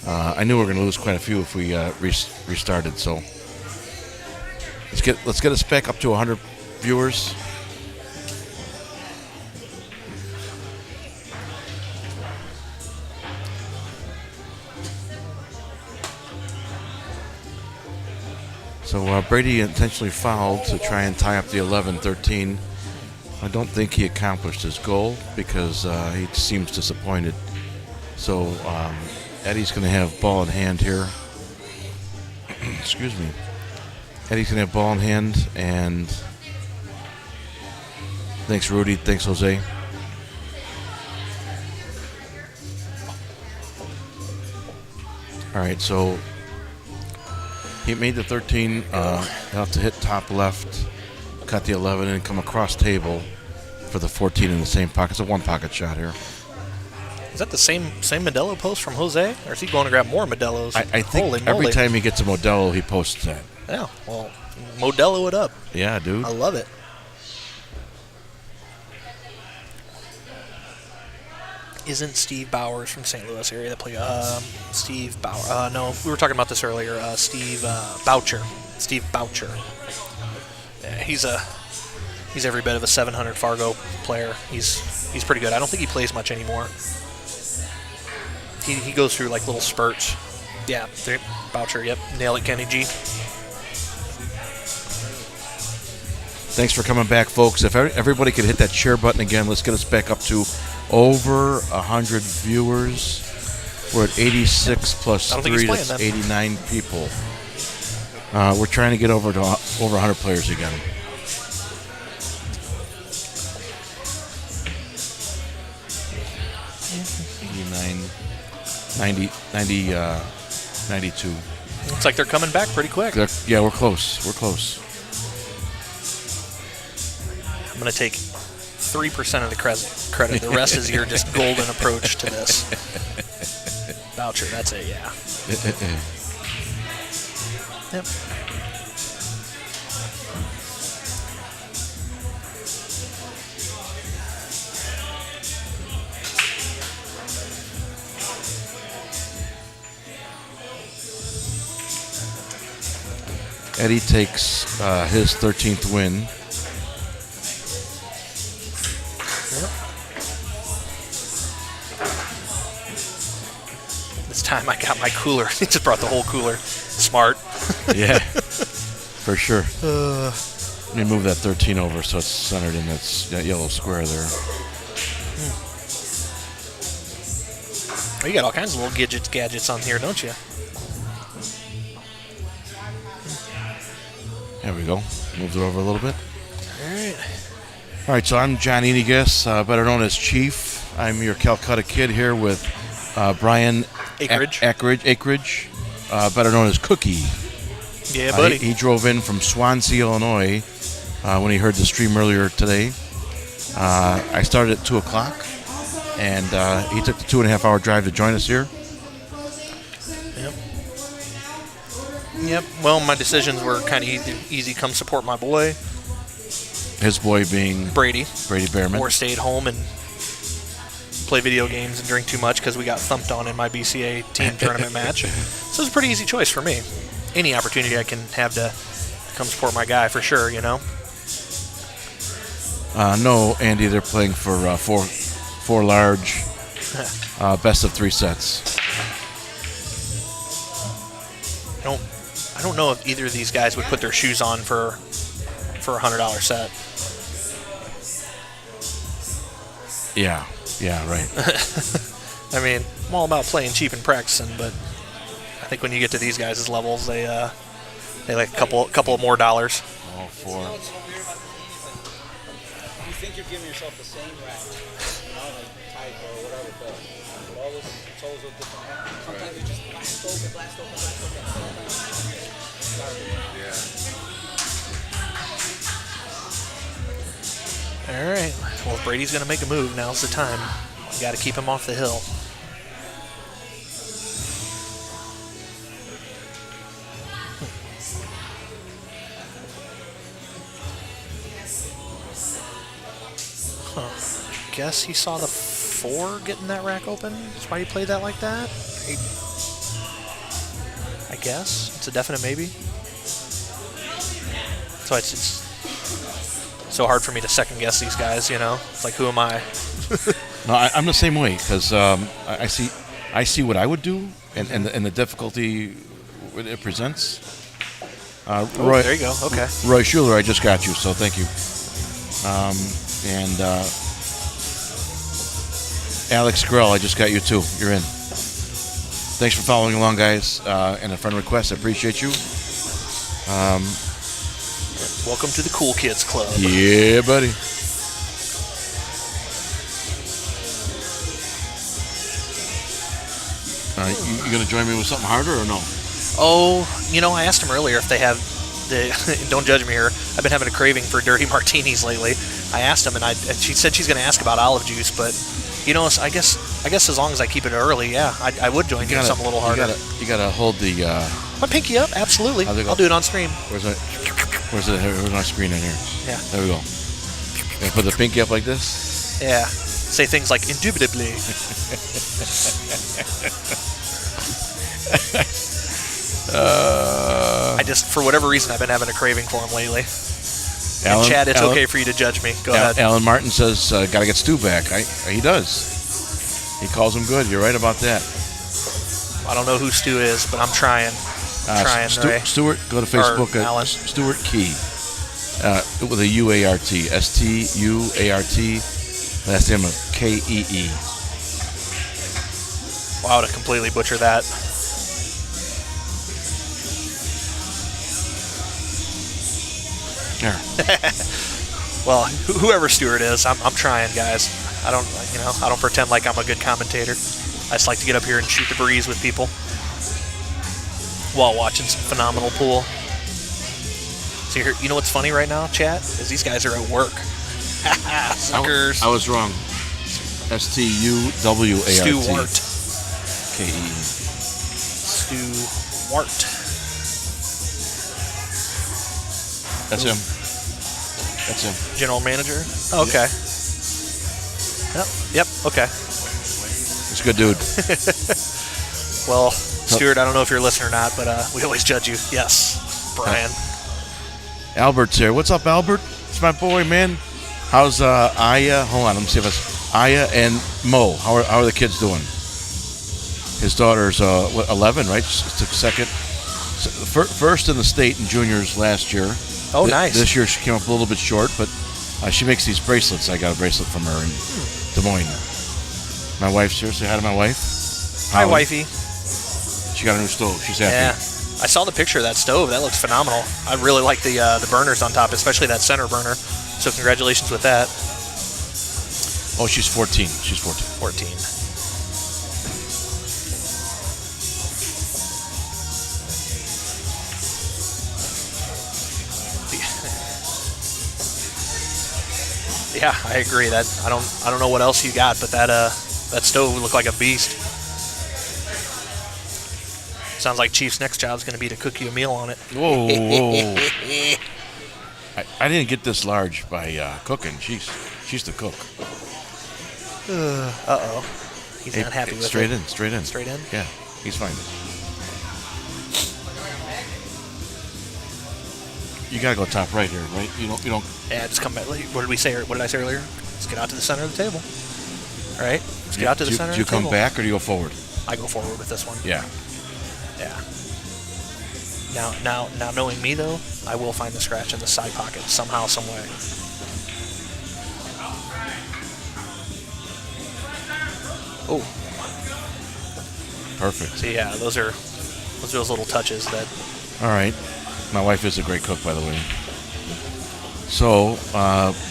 I knew we were going to lose quite a few if we restarted. So let's get us back up to 100 viewers. So Brady intentionally fouled to try and tie up the 11-13. I don't think he accomplished his goal because he seems disappointed. So Eddie's going to have ball in hand here. Excuse me. Eddie's going to have ball in hand, and thanks, Rudy. Thanks, Jose. All right, so he made the 13. He'll have to hit top left, cut the 11, and come across table for the 14 in the same pocket. It's a one-pocket shot here. Is that the same Modelo post from Jose, or is he going to grab more Modelos? I think every time he gets a Modelo, he posts that. Yeah, well, Modelo it up. Yeah, dude. I love it. Isn't Steve Bowers from St. Louis area that play? Steve Bauer. No, we were talking about this earlier. Steve Boucher. Steve Boucher. Yeah, he's every bit of a 700 Fargo player. He's pretty good. I don't think he plays much anymore. He goes through like little spurts. Yeah, Boucher. Yep, nail it, Kenny G. Thanks for coming back, folks. If everybody could hit that share button again, let's get us back up to over 100 viewers. We're at 86 plus 3. That's 89 people. We're trying to get over 100 players again. Yeah. 92. Looks like they're coming back pretty quick. Yeah, we're close. We're close. I'm going to take 3% of the credit. The rest is your just golden approach to this. Voucher, that's it, yeah. Yep. Eddie takes his 13th win. Yep. This time I got my cooler. He just brought the whole cooler. Smart. Yeah, for sure. Let me move that 13 over so it's centered in that yellow square there. Oh, you got all kinds of little gadgets on here, don't you? There we go. Moves it over a little bit. All right. All right, so I'm John Enigas, better known as Chief. I'm your Calcutta Kid here with Brian Acridge, better known as Cookie. Yeah, buddy. He drove in from Swansea, Illinois, when he heard the stream earlier today. I started at 2 o'clock, and he took the 2.5-hour drive to join us here. Yep. Well, my decisions were kind of easy. Come support my boy. His boy being Brady Behrman. Or stay at home and play video games and drink too much because we got thumped on in my BCA team tournament match. So it's a pretty easy choice for me. Any opportunity I can have to come support my guy for sure, you know. No, Andy, they're playing for four large, best of 3 sets. I don't know if either of these guys would put their shoes on for a $100 set. Yeah, right. I mean, I'm all about playing cheap and practicing, but I think when you get to these guys' levels, they like a couple of more dollars. All 4. You think you're giving yourself the same rack, like type or whatever, but all this, it's always a different rack. Sometimes it's just blast open. All right. Well, if Brady's going to make a move, now's the time. We got to keep him off the hill. Guess he saw the 4 getting that rack open. That's why he played that like that. I guess it's a definite maybe. So it's so hard for me to second guess these guys. It's like, who am I? No, I'm the same way because I see what I would do and the difficulty it presents. Roy, there you go. Okay. Roy Schuler, I just got you, so thank you. And Alex Grell, I just got you too. You're in. Thanks for following along, guys, and a friend request. I appreciate you. Welcome to the Cool Kids Club. Yeah, buddy. You gonna join me with something harder or no? Oh, I asked him earlier if they have the. Don't judge me here. I've been having a craving for dirty martinis lately. I asked him, and she said she's going to ask about olive juice, but I guess as long as I keep it early, yeah, I would join you in something a little harder. You gotta hold the. My pinky up, absolutely. I'll do it on stream. Where's my screen in here? Yeah. There we go. And put the pinky up like this. Yeah. Say things like indubitably. I just, for whatever reason, I've been having a craving for him lately. And Chad, it's okay for you to judge me. Go ahead. Alan Martin says, got to get Stu back. He does. He calls him good. You're right about that. I don't know who Stu is, but I'm trying. Stuart, go to Facebook. Alan. Stuart Key. With a U-A-R-T. S-T-U-A-R-T. Last name of K-E-E. Wow, to completely butcher that. Yeah. Well, whoever Stuart is, I'm trying, guys. I don't pretend like I'm a good commentator. I just like to get up here and shoot the breeze with people while watching some phenomenal pool. So you know what's funny right now, chat? Is these guys are at work. Suckers. I was wrong. S-T-U-W-A-R-T. Stuart. K-E. Stuart. That's him. That's him. General manager? Okay. Yep. Okay. He's a good dude. Well, Stuart, I don't know if you're listening or not, but we always judge you. Yes, Brian. Albert's here. What's up, Albert? It's my boy, man. How's Aya? Hold on, let me see if it's Aya and Mo. How are the kids doing? His daughter's 11, right? She took first in the state in juniors last year. Oh, nice. This year she came up a little bit short, but she makes these bracelets. I got a bracelet from her in Des Moines. My wife's here. Say hi to my wife. Hi, wifey. She got a new stove. She's happy. Yeah. I saw the picture of that stove. That looks phenomenal. I really like the burners on top, especially that center burner. So congratulations with that. Oh, she's 14. She's 14. 14. Yeah, I agree. That I don't know what else you got, but that stove looked like a beast. Sounds like Chief's next job is going to be to cook you a meal on it. Whoa. I didn't get this large by cooking. She's the cook. Uh-oh. He's not happy with it. Straight in. Straight in? Yeah, he's fine. You gotta go top right here, right? You don't. Yeah, just come back. What did we say? What did I say earlier? Let's get out to the center of the table. All right? Let's get out to the center of the table. Do you come back or do you go forward? I go forward with this one. Yeah. Yeah. Now, knowing me though, I will find the scratch in the side pocket somehow, some way. Oh. Perfect. So yeah, those are those little touches that. All right. My wife is a great cook, by the way. So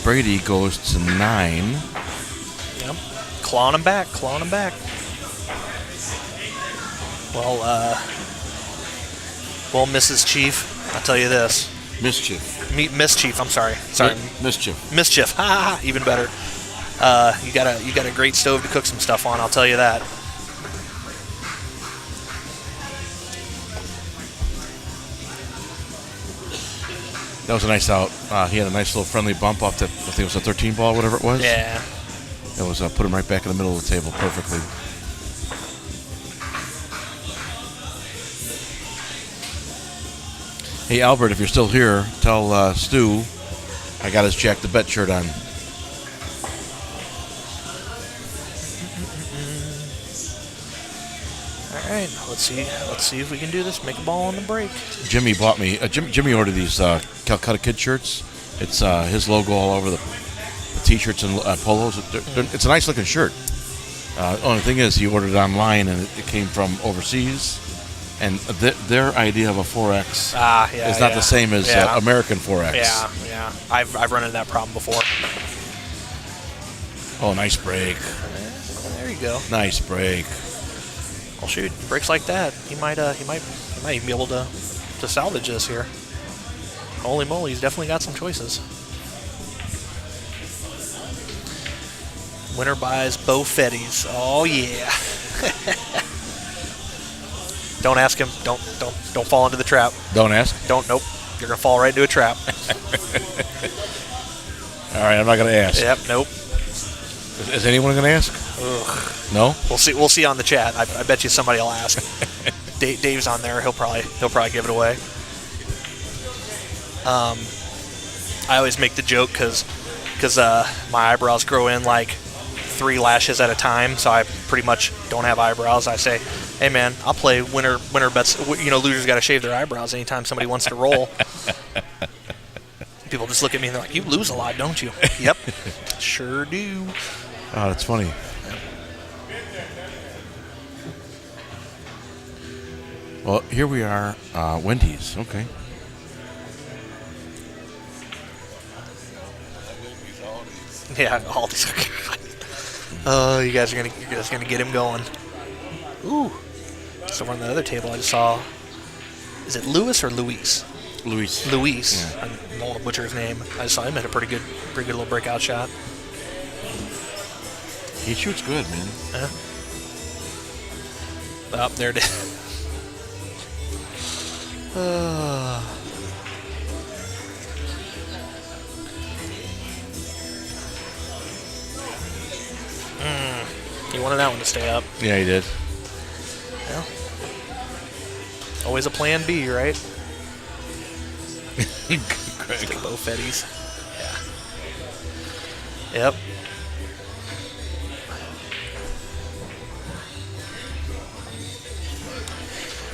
Brady goes to 9. Yep. Clawing him back. Well, Mrs. Chief, I'll tell you this. Mischief. I'm sorry. Mischief. Ha! Even better. You got a great stove to cook some stuff on. I'll tell you that. That was a nice out. He had a nice little friendly bump off the, I think it was a 13 ball, whatever it was. Yeah. It was put him right back in the middle of the table perfectly. Hey, Albert, if you're still here, tell Stu I got his Jack the Bet shirt on. All right, let's see if we can do this. Make a ball on the break. Jimmy bought me. Jimmy ordered these Calcutta Kid shirts. It's his logo all over the T-shirts and polos. It's a nice looking shirt. Only thing is, he ordered it online and it came from overseas. And their idea of a 4X is not the same as American 4X. Yeah. I've run into that problem before. Oh, nice break. There you go. Nice break. Well, shoot, breaks like that, he might even be able to salvage this here. Holy moly, he's definitely got some choices. Winner buys Bo Fetties. Oh yeah. Don't ask him. Don't fall into the trap. Don't ask. Nope. You're gonna fall right into a trap. All right, I'm not gonna ask. Yep. Nope. Is anyone gonna ask? Ugh. No. We'll see on the chat. I bet you somebody will ask. Dave's on there. He'll probably give it away. I always make the joke because my eyebrows grow in like 3 lashes at a time, so I pretty much don't have eyebrows. I say, hey man, I'll play winner bets. Losers got to shave their eyebrows anytime somebody wants to roll. People just look at me and they're like, you lose a lot, don't you? Yep, sure do. Oh, that's funny. Well, here we are, Wendy's. Okay. Yeah, all these. Oh, you guys are gonna get him going. Ooh. So on the other table, I just saw. Is it Louis or Luis? Luis. Luis. Yeah. I don't want to butcher his name. I just saw him hit a pretty good little breakout shot. He shoots good, man. Yeah. Oh, there it is. He wanted that one to stay up. Yeah, he did. Well, always a plan B, right? Stick Bo Fetties. Yeah. Yep.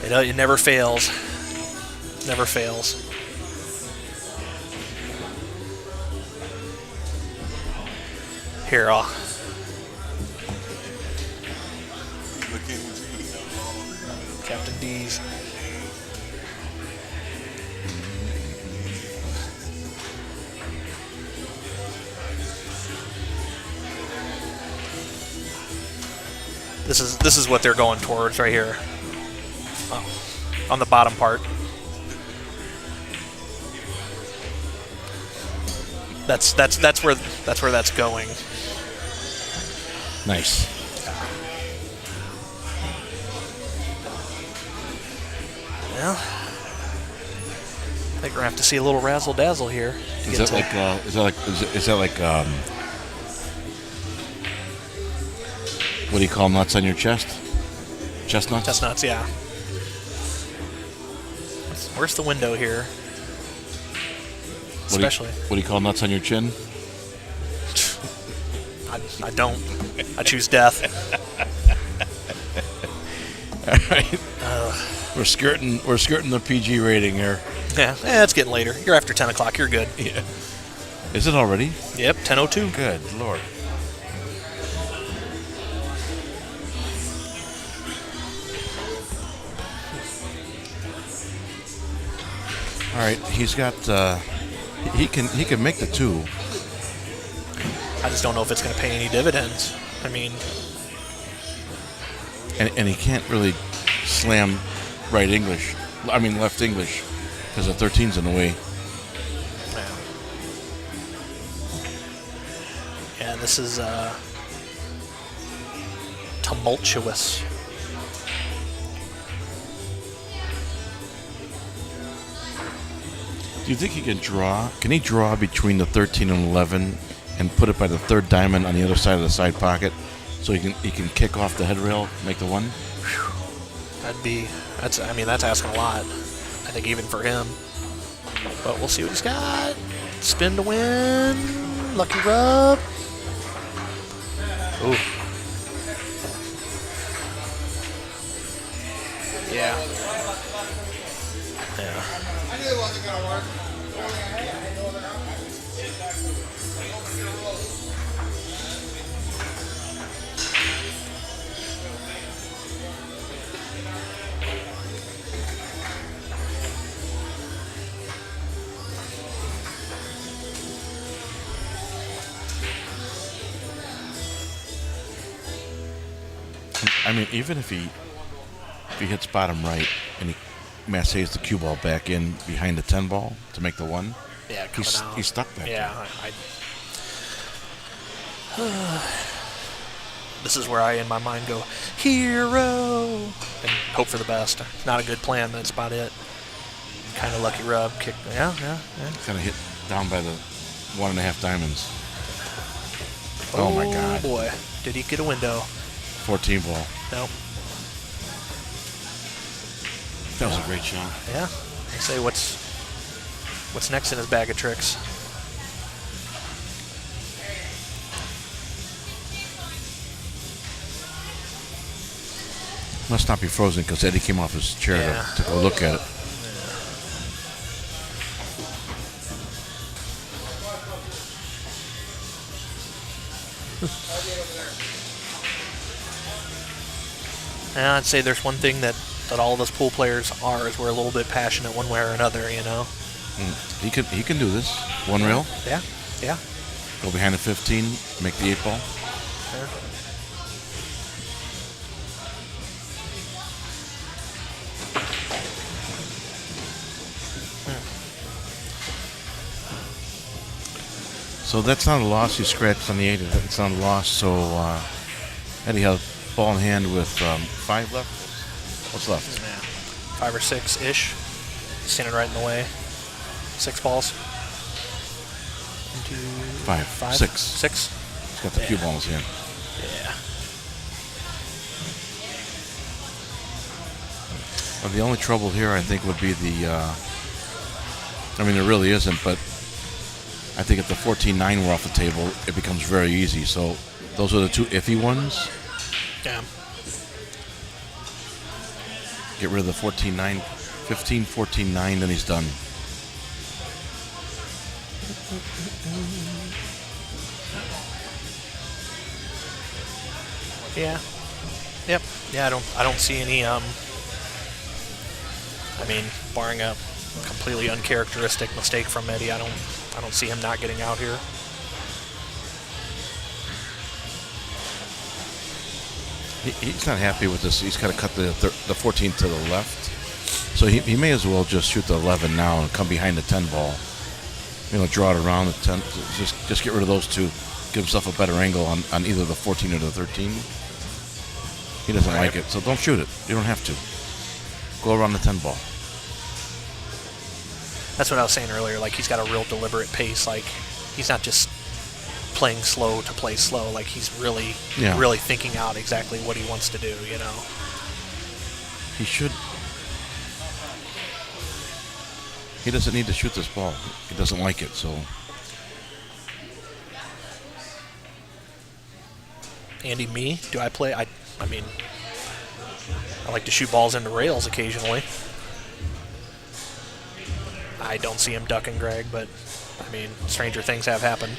It never fails. Never fails. Here, Captain D's. This is what they're going towards right here. Oh, on the bottom part. That's where that's going. Nice. Well, I think we're gonna have to see a little razzle dazzle here. Is that like what do you call nuts on your chest? Chestnuts? Chestnuts, yeah. Where's the window here? Especially. What do you call nuts on your chin? I don't. I choose death. All right. We're skirting the PG rating here. Yeah, it's getting later. You're after 10 o'clock. You're good. Yeah. Is it already? Yep, 10:02. Good Lord. All right, he's got. He can make the 2. I just don't know if it's going to pay any dividends. I mean, and he can't really slam left English because the 13's in the way. Yeah, this is tumultuous. Do you think he can draw? Can he draw between the 13 and 11 and put it by the 3rd diamond on the other side of the side pocket, so he can kick off the head rail, make the 1? That's asking a lot. I think even for him. But we'll see what he's got. Spin to win. Lucky rub. Ooh. Yeah. Yeah. I knew it wasn't going to work. I mean, even if he hits bottom right and he massays the cue ball back in behind the 10 ball to make the 1, Yeah, he's stuck back there. Yeah, this is where I, in my mind, go, hero, and hope for the best. Not a good plan, that's about it. Kind of lucky rub, kick, yeah. Kind of hit down by the 1.5 diamonds. Oh my God. Oh boy, did he get a window? 14 ball. Nope. That was a great shot. Yeah. I say what's next in his bag of tricks. Must not be frozen because Eddie came off his chair to go look at it. And I'd say there's one thing that all of us pool players are is we're a little bit passionate one way or another, you know. He can do this. 1 rail. Yeah. Go behind the 15, make the 8 ball. Yeah. So that's not a loss. He scratched on the 8. It's not a loss. So Eddie has ball in hand with 5 left. What's left? 5 or 6-ish. Standing right in the way. 6 balls. 1, 2, 5. 6. 6. He's got the cue balls in. Yeah. Well, the only trouble here, I think, would be the. I mean, there really isn't, but I think if the 14-9 were off the table, it becomes very easy. So those are the 2 iffy ones. Yeah. Get rid of the 14-9, 15-14-9, then he's done. Yeah. Yep. Yeah, I don't see any I mean, barring a completely uncharacteristic mistake from Eddie, I don't see him not getting out here. He's not happy with this. He's got to cut the 14 to the left. So he may as well just shoot the 11 now and come behind the 10 ball. You know, draw it around the 10. Just get rid of those 2. Give himself a better angle on either the 14 or the 13. He doesn't like it, so don't shoot it. You don't have to. Go around the 10 ball. That's what I was saying earlier. Like, he's got a real deliberate pace. Like, he's not just playing slow to play slow. Like, he's really thinking out exactly what he wants to do, you know. He should. He doesn't need to shoot this ball. He doesn't like it, so. Andy, me? Do I play? I mean, I like to shoot balls into rails occasionally. I don't see him ducking Greg, but I mean, stranger things have happened.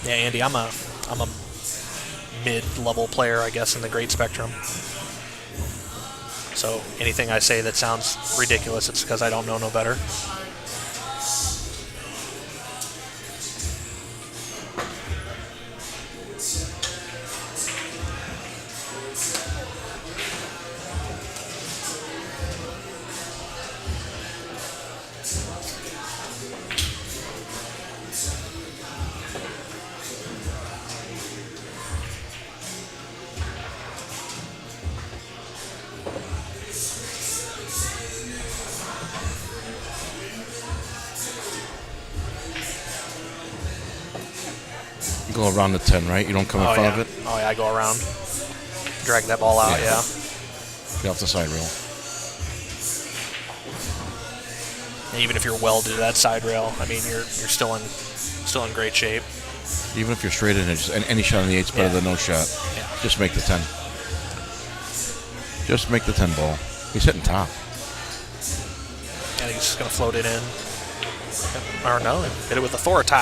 Yeah, Andy, I'm a mid-level player, I guess, in the grade spectrum. So anything I say that sounds ridiculous, it's because I don't know no better. Go around the 10, right? You don't come in front of it? Oh, yeah, I go around. Drag that ball out, yeah. Get off the side rail. Even if you're welded to that side rail, I mean, you're still in great shape. Even if you're straight in it, just any shot on the 8's better than no shot. Yeah. Just make the 10. Just make the 10 ball. He's hitting top. And he's just going to float it in. Or no, hit it with authority.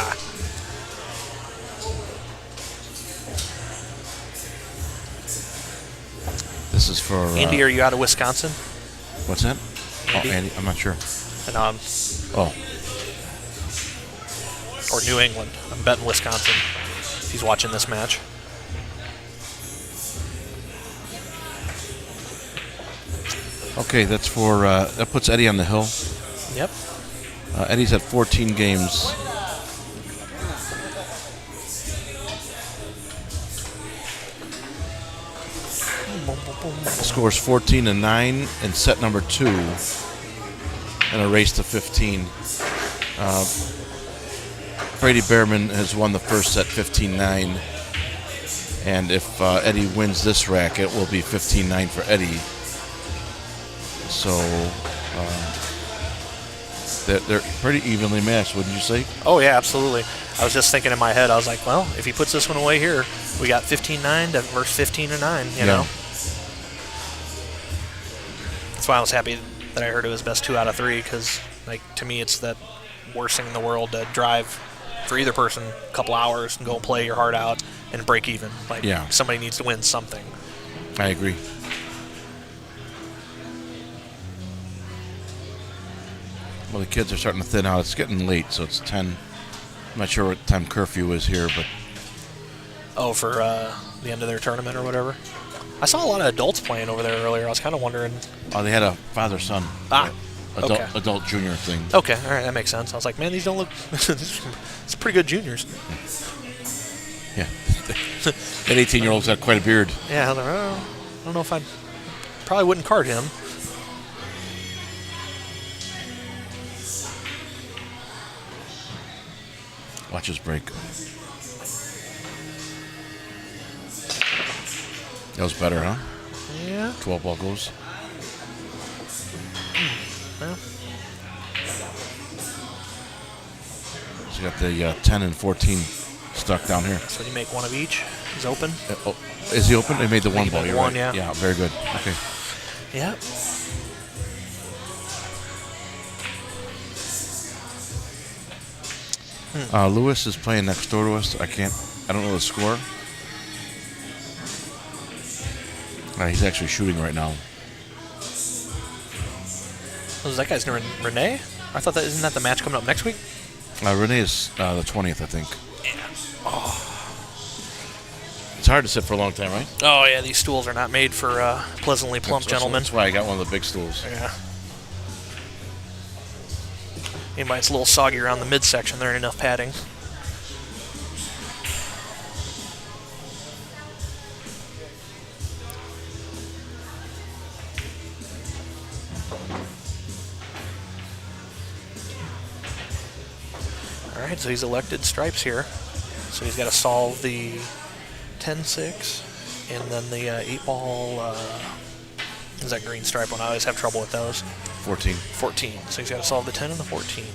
This is for... Andy, are you out of Wisconsin? What's that? Andy? Oh, Andy. I'm not sure. And, oh. Or New England. I'm betting Wisconsin if he's watching this match. Okay, that's for... that puts Eddie on the hill. Yep. Eddie's at 14 games. Scores 14-9 in set number 2 and a race to 15. Brady Behrman has won the first set 15-9, and if Eddie wins this rack, it will be 15-9 for Eddie. So they're pretty evenly matched, wouldn't you say? Oh, yeah, absolutely. I was just thinking in my head, I was like, well, if he puts this one away here, we got 15-9 versus 15-9, you know? That's why I was happy that I heard it was best 2 out of 3, because, like, to me, it's the worst thing in the world to drive for either person a couple hours and go play your heart out and break even. Like, somebody needs to win something. I agree. Well, the kids are starting to thin out. It's getting late, so it's 10. I'm not sure what time curfew is here, but... Oh, for the end of their tournament or whatever? I saw a lot of adults playing over there earlier. I was kind of wondering... Oh, they had a father-son. Adult junior thing. Okay, all right, that makes sense. I was like, man, these don't look... It's pretty good juniors. Yeah. That 18-year-old's got quite a beard. Yeah, I was like, I don't know if I probably wouldn't card him. Watch his break. That was better, huh? Yeah. 12 ball goes. Well. So you got the 10 and 14 stuck down here. So you make one of each. He's open. Is he open? They made the one ball. Made You're one, right. yeah. Very good. Okay. Yeah. Lewis is playing next door to us. I don't know the score. He's actually shooting right now. Oh, that guy's Renee? I thought isn't that the match coming up next week? Renee is the 20th, I think. Yeah. Oh. It's hard to sit for a long time, right? Oh, yeah, these stools are not made for pleasantly plump gentlemen. That's why I got one of the big stools. Yeah. Anybody that's a little soggy around the midsection, there ain't enough padding. All right, so he's elected stripes here. So he's got to solve the 10-6 and then the 8-ball. Is that green stripe one? I always have trouble with those. 14. 14. So he's got to solve the 10 and the 14.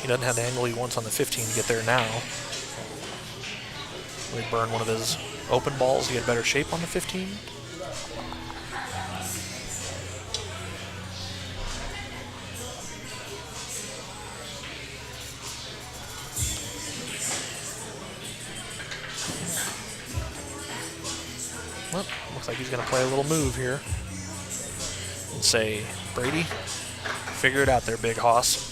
He doesn't have the angle he wants on the 15 to get there now. Will he burn one of his open balls to get better shape on the 15? Well, looks like he's going to play a little move here and say, Brady, figure it out there, big hoss.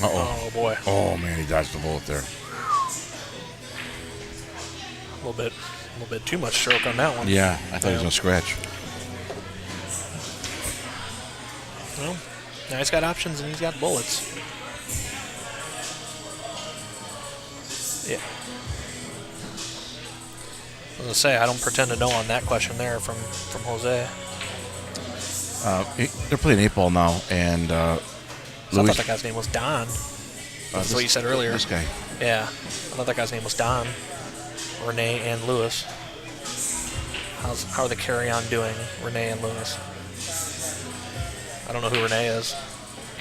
Uh-oh. Oh, boy. Oh, man, he dodged the bullet there. A little bit too much stroke on that one. Yeah, I thought he was going to scratch. Well, now he's got options and he's got bullets. Yeah. I was going to say, I don't pretend to know on that question there from Jose. They're playing 8-ball now, and So I Luis, thought that guy's name was Don. That's what you said earlier. This guy. Yeah. I thought that guy's name was Don. Renee and Lewis. How are the carry-on doing, Renee and Lewis? I don't know who Renee is.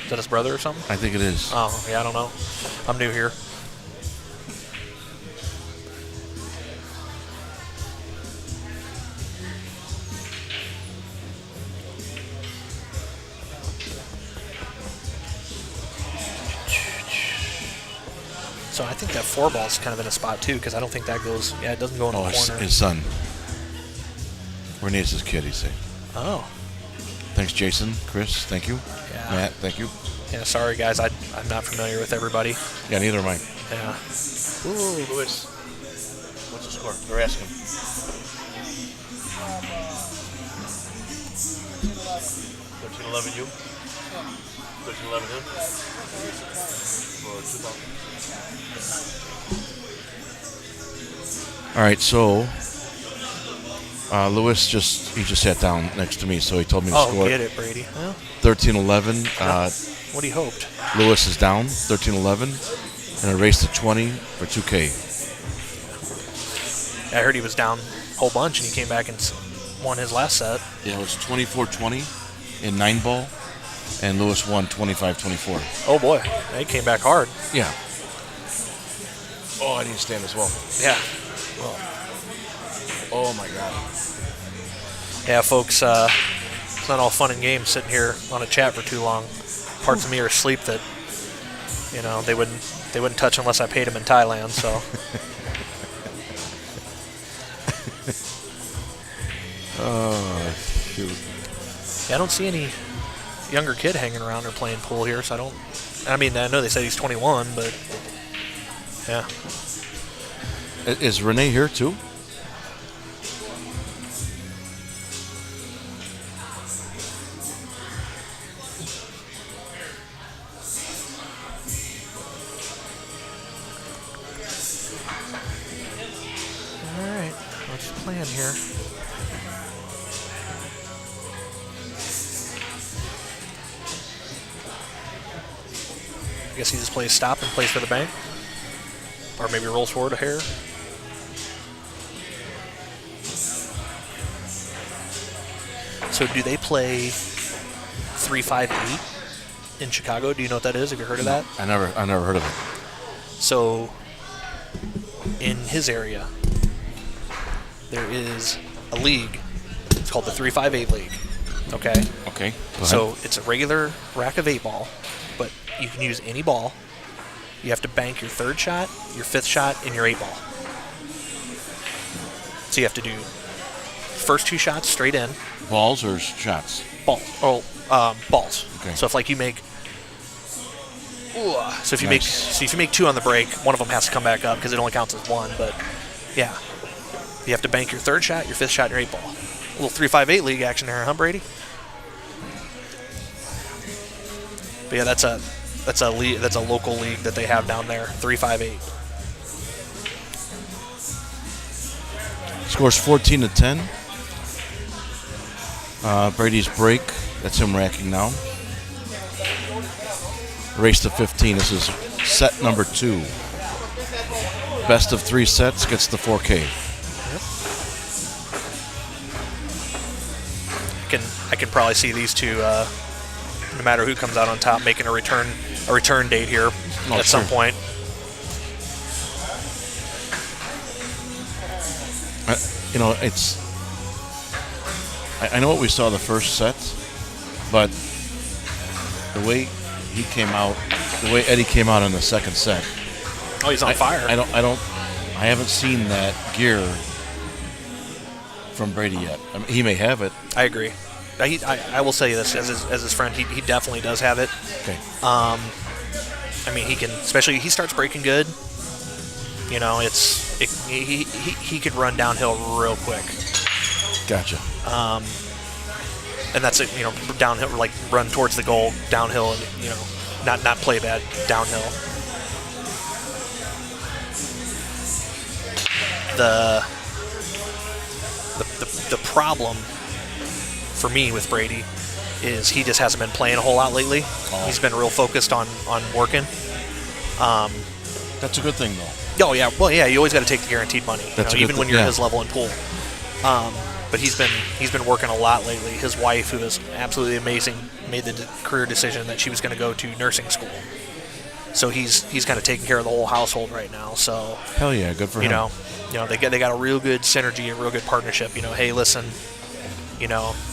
Is that his brother or something? I think it is. Oh, yeah, I don't know. I'm new here. So I think that 4-ball's kind of in a spot too, because I don't think that goes. Yeah, it doesn't go in the corner. His son. Renee's his kid, he said. Oh. Thanks, Jason. Chris, thank you. Yeah. Matt, thank you. Yeah, sorry guys, I'm not familiar with everybody. Yeah, neither am I. Yeah. Ooh, Lewis. What's the score? They're asking. 13-11 you? 13-11 him? For 2,000. All right, so Lewis just sat down next to me, so he told me to score. Oh, get it, Brady. Well, 13-11. what he hoped. Lewis is down 13-11, and a race to 20 for 2K. I heard he was down a whole bunch, and he came back and won his last set. Yeah, it was 24-20 in 9-ball, and Lewis won 25-24. Oh boy, he came back hard. Yeah. Oh, I need to stand as well. Yeah. Oh my God. Yeah, folks, it's not all fun and games sitting here on a chat for too long. Parts of me are asleep that, they wouldn't touch unless I paid them in Thailand. So. Oh shoot. Yeah, I don't see any younger kid hanging around or playing pool here, so I don't. I mean, I know they said he's 21, but yeah. Is Renee here too? All right, what's the plan here? I guess he just plays stop and plays for the bank, or maybe rolls forward a hair. So do they play 3-5-8 in Chicago? Do you know what that is? Have you heard of that? I never heard of it. So in his area, there is a league. It's called the 3-5-8 League. Okay. Okay. Go So ahead. it's a regular rack of 8-ball, but you can use any ball. You have to bank your 3rd shot, your 5th shot, and your 8-ball. So you have to do first 2 shots straight in. Balls or shots? Balls. Balls. Okay. So if you make, so if you Nice. make 2 on the break, one of them has to come back up because it only counts as 1. But yeah, you have to bank your 3rd shot, your 5th shot, and your 8-ball. A little 3-5-8 league action there, huh, Brady? But yeah, that's a local league that they have down there. 3-5-8. Scores 14-10. Brady's break. That's him racking now. Race to 15. This is set number 2. Best of 3 sets gets the 4K. I can probably see these two, no matter who comes out on top, making a return date here at some point. It's. I know what we saw the first set, but the way he came out, the way Eddie came out in the second set. Oh, he's on fire. I haven't seen that gear from Brady yet. I mean, he may have it. I agree. I will say this as his friend, he definitely does have it. Okay. I mean, he can, especially he starts breaking good. He could run downhill real quick. Gotcha. and that's it. Downhill, like run towards the goal, downhill, and not play bad downhill. The problem for me with Brady is he just hasn't been playing a whole lot lately. He's been real focused on working. That's a good thing, though. Oh yeah, well yeah, you always got to take the guaranteed money, even when you're his level in pool. But he's been working a lot lately. His wife, who is absolutely amazing, made the career decision that she was going to go to nursing school. So he's kind of taking care of the whole household right now. So hell yeah, good for him. They got a real good synergy, a real good partnership. Hey, listen,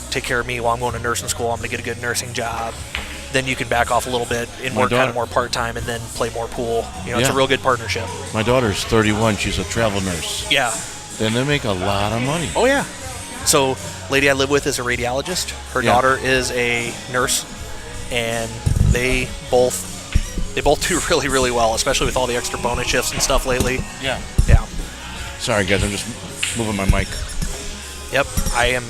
take care of me while I'm going to nursing school. I'm going to get a good nursing job. Then you can back off a little bit and work kind of more part-time and then play more pool. It's a real good partnership. My daughter's 31. She's a travel nurse. Yeah. Then they make a lot of money. Oh, yeah. So, lady I live with is a radiologist. Her daughter is a nurse. And they both do really, really well, especially with all the extra bonus shifts and stuff lately. Yeah. Yeah. Sorry, guys. I'm just moving my mic. Yep. I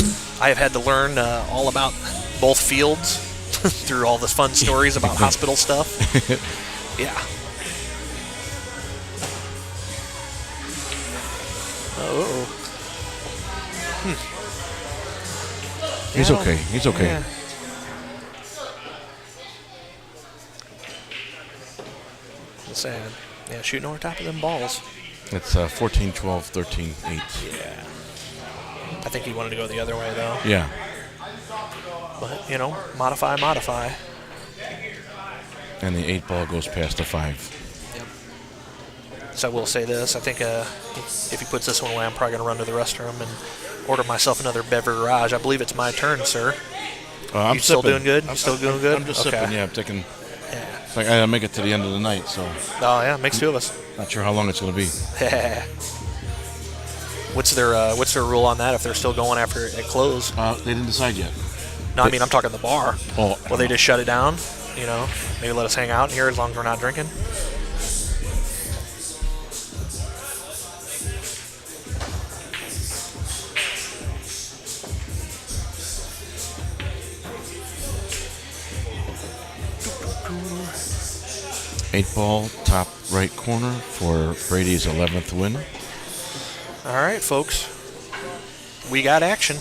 have had to learn all about both fields through all the fun stories about hospital stuff. Yeah. Oh. He's okay. He's okay. Yeah. Sad. Yeah, shooting over top of them balls. It's 14, 12, 13, 8. Yeah. I think he wanted to go the other way, though. Yeah. But, modify. And the 8 ball goes past the 5. Yep. So I will say this. I think if he puts this one away, I'm probably going to run to the restroom and order myself another beverage. I believe it's my turn, sir. I'm you still sipping. doing good? You still doing good? I'm just okay. sipping, yeah. I'm taking... I gotta make it to the end of the night, so... Oh, yeah, makes two of us. Not sure how long it's going to be. What's their rule on that if they're still going after it close? They didn't decide yet. No, I mean, I'm talking the bar. Oh. Will they just shut it down? Maybe let us hang out here as long as we're not drinking? Eight ball, top right corner for Brady's 11th win. All right, folks. We got action.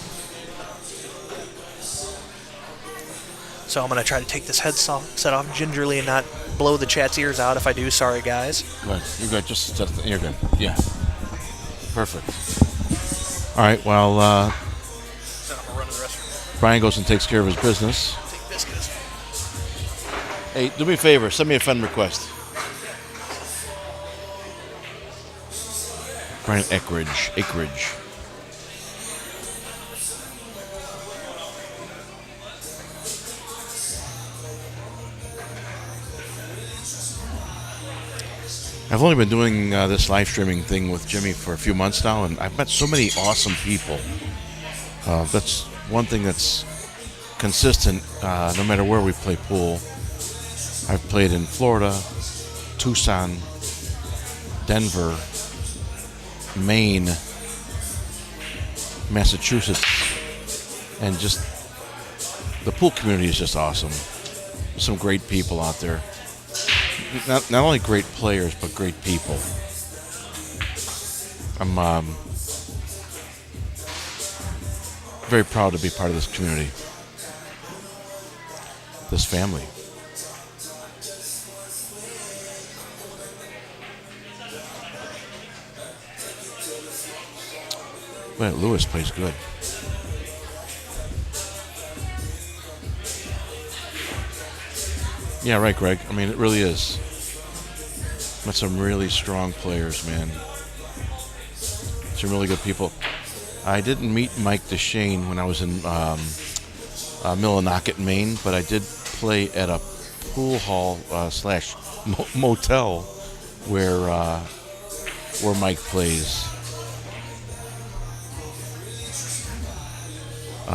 So I'm going to try to take this headset off gingerly and not blow the chat's ears out. If I do, sorry, guys. Good. You're good. Just you're good. Yeah. Perfect. All right, well, Brian goes and takes care of his business. Take biscuits. Hey, do me a favor. Send me a friend request. Brian Acreage. I've only been doing this live streaming thing with Jimmy for a few months now, and I've met so many awesome people. That's one thing that's consistent no matter where we play pool. I've played in Florida, Tucson, Denver, Maine, Massachusetts, and just the pool community is just awesome. Some great people out there. Not only great players, but great people. I'm very proud to be part of this community, this family. Well, Lewis plays good. Yeah, right, Greg. I mean, it really is. Met some really strong players, man. Some really good people. I didn't meet Mike DeShane when I was in Millinocket, Maine, but I did play at a pool hall slash motel where Mike plays.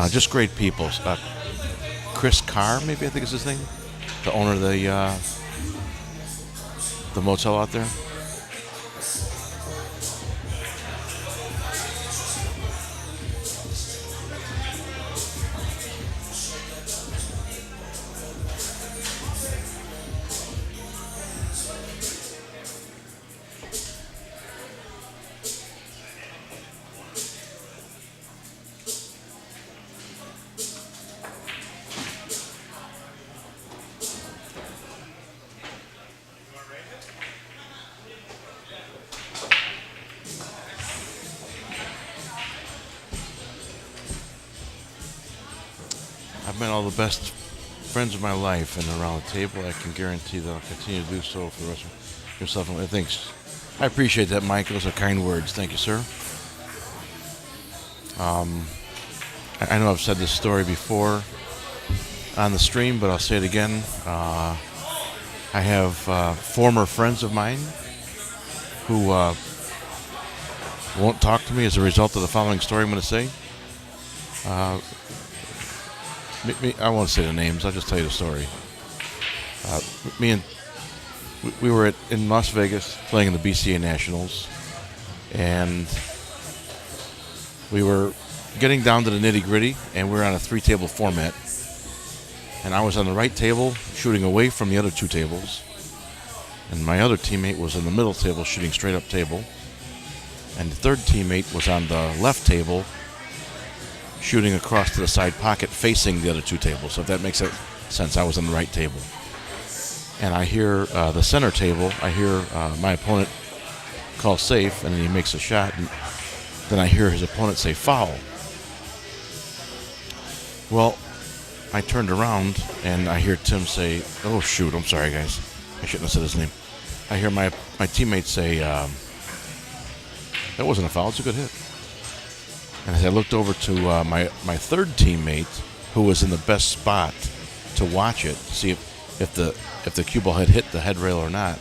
Just great people. Chris Carr, maybe I think is his name, the owner of the motel out there. met all the best friends of my life and around the table. I can guarantee that I'll continue to do so for the rest of yourself. Thanks. I appreciate that, Mike. Those are kind words. Thank you, sir. I know I've said this story before on the stream, but I'll say it again. I have former friends of mine who won't talk to me as a result of the following story I'm going to say. I won't say the names. I'll just tell you the story. We were in Las Vegas playing in the BCA Nationals, and we were getting down to the nitty-gritty, and we were on a 3-table format. And I was on the right table, shooting away from the other 2 tables, and my other teammate was in the middle table, shooting straight up table, and the third teammate was on the left table, shooting across to the side pocket, facing the other 2 tables. So if that makes sense, I was on the right table. And I hear the center table, I hear my opponent call safe, and then he makes a shot, and then I hear his opponent say foul. Well, I turned around, and I hear Tim say, oh, shoot, I'm sorry, guys. I shouldn't have said his name. I hear my teammate say, that wasn't a foul, it's a good hit. And as I looked over to my third teammate, who was in the best spot to watch it, to see if the cue ball had hit the head rail or not,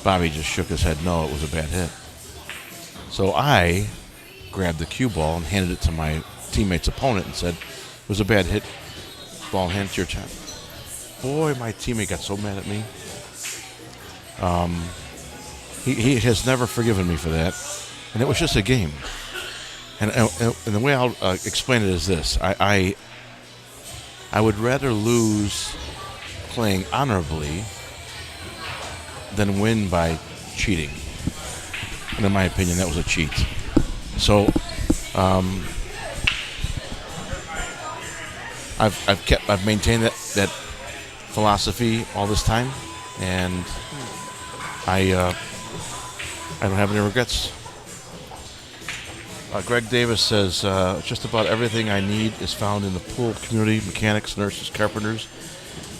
Bobby just shook his head, no, it was a bad hit. So I grabbed the cue ball and handed it to my teammate's opponent and said, it was a bad hit, ball hand to your chest. Boy, my teammate got so mad at me. He has never forgiven me for that, and it was just a game. And the way I'll explain it is this: I would rather lose playing honorably than win by cheating. And in my opinion, that was a cheat. So I've maintained that philosophy all this time, and I don't have any regrets. Greg Davis says, just about everything I need is found in the pool community: mechanics, nurses, carpenters.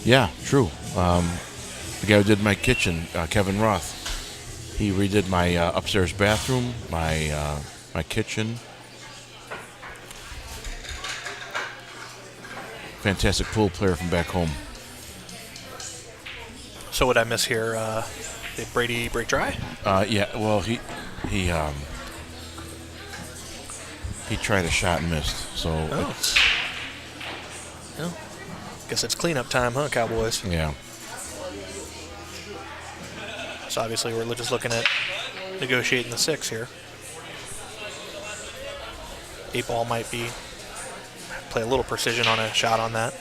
Yeah, true. The guy who did my kitchen, Kevin Roth, he redid my upstairs bathroom, my kitchen. Fantastic pool player from back home. So what I miss here, did Brady break dry? Yeah, well, he tried a shot and missed. So. Well, guess it's cleanup time, huh, Cowboys? Yeah. So obviously we're just looking at negotiating the 6 here. 8 ball might play a little precision on a shot on that.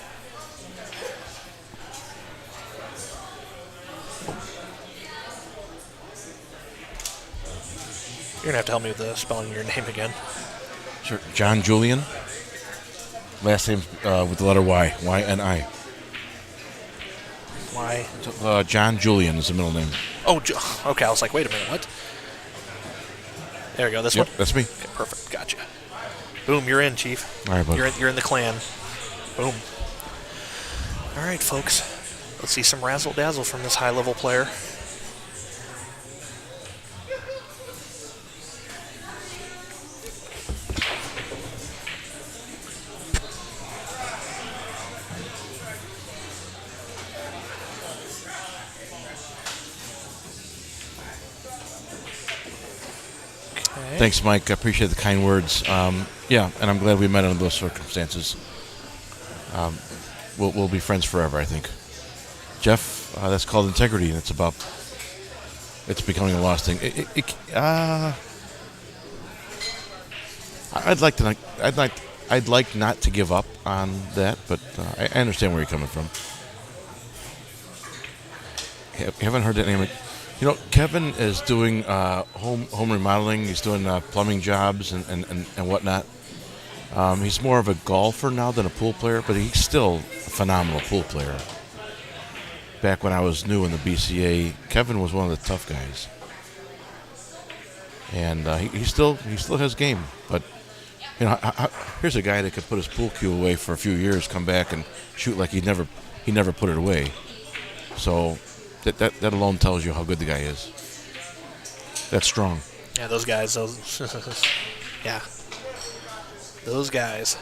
You're gonna have to help me with the spelling of your name again. Sure. John Julian. Last name with the letter Y. Y-N-I. Why? John Julian is the middle name. Oh, okay. I was like, wait a minute, what? There we go. This one? That's me. Okay, perfect. Gotcha. Boom, you're in, Chief. All right, bud. You're in the clan. Boom. All right, folks. Let's see some razzle-dazzle from this high-level player. Thanks, Mike. I appreciate the kind words. Yeah, and I'm glad we met under those circumstances. We'll be friends forever, I think. Jeff, that's called integrity, and it's becoming a lost thing. I'd like not to give up on that, but I understand where you're coming from. You haven't heard that name. You know, Kevin is doing home remodeling. He's doing plumbing jobs and whatnot. He's more of a golfer now than a pool player, but he's still a phenomenal pool player. Back when I was new in the BCA, Kevin was one of the tough guys, and he still has game. But You know, here's a guy that could put his pool cue away for a few years, come back and shoot like he never put it away. So that alone tells you how good the guy is. That's strong. Yeah, those guys. Yeah, those guys.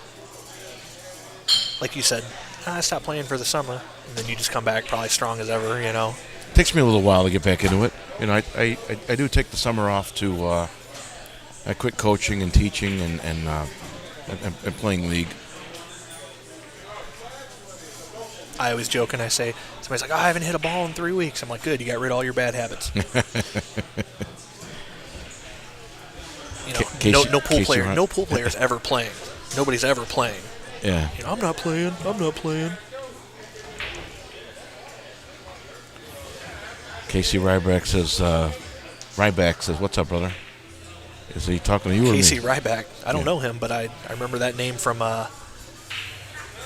Like you said, I stopped playing for the summer, and then you just come back probably strong as ever. You know. Takes me a little while to get back into it. You know, I do take the summer off to. I quit coaching and teaching and playing league. I always joke and I say, somebody's like, oh, I haven't hit a ball in 3 weeks. I'm like, good, you got rid of all your bad habits. No pool players ever playing. Nobody's ever playing. Yeah. You know, I'm not playing. Casey Ryback says, what's up, brother? Is he talking to you Casey or me? Ryback. I don't know him, but I remember that name from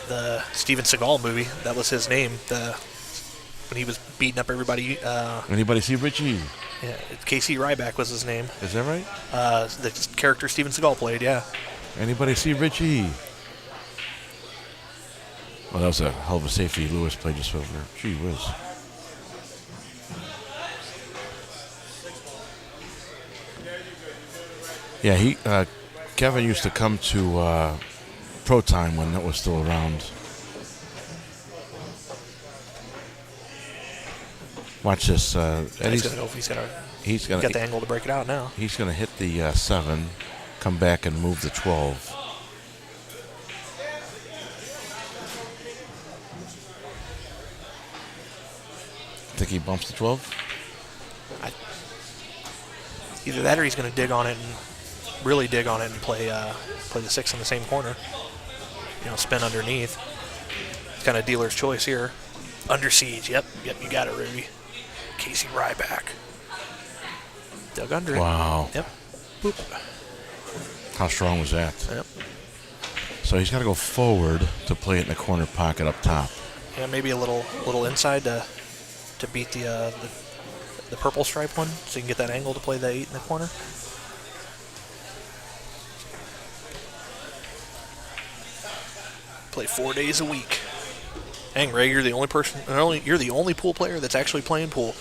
the Steven Seagal movie. That was his name. When he was beating up everybody. Anybody see Richie? Yeah, Casey Ryback was his name. Is that right? The character Steven Seagal played, yeah. Anybody see Richie? Well, that was a hell of a safety Lewis played just over there. Gee whiz. Yeah, Kevin used to come to Pro Time when that was still around. Watch this. He's gonna go if he's got the angle to break it out now. He's gonna hit the 7, come back and move the 12. Think he bumps the 12? Either that or he's going to dig on it and really dig on it and play the 6 in the same corner. You know, spin underneath. It's kind of dealer's choice here. Under siege. Yep, you got it, Ruby. Casey Ryback. Dug under it. Wow. Yep. Boop. How strong was that? Yep. So he's got to go forward to play it in the corner pocket up top. Yeah, maybe a little inside to beat the purple stripe one, so you can get that angle to play the 8 in the corner. Play 4 days a week. Dang, Ray, you're the only person. You're the only pool player that's actually playing pool.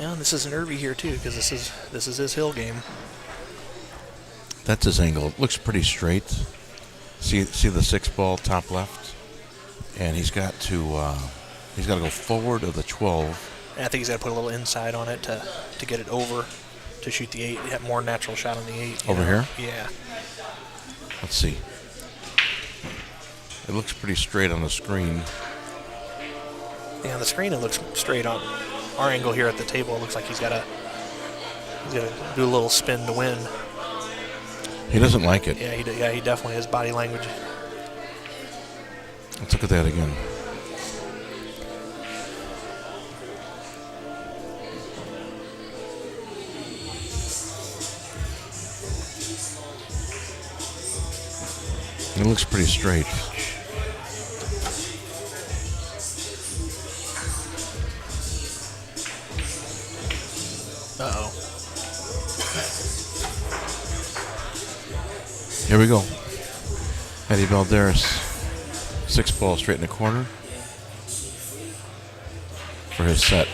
Yeah, and this is an Irby here too, because this is his hill game. That's his angle. It looks pretty straight. See the 6 ball top left, and he's got to go forward of the 12. And I think he's got to put a little inside on it to get it over to shoot the 8. Have more natural shot on the 8. Over here? Yeah. Let's see. It looks pretty straight on the screen. Yeah, on the screen it looks straight. On our angle here at the table, it looks like he's got to do a little spin to win. He doesn't like it. Yeah, he definitely has body language. Let's look at that again. It looks pretty straight. Uh-oh. Here we go. Eddie Balderas, 6 ball straight in the corner for his set.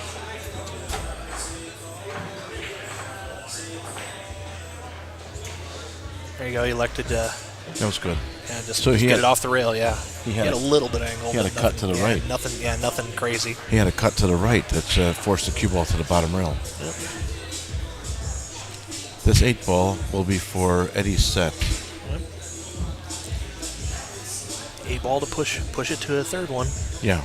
There you go. He elected to. That was good. Yeah, just get it off the rail. Yeah, he had a little bit of angle. He had a cut to the right. Nothing crazy. He had a cut to the right that forced the cue ball to the bottom rail. Yep. This 8 ball will be for Eddie's set. Yep. 8 ball to push it to a third one. Yeah.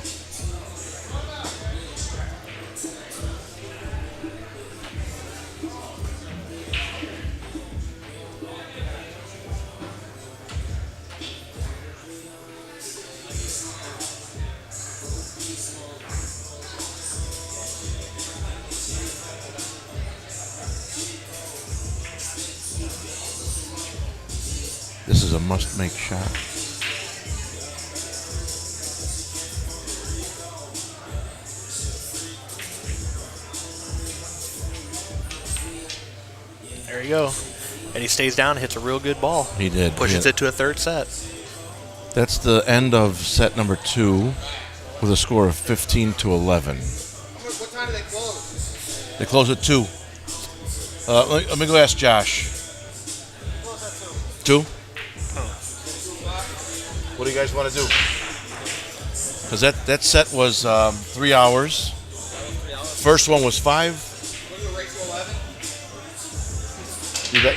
This is a must-make shot. There you go. And he stays down, hits a real good ball. He did. Pushes it to a third set. That's the end of set number 2 with a score of 15-11. What time do they close? They close at 2. Let me go ask Josh. 2? What do you guys want to do? Because that set was 3 hours. First one was 5. You bet.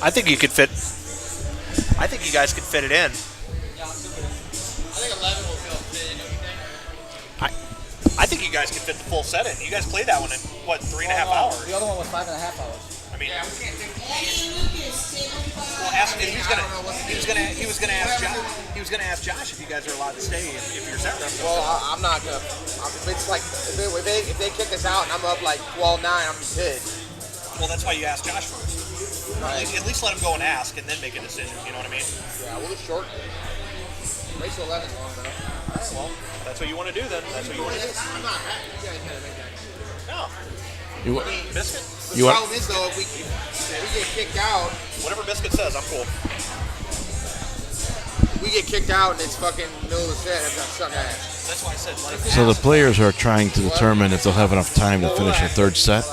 I think you could fit. I think you guys could fit it in. I think 11 will fit in, don't you think? I think you guys could fit the full set in. You guys played that one in what, 3.5 hours? The other one was 5.5 hours. I mean, Yeah, we can't think. well, ask, he was gonna ask Josh. He was gonna ask Josh if you guys are allowed to stay if you're set up. Well, I'm not gonna. If it's like if they kick us out and I'm up like 12-9, I'm pissed. Well, that's why you asked Josh first. Right. At least let him go and ask, and then make a decision. You know what I mean? Yeah, we'll just shorten it. Race to 11 long enough. Well, that's what you want to do then. That's what you want to do. I'm not happy. You guys gotta make that. No. You, Biscuit. The problem is though, if we get kicked out, Whatever Biscuit says, I'm cool. we get kicked out and it's fucking middle of the set. That's not suck ass. That's why I said let him. so the players are trying to determine if they'll have enough time to finish the third set.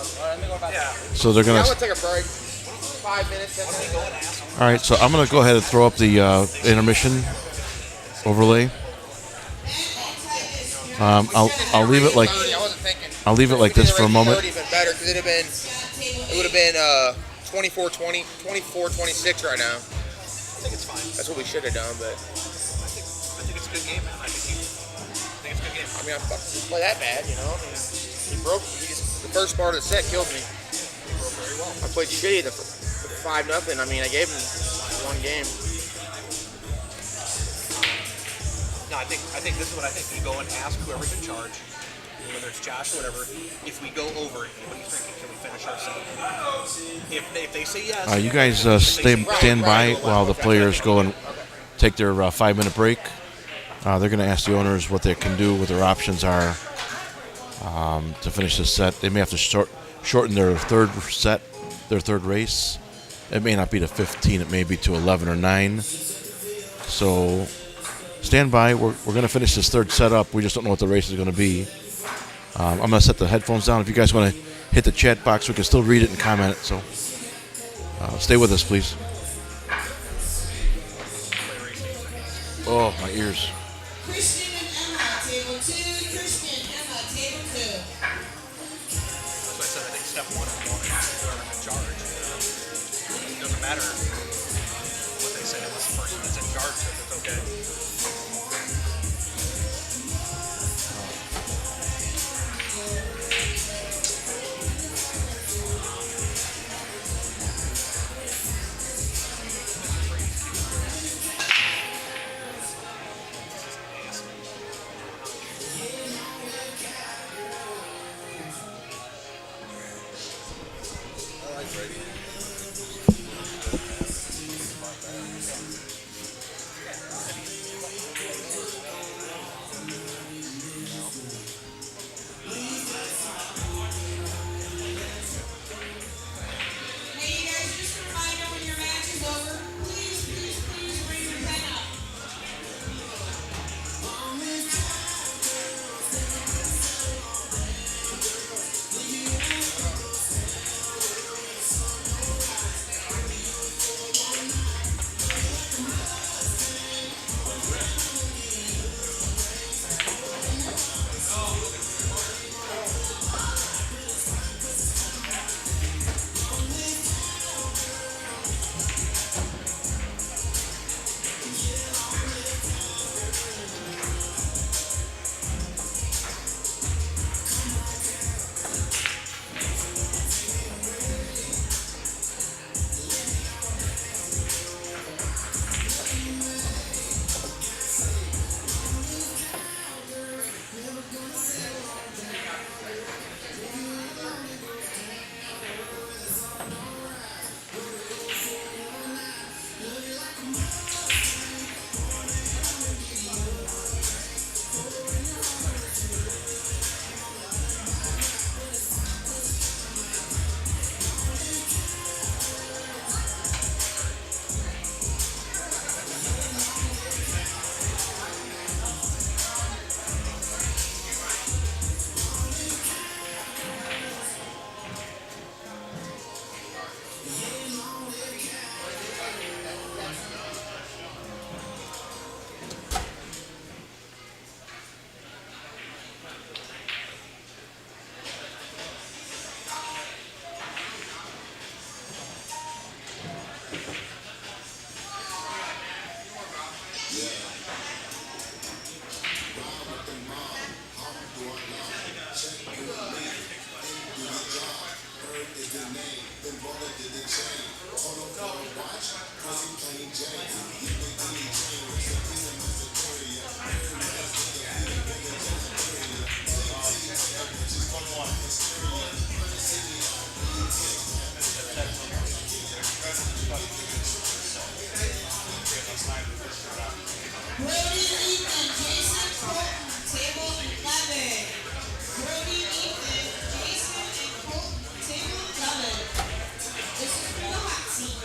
Yeah. So they're Yeah, gonna. I'm gonna take a break. 5 minutes. 10 minutes. Go and ask him. All right, so I'm gonna go ahead and throw up the intermission overlay. I'll leave it like 30, I wasn't thinking. I'll leave it like this for a moment. 30 been better because it would have been 24-20, 24-26 right now. I think it's fine. That's what we should have done, but I think it's a good game, man. I think it's a good game. I mean, I fucking didn't play that bad, you know. I mean, he broke. The first part of the set killed me. Very well. I played shitty the 5-0. I mean, I gave him one game. No, I think this is what I think. You go and ask whoever's in charge, whether it's Josh or whatever. If we go over, what are you thinking? Can we finish our set? If they say yes, You guys stand by while the players go and take their 5-minute break. They're going to ask the owners what they can do, what their options are to finish this set. They may have to shorten their third set, their third race. It may not be to 15. It may be to 11 or 9. So stand by. We're going to finish this third set up. We just don't know what the race is going to be. I'm going to set the headphones down. If you guys want to hit the chat box, we can still read it and comment it. So stay with us, please. Oh, my ears. Christian and Emma, table 2. Christian, Emma, table 2. That's why I said I think step one is going to ask whoever's in charge. It doesn't matter what they say unless the person that's in charge says it's okay. Brody Ethan, Jason Colton, table 11. Brody Ethan, Jason and Colton, table 11. This is for the hot seat.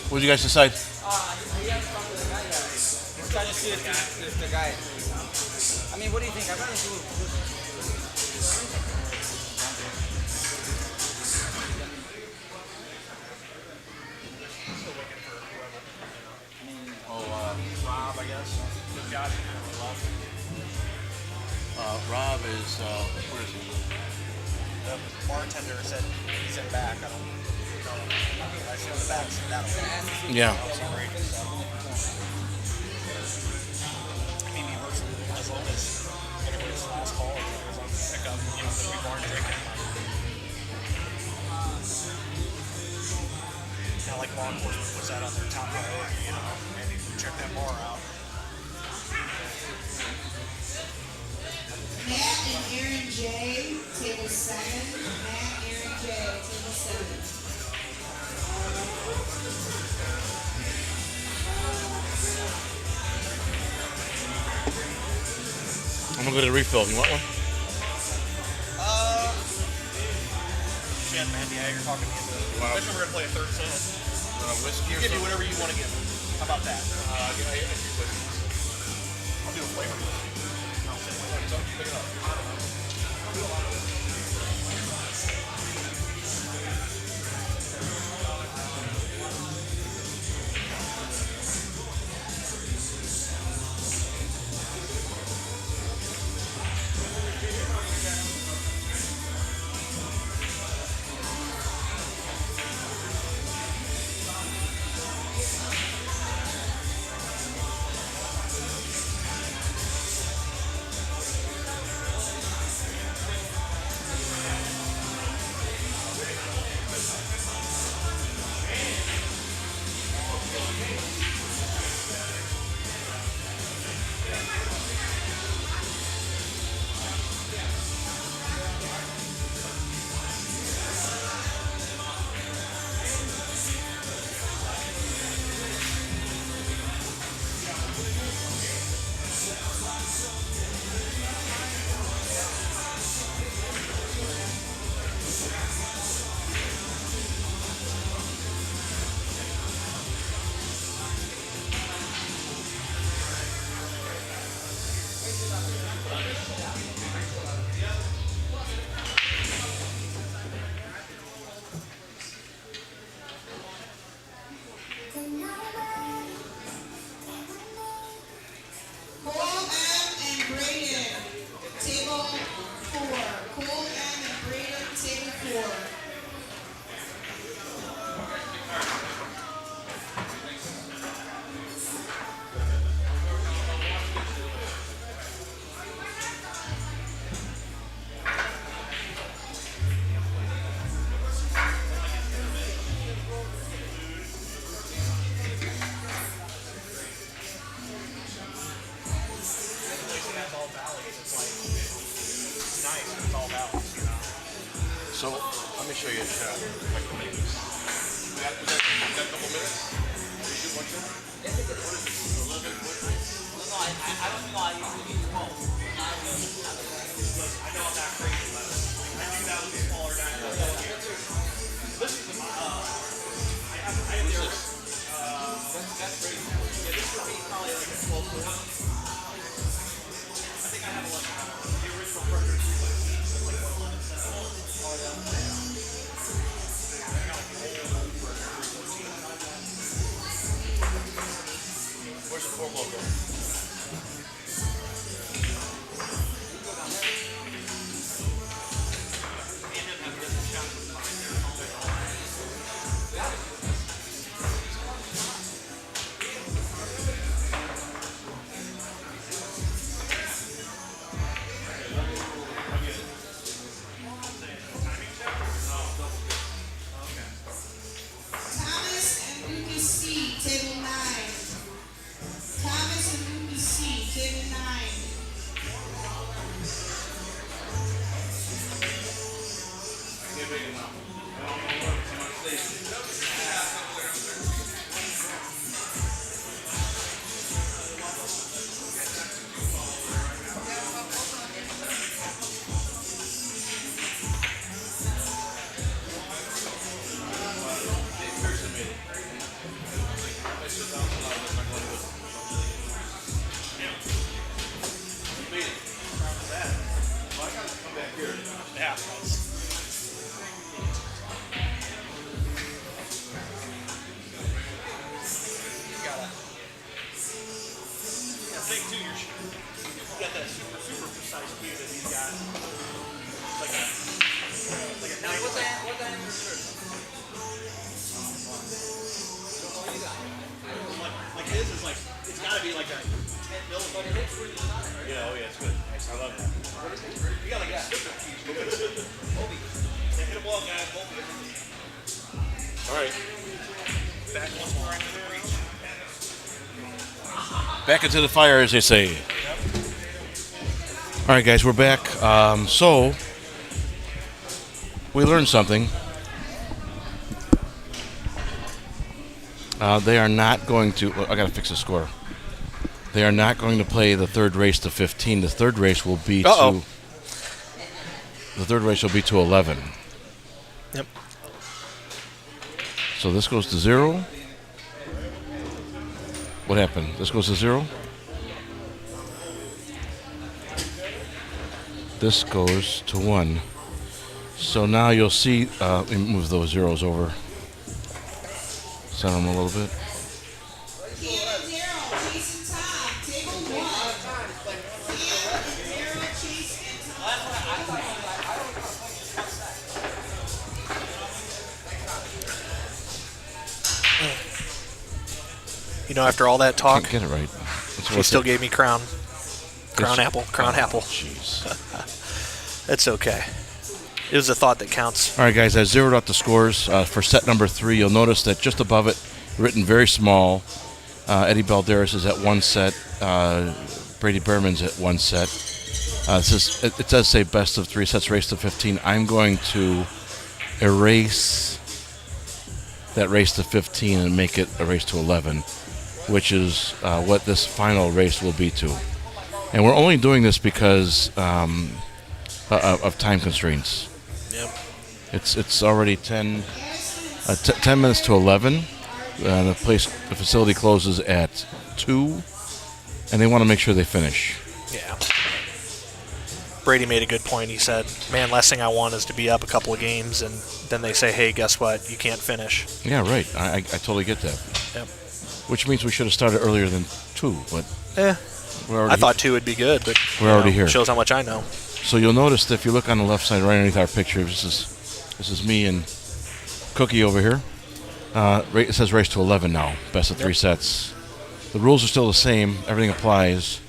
What did you guys decide? We're trying to see if the guy. I mean, what do you think? I'd rather do Rob, I guess. Josh. Rob is, where is he? The bartender said he's in back. I don't know. I see on the back. That'll Yeah. maybe works as long as everybody's last call is on pickup. You know, that we weren't drinking. Kind of like law enforcement puts that on their top priority, you know, and you can check that bar out. Matt and Aaron J, table 7. Matt, Aaron J, table 7. I'm gonna go to the refill. You want one? Shit, man, yeah, you're talking me into it. Especially we're gonna play a third set. Whiskey or Give me something? whatever you want to give me. How about that? I'll do a flavor. Pick it up. So let me show you. We got a couple minutes. I don't know. I usually use both. I know I'm not crazy, but I do that with smaller guys. This is I have this. That's crazy. Yeah, this would be probably like a 12 foot. I think I have the original pressure. Like 11. Where's the form logo? Thomas and Lucas C, table 9. Thomas and Lucas C, table 9. Yeah. Thing too, you got that super precise cue that he's got. Like a 9. What diameter shirt? Like his is like, it's got to be like a 10 millimeter. But it looks really nice, right? Yeah, oh yeah, it's good. Nice, I love that. You got like a super piece. Hit a ball, guys. All right. Back once more into the breach. Back into the fire, as they say. All right, guys, we're back. So we learned something. They are not going to. I got to fix the score. They are not going to play the third race to 15. The third race will be to. The third race will be to 11. Yep. So this goes to 0. What happened? This goes to 0. This goes to 1. So now you'll see. Let me move those zeros over. Center them a little bit. Cam and Daryl, Chase and Tom, table 1. Cam and Daryl, Chase and Tom, table 1. You know, after all that talk, Can't get it right. She still gave me crown apple. Jeez. It's okay. It was a thought that counts. All right, guys, I zeroed out the scores for set number 3. You'll notice that just above it, written very small, Eddie Balderas is at 1 set. Brady Behrman's at 1 set. It does say best of 3 sets, race to 15. I'm going to erase that race to 15 and make it a race to 11, which is what this final race will be to. And we're only doing this because of time constraints. Yep. It's already 10 minutes to 11. The facility closes at 2, and they want to make sure they finish. Yeah. Brady made a good point. He said, man, last thing I want is to be up a couple of games, and then they say, hey, guess what? You can't finish. Yeah, right. I totally get that. Yep. Which means we should have started earlier than 2, but I thought 2 would be good, but we're already here. Shows how much I know. So you'll notice that if you look on the left side, right underneath our picture, this is me and Cookie over here. It says race to 11 now, best of 3 sets. The rules are still the same. Everything applies.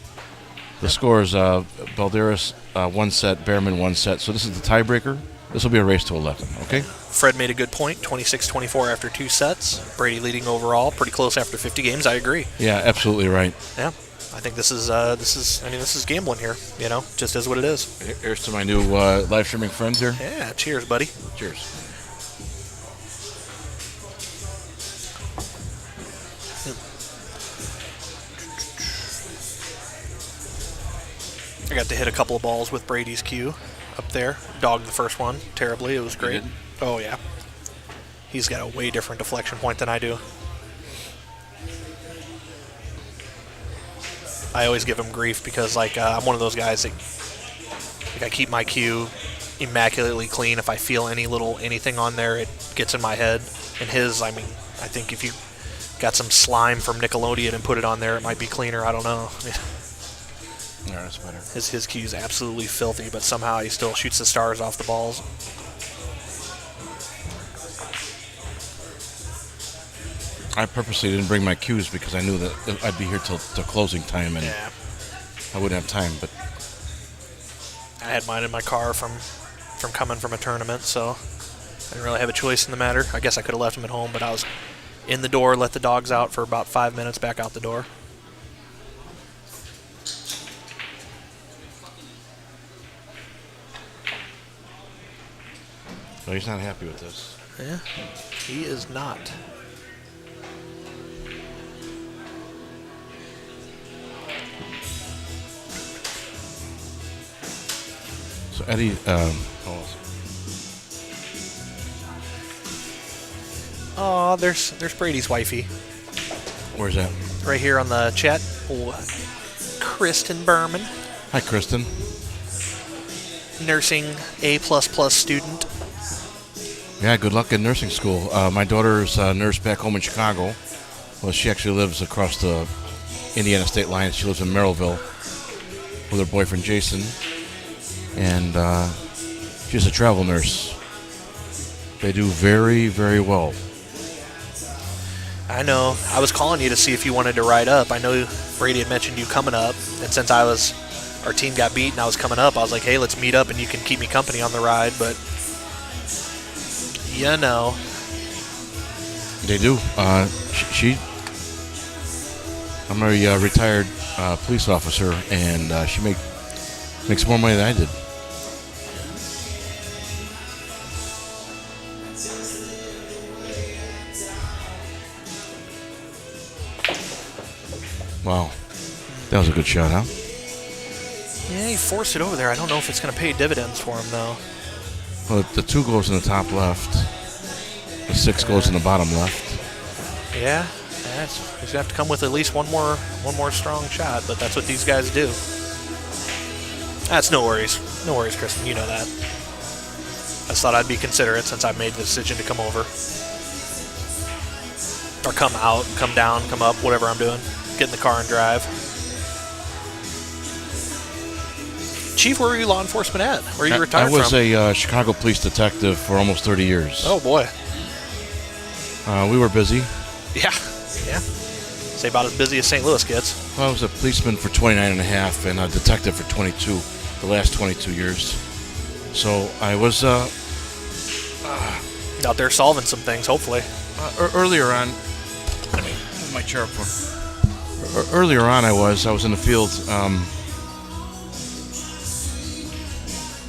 The scores: Balderas 1 set, Behrman 1 set. So this is the tiebreaker. This will be a race to 11. Okay. Fred made a good point. 26-24 after 2 sets. Brady leading overall. Pretty close after 50 games. I agree. Yeah, absolutely right. Yeah. I think this is gambling here. Just is what it is. Here's to my new live streaming friends here. Yeah. Cheers, buddy. Cheers. I got to hit a couple of balls with Brady's cue up there. Dogged the first one terribly. It was great. Oh, yeah. He's got a way different deflection point than I do. I always give him grief because, I'm one of those guys that, I keep my cue immaculately clean. If I feel anything on there, it gets in my head. And his, I think if you got some slime from Nickelodeon and put it on there, it might be cleaner. I don't know. Yeah, that's better. His cue's absolutely filthy, but somehow he still shoots the stars off the balls. I purposely didn't bring my cues because I knew that I'd be here till closing time, and I wouldn't have time. But I had mine in my car from coming from a tournament, so I didn't really have a choice in the matter. I guess I could have left them at home, but I was in the door, let the dogs out for about 5 minutes, back out the door. no, he's not happy with this. Yeah, he is not. So Eddie, Oh, there's Brady's wifey. Where's that? Right here on the chat. Oh, Kristen Behrman, Hi, Kristen. nursing A++ student. Yeah, good luck in nursing school. My daughter's a nurse back home in Chicago. Well, she actually lives across the Indiana state line. She lives in Merrillville with her boyfriend Jason, and she's a travel nurse. They do very, very well. I know. I was calling you to see if you wanted to ride up. I know Brady had mentioned you coming up, and since our team got beat and I was coming up, I was like, hey, let's meet up and you can keep me company on the ride, but you know. They do. I'm a retired police officer, and she makes more money than I did. Wow, that was a good shot, huh? Yeah, he forced it over there. I don't know if it's going to pay dividends for him, though. Well, the 2 goes in the top left. The 6 goes in the bottom left. Yeah, he's going to have to come with at least one more strong shot, but that's what these guys do. That's no worries. No worries, Kristen. You know that. I just thought I'd be considerate since I made the decision to come over. Or come out, come down, come up, whatever I'm doing. Get in the car and drive. Chief, where were you law enforcement at? Where are you retired from? I was a Chicago police detective for almost 30 years. Oh, boy. We were busy. Yeah. Say about as busy as St. Louis gets. Well, I was a policeman for 29 and a half and a detective for 22, the last 22 years. So I was out there solving some things, hopefully. Earlier on, let me move my chair up for. Earlier on, I was in the field.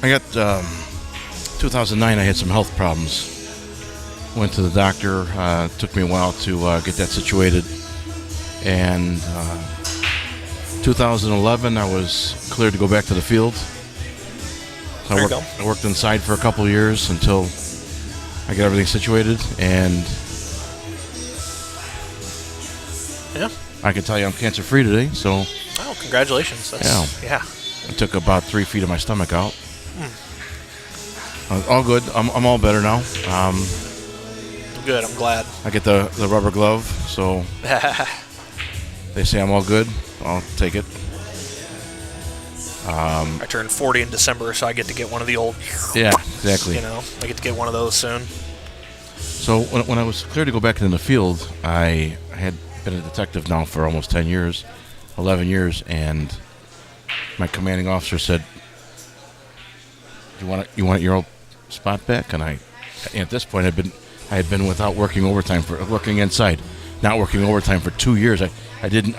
I got 2009. I had some health problems. Went to the doctor. Took me a while to get that situated. And 2011, I was cleared to go back to the field. So I worked inside for a couple of years until I got everything situated. And yeah, I can tell you I'm cancer-free today. So. Oh, congratulations! Yeah. I took about 3 feet of my stomach out. All good. I'm all better now. Good. I'm glad. I get the rubber glove, so they say I'm all good. I'll take it. I turned 40 in December, so I get to get one of the old. Yeah, exactly. I get to get one of those soon. So when I was cleared to go back in the field, I had been a detective now for almost 10 years, 11 years, and my commanding officer said, "You want your old spot back?" And at this point, I had been without working overtime working inside not working overtime for 2 years, I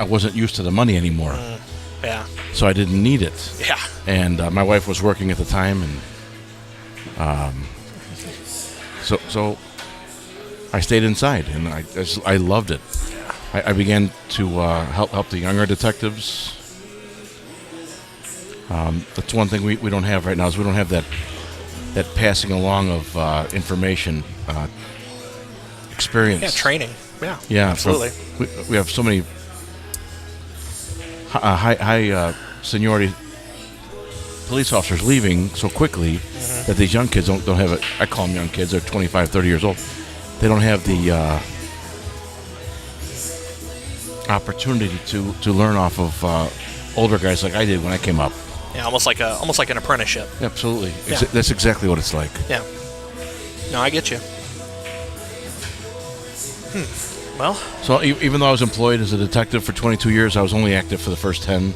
wasn't used to the money anymore. Yeah. So I didn't need it. Yeah. And my wife was working at the time, and so I stayed inside, and I loved it. I began to help the younger detectives. That's one thing we don't have right now, is we don't have that passing along of information experience. Yeah, training. Yeah. Yeah, absolutely. We have so many high seniority police officers leaving so quickly that these young kids don't have it. I call them young kids. They're 25, 30 years old. They don't have the opportunity to learn off of older guys like I did when I came up. Yeah, almost like an apprenticeship. Absolutely. Yeah. That's exactly what it's like. Yeah. No, I get you. Well, so even though I was employed as a detective for 22 years, I was only active for the first 10.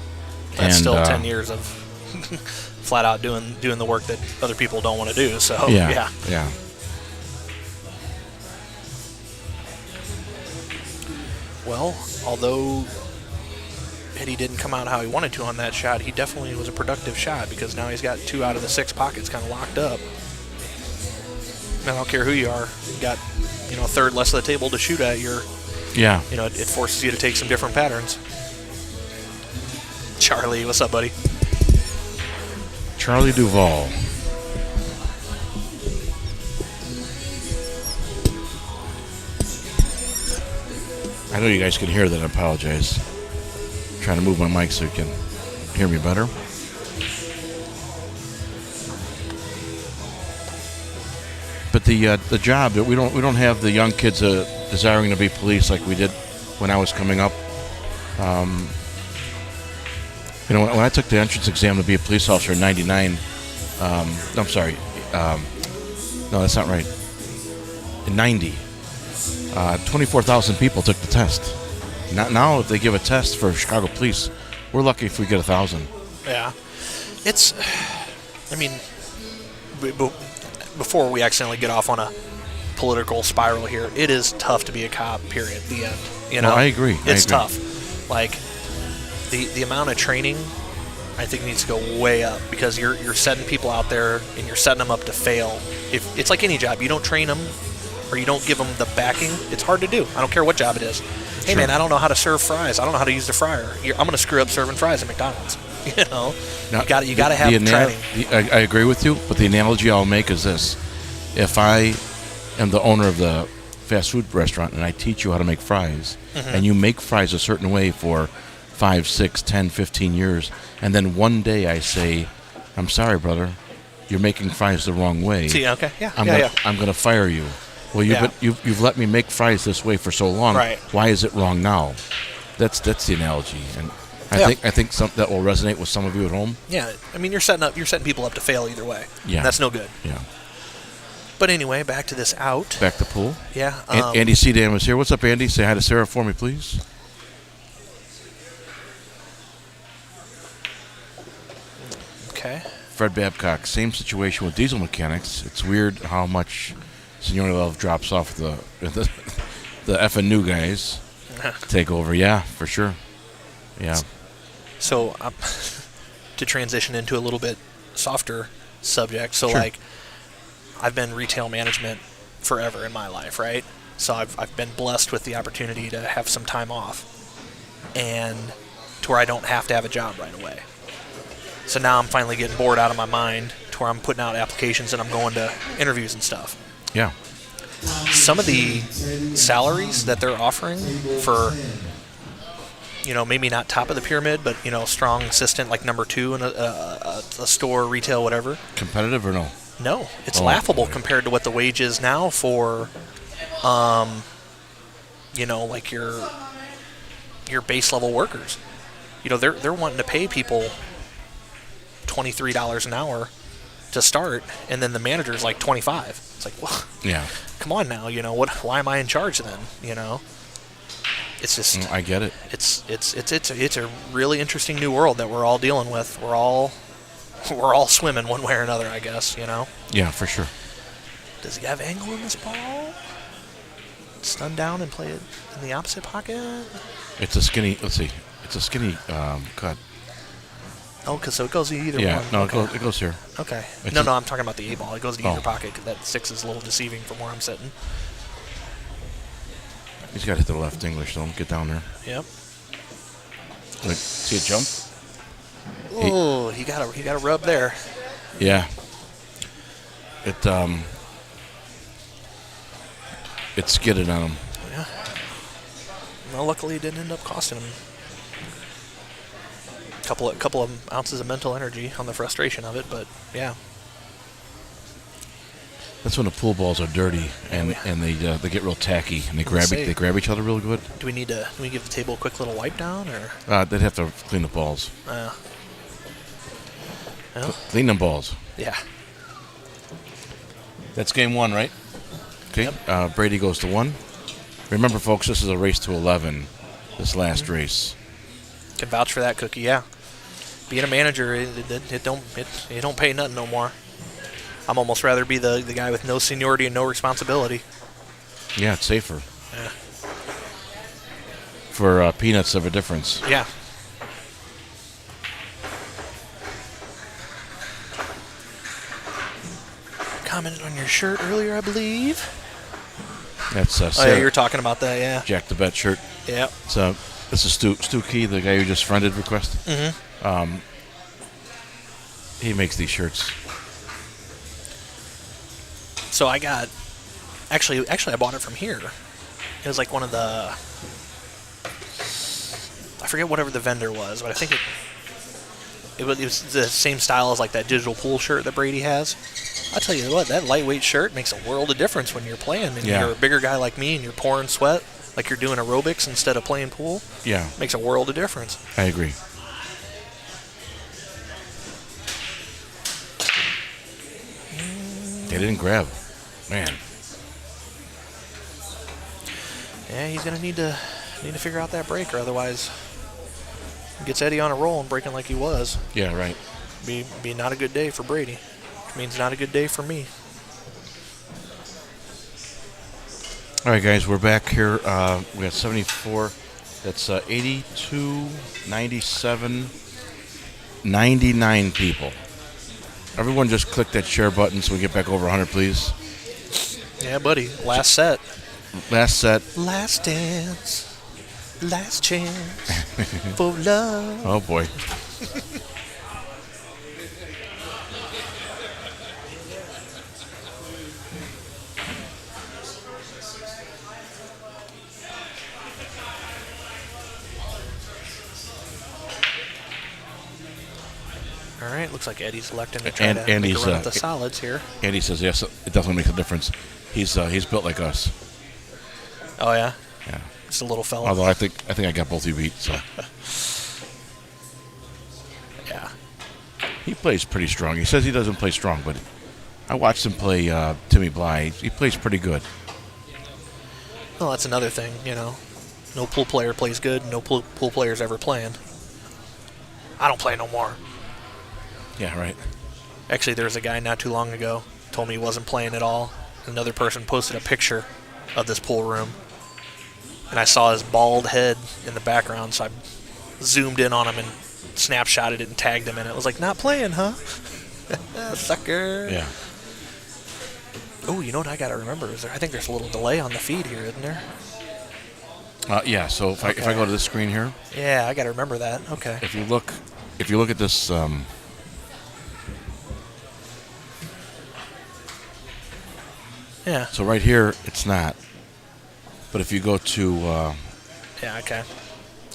That's still 10 years of flat out doing the work that other people don't want to do. So yeah. Well, although Eddie didn't come out how he wanted to on that shot, he definitely was a productive shot, because now he's got 2 out of the 6 pockets kind of locked up. And I don't care who you are, you got a third less of the table to shoot at. It forces you to take some different patterns. Charlie, what's up, buddy? Charlie Duvall. I know you guys can hear that. I apologize. I'm trying to move my mic so you can hear me better. But the job that we don't have the young kids desiring to be police like we did when I was coming up. When I took the entrance exam to be a police officer in '99, I'm sorry, no, that's not right. In '90, 24,000 people took the test. Now, if they give a test for Chicago police, we're lucky if we get 1,000. Yeah, before we accidentally get off on a political spiral here, it is tough to be a cop, period, the end. Well, I agree. It's tough. Like, the amount of training, I think, needs to go way up, because you're setting people out there and you're setting them up to fail. If it's like any job, you don't train them or you don't give them the backing, it's hard to do. I don't care what job it is. Hey, man, I don't know how to serve fries. I don't know how to use the fryer. I'm going to screw up serving fries at McDonald's. Now, you got to have training. I agree with you, but the analogy I'll make is this: if I am the owner of the fast food restaurant and I teach you how to make fries, and you make fries a certain way for 5, 6, 10, 15 years, and then one day I say, "I'm sorry, brother, you're making fries the wrong way." See, okay, I'm going to fire you. Well, you've let me make fries this way for so long. Right. Why is it wrong now? That's the analogy, and I think that will resonate with some of you at home. Yeah, I mean, you're setting people up to fail either way. Yeah, that's no good. Yeah. But anyway, back to this out. Back to pool. Yeah. Andy Cdam is here. What's up, Andy? Say hi to Sarah for me, please. Okay. Fred Babcock, same situation with diesel mechanics. It's weird how much seniority level drops off the effing new guys take over. Yeah, for sure. Yeah. So, to transition into a little bit softer subject, so Sure. like, I've been retail management forever in my life, right? So I've been blessed with the opportunity to have some time off, and to where I don't have to have a job right away. So now I'm finally getting bored out of my mind, to where I'm putting out applications and I'm going to interviews and stuff. Yeah. Some of the salaries that they're offering for, maybe not top of the pyramid, but, strong assistant, like number 2 in a store, retail, whatever. Competitive or no? No, it's laughable compared to what the wage is now for, like your base level workers. They're wanting to pay people $23 an hour to start, and then the manager's like 25. It's like, well, yeah, come on now, why am I in charge then? It's just, I get it. It's a really interesting new world that we're all dealing with. We're all swimming one way or another, I guess. Yeah, for sure. Does he have angle in this ball? stun down and play it in the opposite pocket? It's a skinny. Let's see. It's a skinny cut. Oh, so it goes to either Yeah. one. No, Okay. it goes here. Okay. It's No, a- I'm talking about the 8-ball. It goes to either Oh. pocket because that 6 is a little deceiving from where I'm sitting. He's got to hit the left English, though. Get down there. Yep. Like, see it jump? Oh, he got a rub there. Yeah. It skidded on him. Yeah. Well, luckily it didn't end up costing him. Couple of ounces of mental energy on the frustration of it, but yeah. That's when the pool balls are dirty and they get real tacky and they grab each other real good. Do we give the table a quick little wipe down or? They'd have to clean the balls. Well, Clean them balls. yeah. That's game 1, right? Okay. Brady goes to 1. Remember, folks, this is a race to 11. This last race. Can vouch for that, Cookie. Yeah. Being a manager, it don't pay nothing no more. I'm almost rather be the guy with no seniority and no responsibility. Yeah, it's safer. Yeah. For peanuts of a difference. Yeah. Commented on your shirt earlier, I believe. That's Oh, yeah, Sarah, you were talking about that, yeah. Jack the Bet shirt. Yep. So this is Stu Key, the guy who just friended request. Mm-hmm. He makes these shirts. So I got, actually I bought it from here. It was like one of the, I forget whatever the vendor was, but I think it was the same style as like that digital pool shirt that Brady has. I'll tell you what, that lightweight shirt makes a world of difference when you're playing. And you're a bigger guy like me and you're pouring sweat, like you're doing aerobics instead of playing pool. Yeah. Makes a world of difference. I agree. They didn't grab. Man. Yeah, he's gonna need to figure out that breaker, otherwise gets Eddie on a roll and breaking like he was. Yeah, right. Be not a good day for Brady. Which means not a good day for me. All right, guys, we're back here. We got 74. That's 82, 97, 99 people. Everyone just click that share button so we get back over 100, please. Yeah, buddy. Last set. Last set. Last dance. Last chance for love. Oh, boy. All right, looks like Eddie's electing to try to make a run at the solids here. Andy says, yes, it definitely makes a difference. He's built like us. Oh, yeah? Yeah. Just a little fella. Although I think I got both you beat, so. Yeah. He plays pretty strong. He says he doesn't play strong, but I watched him play Timmy Bly. He plays pretty good. Well, that's another thing, you know. No pool player plays good. No pool player's ever playing. I don't play no more. Yeah, right. Actually, there was a guy not too long ago told me he wasn't playing at all. Another person posted a picture of this pool room, and I saw his bald head in the background, so I zoomed in on him and snapshotted it and tagged him in it. I was like, not playing, huh? Sucker. Yeah. Oh, you know what I got to remember? I think there's a little delay on the feed here, isn't there? Yeah, so if I go to this screen here. Yeah, I got to remember that. Okay. If you look at this yeah. So right here it's not. But if you go to yeah, okay.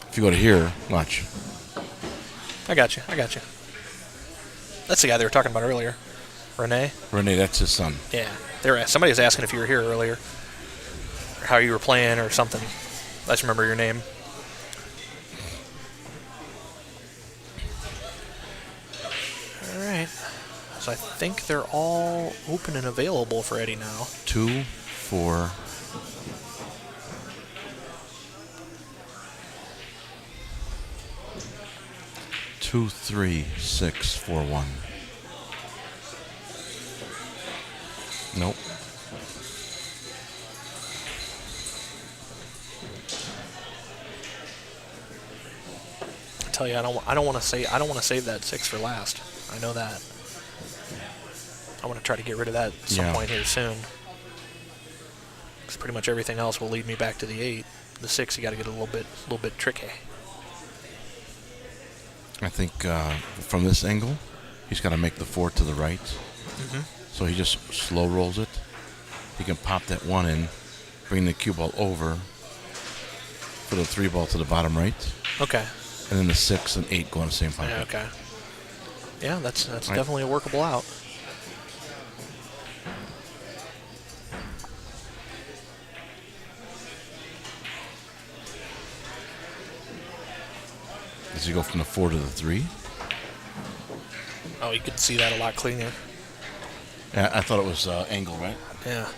If you go to here, watch. I got you. That's the guy they were talking about earlier. Renee, that's his son. Yeah. Somebody was asking if you were here earlier. Or how you were playing or something. I just remember your name. All right. So I think they're all open and available for Eddie now. 2, 4. Two, 3, 6, 4, 1. Nope. tell you, I don't want to save that 6 for last. I know that. I want to try to get rid of that at some point here soon. Because pretty much everything else will lead me back to the 8. The 6, you got to get a little bit tricky. I think from this angle, he's got to make the 4 to the right. Mm-hmm. So he just slow rolls it. He can pop that 1 in, bring the cue ball over, put a 3 ball to the bottom right. Okay. And then the 6 and 8 go in the same pocket. Yeah, okay. Yeah, that's Right. definitely a workable out. Does he go from the 4 to the 3? Oh, you could see that a lot cleaner. Yeah, I thought it was angle, right? Yeah.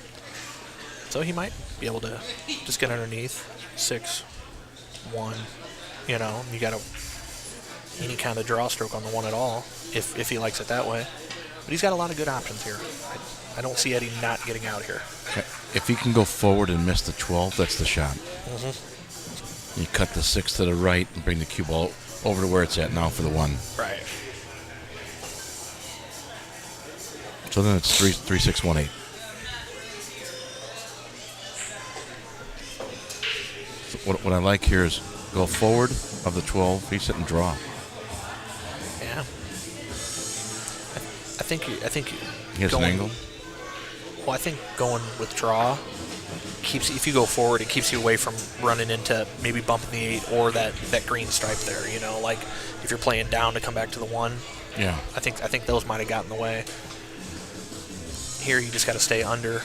So he might be able to just get underneath 6, 1. You know, you got any kind of draw stroke on the 1 at all, if he likes it that way. But he's got a lot of good options here. I don't see Eddie not getting out here. If he can go forward and miss the 12, that's the shot. Mm-hmm. You cut the 6 to the right and bring the cue ball over to where it's at now for the 1. Right. So then it's 3, 6, 1, 8. So what I like here is go forward of the 12. He's hitting draw. Yeah. I think He has an angle. Well, I think going with draw keeps, if you go forward, it keeps you away from running into maybe bumping the 8 or that green stripe there. You know, like if you're playing down to come back to the 1. Yeah. I think those might have gotten in the way. Here you just got to stay under.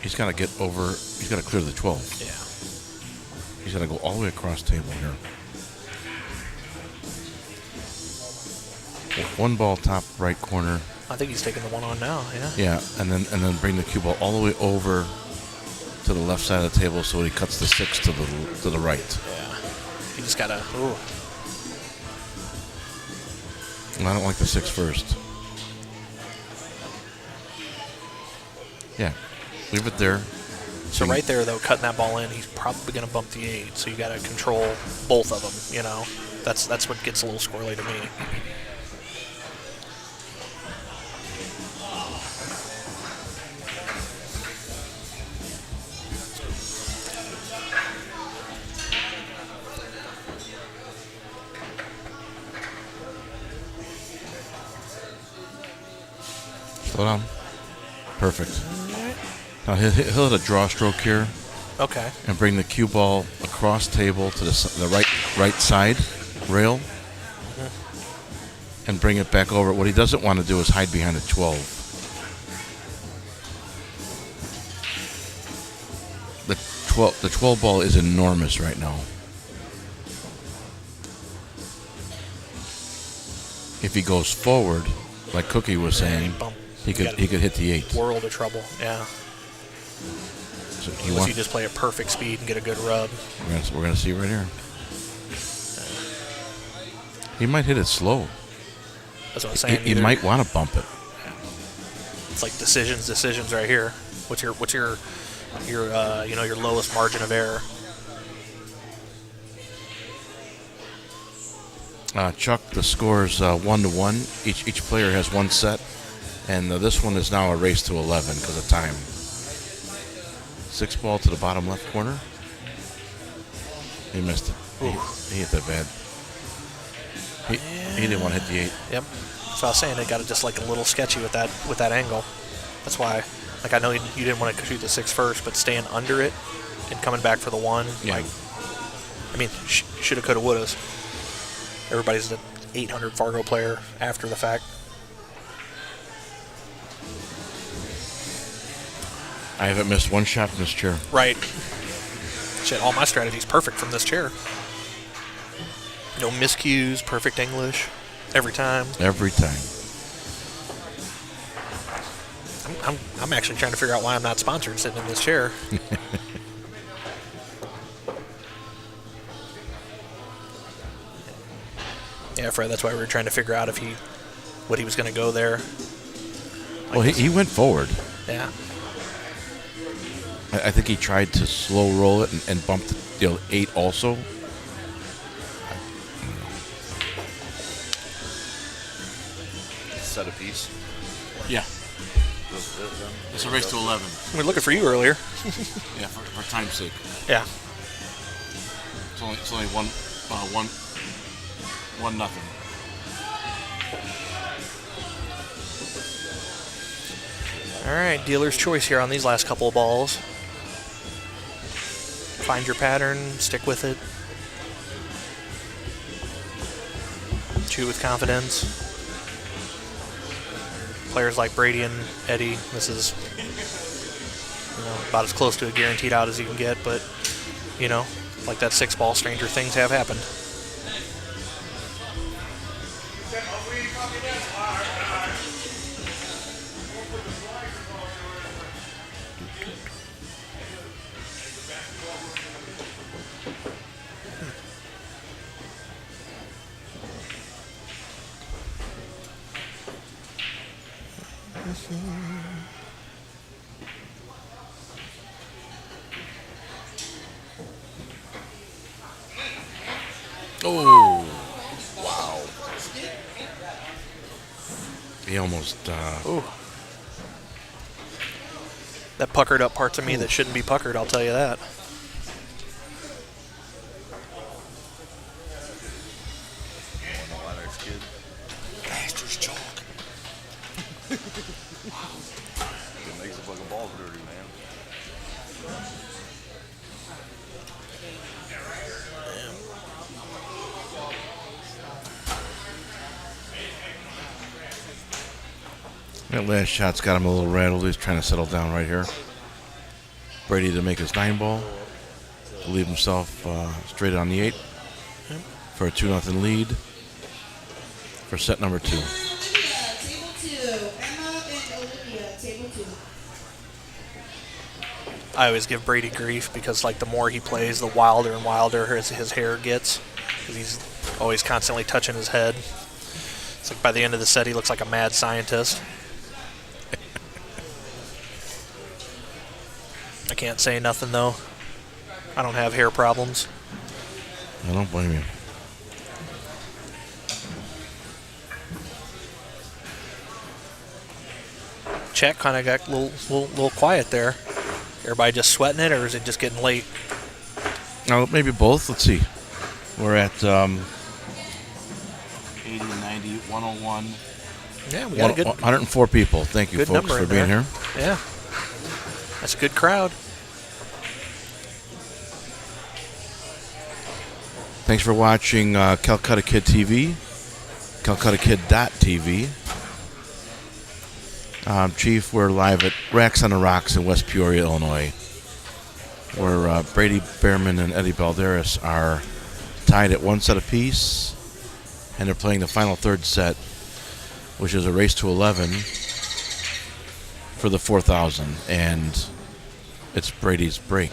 He's got to get over. He's got to clear the 12. Yeah. He's got to go all the way across the table here. 1 ball top right corner. I think he's taking the 1 on now. Yeah. Yeah, and then bring the cue ball all the way over to the left side of the table so he cuts the 6 to the right. Yeah. You just gotta. Ooh. And I don't like the 6 first. Yeah, leave it there. So right there, though, cutting that ball in, he's probably going to bump the 8. So you got to control both of them. You know, that's what gets a little squirrely to me. Slow down. Perfect. Now he'll hit a draw stroke here. Okay. And bring the cue ball across table to the right side rail. And bring it back over. What he doesn't want to do is hide behind the 12. The 12 ball is enormous right now. If he goes forward, like Cookie was saying, he could hit the 8. World of trouble. Yeah. So Unless you just play at perfect speed and get a good rub. We're gonna see right here. He might hit it slow. That's what I'm saying. He might want to bump it. It's like decisions right here. What's your lowest margin of error? Chuck, the score's 1-1. Each player has 1 set, and this one is now a race to 11 because of time. 6 ball to the bottom left corner. He missed it. He hit that bad. He didn't want to hit the 8. Yep. So I was saying it got just like a little sketchy with that angle. That's why, like, I know you didn't want to shoot the 6 first, but staying under it and coming back for the 1. Yeah. Like, I mean, shoulda, coulda, wouldas. Everybody's an 800 Fargo player after the fact. I haven't missed 1 shot from this chair. Right. Shit, all my strategy's perfect from this chair. No miscues, perfect English, every time. Every time. I'm actually trying to figure out why I'm not sponsored sitting in this chair. Yeah, Fred, that's why we were trying to figure out what he was going to go there. Well, he went forward. Yeah. I think he tried to slow roll it and bump the 8 also. set apiece? Yeah. Then It's a race to 11. We were looking for you earlier. Yeah, for time's sake. Yeah. It's only one nothing. All right, dealer's choice here on these last couple of balls. Find your pattern, stick with it. Shoot with confidence. Players like Brady and Eddie, this is about as close to a guaranteed out as you can get, but like that 6-ball, stranger things have happened. Oh, wow. He almost, Ooh. That puckered up parts of me that shouldn't be puckered, I'll tell you that. Master's chalk. It makes the fucking ball dirty, man. that last shot's got him a little rattled. He's trying to settle down right here. Brady to make his 9-ball. To leave himself straight on the 8 for a 2-0 lead for set number 2. Olivia, table 2. Emma and Olivia, table 2. I always give Brady grief because, like, the more he plays, the wilder and wilder his hair gets. Because he's always constantly touching his head. It's like by the end of the set, he looks like a mad scientist. I can't say nothing, though. I don't have hair problems. I don't blame you. Chat kind of got a little quiet there. Everybody just sweating it, or is it just getting late? No, maybe both. Let's see. We're at 80, 90, 101. Yeah, we got a good 104 people. Thank you, good folks, number for in being there. here. Yeah. That's a good crowd. Thanks for watching Calcutta Kid TV, CalcuttaKid.tv. Chief, we're live at Racks on the Rocks in West Peoria, Illinois, where Brady, Behrman, and Eddie Balderas are tied at 1 set apiece, and they're playing the final third set, which is a race to 11 for the 4,000, and it's Brady's break.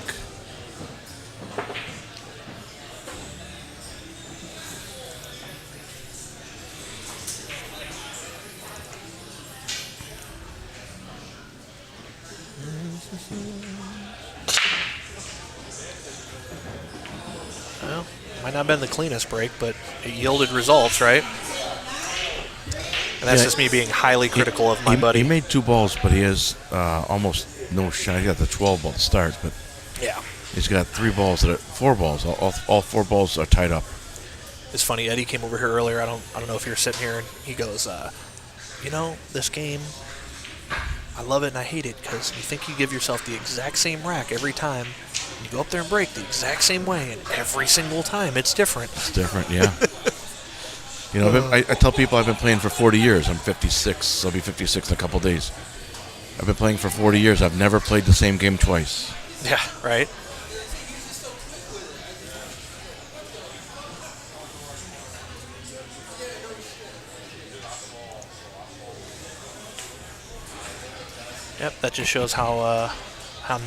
Well, might not have been the cleanest break, but it yielded results, right? And that's just me being highly critical of my buddy. He made 2 balls, but he has almost no shot. He got the 12 ball to start, but yeah, he's got 4 balls. All 4 balls are tied up. It's funny. Eddie came over here earlier. I don't know if you're sitting here, and he goes, this game, I love it and I hate it because you think you give yourself the exact same rack every time. You go up there and break the exact same way, and every single time it's different. It's different, yeah. I tell people I've been playing for 40 years. I'm 56. I'll be 56 in a couple days. I've been playing for 40 years. I've never played the same game twice. Yeah, right. Yep, that just shows how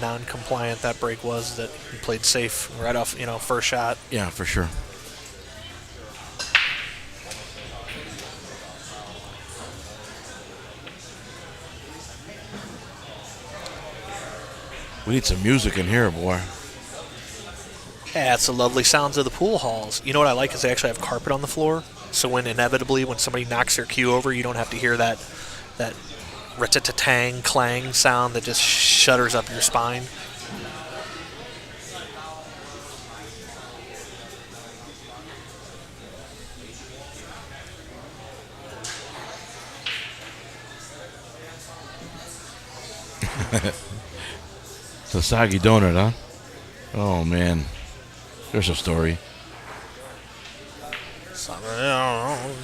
non-compliant that break was. That he played safe right off, first shot. Yeah, for sure. We need some music in here, boy. Yeah, it's the lovely sounds of the pool halls. You know what I like is they actually have carpet on the floor, so when somebody knocks their cue over, you don't have to hear that rat-a-tang clang sound that just shudders up your spine. It's a soggy donut, huh? Oh, man. There's a story.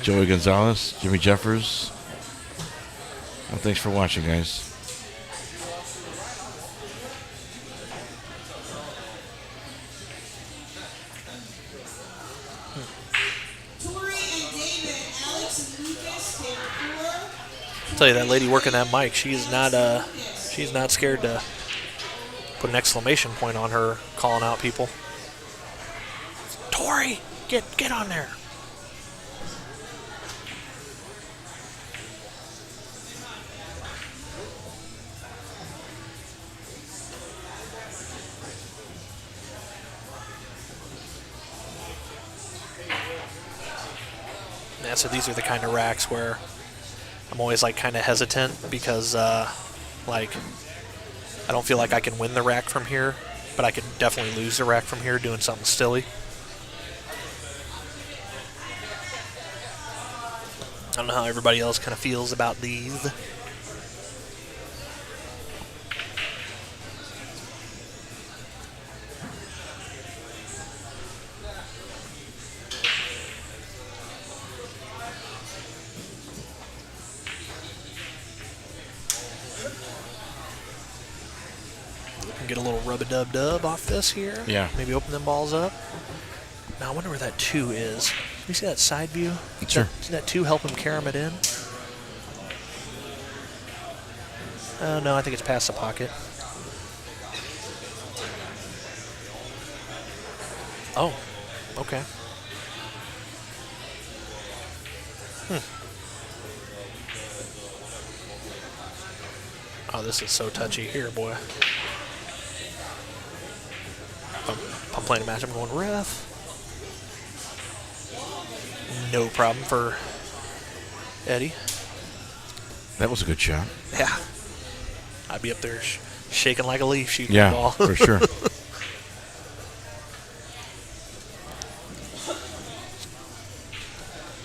Joey Gonzalez, Jimmy Jeffers. Well, thanks for watching, guys. Tori and David, Alex and Lucas, table 4. I'll tell you, that lady working that mic, she's not scared to put an exclamation point on her calling out people. Tori, get on there. Yeah, so these are the kind of racks where I'm always like kind of hesitant because like I don't feel like I can win the rack from here, but I could definitely lose the rack from here doing something silly. I don't know how everybody else kind of feels about these. Get a little rub-a-dub-dub off this here. Yeah. Maybe open them balls up. Now, I wonder where that 2 is. Can you see that side view? Sure. See that 2 help him carom it in? Oh, no, I think it's past the pocket. Oh, okay. Oh, this is so touchy here, boy. If I'm playing a match, I'm going ref. No problem for Eddie. That was a good shot. Yeah. I'd be up there shaking like a leaf shooting Yeah, the ball. for sure.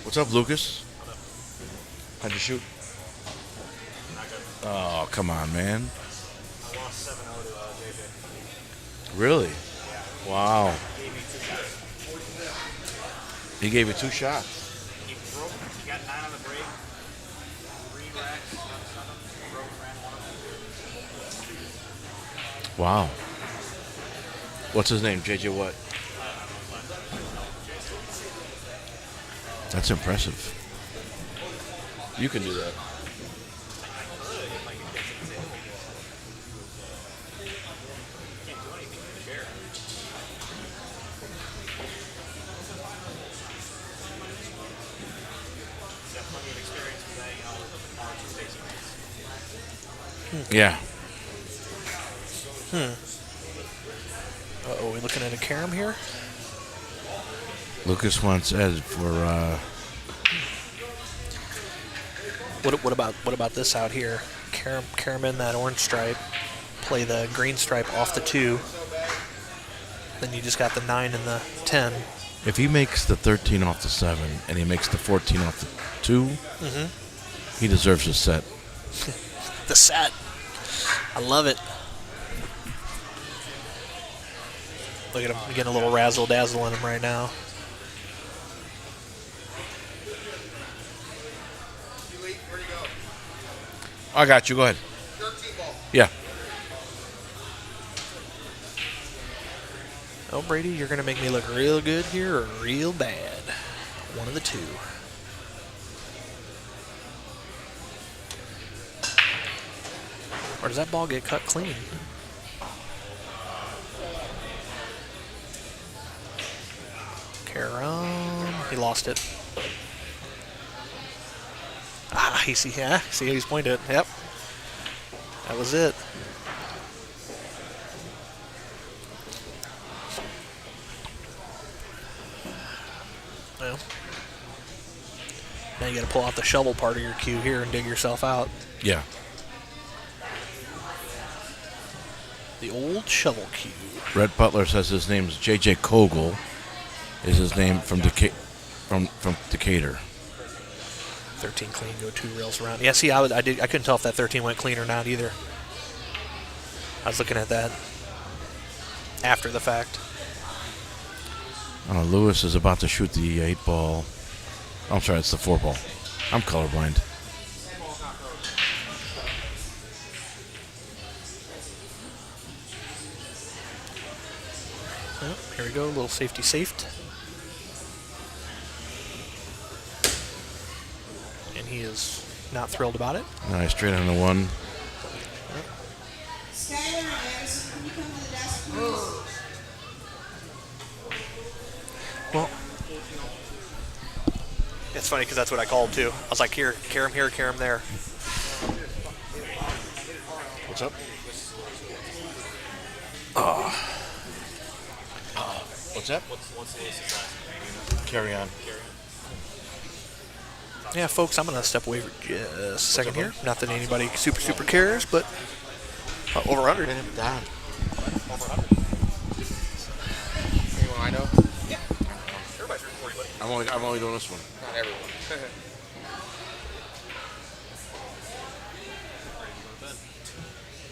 What's up, Lucas? How'd you shoot? Oh, come on, man. I lost 7-0 to JJ. Really? Wow. He gave you 2 shots. He broke. He got 9 on the break. 3 racks, 7, broke, ran 1 of them. Wow. What's his name? JJ what? That's impressive. You can do that. Yeah. Uh-oh, we looking at a carom here? Lucas wants Ed for What about this out here? Carom in that orange stripe, play the green stripe off the 2. Then you just got the 9 and the 10. if he makes the 13 off the 7 and he makes the 14 off the 2, he deserves a set. The set. I love it. Look at him getting a little razzle dazzle in him right now. I got you. Go ahead. Yeah. Oh, Brady, you're going to make me look real good here or real bad. One of the 2. Or does that ball get cut clean? Carom. He lost it. Ah, see he's pointed it. Yep. That was it. Well, now you got to pull out the shovel part of your cue here and dig yourself out. Yeah. The old shovel cue. Red Butler says his name is J.J. Kogel. Is his name from Decatur. 13 clean, go 2 rails around. Yeah, see, I couldn't tell if that 13 went clean or not either. I was looking at that after the fact. Lewis is about to shoot the 8 ball. I'm sorry, it's the 4 ball. I'm colorblind. Well, here we go, a little safety saved. And he is not thrilled about it. Nice, straight on the 1. Skylar and Madison, can you come to the desk, please? Well, it's funny because that's what I called too. I was like, here, Karam here, Karam there. What's up? What's that? Carry on. Yeah, folks, I'm going to step away for just a second here. Not that anybody super cares, but over 100. Down. Anyone I know? Yeah. Everybody's recording, buddy. I'm only doing this one. Not everyone.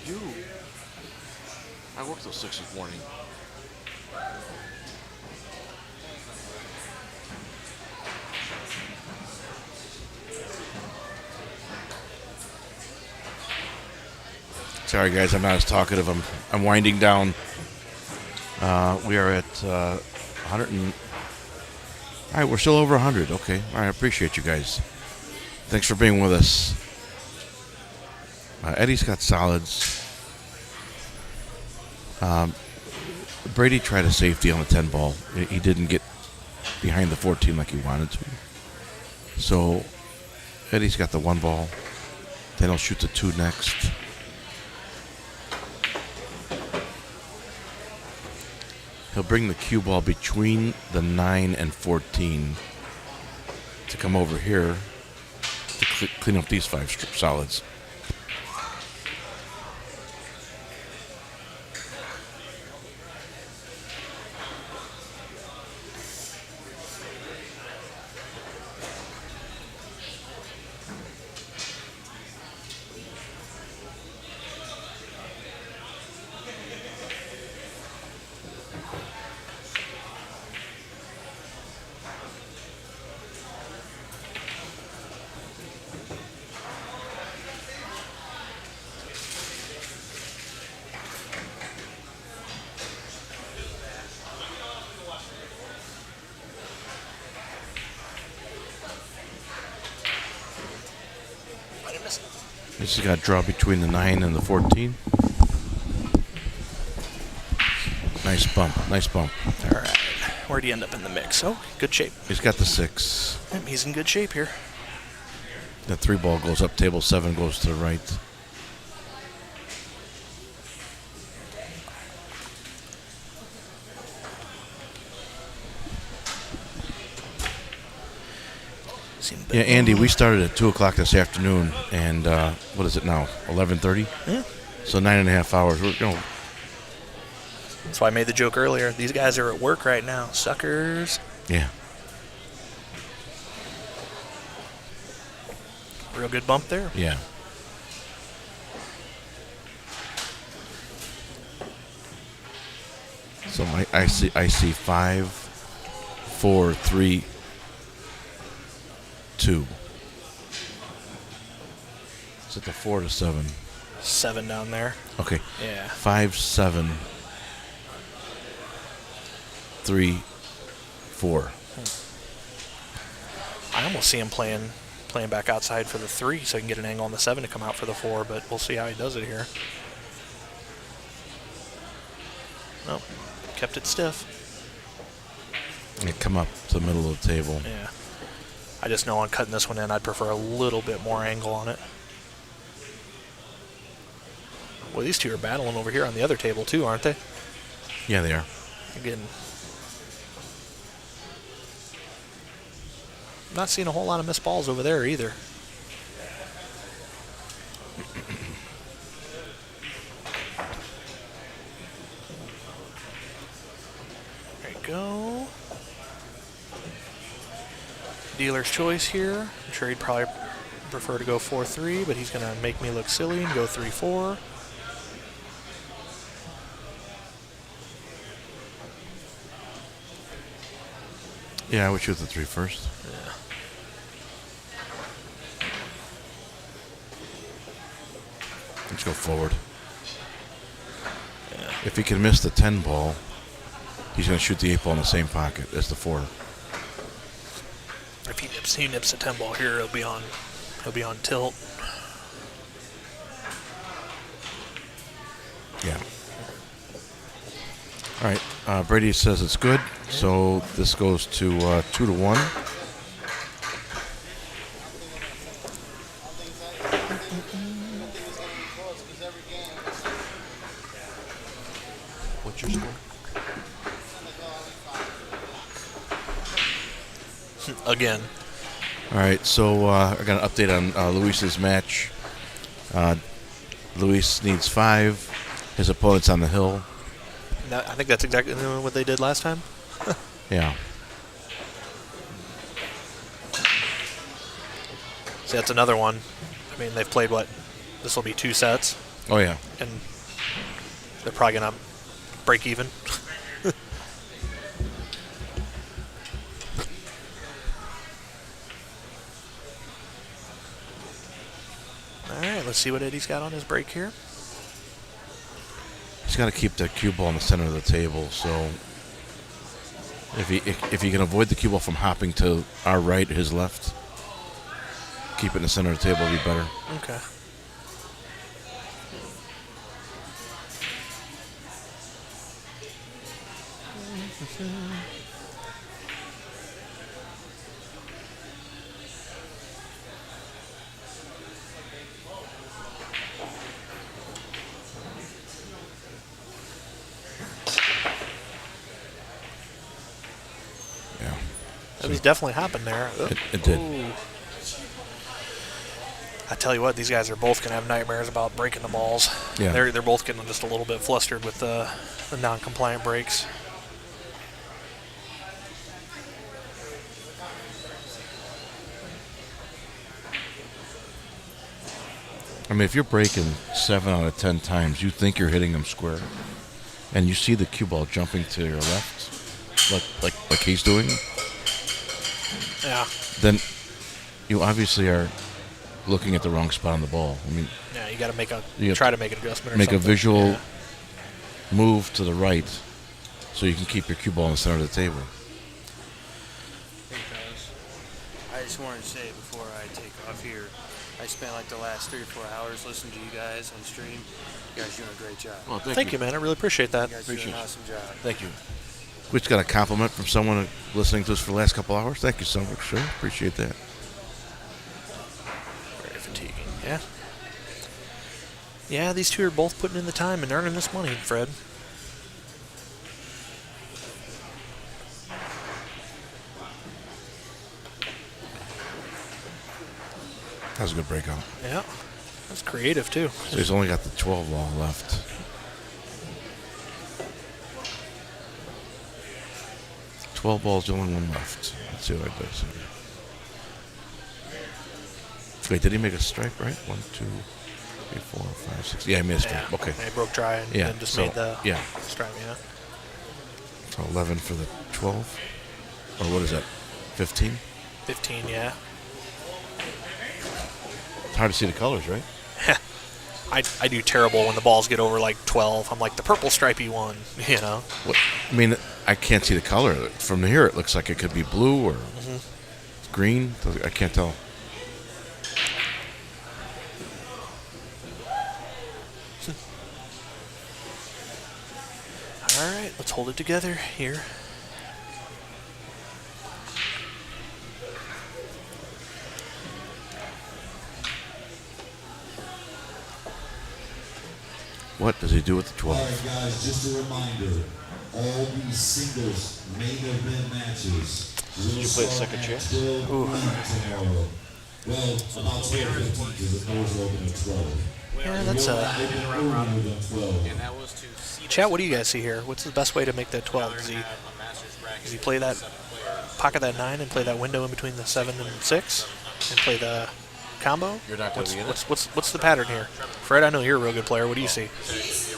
You. I work till 6 this morning. Sorry, guys, I'm not as talkative. I'm winding down. We are at 100 and... All right, we're still over 100. Okay. All right, I appreciate you guys. Thanks for being with us. Eddie's got solids. Brady tried a safety on the 10 ball. He didn't get behind the 14 like he wanted to. So Eddie's got the 1 ball. Then he'll shoot the 2 next. He'll bring the cue ball between the 9 and 14 to come over here to clean up these 5 solids. This has got to draw between the 9 and the 14. Nice bump. Nice bump. All right. Where'd he end up in the mix? Oh, good shape. He's got the 6. He's in good shape here. The 3 ball goes up. Table 7 goes to the right. Yeah, Andy, we started at 2 o'clock this afternoon, and what is it now? 11:30. Yeah. So 9.5 hours. We're That's why I made the joke earlier. These guys are at work right now, suckers. Yeah. Real good bump there. Yeah. So I see 5, 4, 3, 2. Is it the 4 to 7? 7 down there. Okay. Yeah. 5, 7, 3, 4. I almost see him playing back outside for the 3 so he can get an angle on the 7 to come out for the 4, but we'll see how he does it here. Nope. Kept it stiff. And come up to the middle of the table. Yeah. I just know on cutting this one in, I'd prefer a little bit more angle on it. Well, these two are battling over here on the other table too, aren't they? Yeah, they are. Again. not seeing a whole lot of missed balls over there either. There you go. Dealer's choice here. I'm sure he'd probably prefer to go 4-3, but he's going to make me look silly and go 3-4. Yeah, I would shoot the 3 first. Yeah. Let's go forward. Yeah. If he can miss the 10 ball, he's going to shoot the 8 ball in the same pocket as the 4. If he nips a 10 ball here, he'll be on tilt. Yeah. All right. Brady says it's good, so this goes to 2-1. What's your score? Again. All right, so I got an update on Luis's match. Luis needs 5. His opponent's on the hill. I think that's exactly what they did last time. Yeah. See, that's another one. I mean, they've played what? This will be 2 sets. Oh, yeah. And they're probably going to break even. All right, let's see what Eddie's got on his break here. He's got to keep the cue ball in the center of the table, so if he can avoid the cue ball from hopping to our right, his left, keep it in the center of the table would be better. Okay. Yeah. It was definitely hopping there. It did. Ooh. I tell you what, these guys are both going to have nightmares about breaking the balls. Yeah. They're both getting just a little bit flustered with the non-compliant breaks. I mean, if you're breaking 7 out of 10 times, you think you're hitting them square, and you see the cue ball jumping to your left, like he's doing, Yeah. then you obviously are looking at the wrong spot on the ball. I mean, Yeah, you got to you try to make an adjustment or make something. a visual Yeah. move to the right so you can keep your cue ball in the center of the table. Hey guys, I just wanted to say before I take off here, I spent like the last 3 or 4 hours listening to you guys on stream. You guys are doing a great job. Well, Thank you, man. I really appreciate that. You guys are doing an awesome job. Thank you. We just got a compliment from someone listening to us for the last couple hours. Thank you so much, sir. Appreciate that. Very fatiguing. Yeah. Yeah, these two are both putting in the time and earning this money, Fred. That was a good breakout. Yeah. That's creative, too. So he's only got the 12 ball left. Twelve balls, the only one left. Let's see what it does here. Wait, did he make a strike, right? 1, 2, 3, 4, 5, 6. Yeah, he made a strike. Yeah. Okay. And he broke dry and then just made the strike, yeah. So 11 for the 12. Or what is that? 15? 15, yeah. It's hard to see the colors, right? I do terrible when the balls get over like 12. I'm like, the purple stripy one, you know? What? I mean, I can't see the color. From here, it looks like it could be blue or green. I can't tell. All right, let's hold it together here. What does he do with the 12? All right, guys, just a reminder, all these singles main event matches Did you play the second chance? Tomorrow. Well, about 12:15 because the doors are open at 12. Yeah, that's And that was to see Chat, what do you guys see here? What's the best way to make that 12? Does he play that, pocket that 9 and play that window in between the 7 and 6 and play the combo? You're not going to be in it? What's the pattern here? Fred, I know you're a real good player. What do you see? 6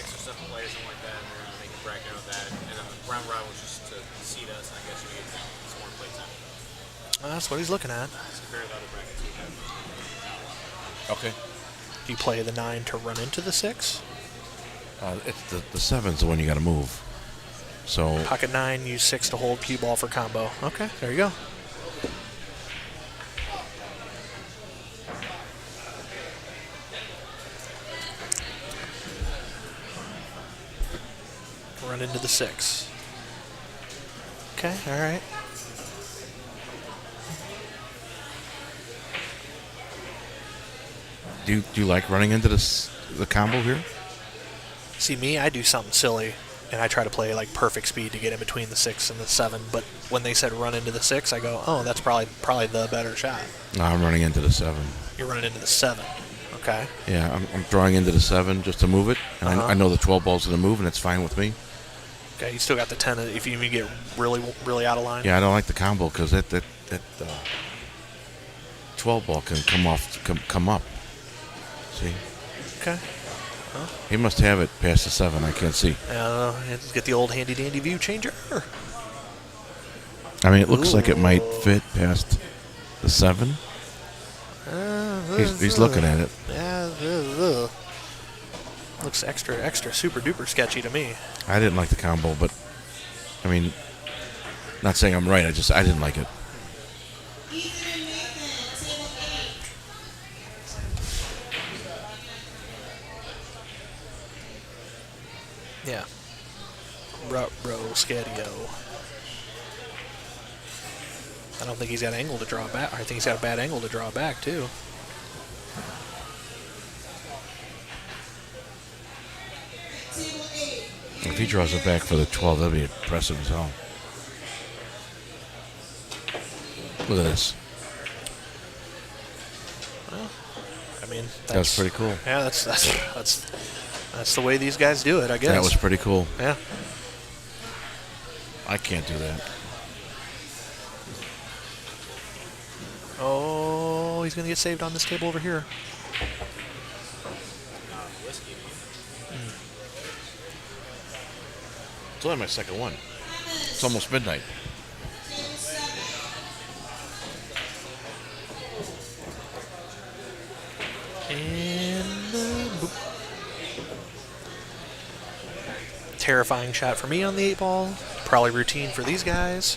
or 7 players, something like that, and we're going to make a bracket out of that. And then the round robin was just to seed us, and I guess we get some more play time. That's what he's looking at. It's compared to other brackets we have. Okay. Do you play the 9 to run into the 6? It's the 7's the one you got to move. So Pocket 9, use 6 to hold cue ball for combo. Okay, there you go. Run into the 6. Okay, all right. do you like running into the combo here? See me, I do something silly, and I try to play like perfect speed to get in between the 6 and the 7. But when they said run into the 6, I go, oh, that's probably the better shot. No, I'm running into the 7. You're running into the 7. Okay. Yeah, I'm drawing into the 7 just to move it, and I know the 12 ball's going to move, and it's fine with me. Okay, you still got the 10 if you get really, really out of line. Yeah, I don't like the combo because that 12 ball can come up. See? Okay. Well, he must have it past the 7. I can't see. Get the old handy dandy view changer. I mean, it looks like it might fit past the 7. He's looking at it. Yeah. Looks extra super duper sketchy to me. I didn't like the combo, but I mean, not saying I'm right. I didn't like it. Yeah. Bro, Scadio. I don't think he's got an angle to draw back. I think he's got a bad angle to draw back, too. If he draws it back for the 12, that'd be impressive as hell. Look at this. Well, I mean, that's pretty cool. Yeah, that's the way these guys do it, I guess. That was pretty cool. Yeah. I can't do that. Oh, he's going to get saved on this table over here. It's only my second one. It's almost midnight. And boop. Terrifying shot for me on the 8 ball. Probably routine for these guys.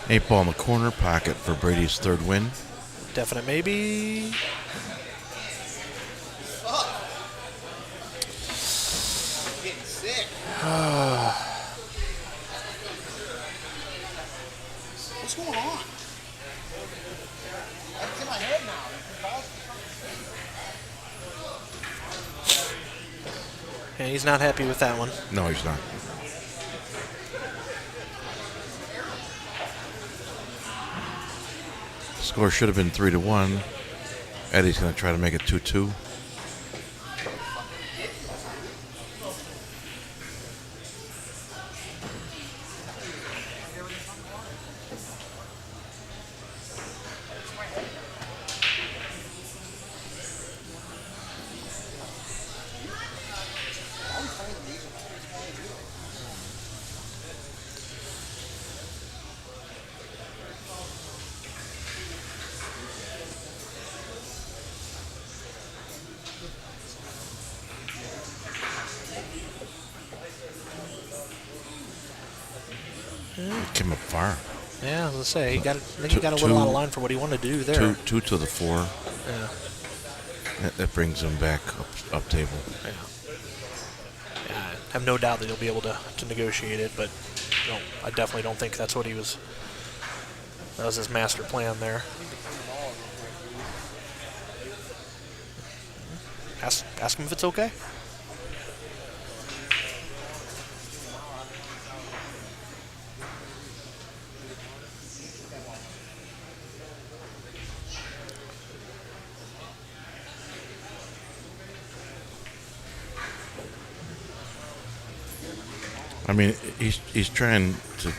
Eight ball in the corner pocket for Brady's 3rd win. Definite maybe. Getting sick. What's going on? It's in my head now. Yeah, he's not happy with that one. No, he's not. Score should have been 3-1. Eddie's going to try to make it 2-2. Came up far. Yeah, I was gonna say he got a little out of line for what he wanted to do there. Two to the 4. Yeah. That brings him back up table. Yeah. Yeah, I have no doubt that he'll be able to negotiate it, but I definitely don't think that's what he was. That was his master plan there. Ask him if it's okay. I mean, he's trying to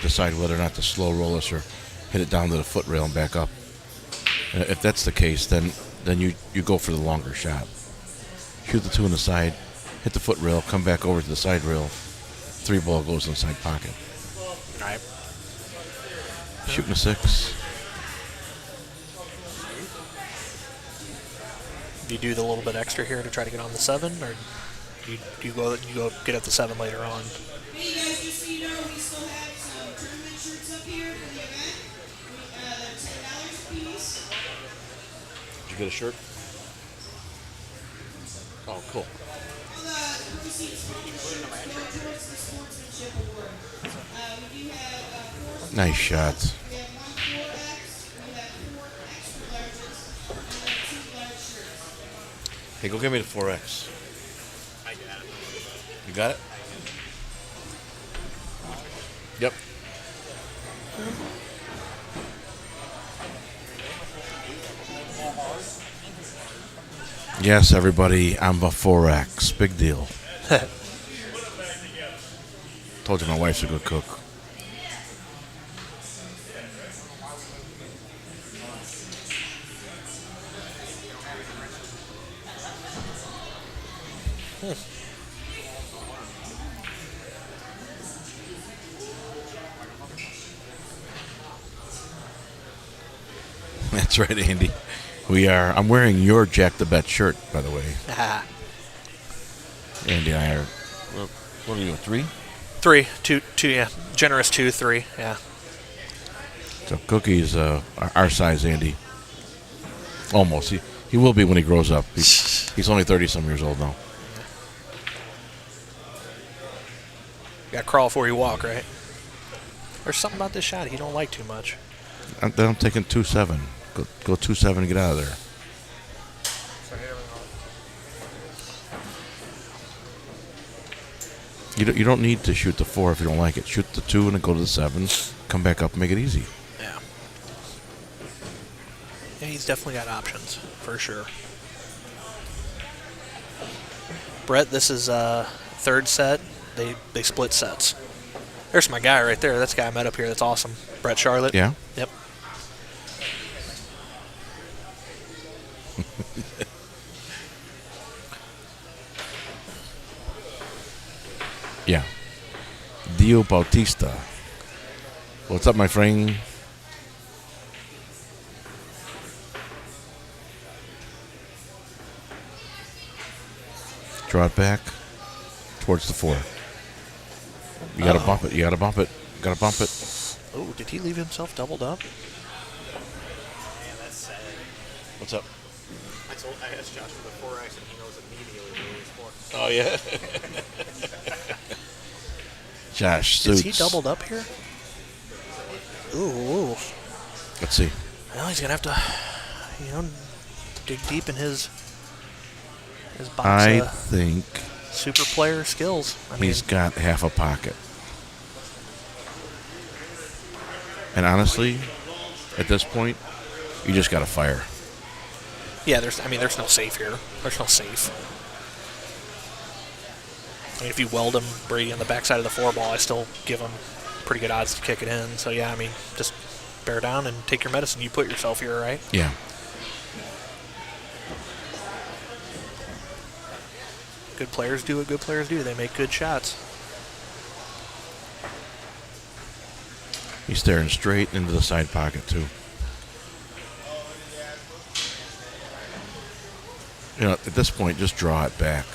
decide whether or not to slow roll us or hit it down to the foot rail and back up. If that's the case, then you go for the longer shot. Shoot the 2 in the side, hit the foot rail, come back over to the side rail. 3 ball goes in the side pocket. All right. Shooting a 6. Do you do the little bit extra here to try to get on the 7, or do you go get at the 7 later on? Hey, you guys, just so you know, we still have some tournament shirts up here for the event. They're $10 a piece. Did you get a shirt? Oh, cool. All the proceeds from the shirts go towards the sportsmanship award. We do have 4 Nice shot. We have 1 4X, we have 4 extra larges, and then 2 large shirts. Hey, go get me the 4X. I got it. You got it? Yep. Yes, everybody, I'm a 4X. Big deal. Told you my wife's a good cook. That's right, Andy. I'm wearing your Jack the Bet shirt, by the way. Andy and I are, what are you, 3? 3, 2, yeah. Generous 2, 3, yeah. So Cookie's our size, Andy. Almost. He will be when he grows up. He's only 30-some years old now. You gotta crawl before you walk, right? There's something about this shot he don't like too much. Then I'm taking 2-7. Go 2-7 and get out of there. You don't need to shoot the 4 if you don't like it. Shoot the 2 and then go to the 7. Come back up and make it easy. Yeah. Yeah, he's definitely got options, for sure. Brett, this is 3rd set. They split sets. There's my guy right there. That's the guy I met up here. That's awesome. Brett Charlotte. Yeah? Yep. Yeah. Dio Bautista. What's up, my friend? Draw it back towards the 4. You gotta bump it. You gotta bump it. Gotta bump it. Oh, did he leave himself doubled up? Man, that's sad. What's up? I asked Josh for the 4X and he knows immediately what he's for. Oh, yeah. Josh Is suits. he doubled up here? Ooh. Let's see. Well, he's gonna have to, dig deep in his box. I think super player skills. he's got half a pocket. And honestly, at this point, you just got to fire. Yeah, there's no safe here. There's no safe. I mean, if you weld him, Brady, on the backside of the 4-ball, I still give him pretty good odds to kick it in. So, yeah, I mean, just bear down and take your medicine. You put yourself here, right? Yeah. Good players do what good players do. They make good shots. He's staring straight into the side pocket, too. At this point, just draw it back.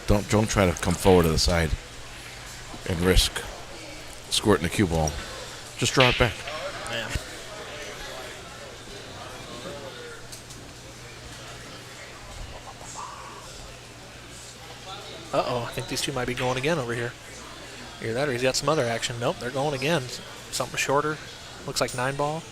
Don't try to come forward to the side and risk squirting the cue ball. Just draw it back. Yeah. Uh-oh, I think these two might be going again over here. Either that or he's got some other action. Nope, they're going again. Something shorter. Looks like 9-ball.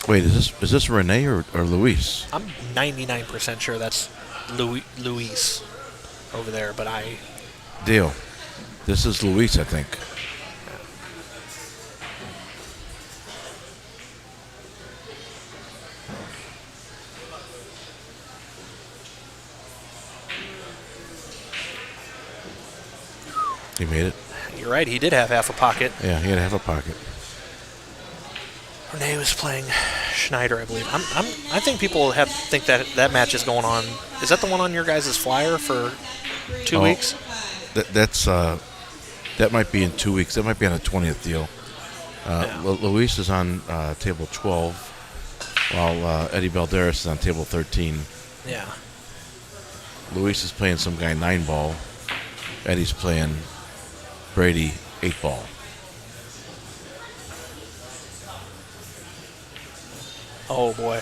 Wait, is this Renee or Luis? I'm 99% sure that's Luis over there, but I... Deal. This is Luis, I think. He made it. You're right, he did have half a pocket. Yeah, he had half a pocket. Renee was playing Schneider, I believe. I think people think that match is going on. Is that the one on your guys' flyer for 2 weeks? That might be in 2 weeks. That might be on a 20th deal. Luis is on table 12, while Eddie Balderas is on table 13. Yeah. Luis is playing some guy 9-ball. Eddie's playing Brady 8-ball. Oh boy.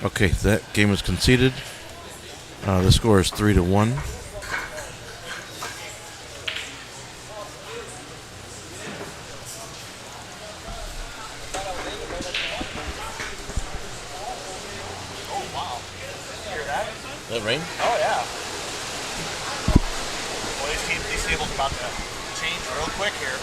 Okay, that game is conceded. The score is 3-1. Oh wow. Hear that? That rain? Oh yeah. Well, these tables about to change real quick here.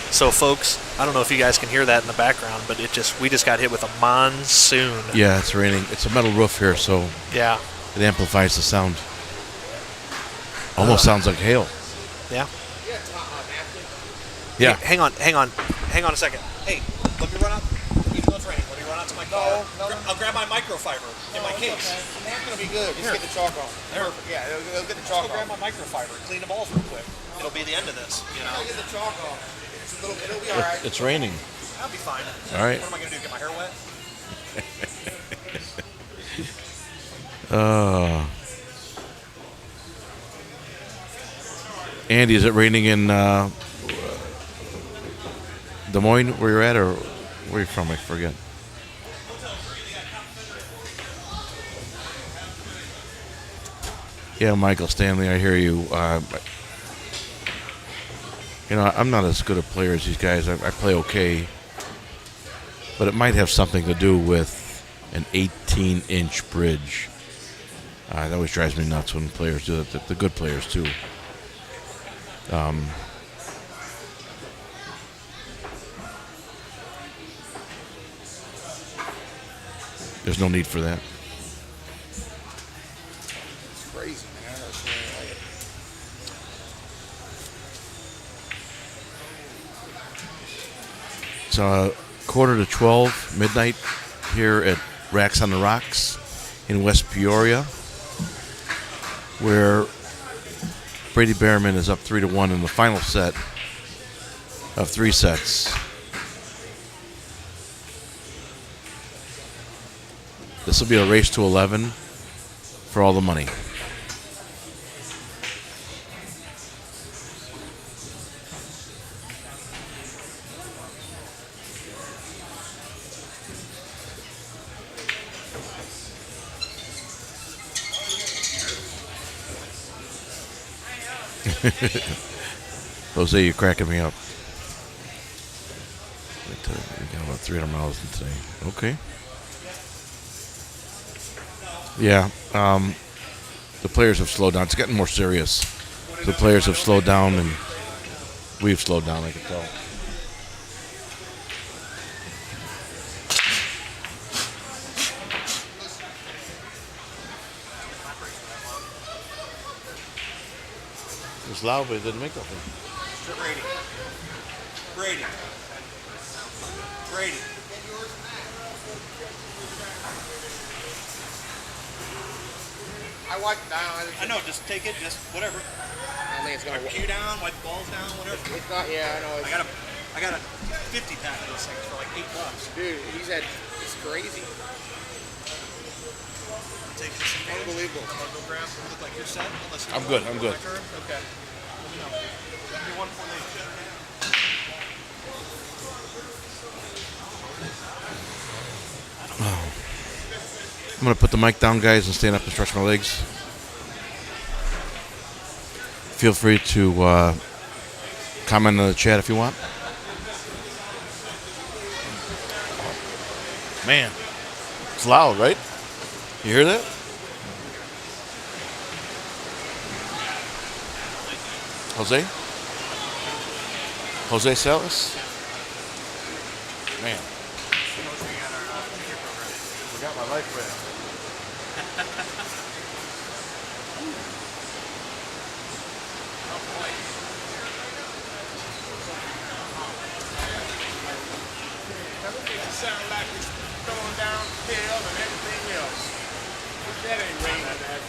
So, folks, I don't know if you guys can hear that in the background, but we just got hit with a monsoon. Yeah, it's raining. It's a metal roof here, so yeah, it amplifies the sound. Almost sounds like hail. Yeah. Yeah. Hey, hang on a second. Hey, let me run out. Even though it's raining, let me run out to my car. I'll grab my microfiber in my case. Okay. That's gonna be good. Just get the chalk on. Perfect. Yeah, it'll get the chalk I'll grab on. my microfiber and clean the balls real quick. It'll be the end of this, you know. I'll get the chalk on. It'll be all right. It's raining. I'll be fine. All right. What am I gonna do? Get my hair wet? Andy, is it raining in Des Moines, where you're at, or where are you from? I forget. Yeah, Michael Stanley, I hear you. I'm not as good a player as these guys. I play okay. But it might have something to do with an 18-inch bridge. That always drives me nuts when players do that. The good players, too. There's no need for that. It's crazy, man. That's really like It's 11:45, midnight, here at Racks on the Rocks in West Peoria, where Brady Behrman is up 3-1 in the final set of 3 sets. This will be a race to 11 for all the money. Jose, you're cracking me up. We got about 300 miles in today. Okay. Yeah, the players have slowed down. It's getting more serious. The players have slowed down, and we've slowed down, I can tell. It was loud, but it didn't make nothing. Brady. I wiped it down. I know, just take it, just whatever. I think it's gonna Wipe the cue down, wipe the balls down, whatever. It's not. Yeah, I know. I I got a 50 pack of those things for like $8. Dude, it's crazy. Take this unbelievable. Autograph. Look like you're set. Unless you I'm want good, I'm good. my turn? Okay. Let me know. Give me one for me. I'm going to put the mic down, guys, and stand up and stretch my legs. Feel free to comment in the chat if you want. Man, it's loud, right? You hear that? Jose Salas? Man. Forgot my life vest. Everything sound like it's throwing down hill and everything else. But that ain't raining, that.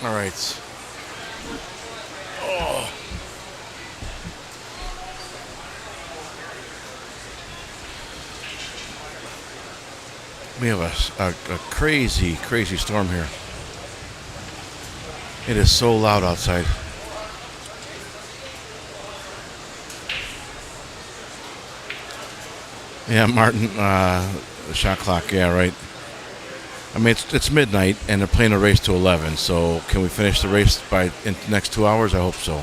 All right. Oh. We have a crazy, crazy storm here. It is so loud outside. Yeah, Martin, the shot clock, yeah, right. I mean, it's midnight, and they're playing a race to 11, so can we finish the race in the next 2 hours? I hope so.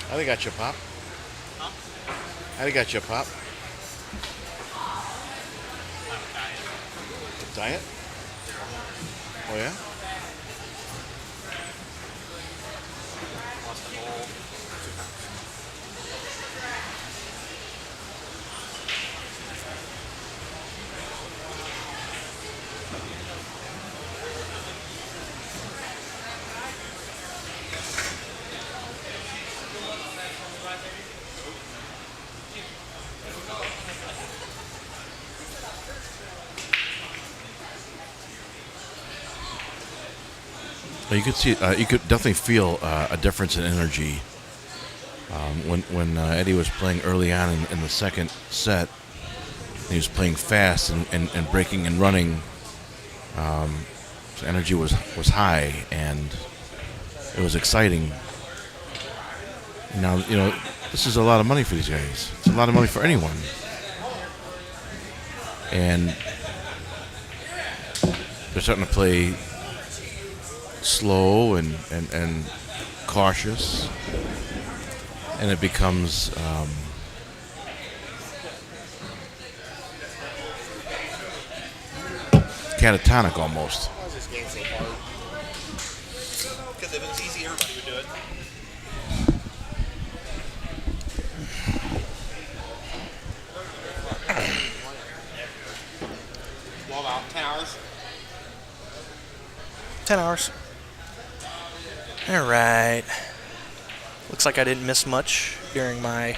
I think I got you, Pop. Huh? I think I got you, Pop. Diet? Oh, yeah? Lost the whole 2 pounds. Well, you could see, you could definitely feel a difference in energy when Eddie was playing early on in the second set. He was playing fast and breaking and running. So energy was high, and it was exciting. Now, this is a lot of money for these guys. It's a lot of money for anyone. And they're starting to play slow and cautious, and it becomes catatonic almost. Why is this game so hard? Because if it was easy, everybody would do it. Well, about 10 hours. 10 hours. All right. Looks like I didn't miss much during my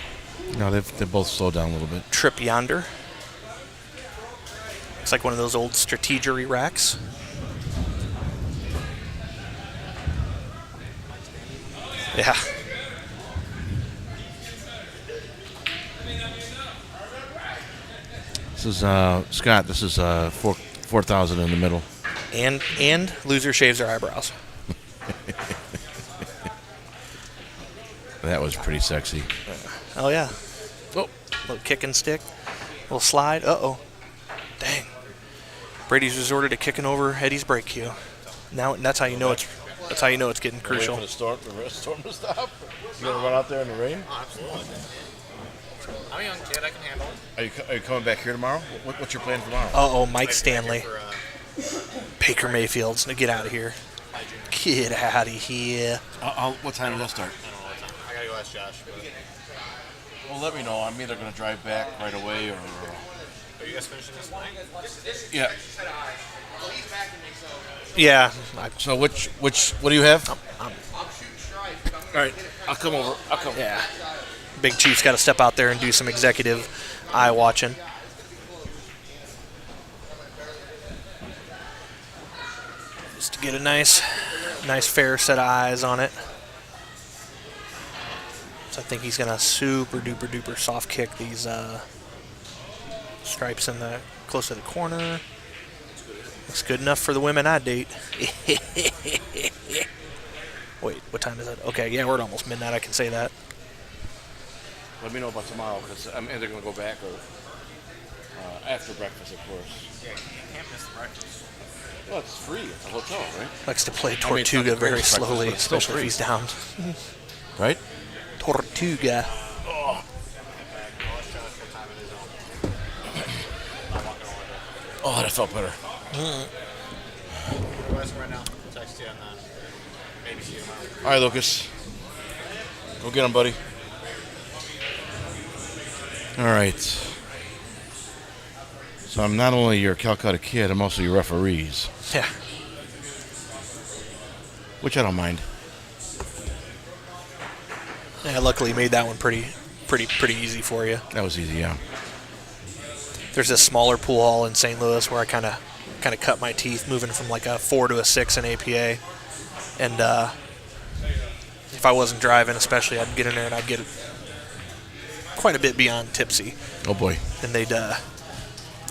No, they both slowed down a little bit. trip yonder. Looks like one of those old strategery racks. Yeah. This is Scott. This is 4,000 in the middle. And loser shaves their eyebrows. That was pretty sexy. Oh yeah. Oh, little kick and stick, little slide. Uh-oh. Dang. Brady's resorted to kicking over Eddie's brake cue. Now that's how you know it's getting crucial. Wait for the storm to stop. You gonna run out there in the rain? Oh, absolutely. I'm a young kid. I can handle it. Are you coming back here tomorrow? What's your plan tomorrow? Uh-oh, Mike Stanley. Baker Mayfield's gonna get out of here. Get out of here. What time does that start? I don't know what time. I gotta go ask Josh. But... Well, let me know. I'm either gonna drive back right away or. Are you guys finishing this night? Yeah. Yeah. So what do you have? I'm shooting stripes. All right, I'll come over. I'll come. Yeah. Big Chief's got to step out there and do some executive eye watching. Just to get a nice fair set of eyes on it. So I think he's gonna super duper duper soft kick these Stripes in the close to the corner. Looks good enough for the women I date. Wait, what time is it? Okay, yeah, we're at almost midnight. I can say that. Let me know about tomorrow, because I'm either going to go back or after breakfast, of course. Yeah, you can't miss the breakfast. Well, it's free at the hotel, right? Likes to play I mean, it's not Tortuga the very greatest breakfast, slowly, but it's still especially if he's free. down. Right? Tortuga. Oh, that felt better. Right now. Text you and then maybe see you tomorrow. All right, Lucas. Go get him, buddy. All right. So I'm not only your Calcutta kid, I'm also your referees. Yeah. Which I don't mind. Yeah, luckily made that one pretty easy for you. That was easy, yeah. There's a smaller pool hall in St. Louis where I kind of cut my teeth moving from like a 4 to a 6 in APA, and if I wasn't driving, especially, I'd get in there and I'd get quite a bit beyond tipsy. Oh boy. And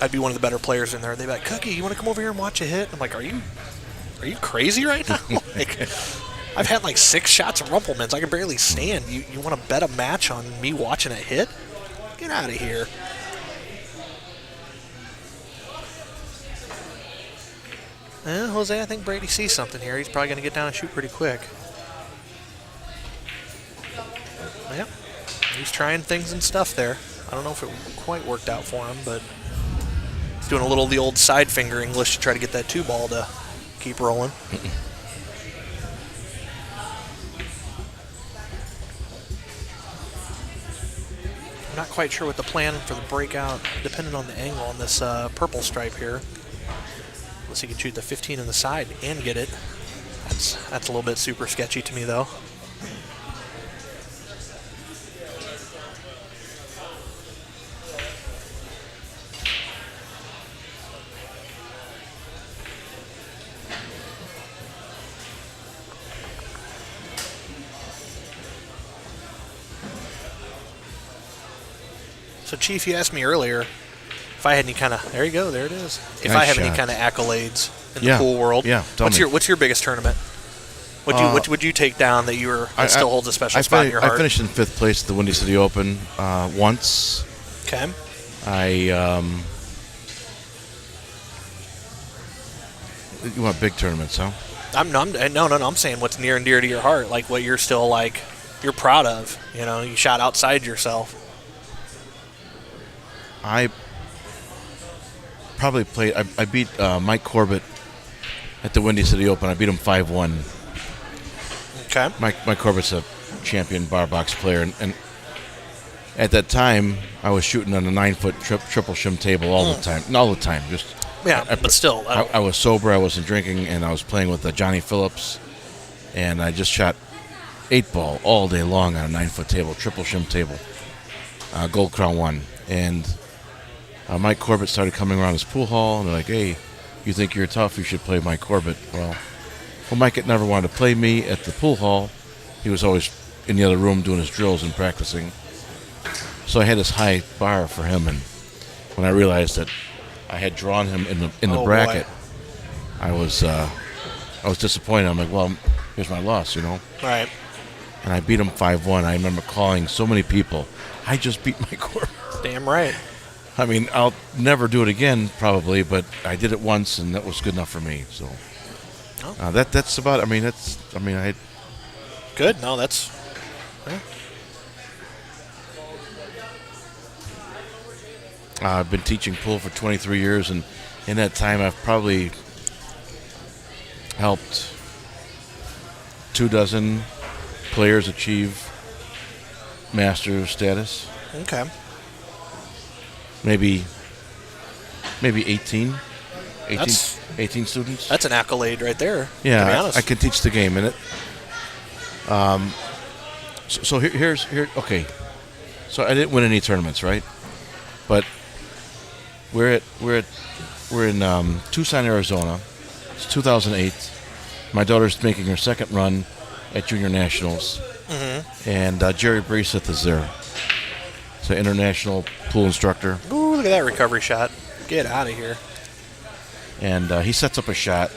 I'd be one of the better players in there. They'd be like, "Cookie, you want to come over here and watch a hit?" I'm like, "Are you crazy right now?" Like, I've had like 6 shots of Rumpelmans. I can barely stand. You want to bet a match on me watching a hit? Get out of here. Jose, I think Brady sees something here. He's probably going to get down and shoot pretty quick. Yep. He's trying things and stuff there. I don't know if it quite worked out for him, but he's doing a little of the old side finger English to try to get that 2-ball to keep rolling. I'm not quite sure what the plan for the breakout, depending on the angle on this purple stripe here. Unless he can shoot the 15 on the side and get it. That's a little bit super sketchy to me, though. So, Chief, you asked me earlier if I had any kind of, there you go, there it is. If Nice I have shot. any kind of accolades in Yeah, the pool world. yeah, tell me. What's your biggest tournament? What would you take down that that still holds a special spot in your heart? I finished in 5th place at the Windy City Open once. Okay. You want big tournaments, huh? No, I'm saying what's near and dear to your heart, like what you're still like, you're proud of. You know, you shot outside yourself. I probably played. I beat Mike Corbett at the Windy City Open. I beat him 5-1. Okay. Mike Corbett's a champion bar box player, and at that time I was shooting on a 9-foot triple shim table all the time. Not all the time, just yeah. But still, I was sober. I wasn't drinking, and I was playing with Johnny Phillips, and I just shot 8-ball all day long on a 9-foot table, triple shim table, Gold Crown 1, and Mike Corbett started coming around his pool hall, and they're like, "Hey, you think you're tough? You should play Mike Corbett." Well, Mike had never wanted to play me at the pool hall. He was always in the other room doing his drills and practicing. So I had this high bar for him, and when I realized that I had drawn him in the bracket, I was disappointed. I'm like, well, here's my loss, you know. Right. And I beat him 5-1. I remember calling so many people, "I just beat Mike Corbett." Damn right. I mean, I'll never do it again, probably, but I did it once, and that was good enough for me. So that's about. I good. No, that's. Yeah. I've been teaching pool for 23 years, and in that time, I've probably helped 24 players achieve master status. Okay. Maybe 18 students. That's an accolade right there. Yeah, to be honest. I can teach the game in it. So here's okay. So I didn't win any tournaments, right? But we're in Tucson, Arizona. It's 2008. My daughter's making her second run at Junior Nationals, and Jerry Braceth is there. He's an international pool instructor. Ooh, Look at that recovery shot. Get out of here. And he sets up a shot,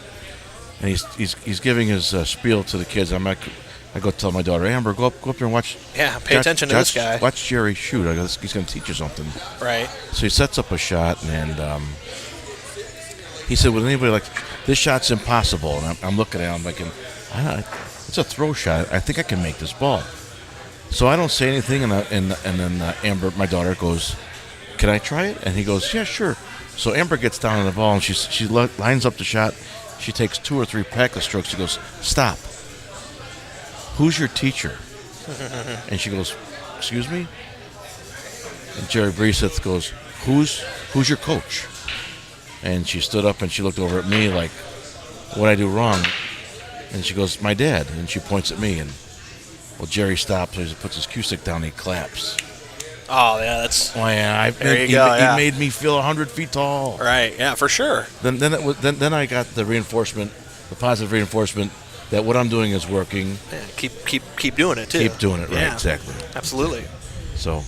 and he's giving his spiel to the kids. I go tell my daughter, Amber, go up there and watch. Yeah, pay attention to this guy. Watch Jerry shoot. I go, he's going to teach you something. Right. So he sets up a shot, and he said, would anybody like, this shot's impossible. And I'm looking at him thinking, it's a throw shot. I think I can make this ball. So I don't say anything, and then Amber, my daughter, goes, can I try it? And he goes, yeah, sure. So Amber gets down on the ball, and she lines up the shot. She takes 2 or 3 practice strokes. She goes, stop. Who's your teacher? And she goes, excuse me? And Jerry Breseth goes, who's your coach? And she stood up and she looked over at me like, what'd I do wrong? And she goes, my dad. And she points at me. And, well, Jerry stops. He puts his cue stick down. And he claps. Oh, yeah, that's... Oh, yeah. He made me feel 100 feet tall. Right, yeah, for sure. Then I got the reinforcement, the positive reinforcement, that what I'm doing is working. Yeah, keep doing it, too. Keep doing it, right, yeah, exactly. Absolutely. So,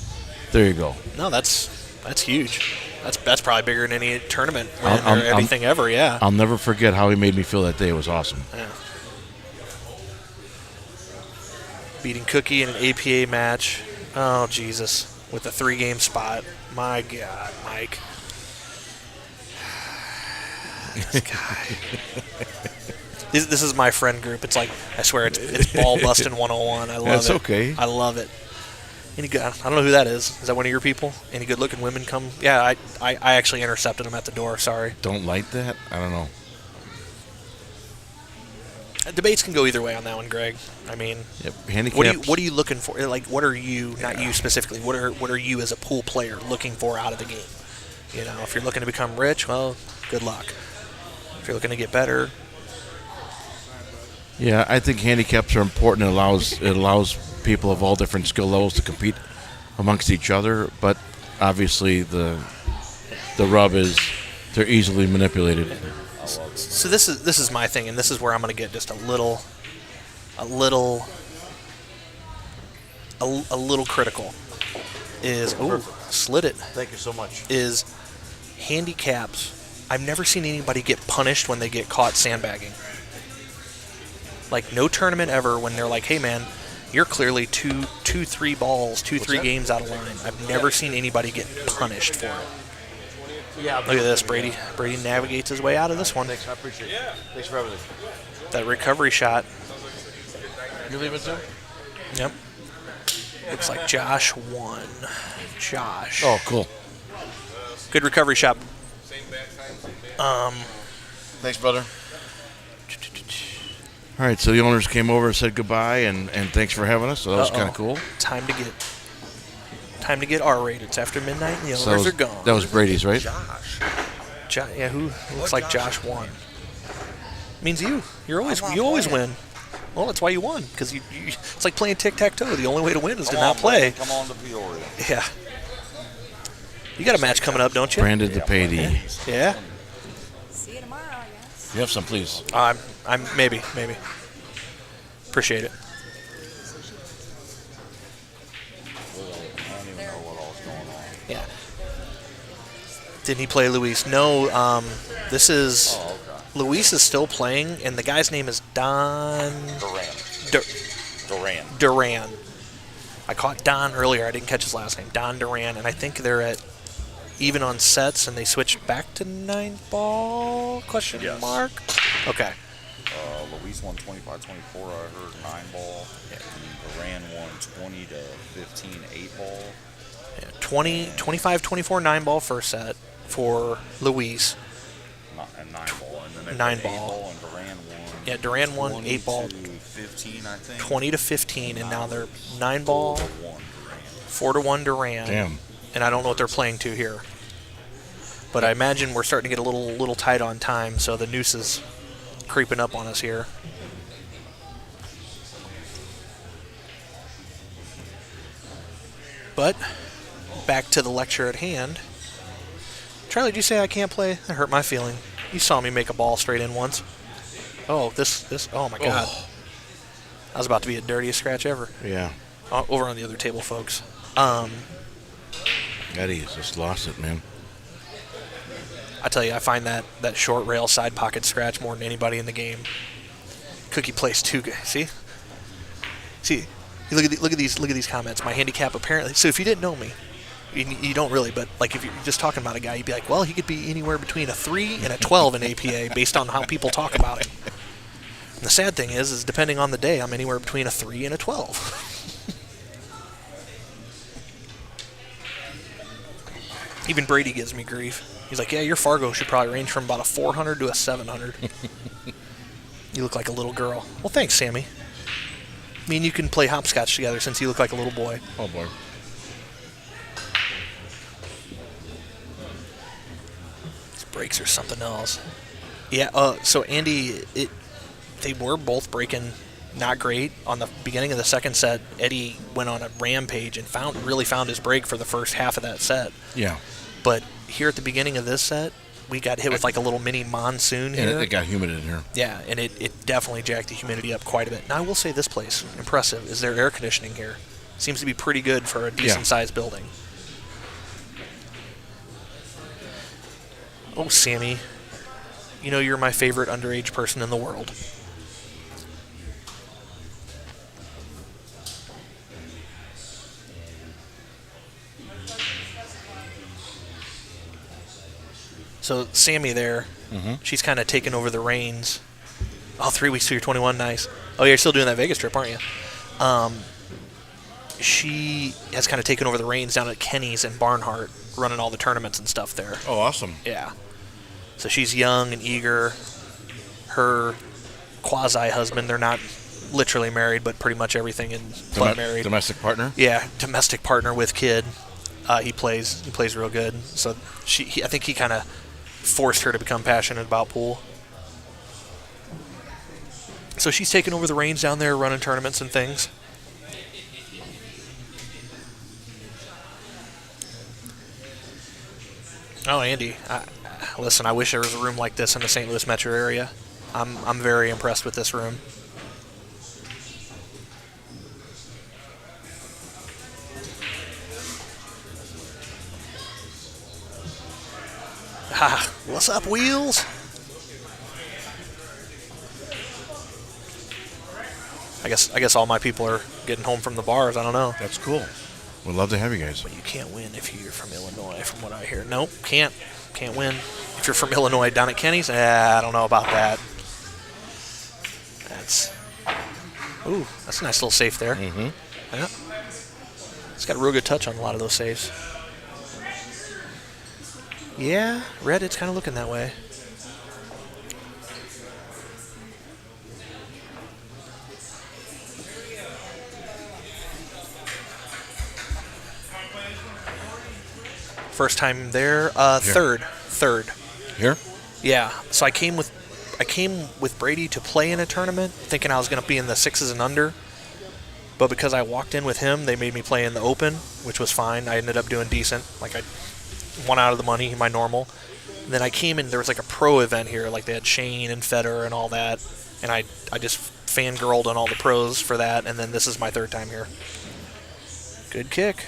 there you go. No, that's huge. That's probably bigger than any tournament win or anything ever, yeah. I'll never forget how he made me feel that day. It was awesome. Yeah. Beating Cookie in an APA match. Oh, Jesus. With a 3-game spot. My God, Mike. This guy. This is my friend group. It's like, I swear, it's ball busting 101. I love it. That's okay. I love it. Any good? I don't know who that is. Is that one of your people? Any good-looking women come? Yeah, I actually intercepted them at the door. Sorry. Don't like that? I don't know. Debates can go either way on that one, Greg. I mean, yep. Handicaps. What are you looking for? Like, what are you? Not you specifically. What are you as a pool player looking for out of the game? You know, if you're looking to become rich, well, good luck. If you're looking to get better. Yeah, I think handicaps are important. It allows people of all different skill levels to compete amongst each other, but obviously the rub is they're easily manipulated. So this is my thing, and this is where I'm going to get just a little critical. Is slid it. Thank you so much. Is handicaps. I've never seen anybody get punished when they get caught sandbagging. Like, no tournament ever when they're like, hey man, you're clearly 3 balls, 3 games out of line. I've never seen anybody get punished for it. Yeah. Look at this, Brady. Brady navigates his way out of this one. Thanks, I appreciate it. Thanks for everything. That recovery shot. You leaving too? Yep. Looks like Josh won. Josh. Oh, cool. Good recovery shot. Thanks, brother. All right, so the owners came over and said goodbye, and thanks for having us. So that was kind of cool. Time to get R-rated. It's after midnight, and the owners are gone. That was Brady's, right? Yeah, who looks like Josh won? Means you. You always win. Well, that's why you won, because you it's like playing tic-tac-toe. The only way to win is to not play. Come on to Peoria. Yeah. You got a match coming up, don't you? Branded the payday. Yeah. See you tomorrow, I guess. You have some, please. I'm maybe. Appreciate it. Yeah. Didn't he play Luis? No. This is Luis is still playing, and the guy's name is Don Duran. I caught Don earlier. I didn't catch his last name. Don Duran, and I think they're at even on sets, and they switched back to 9-ball? Question mark. Okay. Luis won 25-24. I heard 9-ball. Yeah. Duran won 20 to 15 8-ball. Yeah, 25-24 9-ball first set for Luis. And 9-ball. And then 9-ball. And Duran won. Yeah, Duran won 8-ball. 15, I think. 20 to 15, and now they're 9-ball. 4-1 Duran. Damn. And I don't know what they're playing to here. But I imagine we're starting to get a little tight on time, so the noose is creeping up on us here. But back to the lecture at hand. Charlie, did you say I can't play? That hurt my feeling. You saw me make a ball straight in once. Oh, this. Oh my God. That was about to be the dirtiest scratch ever. Yeah. Over on the other table, folks. Eddie just lost it, man. I tell you, I find that short rail side pocket scratch more than anybody in the game. Cookie plays 2 good. See, look at these comments. My handicap apparently. So if you didn't know me, you don't really, but like if you're just talking about a guy, you'd be like, well, he could be anywhere between a 3 and a 12 in APA based on how people talk about him. And the sad thing is depending on the day, I'm anywhere between a 3 and a 12. Even Brady gives me grief. He's like, yeah, your Fargo should probably range from about a 400 to a 700. You look like a little girl. Well, thanks, Sammy. Me and you can play hopscotch together since you look like a little boy. Oh, boy. These brakes are something else. Yeah, so Andy, they were both breaking not great. On the beginning of the second set, Eddie went on a rampage and really found his brake for the first half of that set. Yeah. But here at the beginning of this set, we got hit with like a little mini monsoon here. And it got humid in here. Yeah, and it definitely jacked the humidity up quite a bit. Now, I will say this place, impressive, is their air conditioning here. Seems to be pretty good for a decent-sized building. Oh, Sammy, you know you're my favorite underage person in the world. So Sammy there, she's kind of taken over the reins. Oh, 3 weeks till you're 21, nice. Oh, you're still doing that Vegas trip, aren't you? She has kind of taken over the reins down at Kenny's and Barnhart, running all the tournaments and stuff there. Oh, awesome. Yeah. So she's young and eager. Her quasi-husband, they're not literally married, but pretty much everything in but married. Domestic partner? Yeah, domestic partner with kid. He plays real good. So I think he kind of forced her to become passionate about pool. So she's taken over the reins down there, running tournaments and things. Oh, Andy, listen, I wish there was a room like this in the St. Louis metro area. I'm very impressed with this room. Ha! What's up, Wheels? I guess all my people are getting home from the bars. I don't know. That's cool. We'd love to have you guys. But you can't win if you're from Illinois, from what I hear. Nope, can't win if you're from Illinois down at Kenny's. I don't know about that. That's a nice little safe there. Mm-hmm. Yeah, it's got a real good touch on a lot of those safes. Yeah, red, it's kind of looking that way. First time there, third. Here? Yeah. So I came with Brady to play in a tournament, thinking I was going to be in the 6s and under. But because I walked in with him, they made me play in the Open, which was fine. I ended up doing decent. Like I won out of the money, my normal. And then I came in, there was like a pro event here, like they had Shane and Federer and all that. And I just fangirled on all the pros for that, and then this is my third time here. Good kick.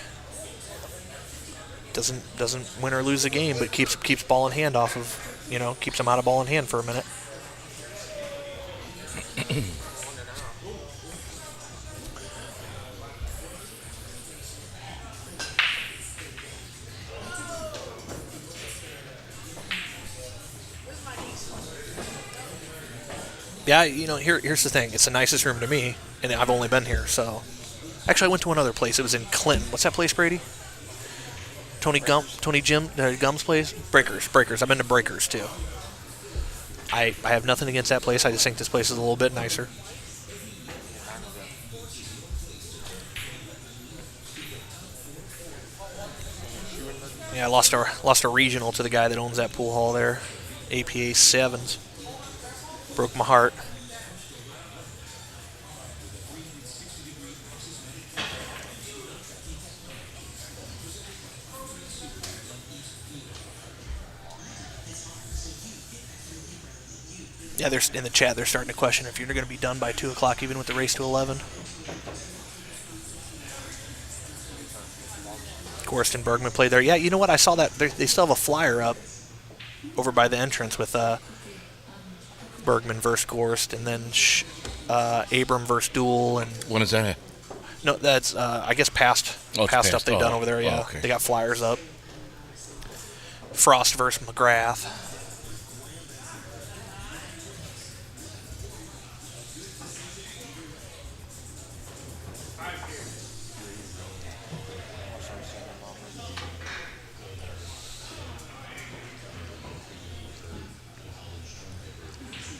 Doesn't win or lose a game, but keeps ball in hand off of, keeps them out of ball in hand for a minute. Yeah, here's the thing. It's the nicest room to me, and I've only been here, so. Actually, I went to another place. It was in Clinton. What's that place, Brady? Tony Gum's place? Breakers. I've been to Breakers, too. I have nothing against that place. I just think this place is a little bit nicer. Yeah, I lost a regional to the guy that owns that pool hall there. APA 7s. Broke my heart. Yeah, they're in the chat. They're starting to question if you're going to be done by 2 o'clock, even with the race to 11. Gorst and Bergman played there. Yeah, you know what? I saw that they still have a flyer up over by the entrance with Bergman versus Gorst, and then Abram versus Duel, and When is that at? no, that's I guess past Oh, it's past stuff past. they've Oh. done over there. Yeah, Oh, okay. they got flyers up. Frost versus McGrath.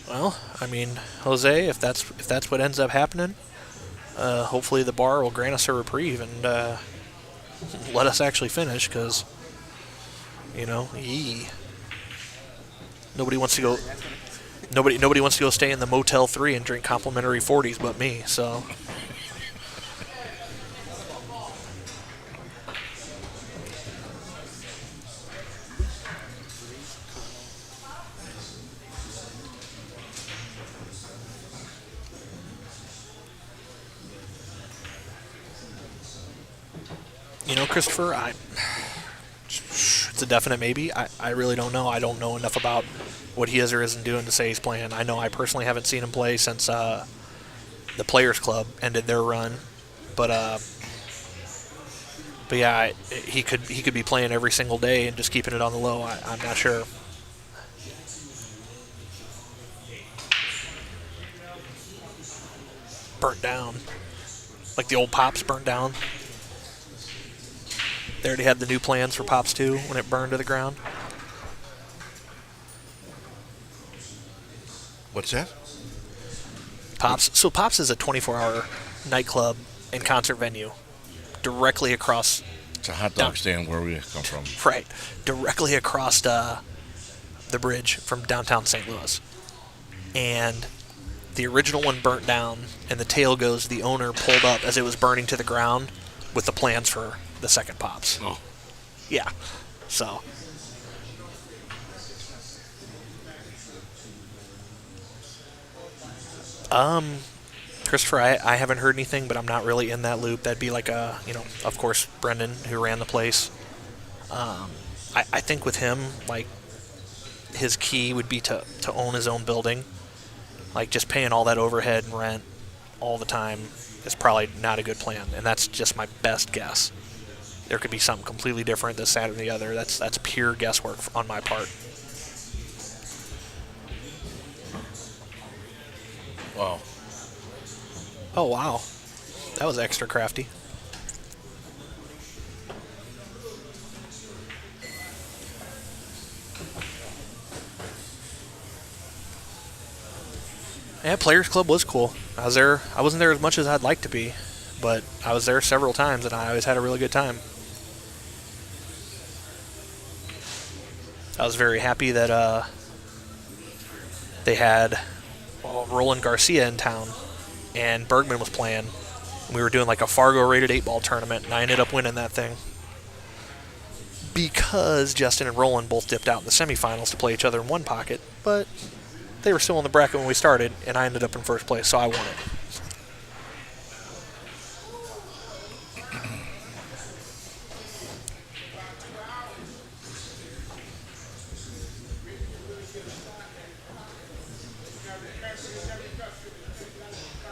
Well, I mean, Jose, if that's what ends up happening, hopefully the bar will grant us a reprieve and let us actually finish, because nobody wants to go. Nobody wants to go stay in the Motel 3 and drink complimentary 40s, but me. So. Christopher, it's a definite maybe. I really don't know. I don't know enough about what he is or isn't doing to say he's playing. I know I personally haven't seen him play since the Players Club ended their run, but yeah, he could be playing every single day and just keeping it on the low. I'm not sure. Burnt down, like the old Pops burnt down. They already had the new plans for Pops 2 when it burned to the ground. What's that? Pops. So Pops is a 24-hour nightclub and concert venue directly across. It's a hot dog stand where we come from. Right. Directly across the bridge from downtown St. Louis. And the original one burnt down, and the tale goes the owner pulled up as it was burning to the ground with the plans for the second Pops. Oh. Yeah. So. Christopher, I haven't heard anything, but I'm not really in that loop. That'd be like of course, Brendan, who ran the place. I think with him, like, his key would be to own his own building. Like, just paying all that overhead and rent all the time is probably not a good plan, and that's just my best guess. There could be something completely different this Saturday or the other. That's pure guesswork on my part. Wow. Oh, wow. That was extra crafty. Yeah, Players Club was cool. I wasn't there as much as I'd like to be, but I was there several times, and I always had a really good time. I was very happy that they had Roland Garcia in town, and Bergman was playing. We were doing like a Fargo-rated 8-ball tournament, and I ended up winning that thing. Because Justin and Roland both dipped out in the semifinals to play each other in one pocket, but they were still in the bracket when we started, and I ended up in first place, so I won it.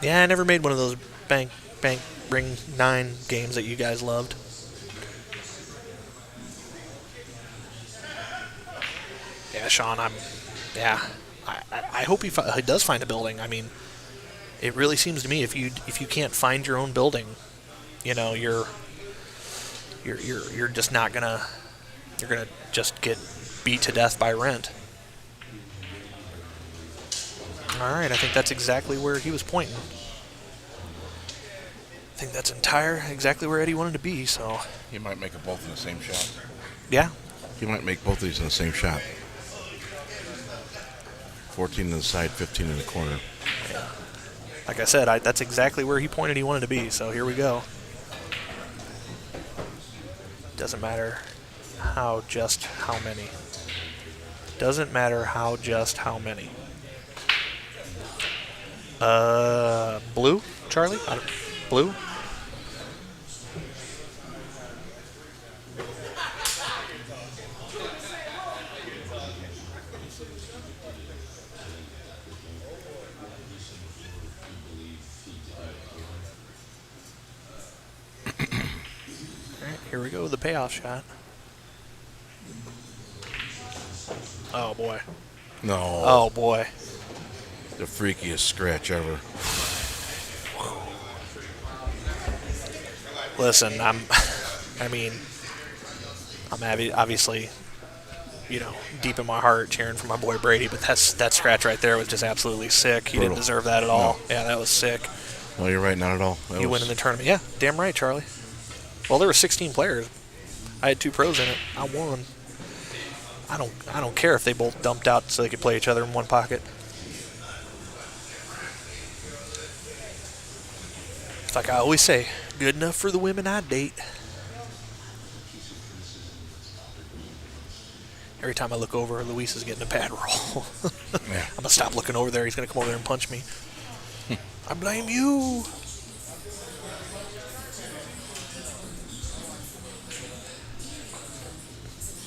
Yeah, I never made one of those bank ring 9 games that you guys loved. Yeah, Sean, I hope he does find a building. I mean, it really seems to me if you can't find your own building, you're just not gonna just get beat to death by rent. All right, I think that's exactly where he was pointing. I think that's exactly where Eddie wanted to be. So he might make them both in the same shot. Yeah, he might make both of these in the same shot. 14 in the side, 15 in the corner. Yeah. Like I said, that's exactly where he pointed he wanted to be, so here we go. Doesn't matter how many. Doesn't matter how many. Blue? Charlie? Blue? Here we go, the payoff shot. Oh, boy. No. Oh, boy. The freakiest scratch ever. Listen, I'm obviously, deep in my heart cheering for my boy Brady, but that scratch right there was just absolutely sick. He Brutal. didn't deserve that at all. No. Yeah, that was sick. No, you're right, not at all. You win in the tournament. Yeah, damn right, Charlie. Well, there were 16 players. I had 2 pros in it. I won. I don't care if they both dumped out so they could play each other in one pocket. It's like I always say, good enough for the women I date. Every time I look over, Luis is getting a bad roll. Yeah. I'm going to stop looking over there. He's going to come over there and punch me. I blame you.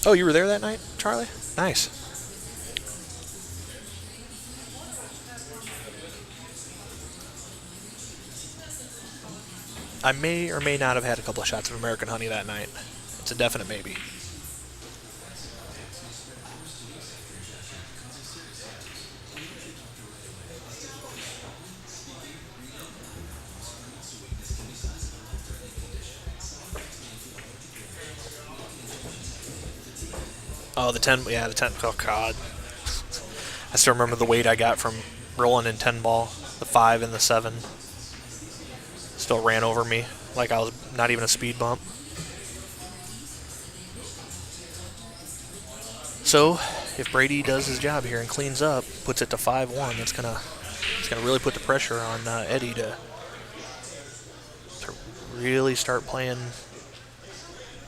Oh, you were there that night, Charlie? Nice. I may or may not have had a couple of shots of American honey that night. It's a definite maybe. Oh, the 10, yeah, the 10, oh God. I still remember the weight I got from rolling in 10 ball, the 5 and the 7. Still ran over me like I was not even a speed bump. So, if Brady does his job here and cleans up, puts it to 5-1, it's gonna really put the pressure on Eddie to really start playing.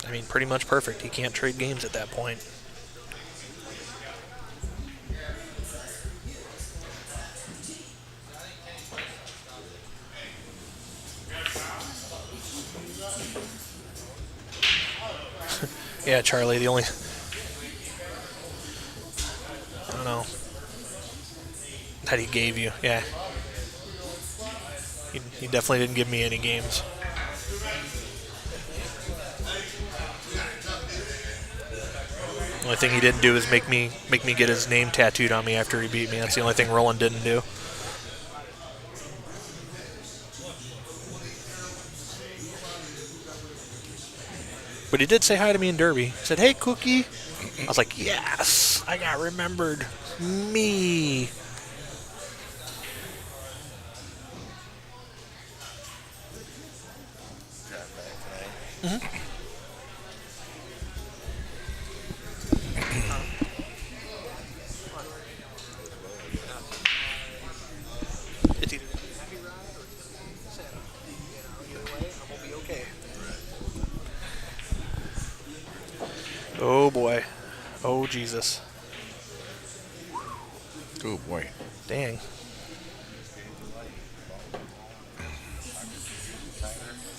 I mean, pretty much perfect. He can't trade games at that point. Yeah, Charlie, the only... I don't know. That he gave you, yeah. He definitely didn't give me any games. The only thing he didn't do is make me get his name tattooed on me after he beat me. That's the only thing Roland didn't do. But he did say hi to me in Derby. He said, "Hey, Cookie." I was like, yes, I got remembered. Me. Mm-hmm. It's either gonna be happy ride or it's gonna be sad. Either way, I'm gonna be okay. Oh boy. Oh Jesus. Oh boy. Dang.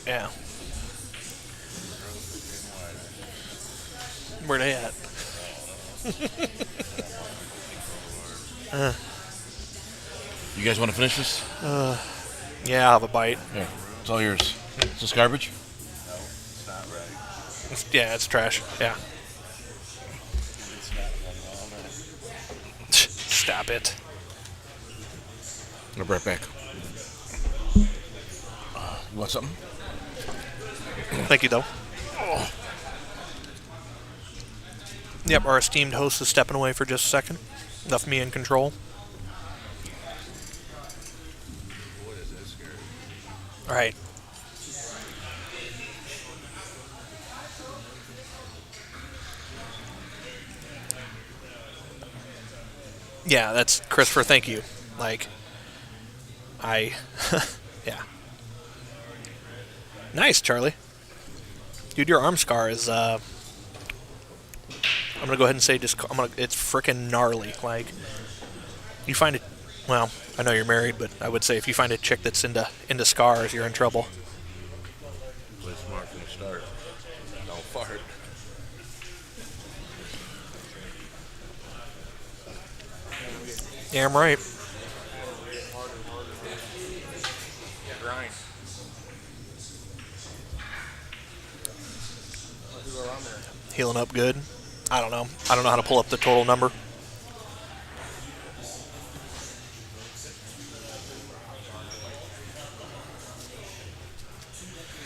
Yeah. Where they at? You guys want to finish this? Yeah, I'll have a bite. Here, it's all yours. Is this garbage? No, it's not right. Yeah, it's trash. Yeah. It's not running all night. Stop it. I'll be right back. You want something? Thank you, though. Yep, our esteemed host is stepping away for just a second. Left me in control. Boy, is that scary. All right. Yeah, that's Christopher. Thank you. Like, yeah. Nice, Charlie. Dude, your arm scar is, I'm gonna go ahead and say it's frickin' gnarly. Like, you find it, well, I know you're married, but I would say if you find a chick that's into scars, you're in trouble. Play smart from the start. Don't fart. Yeah, I'm right. Grind. Healing up good. I don't know. I don't know how to pull up the total number.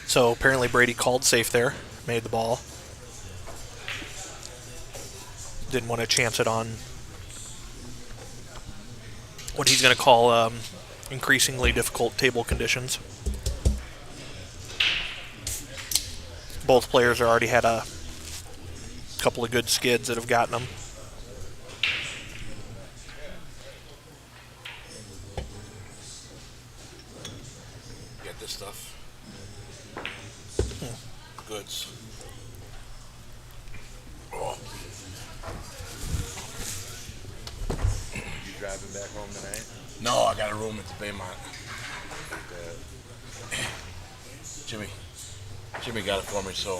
So apparently Brady called safe there, made the ball. Didn't want to chance it on what he's going to call increasingly difficult table conditions. Both players already had a couple of good skids that have gotten them. Get this stuff. Goods. Oh. You driving back home tonight? No, I got a room at the Behrman. Jimmy got it for me, so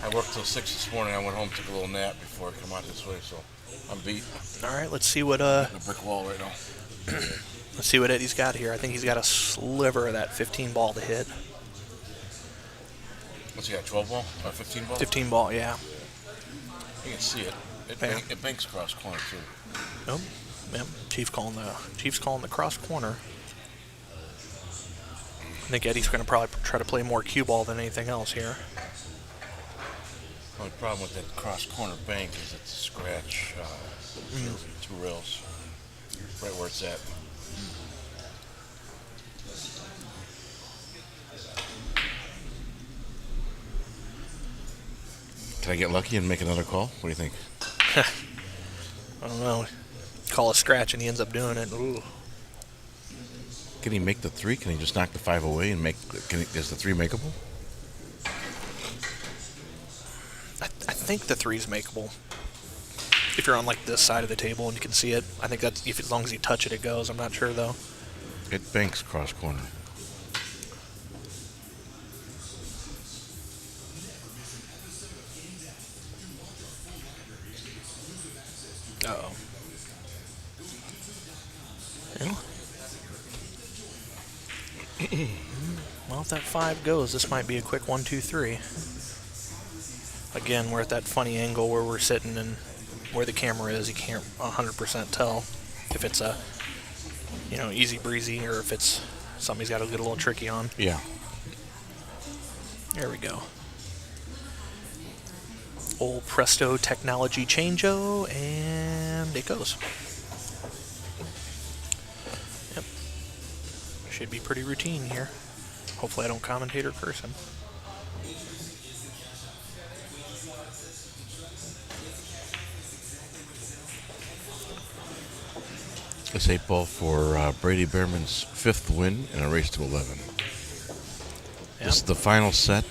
I worked till 6 this morning. I went home, took a little nap before I come out this way, so I'm beat. All right, let's see what a brick wall right now. Let's see what Eddie's got here. I think he's got a sliver of that 15 ball to hit. What's he got, 12 ball or 15 ball? 15 ball, yeah. You can see it. It banks across corner too. Nope. Yep. Chief's calling the cross corner. I think Eddie's going to probably try to play more cue ball than anything else here. The only problem with that cross corner bank is it's a scratch. Two rails, right where it's at. Can I get lucky and make another call? What do you think? I don't know. Call a scratch and he ends up doing it. Ooh. Can he make the 3? Can he just knock the 5 away and make? Is the 3 makeable? I think the 3's makeable. If you're on like this side of the table and you can see it, I think that's as long as you touch it, it goes. I'm not sure though. It banks cross corner. Uh-oh. Well, if that 5 goes, this might be a quick 1, 2, 3. Again, we're at that funny angle where we're sitting and where the camera is, you can't 100% tell if it's a, easy breezy or if it's something he's got to get a little tricky on. Yeah. There we go. Old Presto Technology Changeo, and it goes. Yep. Should be pretty routine here. Hopefully I don't commentate or curse him. This 8 ball for Brady Behrman's 5th win in a race to 11. Yep. This is the final set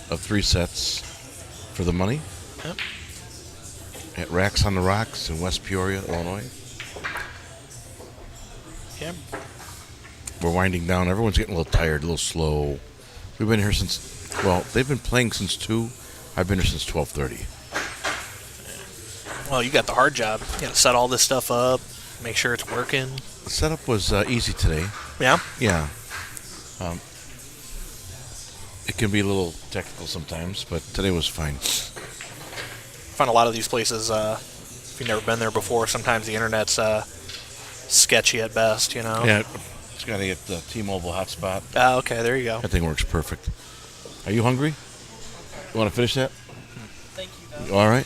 of 3 sets for the money. Yep. At Racks on the Rocks in West Peoria, Illinois. Yep. We're winding down. Everyone's getting a little tired, a little slow. We've been here since, they've been playing since 2. I've been here since 12:30. Well, you got the hard job. You got to set all this stuff up, make sure it's working. The setup was easy today. Yeah? Yeah. It can be a little technical sometimes, but today was fine. I find a lot of these places, if you've never been there before, sometimes the internet's sketchy at best, Yeah, just got to get the T-Mobile hotspot. Okay, there you go. That thing works perfect. Are you hungry? You want to finish that? Thank you, All right.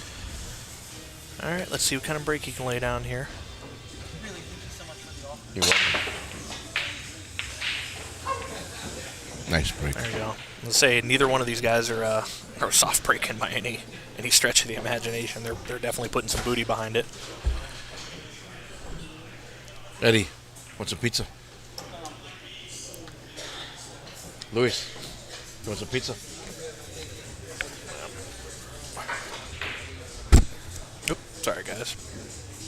All right, let's see what kind of break you can lay down here. You're welcome. Nice break. There you go. Let's say neither one of these guys are soft breaking by any stretch of the imagination. They're definitely putting some booty behind it. Eddie, want some pizza? Luis, you want some pizza? Oops, sorry guys.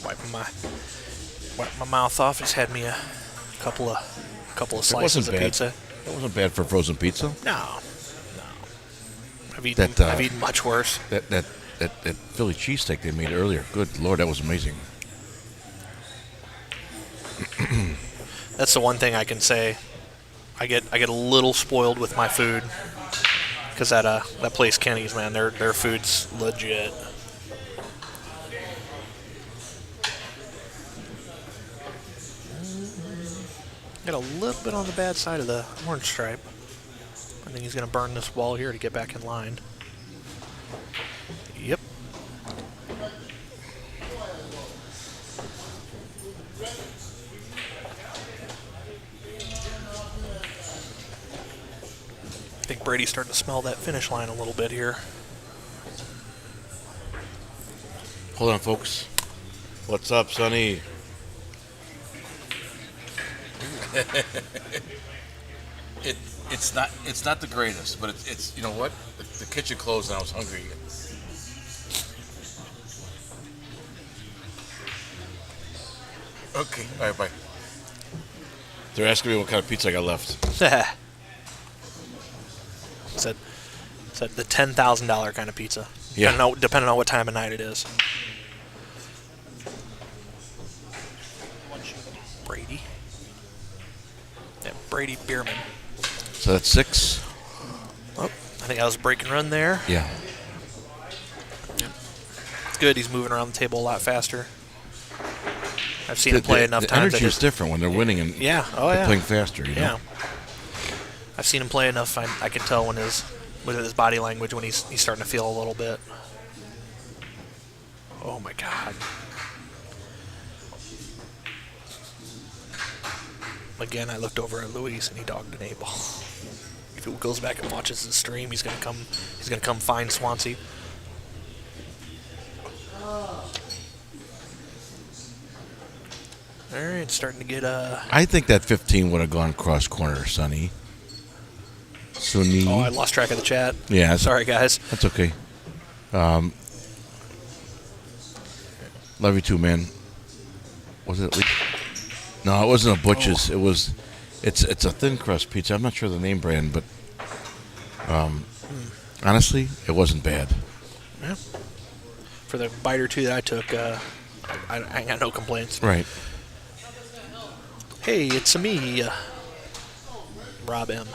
Wiping my mouth off. Just had me a couple of slices of pizza. That wasn't bad for frozen pizza. No. I've eaten much worse. That Philly cheesesteak they made earlier. Good Lord, that was amazing. That's the one thing I can say. I get a little spoiled with my food Because that place Kenny's, man, their food's legit. Got a little bit on the bad side of the orange stripe. I think he's going to burn this ball here to get back in line. Yep. I think Brady's starting to smell that finish line a little bit here. Hold on, folks. What's up, Sonny? It's not the greatest, but it's you know what? The kitchen closed and I was hungry again. Okay, all right, bye. They're asking me what kind of pizza I got left. Said the $10,000 kind of pizza. Yeah. Depending on what time of night it is. Brady. Yeah, Brady Behrman. So that's 6. Oh, I think that was a break and run there. Yeah. It's good. He's moving around the table a lot faster. I've seen him play enough the times. The energy is different when they're winning and they're playing faster. You know? Yeah. I've seen him play enough. I can tell with his body language when he's starting to feel a little bit. Oh my God. Again, I looked over at Luis and he dogged an 8-ball. If he goes back and watches the stream, he's gonna come find Swansea. All right, starting to get I think that 15 would have gone cross corner, Sonny. Sunni. Oh, I lost track of the chat. Yeah. Sorry, guys. That's okay. Love you too, man. Was it? No, it wasn't a Butch's. It was. It's a thin crust pizza. I'm not sure the name brand, but honestly, it wasn't bad. Yeah. For the bite or two that I took, I got no complaints. Right. Hey, it's me, Rob M.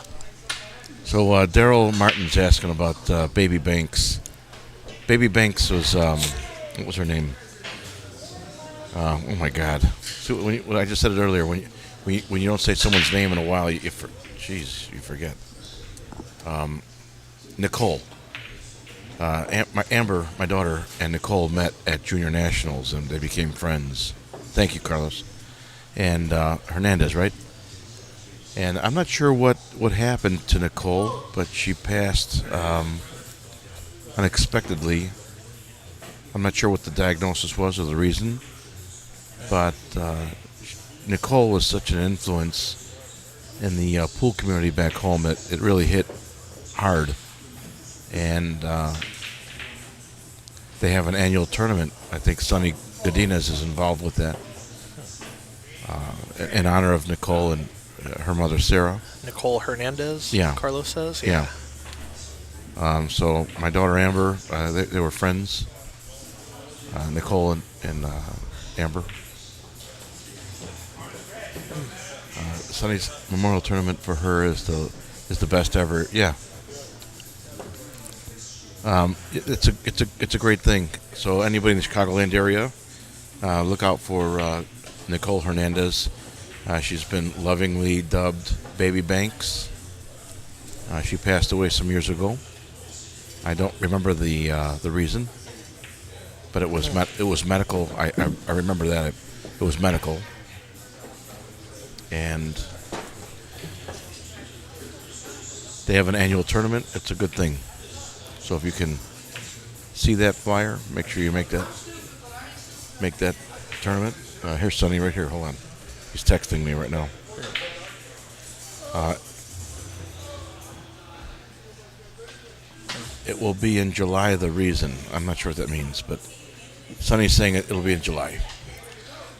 So Daryl Martin's asking about Baby Banks. Baby Banks was what was her name? Oh my God! So when I just said it earlier, when you don't say someone's name in a while, you forget. Nicole. Amber, my daughter, and Nicole met at Junior Nationals, and they became friends. Thank you, Carlos. And Hernandez, right? And I'm not sure what happened to Nicole, but she passed unexpectedly. I'm not sure what the diagnosis was or the reason, but Nicole was such an influence in the pool community back home that it really hit hard. And they have an annual tournament. I think Sonny Godinez is involved with that in honor of Nicole and her mother, Sarah. Nicole Hernandez, yeah. Carlos says? Yeah. So my daughter, Amber, they were friends. Nicole and Amber. Sonny's memorial tournament for her is the best ever. Yeah. It's a great thing. So anybody in the Chicagoland area, look out for Nicole Hernandez. She's been lovingly dubbed Baby Banks. She passed away some years ago. I don't remember the reason, but it was medical. I remember that it was medical, and they have an annual tournament. It's a good thing. So if you can see that flyer, make sure you make that tournament. Here's Sonny right here. Hold on. He's texting me right now. It will be in July, the reason. I'm not sure what that means, but Sonny's saying it'll be in July.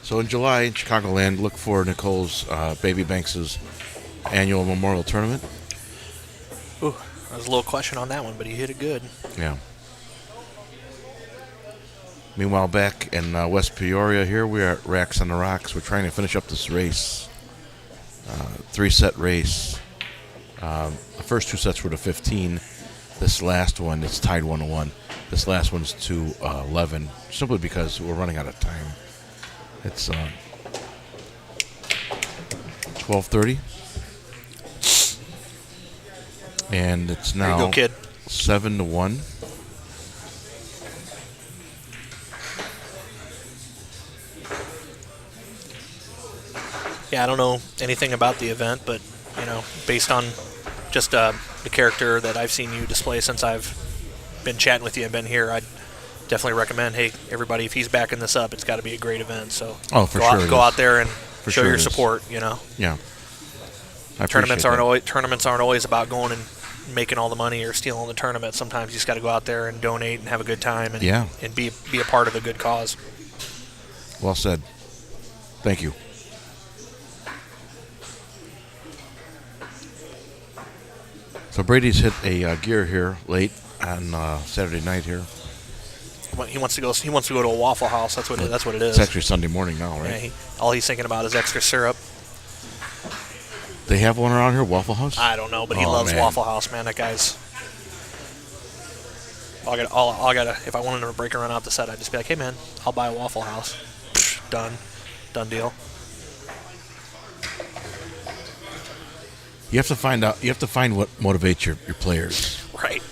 So in July, in Chicagoland, look for Nicole's Baby Banks' annual memorial tournament. Ooh, there was a little question on that one, but he hit it good. Yeah. Meanwhile, back in West Peoria here, we are at Racks on the Rocks. We're trying to finish up this race. 3-set race. The first 2 sets were to 15. This last one, it's tied 1-1. This last one's 2-11, simply because we're running out of time. It's 12:30, and it's There you now go, kid. 7-1. Yeah, I don't know anything about the event, but based on just the character that I've seen you display since I've been chatting with you and been here, I'd definitely recommend. Hey, everybody, if he's backing this up, it's got to be a great event. So For sure, go out there and show sure your it is. support. Yeah. Tournaments aren't always about going and making all the money or stealing the tournament. Sometimes you just got to go out there and donate and have a good time and and be a part of a good cause. Well said. Thank you. So Brady's hit a gear here late on Saturday night here. He wants to go to a Waffle House. That's what it is. It's actually Sunday morning now, right? Yeah, all he's thinking about is extra syrup. They have one around here, Waffle House? I don't know, but he loves Waffle House, man. That guy's. I gotta. If I wanted him to break and run out the set, I'd just be like, "Hey, man, I'll buy a Waffle House." Done deal. You have to find out. You have to find what motivates your players. Right.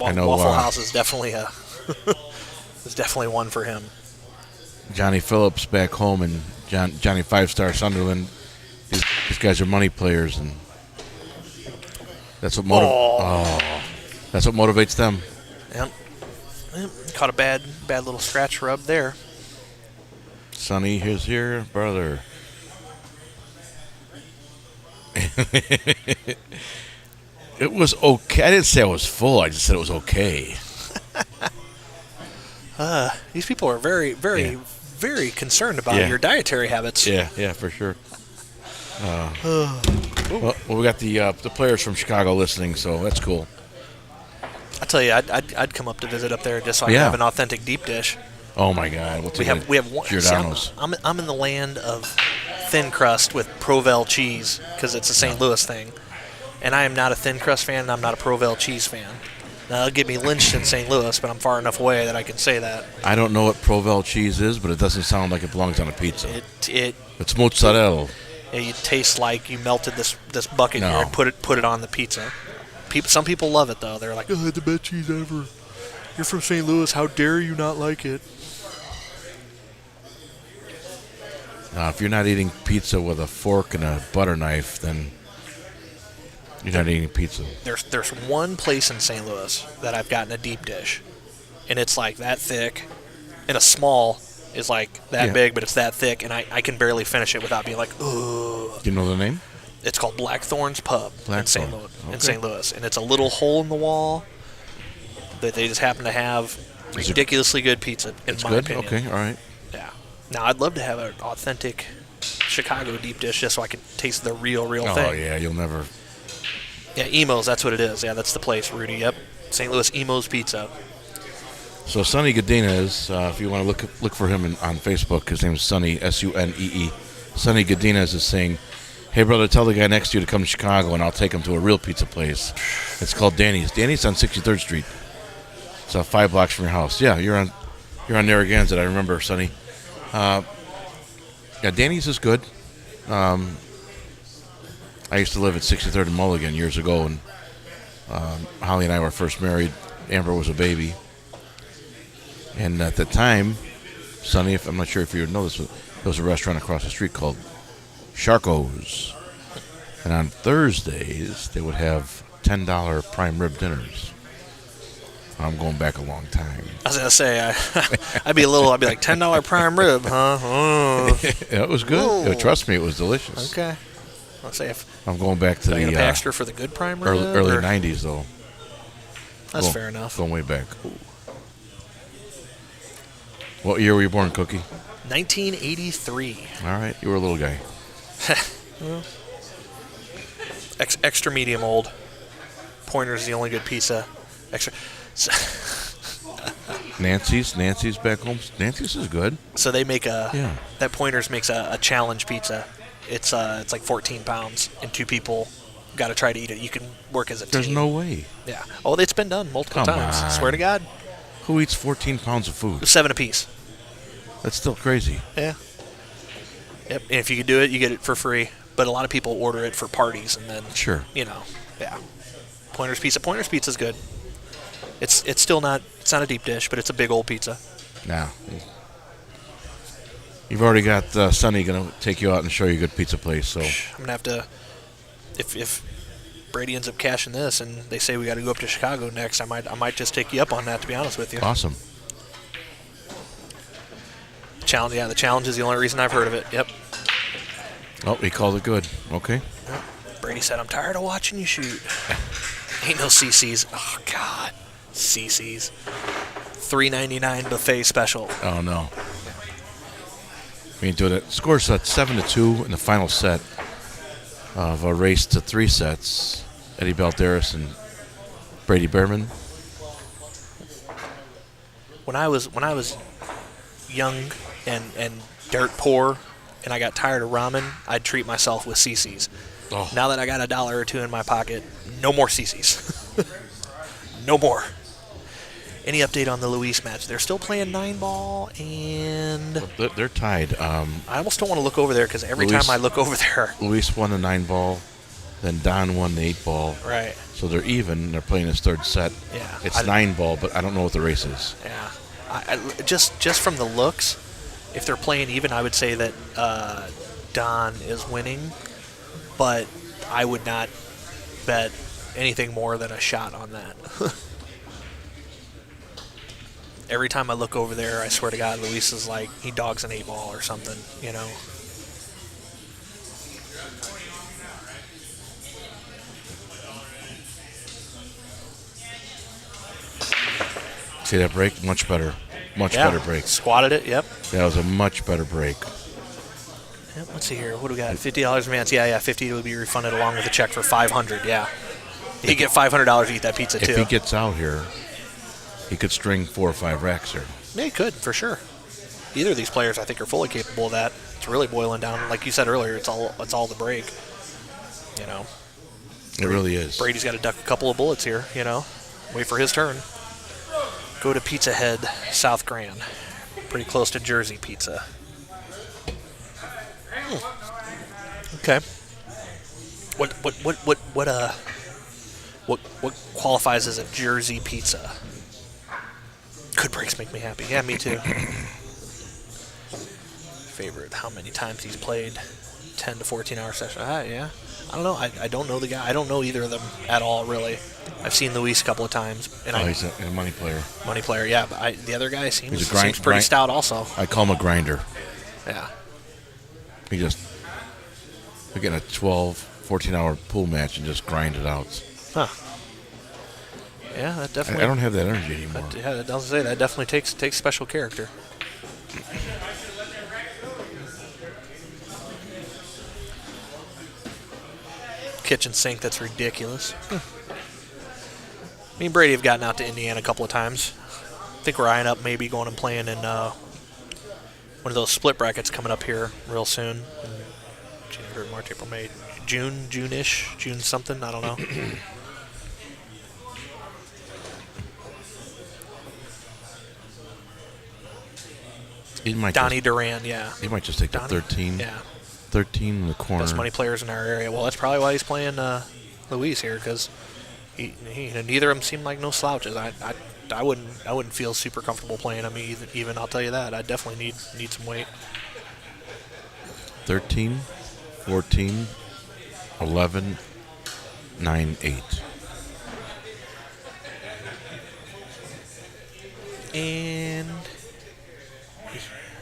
I know Waffle House is definitely is definitely one for him. Johnny Phillips back home and Johnny 5-Star Sunderland. These guys are money players, and that's what that's what motivates them. Yep. Caught a bad little scratch rub there. Sonny is here, brother. It was okay. I didn't say I was full. I just said it was okay. These people are very, very, very concerned about your dietary habits. Yeah, for sure. Well, we got the players from Chicago listening, so that's cool. I tell you, I'd come up to visit up there just so I can have an authentic deep dish. Oh my God! We have one. Giordano's. I'm in the land of thin crust with Provel cheese because it's a St. Louis thing, and I am not a thin crust fan, and I'm not a Provel cheese fan. Now, they'll get me lynched in St. Louis, but I'm far enough away that I can say that. I don't know what Provel cheese is, but it doesn't sound like it belongs on a pizza. It's mozzarella. Yeah, you taste like you melted this bucket here and put it on the pizza. Some people love it though. They're like, "Oh, the best cheese ever." You're from St. Louis. How dare you not like it? If you're not eating pizza with a fork and a butter knife, then you're not eating pizza. There's one place in St. Louis that I've gotten a deep dish, and it's like that thick, and a small is like that big, but it's that thick, and I can barely finish it without being like, ugh. Do you know the name? It's called Blackthorn's Pub in St. Louis, Okay. in St. Louis, and it's a little hole in the wall that they just happen to have ridiculously good pizza, in my opinion. Okay, all right. Yeah. Now, I'd love to have an authentic Chicago deep dish just so I can taste the real thing. Oh, yeah, you'll never... Yeah, Emo's, that's what it is. Yeah, that's the place, Rudy. Yep. St. Louis Emo's Pizza. So Sonny Godinez, if you want to look for him on Facebook, his name is Sonny, S-U-N-E-E. Sonny Godinez is saying, "Hey, brother, tell the guy next to you to come to Chicago, and I'll take him to a real pizza place. It's called Danny's. Danny's on 63rd Street. It's 5 blocks from your house." Yeah, you're on Narragansett. I remember, Sonny. Yeah, Danny's is good. I used to live at 63rd and Mulligan years ago, and Holly and I were first married. Amber was a baby. And at the time, Sonny, I'm not sure if you would know this, but there was a restaurant across the street called Sharko's. And on Thursdays, they would have $10 prime rib dinners. I'm going back a long time. I was going to say, I'd be like, $10 prime rib, huh? Oh. It was good. Yeah, trust me, it was delicious. Okay. I'll say if I'm going back to the extra for the good prime rib. Early 90s, though. That's fair enough. Going way back. Ooh. What year were you born, Cookie? 1983. All right, you were a little guy. Well, extra medium old. Pointer's the only good pizza. Extra. Nancy's back home. Nancy's is good. So they make that Pointer's makes a challenge pizza. It's like 14 pounds, and 2 people got to try to eat it. You can work as a There's team. no way. Yeah. Oh, it's been done multiple Come times. on. Swear to God. Who eats 14 pounds of food? 7 apiece. That's still crazy. Yeah. Yep. And if you could do it, you get it for free. But a lot of people order it for parties, and then Sure. yeah. Pointer's pizza's good. It's still not a deep dish, but it's a big old pizza. Now, you've already got Sonny going to take you out and show you a good pizza place. So I'm gonna have to, if Brady ends up cashing this and they say we got to go up to Chicago next, I might just take you up on that. To be honest with you. Awesome. Challenge, yeah. The challenge is the only reason I've heard of it. Yep. Oh, he called it good. Okay. Yep. Brady said, "I'm tired of watching you shoot." Ain't no CCs. Oh God, CCs. $3.99 buffet special. Oh no. We ain't doing it. Score set 7-2 in the final set of a race to 3 sets. Eddie Balderas and Brady Behrman. When I was young and dirt poor, and I got tired of ramen, I'd treat myself with CCs. Oh. Now that I got $1 or $2 in my pocket, no more CCs. No more. Any update on the Luis match? They're still playing 9-ball, and They're tied. I almost don't want to look over there because every Luis- time I look over there, Luis won the 9-ball, then Don won the 8-ball. Right. So they're even. They're playing his third set. Yeah. It's 9-ball, but I don't know what the race is. yeah, I just from the looks, if they're playing even, I would say that Don is winning, but I would not bet anything more than a shot on that. Every time I look over there, I swear to God, Luis is like, he dogs an 8-ball or something, See that break? Much better. Much Yeah. better break. Squatted it, yep. That was a much better break. Yep, let's see here. What do we got? $50 advance. Yeah, 50 would be refunded along with a check for $500. Yeah, he'd get $500 to eat that pizza too. If he gets out here, he could string 4 or 5 racks here. Yeah, he could for sure. Either of these players, I think, are fully capable of that. It's really boiling down, like you said earlier. It's all the break. It really is. Brady's got to duck a couple of bullets here. Wait for his turn. Go to Pizza Head, South Grand, pretty close to Jersey Pizza. Okay. What qualifies as a Jersey pizza? Good breaks make me happy. Yeah, me too. Favorite, how many times he's played? 10 to 14 hour session. Yeah. I don't know. I don't know the guy. I don't know either of them at all, really. I've seen Luis a couple of times. And he's a money player. Money player, yeah. But the other guy seems He's pretty stout also. I call him a grinder. Yeah. He just, we get a 12, 14-hour pool match and just grind it out. Huh. Yeah, that definitely. I don't have that energy anymore. That doesn't say that. Definitely takes special character. Kitchen sink, that's ridiculous. Me and Brady have gotten out to Indiana a couple of times. I think we're eyeing up maybe going and playing in one of those split brackets coming up here real soon. January, March, April, May, June-ish, June something, I don't know. Donnie Duran, yeah. He might just take the 13. Yeah. 13 in the corner. Best money players in our area. Well, that's probably why he's playing Luis here, because neither of them seem like no slouches. I wouldn't feel super comfortable playing him even. I'll tell you that. I definitely need some weight. 13, 14, 11, 9, 8. And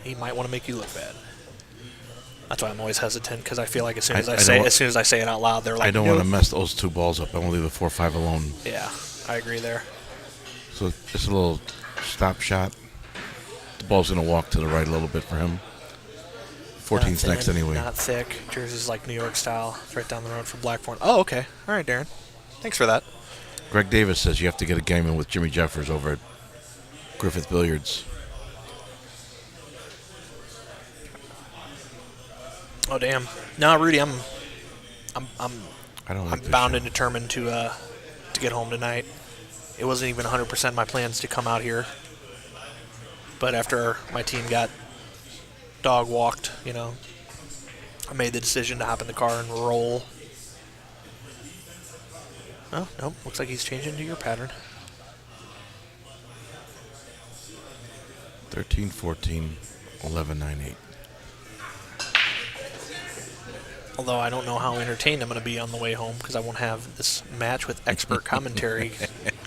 he might want to make you look bad. That's why I'm always hesitant, because I feel like as soon as I say it out loud, they're like, I don't want to mess those 2 balls up. I want to leave the 4-5 alone. Yeah, I agree there. So just a little stop shot. The ball's going to walk to the right a little bit for him. 14's next anyway. Not thick. Jersey's like New York style. It's right down the road from Blackthorn. Oh, okay. All right, Darren. Thanks for that. Greg Davis says you have to get a game in with Jimmy Jeffers over at Griffith Billiards. Oh damn! No, Rudy, I'm I don't like I'm this bound show. and determined to get home tonight. It wasn't even 100% my plans to come out here, but after my team got dog walked, I made the decision to hop in the car and roll. Oh, nope. Looks like he's changing to your pattern. 13-14, 11-9-8. Although I don't know how entertained I'm going to be on the way home because I won't have this match with expert commentary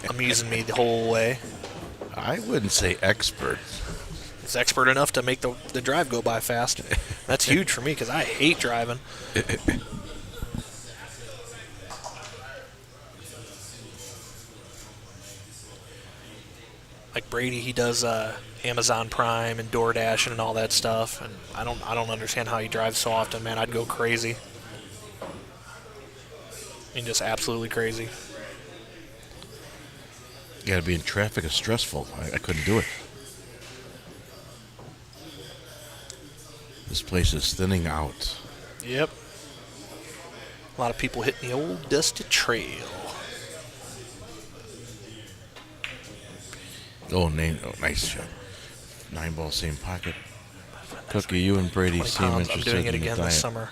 amusing me the whole way. I wouldn't say expert. It's expert enough to make the drive go by fast. That's huge for me because I hate driving. Like Brady, he does Amazon Prime and DoorDash and all that stuff, and I don't understand how he drives so often, man. I'd go crazy. I mean, just absolutely crazy. You got to be in traffic. It's stressful. I couldn't do it. This place is thinning out. Yep. A lot of people hitting the old dusty trail. Oh, nice shot. 9 ball, same pocket. Cookie, you and Brady 20 seem pounds. interested I'm doing it in the again diet. this summer.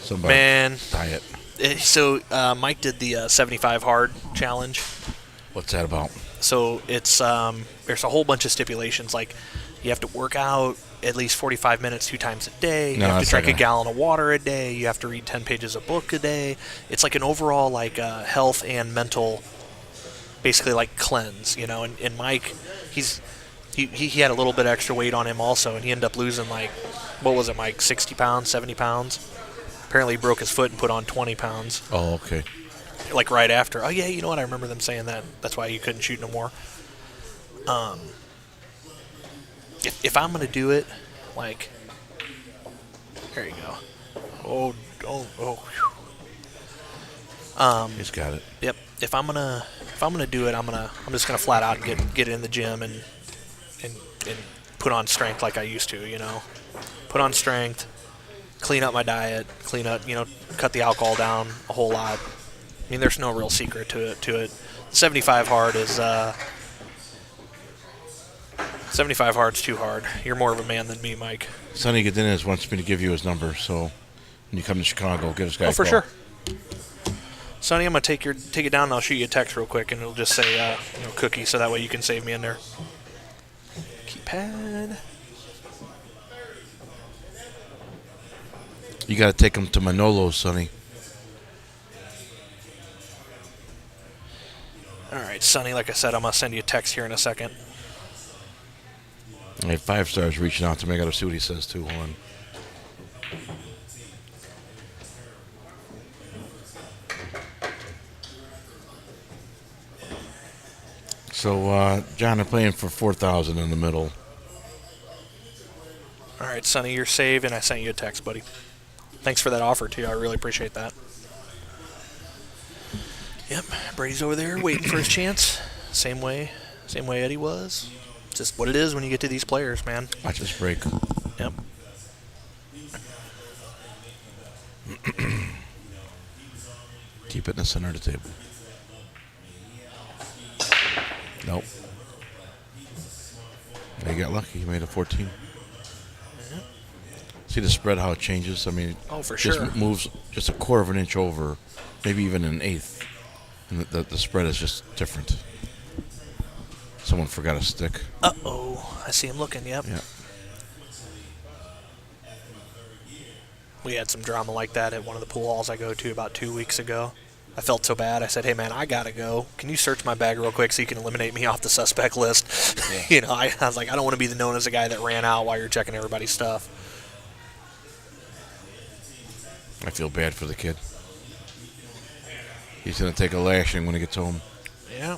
Somebody Man. diet. So Mike did the 75 hard challenge. What's that about? So it's there's a whole bunch of stipulations, like you have to work out at least 45 minutes 2 times a day. You No, have to that's drink not a gonna- gallon of water a day. You have to read 10 pages of book a day. It's like an overall health and mental, basically like cleanse, And Mike, he had a little bit extra weight on him also, and he ended up losing what was it, Mike? 60 pounds, 70 pounds. Apparently he broke his foot and put on 20 pounds. Oh, okay. Like right after. Oh yeah, you know what? I remember them saying that. That's why you couldn't shoot no more. If I'm gonna do it, there you go. He's got it. Yep. If I'm gonna do it, I'm just gonna flat out get in the gym and put on strength like I used to. Put on strength, clean up my diet, cut the alcohol down a whole lot. I mean, there's no real secret to it. 75 hard is 75 hard's too hard. You're more of a man than me, Mike. Sonny Godinez wants me to give you his number, so when you come to Chicago, give this guy a for call. sure. Sonny, I'm gonna take it down and I'll shoot you a text real quick, and it'll just say Cookie, so that way you can save me in there. Keypad. You got to take him to Manolo's, Sonny. All right, Sonny. Like I said, I'm gonna send you a text here in a second. I had 5 stars reaching out to me. I got to see what he says too. Hold on. So, John, I'm playing for 4,000 in the middle. All right, Sonny, you're saved, and I sent you a text, buddy. Thanks for that offer, too. I really appreciate that. Yep, Brady's over there waiting for his chance. Same way Eddie was. Just what it is when you get to these players, man. Watch this break. Yep. Keep it in the center of the table. Nope. He got lucky. He made a 14. See the spread, how it changes? I mean, Oh, for just sure. moves just a quarter of an inch over, maybe even an eighth. And the spread is just different. Someone forgot a stick. Uh-oh. I see him looking, yep. Yeah. We had some drama like that at one of the pool halls I go to about 2 weeks ago. I felt so bad. I said, hey, man, I got to go. Can you search my bag real quick so you can eliminate me off the suspect list? Yeah. I was like, I don't want to be known as the guy that ran out while you're checking everybody's stuff. I feel bad for the kid. He's going to take a lashing when he gets home. Yeah.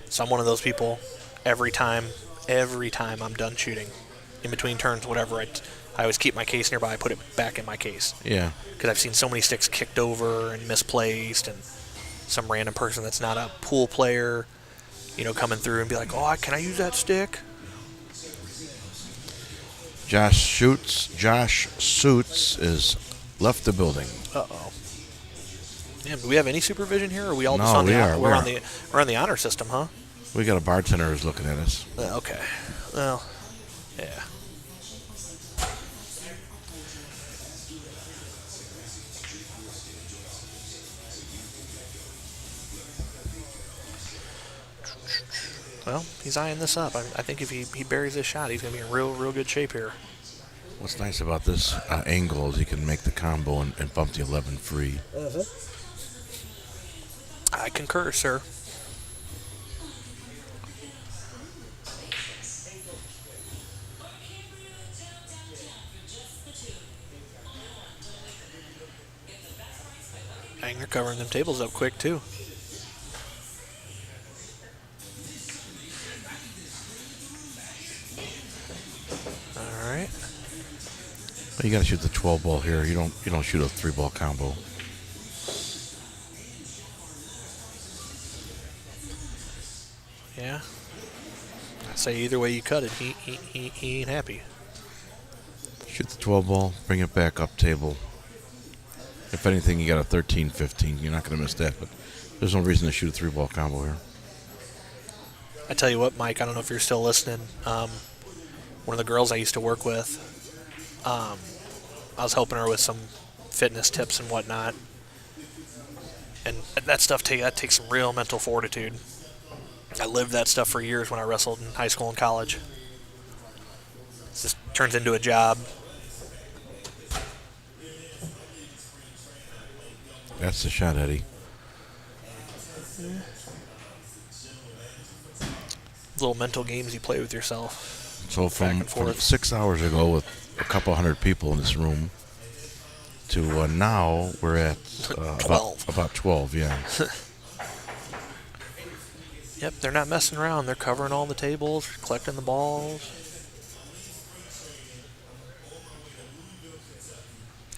So I'm one of those people, every time I'm done shooting, in between turns, whatever, I always keep my case nearby, I put it back in my case. Yeah. Because I've seen so many sticks kicked over and misplaced, and some random person that's not a pool player, coming through and be like, oh, can I use that stick? Josh Suits is left the building. Uh-oh. Damn, do we have any supervision here, or are we all No, just on we the are, we we're are. on the we're on the honor system, huh? We got a bartender who's looking at us. Okay. Well, yeah. Well, he's eyeing this up. I think if he buries this shot, he's going to be in real good shape here. What's nice about this angle is you can make the combo and bump the 11 free. I concur, sir. Dang, they're covering them tables up quick, too. All right. Well, you got to shoot the 12 ball here. You don't shoot a 3-ball combo. Yeah. I say either way you cut it, he ain't happy. Shoot the 12 ball, bring it back up table. If anything, you got a 13-15. You're not going to miss that, but there's no reason to shoot a 3-ball combo here. I tell you what, Mike, I don't know if you're still listening. One of the girls I used to work with, I was helping her with some fitness tips and whatnot. And that stuff that takes some real mental fortitude. I lived that stuff for years when I wrestled in high school and college. It just turns into a job. That's the shot, Eddie. Little mental games you play with yourself. So from 6 hours ago with a couple hundred people in this room to now we're at 12. About 12, yeah. Yep, they're not messing around. They're covering all the tables, collecting the balls.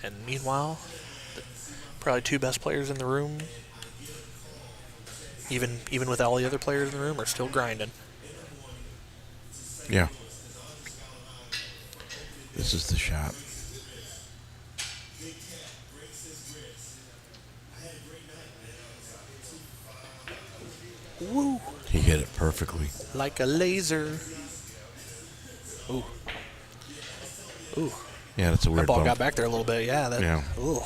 And meanwhile, probably two best players in the room, even with all the other players in the room, are still grinding. Yeah. This is the shot. Woo! He hit it perfectly. Like a laser. Ooh. Ooh. Yeah, that's a weird That ball bump. got back there a little bit. Yeah. Yeah. Ooh.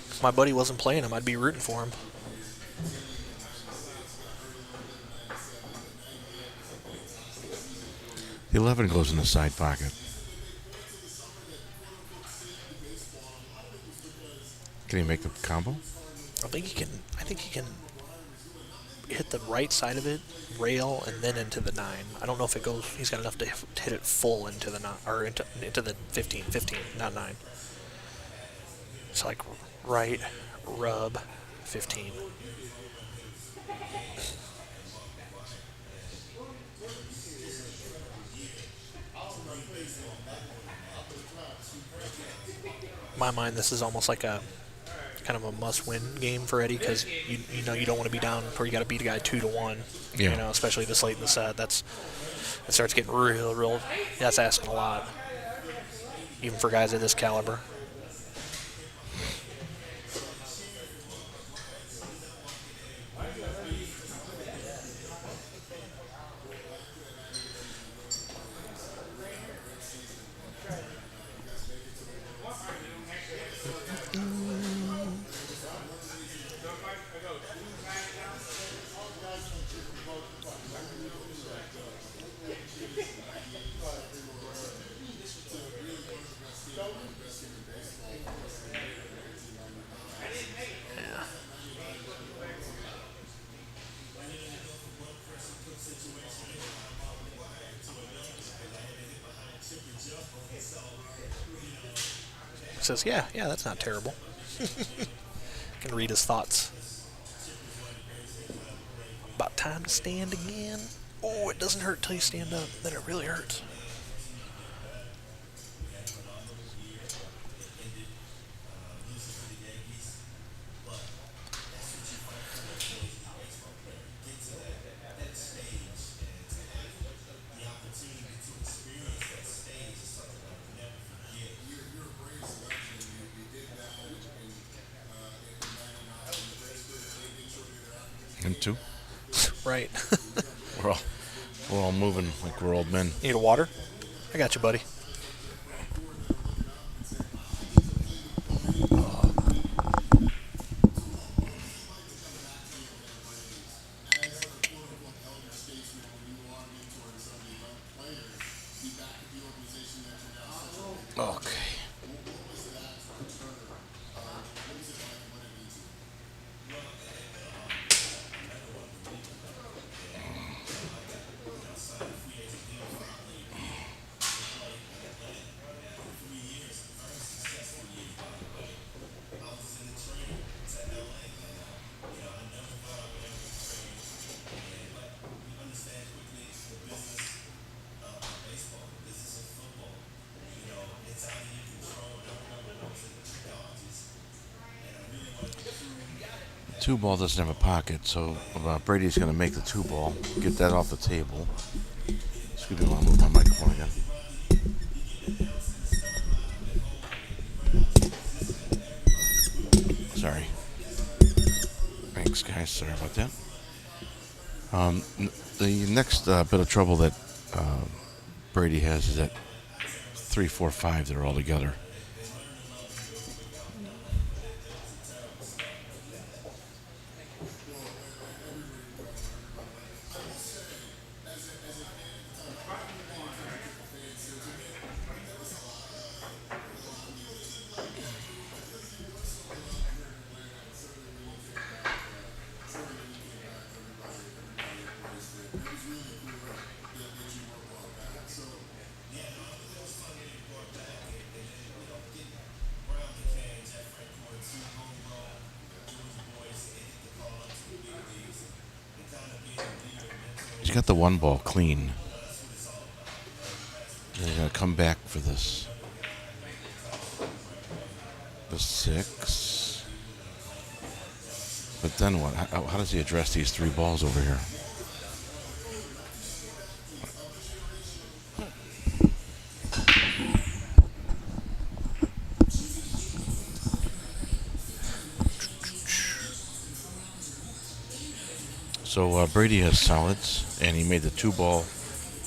If my buddy wasn't playing him, I'd be rooting for him. The 11 goes in the side pocket. Can he make the combo? I think he can hit the right side of it, rail, and then into the 9. I don't know if it goes. He's got enough to hit it full into the 9 or into the 15, not 9. It's like right, rub, 15. In my mind, this is almost like a kind of a must-win game for Eddie because you know you don't want to be down or you got to beat a guy 2-1. Yeah. You know, especially this late in the set. It starts getting real. That's asking a lot, even for guys of this caliber. Says, yeah, that's not terrible. Can read his thoughts. About time to stand again. Oh, it doesn't hurt till you stand up. Then it really hurts. too. Right. We're all moving like we're old men. Need a water? I got you, buddy. Okay. Two ball doesn't have a pocket, so Brady's going to make the two ball, get that off the table. Excuse me while I move my microphone again. Sorry. Thanks, guys. Sorry about that. The next bit of trouble that Brady has is that 3, 4, 5 that are all together. He's got the one ball clean. They're going to come back for this. The 6. But then what? How does he address these 3 balls over here? So Brady has solids, and he made the 2 ball.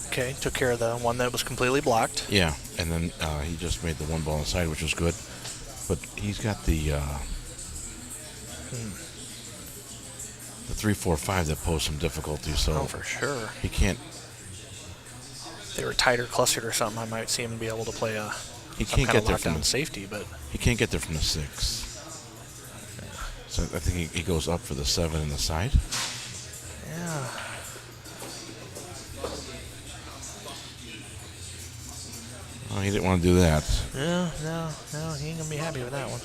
Okay, took care of the one that was completely blocked. Yeah, and then he just made the 1 ball inside, which was good. But he's got the 3, 4, 5 that pose some difficulty. So for sure. He can't. If they were tighter clustered or something, I might see him be able to play a. He can't get there from the safety, but he can't get there from the 6. So I think he goes up for the 7 in the side. Yeah. Oh, he didn't want to do that. No, he ain't gonna be happy with that one.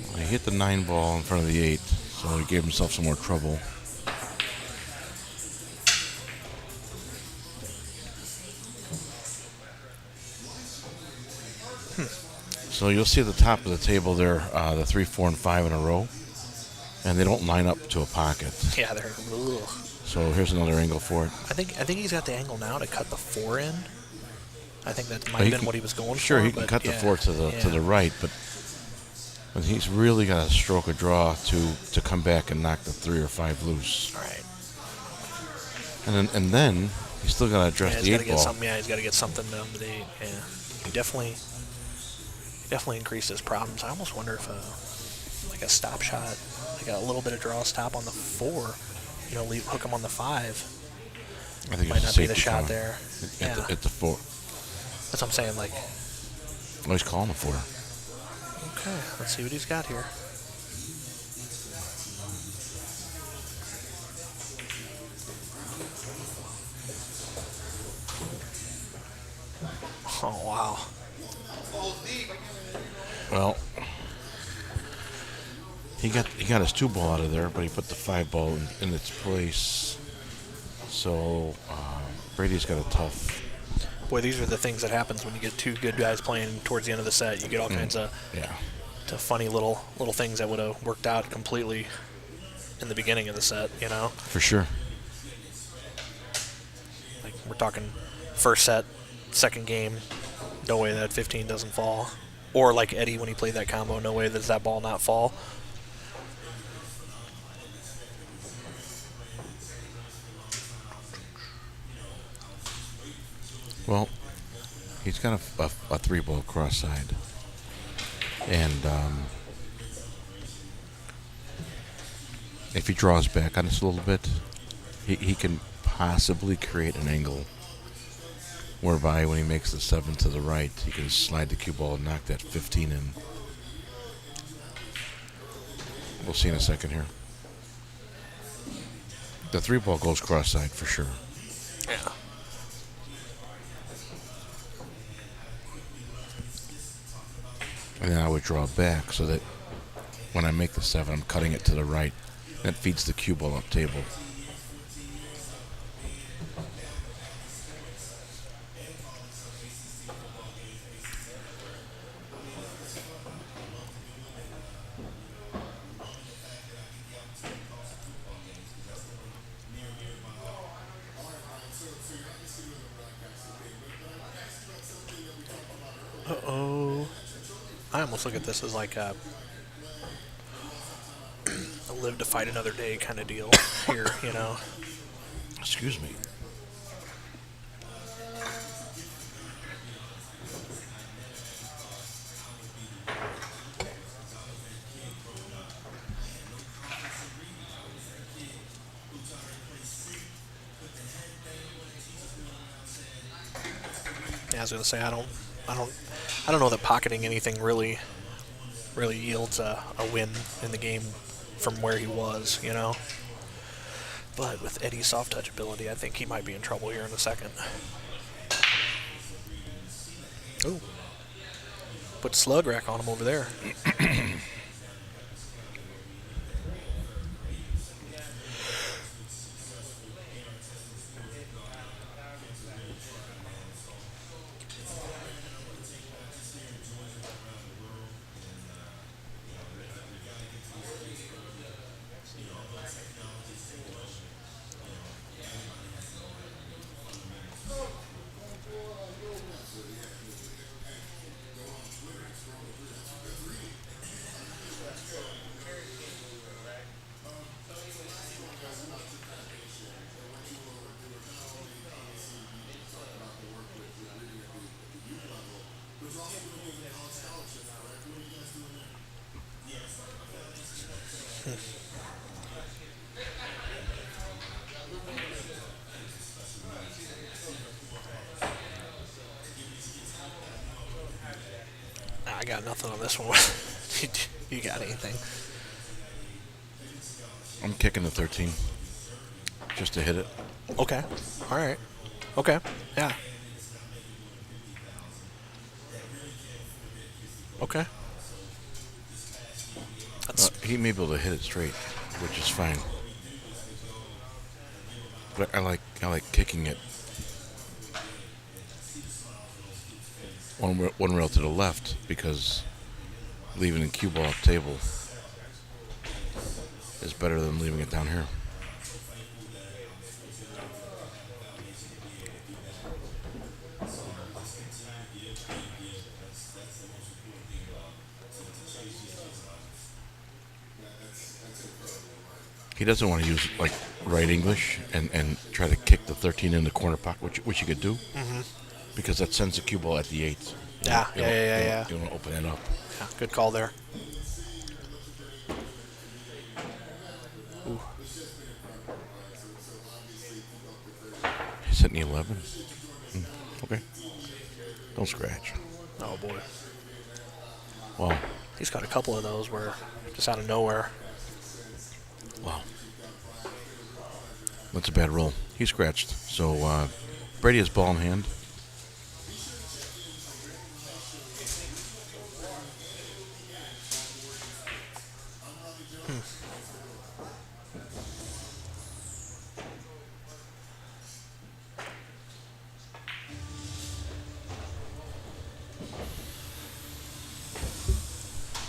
Well, he hit the 9 ball in front of the 8, so he gave himself some more trouble. So you'll see at the top of the table there, the 3, 4, and 5 in a row, and they don't line up to a pocket. Yeah, they're. Ugh. So here's another angle for it. I think he's got the angle now to cut the 4 in. I think that might have been what he was going sure, for. Sure, he can cut the 4 to the right, but he's really got to stroke a draw to come back and knock the 3 or 5 loose. Right. And then he's still got to address the 8 ball. He's got to get something down to the 8. Yeah, he definitely increased his problems. I almost wonder if like a stop shot, like a little bit of draw stop on the 4. Hook him on the 5. I think might not be the shot there. At the 4. That's what I'm saying. Like, oh, he's calling a 4. Okay, let's see what he's got here. Oh wow. Well, he got his 2 ball out of there, but he put the 5 ball in its place. So Brady's got a tough. Boy, these are the things that happens when you get 2 good guys playing towards the end of the set. You get all kinds of funny little things that would have worked out completely in the beginning of the set. For sure. Like we're talking first set, second game, no way that 15 doesn't fall. Or like Eddie when he played that combo, no way does that ball not fall. Well, he's got a 3-ball cross side. And if he draws back on us a little bit, he can possibly create an angle whereby when he makes the 7 to the right, he can slide the cue ball and knock that 15 in. We'll see in a second here. The 3-ball goes cross-side for sure. Yeah. And then I would draw back so that when I make the 7, I'm cutting it to the right. That feeds the cue ball up table. Uh-oh. I almost look at this as like a live to fight another day kind of deal here, you know. Excuse me. Yeah, I was gonna say I don't know that pocketing anything really yields a win in the game from where he was, you know. But with Eddie's soft touch ability, I think he might be in trouble here in a second. Ooh. Put slug rack on him over there. I got nothing on this one. You got anything? I'm kicking the 13 just to hit it. Okay. All right. Okay. Yeah. Okay. He may be able to hit it straight, which is fine. But I like kicking it one rail to the left because leaving the cue ball up table is better than leaving it down here. He doesn't want to use like right English and try to kick the 13 in the corner pocket, which you could do, because that sends the cue ball at the 8. Yeah. You don't want to open it up. Yeah, good call there. Ooh. He's hitting the 11. Okay. Don't scratch. Oh boy. Wow. He's got a couple of those where just out of nowhere. Wow. That's a bad roll. He scratched. So Brady has ball in hand.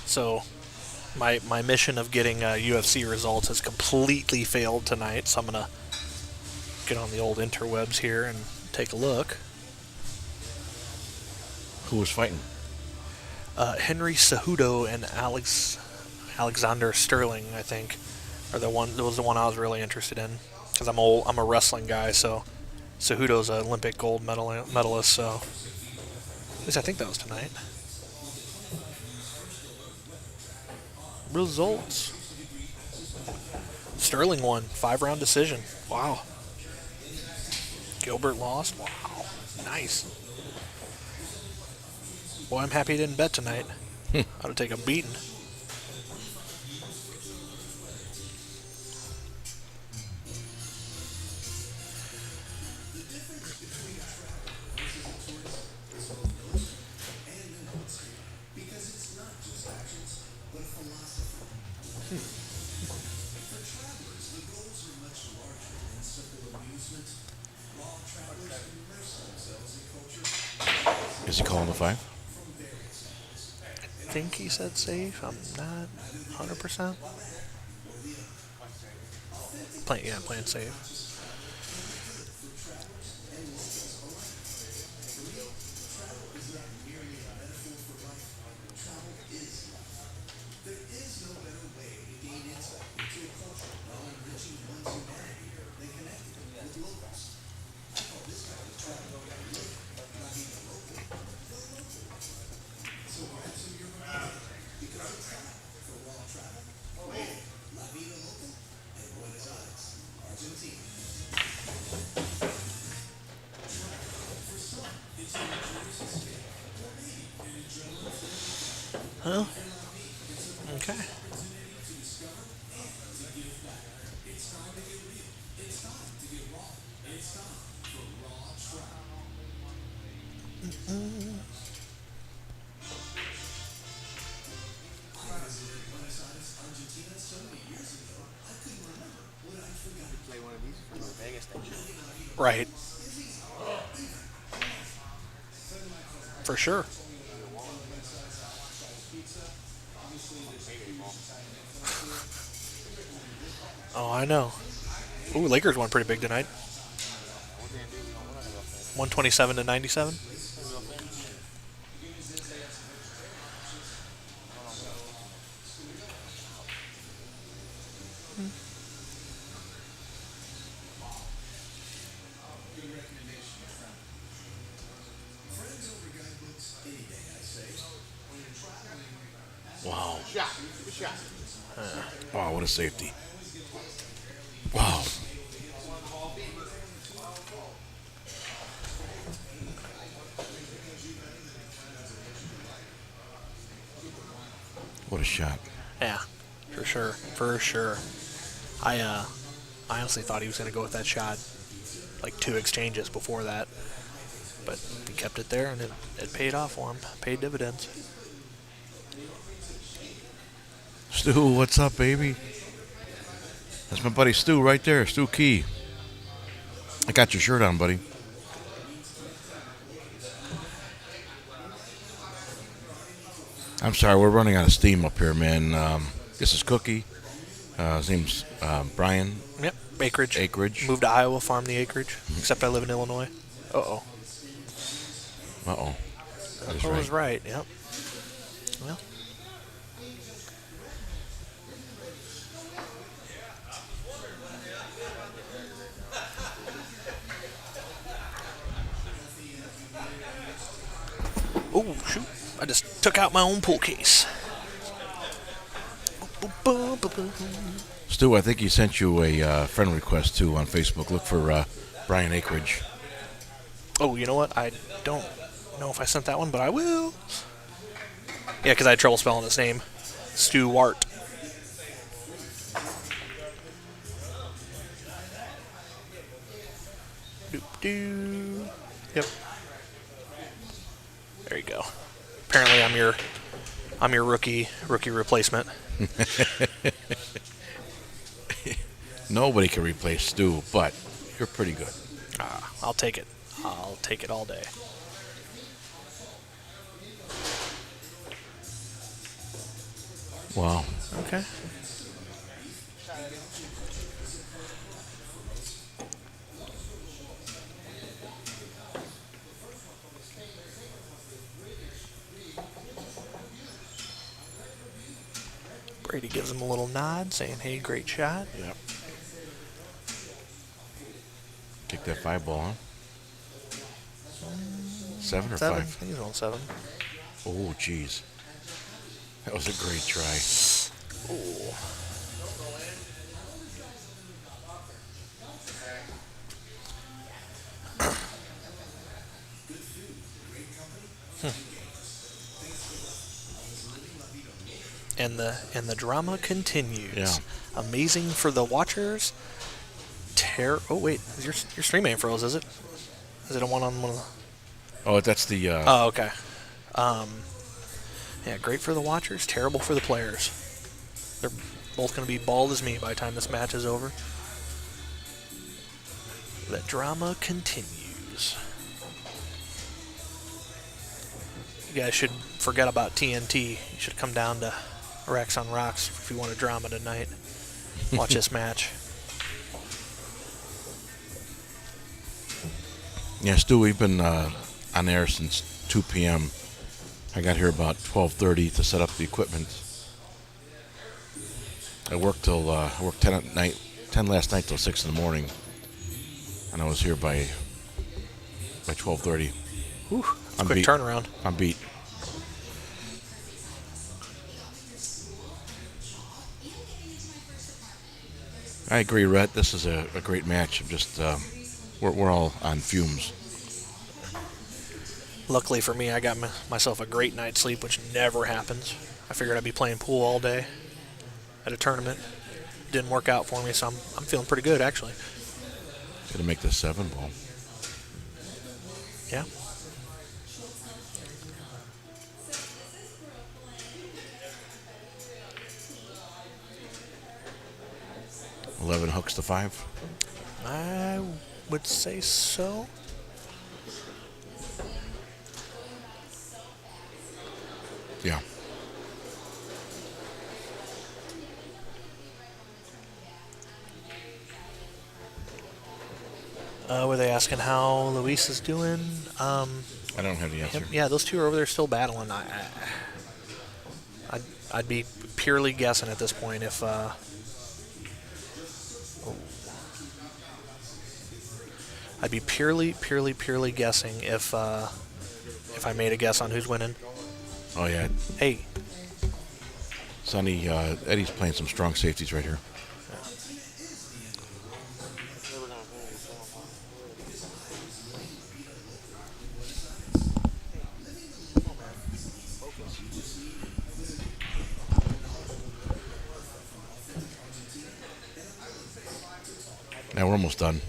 So my mission of getting UFC results has completely failed tonight, so I'm going to get on the old interwebs here and take a look. Who was fighting? Henry Cejudo and Alexander Sterling, I think, are the one. That was the one I was really interested in because I'm a wrestling guy, so Cejudo's an Olympic gold medalist, so at least I think that was tonight. Results. Sterling won, 5-round decision. Wow. Gilbert lost. Wow. Nice. Boy, I'm happy he didn't bet tonight. I'd have taken a beating. Is he calling the 5? I think he said safe. I'm not 100%. Playing safe. Well, okay. Play one of these for the Vegas station. Right. For sure. Oh, I know. Ooh, Lakers won pretty big tonight. 127 to 97. Wow. Shot. Good shot. Wow, what a safety. Wow. What a shot. Yeah, for sure. For sure. I honestly thought he was going to go with that shot like 2 exchanges before that. But he kept it there, and it paid off for him. Paid dividends. Stu, what's up, baby? That's my buddy Stu right there, Stu Key. I got your shirt on, buddy. I'm sorry, we're running out of steam up here, man. This is Cookie. His name's Brian. Yep, acreage. Acreage. Moved to Iowa, farm the acreage. Except I live in Illinois. Uh-oh. Uh-oh. That is I was right. right, yep. Well. Oh, shoot. I just took out my own pool case. Stu, I think he sent you a friend request, too, on Facebook. Look for Brian Acreage. Oh, you know what? I don't know if I sent that one, but I will. Yeah, because I had trouble spelling his name. Stewart. Doop-doo. Yep. There you go. Apparently, I'm your rookie replacement. Nobody can replace Stu, but you're pretty good. I'll take it. I'll take it all day. Wow. Okay. Brady gives him a little nod, saying, "Hey, great shot." Yep. Take that 5 ball, huh? 7 or 7. I 5? think he's on 7. Oh, jeez. That was a great try. Oh. And the drama continues. Yeah. Amazing for the watchers. Oh wait, your stream ain't froze, is it? Is it a one-on-one? Of the... Oh, that's the. Oh, okay. Yeah, great for the watchers, terrible for the players. They're both going to be bald as meat by the time this match is over. The drama continues. You guys should forget about TNT. You should come down to Rex on Rocks if you want a drama tonight. Watch this match. Yeah, Stu, we've been on air since 2 p.m. I got here about 12:30 to set up the equipment. I worked 10 at night, 10 last night till 6 in the morning, and I was here by 12:30. Whew, I'm quick beat. turnaround. I'm beat. I agree, Rhett. This is a great match. I'm just we're all on fumes. Luckily for me, I got myself a great night's sleep, which never happens. I figured I'd be playing pool all day at a tournament. Didn't work out for me, so I'm feeling pretty good, actually. Gonna make this 7 ball. Yeah. $11 hooks to 5. I would say so. Yeah. Were they asking how Luis is doing? I don't have the answer. Yeah, those two are over there still battling. I'd be purely guessing at this point if. I'd be purely guessing if I made a guess on who's winning. Oh yeah. Hey. Sonny, Eddie's playing some strong safeties right here. Now we're almost done.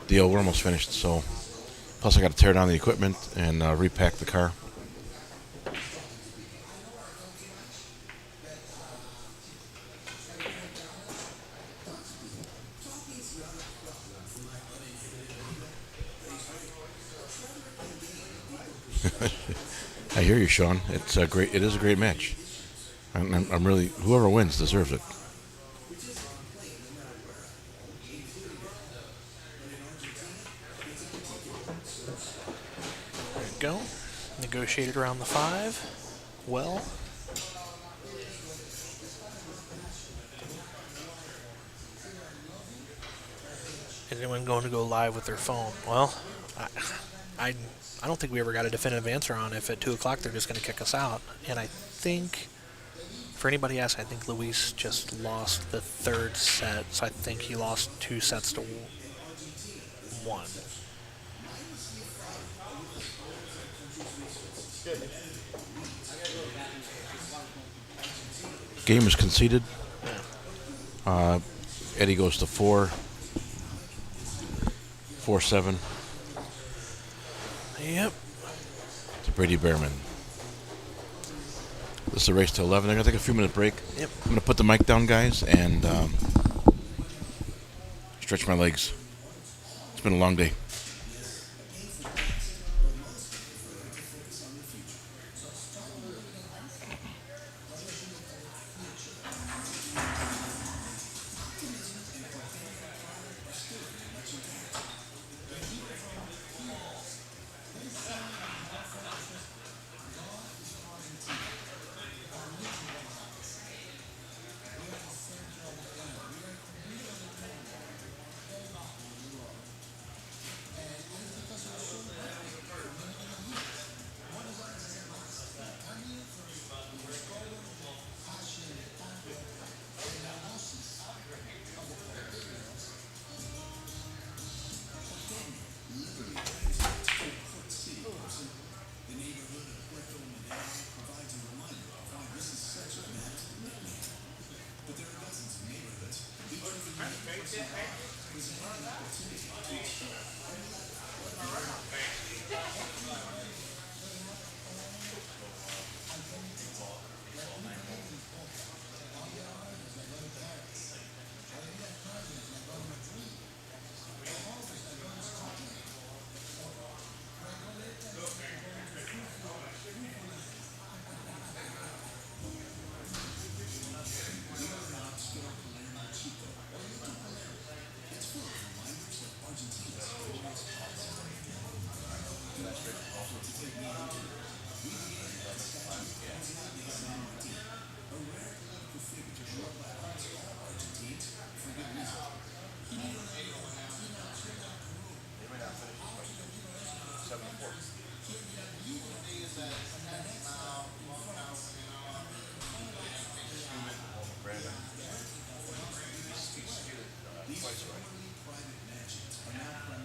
Deal, we're almost finished. So, plus I got to tear down the equipment and repack the car. I hear you, Sean. It's a great. It is a great match. I'm really. Whoever wins deserves it. There you go. Negotiated around the 5. Well. Is anyone going to go live with their phone? Well, I don't think we ever got a definitive answer on if at 2 o'clock they're just going to kick us out. And I think, for anybody else, I think Luis just lost the 3rd set, so I think he lost 2 sets to 1. Game is conceded. Eddie goes to 4-7. Yep. To Brady Behrman. This is a race to 11. I'm going to take a few minute break. Yep. I'm going to put the mic down, guys, and stretch my legs. It's been a long day.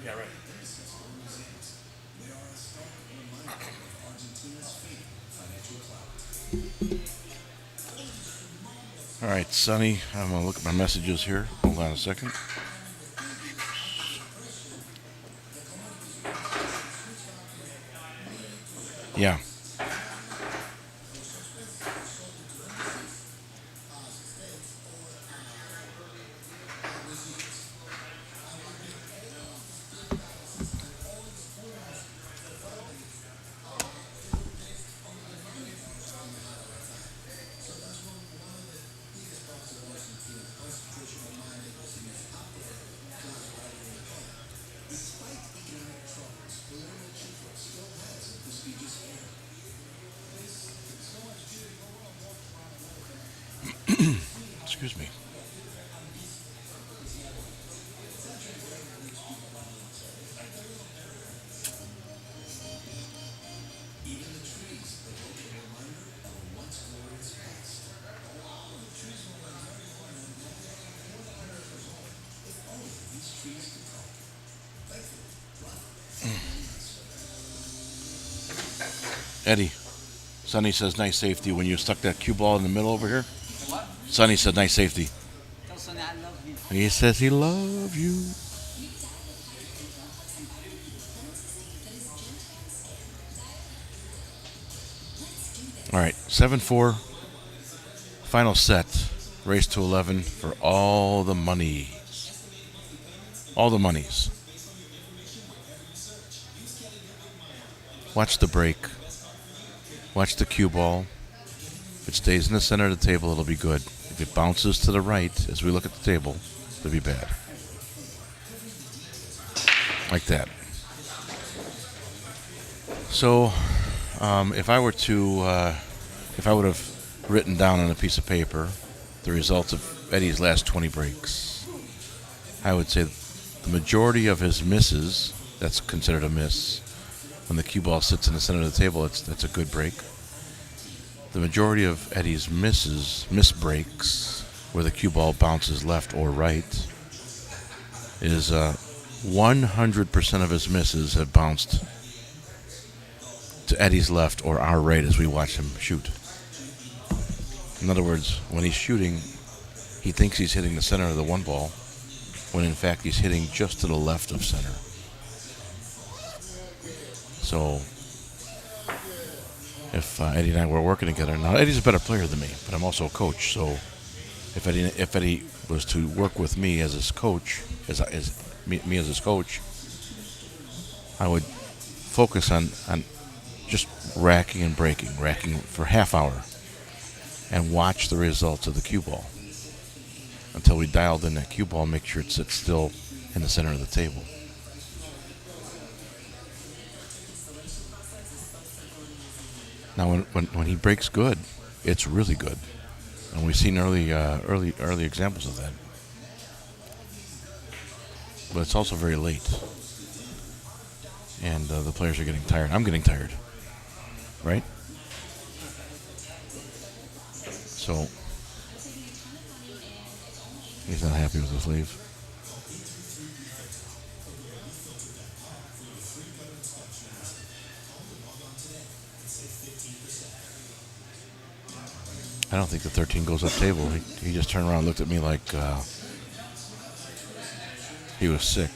Yeah, right. All right, Sonny, I'm going to look at my messages here. Hold on a second. Yeah. Excuse me. Eddie, Sonny says nice safety when you stuck that cue ball in the middle over here. What? Sonny said nice safety. Tell Sonny I love you. He says he loves you. All right, 7-4. Final set. Race to 11 for all the money. All the monies. Watch the break. Watch the cue ball. If it stays in the center of the table, it'll be good. If it bounces to the right as we look at the table, it'll be bad. Like that. So, if I would have written down on a piece of paper the results of Eddie's last 20 breaks, I would say the majority of his misses, that's considered a miss. When the cue ball sits in the center of the table, that's a good break. The majority of Eddie's miss breaks, where the cue ball bounces left or right, is 100% of his misses have bounced to Eddie's left or our right as we watch him shoot. In other words, when he's shooting, he thinks he's hitting the center of the one ball, when in fact he's hitting just to the left of center. So, if Eddie and I were working together, now Eddie's a better player than me, but I'm also a coach. So, if Eddie was to work with me as his coach, me as his coach, I would focus on just racking and breaking for half hour, and watch the results of the cue ball until we dialed in that cue ball. Make sure it sits still in the center of the table. Now, when he breaks good, it's really good, and we've seen early examples of that. But it's also very late, and the players are getting tired. I'm getting tired, right? So he's not happy with his leave. I don't think the 13 goes up table. He just turned around and looked at me like, He was sick.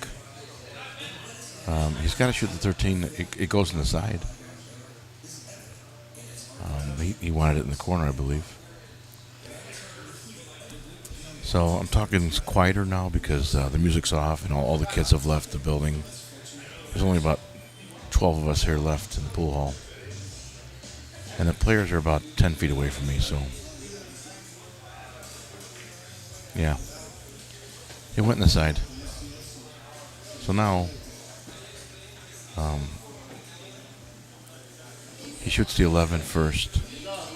He's got to shoot the 13. It goes in the side. He wanted it in the corner, I believe. So I'm talking quieter now because the music's off and all the kids have left the building. There's only about 12 of us here left in the pool hall. And the players are about 10 feet away from me, so... Yeah. It went in the side. So now... he shoots the 11 first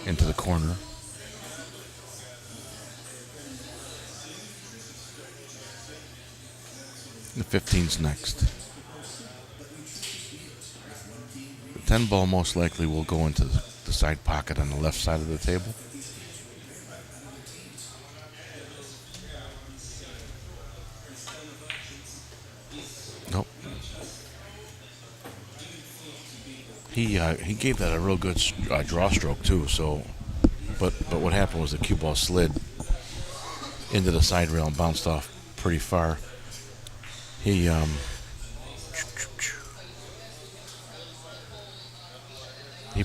into the corner. The 15's next. The 10 ball most likely will go into the side pocket on the left side of the table. Nope. He gave that a real good draw stroke too. So, but what happened was the cue ball slid into the side rail and bounced off pretty far. He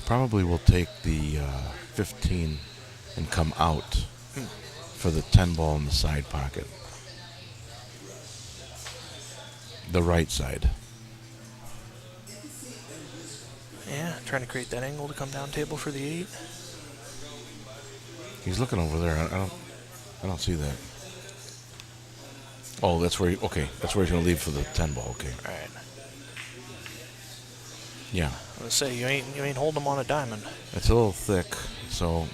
probably will take the 15 and come out for the 10 ball in the side pocket. The right side. Yeah, trying to create that angle to come down table for the 8. He's looking over there. I don't see that. Oh, that's where that's where he's going to leave for the 10 ball. Okay. All right. Yeah. I was gonna say you ain't holding him on a diamond. It's a little thick, so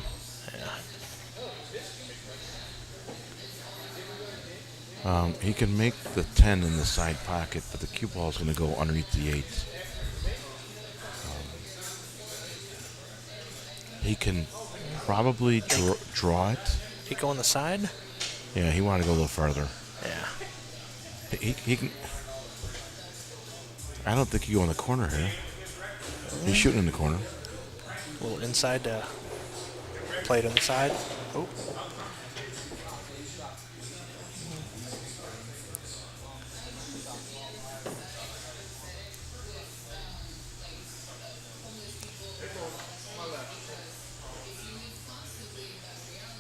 he can make the 10 in the side pocket, but the cue ball is going to go underneath the 8. He can probably draw it. He go on the side? Yeah, he wanted to go a little farther. Yeah. He can. I don't think he go in the corner here. He's shooting in the corner. A little inside to play it on the side. Oh.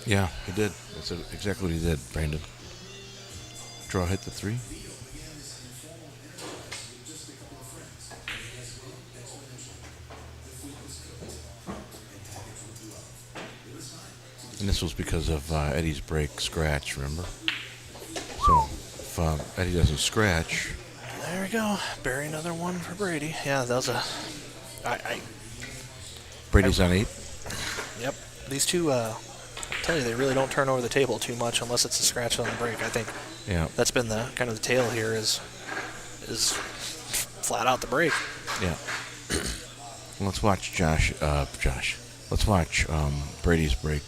Yeah, he did. That's exactly what he did, Brandon. Draw hit the 3. And this was because of Eddie's break scratch, remember? So if Eddie doesn't scratch... There we go. Bury another one for Brady. Yeah, that was a... Brady's on 8? Yep. These two, I tell you, they really don't turn over the table too much unless it's a scratch on the break. I think that's been the kind of the tale here is flat out the break. Yeah. Let's watch Josh. Let's watch Brady's break.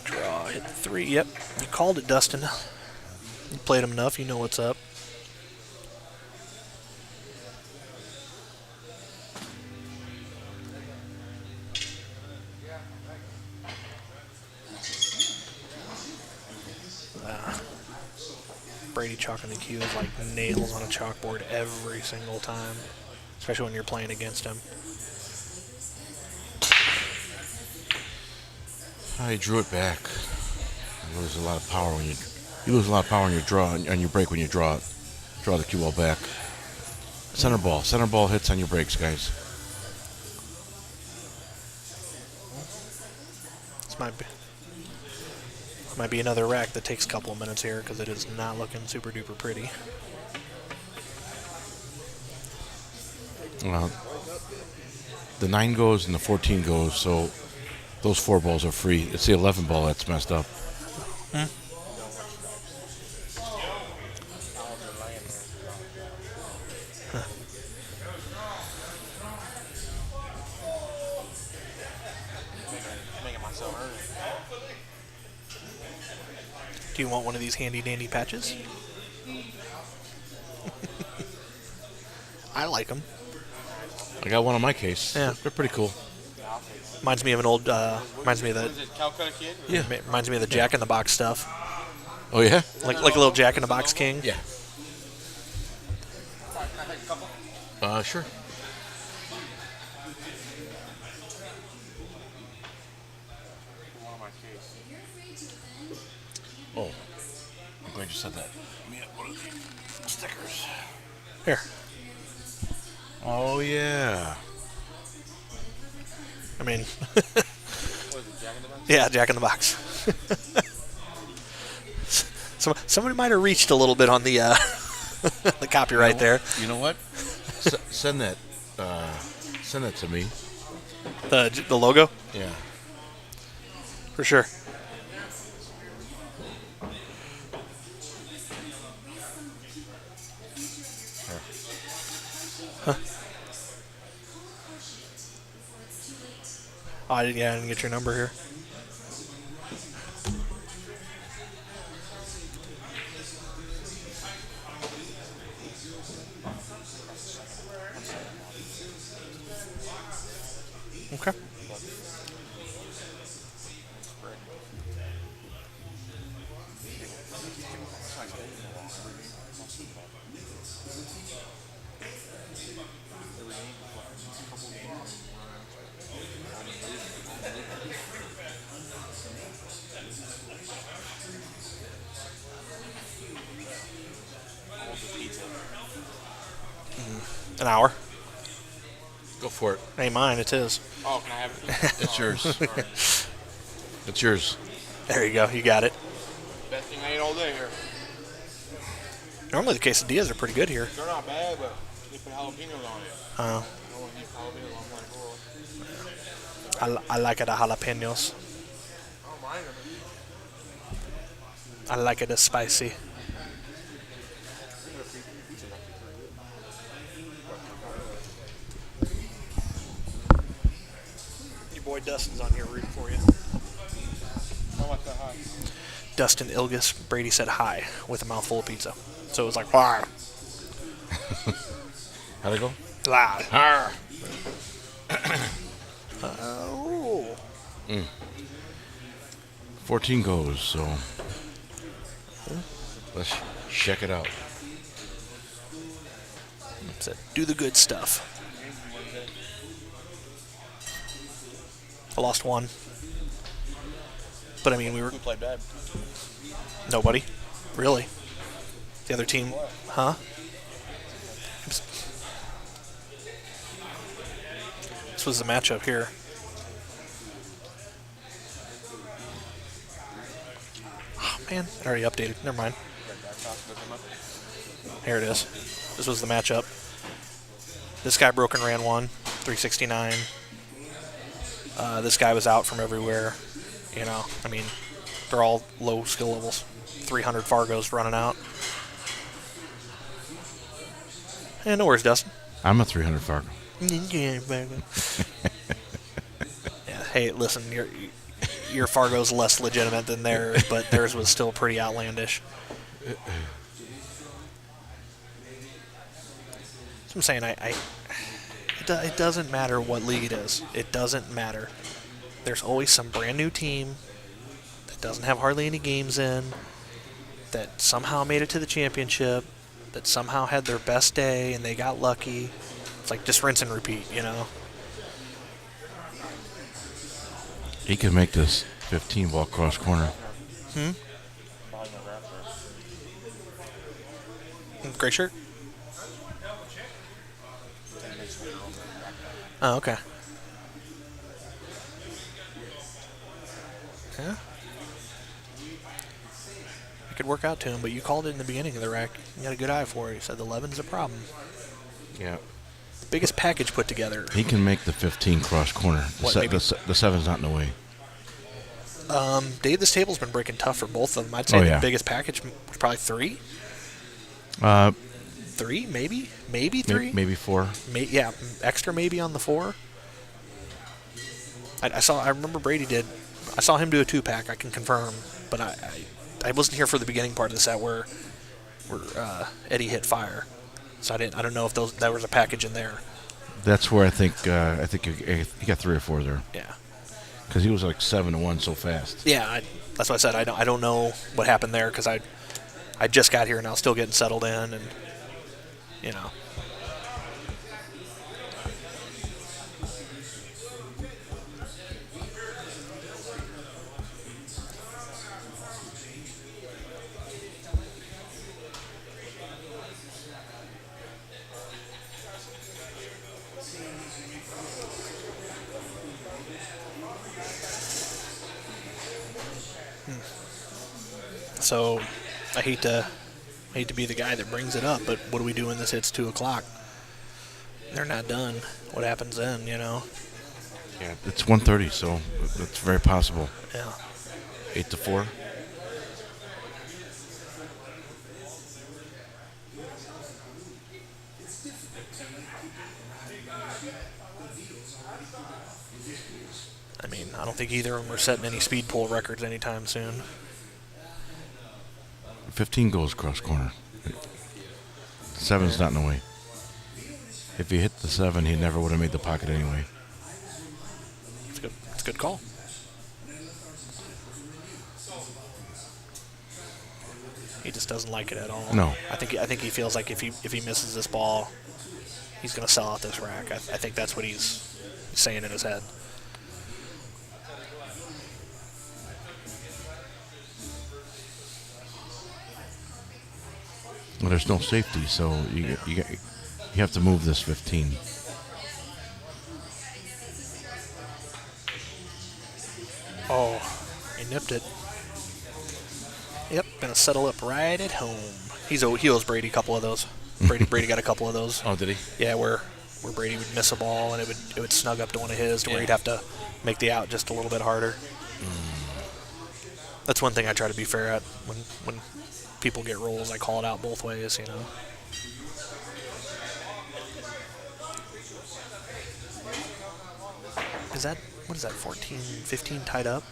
Draw, hit 3. Yep, you called it, Dustin. You played him enough. You know what's up. Brady chalking the cues like nails on a chalkboard every single time, especially when you're playing against him. He drew it back. You lose a lot of power when you lose a lot of power when you draw on your break when you draw the cue ball back. Center ball hits on your breaks, guys. This might be another rack that takes a couple of minutes here because it is not looking super duper pretty. The 9 goes and the 14 goes, so those 4 balls are free. It's the 11 ball that's messed up. Do you want one of these handy dandy patches? I like them. I got one on my case. Yeah. They're pretty cool. Reminds me of an old. Reminds me of the. Is it Calcutta Kid? Yeah. Reminds me of the Jack in the Box stuff. Oh yeah. Like a little Jack in the Box king. Yeah. Can I take a couple? Sure. One on my case. Oh, I'm glad you said that. Give me one of the stickers. Here. Oh yeah. I mean. What is it, Jack in the Box? Yeah, Jack in the Box. Somebody might have reached a little bit on the the copyright there. You know what? Send that to me. The logo? Yeah. For sure. Huh. Oh, I didn't get your number here. Okay. An hour. Go for it. Ain't mine, it's his. Oh, can I have it? It's yours. It's yours. There you go, you got it. Best thing I ate all day here. Normally the quesadillas are pretty good here. They're not bad, but they put jalapenos on it. Oh. I don't want to eat jalapenos. I'm like, oh. I like it a jalapenos. I don't mind them. I like it spicy. Your boy Dustin's on here rooting for you. How much that high? Dustin Ilgus, Brady said hi with a mouthful of pizza. So it was like, wow. How'd it go? Loud. Arr. Oh. 14 goes, so let's check it out. Said, do the good stuff. I lost one. But I mean, we were. Who played bad? Nobody. Really. The other team. Huh? This was the matchup here. Oh, man. I already updated. Never mind. Here it is. This was the matchup. This guy broke and ran one. 369. This guy was out from everywhere. You know, I mean, they're all low skill levels. 300 Fargos running out. And no worries, Dustin. I'm a 300 Fargo. Yeah, hey, listen, your Fargo's less legitimate than theirs, but theirs was still pretty outlandish. So I'm saying, it doesn't matter what league it is. It doesn't matter. There's always some brand new team that doesn't have hardly any games in, that somehow made it to the championship, that somehow had their best day and they got lucky. It's like just rinse and repeat, you know? He could make this 15 ball cross corner. Gray shirt? Oh, okay. Yeah. It could work out to him, but you called it in the beginning of the rack. You got a good eye for it. You said the 11's a problem. Yeah. The biggest package put together. He can make the 15 cross corner. What, The 7's not in the way. Dave, this table's been breaking tough for both of them. I'd say yeah. the biggest package was probably 3. 3, maybe? Maybe 3? Maybe 4. Yeah, extra maybe on the 4. I remember Brady did. I saw him do a 2-pack. I can confirm, but I wasn't here for the beginning part of the set where Eddie hit fire, so I don't know if that was a package in there. That's where I think he got 3 or 4 there. Yeah. Because he was like 7-1 so fast. Yeah, that's what I said. I don't know what happened there because I just got here and I was still getting settled in, and you know. So I hate to be the guy that brings it up, but what do we do when this hits 2 o'clock? They're not done. What happens then, you know? Yeah, it's 1:30, so it's very possible. Yeah. 8-4. I mean, I don't think either of them are setting any speed pull records anytime soon. 15 goes cross corner. 7's not in the way. If he hit the 7, he never would have made the pocket anyway. It's a good call. He just doesn't like it at all. No. I think he feels like if he misses this ball, he's going to sell out this rack. I think that's what he's saying in his head. Well, there's no safety, so you have to move this 15. Oh, he nipped it. Yep, gonna settle up right at home. He owes Brady a couple of those. Brady got a couple of those. Oh, did he? Yeah, where Brady would miss a ball and it would snug up to one of his, to where he'd have to make the out just a little bit harder. That's one thing I try to be fair at when people get rolls. I call it out both ways, you know. What is that, 14, 15 tied up?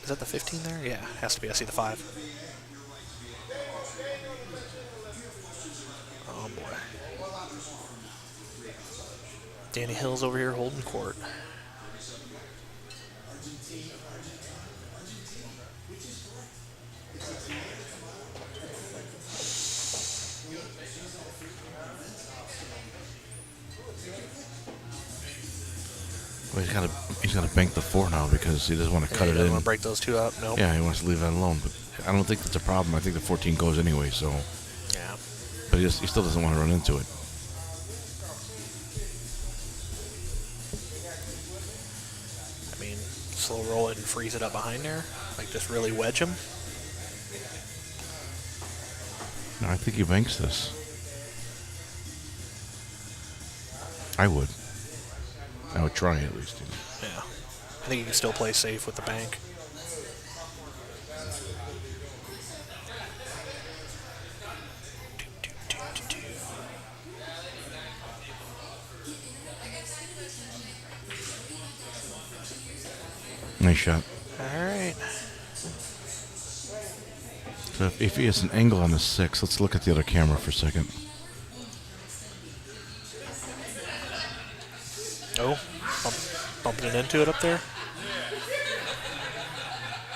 Is that the 15 there? Yeah, has to be. I see the 5. Oh, boy. Danny Hill's over here holding court. Well, he's got to bank the 4 now because he doesn't want to cut it in. He doesn't want to break those 2 up. Nope. Yeah, he wants to leave that alone. But I don't think that's a problem. I think the 14 goes anyway. So. Yeah. But he still doesn't want to run into it. I mean, slow roll it and freeze it up behind there. Like, just really wedge him. No, I think he banks this. I would try at least. Yeah. I think you can still play safe with the bank. Nice shot. All right. So if he has an angle on the 6, let's look at the other camera for a second. Oh, bumping it into it up there.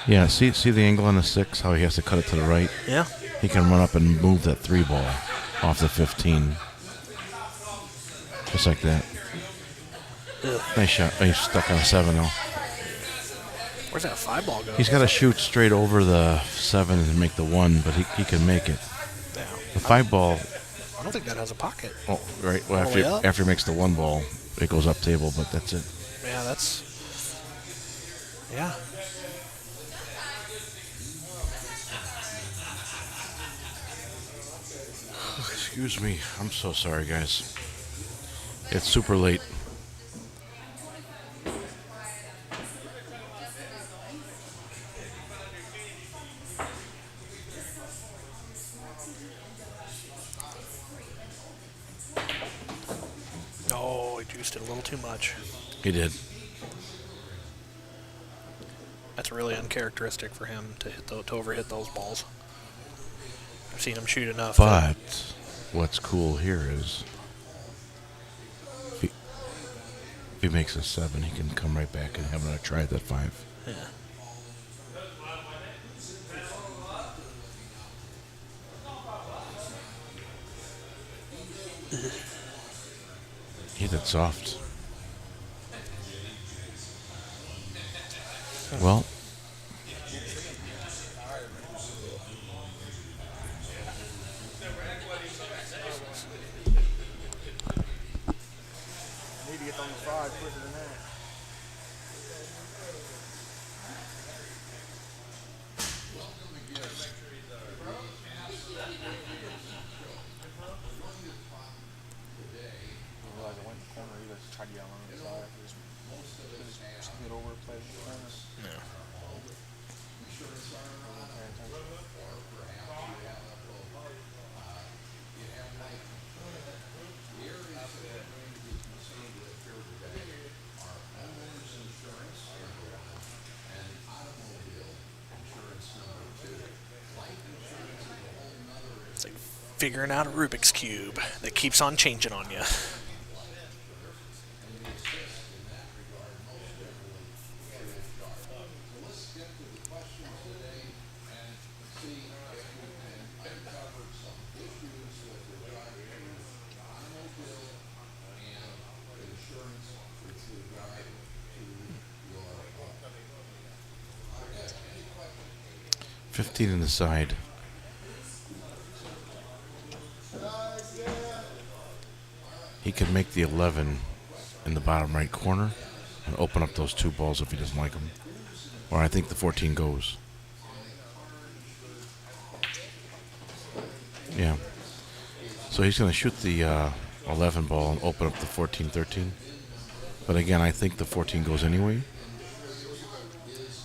Yeah, see the angle on the 6, how he has to cut it to the right? Yeah. He can run up and move that 3 ball off the 15. Just like that. Ugh. Nice shot. Oh, he's stuck on a 7 now. Where's that 5 ball go? He's got to shoot straight over the 7 and make the 1, but he can make it. Yeah. The 5 ball... I don't think that has a pocket. Oh, right. Well, All the way up? after he makes the 1 ball, it goes up table, but that's it. Yeah, that's... Yeah. Excuse me. I'm so sorry, guys. It's super late. Oh, he juiced it a little too much. He did. That's really uncharacteristic for him to overhit those balls. seen him shoot enough. But what's cool here is if he makes a 7, he can come right back and have another try at that 5. Yeah. Hit it soft. Well, Need to get on the 5 quicker than that. It's like figuring out a Rubik's Cube that keeps on changing on you. $15 in the side. He could make the 11 in the bottom right corner and open up those 2 balls if he doesn't like them. Or I think the 14 goes. Yeah. So he's going to shoot the 11 ball and open up the 14, 13. But again, I think the 14 goes anyway.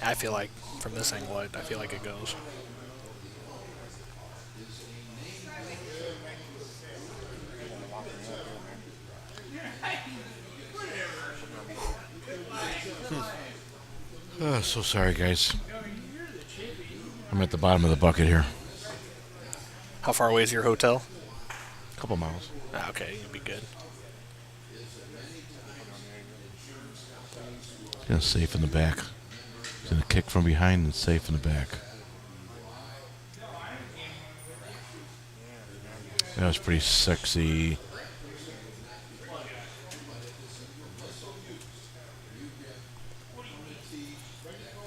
I feel like from this angle, I feel like it goes. So sorry, guys. I'm at the bottom of the bucket here. How far away is your hotel? A couple miles. Ah, okay, you'll be good. He's going to safe in the back. He's going to kick from behind and safe in the back. That was pretty sexy.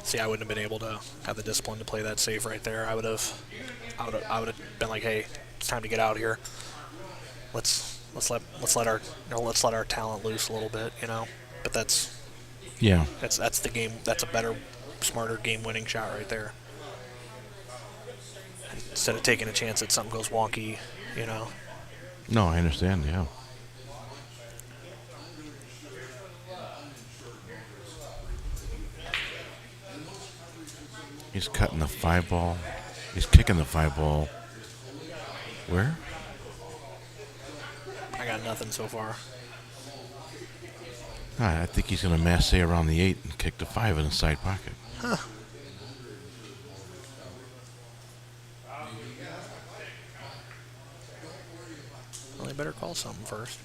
See, I wouldn't have been able to have the discipline to play that safe right there. I would have been like, hey, it's time to get out here. Let's let our talent loose a little bit, you know. But that's the game. That's a better, smarter game-winning shot right there. Instead of taking a chance that something goes wonky, you know. No, I understand. Yeah. He's cutting the 5 ball. He's kicking the 5 ball. Where? I got nothing so far. I think he's going to masse around the 8 and kick the 5 in the side pocket. Huh. Well, they better call something first.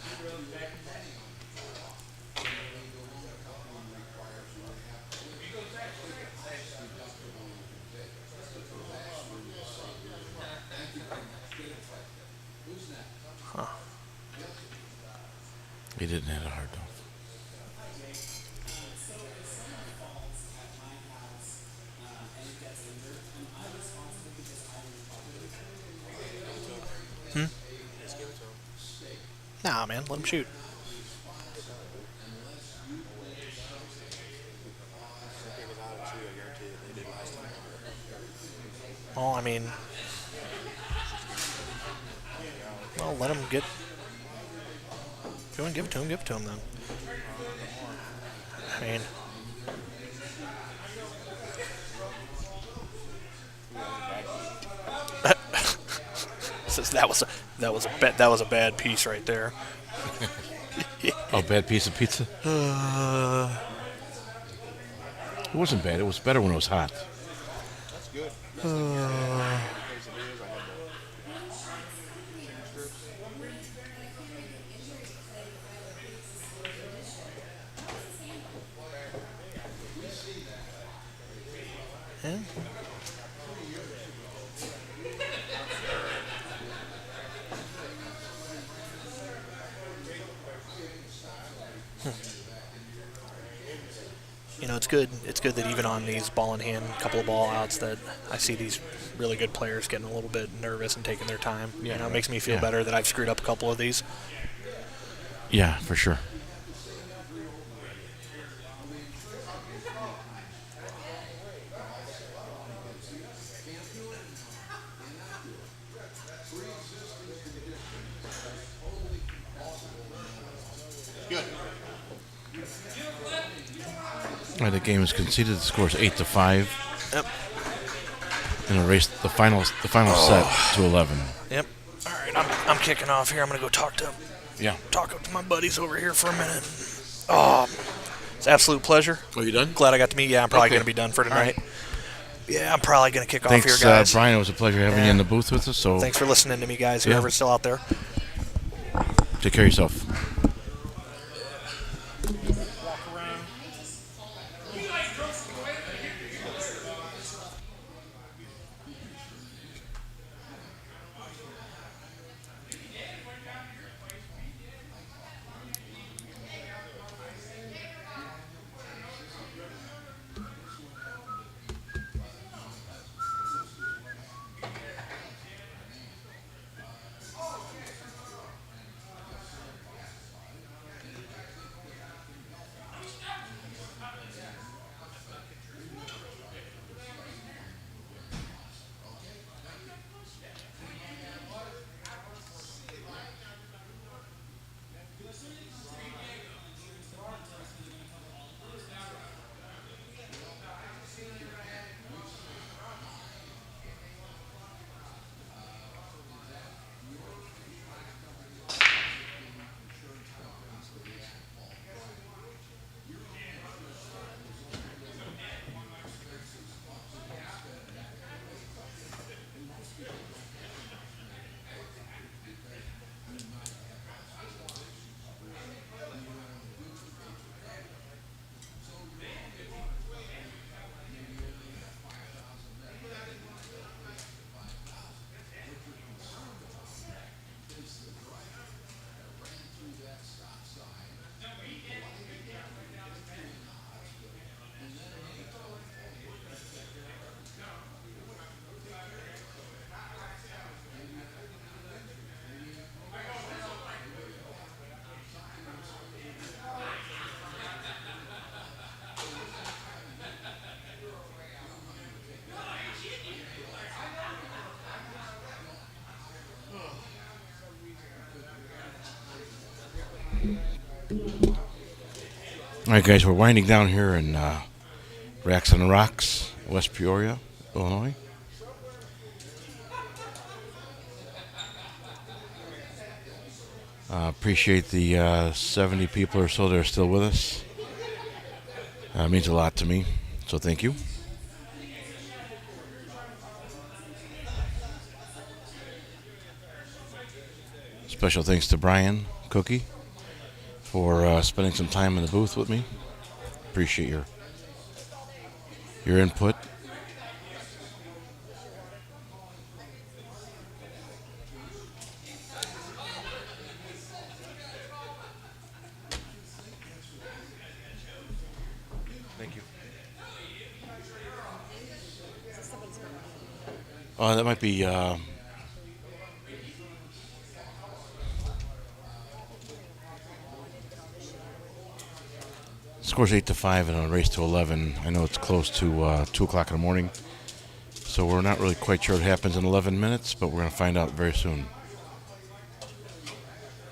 Huh. He didn't hit it hard, though. Nah, man, let him shoot. Well, I mean, let him get. If you want to give it to him, give it to him then. I mean, that was a bad piece right there. Oh, bad piece of pizza? It wasn't bad. It was better when it was hot. That's good. Yeah. You know, it's good. It's good that even on these ball in hand, couple of ball outs, that I see these really good players getting a little bit nervous and taking their time. Yeah, You know, it makes me feel yeah. better that I've screwed up a couple of these. Yeah, for sure. Good. All right, the game is conceded. The score is 8-5. Yep. And erased the final set to 11. Yep. All right, I'm kicking off here. I'm gonna go talk to my buddies over here for a minute. Oh, it's an absolute pleasure. Are you done? Glad I got to meet you. I'm probably Okay. gonna be done for All tonight. right. Yeah, I'm probably gonna kick Thanks, off here, guys. Brian. It was a pleasure having you in the booth with us. So Thanks for listening to me, guys. Yeah. Whoever's still out there. Take care of yourself. All right, guys, we're winding down here in Racks on the Rocks, West Peoria, Illinois. Appreciate the 70 people or so that are still with us. It means a lot to me, so thank you. Special thanks to Brian Cookie for spending some time in the booth with me. Appreciate your input. Thank you. That might be score's 8-5 and a race to 11. I know it's close to 2 o'clock in the morning, so we're not really quite sure what happens in 11 minutes, but we're going to find out very soon.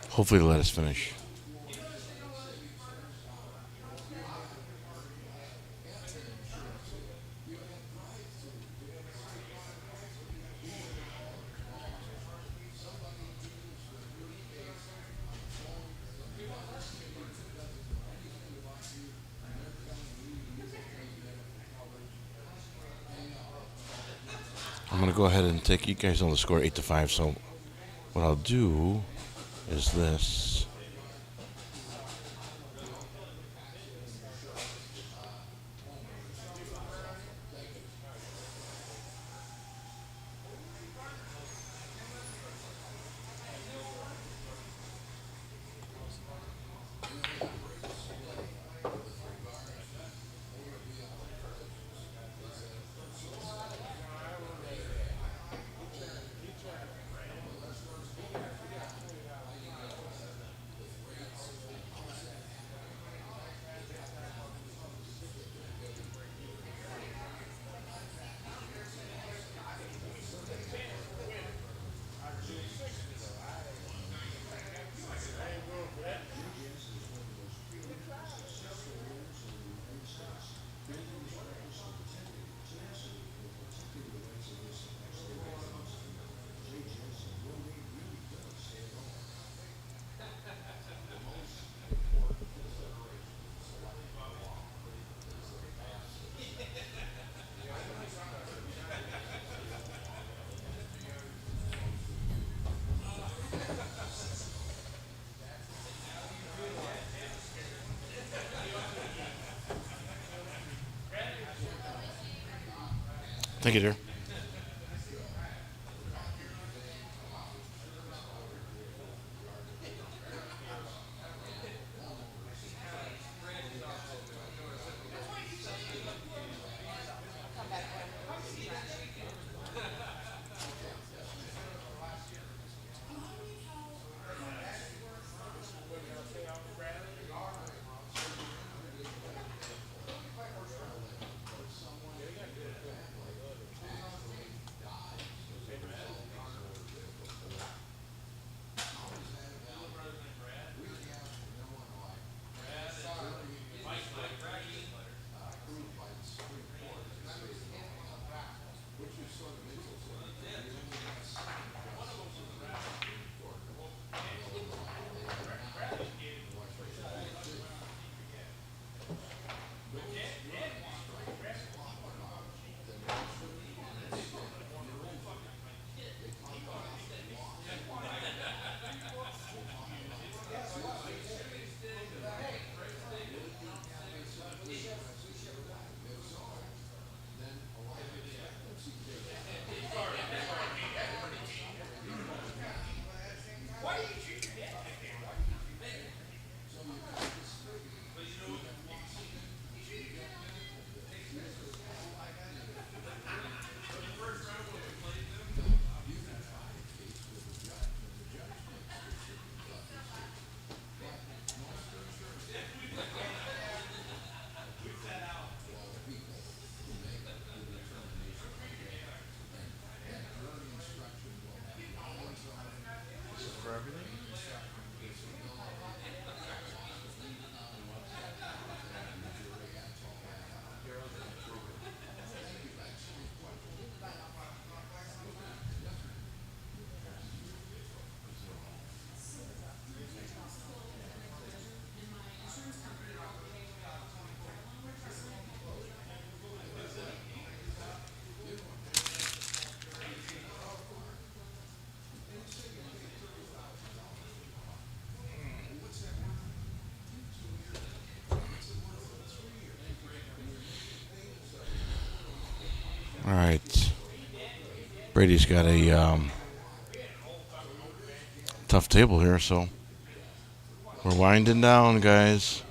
Hopefully they'll let us finish. I'm going to go ahead and take, you guys know the score 8-5, so what I'll do is this. Thank you, dear. All right. Brady's got a tough table here, so we're winding down, guys.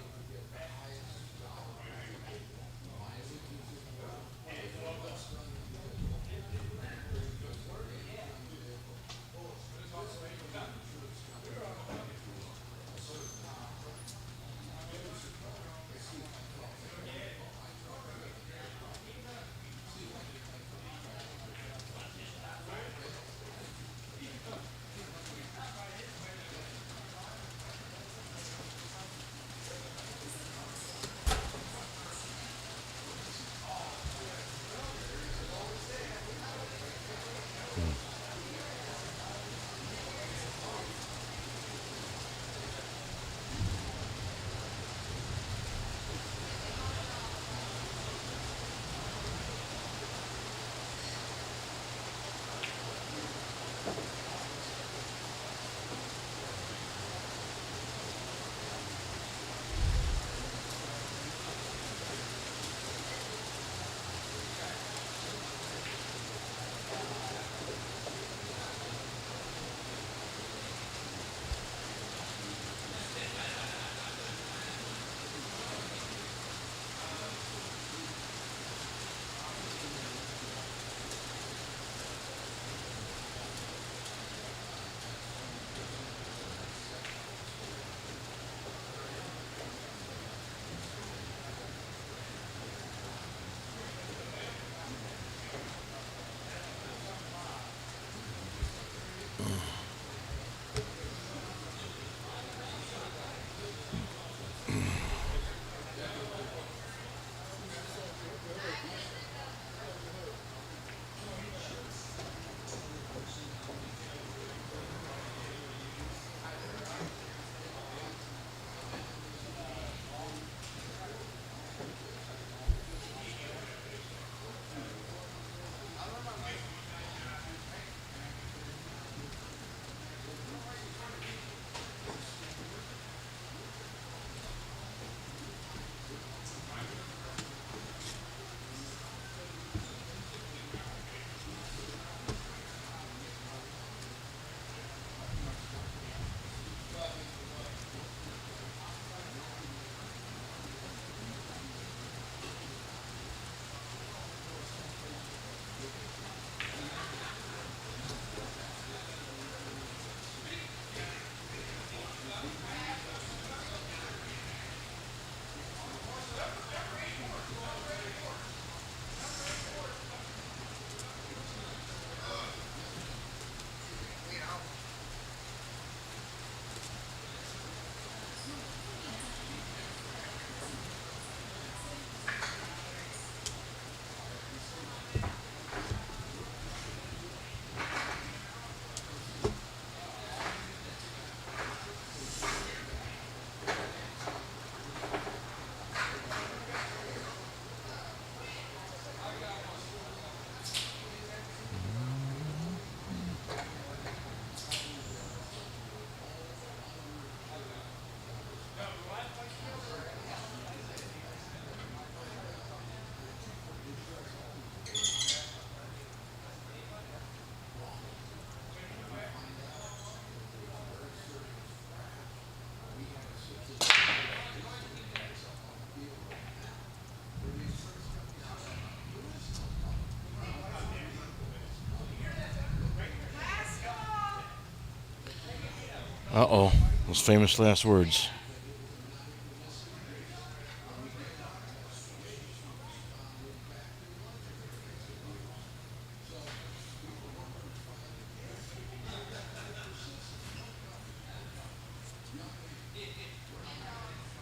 Uh-oh. Those famous last words.